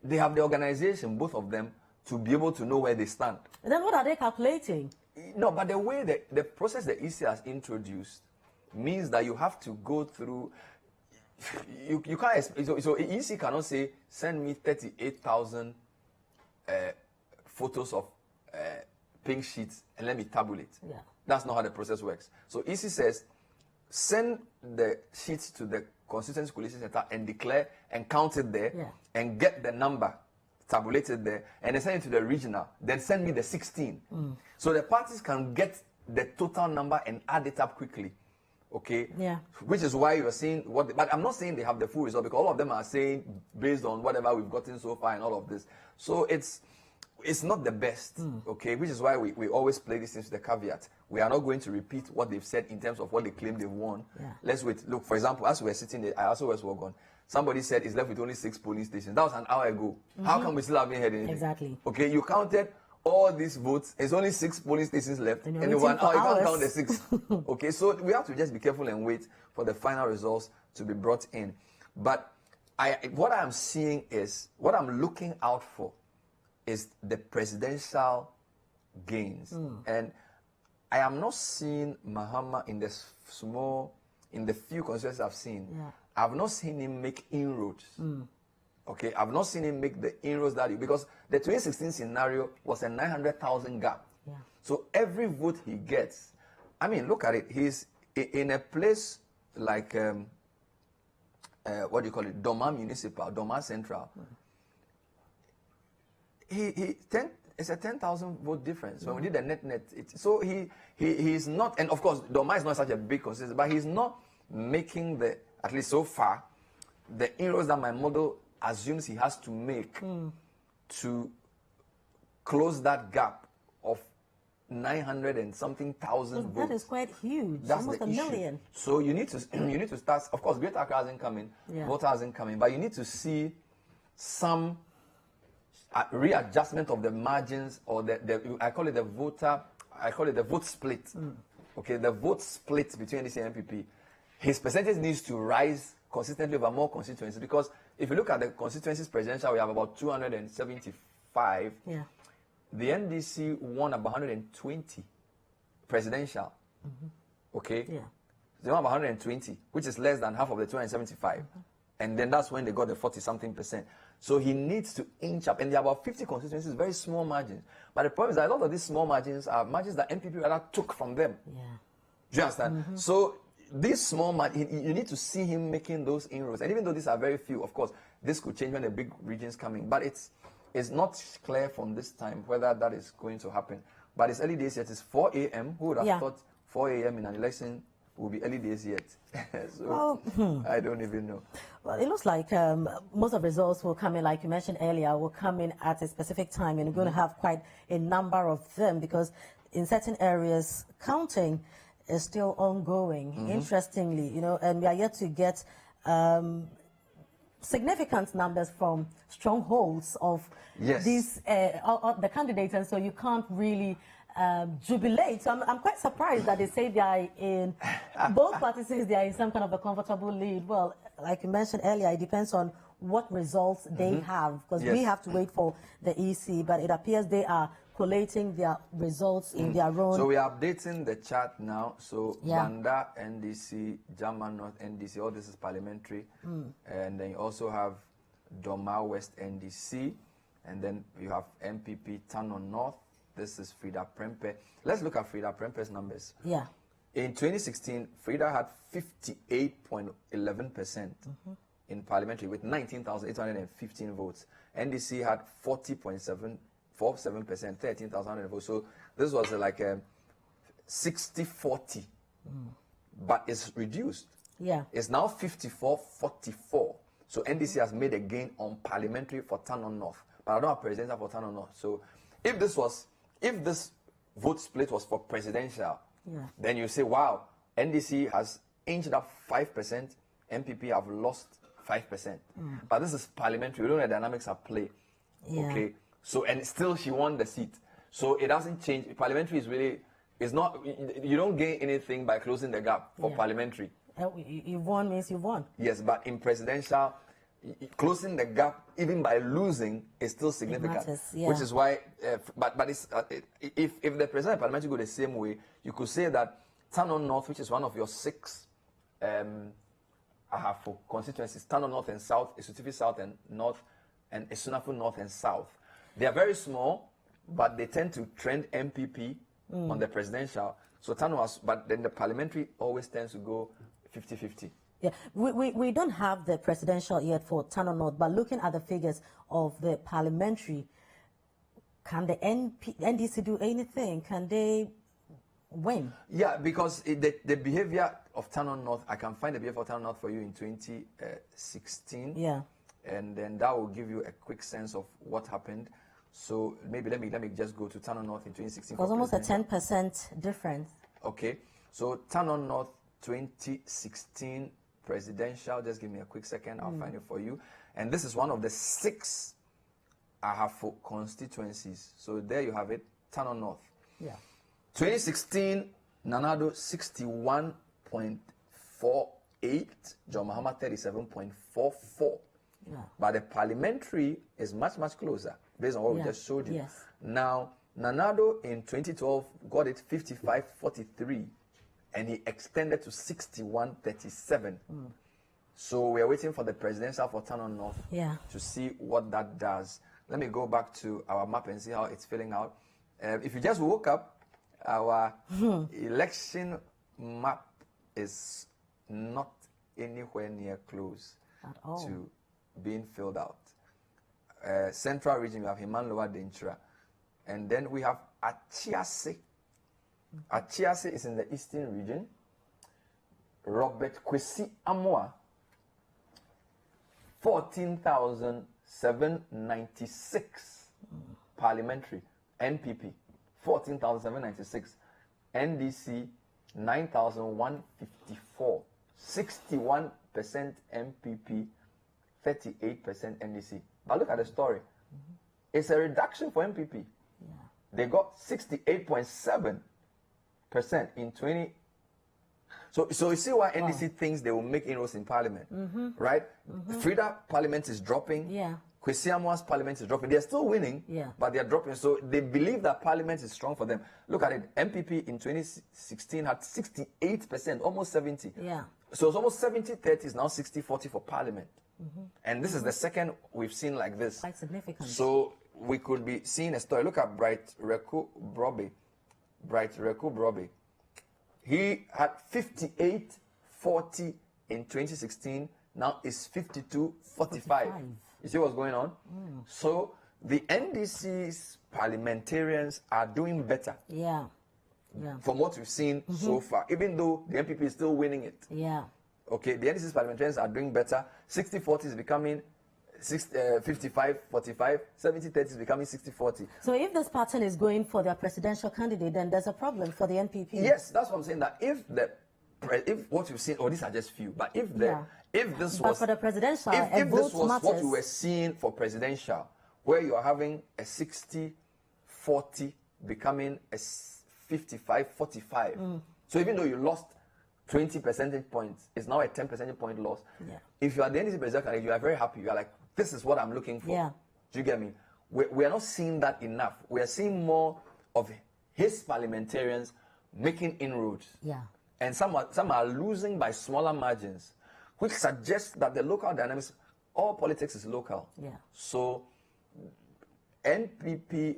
they have the organization, both of them, to be able to know where they stand. And then what are they calculating? No, but the way the process the EC has introduced means that you have to go through. You can't. So EC cannot say send me 38,000 photos of pink sheets and let me tabulate. Yeah. That's not how the process works. So EC says send the sheets to the Constituency Coalition Center and declare and count it there and get the number tabulated there and then send it to the regional, then send me the 16. So the parties can get the total number and add it up quickly. Okay? Yeah. Which is why you're seeing but I'm not saying they have the full result, because all of them are saying based on whatever we've gotten so far and all of this. So it's not the best, okay? Which is why we always play these things with the caveat. We are not going to repeat what they've said in terms of what they claim they've won. Yeah. Let's wait. Look, for example, as we're sitting there, I also was gone. Somebody said it's left with only 6 polling stations. That was an hour ago. How come we still haven't heard anything? Exactly. Okay, you counted all these votes. There's only 6 polling stations left. And in 1 hour, you can't count the 6. Okay, so we have to just be careful and wait for the final results to be brought in. But what I'm seeing is, what I'm looking out for is the presidential gains. And I am not seeing Mahama in the few constituencies I've seen. I've not seen him make inroads. Okay, I've not seen him make the inroads because the 2016 scenario was a 900,000 gap. So every vote he gets, I mean, look at it. He's in a place like what do you call it? Doma Municipal, Doma Central. It's a 10,000 vote difference. When we did the net, so he's not, and of course Doma is not such a big constituency, but he's not making at least so far, the inroads that my model assumes he has to make to close that gap of 900 and something thousand votes. That is quite huge. That's almost the a issue. million. So you need to start. Of course, Greater Accra hasn't come in, voter hasn't come in, but you need to see some readjustment of the margins, or I call it the vote split. Okay, the vote split between NDC and MPP. His percentage needs to rise consistently over more constituencies, because if you look at the constituencies presidential, we have about 275. Yeah. The NDC won about 120 presidential. Okay? Yeah. They won about 120, which is less than half of the 275. And then that's when they got the 40-something%. So he needs to inch up. And there are about 50 constituencies, very small margins. But the problem is that a lot of these small margins are margins that MPP rather took from them. Yeah. Do you understand? So these small margins, you need to see him making those inroads. And even though these are very few, of course, this could change when the big regions come in. But it's not clear from this time whether that is going to happen. But it's early days yet. It's 4 a.m. Who would have thought 4 a.m. in an election will be early days yet? So I don't even know. Well, it looks like most of the results will come in, like you mentioned earlier, will come in at a specific time, and we're going to have quite a number of them, because in certain areas, counting is still ongoing. Interestingly, and we are yet to get significant numbers from strongholds of these the candidates, and so you can't really jubilate. So I'm quite surprised that they say they are in, both parties say they are in some kind of a comfortable lead. Well, like you mentioned earlier, it depends on what results they have, because we have to wait for the EC, but it appears they are collating their results in their own. So we are updating the chart now. So Banda, NDC, German North, NDC, all this is parliamentary. And then you also have Doma West, NDC. And then you have MPP, Tano North. This is Frida Prempe. Let's look at Frida Prempe's numbers. Yeah. In 2016, Frida had 58.11% in parliamentary with 19,815 votes. NDC had 40.47%, 13,100 votes. So this was like a 60-40, but it's reduced. Yeah. It's now 54-44. So NDC has made a gain on parliamentary for Tano North, but I don't have presidential for Tano North. So if this vote split was for presidential, then you say, wow, NDC has inched up 5%, MPP have lost 5%. But this is parliamentary. We don't know the dynamics at play. Okay. So, and still she won the seat. So it doesn't change. Parliamentary is not, you don't gain anything by closing the gap for parliamentary. You've won means you've won. Yes, but in presidential, closing the gap even by losing is still significant. It matters, which is why, but it's, if the president parliamentary go the same way, you could say that Tano North, which is one of your 6 for constituencies, Tano North and South, Esutufi South and North, and Esunafu North and South. They are very small, but they tend to trend MPP on the presidential. So Tano was, but then the parliamentary always tends to go 50-50. Yeah, we don't have the presidential yet for Tano North, but looking at the figures of the parliamentary, can the NDC do anything? Can they win? Yeah, because the behavior of Tano North, I can find the behavior of Tano North for you in 2016. Yeah. And then that will give you a quick sense of what happened. So maybe let me just go to Tano North in 2016. It was almost a 10% difference. Okay, so Tano North 2016 presidential. Just give me a quick second. I'll find it for you. And this is one of the 6 Ahafo constituencies. So there you have it, Tano North. Yeah. 2016, Nanado 61.48, John Mahama 37.44. Yeah. But the parliamentary is much, much closer based on what we just showed you. Yes. Now, Nanado in 2012 got it 55.43 and he extended to 61.37. So we are waiting for the presidential for Tano North to see what that does. Let me go back to our map and see how it's filling out. If you just woke up, our election map is not anywhere near close at all to being filled out. Central region, we have Himan Lower Denchira. And then we have Achiase. Achiase is in the eastern region. Robert Kwesi Amoa, 14,796 parliamentary. NPP, 14,796. NDC, 9,154. 61% NPP, 38% NDC. But look at the story. It's a reduction for NPP. They got 68.7% in 20. So you see why NDC thinks they will make inroads in parliament, right? Frida parliament is dropping. Yeah. Kwesi Amoa's parliament is dropping. They're still winning, but they're dropping. So they believe that parliament is strong for them. Look at it. MPP in 2016 had 68%, almost 70. Yeah. So it's almost 70-30, is now 60-40 for parliament. And this is the second we've seen like this. Quite significant. So we could be seeing a story. Look at Bright Reku Brobe. He had 58-40 in 2016. Now it's 52-45. You see what's going on? So the NDC's parliamentarians are doing better. Yeah. From what we've seen so far, even though the MPP is still winning it. Yeah. Okay, the NDC's parliamentarians are doing better. 60-40 is becoming 55-45, 70-30 is becoming 60-40. So if this pattern is going for their presidential candidate, then there's a problem for the NPP. Yes, that's what I'm saying. That if what you've seen, these are just few, but if this was for the presidential, if this was what we were seeing for presidential, where you are having a 60-40 becoming a 55-45. So even though you lost 20 percentage points, it's now a 10 percentage point loss. Yeah. If you are the NDC presidential candidate, you are very happy. You are like, this is what I'm looking for. Yeah. Do you get me? We are not seeing that enough. We are seeing more of his parliamentarians making inroads. Yeah. And some are losing by smaller margins, which suggests that the local dynamics, all politics is local. Yeah. So NPP,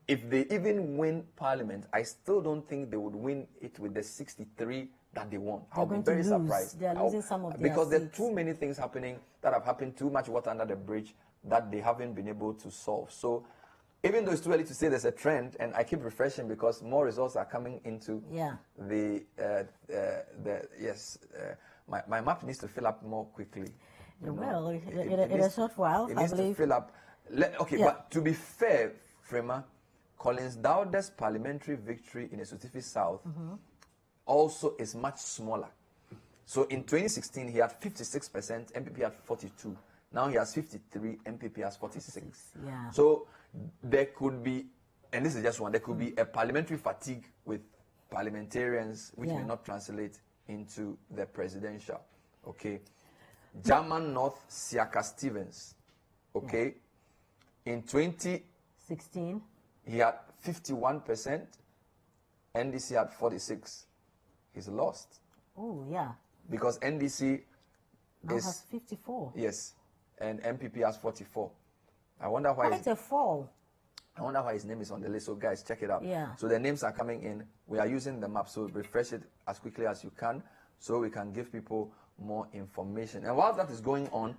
if they even win parliament, I still don't think they would win it with the 63 that they want. I'll be very surprised. They are losing some of their because there are seats. too many things happening that have happened, too much water under the bridge that they haven't been able to solve. So even though it's too early to say there's a trend, and I keep refreshing because more results are coming into my map needs to fill up more quickly. Well, in a short while, it needs to fill up. But to be fair, Frema, Collins Dowder's parliamentary victory in Esutifi South also is much smaller. So in 2016, he had 56%, MPP had 42. Now he has 53, MPP has 46. Yeah. So there could be, and this is just one, there could be a parliamentary fatigue with parliamentarians, which may not translate into the presidential. Okay. German North, Siaka Stevens. Okay. In 2016, he had 51%, NDC had 46. He's lost. Oh, yeah. Because NDC now has 54. Yes. And MPP has 44. I wonder why. Quite a fall. I wonder why his name is on the list. So guys, check it out. Yeah. So the names are coming in. We are using the map. So refresh it as quickly as you can so we can give people more information. And while that is going on,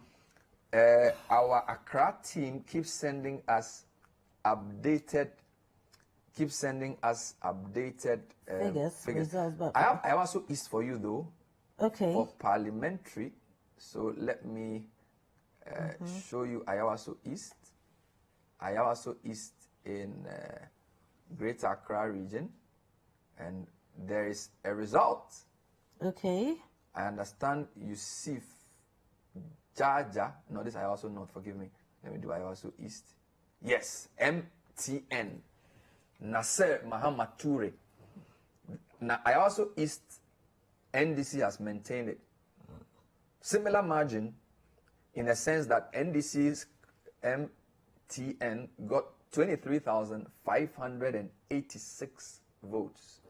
our Accra team keeps sending us updated figures. Results, but I have also East for you though. Okay. For parliamentary. So let me show you Ayawaso East. Ayawaso East in Greater Accra region, and there is a result. Okay. I understand you see Jaja. No, this Ayawaso North. Forgive me. Let me do Ayawaso East. Yes, MTN. Nasser Muhammad Toure. Now Ayawaso East, NDC has maintained it. Similar margin, in a sense that NDC's MTN got 23,586 votes.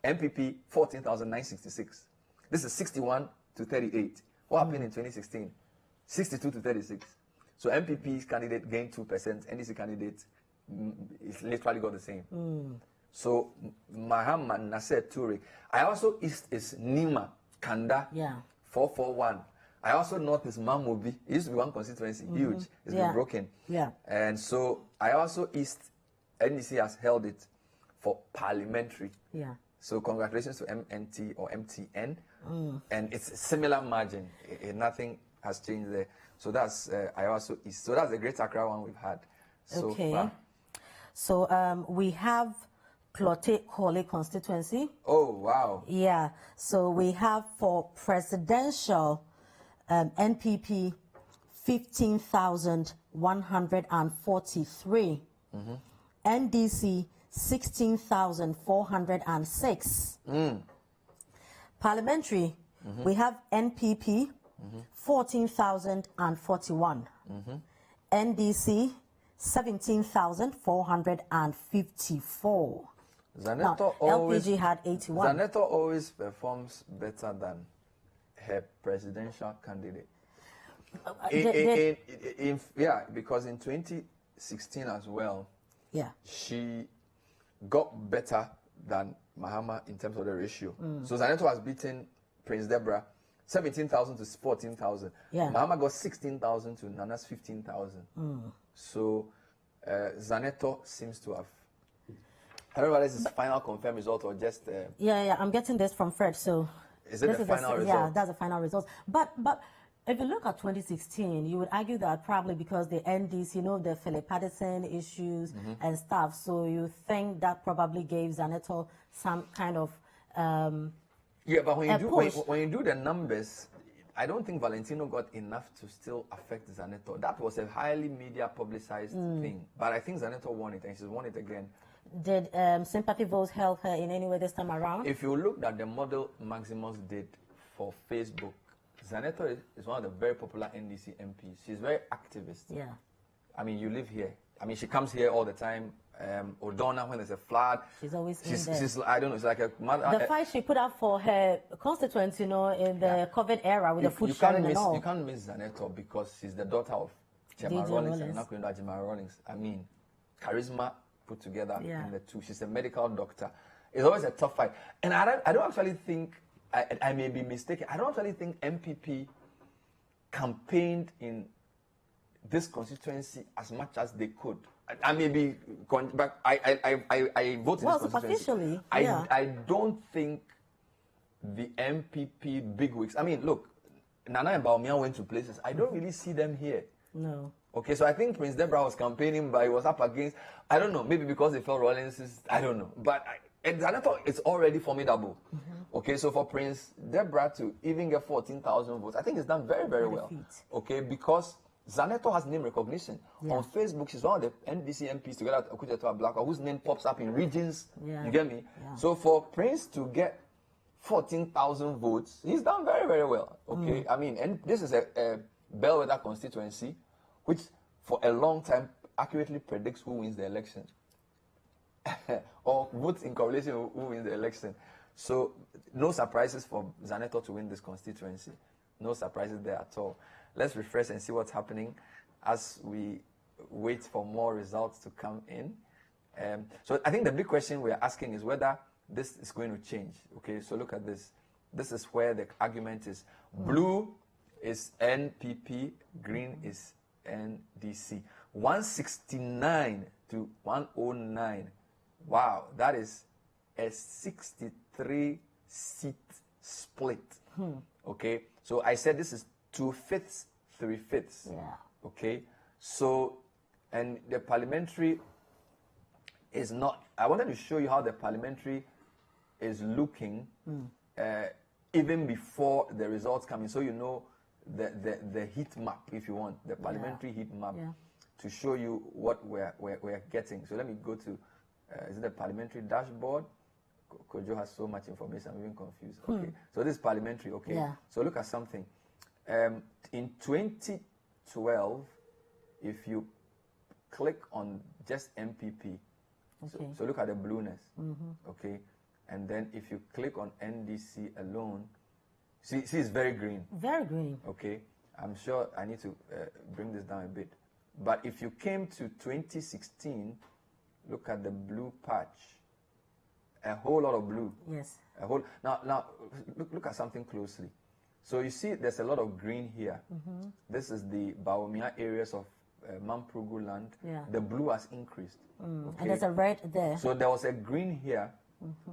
MPP 14,966. This is 61 to 38. What happened in 2016? 62 to 36. So MPP's candidate gained 2%. NDC candidate is literally got the same. So Muhammad Nasser Toure. I also East is Nima Kanda. 441. I also North is Mamobi. It used to be one constituency, huge. It's been broken. And so I also East, NDC has held it for parliamentary. So congratulations to MNT or MTN. And it's a similar margin. Nothing has changed there. So that's Ayawaso East. So that's the Great Accra one we've had so far. So we have Clote Kole constituency. Oh, wow. Yeah. So we have for presidential NPP 15,143. NDC 16,406. Parliamentary, we have NPP 14,041. NDC 17,454. LPG had 81. Zaneto always performs better than her presidential candidate. Because in 2016 as well, she got better than Mahama in terms of the ratio. So Zaneto has beaten Prince Deborah 17,000 to 14,000. Mahama got 16,000 to Nana's 15,000. So Zaneto seems to have. I don't know whether this is final confirmed result or just. I'm getting this from Fred. So is it the final result? Yeah, that's the final result. But if you look at 2016, you would argue that probably because the NDC, the Philip Patterson issues and stuff, so you think that probably gave Zaneto some kind of but when you do the numbers, I don't think Valentino got enough to still affect Zaneto. That was a highly media publicized thing. But I think Zaneto won it, and she's won it again. Did sympathy votes help her in any way this time around? If you look at the model Maximus did for Facebook, Zaneto is one of the very popular NDC MPs. She's very activist. I mean, you live here. I mean, she comes here all the time. O'Donnell, when there's a flood, she's always in there. She's, I don't know, it's like a mother. The fight she put up for her constituents, in the COVID era with the food sharing and all. You can't miss Zaneto because she's the daughter of Chema Rawlings and Nakwendo Ajima Rawlings. I mean, charisma put together in the two. She's a medical doctor. It's always a tough fight. And I don't actually think, I may be mistaken, I don't actually think MPP campaigned in this constituency as much as they could. I may be, but I vote in this constituency. I don't think the MPP bigwigs. I mean, look, Nana and Baumia went to places. I don't really see them here. No. Okay, so I think Prince Deborah was campaigning, but he was up against, I don't know, maybe because they felt Rawlings is, I don't know. But Zaneto is already formidable. Okay, so for Prince Deborah to even get 14,000 votes, I think it's done very, very well. Okay, because Zaneto has name recognition. On Facebook, she's one of the NDC MPs together with Okujeto Blackwell, whose name pops up in regions. You get me? So for Prince to get 14,000 votes, he's done very, very well. Okay, I mean, and this is a bellwether constituency, which for a long time accurately predicts who wins the election. Or votes in correlation with who wins the election. So no surprises for Zaneto to win this constituency. No surprises there at all. Let's refresh and see what's happening as we wait for more results to come in. So I think the big question we are asking is whether this is going to change. Okay, so look at this. This is where the argument is. Blue is NPP, green is NDC. 169 to 109. Wow, that is a 63 seat split. Okay, so I said this is 2/5, 3/5. Yeah. Okay, so, and the parliamentary is not, I wanted to show you how the parliamentary is looking even before the results come in, so you know the heat map, if you want, the parliamentary heat map, to show you what we're getting. So let me go to, is it the parliamentary dashboard? Kojo has so much information, I'm even confused. Okay, so this is parliamentary, okay? Yeah. So look at something. In 2012, if you click on just MPP, Okay. so look at the blueness, okay? And then if you click on NDC alone, see it's very green. Very green. Okay, I'm sure I need to bring this down a bit. But if you came to 2016, look at the blue patch. A whole lot of blue. Yes. A whole now look at something closely. So you see there's a lot of green here. This is the Baomia areas of Mamprugu land. Yeah. The blue has increased. Okay? And there's a red there. So there was a green here.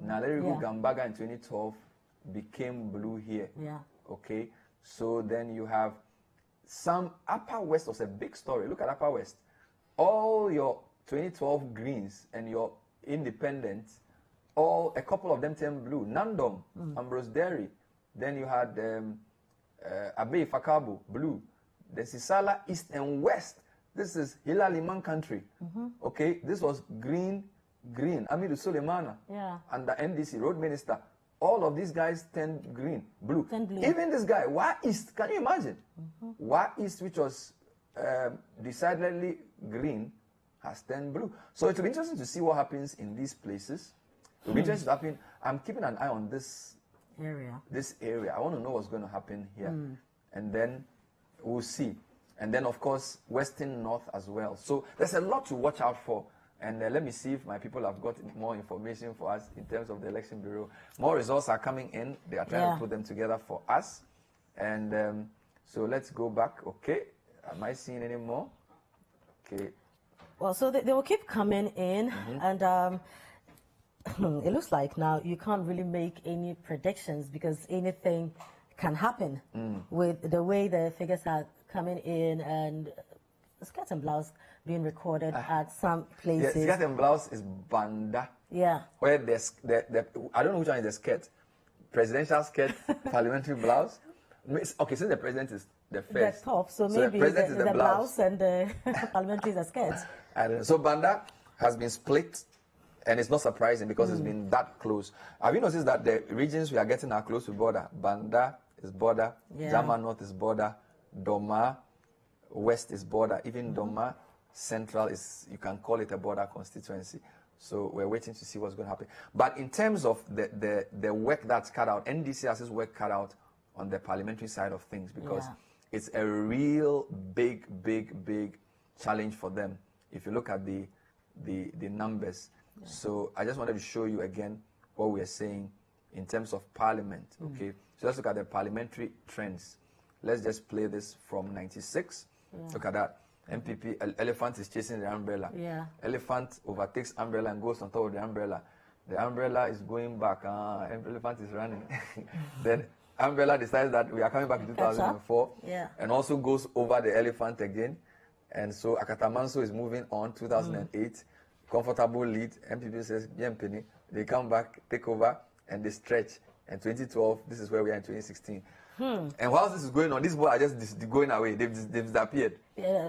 Nalerigu Gambaga in 2012 became blue here. Yeah. Okay. So then you have some Upper West was a big story. Look at Upper West. All your 2012 greens and your independents, all a couple of them turned blue. Nandom, Ambrose Dairy. Then you had Abe Fakabu, blue. The Sisala East and West. This is Hilaliman country. Okay, this was green. Amidu Suleimana, and the NDC road minister. All of these guys turned green, blue. Even this guy, Wa East, can you imagine? Wa East, which was decidedly green, has turned blue. So it will be interesting to see what happens in these places. It will be interesting to happen. I'm keeping an eye on this area. I want to know what's going to happen here. And then we'll see. And then, of course, Western North as well. So there's a lot to watch out for. And let me see if my people have got more information for us in terms of the Election Bureau. More results are coming in. They are trying to put them together for us. And so let's go back. Okay. Am I seeing any more? Okay. Well, so they will keep coming in. And it looks like now you can't really make any predictions because anything can happen with the way the figures are coming in and skirt and blouse being recorded at some places. Skirt and blouse is Banda. Yeah. Where there's I don't know which one is the skirt. Presidential skirt, parliamentary blouse. Okay, since the president is the first. The top, so maybe the blouse and the parliamentary is the skirt. I don't know. So Banda has been split, and it's not surprising because it's been that close. Have you noticed that the regions we are getting are close to border? Banda is border, Jama North is border, Doma West is border, even Doma Central is, you can call it a border constituency. So we're waiting to see what's going to happen. But in terms of the work that's cut out, NDC has his work cut out on the parliamentary side of things because it's a real big challenge for them if you look at the numbers. So I just wanted to show you again what we are saying in terms of parliament. Okay, so let's look at the parliamentary trends. Let's just play this from 96. Look at that. MPP, elephant is chasing the umbrella. Elephant overtakes umbrella and goes on top of the umbrella. The umbrella is going back. Elephant is running. Then umbrella decides that we are coming back in 2004 and also goes over the elephant again. And so Akatamanso is moving on, 2008. Comfortable lead. MPP says, Penny. They come back, take over, and they stretch. And 2012, this is where we are in 2016. And whilst this is going on, these boys are just going away. They've disappeared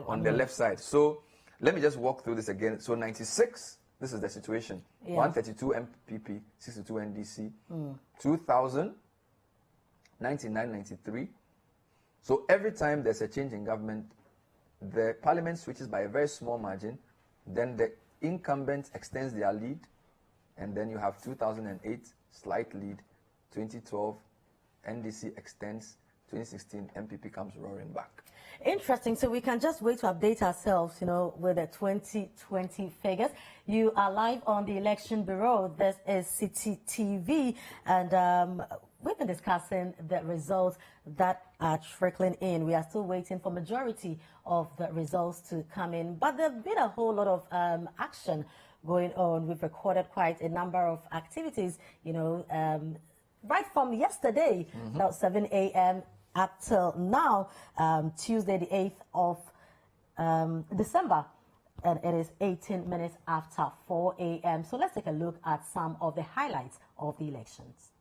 on the left side. So let me just walk through this again. So 96, this is the situation. 132 MPP, 62 NDC. 2000, 99, 93. So every time there's a change in government, the parliament switches by a very small margin. Then the incumbent extends their lead. And then you have 2008, slight lead. 2012, NDC extends. 2016 MPP comes roaring back. Interesting. So we can just wait to update ourselves, with the 2020 figures. You are live on the Election Bureau. This is Citi TV, and we've been discussing the results that are trickling in. We are still waiting for majority of the results to come in, but there's been a whole lot of action going on. We've recorded quite a number of activities, right from yesterday, about 7 a.m. up till now, Tuesday the 8th of December, and it is 18 minutes after 4 a.m. So let's take a look at some of the highlights of the elections.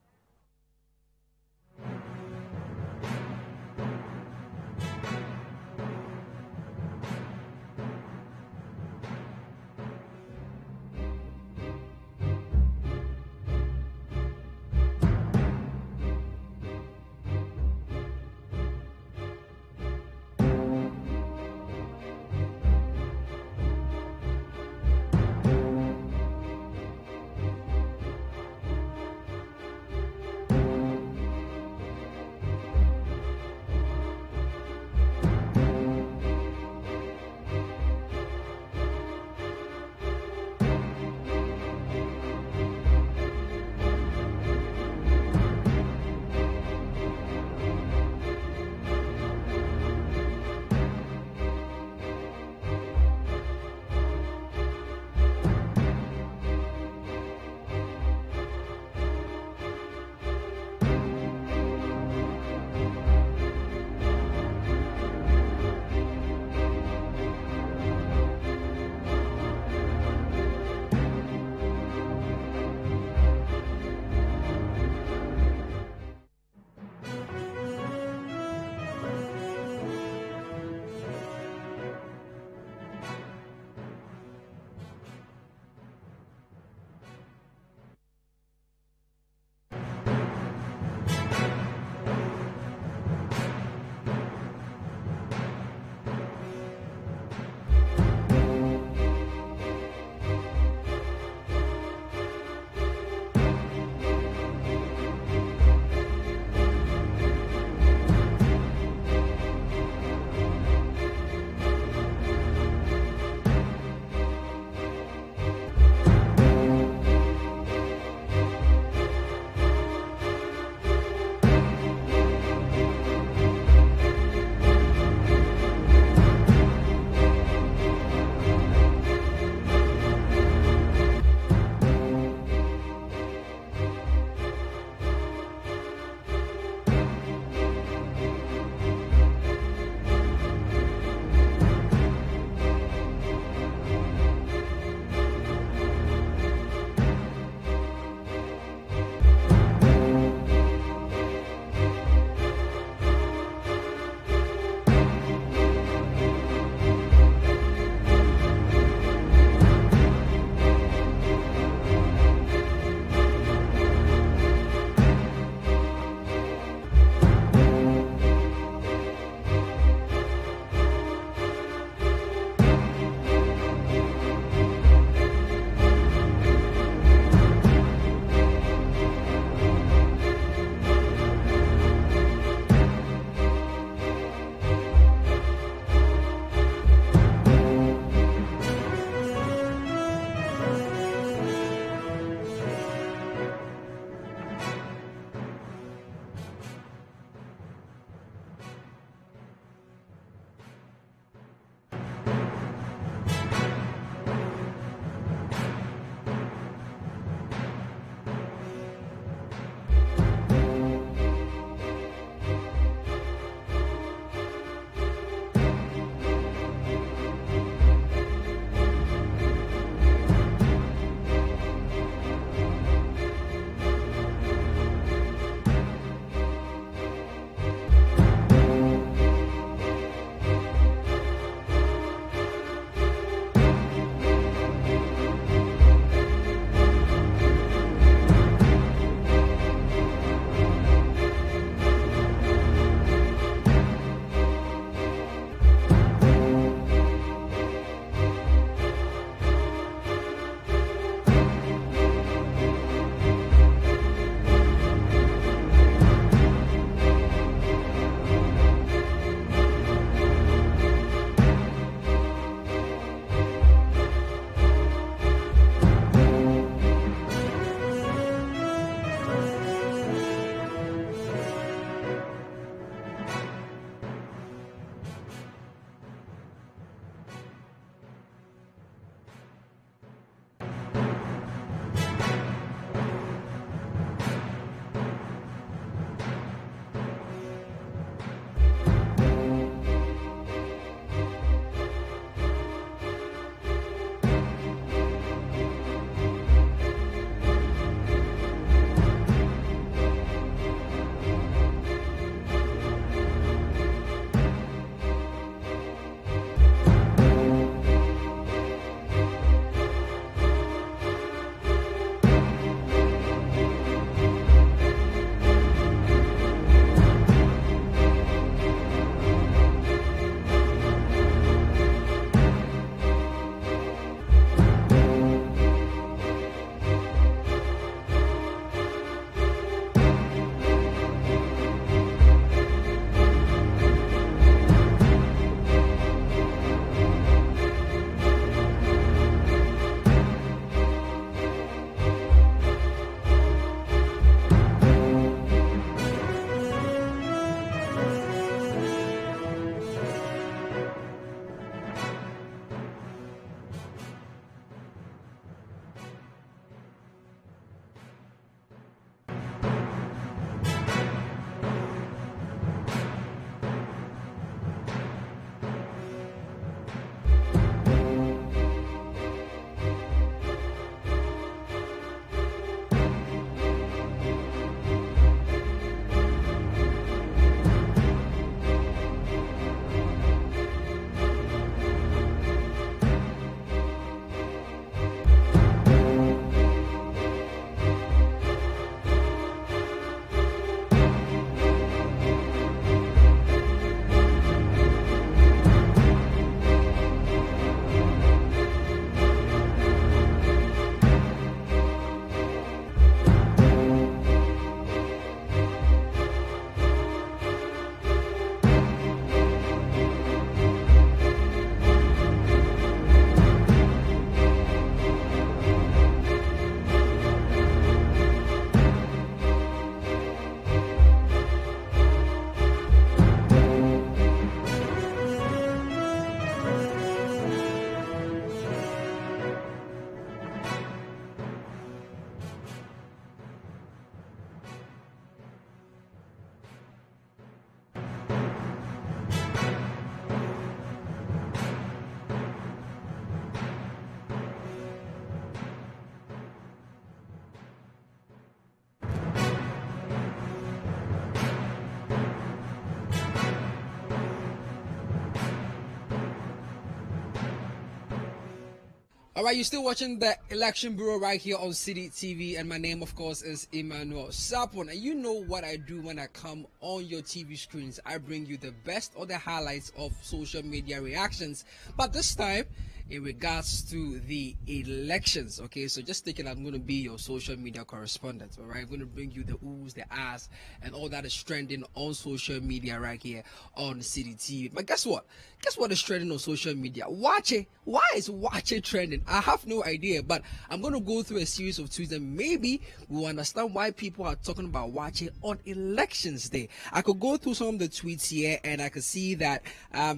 All right, you're still watching the Election Bureau right here on Citi TV, and my name, of course, is Emmanuel Sapon. And you know what I do when I come on your TV screens. I bring you the best or the highlights of social media reactions. But this time, in regards to the elections, okay, so just thinking I'm going to be your social media correspondent, all right? I'm going to bring you the oohs, the ahs, and all that is trending on social media right here on Citi TV. But guess what? Guess what is trending on social media? Watch it. Why is Watch It trending? I have no idea, but I'm going to go through a series of tweets and maybe we'll understand why people are talking about Watch It on Elections Day. I could go through some of the tweets here and I could see that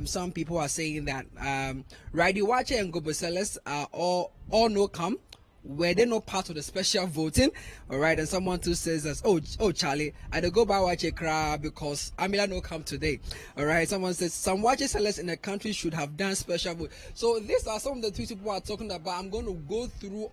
some people are saying that Radio Watch It and Goboseles are all no come. Were they not part of the special voting? All right, and someone too says that, oh Charlie, I don't go by Watch It cry because Amila no come today. All right, someone says some Watch It sellers in the country should have done special vote. So these are some of the tweets people are talking about. I'm going to go through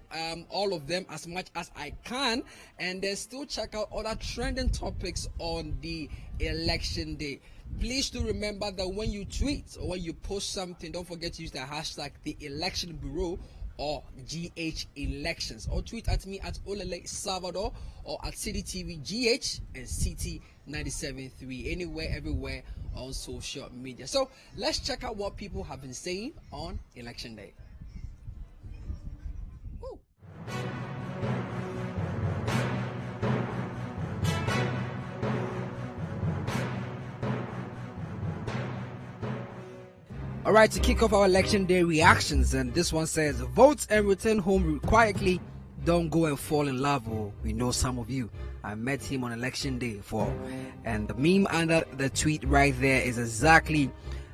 all of them as much as I can, and then still check out other trending topics on the election day. Please do remember that when you tweet or when you post something, don't forget to use the hashtag the Election Bureau or GH Elections, or tweet at me at Olele Salvador or at Citi TV GH and Citi 97.3, anywhere, everywhere on social media. So let's check out what people have been saying on Election Day. Woo. All right, to kick off our Election Day reactions, and this one says, vote and return home quietly. Don't go and fall in love. Oh, we know some of you. I met him on Election Day for, and the meme under the tweet right there is exactly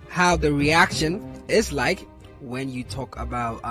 how the reaction is like when you talk about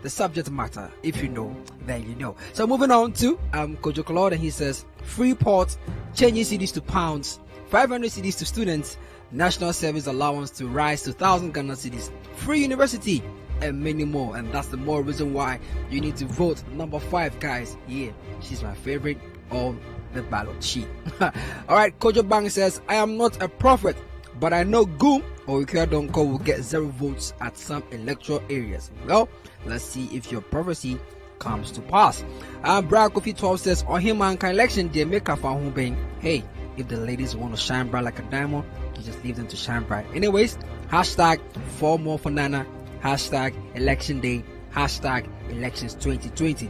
the subject matter. If you know, then you know. So moving on to Kojo Claude, and he says, Freeport changing cedis to pounds, 500 cedis to students, national service allowance to rise to 1,000 Ghana cedis, free university, and many more. And that's the more reason why you need to vote number 5, guys. Yeah, she's my favorite on the ballot sheet. All right, Kojo Bang says, I am not a prophet, but I know Goom or Ikea Donko will get 0 votes at some electoral areas. Well, let's see if your prophecy comes to pass. Brad Kofi 12 says, on him and election, they make a fan bang. Hey, if the ladies want to shine bright like a diamond, you just leave them to shine bright. Anyways, hashtag 4 more for Nana, hashtag election day, hashtag elections 2020.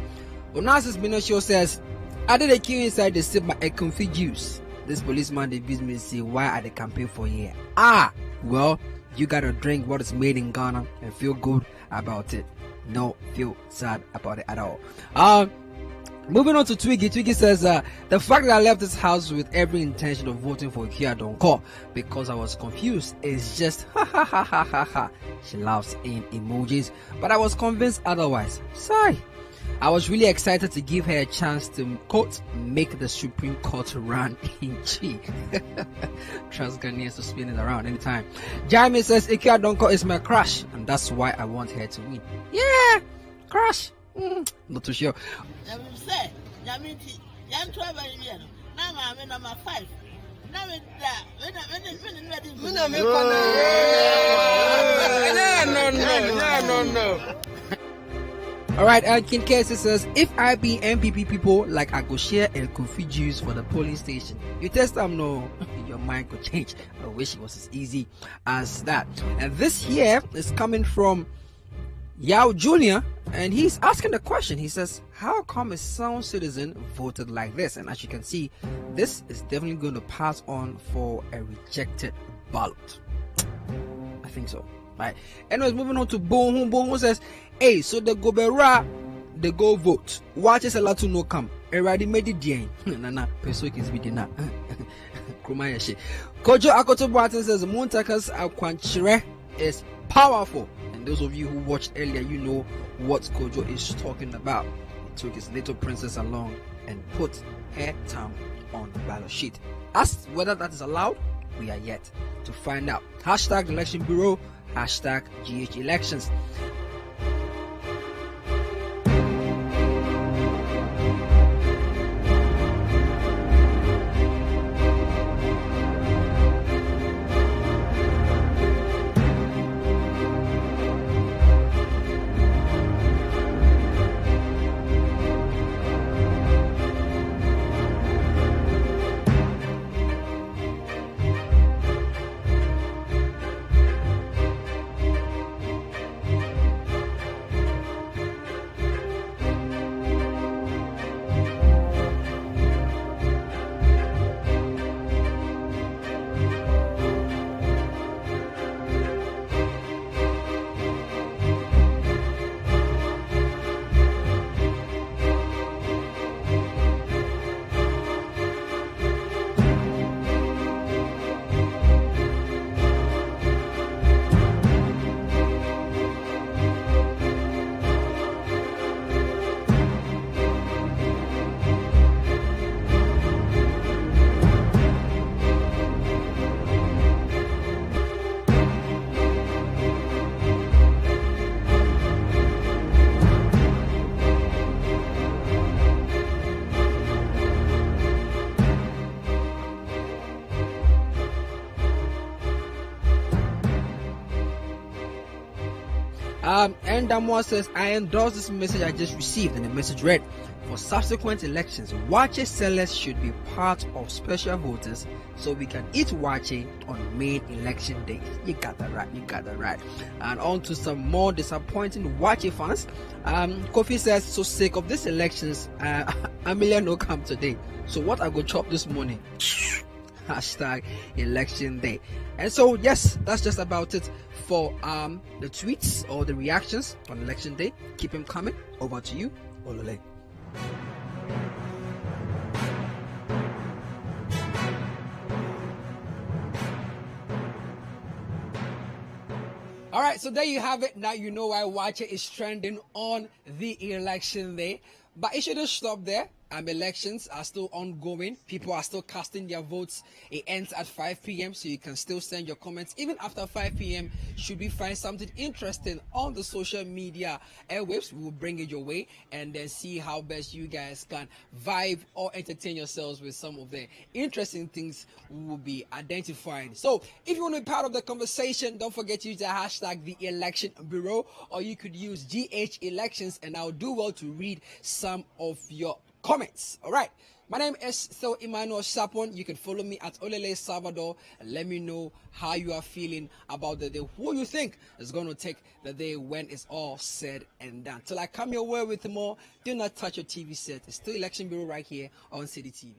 Onassis Minosho says, I did a queue inside the sip by a confused juice. This policeman they beat me say, why are they campaign for here? Well, you gotta drink what is made in Ghana and feel good about it. No, feel sad about it at all. Moving on to Twiggy. Twiggy says, the fact that I left this house with every intention of voting for Ikea Donko because I was confused is just ha ha ha ha ha ha. She laughs in emojis, but I was convinced otherwise. Sigh. I was really excited to give her a chance to, quote, make the Supreme Court run in cheek. Trust Ghanaians to spin it around anytime. Jaime says, Ikea Donko is my crush, and that's why I want her to win. Yeah, crush. Not too sure. No. All right, King Casey says, if I be MPP people, like I go share and coffee juice for the polling station. You test them, no, your mind could change. I wish it was as easy as that. And this here is coming from Yao Jr., and he's asking the question. He says, how come a sound citizen voted like this? And as you can see, this is definitely going to pass on for a rejected ballot. I think so. Right. Anyways, moving on to Bohun. Bohun says, hey, so the Gobera, they go vote. Watch is a lot to no come. Already made it again. Nana, Peso is with dinner. Kojo Akoto Barton says, Montakas Akwanchire is powerful. And those of you who watched earlier, you know what Kojo is talking about. He took his little princess along and put her town on the ballot sheet. As whether that is allowed, we are yet to find out. Hashtag Election Bureau, hashtag GH Elections. And Damwa says, I endorse this message I just received, and the message read, for subsequent elections, wache sellers should be part of special voters so we can eat wache on main election day. You got that right. And on to some more disappointing wache fans. Kofi says, so sake of these elections, a million no come today. So what I go chop this morning? Hashtag election day. And so yes, that's just about it for the tweets or the reactions on election day. Keep them coming. Over to you, Olole. All right, so there you have it. Now you know why Wache is trending on the election day. But it shouldn't stop there. Elections are still ongoing. People are still casting their votes. It ends at 5 p.m. so you can still send your comments. Even after 5 p.m, should we find something interesting on the social media airwaves, we will bring it your way and then see how best you guys can vibe or entertain yourselves with some of the interesting things we will be identifying. So if you want to be part of the conversation, don't forget to use the hashtag the Election Bureau, or you could use GH Elections, and I'll do well to read some of your comments. All right, my name is still Emmanuel Sapon. You can follow me at Olele Salvador and let me know how you are feeling about the day, who you think is going to take the day when it's all said and done. Till I come your way with more, do not touch your TV set. It's still Election Bureau right here on Citi TV.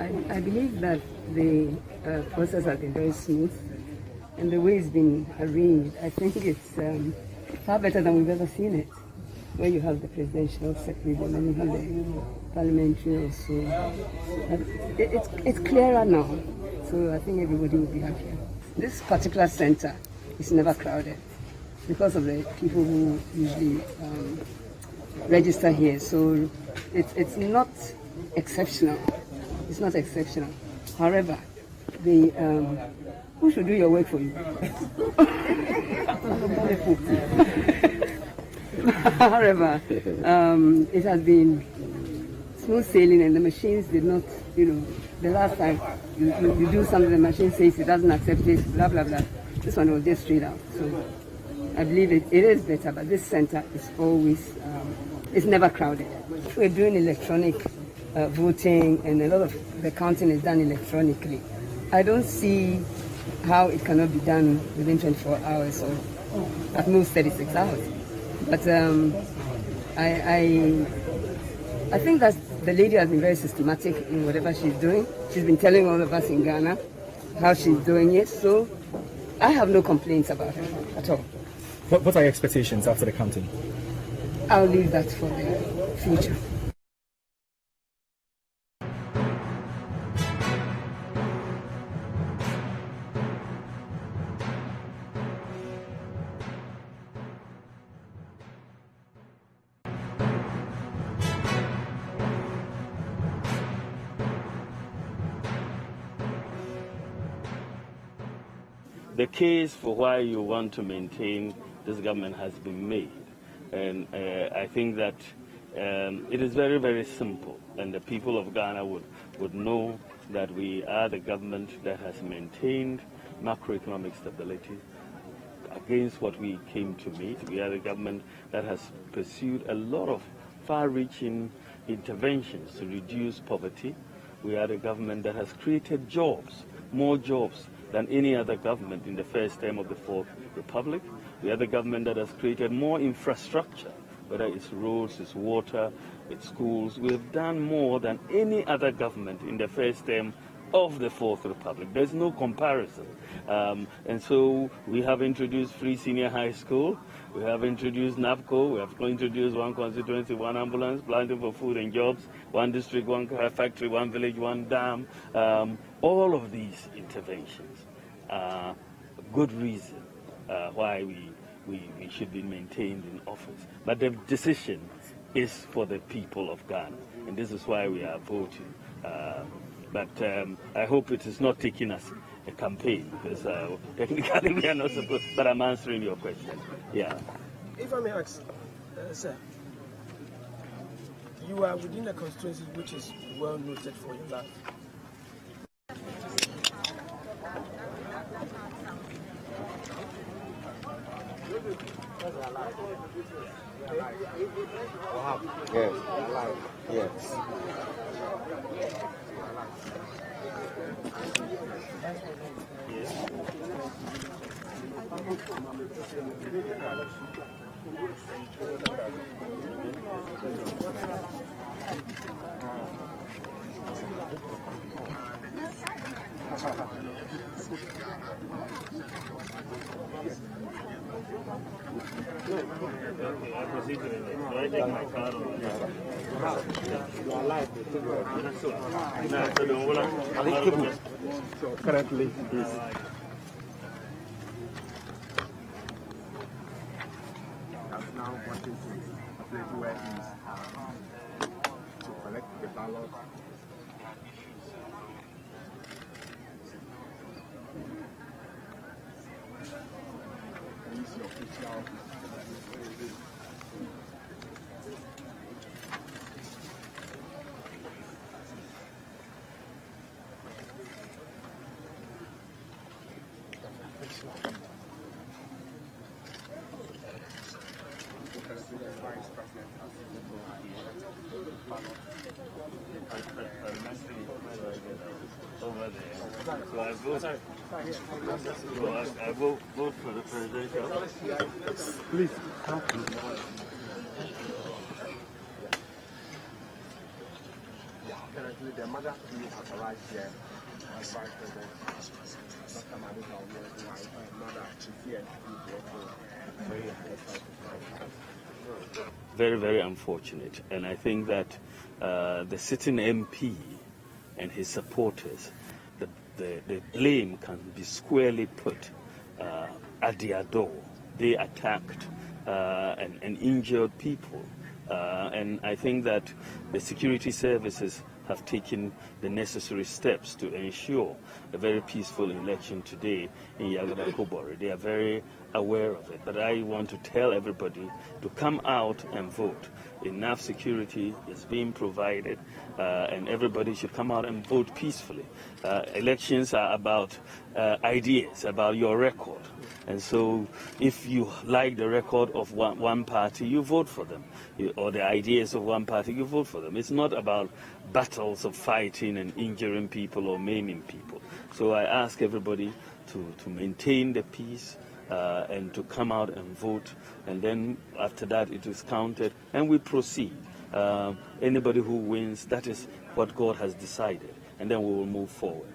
I believe that the process has been very smooth, and the way it's been arranged, I think it's far better than we've ever seen it, where you have the presidential secretary and then you have the parliamentary also. It's clearer now, so I think everybody will be happier. This particular center is never crowded because of the people who usually register here, so it's not exceptional. It's not exceptional. However, the who should do your work for you? However, it has been smooth sailing, and the machines did not, the last time you do something, the machine says it doesn't accept it, blah, blah, blah. This one was just straight out. So I believe it is better, but this center is always, it's never crowded. We're doing electronic voting, and a lot of the counting is done electronically. I don't see how it cannot be done within 24 hours or at most 36 hours. But I think that the lady has been very systematic in whatever she's doing. She's been telling all of us in Ghana how she's doing it, so I have no complaints about her at all. What are your expectations after the counting? I'll leave that for the future. The case for why you want to maintain this government has been made, and I think that it is very, very simple, and the people of Ghana would know that we are the government that has maintained macroeconomic stability against what we came to meet. We are the government that has pursued a lot of far-reaching interventions to reduce poverty. We are the government that has created jobs, more jobs than any other government in the first term of the Fourth Republic. We are the government that has created more infrastructure, whether it's roads, it's water, it's schools. We have done more than any other government in the first term of the Fourth Republic. There's no comparison. And so we have introduced free senior high school. We have introduced NAPCO. We have introduced one constituency, one ambulance, planting for food and jobs, one district, one factory, one village, one dam. All of these interventions are good reason why we should be maintained in office. But the decision is for the people of Ghana, and this is why we are voting. But I hope it is not taking us a campaign, because technically we are not supposed, but I'm answering your question. Yeah. If I may ask, sir, you are within a constituency which is well noted for your life. Yes. Yes. Currently, now wanting to a place where he's to collect the ballot. He's the official. Over there. So I vote for the presidential. Please. Currently, the mother who has arrived here, as Vice President, Dr. Madika, mother, she's here to very, very unfortunate. And I think that the sitting MP and his supporters, the blame can be squarely put at their door. They attacked and injured people. And I think that the security services have taken the necessary steps to ensure a very peaceful election today in Yagadakobore. They are very aware of it. But I want to tell everybody to come out and vote. Enough security is being provided, and everybody should come out and vote peacefully. Elections are about ideas, about your record. And so if you like the record of one party, you vote for them. Or the ideas of one party, you vote for them. It's not about battles of fighting and injuring people or maiming people. So I ask everybody to maintain the peace and to come out and vote. And then after that, it is counted and we proceed. Anybody who wins, that is what God has decided. And then we will move forward.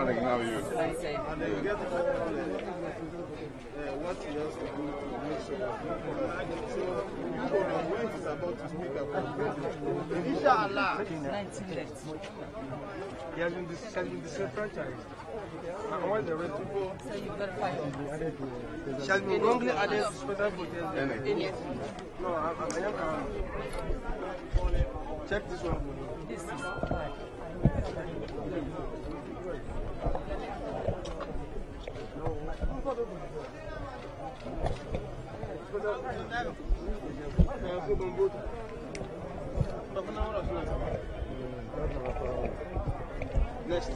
morning. How are you? And then you get what he has to do to make sure that so when he's about to speak up, inshallah, 19 left. He has been disenfranchised. And all the rest people, so you've got 5 she has been wrongly added to special voters. No, I am. Check this one. This is Next.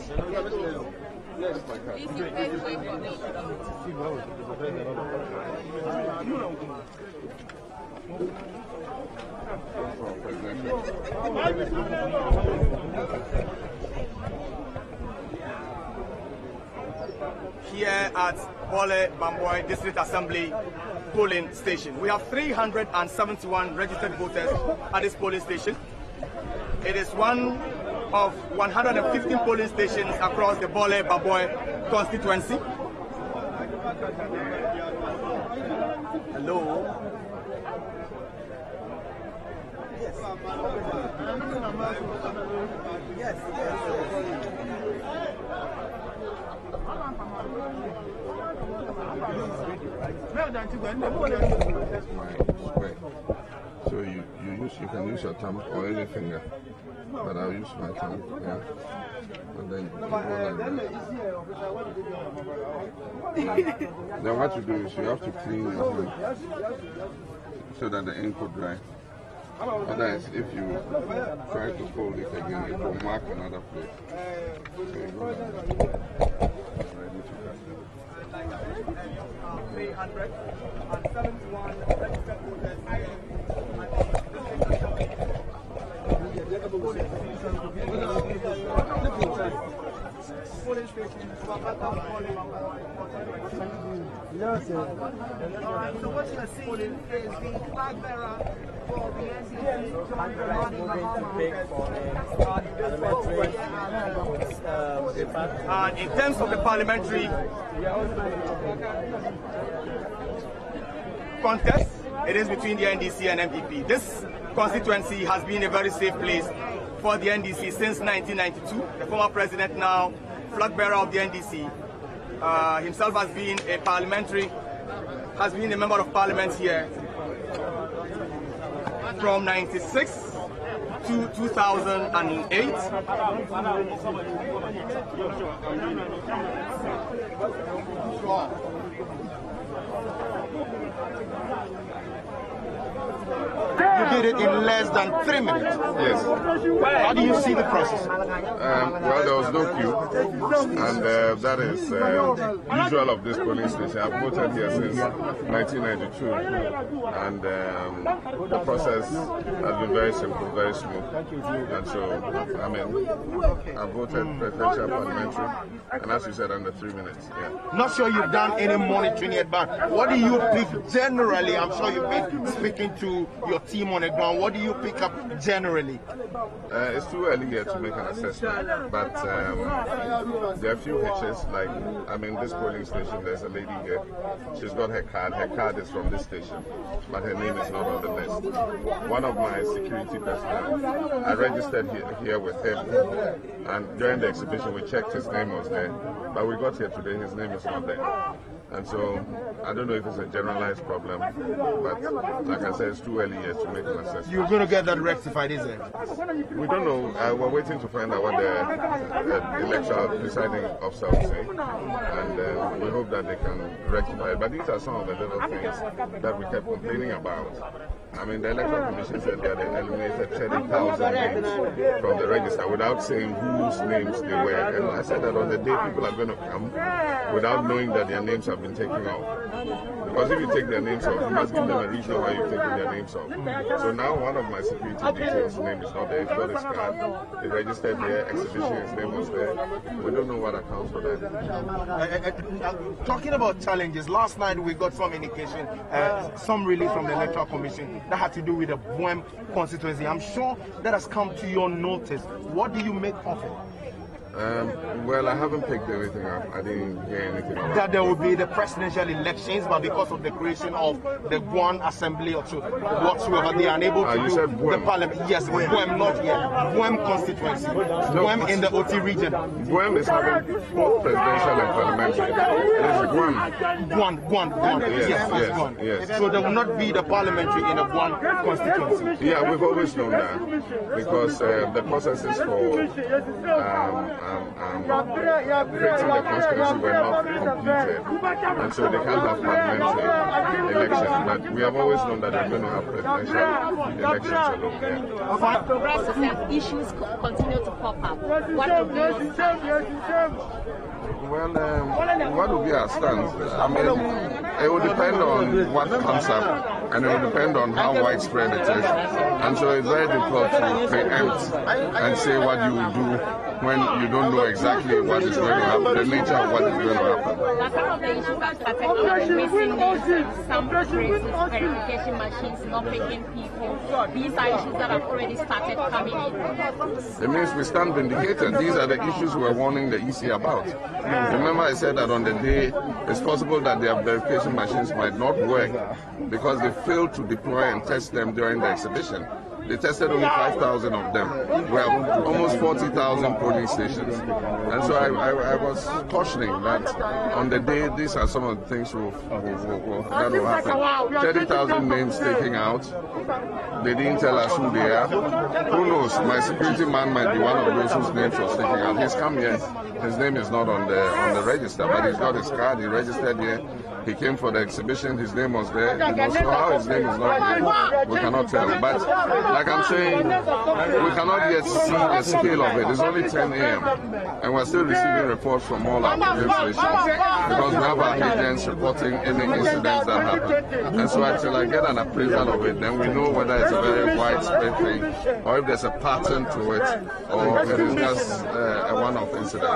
Here at Bole Bamboy District Assembly polling station, we have 371 registered voters at this polling station. It is one of 115 polling stations across the Bole Bamboy constituency. Hello. Yes. So you can use your thumb or any finger, but I'll use my thumb. Yeah. And then you go like that. Then what you do is you have to clean your hand so that the ink will dry. Otherwise, if you try to fold it again, it will mark another place. So you go like that. Ready to cut. 371 registered voters. Polling station. So what you are seeing is the flag bearer for the and in terms of the parliamentary contest, it is between the NDC and MPP. This constituency has been a very safe place for the NDC since 1992. The former president, now flag bearer of the NDC, himself has been a member of parliament here from 96 to 2008. You did it in less than 3 minutes. Yes. How do you see the process? Well, there was no queue, and that is usual of this polling station. I've voted here since 1992, and the process has been very simple, very smooth. And so, I mean, I voted presidential, parliamentary, and as you said, under 3 minutes. Yeah. Not sure you've done any monitoring yet, but what do you pick generally? I'm sure you've been speaking to your team on the ground. What do you pick up generally? It's too early yet to make an assessment, but there are a few hitches. Like, I mean, this polling station, there's a lady here. She's got her card. Her card is from this station, but her name is not on the list. One of my security personnel, I registered here with him, and during the exhibition, we checked his name was there, but we got here today, his name is not there. And so, I don't know if it's a generalized problem, but like I said, it's too early yet to make an assessment. You're going to get that rectified, is it? We don't know. We're waiting to find out what the electoral presiding officer will say, and we hope that they can rectify it. But these are some of the little things that we kept complaining about. I mean, the Electoral Commission said that they eliminated 30,000 names from the register without saying whose names they were. And I said that on the day people are going to come without knowing that their names have been taken off. Because if you take their names off, you must give them a reason why you've taken their names off. So now one of my security details' name is not there. He's got his card. He registered there, exhibition, his name was there. We don't know what accounts for that. Talking about challenges, last night we got some indication, some relief from the Electoral Commission that had to do with the Boem constituency. I'm sure that has come to your notice. What do you make of it? Well, I haven't picked everything up. I didn't hear anything about that there will be the presidential elections, but because of the creation of the Guam Assembly or whatsoever, they are unable to you do said the Guam. parliament. Yes, Guam, not here. Guam constituency. Guam in the OT region. Guam is having both presidential and parliamentary. It's Guam. Guam. Yes. So there will not be the parliamentary in the Guam constituency. Yeah, we've always known that because the processes for creating the constituency were not completed, and so they can't have parliamentary elections. But we have always known that they're going to have presidential elections alone. Yeah. Progressives and issues continue to pop up. What will be your stance? Well, what will be our stance? I mean, it will depend on what comes up, and it will depend on how widespread it is. And so it's very difficult to preempt and say what you will do when you don't know exactly what is going to happen, the nature of what is going to happen. Now, some of the issues that started recently, some places, verification machines not picking people. These are issues that have already started coming in. It means we stand vindicated. These are the issues we're warning the EC about. Remember I said that on the day, it's possible that their verification machines might not work because they failed to deploy and test them during the exhibition. They tested only 5,000 of them. We have almost 40,000 polling stations. And so I was cautioning that on the day, these are some of the things that will happen. 30,000 names taken out. They didn't tell us who they are. Who knows? My security man might be one of those whose names was taken out. He's come here. His name is not on the register, but he's got his card. He registered here. He came for the exhibition. His name was there. How his name is not there, we cannot tell. But like I'm saying, we cannot yet see the scale of it. It's only 10 a.m. and we're still receiving reports from all our polling stations because we have our agents reporting any incidents that happen. And so until I get an appraisal of it, then we know whether it's a very widespread thing or if there's a pattern to it or if it is just a one-off incident.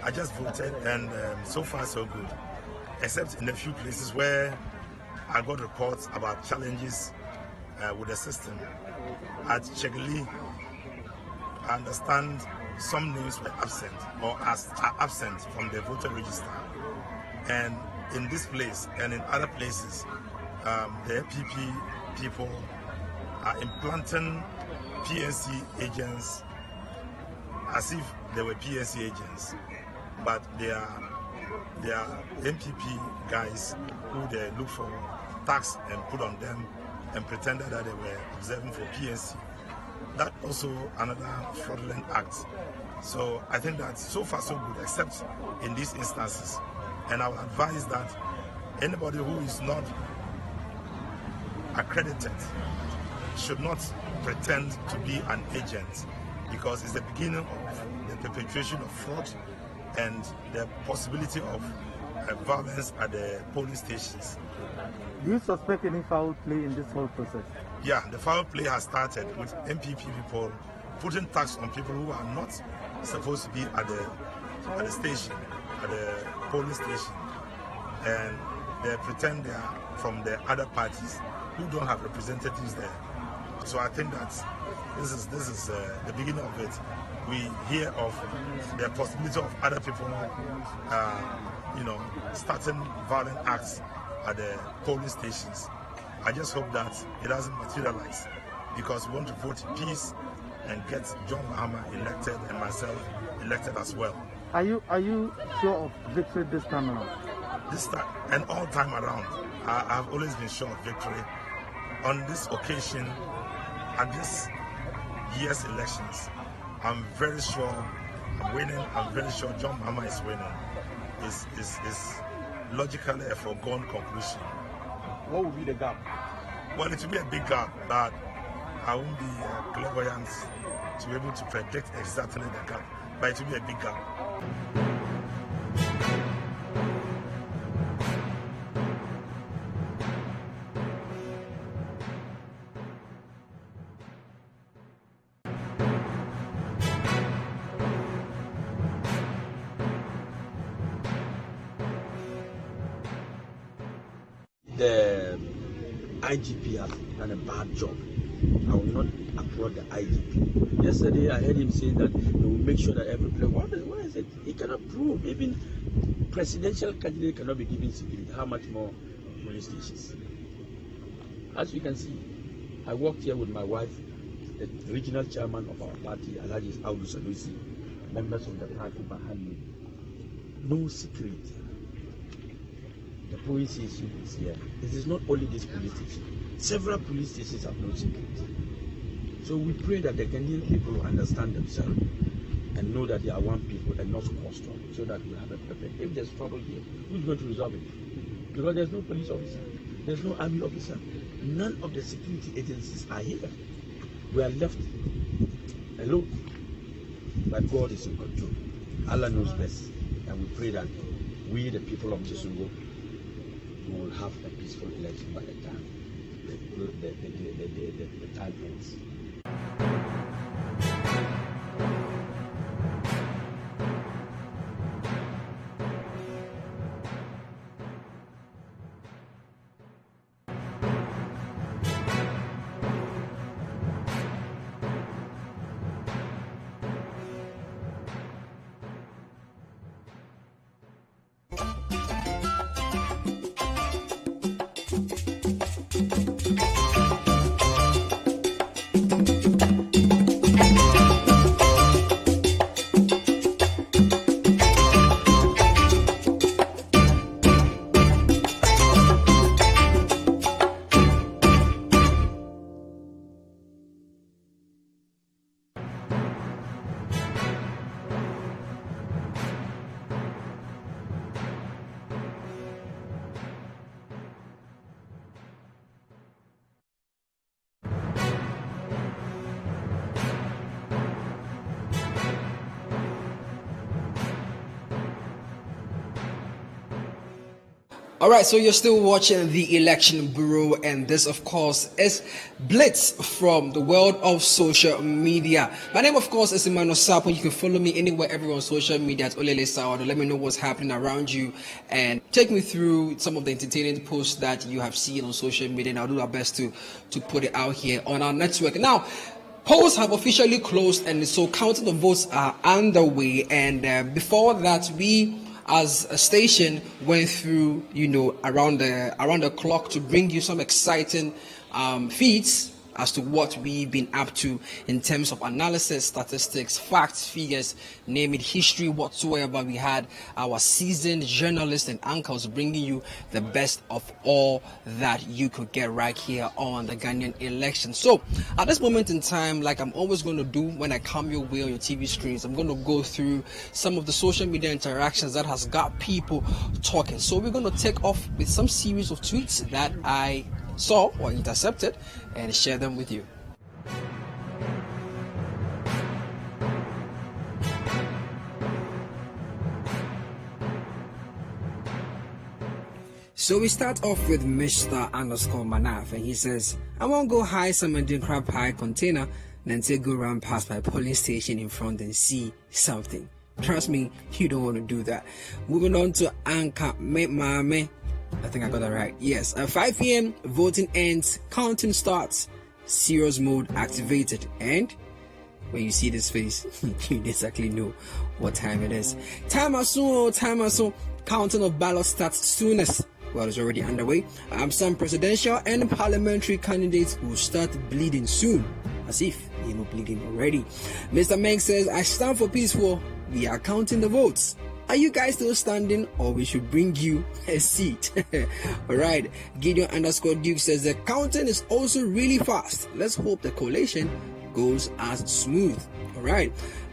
I just voted, and so far so good, except in a few places where I got reports about challenges with the system. At Chegli, I understand some names were absent or are absent from the voter register, and in this place and in other places, the MPP people are implanting PNC agents as if they were PNC agents, but they are MPP guys who they look for tax and put on them and pretended that they were observing for PNC. That also another fraudulent act. So I think that so far so good, except in these instances. And I would advise that anybody who is not accredited should not pretend to be an agent, because it's the beginning of the perpetration of fraud and the possibility of violence at the polling stations. Do you suspect any foul play in this whole process? Yeah, the foul play has started with MPP people putting tax on people who are not supposed to be at the station, at the polling station, and they pretend they are from the other parties who don't have representatives there. So I think that this is the beginning of it. We hear of the possibility of other people, starting violent acts at the polling stations. I just hope that it doesn't materialize, because we want to vote in peace and get John Mahama elected and myself elected as well. Are you sure of victory this time around? This time and all time around, I've always been sure of victory. On this occasion, at this year's elections, I'm very sure I'm winning. I'm very sure John Mahama is winning. Is logically a foregone conclusion. What would be the gap? Well, it will be a big gap, but I won't be clairvoyant to be able to predict exactly the gap, but it will be a big gap. The IGP has done a bad job. I will not applaud the IGP. Yesterday I heard him say that he will make sure that every player, what is it? He cannot prove. Even presidential candidate cannot be given security. How much more police stations? As you can see, I walked here with my wife, the regional chairman of our party, Alhaji Audu Sanusi, members of the party behind me. No security. The police station is here. It is not only this police station. Several police stations have no security. So we pray that the Ghanaian people will understand themselves and know that they are one people and not cause trouble, so that we have a purpose. If there's trouble here, who's going to resolve it? Because there's no police officer, there's no army officer, none of the security agencies are here. We are left alone. But God is in control. Allah knows best. And we pray that we, the people of Chisungo, will have a peaceful election by the time the time ends. All right, so you're still watching the Election Bureau, and this, of course, is Blitz from the world of social media. My name, of course, is Emmanuel Sapo. You can follow me anywhere, everywhere on social media at Olele Sawado. Let me know what's happening around you and take me through some of the entertaining posts that you have seen on social media, and I'll do our best to put it out here on our network. Now, polls have officially closed, and so counting the votes are underway, and before that, we as a station went through, around the clock to bring you some exciting feeds as to what we've been up to in terms of analysis, statistics, facts, figures, name it, history, whatsoever. We had our seasoned journalists and anchors bringing you the best of all that you could get right here on the Ghanaian election. So at this moment in time, like I'm always going to do when I come your way on your TV screens, I'm going to go through some of the social media interactions that has got people talking. So we're going to take off with some series of tweets that I saw or intercepted and share them with you. So we start off with Mr. _Manaf, and he says, I won't go high some Indian crab pie container, then say go run past my polling station in front and see something. Trust me, you don't want to do that. Moving on to Anka Mame. I think I got that right. Yes, at 5 p.m. voting ends, counting starts, serious mode activated, and when you see this face, you exactly know what time it is. Time soon, counting of ballots starts soonest. Well, it's already underway. Some presidential and parliamentary candidates will start bleeding soon, as if they're not bleeding already. Mr. Meng says, I stand for peaceful. We are counting the votes. Are you guys still standing, or we should bring you a seat? Alright, Gideon _Duke says the counting is also really fast. Let's hope the collation goes as smooth. Alright,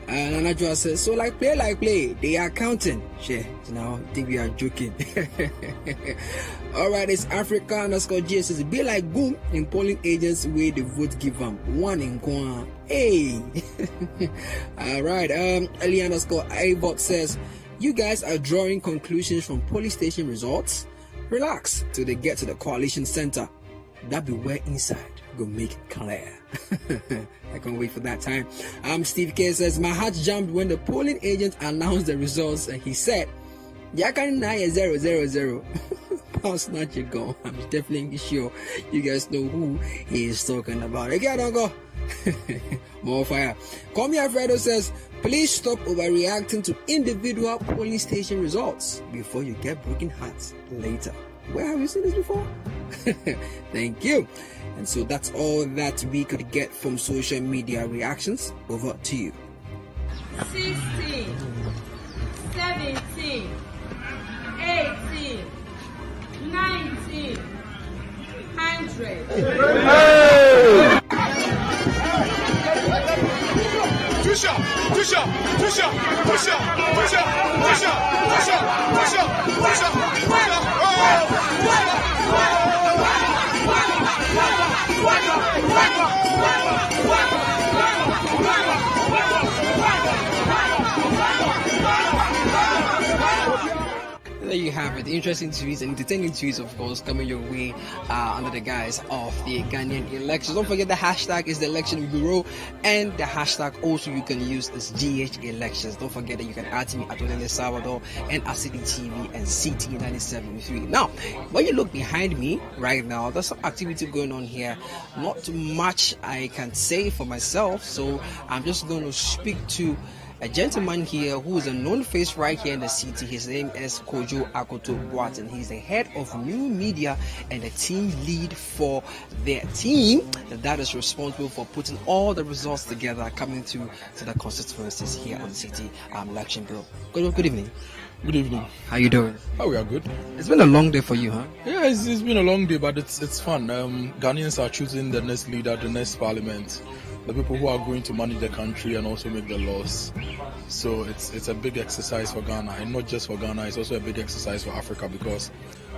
and Anajua says, so like play, they are counting. Sure, now I think we are joking. Alright, it's Africa _G says, be like boom in polling agents where the vote give them one in Kwan. Hey! Alright, Ali _Ivot says, you guys are drawing conclusions from police station results. Relax till they get to the coalition center. That be where inside go make it clear. I can't wait for that time. Steve K says, my heart jumped when the polling agent announced the results and he said, Yakani 000. Pass not you go. I'm definitely sure you guys know who he is talking about. Okay, don't go. More fire. Komi Alfredo says, please stop overreacting to individual polling station results before you get broken hearts later. Where have you seen this before? Thank you. And so that's all that we could get from social media reactions. Over to you. 16, 17, 18, 19, 100. Hey! Push up. There you have it. Interesting tweets and entertaining tweets, of course, coming your way under the guise of the Ghanaian elections. Don't forget the hashtag is the Election Bureau, and the hashtag also you can use is GH Elections. Don't forget that you can add me at Olele Salvador and at Citi TV and Citi 97.3. Now, when you look behind me right now, there's some activity going on here. Not much I can say for myself, so I'm just going to speak to a gentleman here who is a known face right here in the city. His name is Kojo Akoto Boatin. He's the head of new media and the team lead for their team that is responsible for putting all the results together coming to the constituencies here on the city election bureau. Kojo, good evening. Good evening. How you doing? Oh, we are good. It's been a long day for you, huh? Yeah, it's been a long day, but it's fun. Ghanaians are choosing the next leader, the next parliament, the people who are going to manage the country and also make the laws. So it's a big exercise for Ghana, and not just for Ghana, it's also a big exercise for Africa, because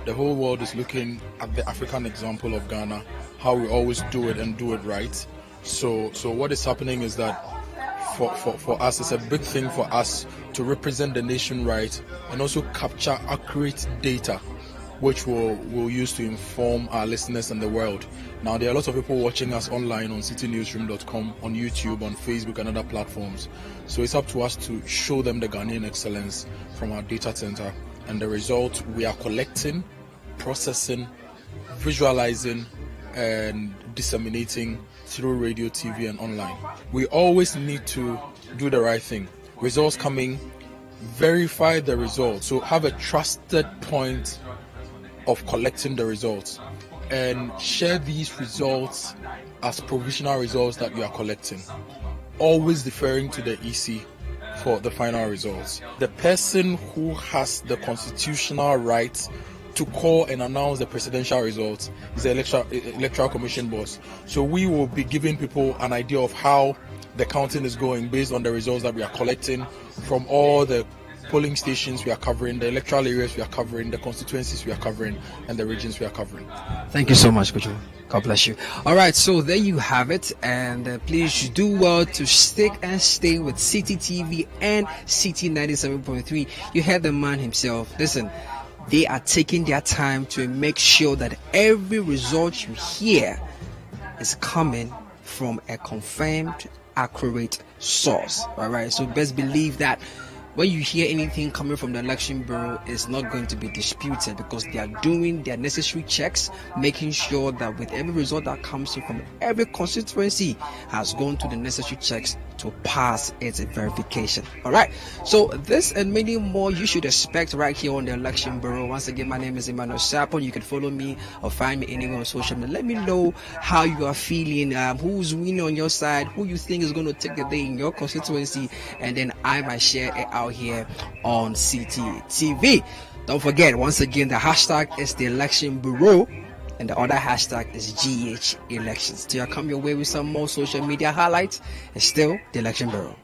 the whole world is looking at the African example of Ghana, how we always do it and do it right. So what is happening is that for us, it's a big thing for us to represent the nation right and also capture accurate data, which we'll use to inform our listeners and the world. Now, there are lots of people watching us online on citinewsroom.com, on YouTube, on Facebook and other platforms. So it's up to us to show them the Ghanaian excellence from our data center, and the result we are collecting, processing, visualizing and disseminating through radio, TV and online. We always need to do the right thing. Results coming, verify the results. So have a trusted point of collecting the results and share these results as provisional results that you are collecting, always deferring to the EC for the final results. The person who has the constitutional right to call and announce the presidential results is the Electoral Commission boss. So we will be giving people an idea of how the counting is going based on the results that we are collecting from all the polling stations we are covering, the electoral areas we are covering, the constituencies we are covering, and the regions we are covering. Thank you so much, Kojo. God bless you. All right, so there you have it, and please do well to stick and stay with Citi TV and Citi 97.3. You heard the man himself. Listen, they are taking their time to make sure that every result you hear is coming from a confirmed, accurate source. All right, so best believe that when you hear anything coming from the Election Bureau, it's not going to be disputed, because they are doing their necessary checks, making sure that with every result that comes in from every constituency has gone through the necessary checks to pass its verification. All right, so this and many more you should expect right here on the Election Bureau. Once again, my name is Emmanuel Sapon. You can follow me or find me anywhere on social media. Let me know how you are feeling, who's winning on your side, who you think is going to take the day in your constituency, and then I might share it out here on Citi TV. Don't forget, once again, the hashtag is the Election Bureau, and the other hashtag is GH Elections. Till I come your way with some more social media highlights, and still the Election Bureau.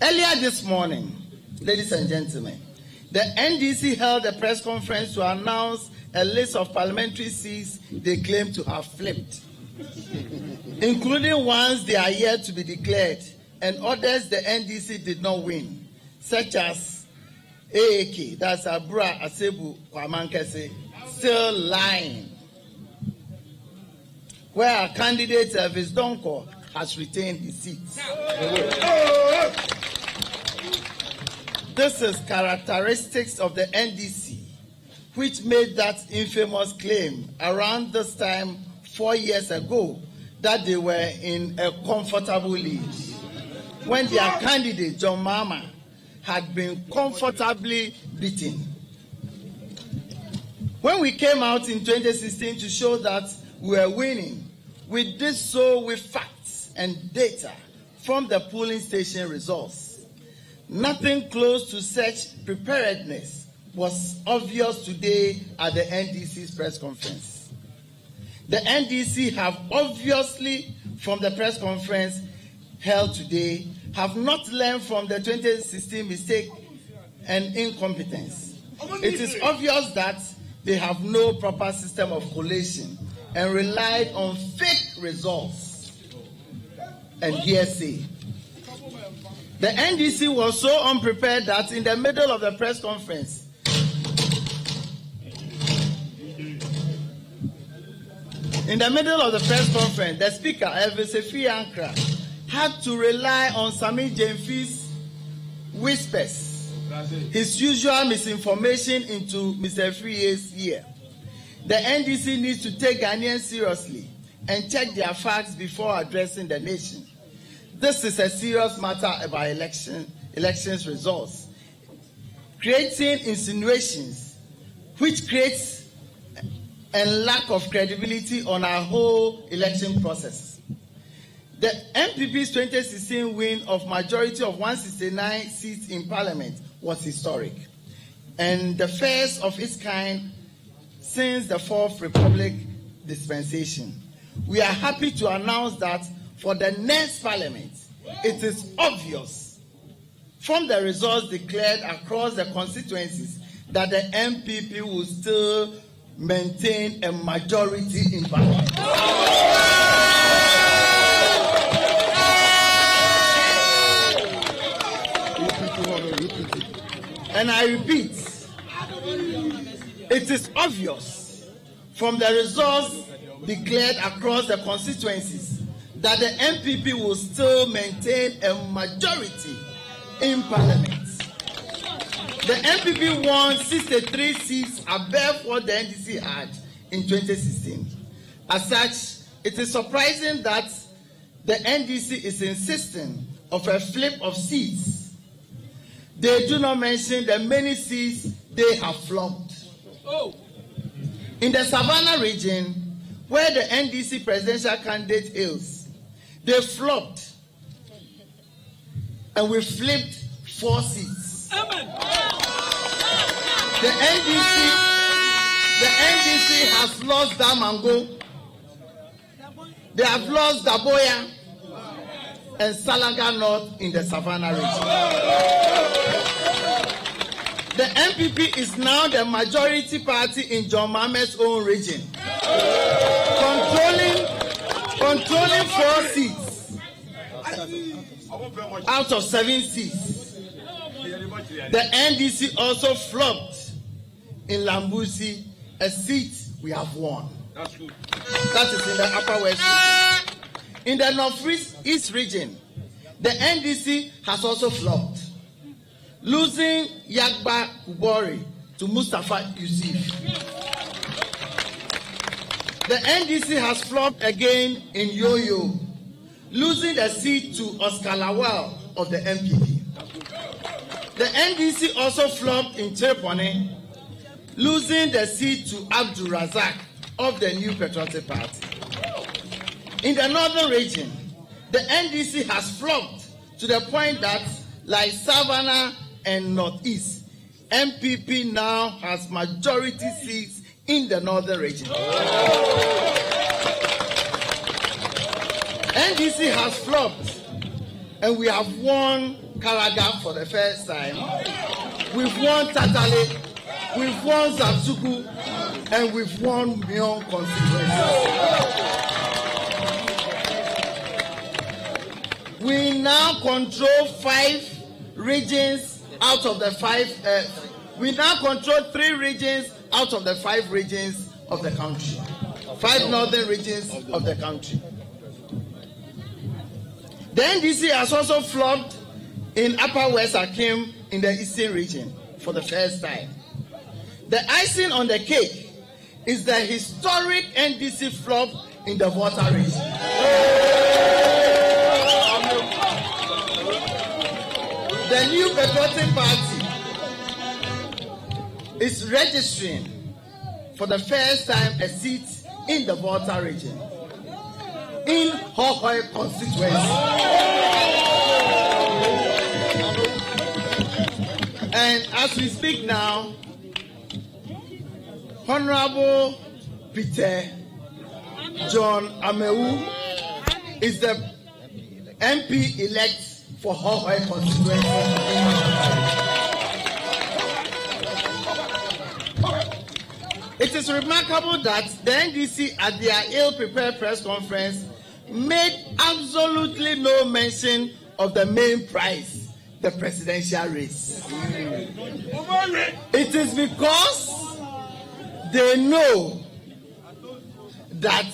Earlier this morning, ladies and gentlemen, the NDC held a press conference to announce a list of parliamentary seats they claim to have flipped, including ones they are yet to be declared and others the NDC did not win, such as AAK, that's Abura Asebu Kwamankese, still lying, where our candidate Elvis Donko has retained his seat. This is characteristics of the NDC, which made that infamous claim around this time 4 years ago that they were in a comfortable lead, when their candidate, John Mahama, had been comfortably beaten. When we came out in 2016 to show that we were winning, we did so with facts and data from the polling station results. Nothing close to such preparedness was obvious today at the NDC's press conference. The NDC have obviously, from the press conference held today, have not learned from the 2016 mistake and incompetence. It is obvious that they have no proper system of collation and relied on fake results and hearsay. The NDC was so unprepared that in the middle of the press conference, the speaker, Elvis Efiankra, had to rely on Sami Jemfi's whispers, his usual misinformation into Mr. Efie's ear. The NDC needs to take Ghanaians seriously and check their facts before addressing the nation. This is a serious matter about elections results. Creating insinuations which creates a lack of credibility on our whole election process. The MPP's 2016 win of majority of 169 seats in Parliament was historic and the first of its kind since the Fourth Republic dispensation. We are happy to announce that for the next Parliament, it is obvious from the results declared across the constituencies that the MPP will still maintain a majority in Parliament. And I repeat, it is obvious from the results declared across the constituencies that the MPP will still maintain a majority in Parliament. The MPP won 63 seats above what the NDC had in 2016. As such, it is surprising that the NDC is insisting of a flip of seats. They do not mention the many seats they have flopped. In the Savannah region, where the NDC presidential candidate hails, they flopped, and we flipped 4 seats. Amen. The NDC has lost Damango, they have lost Daboya and Salaga North in the Savannah region. The MPP is now the majority party in John Mahama's own region, controlling 4 seats out of 7 seats. The NDC also flopped in Lambusi, a seat we have won. That's good. That is in the Upper West region. In the North-East region, the NDC has also flopped, losing Yagba Kubori to Mustafa Yusuf. The NDC has flopped again in Yoyo, losing the seat to Oscar Lawal of the MPP. The NDC also flopped in Chepone, losing the seat to Abdul Razak of the New Patriotic Party. In the northern region, the NDC has flopped to the point that, like Savannah and Northeast, MPP now has majority seats in the northern region. NDC has flopped, and we have won Karaga for the first time. We've won Tatale, we've won Zatsuku, and we've won Myon constituency. We now control 5 regions out of the 5. We now control 3 regions out of the 5 regions of the country. 5 northern regions of the country. The NDC has also flopped in Upper West Akim in the eastern region for the first time. The icing on the cake is the historic NDC flop in the Volta region. The New Patriotic Party is registering for the first time a seat in the Volta region in Hohoi constituency. And as we speak now, Honorable Peter John Amewu is the MP elect for Hohoi constituency. remarkable that the NDC at their ill-prepared press conference made absolutely no mention of the main prize, the presidential race. It is because they know that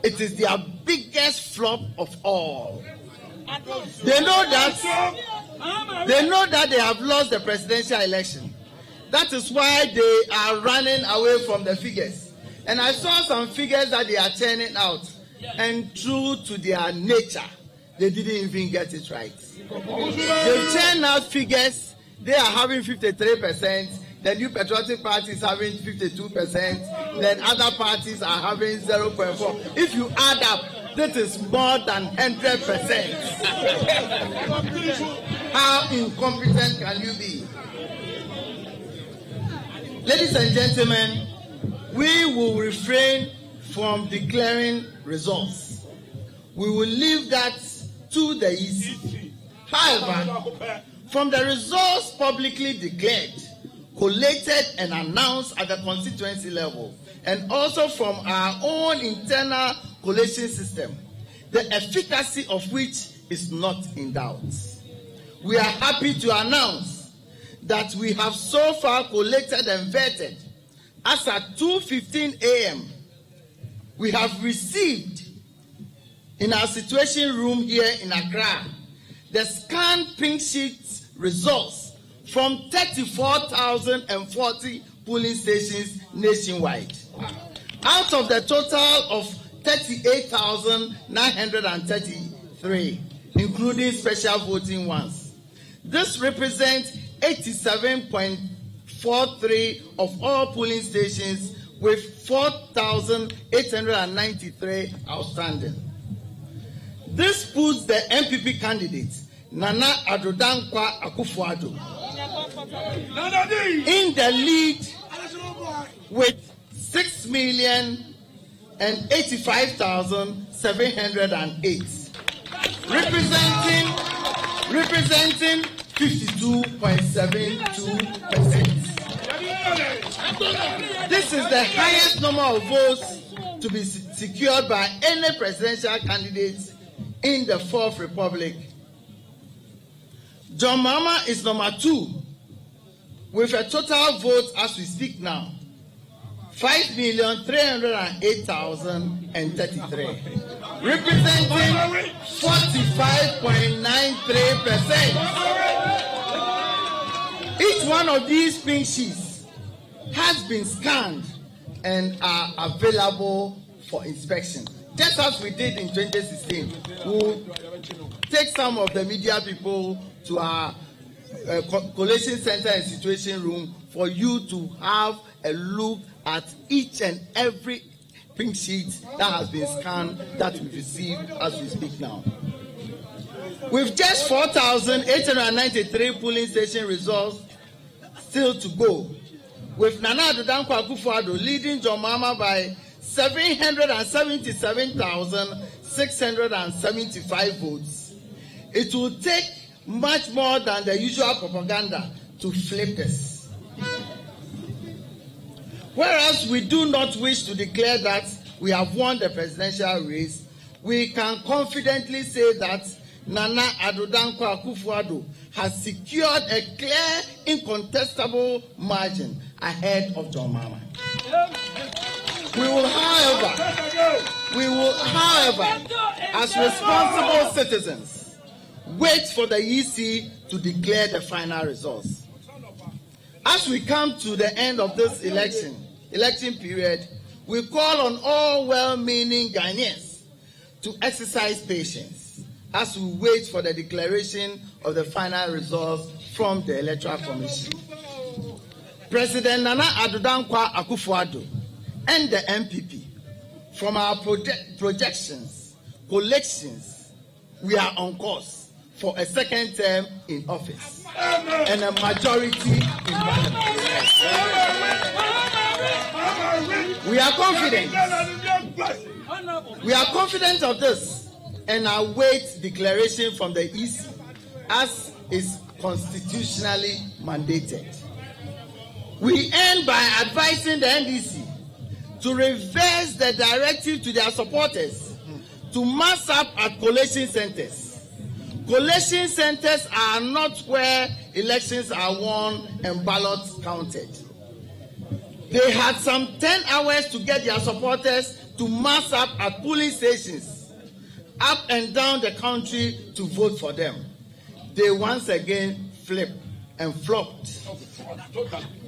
it is their biggest flop of all. They know that they have lost the presidential election. That is why they are running away from the figures. And I saw some figures that they are turning out, and true to their nature, they didn't even get it right. They turn out figures, they are having 53%, the New Patriotic Party is having 52%, then other parties are having 0.4%. If you add up, that is more than 100%. How incompetent can you be? Ladies and gentlemen, we will refrain from declaring results. We will leave that to the EC. However, from the results publicly declared, collated and announced at the constituency level, and also from our own internal collation system, the efficacy of which is not in doubt. We are happy to announce that we have so far collated and vetted, as at 2:15 a.m., we have received in our situation room here in Accra the scanned pink sheets results from 34,040 polling stations nationwide, out of the total of 38,933, including special voting ones. This represents 87.43% of all polling stations, with 4,893 outstanding. This puts the MPP candidate, Nana Addo-Dankwa Akufo-Addo, in the lead with 6,085,708, representing 52.72%. This is the highest number of votes to be secured by any presidential candidate in the Fourth Republic. John Mahama is number 2 with a total vote as we speak now, 5,308,033, representing 45.93%. Each one of these pink sheets has been scanned and are available for inspection. Just as we did in 2016, we'll take some of the media people to our collation center and situation room for you to have a look at each and every pink sheet that has been scanned that we've received as we speak now. With just 4,893 polling station results still to go, with Nana Addo-Dankwa Akufo-Addo leading John Mahama by 777,675 votes, it will take much more than the usual propaganda to flip this. Whereas we do not wish to declare that we have won the presidential race, we can confidently say that Nana Addo-Dankwa Akufo-Addo has secured a clear, incontestable margin ahead of John Mahama. We will, however, as responsible citizens, wait for the EC to declare the final results. As we come to the end of this election period, we call on all well-meaning Ghanaians to exercise patience as we wait for the declaration of the final results from the Electoral Commission. President Nana Addo-Dankwa Akufo-Addo and the MPP, from our projections, collections, we are on course for a second term in office and a majority in parliament. We are confident of this and await declaration from the EC as is constitutionally mandated. We end by advising the NDC to reverse the directive to their supporters to mass up at collation centers. Collation centers are not where elections are won and ballots counted. They had some 10 hours to get their supporters to mass up at polling stations up and down the country to vote for them. They once again flipped and flopped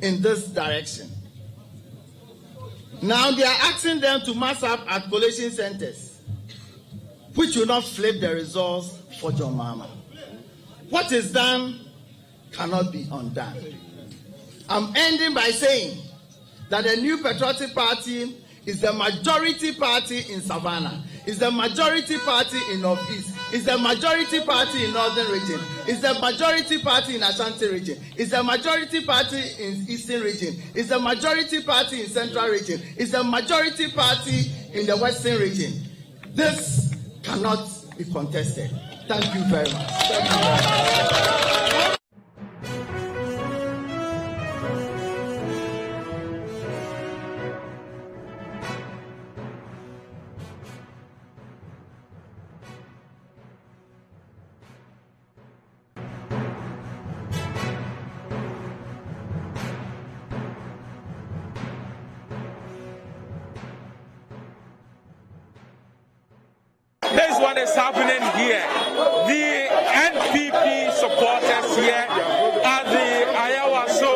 in this direction. Now they are asking them to mass up at collation centers, which will not flip the results for John Mahama. What is done cannot be undone. I'm ending by saying that the New Patriotic Party is the majority party in Savannah, is the majority party in North East, is the majority party in Northern Region, is the majority party in Ashanti Region, is the majority party in Eastern Region, is the majority party in Central Region, is the majority party in the Western Region. This cannot be contested. Thank you very much. Thank you very much. This is what is happening here. The NPP supporters here at the Ayawaso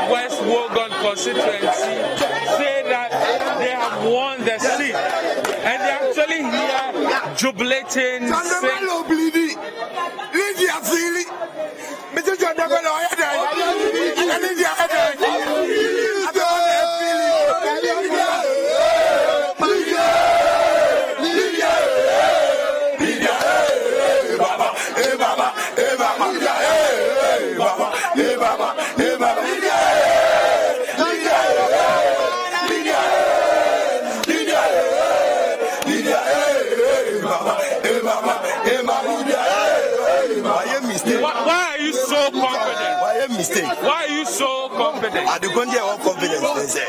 West Wogan constituency say that they have won the seat. And they're actually here jubilating. Why are you so confident? Why a mistake? Why are you so confident? I don't get all confidence. They say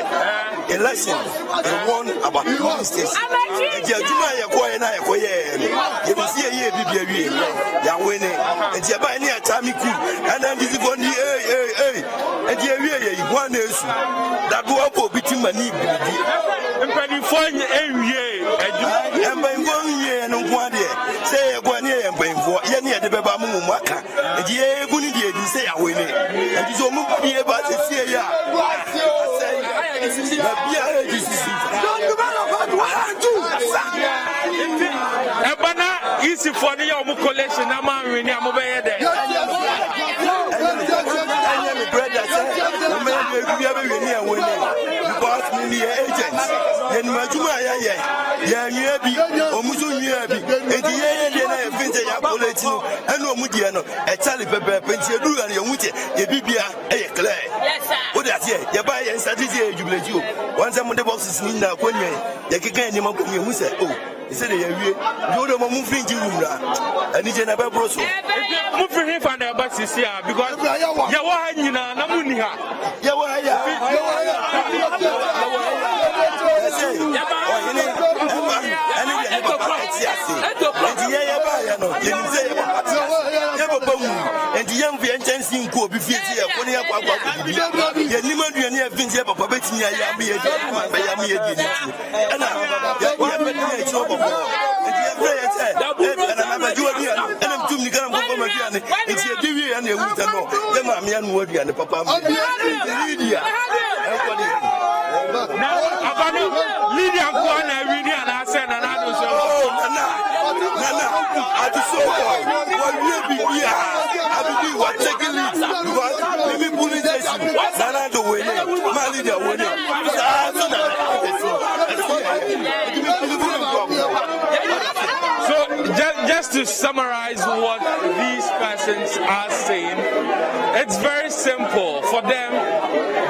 election, they won about 2 states. And you see a year, you're winning. And you're buying a Tammy Cool. And then this is one year, and you're one is that go up between my knee. And when you find every year, and by 1 year and 1 year, say 1 year and paying for any of the Babamu Maka. And you're going to say I win it. And it's almost be about to see ya. Ebana easy for the young collection. I'm going to once I'm on the boxes in the Konya, they can't even put me who said, oh, he said, you don't move into room. I need another broso. Move for him from the boxes here because Yawahanina, Namunia. And the young Vietnamese in Kobe, So just to summarize what these persons are saying, it's very simple. For them,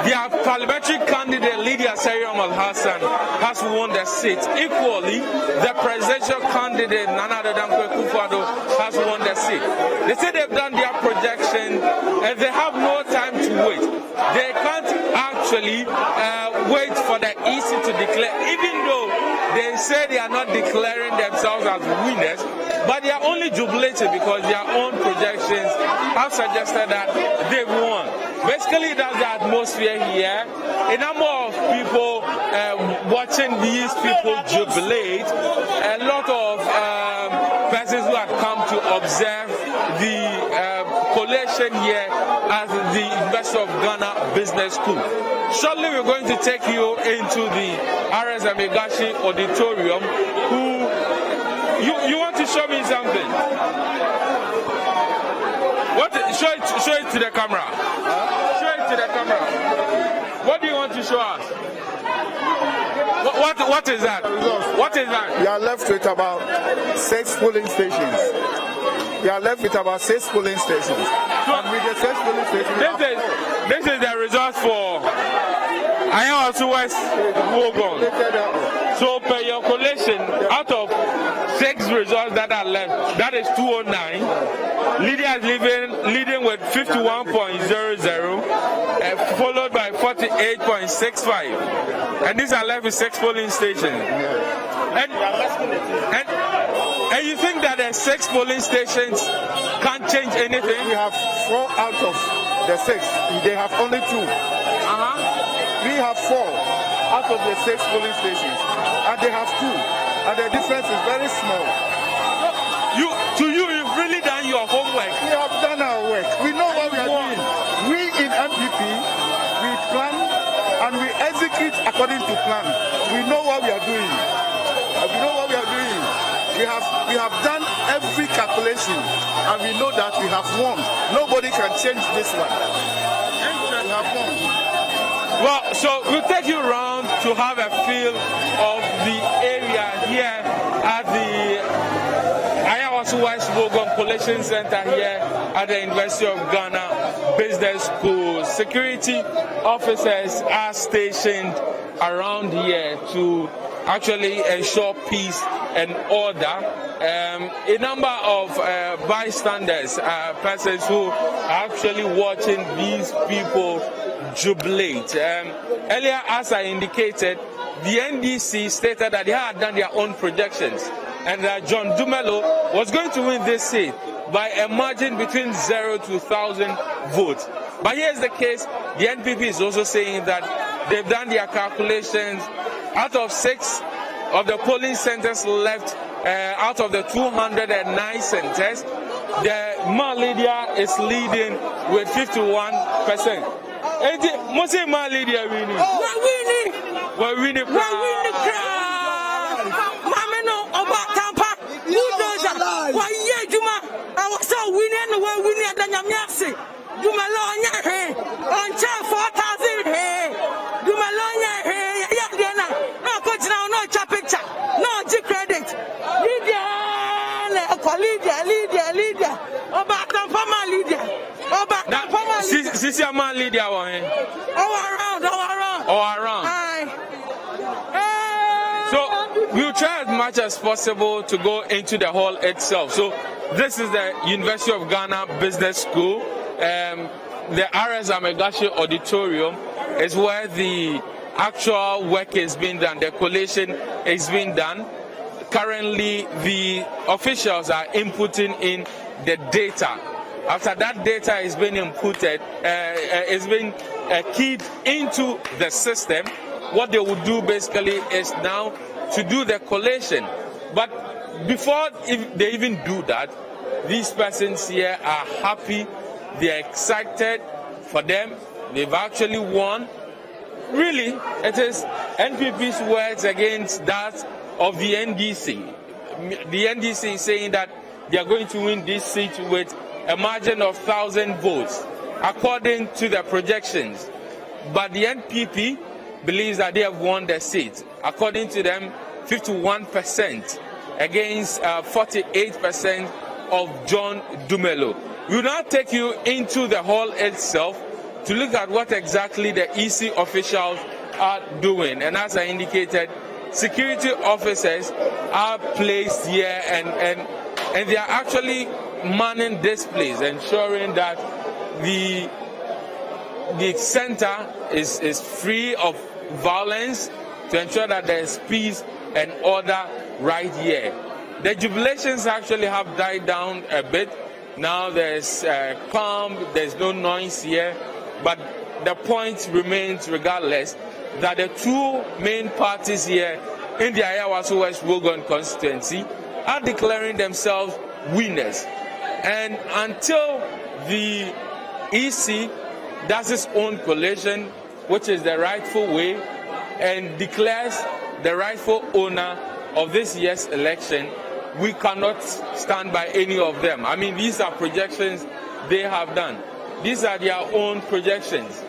their parliamentary candidate, Lydia Seriam Al-Hassan, has won the seat. Equally, the presidential candidate, Nana Addo Dankwa Akufo-Addo, has won the seat. They say they've done their projection and they have no time to wait. They can't actually actually wait for the EC to declare, even though they say they are not declaring themselves as winners, but they are only jubilating because their own projections have suggested that they've won. Basically, that's the atmosphere here. A number of people watching these people jubilate. A lot of persons who have come to observe the collation here at the University of Ghana Business School. Shortly, we're going to take you into the R.S. Amegashi Auditorium. You want to show me something? What? Show it to the camera. Show it to the camera. What do you want to show us? What is that? What is that? We are left with about 6 polling stations. We are left with about 6 polling stations. And with the 6 polling stations, this is the results for Ayawasu West Wogon. So per your collation, out of 6 results that are left, that is 209. Lydia is leading with 51.00, followed by 48.65. And these are left with 6 polling stations. And you think that the 6 polling stations can't change anything? We have 4 out of the 6. They have only 2. We have 4 out of the 6 polling stations, and they have 2, and the difference is very small. You've really done your homework. We have done our work. We know what we are doing. We in MPP, we plan and we execute according to plan. We know what we are doing. We know what we are doing. We have done every calculation, and we know that we have won. Nobody can change this one. We have won. Well, so we'll take you around to have a feel of the area here at the Ayawasu West Wogon Collation Center here at the University of Ghana Business School. Security officers are stationed around here to actually ensure peace and order. A number of bystanders, persons who are actually watching these people jubilate. Earlier, as I indicated, the NDC stated that they had done their own projections and that John Dumelo was going to win this seat by a margin between 0 to 1,000 votes. But here's the case, the NPP is also saying that they've done their calculations. Out of 6 of the polling centers left, out of the 209 centers, the Malidia is leading with 51%. Mose Malidia winning. We're winning. Mama no oba tampa. Bulldozer. Why ye Juma? I was so winning. We're winning than Yamiasi. Dumalonya he. On chair 4,000 he. Dumalonya he. Yadiana. No coach now. No cha picture. No G credit. Lydia. Oba tampa ma Lydia. Oba tampa ma Lydia. Sisi ama Lydia wa he. All around. So we'll try as much as possible to go into the hall itself. So this is the University of Ghana Business School. The R.S. Amegashi Auditorium is where the actual work is being done. The collation is being done. Currently, the officials are inputting in the data. After that data is being inputted, is being keyed into the system, what they would do basically is now to do the collation. But before they even do that, these persons here are happy, they're excited for them, they've actually won. Really, it is NPP's words against that of the NDC. The NDC is saying that they are going to win this seat with a margin of 1,000 votes, according to the projections. But the NPP believes that they have won the seat. According to them, 51% against 48% of John Dumelo. We will now take you into the hall itself to look at what exactly the EC officials are doing. And as I indicated, security officers are placed here and they are actually manning this place, ensuring that the center is free of violence, to ensure that there is peace and order right here. The jubilations actually have died down a bit. Now there's calm, there's no noise here, but the point remains regardless that the two main parties here in the Ayawaso West Wogon constituency are declaring themselves winners. And until the EC does its own collation, which is the rightful way, and declares the rightful owner of this year's election, we cannot stand by any of them. I mean, these are projections they have done. These are their own projections.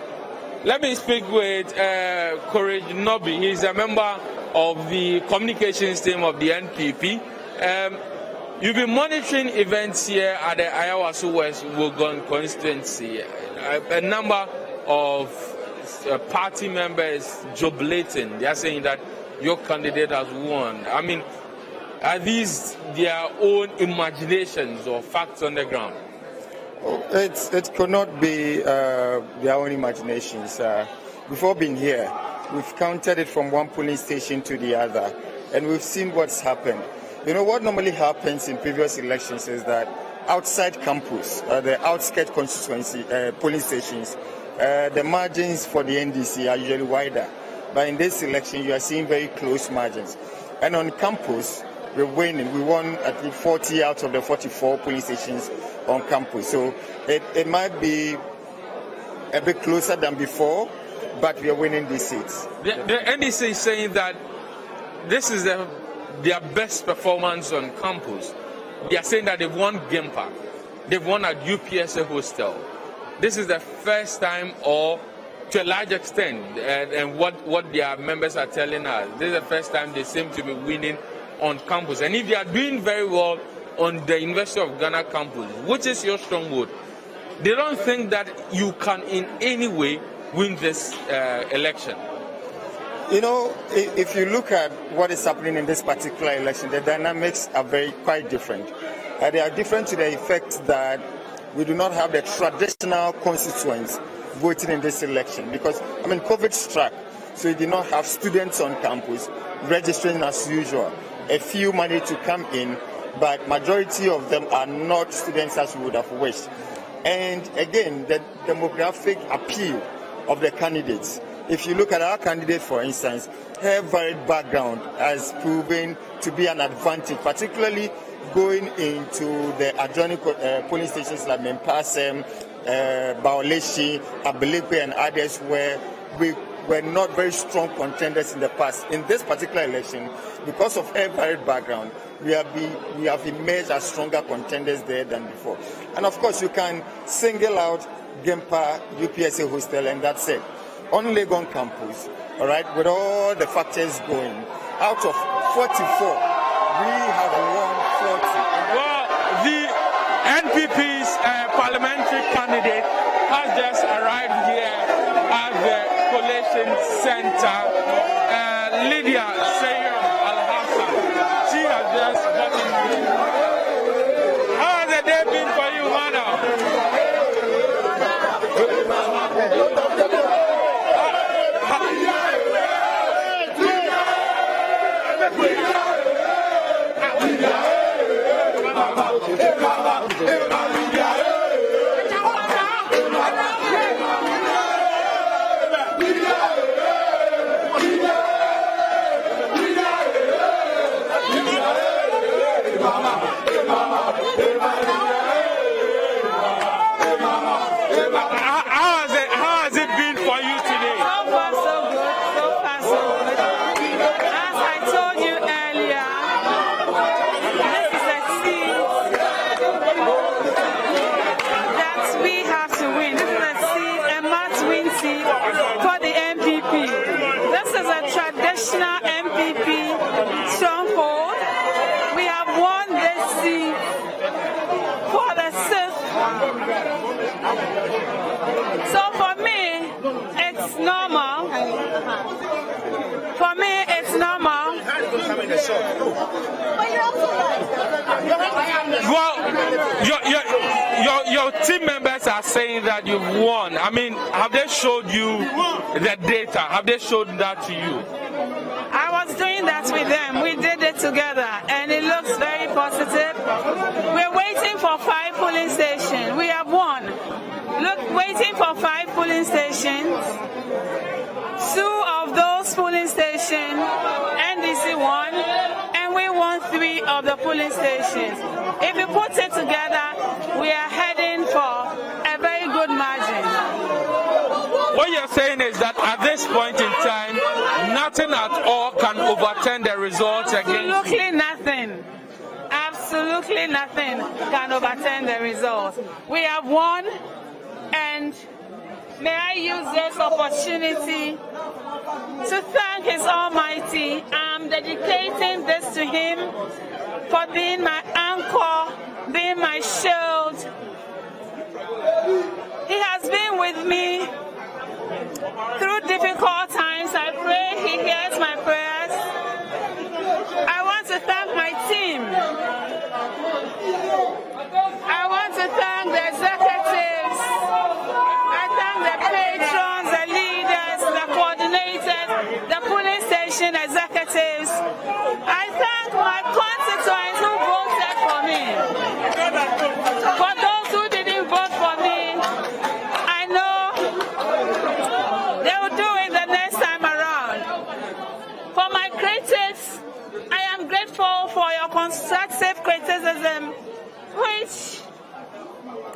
Let me speak with Courage Nobi. He's a member of the communications team of the NPP. You've been monitoring events here at the Ayawaso West Wogon constituency. A number of party members jubilating. They are saying that your candidate has won. I mean, are these their own imaginations or facts on the ground? It could not be their own imaginations. Before being here, we've counted it from one polling station to the other, and we've seen what's happened. You know, what normally happens in previous elections is that outside campus, the outskirts constituency polling stations, the margins for the NDC are usually wider. But in this election, you are seeing very close margins. And on campus, we're winning. We won at least 40 out of the 44 polling stations on campus. So it might be a bit closer than before, but we are winning these seats. The NDC is saying that this is their best performance on campus. They are saying that they've won Gimpa. They've won at UPSA Hostel. This is the first time, or to a large extent, and what their members are telling us, this is the first time they seem to be winning on campus. And if they are doing very well on the University of Ghana campus, which is your stronghold, they don't think that you can in any way win this election. You know, if you look at what is happening in this particular election, the dynamics are quite different. They are different to the effect that we do not have the traditional constituents voting in this election because, I mean, COVID struck, so we did not have students on campus registering as usual. A few managed to come in, but majority of them are not students as we would have wished. And again, the demographic appeal of the candidates. If you look at our candidate, for instance, her varied background has proven to be an advantage, particularly going into the adjoining polling stations like Mempasem, Baoleshi, Abelepe, and others where we were not very strong contenders in the past. In this particular election, because of her varied background, we have emerged as stronger contenders there than before. And of course, you can single out Gempa, UPSA Hostel, and that's it. On Legon campus, all right, with all the factors going, out of 44, we have won 40. Well, the NPP's parliamentary candidate has just arrived here at the collation center. Lydia Sayyam Al-Hassan, she has just gotten here. How has the day been for you, madam? How has it been for you today? So far, so good. So far, so good. As I told you earlier, this is a seat that we have to win. This is a seat, a must-win seat for the MPP. This is a traditional MPP stronghold. We have won this seat for the 6th. So for me, it's normal. For me, it's normal Well, your team members are saying that you've won. I mean, have they showed you the data? Have they showed that to you? I was doing that with them. We did it together, and it looks very positive. We're waiting for 5 polling stations. We have won. Look, waiting for 5 polling stations. 2 of those polling stations, NDC won, and we won 3 of the polling stations. If you put it together, we are heading for a very good margin. What you're saying is that at this point in time, nothing at all can overturn the results against you. Absolutely nothing. Absolutely nothing can overturn the results. We have won, and may I use this opportunity to thank His Almighty. I'm dedicating this to Him for being my anchor, being my shield. He has been with me through difficult times. I pray He hears my prayers. I want to thank my team. I want to thank the executives. I thank the patrons, the leaders, the coordinators, the polling station executives. I thank my constituents who voted for me. For those who didn't vote for me, I know they will do it the next time around. For my critics, I am grateful for your constructive criticism, which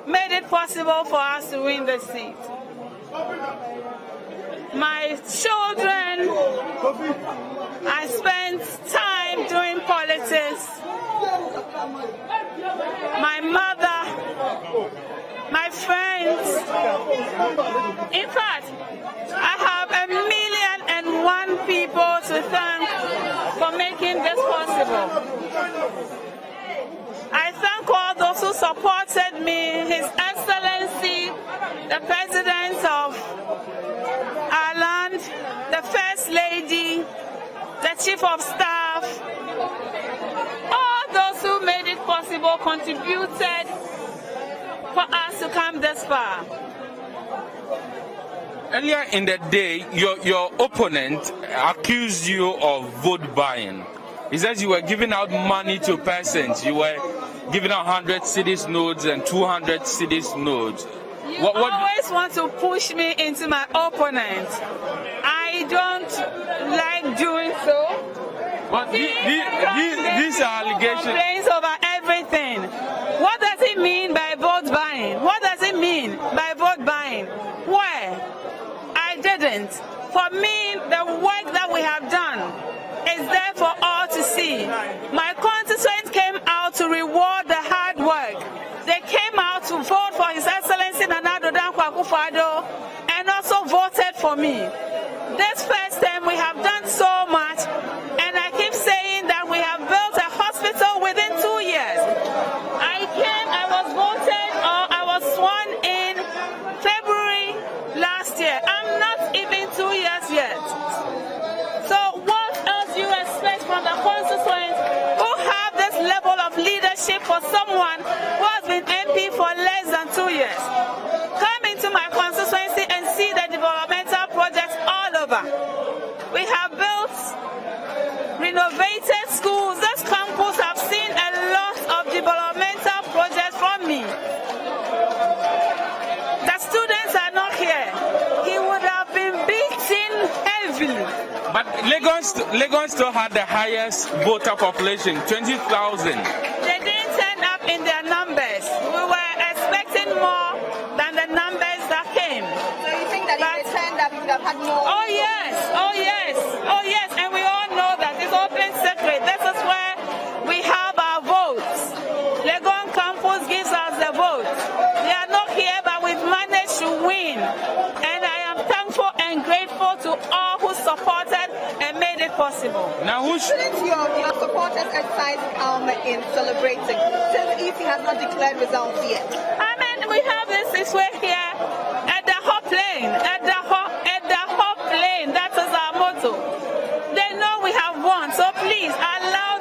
made it possible for us to win the seat. My children, I spent time doing politics. My mother, my friends. In fact, I have 1,000,001 people to thank for making this possible. I thank all those who supported me, His Excellency, the President of our land, the First Lady, the Chief of Staff, all those who made it possible contributed for us to come this far. Earlier in the day, your opponent accused you of vote buying. He says you were giving out money to persons. You were giving out 100 cedis notes and 200 cedis notes. You always want to push me into my opponent. I don't like doing so. But these are allegations. Complaints over everything. What does it mean by vote buying? What does it mean by vote buying? Where? I didn't. For me, the work that we have done is there for all to see. My constituents came out to reward the hard work. They came out to vote for His Excellency Nana Addo Dankwa Akufo-Addo and also voted for me. This first time we have done so much, and I keep saying that we have built a hospital within 2 years. I was voted, or I was sworn in February last year. I'm not even 2 years yet. So what else do you expect from the constituents who have this level of leadership for someone who has been MP for less than 2 years? Come into my constituency and see the developmental projects all over. We have built, renovated schools. This campus have seen a lot of developmental projects from me. The students are not here. He would have been beaten heavily. But Legon still had the highest voter population, 20,000. They didn't turn up in their numbers. We were expecting more than the numbers that came. So you think that if they turned up, you would have had more? Oh yes, oh yes, oh yes. And we all know that it's open secret. This is where we have our votes. Legon campus gives us the votes. They are not here, but we've managed to win. And I am thankful and grateful to all who supported and made it possible. Now, shouldn't your supporters exercise calm in celebrating, since EC has not declared results yet? I mean, we have this way here at the hop lane, at the hop lane. That is our motto. They know we have won, so please allow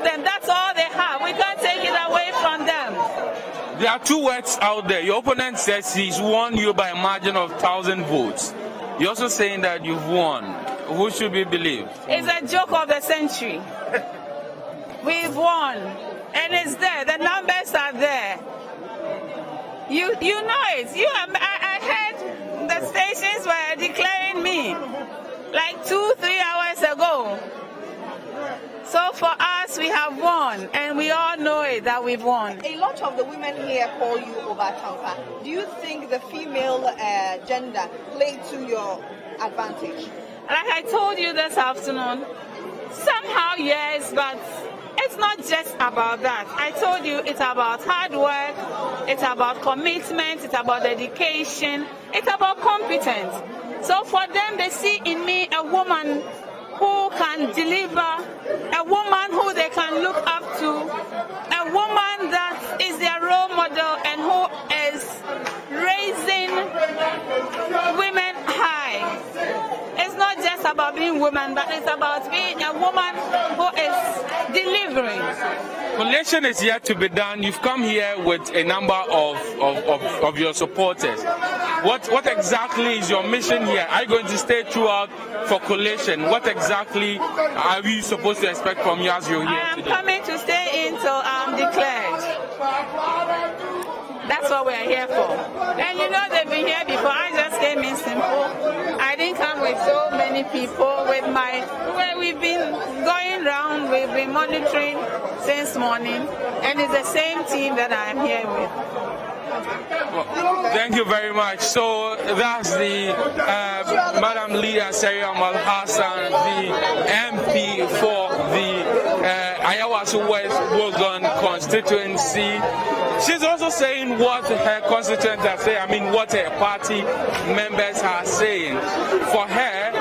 there are two words out there. Your opponent says he's won you by a margin of 1,000 votes. You're also saying that you've won. Who should we believe? It's a joke of the century. We've won. And it's there. The numbers are there. You know it. I heard the stations were declaring me like 2-3 hours ago. So for us, we have won, and we all know it that we've won. A lot of the women here call you Obatampa. Do you think the female gender played to your advantage? Like I told you this afternoon, somehow yes, but it's not just about that. I told you it's about hard work, it's about commitment, it's about dedication, it's about competence. So for them, they see in me a woman who can deliver, a woman who they can look up to, a woman that is their role model and who is raising women high. It's not just about being woman, but it's about being a woman who is delivering. Collation is yet to be done. You've come here with a number of your supporters. What exactly is your mission here? Are you going to stay throughout for collation? What exactly are we supposed to expect from you as you're here I am today? coming to stay in till I'm declared. That's what we're here for. And you know they've been here before. I just came in simple. I didn't come with so many people. We've been going around, we've been monitoring since morning, and it's the same team that I'm here with. Well, thank you very much. So that's the Madam Leah Seriam Al-Hassan, the MP for the Ayawaso West Wogan constituency. She's also saying what her constituents are saying, what her party members are saying. For her,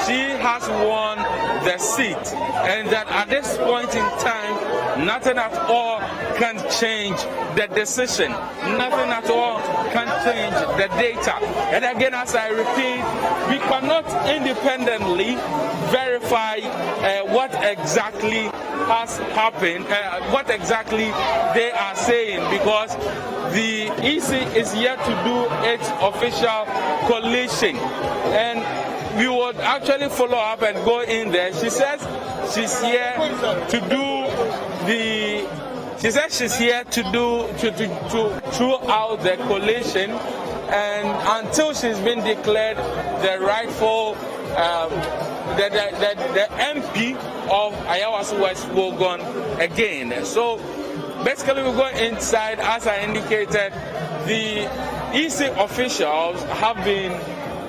she has won the seat, and that at this point in time, nothing at all can change the decision. Nothing at all can change the data. And again, as I repeat, we cannot independently verify what exactly has happened, what exactly they are saying, because the EC is yet to do its official collation. And we would actually follow up and go in there. She says she's here to do the. She says she's here to throw out the collation, and until she's been declared the rightful the MP of Ayawaso West Wogan again. So basically, we go inside. As I indicated, the EC officials have been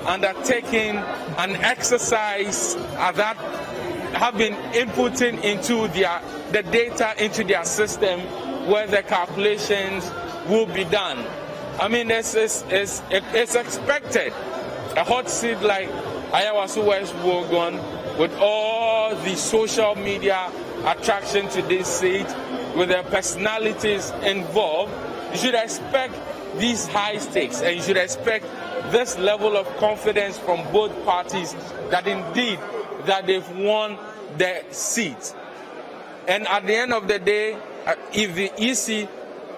undertaking an exercise that have been inputting into the data into their system where the calculations will be done. It's expected a hot seat like Ayawaso West Wogan, with all the social media attraction to this seat, with the personalities involved, you should expect these high stakes, and you should expect this level of confidence from both parties that indeed that they've won the seat. And at the end of the day, if the EC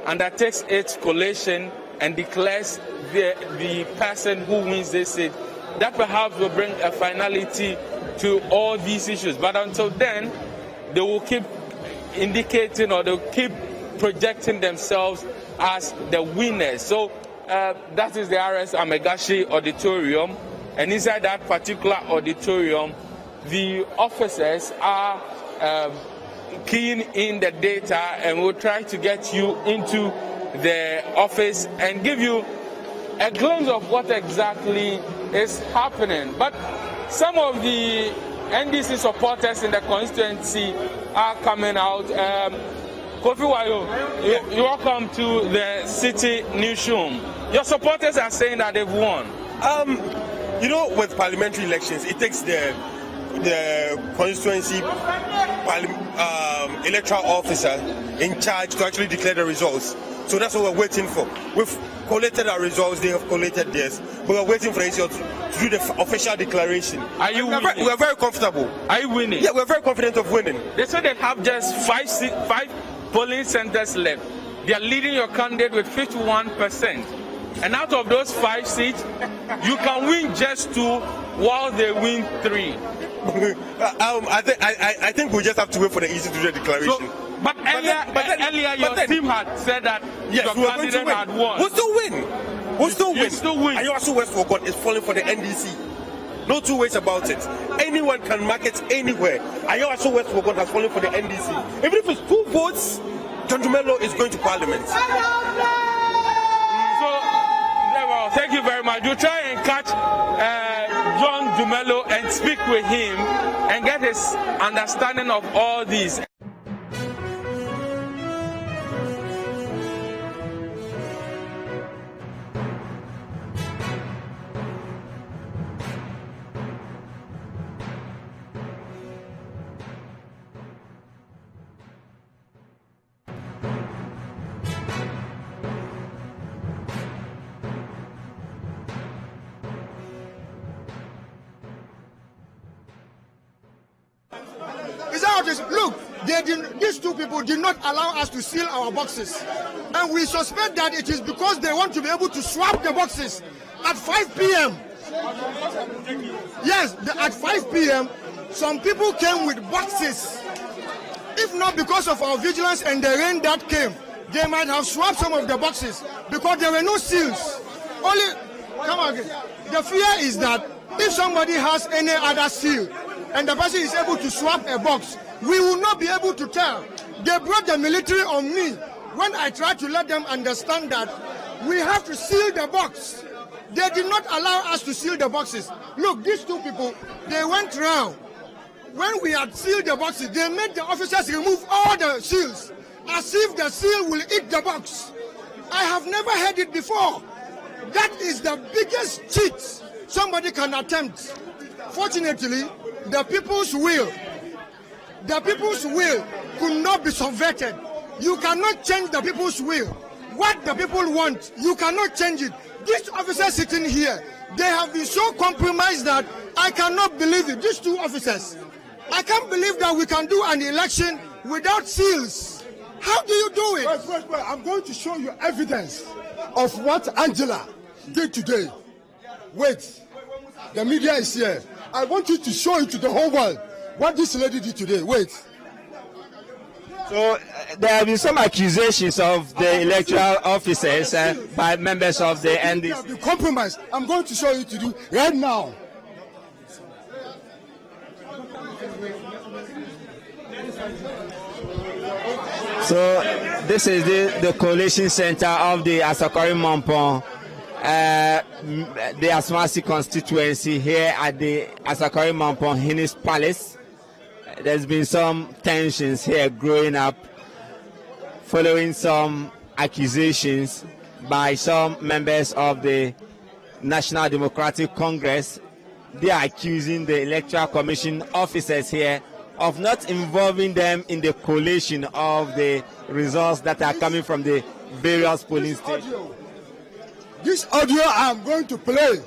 undertakes its collation and declares the person who wins this seat, that perhaps will bring a finality to all these issues. But until then, they will keep indicating, or they'll keep projecting themselves as the winners. So that is the RS Amegashi Auditorium, and inside that particular auditorium, the officers are keying in the data, and we'll try to get you into the office and give you a glimpse of what exactly is happening. But some of the NDC supporters in the constituency are coming out. Kofi Wayo, you welcome to the City newsroom. Your supporters are saying that they've won. With parliamentary elections, it takes the constituency electoral officer in charge to actually declare the results. So that's what we're waiting for. We've collated our results, they have collated theirs, but we're waiting for the ACO to do the official declaration. Are you winning? We're very comfortable. Are you winning? Yeah, we're very confident of winning. They said they have just five polling centers left. they are leading your candidate with 51%. And out of those 5 seats, you can win just 2 while they win 3. I think we just have to wait for the EC2 declaration. So, but earlier your team had said that yes, your candidate had won. We'll still win. We'll still win. Still win. And you also West Forgot is falling for the NDC. No two ways about it. Anyone can market anywhere. And also West Forgot has fallen for the NDC. Even if it's 2 votes, John Dumelo is going to Parliament. So, thank you very much. We'll try and catch John Dumelo and speak with him and get his understanding of all these. Look, these 2 people did not allow us to seal our boxes. And we suspect that it is because they want to be able to swap the boxes at 5 p.m. Yes, at 5 p.m., some people came with boxes. If not because of our vigilance and the rain that came, they might have swapped some of the boxes because there were no seals. The fear is that if somebody has any other seal and the person is able to swap a box, we will not be able to tell. They brought the military on me when I tried to let them understand that we have to seal the box. They did not allow us to seal the boxes. Look, these 2 people, they went round. When we had sealed the boxes, they made the officers remove all the seals, as if the seal will eat the box. I have never heard it before. That is the biggest cheat somebody can attempt. Fortunately, the people's will could not be subverted. You cannot change the people's will. What the people want, you cannot change it. These officers sitting here, they have been so compromised that I cannot believe it. These 2 officers, I can't believe that we can do an election without seals. How do you do it? Wait. I'm going to show you evidence of what Angela did today. Wait. The media is here. I want you to show it to the whole world what this lady did today. Wait. So there have been some accusations of the electoral officers by members of the NDC. The compromise. I'm going to show you to do right now. So this is the coalition center of the Asakari Mampong, the Ashanti constituency here at the Asakari Mampong Hinnis Palace. There's been some tensions here growing up following some accusations by some members of the National Democratic Congress. They are accusing the Electoral Commission officers here of not involving them in the collation of the results that are coming from the various polling stations. This audio I'm going to play,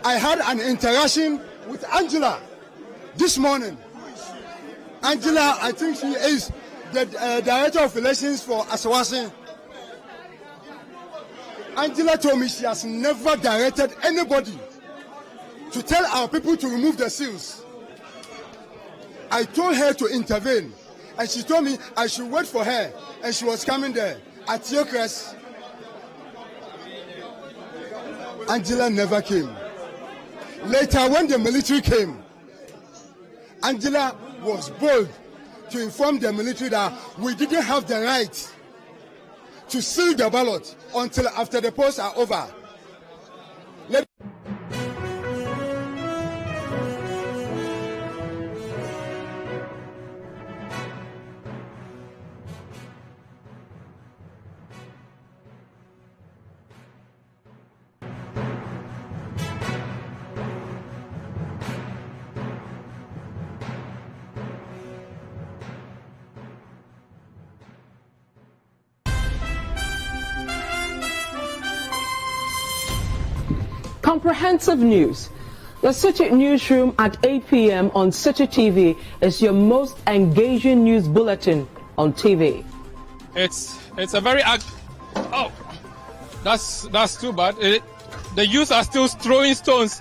I had an interaction with Angela this morning. Angela, I think she is the Director of Elections for Asawasi. Angela told me she has never directed anybody to tell our people to remove the seals. I told her to intervene, and she told me I should wait for her, and she was coming there at Theocracy. Angela never came. Later, when the military came, Angela was bold to inform the military that we didn't have the right to seal the ballot until after the polls are over. Comprehensive news. The Citi Newsroom at 8 p.m. on Citi TV is your most engaging news bulletin on TV. It's a very oh, that's too bad. The youth are still throwing stones.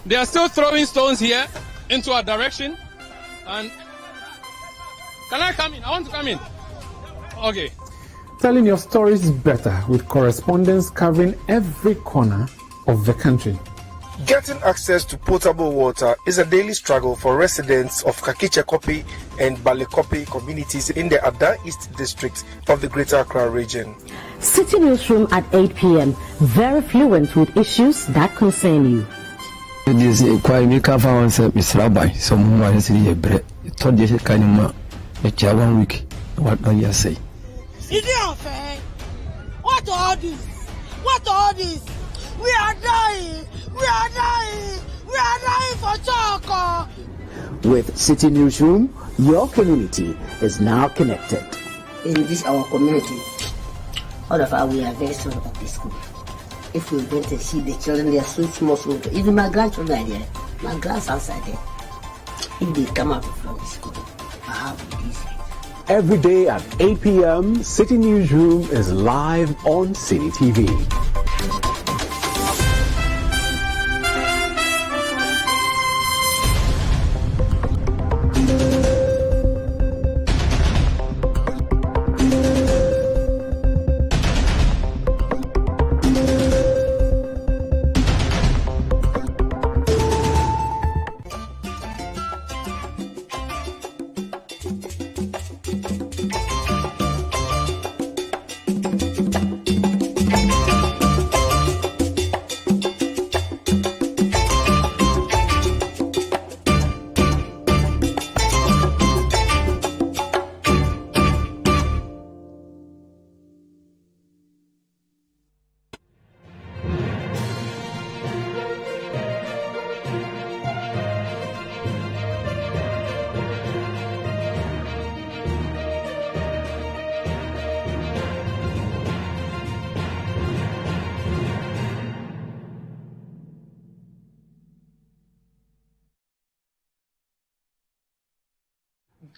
They are still throwing stones here into our direction. And can I come in? I want to come in. Okay. Telling your stories better with correspondents covering every corner of the country. Getting access to potable water is a daily struggle for residents of Kakichekopi and Balekopi communities in the Ada East district of the Greater Accra region. City Newsroom at 8 p.m. Very fluent with issues that concern you. This is quite make up for Mr. Rabbi. Someone has a bread. Told you kind of 1 week. What do you say? Is it unfair? What all this? What all this? We are dying! We are dying! We are dying for Choco! With City Newsroom, your community is now connected. In this our community, all of us we are very sorry about this school. If we went to see the children, they are so small. Even my grandchildren are there. My grands outside there. If they come out from the school, I have this. Every day at 8 p.m., City Newsroom is live on Citi TV.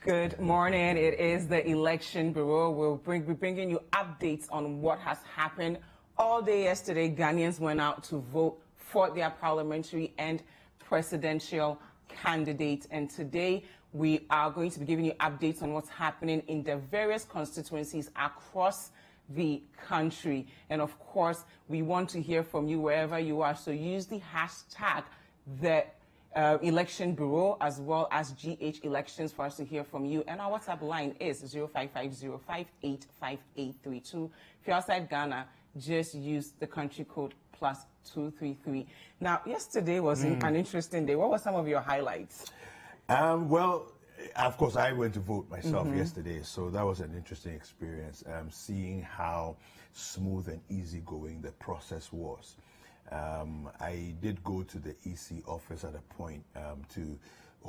Good morning. It is the Election Bureau. We'll be bringing you updates on what has happened. All day yesterday, Ghanaians went out to vote for their parliamentary and presidential candidates. And today, we are going to be giving you updates on what's happening in the various constituencies across the country. And of course, we want to hear from you wherever you are. So use the hashtag Election Bureau as well as GH Elections for us to hear from you. And our WhatsApp line is 0550585832. If you're outside Ghana, just use the country code +233. Now, yesterday was an interesting day. What were some of your highlights? Well, of course, I went to vote myself yesterday, so that was an interesting experience, seeing how smooth and easygoing the process was. I did go to the EC office at a point who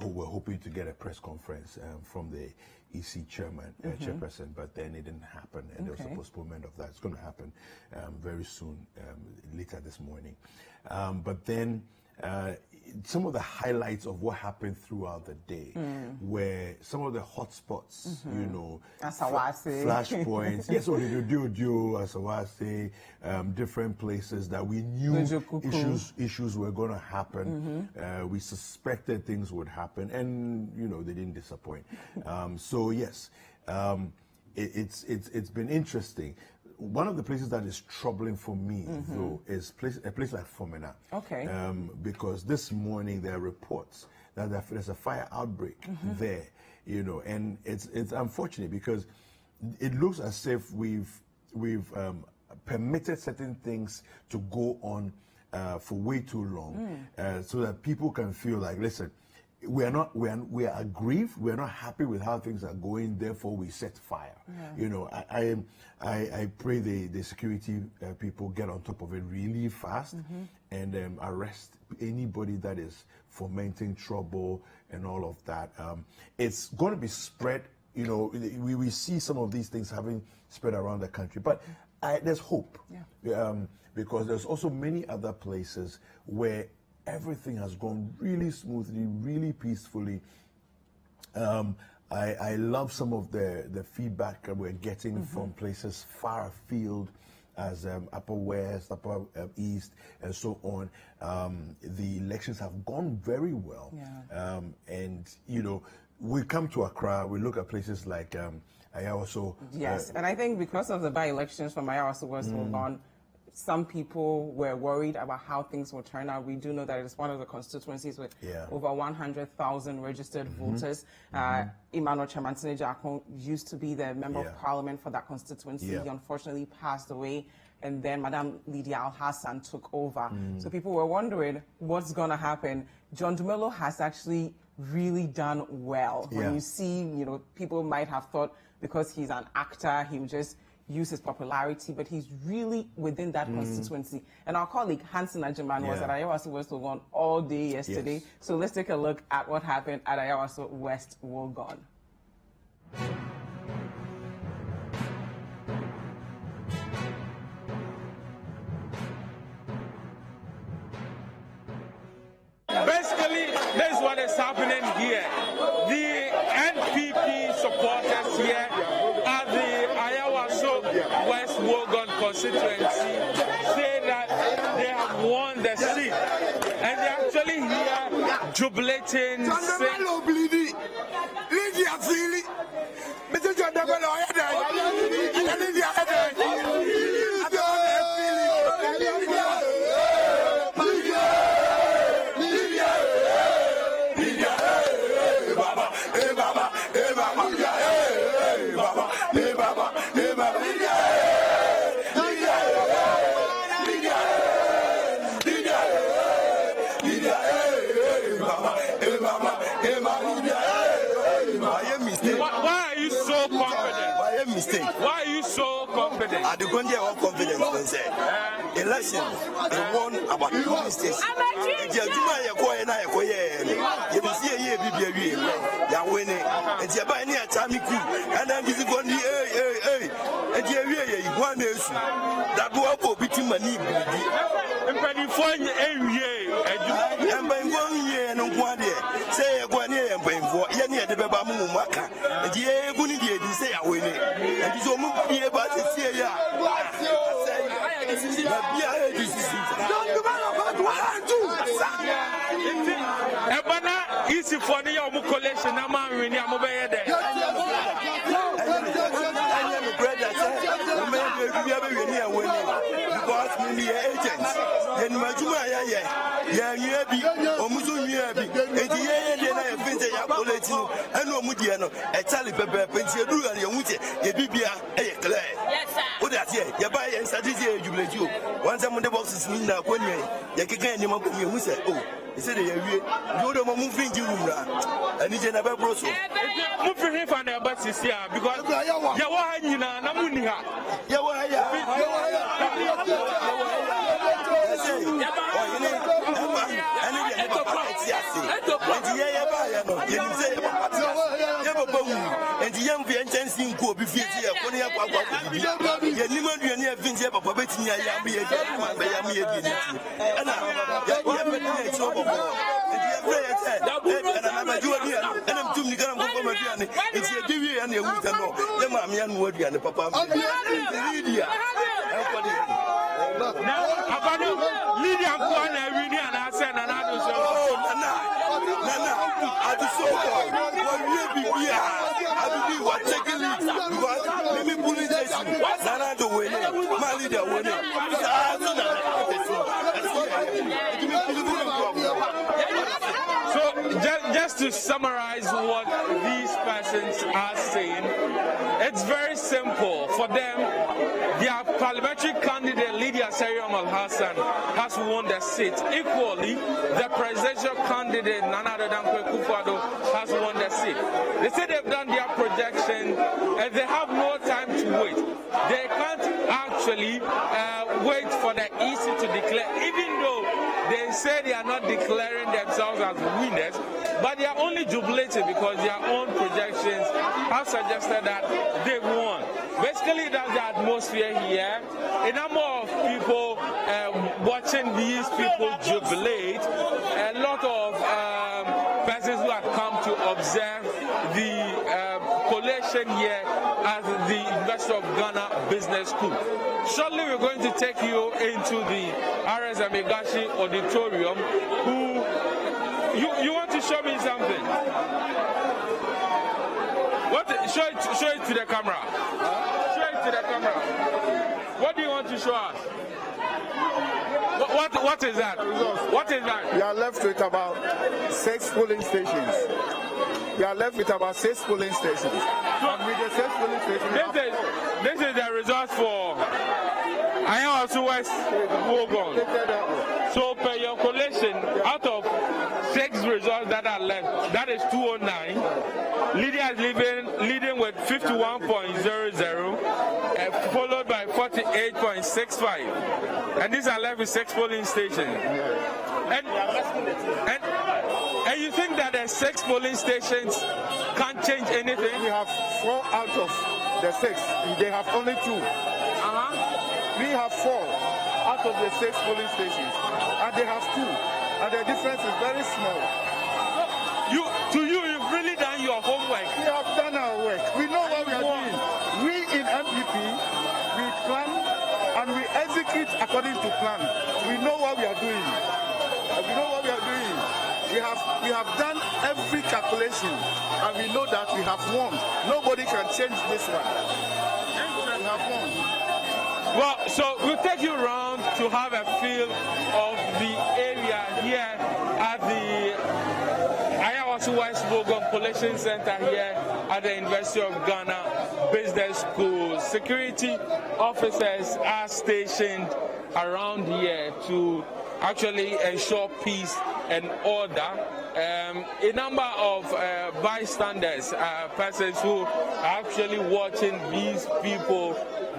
were hoping to get a press conference from the EC chairman, chairperson, but then it didn't happen, and there was a postponement of that. It's going to happen very soon, later this morning. But then some of the highlights of what happened throughout the day were some of the hotspots, you know, flashpoints. Yes, Asawase, different places that we knew issues were going to happen. We suspected things would happen, and you know they didn't disappoint. So yes, it's been interesting. One of the places that is troubling for me, though, is a place like Fomena. Okay. Because this morning there are reports that there's a fire outbreak there, you know, and it's unfortunate because it looks as if we've permitted certain things to go on for way too long, so that people can feel like, listen, we are aggrieved, we are not happy with how things are going, therefore we set fire. You know, I pray the security people get on top of it really fast and arrest anybody that is fomenting trouble and all of that. It's going to be spread, you know, we see some of these things having spread around the country, but there's hope, because there's also many other places where everything has gone really smoothly, really peacefully. I love some of the feedback that we're getting from places far afield, as Upper West, Upper East, and so on. The elections have gone very well. Yeah. And, you know, we come to Accra, we look at places like Ayawaso. Yes, and I think because of the by-elections from Ayawaso West Wogon, some people were worried about how things will turn out. We do know that it's one of the constituencies with over 100,000 registered voters. Emmanuel Chamantine Jakon used to be the member of parliament for that constituency. He unfortunately passed away, and then Madam Lydia Al-Hassan took over. So people were wondering what's going to happen. John Dumelo has actually really done well. When you see, you know, people might have thought because he's an actor, he would just use his popularity, but he's really within that constituency. And our colleague Hansen Ajiman was at Ayawaso West Wogon all day yesterday. So let's take a look at what happened at Ayawaso West Wogon. Basically, this is what is happening here. The NPP supporters here at the Ayawaso West Wogon constituency say that they have won the seat. And they're actually here jubilating. Why are you so confident? Why are you so confident? I don't get all confidence when say election they won about 2 states. If you do my acquire na acquire, you will see a year be ya winning. And you buy near Tammy Crew, and then this is going to be and you one is that go up between my knee. And by 1 year and 1 year, say 1 year and paying for any of the Babamu Maka. And the air going to say I win it. And it's almost be about to see ya. Easy for the young collection. I'm going he said, you don't move in and he's never broke. Moving him from the bus is here because and the young Vincent in Kobe Fizia, just to summarize what these persons are saying, it's very simple. For them, their parliamentary candidate, Lydia Seriam Al-Hassan, has won the seat. Equally, the presidential candidate, Nana Addo Dankwa has won the seat. They say they've done their projection and they have no time to wait. They can't actually wait for the EC to declare, even though they say they are not declaring themselves as winners, but they are only jubilating because their own projections have suggested that they won. Basically, that's the atmosphere here. A number of people watching these people jubilate. A lot of persons who have come to observe the collation here at the University of Ghana Business School. Shortly, we're going to take you into the R.S. Amegashi Auditorium. You want to show me something? What? Show it to the camera. Show it to the camera. What do you want to show us? What is that? What is that? We are left with about 6 polling stations. We are left with about 6 polling stations. And with the 6 polling stations, this is the result for Ayawasu West Wogon. So per your collation, out of 6 results that are left, that is 209. Lydia is leading with 51.00, followed by 48.65. And these are left with 6 polling stations. And you think that the 6 polling stations can't change anything? We have 4 out of the 6. They have only 2. We have 4 out of the 6 polling stations, and they have 2, and the difference is very small. You've really done your homework. We have done our work. We know what we are doing. We in MPP, we plan and we execute according to plan. We know what we are doing. We know what we are doing. We have done every calculation, and we know that we have won. Nobody can change this one. We have won. Well, so we'll take you around to have a feel of the area here at the Ayawasu West Wogon Collation Center here at the University of Ghana Business School. Security officers are stationed around here to actually ensure peace and order. A number of bystanders, persons who are actually watching these people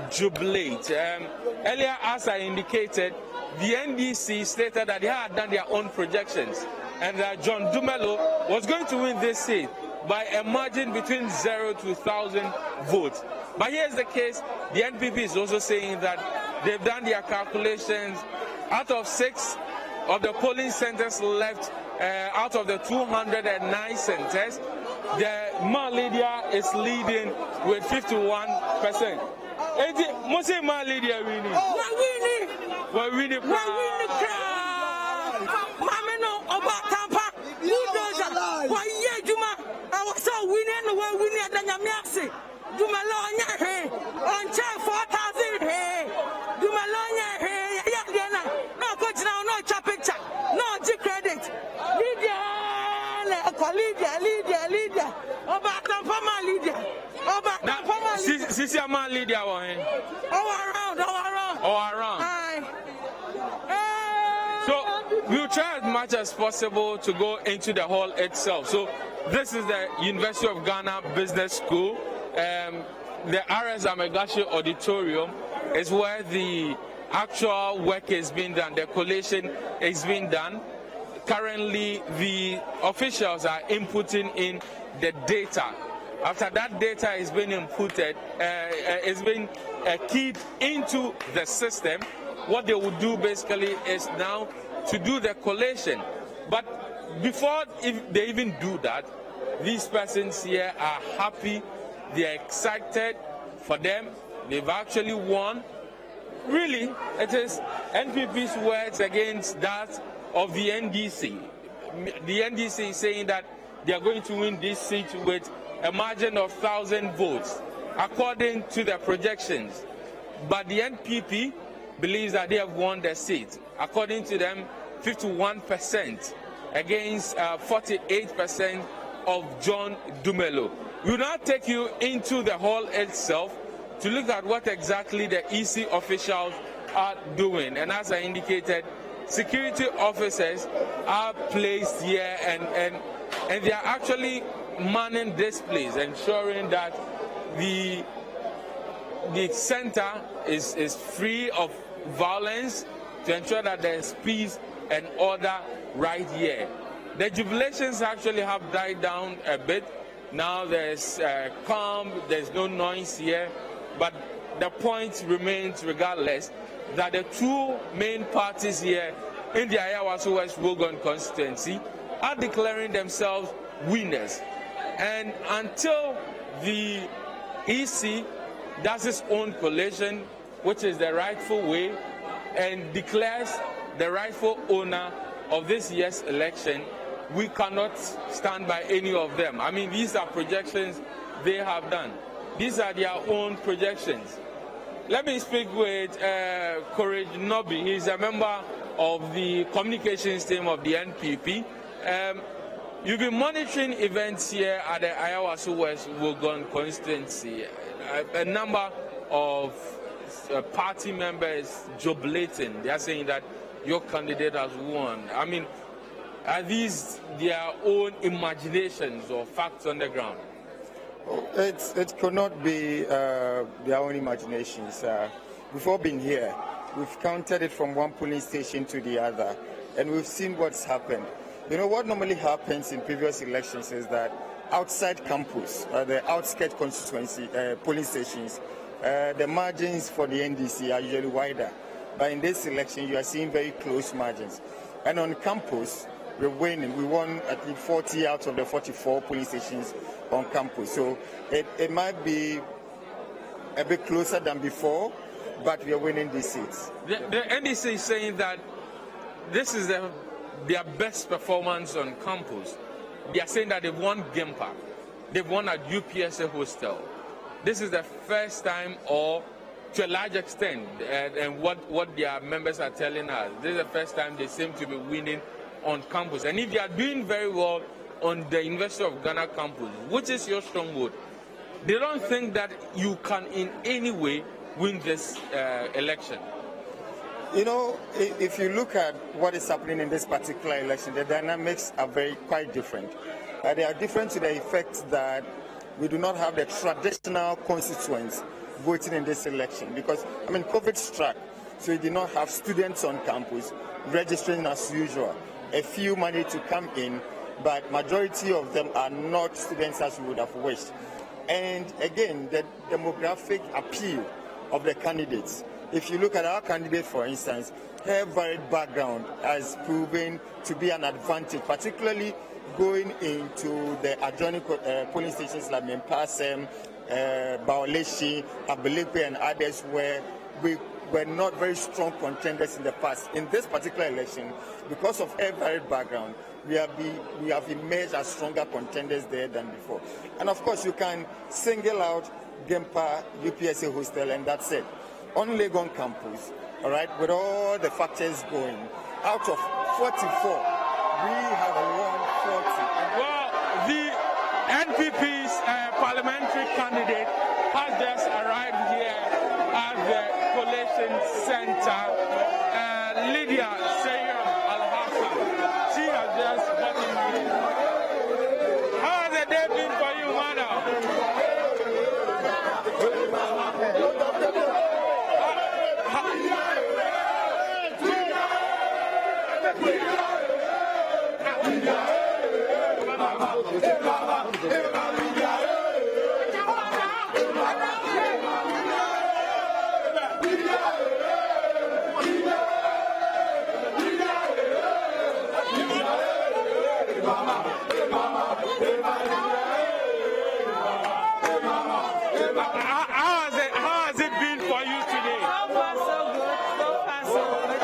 jubilate. Earlier, as I indicated, the NDC stated that they had done their own projections and that John Dumelo was going to win this seat by a margin between 0 to 1,000 votes. But here's the case, the NPP is also saying that they've done their calculations. Out of 6 of the polling centers left, out of the 209 centers, the Lydia is leading with 51%. Mose Lydia winning. We're winning. Mama no about Tampa. Bulldozer. Why yeah, Juma? I was so winning. We're winning at the Yamiasi. Dumalonia hey. On chair 4,000 hey. Dumalonia hey. Yeah, Diana. No coach now. No chapter. No G credit. Lydia. About Tampa, Lydia. About Tampa, Lydia. Sisi ama Lydia one. All around. So we'll try as much as possible to go into the hall itself. So this is the University of Ghana Business School. The R.S. Amegashi Auditorium is where the actual work is being done. The collation is being done. Currently, the officials are inputting in the data. After that data is being inputted, is being keyed into the system, what they will do basically is now to do the collation. But before they even do that, these persons here are happy, they're excited for them, they've actually won. Really, it is NPP's words against that of the NDC. The NDC is saying that they are going to win this seat with a margin of 1,000 votes, according to the projections. But the NPP believes that they have won the seat. According to them, 51% against 48% of John Dumelo. We will now take you into the hall itself to look at what exactly the EC officials are doing. And as I indicated, security officers are placed here and they are actually manning this place, ensuring that the center is free of violence, to ensure that there's peace and order right here. The jubilations actually have died down a bit. Now there's calm, there's no noise here, but the point remains regardless that the 2 main parties here in the Ayawasu West Wogon constituency are declaring themselves winners. And until the EC does its own collation, which is the rightful way, and declares the rightful owner of this year's election, we cannot stand by any of them. I mean, these are projections they have done. These are their own projections. Let me speak with Courage Nobi. He's a member of the communications team of the NPP. You've been monitoring events here at the Ayawaso West Wogon constituency. A number of party members jubilating. They are saying that your candidate has won. I mean, are these their own imaginations or facts on the ground? It could not be their own imaginations. Before being here, we've counted it from one polling station to the other, and we've seen what's happened. You know, what normally happens in previous elections is that outside campus, the outskirt constituency polling stations, the margins for the NDC are usually wider. But in this election, you are seeing very close margins. And on campus, we're winning. We won, I think, 40 out of the 44 polling stations on campus. So it might be a bit closer than before, but we are winning these seats. The NDC is saying that this is their best performance on campus. They are saying that they've won Gempa. They've won at UPSA Hostel. This is the first time, or to a large extent, and what their members are telling us, this is the first time they seem to be winning on campus. And if they are doing very well on the University of Ghana campus, which is your stronghold, they don't think that you can in any way win this election. You know, if you look at what is happening in this particular election, the dynamics are quite different. They are different to the effect that we do not have the traditional constituents voting in this election because, I mean, COVID struck, so we did not have students on campus registering as usual. A few managed to come in, but majority of them are not students as we would have wished. And again, the demographic appeal of the candidates. If you look at our candidate, for instance, her varied background has proven to be an advantage, particularly going into the adjoining polling stations like Mempasem, Baoleshi, Abelepe, and others where we were not very strong contenders in the past. In this particular election, because of her varied background, we have emerged as stronger contenders there than before. And of course, you can single out Gempa, UPSA Hostel, and that's it. On Legon campus, all right, with all the factors going, out of 44, we have won 40. Well, the NPP's parliamentary candidate has just arrived here at the collation center. Lydia Sayer Al-Hassan, she has just gotten here. How has the day been for you, madam? How has it been for you today? So far, so good. So far, so good.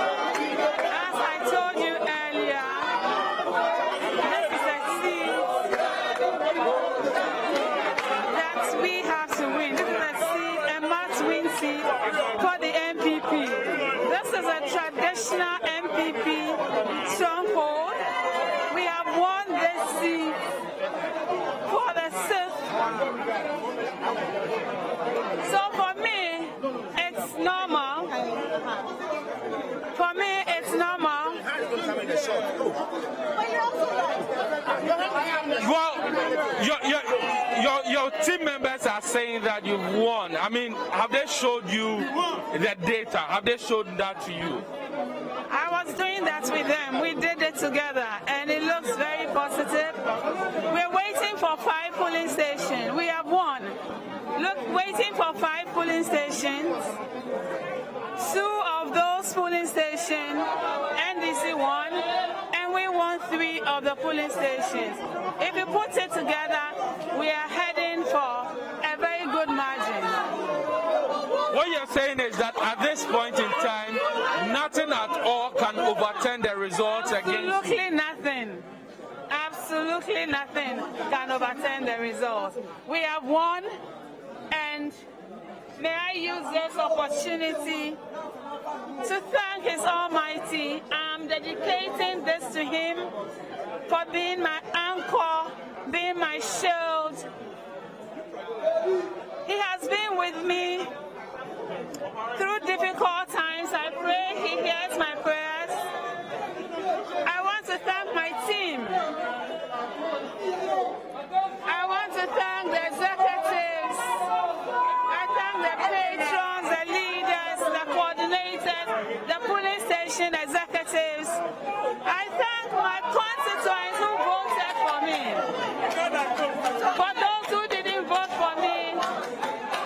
As I told you earlier, this is a seat that we have to win. This is a seat, a must-win seat for the MPP. This is a traditional MPP stronghold. We have won this seat for the 6th. So for me, it's normal. For me, it's normal. Well, your team members are saying that you've won. I mean, have they showed you the data? Have they showed that to you? I was doing that with them. We did it together, and it looks very positive. We're waiting for 5 polling stations. We have won. Look, waiting for 5 polling stations. 2 of those polling stations, NDC won, and we won 3 of the polling stations. If you put it together, we are heading for a very good margin. What you're saying is that at this point in time, nothing at all can overturn the results against you. Absolutely nothing. Absolutely nothing can overturn the results. We have won, and may I use this opportunity to thank His Almighty. I'm dedicating this to Him for being my anchor, being my shield. He has been with me through difficult times. I pray He hears my prayers. I want to thank my team. I want to thank the executives. I thank the patrons, the leaders, the coordinators, the polling station executives. I thank my constituents who voted for me. For those who didn't vote for me,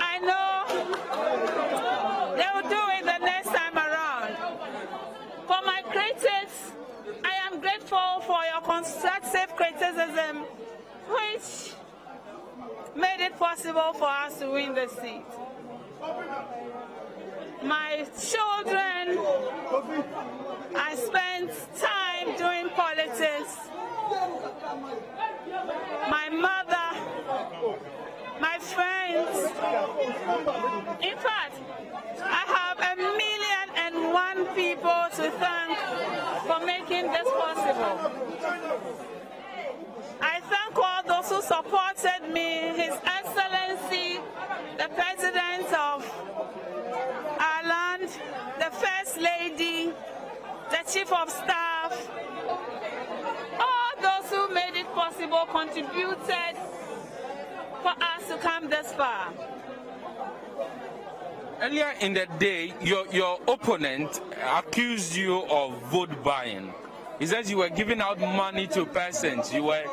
I know they will do it the next time around. For my critics, I am grateful for your constructive criticism, which made it possible for us to win the seat. My children, I spent time doing politics. My mother, my friends. In fact, I have 1,000,001 people to thank for making this possible. I thank all those who supported me, His Excellency, the President of our land, the First Lady, the Chief of Staff, all those who made it possible contributed for us to come this far. Earlier in the day, your opponent accused you of vote buying. He says you were giving out money to persons. You were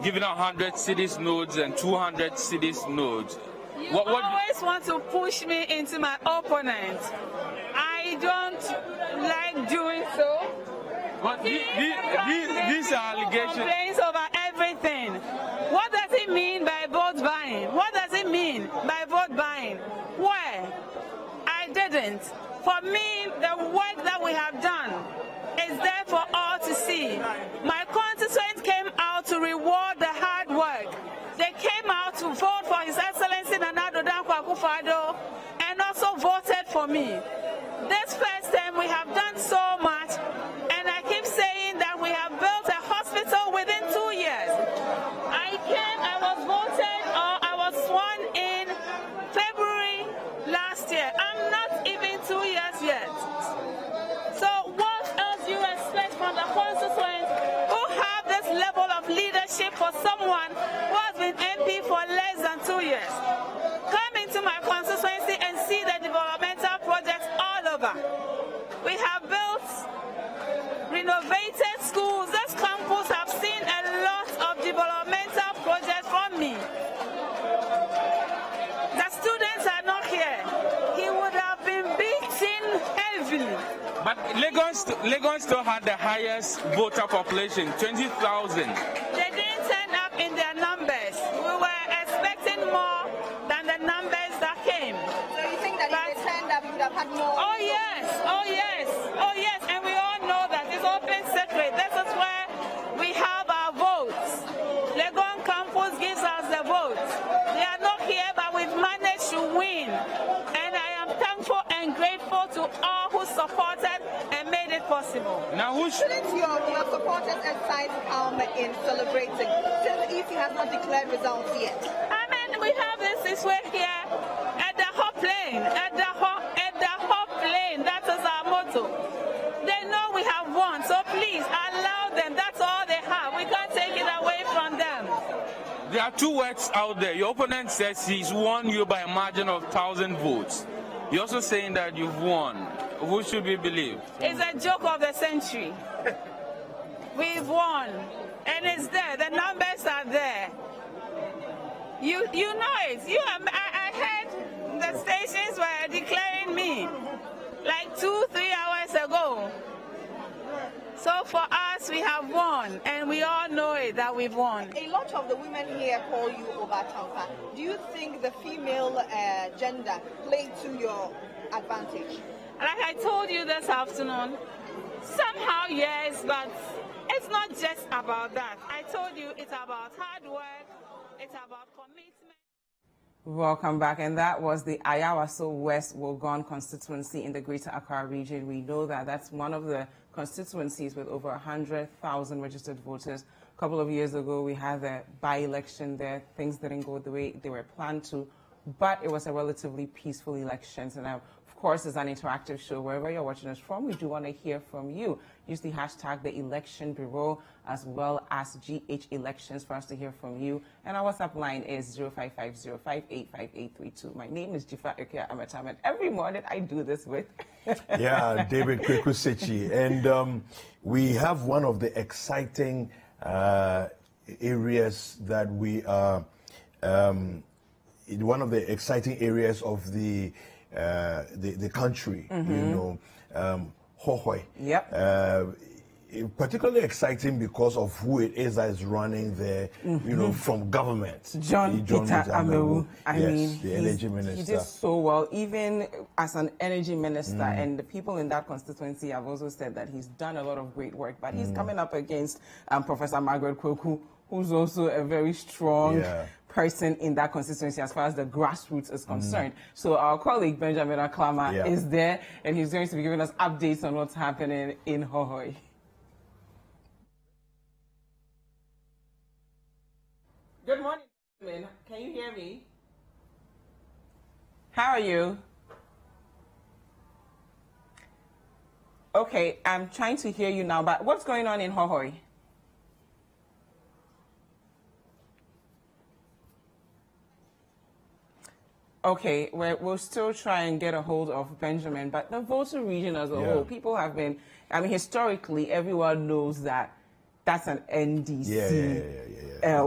giving out 100 cedis notes and 200 cedis notes. You always want to push me into my opponent. I don't like doing so. But these are allegations. Complaints over everything. What does it mean by vote buying? What does it mean by vote buying? Where? I didn't. For me, the work that we have done is there for all to see. My constituents came out to reward the hard work. They came out to vote for His Excellency Nana Addo Dankwa Akufo-Addo and also voted for me. This first time we have done so much, and I keep saying that we have built a hospital within 2 years. I was voted, or I was sworn in February last year. I'm not even 2 years yet. So what else do you expect from the constituents who have this level of leadership for someone who has been MP for less than 2 years? Come into my constituency and see the developmental projects all over. We have built, renovated schools. This campus have seen a lot of developmental projects from me. The students are not here. He would have been beaten heavily. But Lagos still had the highest voter population, 20,000. They didn't turn up in their numbers. We were expecting more than the numbers that came. So you think that if they turned up, you would have had more? Oh yes, oh yes, oh yes. And we all know that it's open secret. This is where we have our votes. Legon campus gives us the votes. They are not here, but we've managed to win. And I am thankful and grateful to all who supported and made it possible. Now, shouldn't your supporters and sides come in celebrating since the EC has not declared results yet? I mean, we have this way here at the hot plane, at the hot plane. That is our motto. They know we have won, so please allow them. That's all they have. We can't take it away from them. There are two words out there. Your opponent says he's won you by a margin of 1,000 votes. You're also saying that you've won. Who should we believe? It's a joke of the century. We've won. And it's there. The numbers are there. You know it. I heard the stations were declaring me like 2-3 hours ago. So for us, Yes, we have won, and we all know it that we've won. A lot of the women here call you Obatampa. Do you think the female gender played to your advantage? Like I told you this afternoon, somehow yes, but it's not just about that. I told you it's about hard work, it's about commitment. Welcome back, and that was the Ayawaso West Wogon constituency in the Greater Accra region. We know that that's one of the constituencies with over 100,000 registered voters. A couple of years ago, we had the by-election there. Things didn't go the way they were planned to, but it was a relatively peaceful election. So now, of course, it's an interactive show. Wherever you're watching us from, we do want to hear from you. Use the hashtag the Election Bureau as well as GH Elections for us to hear from you. And our WhatsApp line is 0550585832. My name is Jifa Ekia Amatam, and every morning I do this with yeah, David Kwekusechi. And we have one of the exciting areas that we are, one of the exciting areas of the country, you know, Hohoi. Yep. Particularly exciting because of who it is that is running there, you know, from government. John Peter Amewu. I mean, the energy minister. He did so well, even as an energy minister, and the people in that constituency have also said that he's done a lot of great work, but he's coming up against Professor Margaret Kweku, who's also a very strong person in that constituency as far as the grassroots is concerned. So our colleague Benjamin Aklama is there, and he's going to be giving us updates on what's happening in Hohoi. Good morning, Benjamin. Can you hear me? How are you? Okay, I'm trying to hear you now, but what's going on in Hohoi? Okay, we'll still try and get a hold of Benjamin, but the Volta region as a whole, people have been, I mean, historically, everyone knows that that's an NDC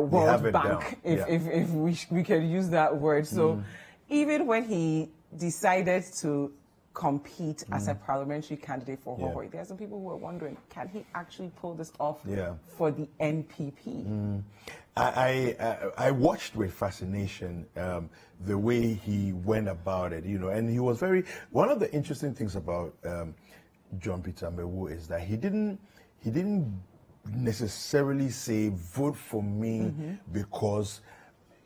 World Bank, if we can use that word. So even when he decided to compete as a parliamentary candidate for Hohoi, there are some people who are wondering, can he actually pull this off for the NPP? I watched with fascination the way he went about it, you know, and he was very, one of the interesting things about John Peter Amewu is that he didn't necessarily say vote for me because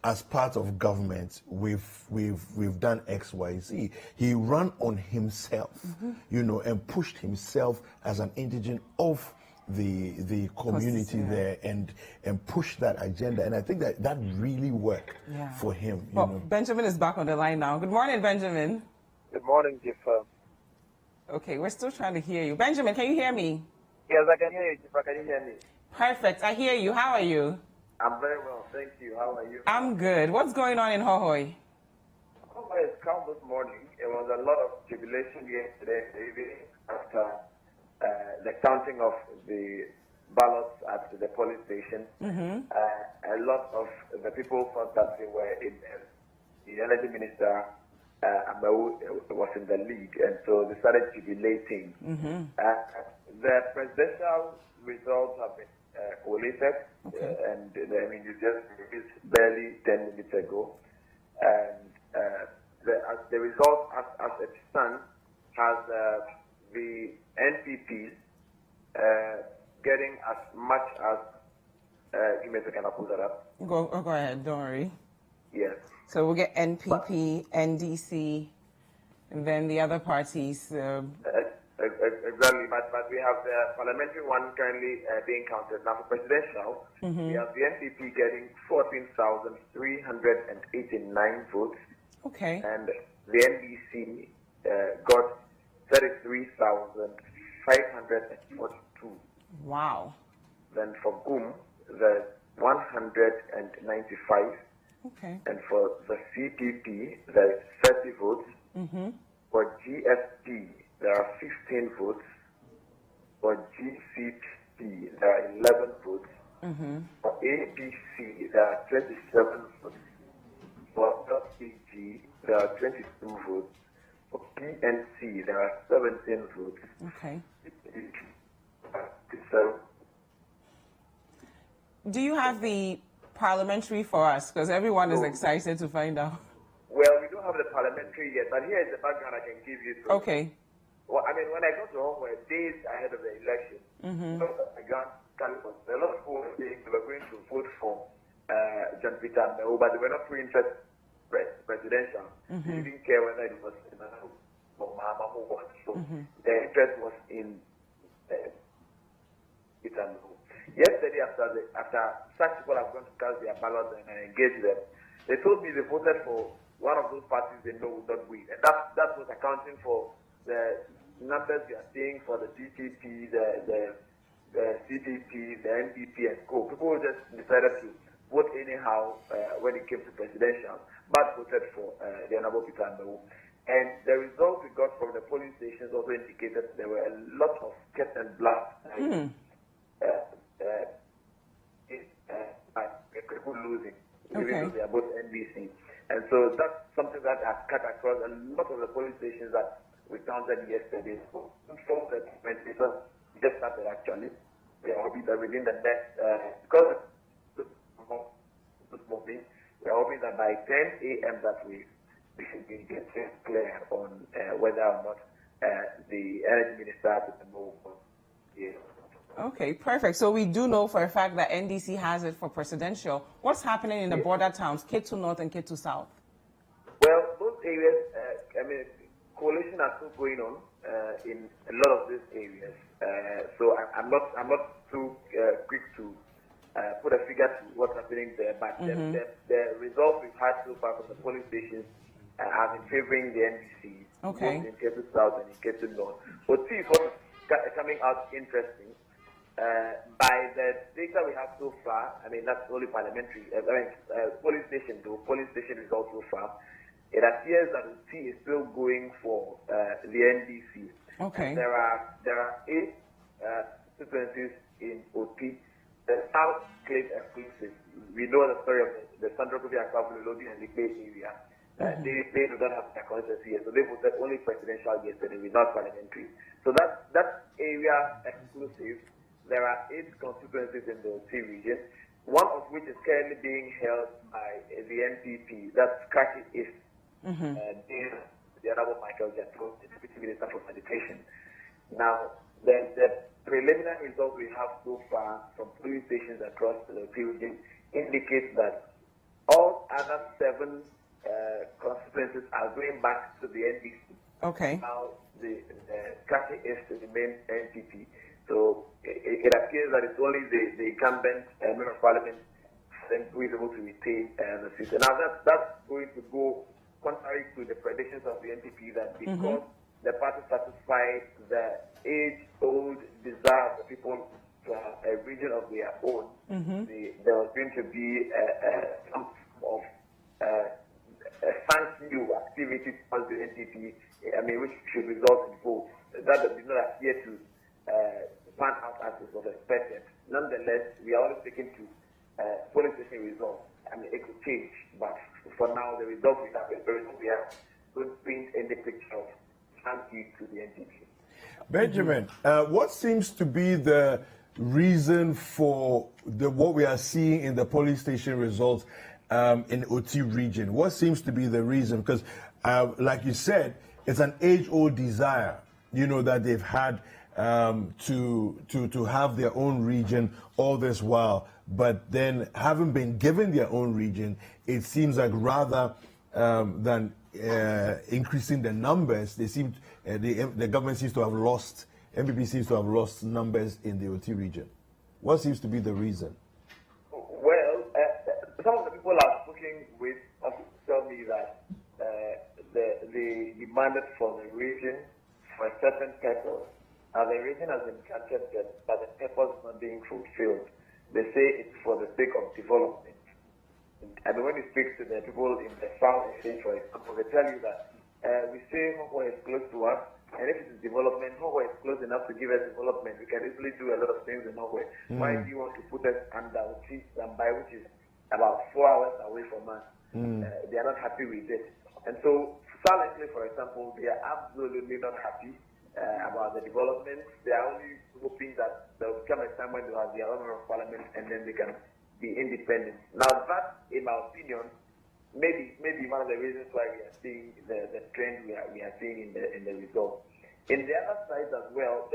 as part of government we've done X, Y, Z. He ran on himself, you know, and pushed himself as an indigent of the community there and pushed that agenda, and I think that really worked for him. Well, you know. Benjamin is back on the line now. Good morning, Benjamin. Good morning, Jifa. Okay, we're still trying to hear you. Benjamin, can you hear me? Yes, I can hear you, Jifa. Can you hear me? Perfect. I hear you. How are you? I'm very well, thank you. How are you? I'm good. What's going on in Hohoi? Hohoi is calm this morning. It was a lot of jubilation yesterday evening after the counting of the ballots at the polling station. A lot of the people thought that they were in the energy minister Amewu was in the lead, and so they started jubilating. The presidential results have been collated, and I mean, you just released barely 10 minutes ago, and the result as it stands has the NPP getting as much as, give me a second, I'll pull that up. Go ahead, don't worry. Yes. So we'll get NPP, NDC, and then the other parties. Exactly, but we have the parliamentary one currently being counted. Now for presidential, we have the NPP getting 14,389 votes. Okay. And the NDC got 33,542. Wow. Then for GUM, there's 195. Okay. And for the CPP, there's 30 votes. For GSP, there are 15 votes. For GCP, there are 11 votes. For ABC, there are 27 votes. For LPG, there are 22 votes. For PNC, there are 17 votes. Okay. Do you have the parliamentary for us? Because everyone is excited to find out. Well, we don't have the parliamentary yet, but here is the background I can give you. Okay. Well, I mean, when I got to home, were days ahead of the election. Mm-hmm. A lot of people were saying they were going to vote for John Peter Meo, but they were not too interested in presidential. Mm-hmm. They didn't care whether it was or Mahama who won. So their interest was in Peter Meo. Yesterday, after such people have gone to cast their ballots and I engaged them, they told me they voted for one of those parties they know would not win. And that was accounting for the numbers we are seeing for the DTP, the CTP, the NDP, and co. People just decided to vote anyhow when it came to presidential, but voted for the Honorable Peter Meo. And the results we got from the polling stations also indicated there were a lot of cat and blast. People losing, even though they are both NBC. And so that's something that has cut across a lot of the polling stations that we counted yesterday. So the implementation just started actually. We are hoping that within the next, because this moving, we are hoping that by 10 a.m. that we should be getting clear on whether or not the energy minister has to move. Okay, perfect. So we do know for a fact that NDC has it for presidential. What's happening in the border towns, K2 North and K2 South? Well, those areas, coalition are still going on in a lot of these areas. So I'm not too quick to put a figure to what's happening there. But the results we've had so far from the polling stations have been favoring the NDC, both in K2 South and in K2 North. But see what's coming out interesting. By the data we have so far, I mean, that's only parliamentary, polling station results so far, it appears that the T is still going for the NDC. Okay. There are 8 constituencies in OT. The South claims exclusive. We know the story of the Central Korea, Lodi, and the Bay area. They do not have their constituency yet, so they voted only presidential yesterday without parliamentary. So that area exclusive. There are 8 constituencies in the OT region, one of which is currently being held by the NPP, that's Kaki East. The Honorable Michael Jatro, the Deputy Minister for Sanitation. Now, the preliminary results we have so far from polling stations across the OT region indicates that all other 7 constituencies are going back to the NDC. Okay. Now, the Kaki East remains NPP. So it appears that it's only the incumbent member of parliament who is able to retain the seat. Now that's going to go contrary to the predictions of the NPP that because the party satisfied the age-old desire for people to have a region of their own, there was going to be some of a fancy activity towards the NPP, which should result in votes. That did not appear to pan out as it was expected. Nonetheless, we are always taking to polling station results. It could change, but for now, the results we have is very clear. Don't paint any picture of Ashanti to the NDP. Benjamin, what seems to be the reason for what we are seeing in the polling station results in OT region? What seems to be the reason? Because, like you said, it's an age-old desire, that they've had to have their own region all this while, but then having been given their own region, it seems like rather than increasing the numbers, the government seems to have lost, MPP seems to have lost numbers in the OT region. What seems to be the reason? Well, some of the people I've spoken with tell me that they demanded for the region for a certain purpose. Now, the region has been granted, but the purpose is not being fulfilled. They say it's for the sake of development. And when you speak to the people in the South, for example, they tell you that we say Hongkong is close to us, and if it is development, Hongkong is close enough to give us development. We can easily do a lot of things in Hongkong. Why do you want to put us under Uchi Zambai, which is about 4 hours away from us? They are not happy with it. And so, silently, for example, they are absolutely not happy about the development. They are only hoping that there will come a time when they have their own member of parliament and then they can be independent. Now that, in my opinion, maybe one of the reasons why we are seeing the trend we are seeing in the results. In the other side as well,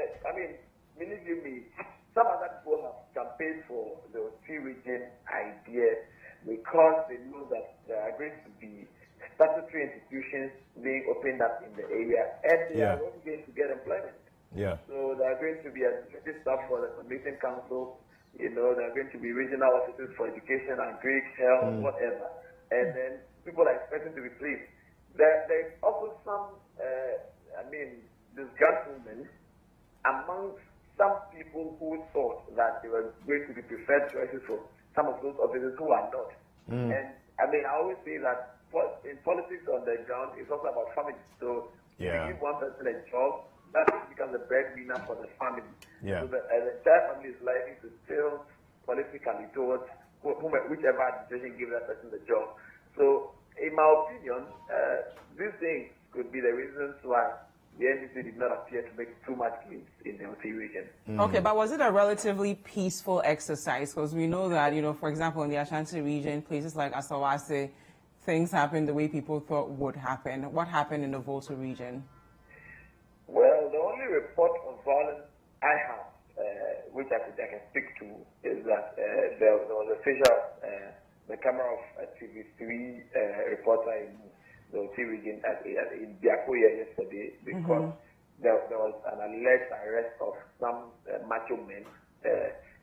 believe me, some other people have campaigned for the Oti region idea because they know that there are going to be statutory institutions being opened up in the area, and they are only going to get employment. Yeah. So there are going to be administrative staff for the commuting council. There are going to be regional offices for education, agric, health, whatever. And then people are expecting to be pleased. There's also some, disgruntlement amongst some people who thought that they were going to be preferred choices for some of those officers who are not. And I always say that in politics on the ground, it's also about family. So if you give one person a job, that becomes a breadwinner for the family. Yeah. So the entire family is likely to tilt politically towards whichever administration gives that person the job. So, in my opinion, these things could be the reasons why the NDC did not appear to make too much gains in the Oti region. Okay, but was it a relatively peaceful exercise? Because we know that, for example, in the Ashanti region, places like Asawase, things happened the way people thought would happen. What happened in the Volta region? Well, the only report of violence I have, which I can speak to, is that there was a seizure, the camera of a TV3 reporter in the Oti region in Biakoya yesterday, because there was an alleged arrest of some macho men,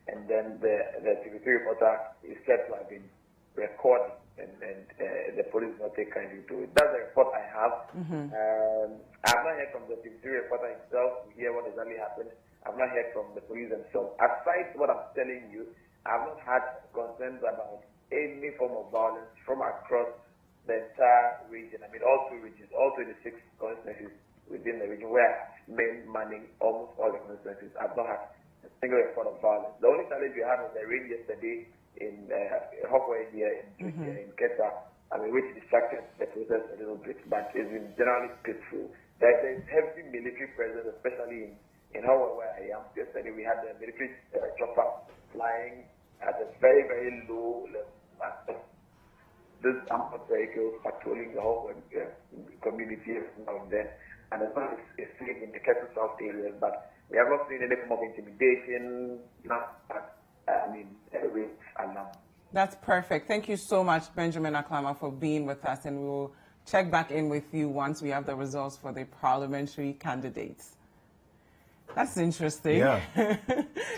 and then the TV3 reporter is said to have been recording, and the police not take kindly to it. That's the report I have. I have not heard from the TV3 reporter himself to hear what exactly happened. I have not heard from the police themselves. Aside what I'm telling you, I have not had concerns about any form of violence from across the entire region. All two regions, all 26 constituencies within the region where I've been manning almost all the constituencies. I've not had a single report of violence. The only challenge we had was the rain yesterday in Hopeway here in Keta, which distracted the process a little bit, but it's been generally peaceful. There's heavy military presence, especially in Hopeway where I am. Yesterday we had the military chopper flying at a very, very low level. This armored vehicles patrolling the whole community now and then, and as well as seen in the Kettle South areas, but we have not seen any form of intimidation, alarm. That's perfect. Thank you so much, Benjamin Aklama, for being with us, and we will check back in with you once we have the results for the parliamentary candidates. That's interesting. Yeah.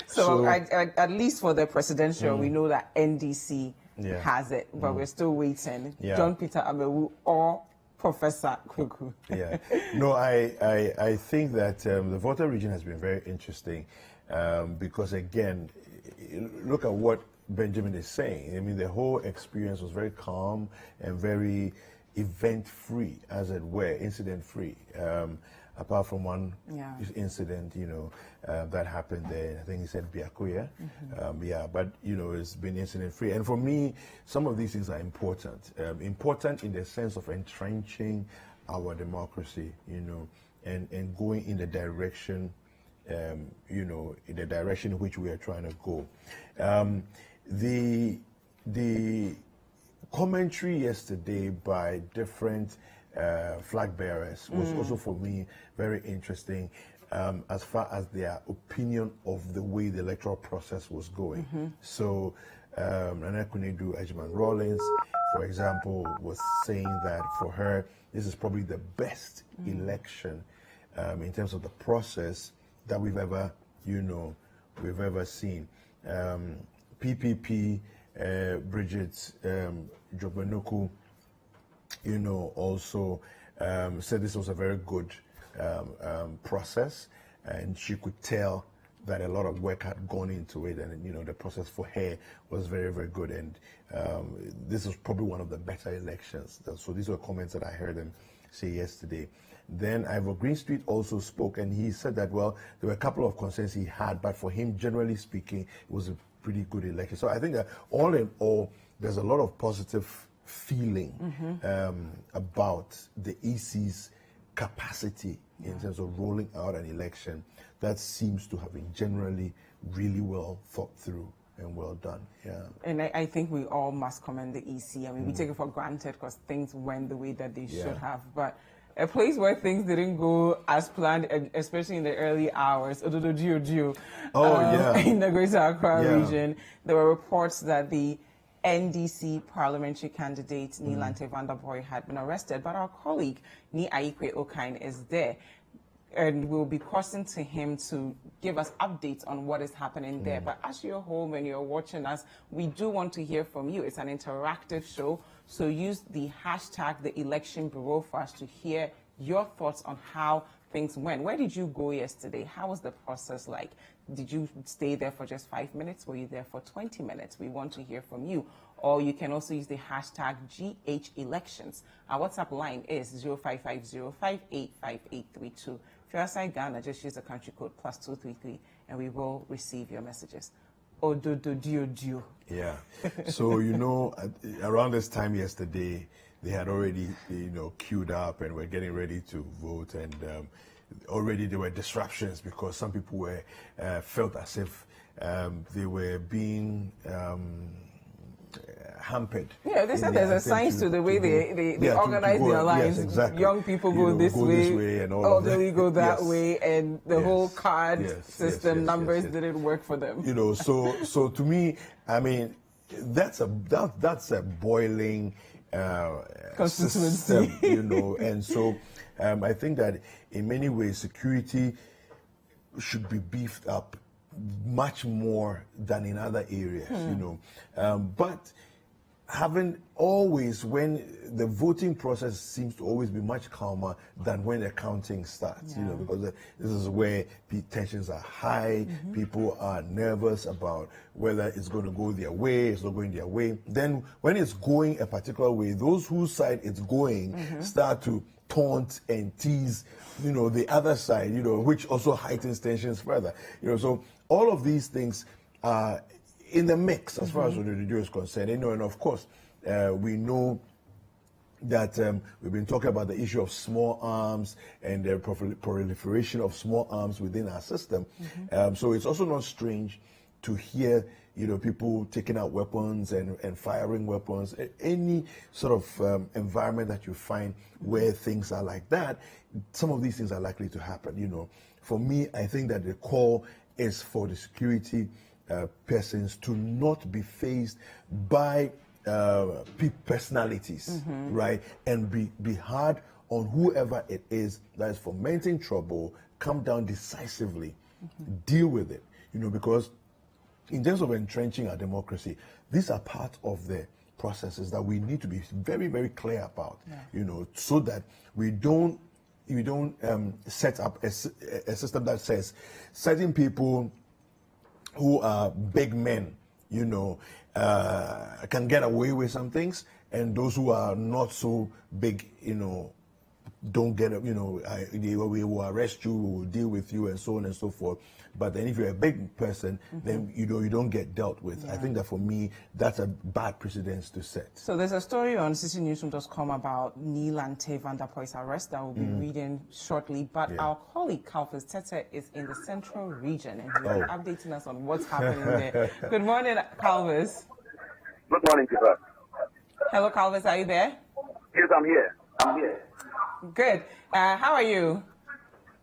so at least for the presidential, we know that NDC has it, but we're still waiting. Yeah. John Peter Amewu or Professor Kuku. Yeah. No, I think that the Volta region has been very interesting because, again, look at what Benjamin is saying. The whole experience was very calm and very event-free, as it were, incident-free. Apart from one incident, that happened there. I think he said Biakoya. But, it's been incident-free. And for me, some of these things are important. Important in the sense of entrenching our democracy, and going in the direction, in the direction in which we are trying to go. The commentary yesterday by different flag bearers was also for me very interesting as far as their opinion of the way the electoral process was going. So Nana Kunedu Ejman Rawlings, for example, was saying that for her this is probably the best election in terms of the process that we've ever seen. PPP Bridget Jobanoku also said this was a very good process, and she could tell that a lot of work had gone into it, and the process for her was very, very good, and this was probably one of the better elections. So these were comments that I heard them say yesterday. Then Ivor Greenstreet also spoke, and he said that, well, there were a couple of concerns he had, but for him, generally speaking, it was a pretty good election. So I think that all in all, there's a lot of positive feeling about the EC's capacity in terms of rolling out an election that seems to have been generally really well thought through well done. Yeah. And I think we all must commend the EC. I mean, we take it for granted because things went the way that they should have. But a place where things didn't go as planned, especially in the early hours, in the Greater Accra region, there were reports that the NDC parliamentary candidate Nilante van der Boy had been arrested, but our colleague Ni Aikwe Okain is there, and we'll be crossing to him to give us updates on what is happening there. But as you're home and you're watching us, we do want to hear from you. It's an interactive show, so use the hashtag the Election Bureau for us to hear your thoughts on how things went. Where did you go yesterday? How was the process like? Did you stay there for just 5 minutes? Were you there for 20 minutes? We want to hear from you. Or you can also use the hashtag GHElections. Our WhatsApp line is 0550585832. If you're outside Ghana, just use the country code +233 and we will receive your messages. Yeah. So, around this time yesterday, they had already, queued up and were getting ready to vote, and already there were disruptions because some people were felt as if they were being hampered. Yeah, they said there's a science to the way they organize their lives. Yes, exactly. Young people go this way, and all elderly go that way, and the whole card system numbers didn't work for them. So to me, I mean, that's a boiling Constituency, system, and so I think that in many ways security should be beefed up much more than in other areas, but having always, when the voting process seems to always be much calmer than when the counting starts, because this is where tensions are high, people are nervous about whether it's going to go their way, it's not going their way. Then when it's going a particular way, those whose side it's going start to taunt and tease, the other side, which also heightens tensions further. So all of these things are in the mix as far as the Ododo is concerned. And of course, we know that we've been talking about the issue of small arms and the proliferation of small arms within our system. So it's also not strange to hear, people taking out weapons and firing weapons. Any sort of environment that you find where things are like that, some of these things are likely to happen. For me, I think that the call is for the security persons to not be faced by personalities, right? And be hard on whoever it is that is fomenting trouble. Come down decisively, deal with it, because in terms of entrenching our democracy, these are part of the processes that we need to be very, very clear about, so that we don't set up a system that says certain people who are big men, can get away with some things, and those who are not so big, don't get, we will arrest you, we will deal with you, and so on and so forth. But then if you're a big person, then you don't get dealt with. I think that for me, that's a bad precedence to set. So there's a story on citynewsroom.com about Nilante van der Boy's arrest that we'll be reading shortly. But our colleague Calvis Tete is in the central region, and he's updating us on what's happening there. Good morning, Calvis. Good morning, Kiva. Hello, Calvis. Are you there? Yes, I'm here. Good. How are you?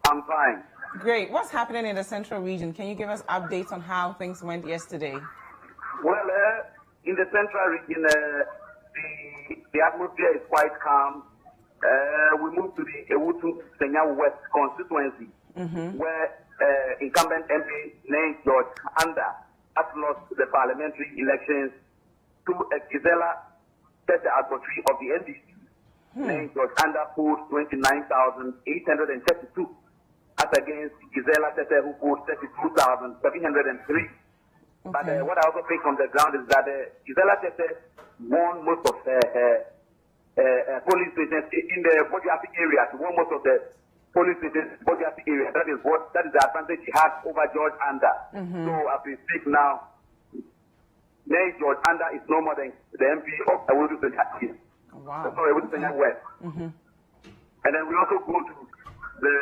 I'm fine. Great. What's happening in the central region? Can you give us updates on how things went yesterday? Well, in the central region, the atmosphere is quite calm. We moved to the Ewutu Senya West constituency, where incumbent MP named George Anda has lost the parliamentary elections to Gisela Advocate of the NDC. Named George Anda polled 29,832. As against Gisela Tete, who polled 32,703. But what I also pick from the ground is that Gisela Tete won most of her polling stations in the Bodiapi area. She won most of the polling stations in the Bodiapi area. That is the advantage she has over George Anda. So as we speak now, George Anda is no more than the MP of Ewutu Senya East. Wow. Sorry, Ewutu Senya West. And then we also go to the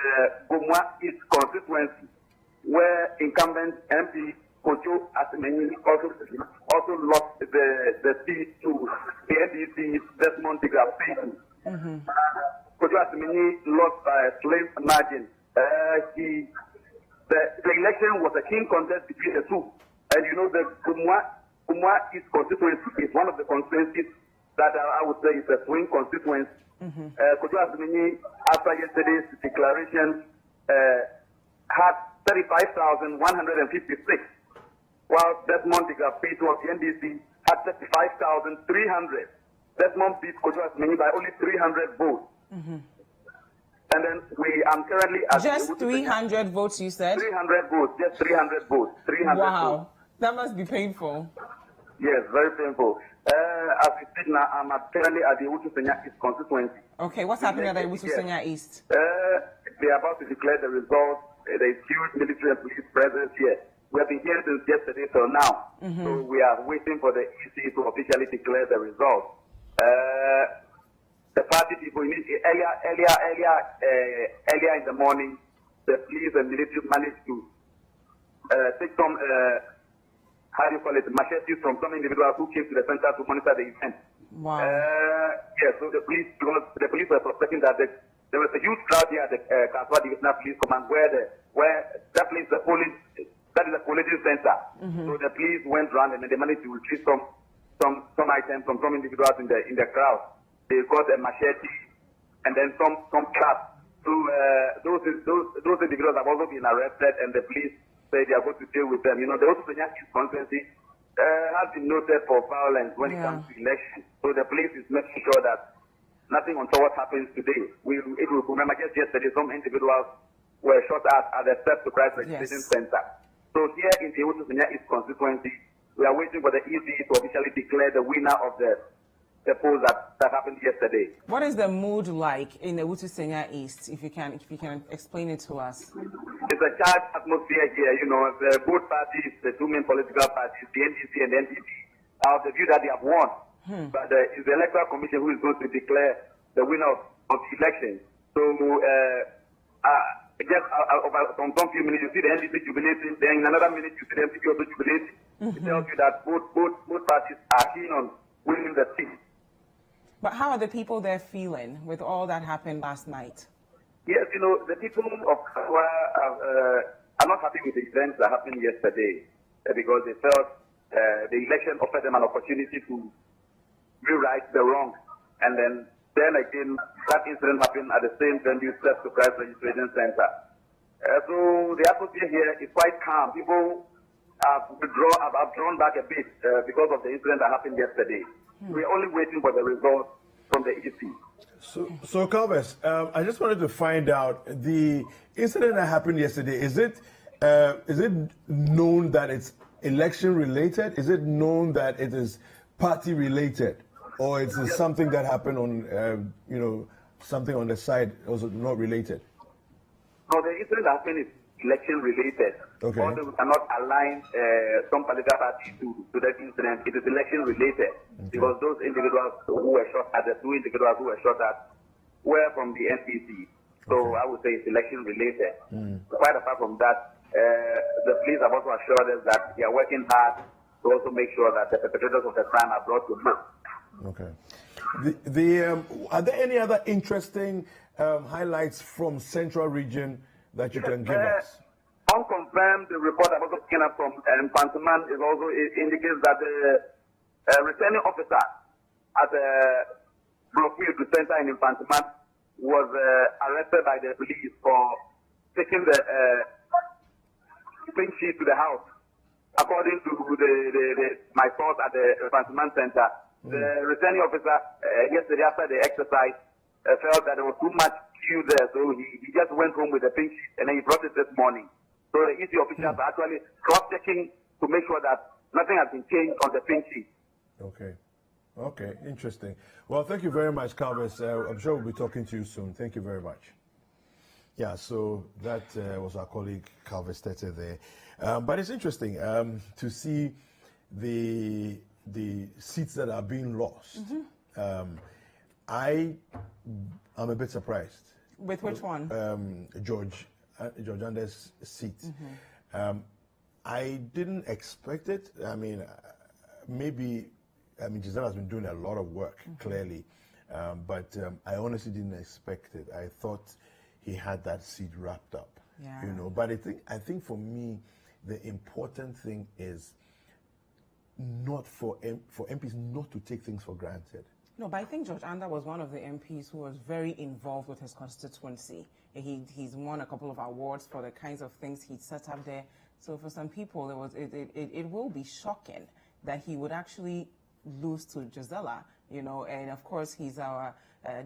Gomwa East constituency, where incumbent MP Kojo Asemeni also lost the seat to the NDC's Desmond Digapiti. Kojo Asemeni lost by a slim margin. The election was a keen contest between the two. And you know, the Kumwa East constituency is one of the constituencies that I would say is a swing constituency. Kojo Asemeni, after yesterday's declaration, had 35,156, while Desmond Digapiti of the NDC had 35,300. Desmond beat Kojo Asemeni by only 300 votes. And then I'm currently at just 300 votes, you said? 300 votes, just 300 votes. 300 wow, votes. That must be painful. Yes, very painful. As we speak now, I'm currently at the Utusenya East constituency. Okay, what's happening at the Utusenya East? They're about to declare the results. There's huge military and police presence here. We have been here since yesterday till now. So we are waiting for the EC to officially declare the results. The party people earlier in the morning, the police and military managed to take some machetes from some individuals who came to the center to monitor the event. Wow. Yes, so the police were suspecting that there was a huge crowd here at the Kaswa Divisional Police Command where that place the polling that is the collating center. So the police went around and they managed to retrieve some items from some individuals in the crowd. They got a machete and then some clubs. So those individuals have also been arrested, and the police say they are going to deal with them. You know, the Utusenya East constituency has been noted for violence when it comes to elections. So the police is making sure that nothing untoward happens today. It will remember just yesterday some individuals were shot at the Step to Christ Registration Center. So here in the Utusenya East constituency, we are waiting for the EC to officially declare the winner of the polls that happened yesterday. What is the mood like in the Utusenya East, if you can explain it to us? It's a charged atmosphere here. You know, the both parties, the two main political parties, the NDC and the NDP, are of the view that they have won. But it's the Electoral Commission who is going to declare the winner of the election. So just from some few minutes, you see the NDC jubilating, then in another minute you see the NDP also jubilating. It tells you that both parties are keen on winning the seat. But how are the people there feeling with all that happened last night? Yes, you know, the people of Kaswa are not happy with the events that happened yesterday because they felt the election offered them an opportunity to rewrite the wrong. And then again, that incident happened at the same venue, Step to Christ Registration Center. So the atmosphere here is quite calm. People have drawn back a bit because of the incident that happened yesterday. We're only waiting for the results from the EC. So Calvus, I just wanted to find out the incident that happened yesterday. Is it known that it's election related? Is it known that it is party related, or is it something that happened on something on the side also not related? No, the incident that happened is election related. Okay. Although we cannot align some political party to that incident, it is election related because those individuals who were shot at, the two individuals who were shot at, were from the NPC. So I would say it's election related. Quite apart from that, the police have also assured us that they are working hard to also make sure that the perpetrators of the crime are brought to book. Okay. Are there any other interesting highlights from Central Region that you can give us? Unconfirmed, the report I've also taken up from Pantaman is also indicates that the returning officer at the Blockfield Center in Pantaman was arrested by the police for taking the pink sheet to the house. According to my source at the Pantaman Center, the returning officer yesterday after the exercise felt that there was too much queue there, so he just went home with the pink sheet and then he brought it this morning. So the EC officials are actually cross-checking to make sure that nothing has been changed on the pink sheet. Okay, interesting. Well, thank you very much, Calvus. I'm sure we'll be talking to you soon. Thank you very much. Yeah, so that was our colleague Calvus Tete there. But it's interesting to see the seats that are being lost. I am a bit surprised. With which one? George Ander's seat. I didn't expect it. I mean, Giselle has been doing a lot of work, clearly, but I honestly didn't expect it. I thought he had that seat wrapped up, you know. But I think for me, the important thing is not for MPs not to take things for granted. No, but I think George Anda was one of the MPs who was very involved with his constituency. He's won a couple of awards for the kinds of things he set up there. So for some people, it will be shocking that he would actually lose to Gisela, you know. And of course, he's our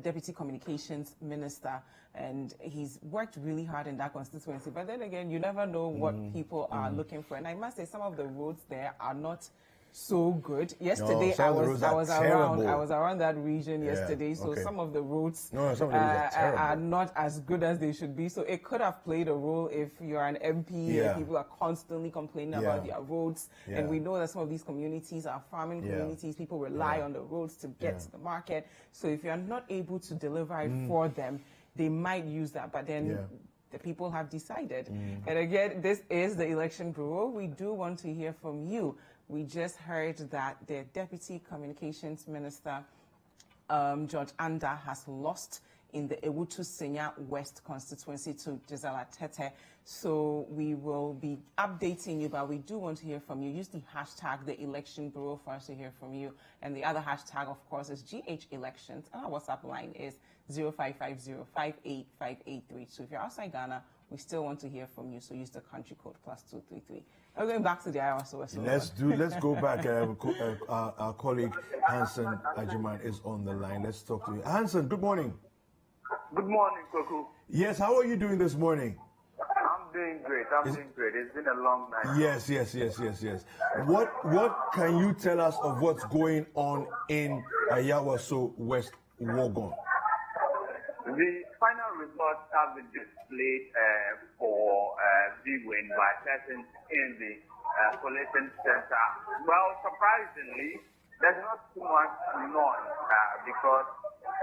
Deputy Communications Minister, and he's worked really hard in that constituency. But then again, you never know what people are looking for. And I must say, some of the roads there are not so good. Yesterday, I was around that region yesterday, so some of the roads are not as good as they should be. So it could have played a role if you're an MP and people are constantly complaining about their roads. And we know that some of these communities are farming communities. People rely on the roads to get to the market. So if you're not able to deliver it for them, they might use that. But then the people have decided. And again, this is the Election Bureau. We do want to hear from you. We just heard that the Deputy Communications Minister, George Anda, has lost in the Ewutu Senya West constituency to Gisela Tete. So we will be updating you, but we do want to hear from you. Use the hashtag, the Election Bureau, for us to hear from you. And the other hashtag, of course, is GH Elections. And our WhatsApp line is 0550-585832. So if you're outside Ghana, we still want to hear from you. So use the country code +233. We're going back to the IRS. Let's go back. Our colleague Hansen Ajiman is on the line. Let's talk to you. Hansen, good morning. Good morning, Koku. Yes, how are you doing this morning? I'm doing great. It's been a long night. Yes. What can you tell us of what's going on in Ayawaso West Wogon? The final results have been displayed for viewing by persons in the collation center. Well, surprisingly, there's not too much noise because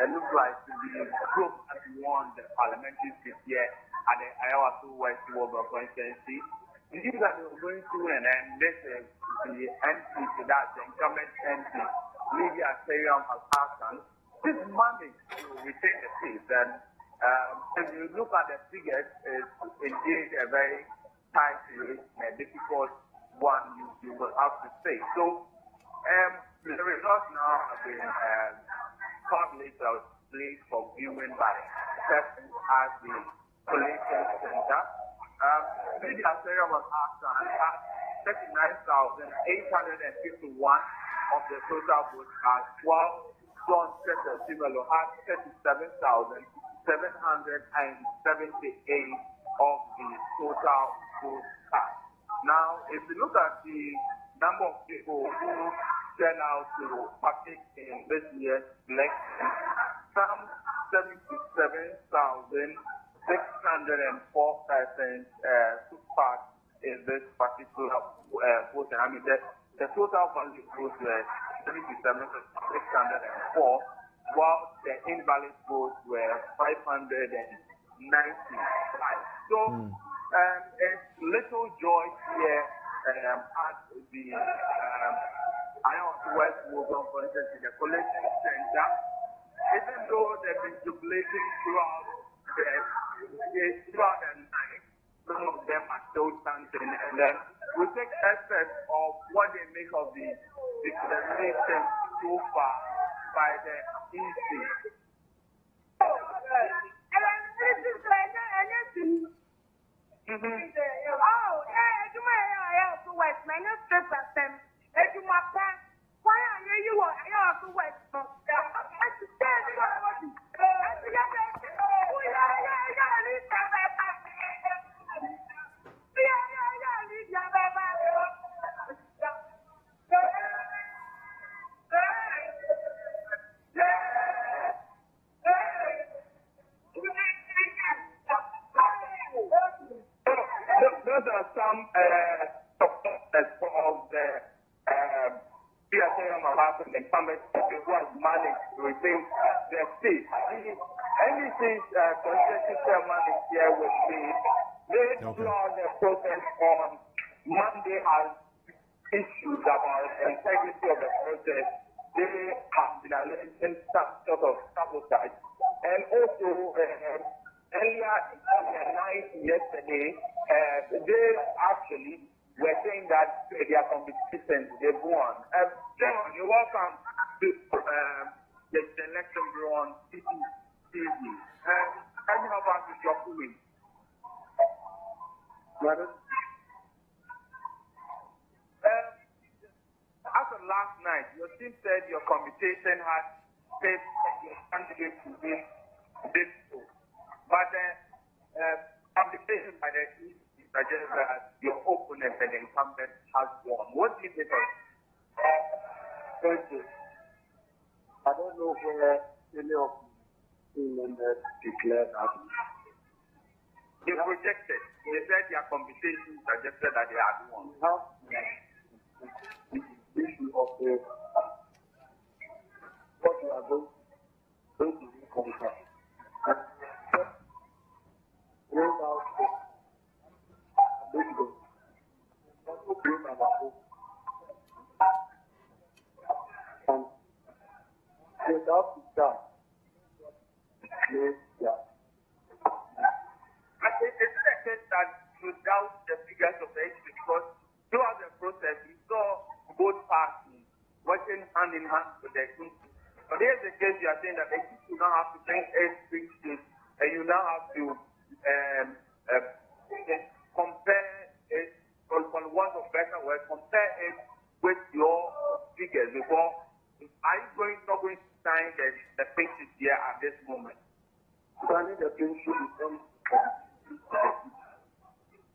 it looks like the group has won the parliamentary seat here at the Ayawaso West Wogon constituency. The news that they were going to win, and this is the NP, so that's the incumbent NP, Lydia Seriam Hassan. This Monday to retain the seat, and if you look at the figures, it's indeed a very tight race, a difficult one you will have to say. So the results now have been published or placed for viewing by persons at the collation center. Lydia Seriam Hassan had 39,851 of the total votes, as 12. John Center Simelo had 37,778 of the total votes cast. Now, if you look at the number of people who turned out to partake in this year's election, some 77,604 persons took part in this particular vote. I mean, the total value votes were 77,604, while the invalid votes were 595. So it's little joy here at the Ayawaso West Wogon constituency, the collation center. Even though they've been jubilating throughout the night, some of them are still standing, and then we take excerpts of what they make of the declaration so far by the EC. Those are some supporters of the PSM about the incumbent who has managed to retain their seat. The NDC's constituency chairman is here with me. They saw the protest on Monday has issues about the integrity of the process. They have been alleging some sort of sabotage. And also, earlier in the night yesterday, they actually were saying that their competitions, they've won. John, you're welcome to the Election Bureau on Citi TV. Can you help us with your feeling? As of last night, your team said your computation had said your candidate to win this poll. But computation by the EC suggests that your opponent and incumbent has won. What do you think of it? Thank you. I don't know where any of the members declared that. They projected. They said their computation suggested that they had won. How the issue of what we are going to reconquer. Bring out this goal. Also bring our hope. And without the start, yeah. It's a case that you doubt the figures of the issue because throughout the process, we saw both parties working hand in hand with the issue. But here's the case you are saying that the issue now have to bring 8 big states and you now have to compare it, for want of better word, compare it with your figures before. Are you not going to sign the pictures here at this moment? Signing the picture becomes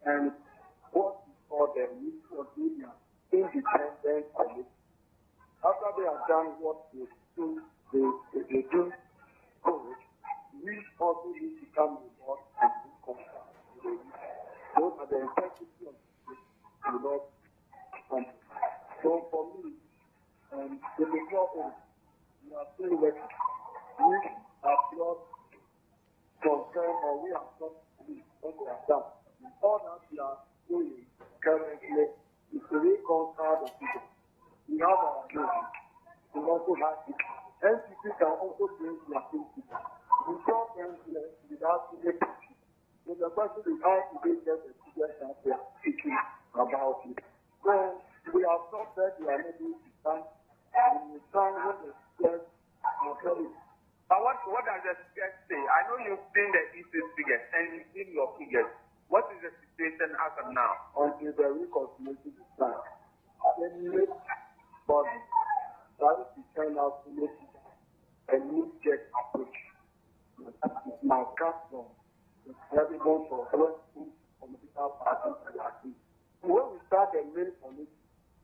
and what is for them is for being independent committee. After they have done what they do good, we also need to come involved and be concerned. Those are the integrity of the Lord. So for me, the before we are still working. We have not confirmed or we have not what we have done. All that we are doing currently is to reconcile the people. We have our children. We also have it. NCP can also bring their people. We don't end without any picture. So the question is how to get the figures that we are speaking about it. So we have not said we are not going to stand. And we stand when the figures are very. But what does the figures say? I know you've seen the EC's figures and you've seen your figures. What is the situation as of now? Until the reconciliation is done, any body tries to turn out to make a new check approach. My custom is everyone for every political party and activity. When we start the main committee,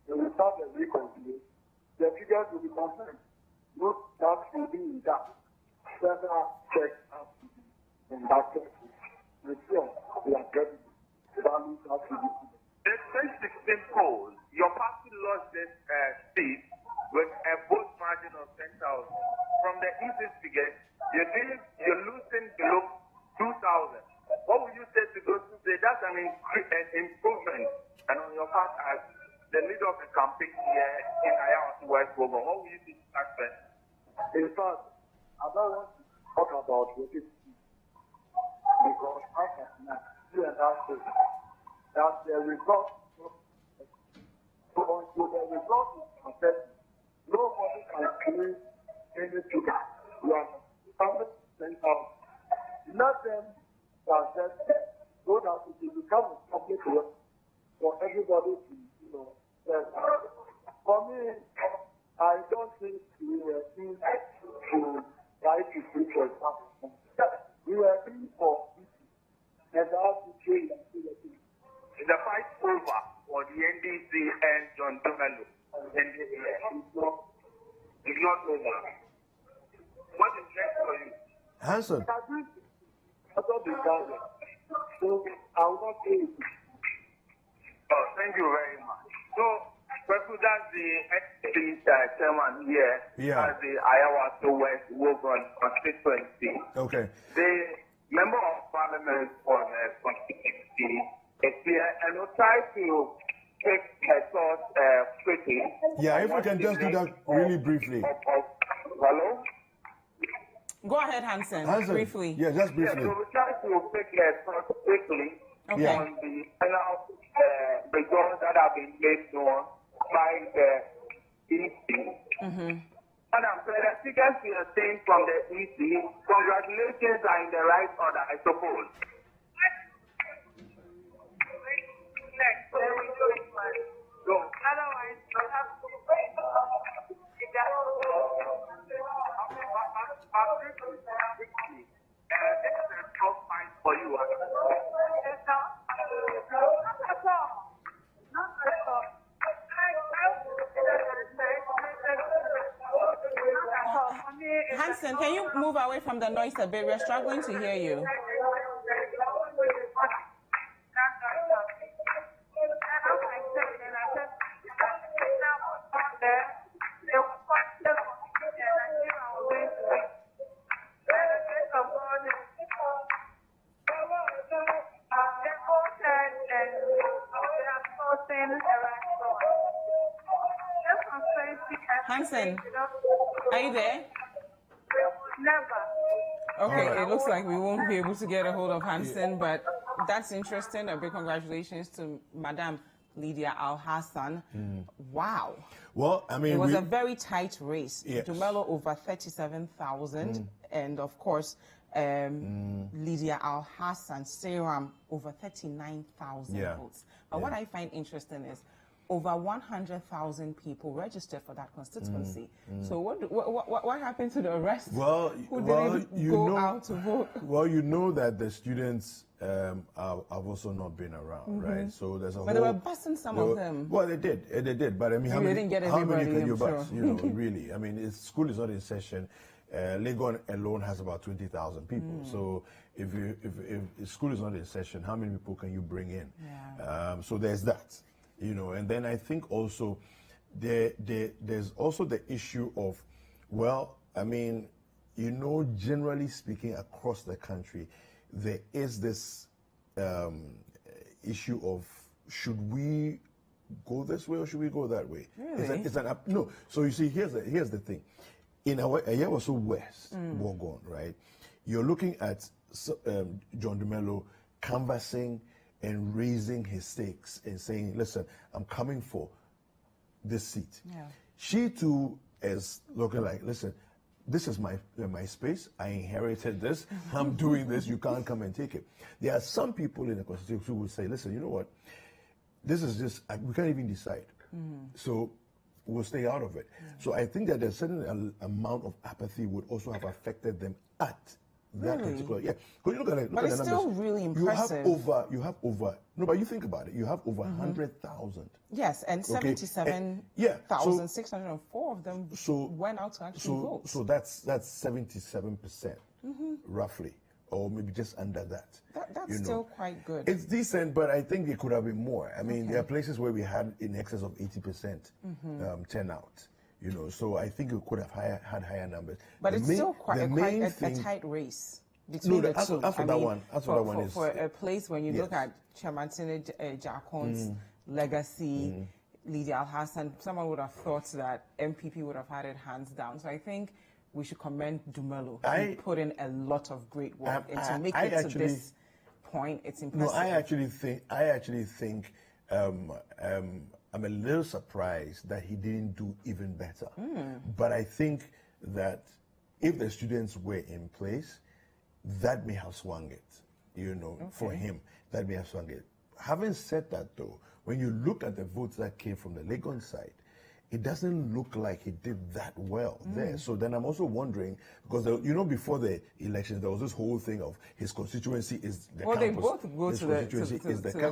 when we start the reconciliation, the figures will be confirmed. No that will be in that. Several checks have to be in that check. We are getting values have to be. The 2016 polls, your party lost this seat with a vote margin of 10,000. From the EC's figures, you're losing below 2,000. What would you say to those who say that's an improvement? And on your part, as the leader of the campaign here in Ayahuasca West Program, what would you say to that person? In fact, I don't want to talk about what it is because after that, you and I say that the result, so until the result is accepted, nobody can claim any figure. You are 100% out. Let them accept so that it will become a public work for everybody to, For me, I don't think we were in to try to speak for example. We were in for and how to change the fight over for the NDC and John Dumelo. It's not over. What is next for you? Hanson. I thought the guy. So I will not say it. Oh, thank you very much. So, that's the NDC chairman here as the Ayahuasca West Wogan Constituency. Okay. The member of parliament for the Constituency is here and will try to take her thoughts quickly. Yeah, if we can just do that really briefly. Hello? Go ahead, Hansen, briefly. Yeah, just briefly. Yeah, so we try to take her thoughts quickly on the final results that have been made known by the EC. Madam, so the figures we are seeing from the EC, congratulations are in the right order, I suppose. Otherwise, you have to for you. Hansen, can you move away from the noise a bit? We're struggling to hear you. Hansen, are you there? Okay, it looks like we won't be able to get a hold of Hansen, but that's interesting. A big congratulations to Madam Lydia Al-Hassan. Wow. Well, I mean, it was a very tight race. Yes. Dumelo over 37,000, and of course, Lydia Al-Hassan, Seram, over 39,000 votes. But what I find interesting is over 100,000 people registered for that constituency. So what happened to the rest? Well, who didn't go out to vote? Well, you know that the students have also not been around, right? So there's a but they were busing some of them. Well, they did. But I mean, how many can you bus? You know, really. I mean, school is not in session. Legon alone has about 20,000 people. So if school is not in session, how many people can you bring in? Yeah. So there's that. You know, and then I think also there's also the issue of, well, I mean, you know, generally speaking across the country, there is this issue of should we go this way or should we go that way? Really? No. So you see, here's the thing. In our Ayawaso West, Wogon, right? You're looking at John Dumelo canvassing and raising his stakes and saying, listen, I'm coming for this seat. Yeah. She too is looking like, listen, this is my space. I inherited this. I'm doing this. You can't come and take it. There are some people in the constituency who will say, listen, you know what? This is just, we can't even decide. So we'll stay out of it. So I think that a certain amount of apathy would also have affected them at that particular, But you look at it, but it's still really impressive. You have over. No, but you think about it. You have over 100,000. Yes, and 77,604 of them went out to actually vote. So that's 77%, roughly, or maybe just under that. That's still quite good. It's decent, but I think it could have been more. I mean, there are places where we had in excess of 80% turnout. You know, so I think we could have had higher numbers. But it's still quite a tight race between the two. For a place when you look at Chamantine Jakon's legacy, Lydia Al-Hassan, someone would have thought that MPP would have had it hands down. So I think we should commend Dumelo. He put in a lot of great work, and to make it to this point, it's impressive. No, I actually think I'm a little surprised that he didn't do even better. But I think that if the students were in place, that may have swung it, you know, for him. That may have swung it. Having said that, though, when you look at the votes that came from the Legon side, it doesn't look like he did that well there. So then I'm also wondering, because before the election, there was this whole thing of his constituency is the campus. They both go to the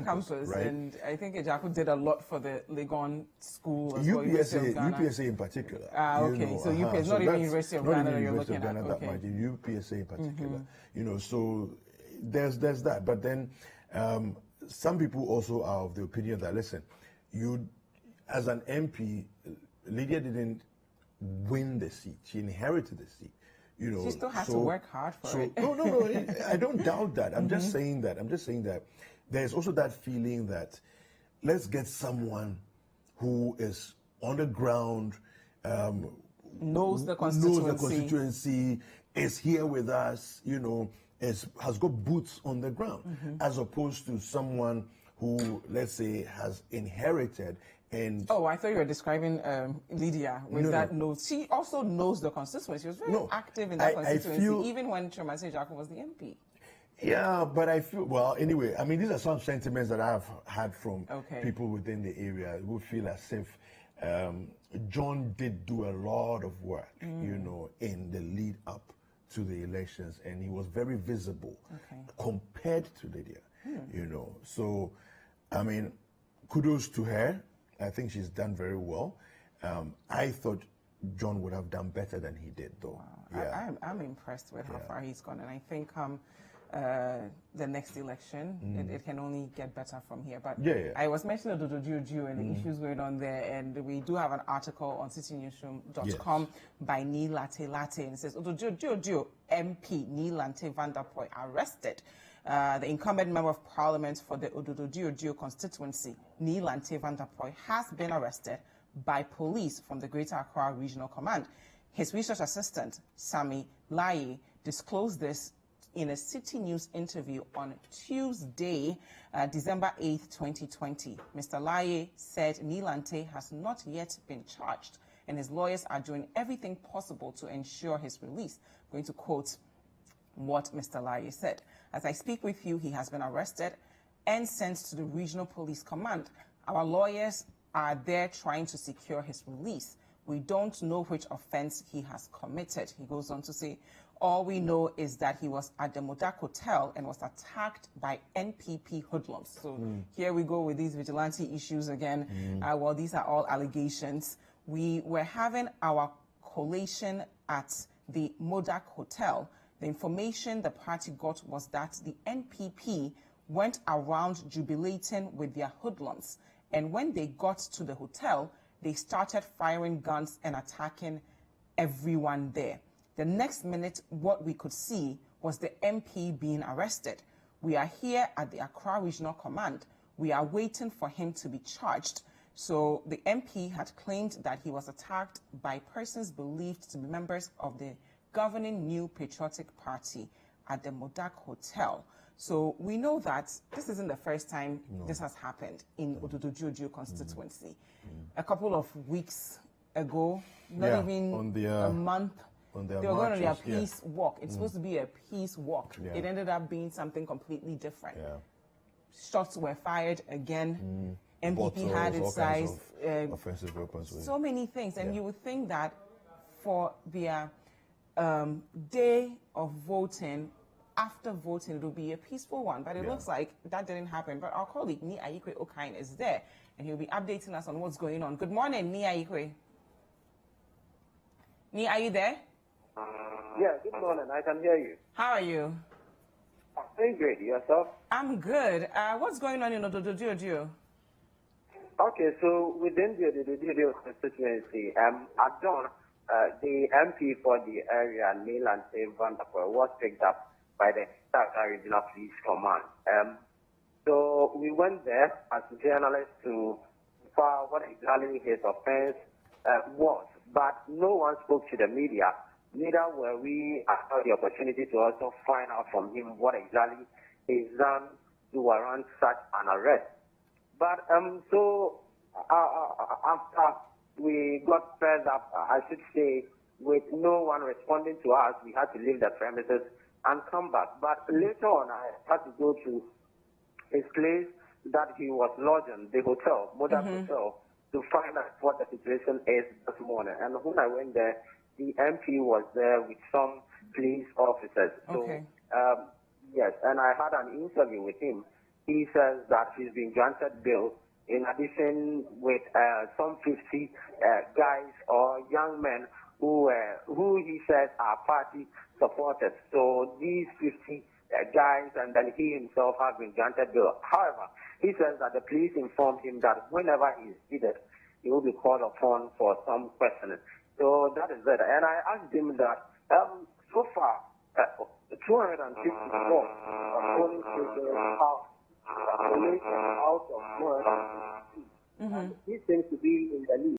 campus, right? And I think Ejaku did a lot for the Legon school as UPSA in particular. So UPSA, not even University of Ghana that you're looking at. UPSA in particular. You know, so there's that. But then some people also are of the opinion that, listen, as an MP, Lydia didn't win the seat. She inherited the seat. You know, she still has to work hard for it. No, I don't doubt that. I'm just saying that. There's also that feeling that let's get someone who is on the ground, knows the constituency, is here with us, you know, has got boots on the ground, as opposed to someone who, let's say, has inherited and... Oh, I thought you were describing Lydia with that note. She also knows the constituency. She was very active in that constituency, even when Chemase Jackson was the MP. Yeah, but I feel, well, anyway, I mean, these are some sentiments that I've had from people within the area who feel as if John did do a lot of work, you know, in the lead up to the elections, and he was very visible compared to Lydia, you know. So, I mean, kudos to her. I think she's done very well. I thought John would have done better than he did, though. Wow. Yeah. I'm impressed with how far he's gone, and I think the next election, it can only get better from here. But I was mentioning Ododo and the issues going on there, and we do have an article on citynewsroom.com by Ni Latte Latte, and it says Ododo MP Ni Latte Vanderpoy arrested. The incumbent member of parliament for the Ododo constituency, Ni Latte Vanderpoy, has been arrested by police from the Greater Accra Regional Command. His research assistant, Sami Laye, disclosed this in a City News interview on Tuesday, December 8th, 2020. Mr. Laye said Nilante has not yet been charged, and his lawyers are doing everything possible to ensure his release. I'm going to quote what Mr. Laye said. As I speak with you, he has been arrested and sent to the Regional Police Command. Our lawyers are there trying to secure his release. We don't know which offense he has committed. He goes on to say, all we know is that he was at the Modak Hotel and was attacked by NPP hoodlums. So here we go with these vigilante issues again. Well, these are all allegations. We were having our collation at the Modak Hotel. The information the party got was that the NPP went around jubilating with their hoodlums. And when they got to the hotel, they started firing guns and attacking everyone there. The next minute, what we could see was the MP being arrested. We are here at the Accra Regional Command. We are waiting for him to be charged. So the MP had claimed that he was attacked by persons believed to be members of the governing New Patriotic Party at the Modak Hotel. So we know that this isn't the first time this has happened in Ododo constituency. A couple of weeks ago, not even a month, they were going on their peace walk. It's supposed to be a peace walk. It ended up being something completely different. Shots were fired again. MPP bottles, had its size. Offensive weapons. So many things. And you would think that for their day of voting, after voting, it will be a peaceful one. But it looks like that didn't happen. But our colleague, Ni Ayikwe Okain, is there. And he'll be updating us on what's going on. Good morning, Ni Ayikwe. Ni, are you there? Yeah, good morning. I can hear you. How are you? I'm doing great. Yourself? I'm good. What's going on in Ododo? Okay, so within the Ododo constituency, at dawn, the MP for the area, Nilante Vanderpool, was picked up by the Accra Regional Police Command. So we went there as journalists to find what exactly his offense was, but no one spoke to the media. Neither were we afforded the opportunity to also find out from him what exactly he's done to warrant such an arrest. But so after we got fed up, I should say, with no one responding to us, we had to leave the premises and come back. But later on, I had to go to his place that he was lodging, the hotel, Modak Hotel, to find out what the situation is this morning. And when I went there, the MP was there with some police officers. So, yes, and I had an interview with him. He says that he's been granted bail in addition with some 50 guys or young men who he says are party supporters. So these 50 guys and then he himself have been granted bail. However, he says that the police informed him that whenever he is needed, he will be called upon for some questioning. So that is it. And I asked him that so far, 254 polling stations out of work. He seems to be in the lead.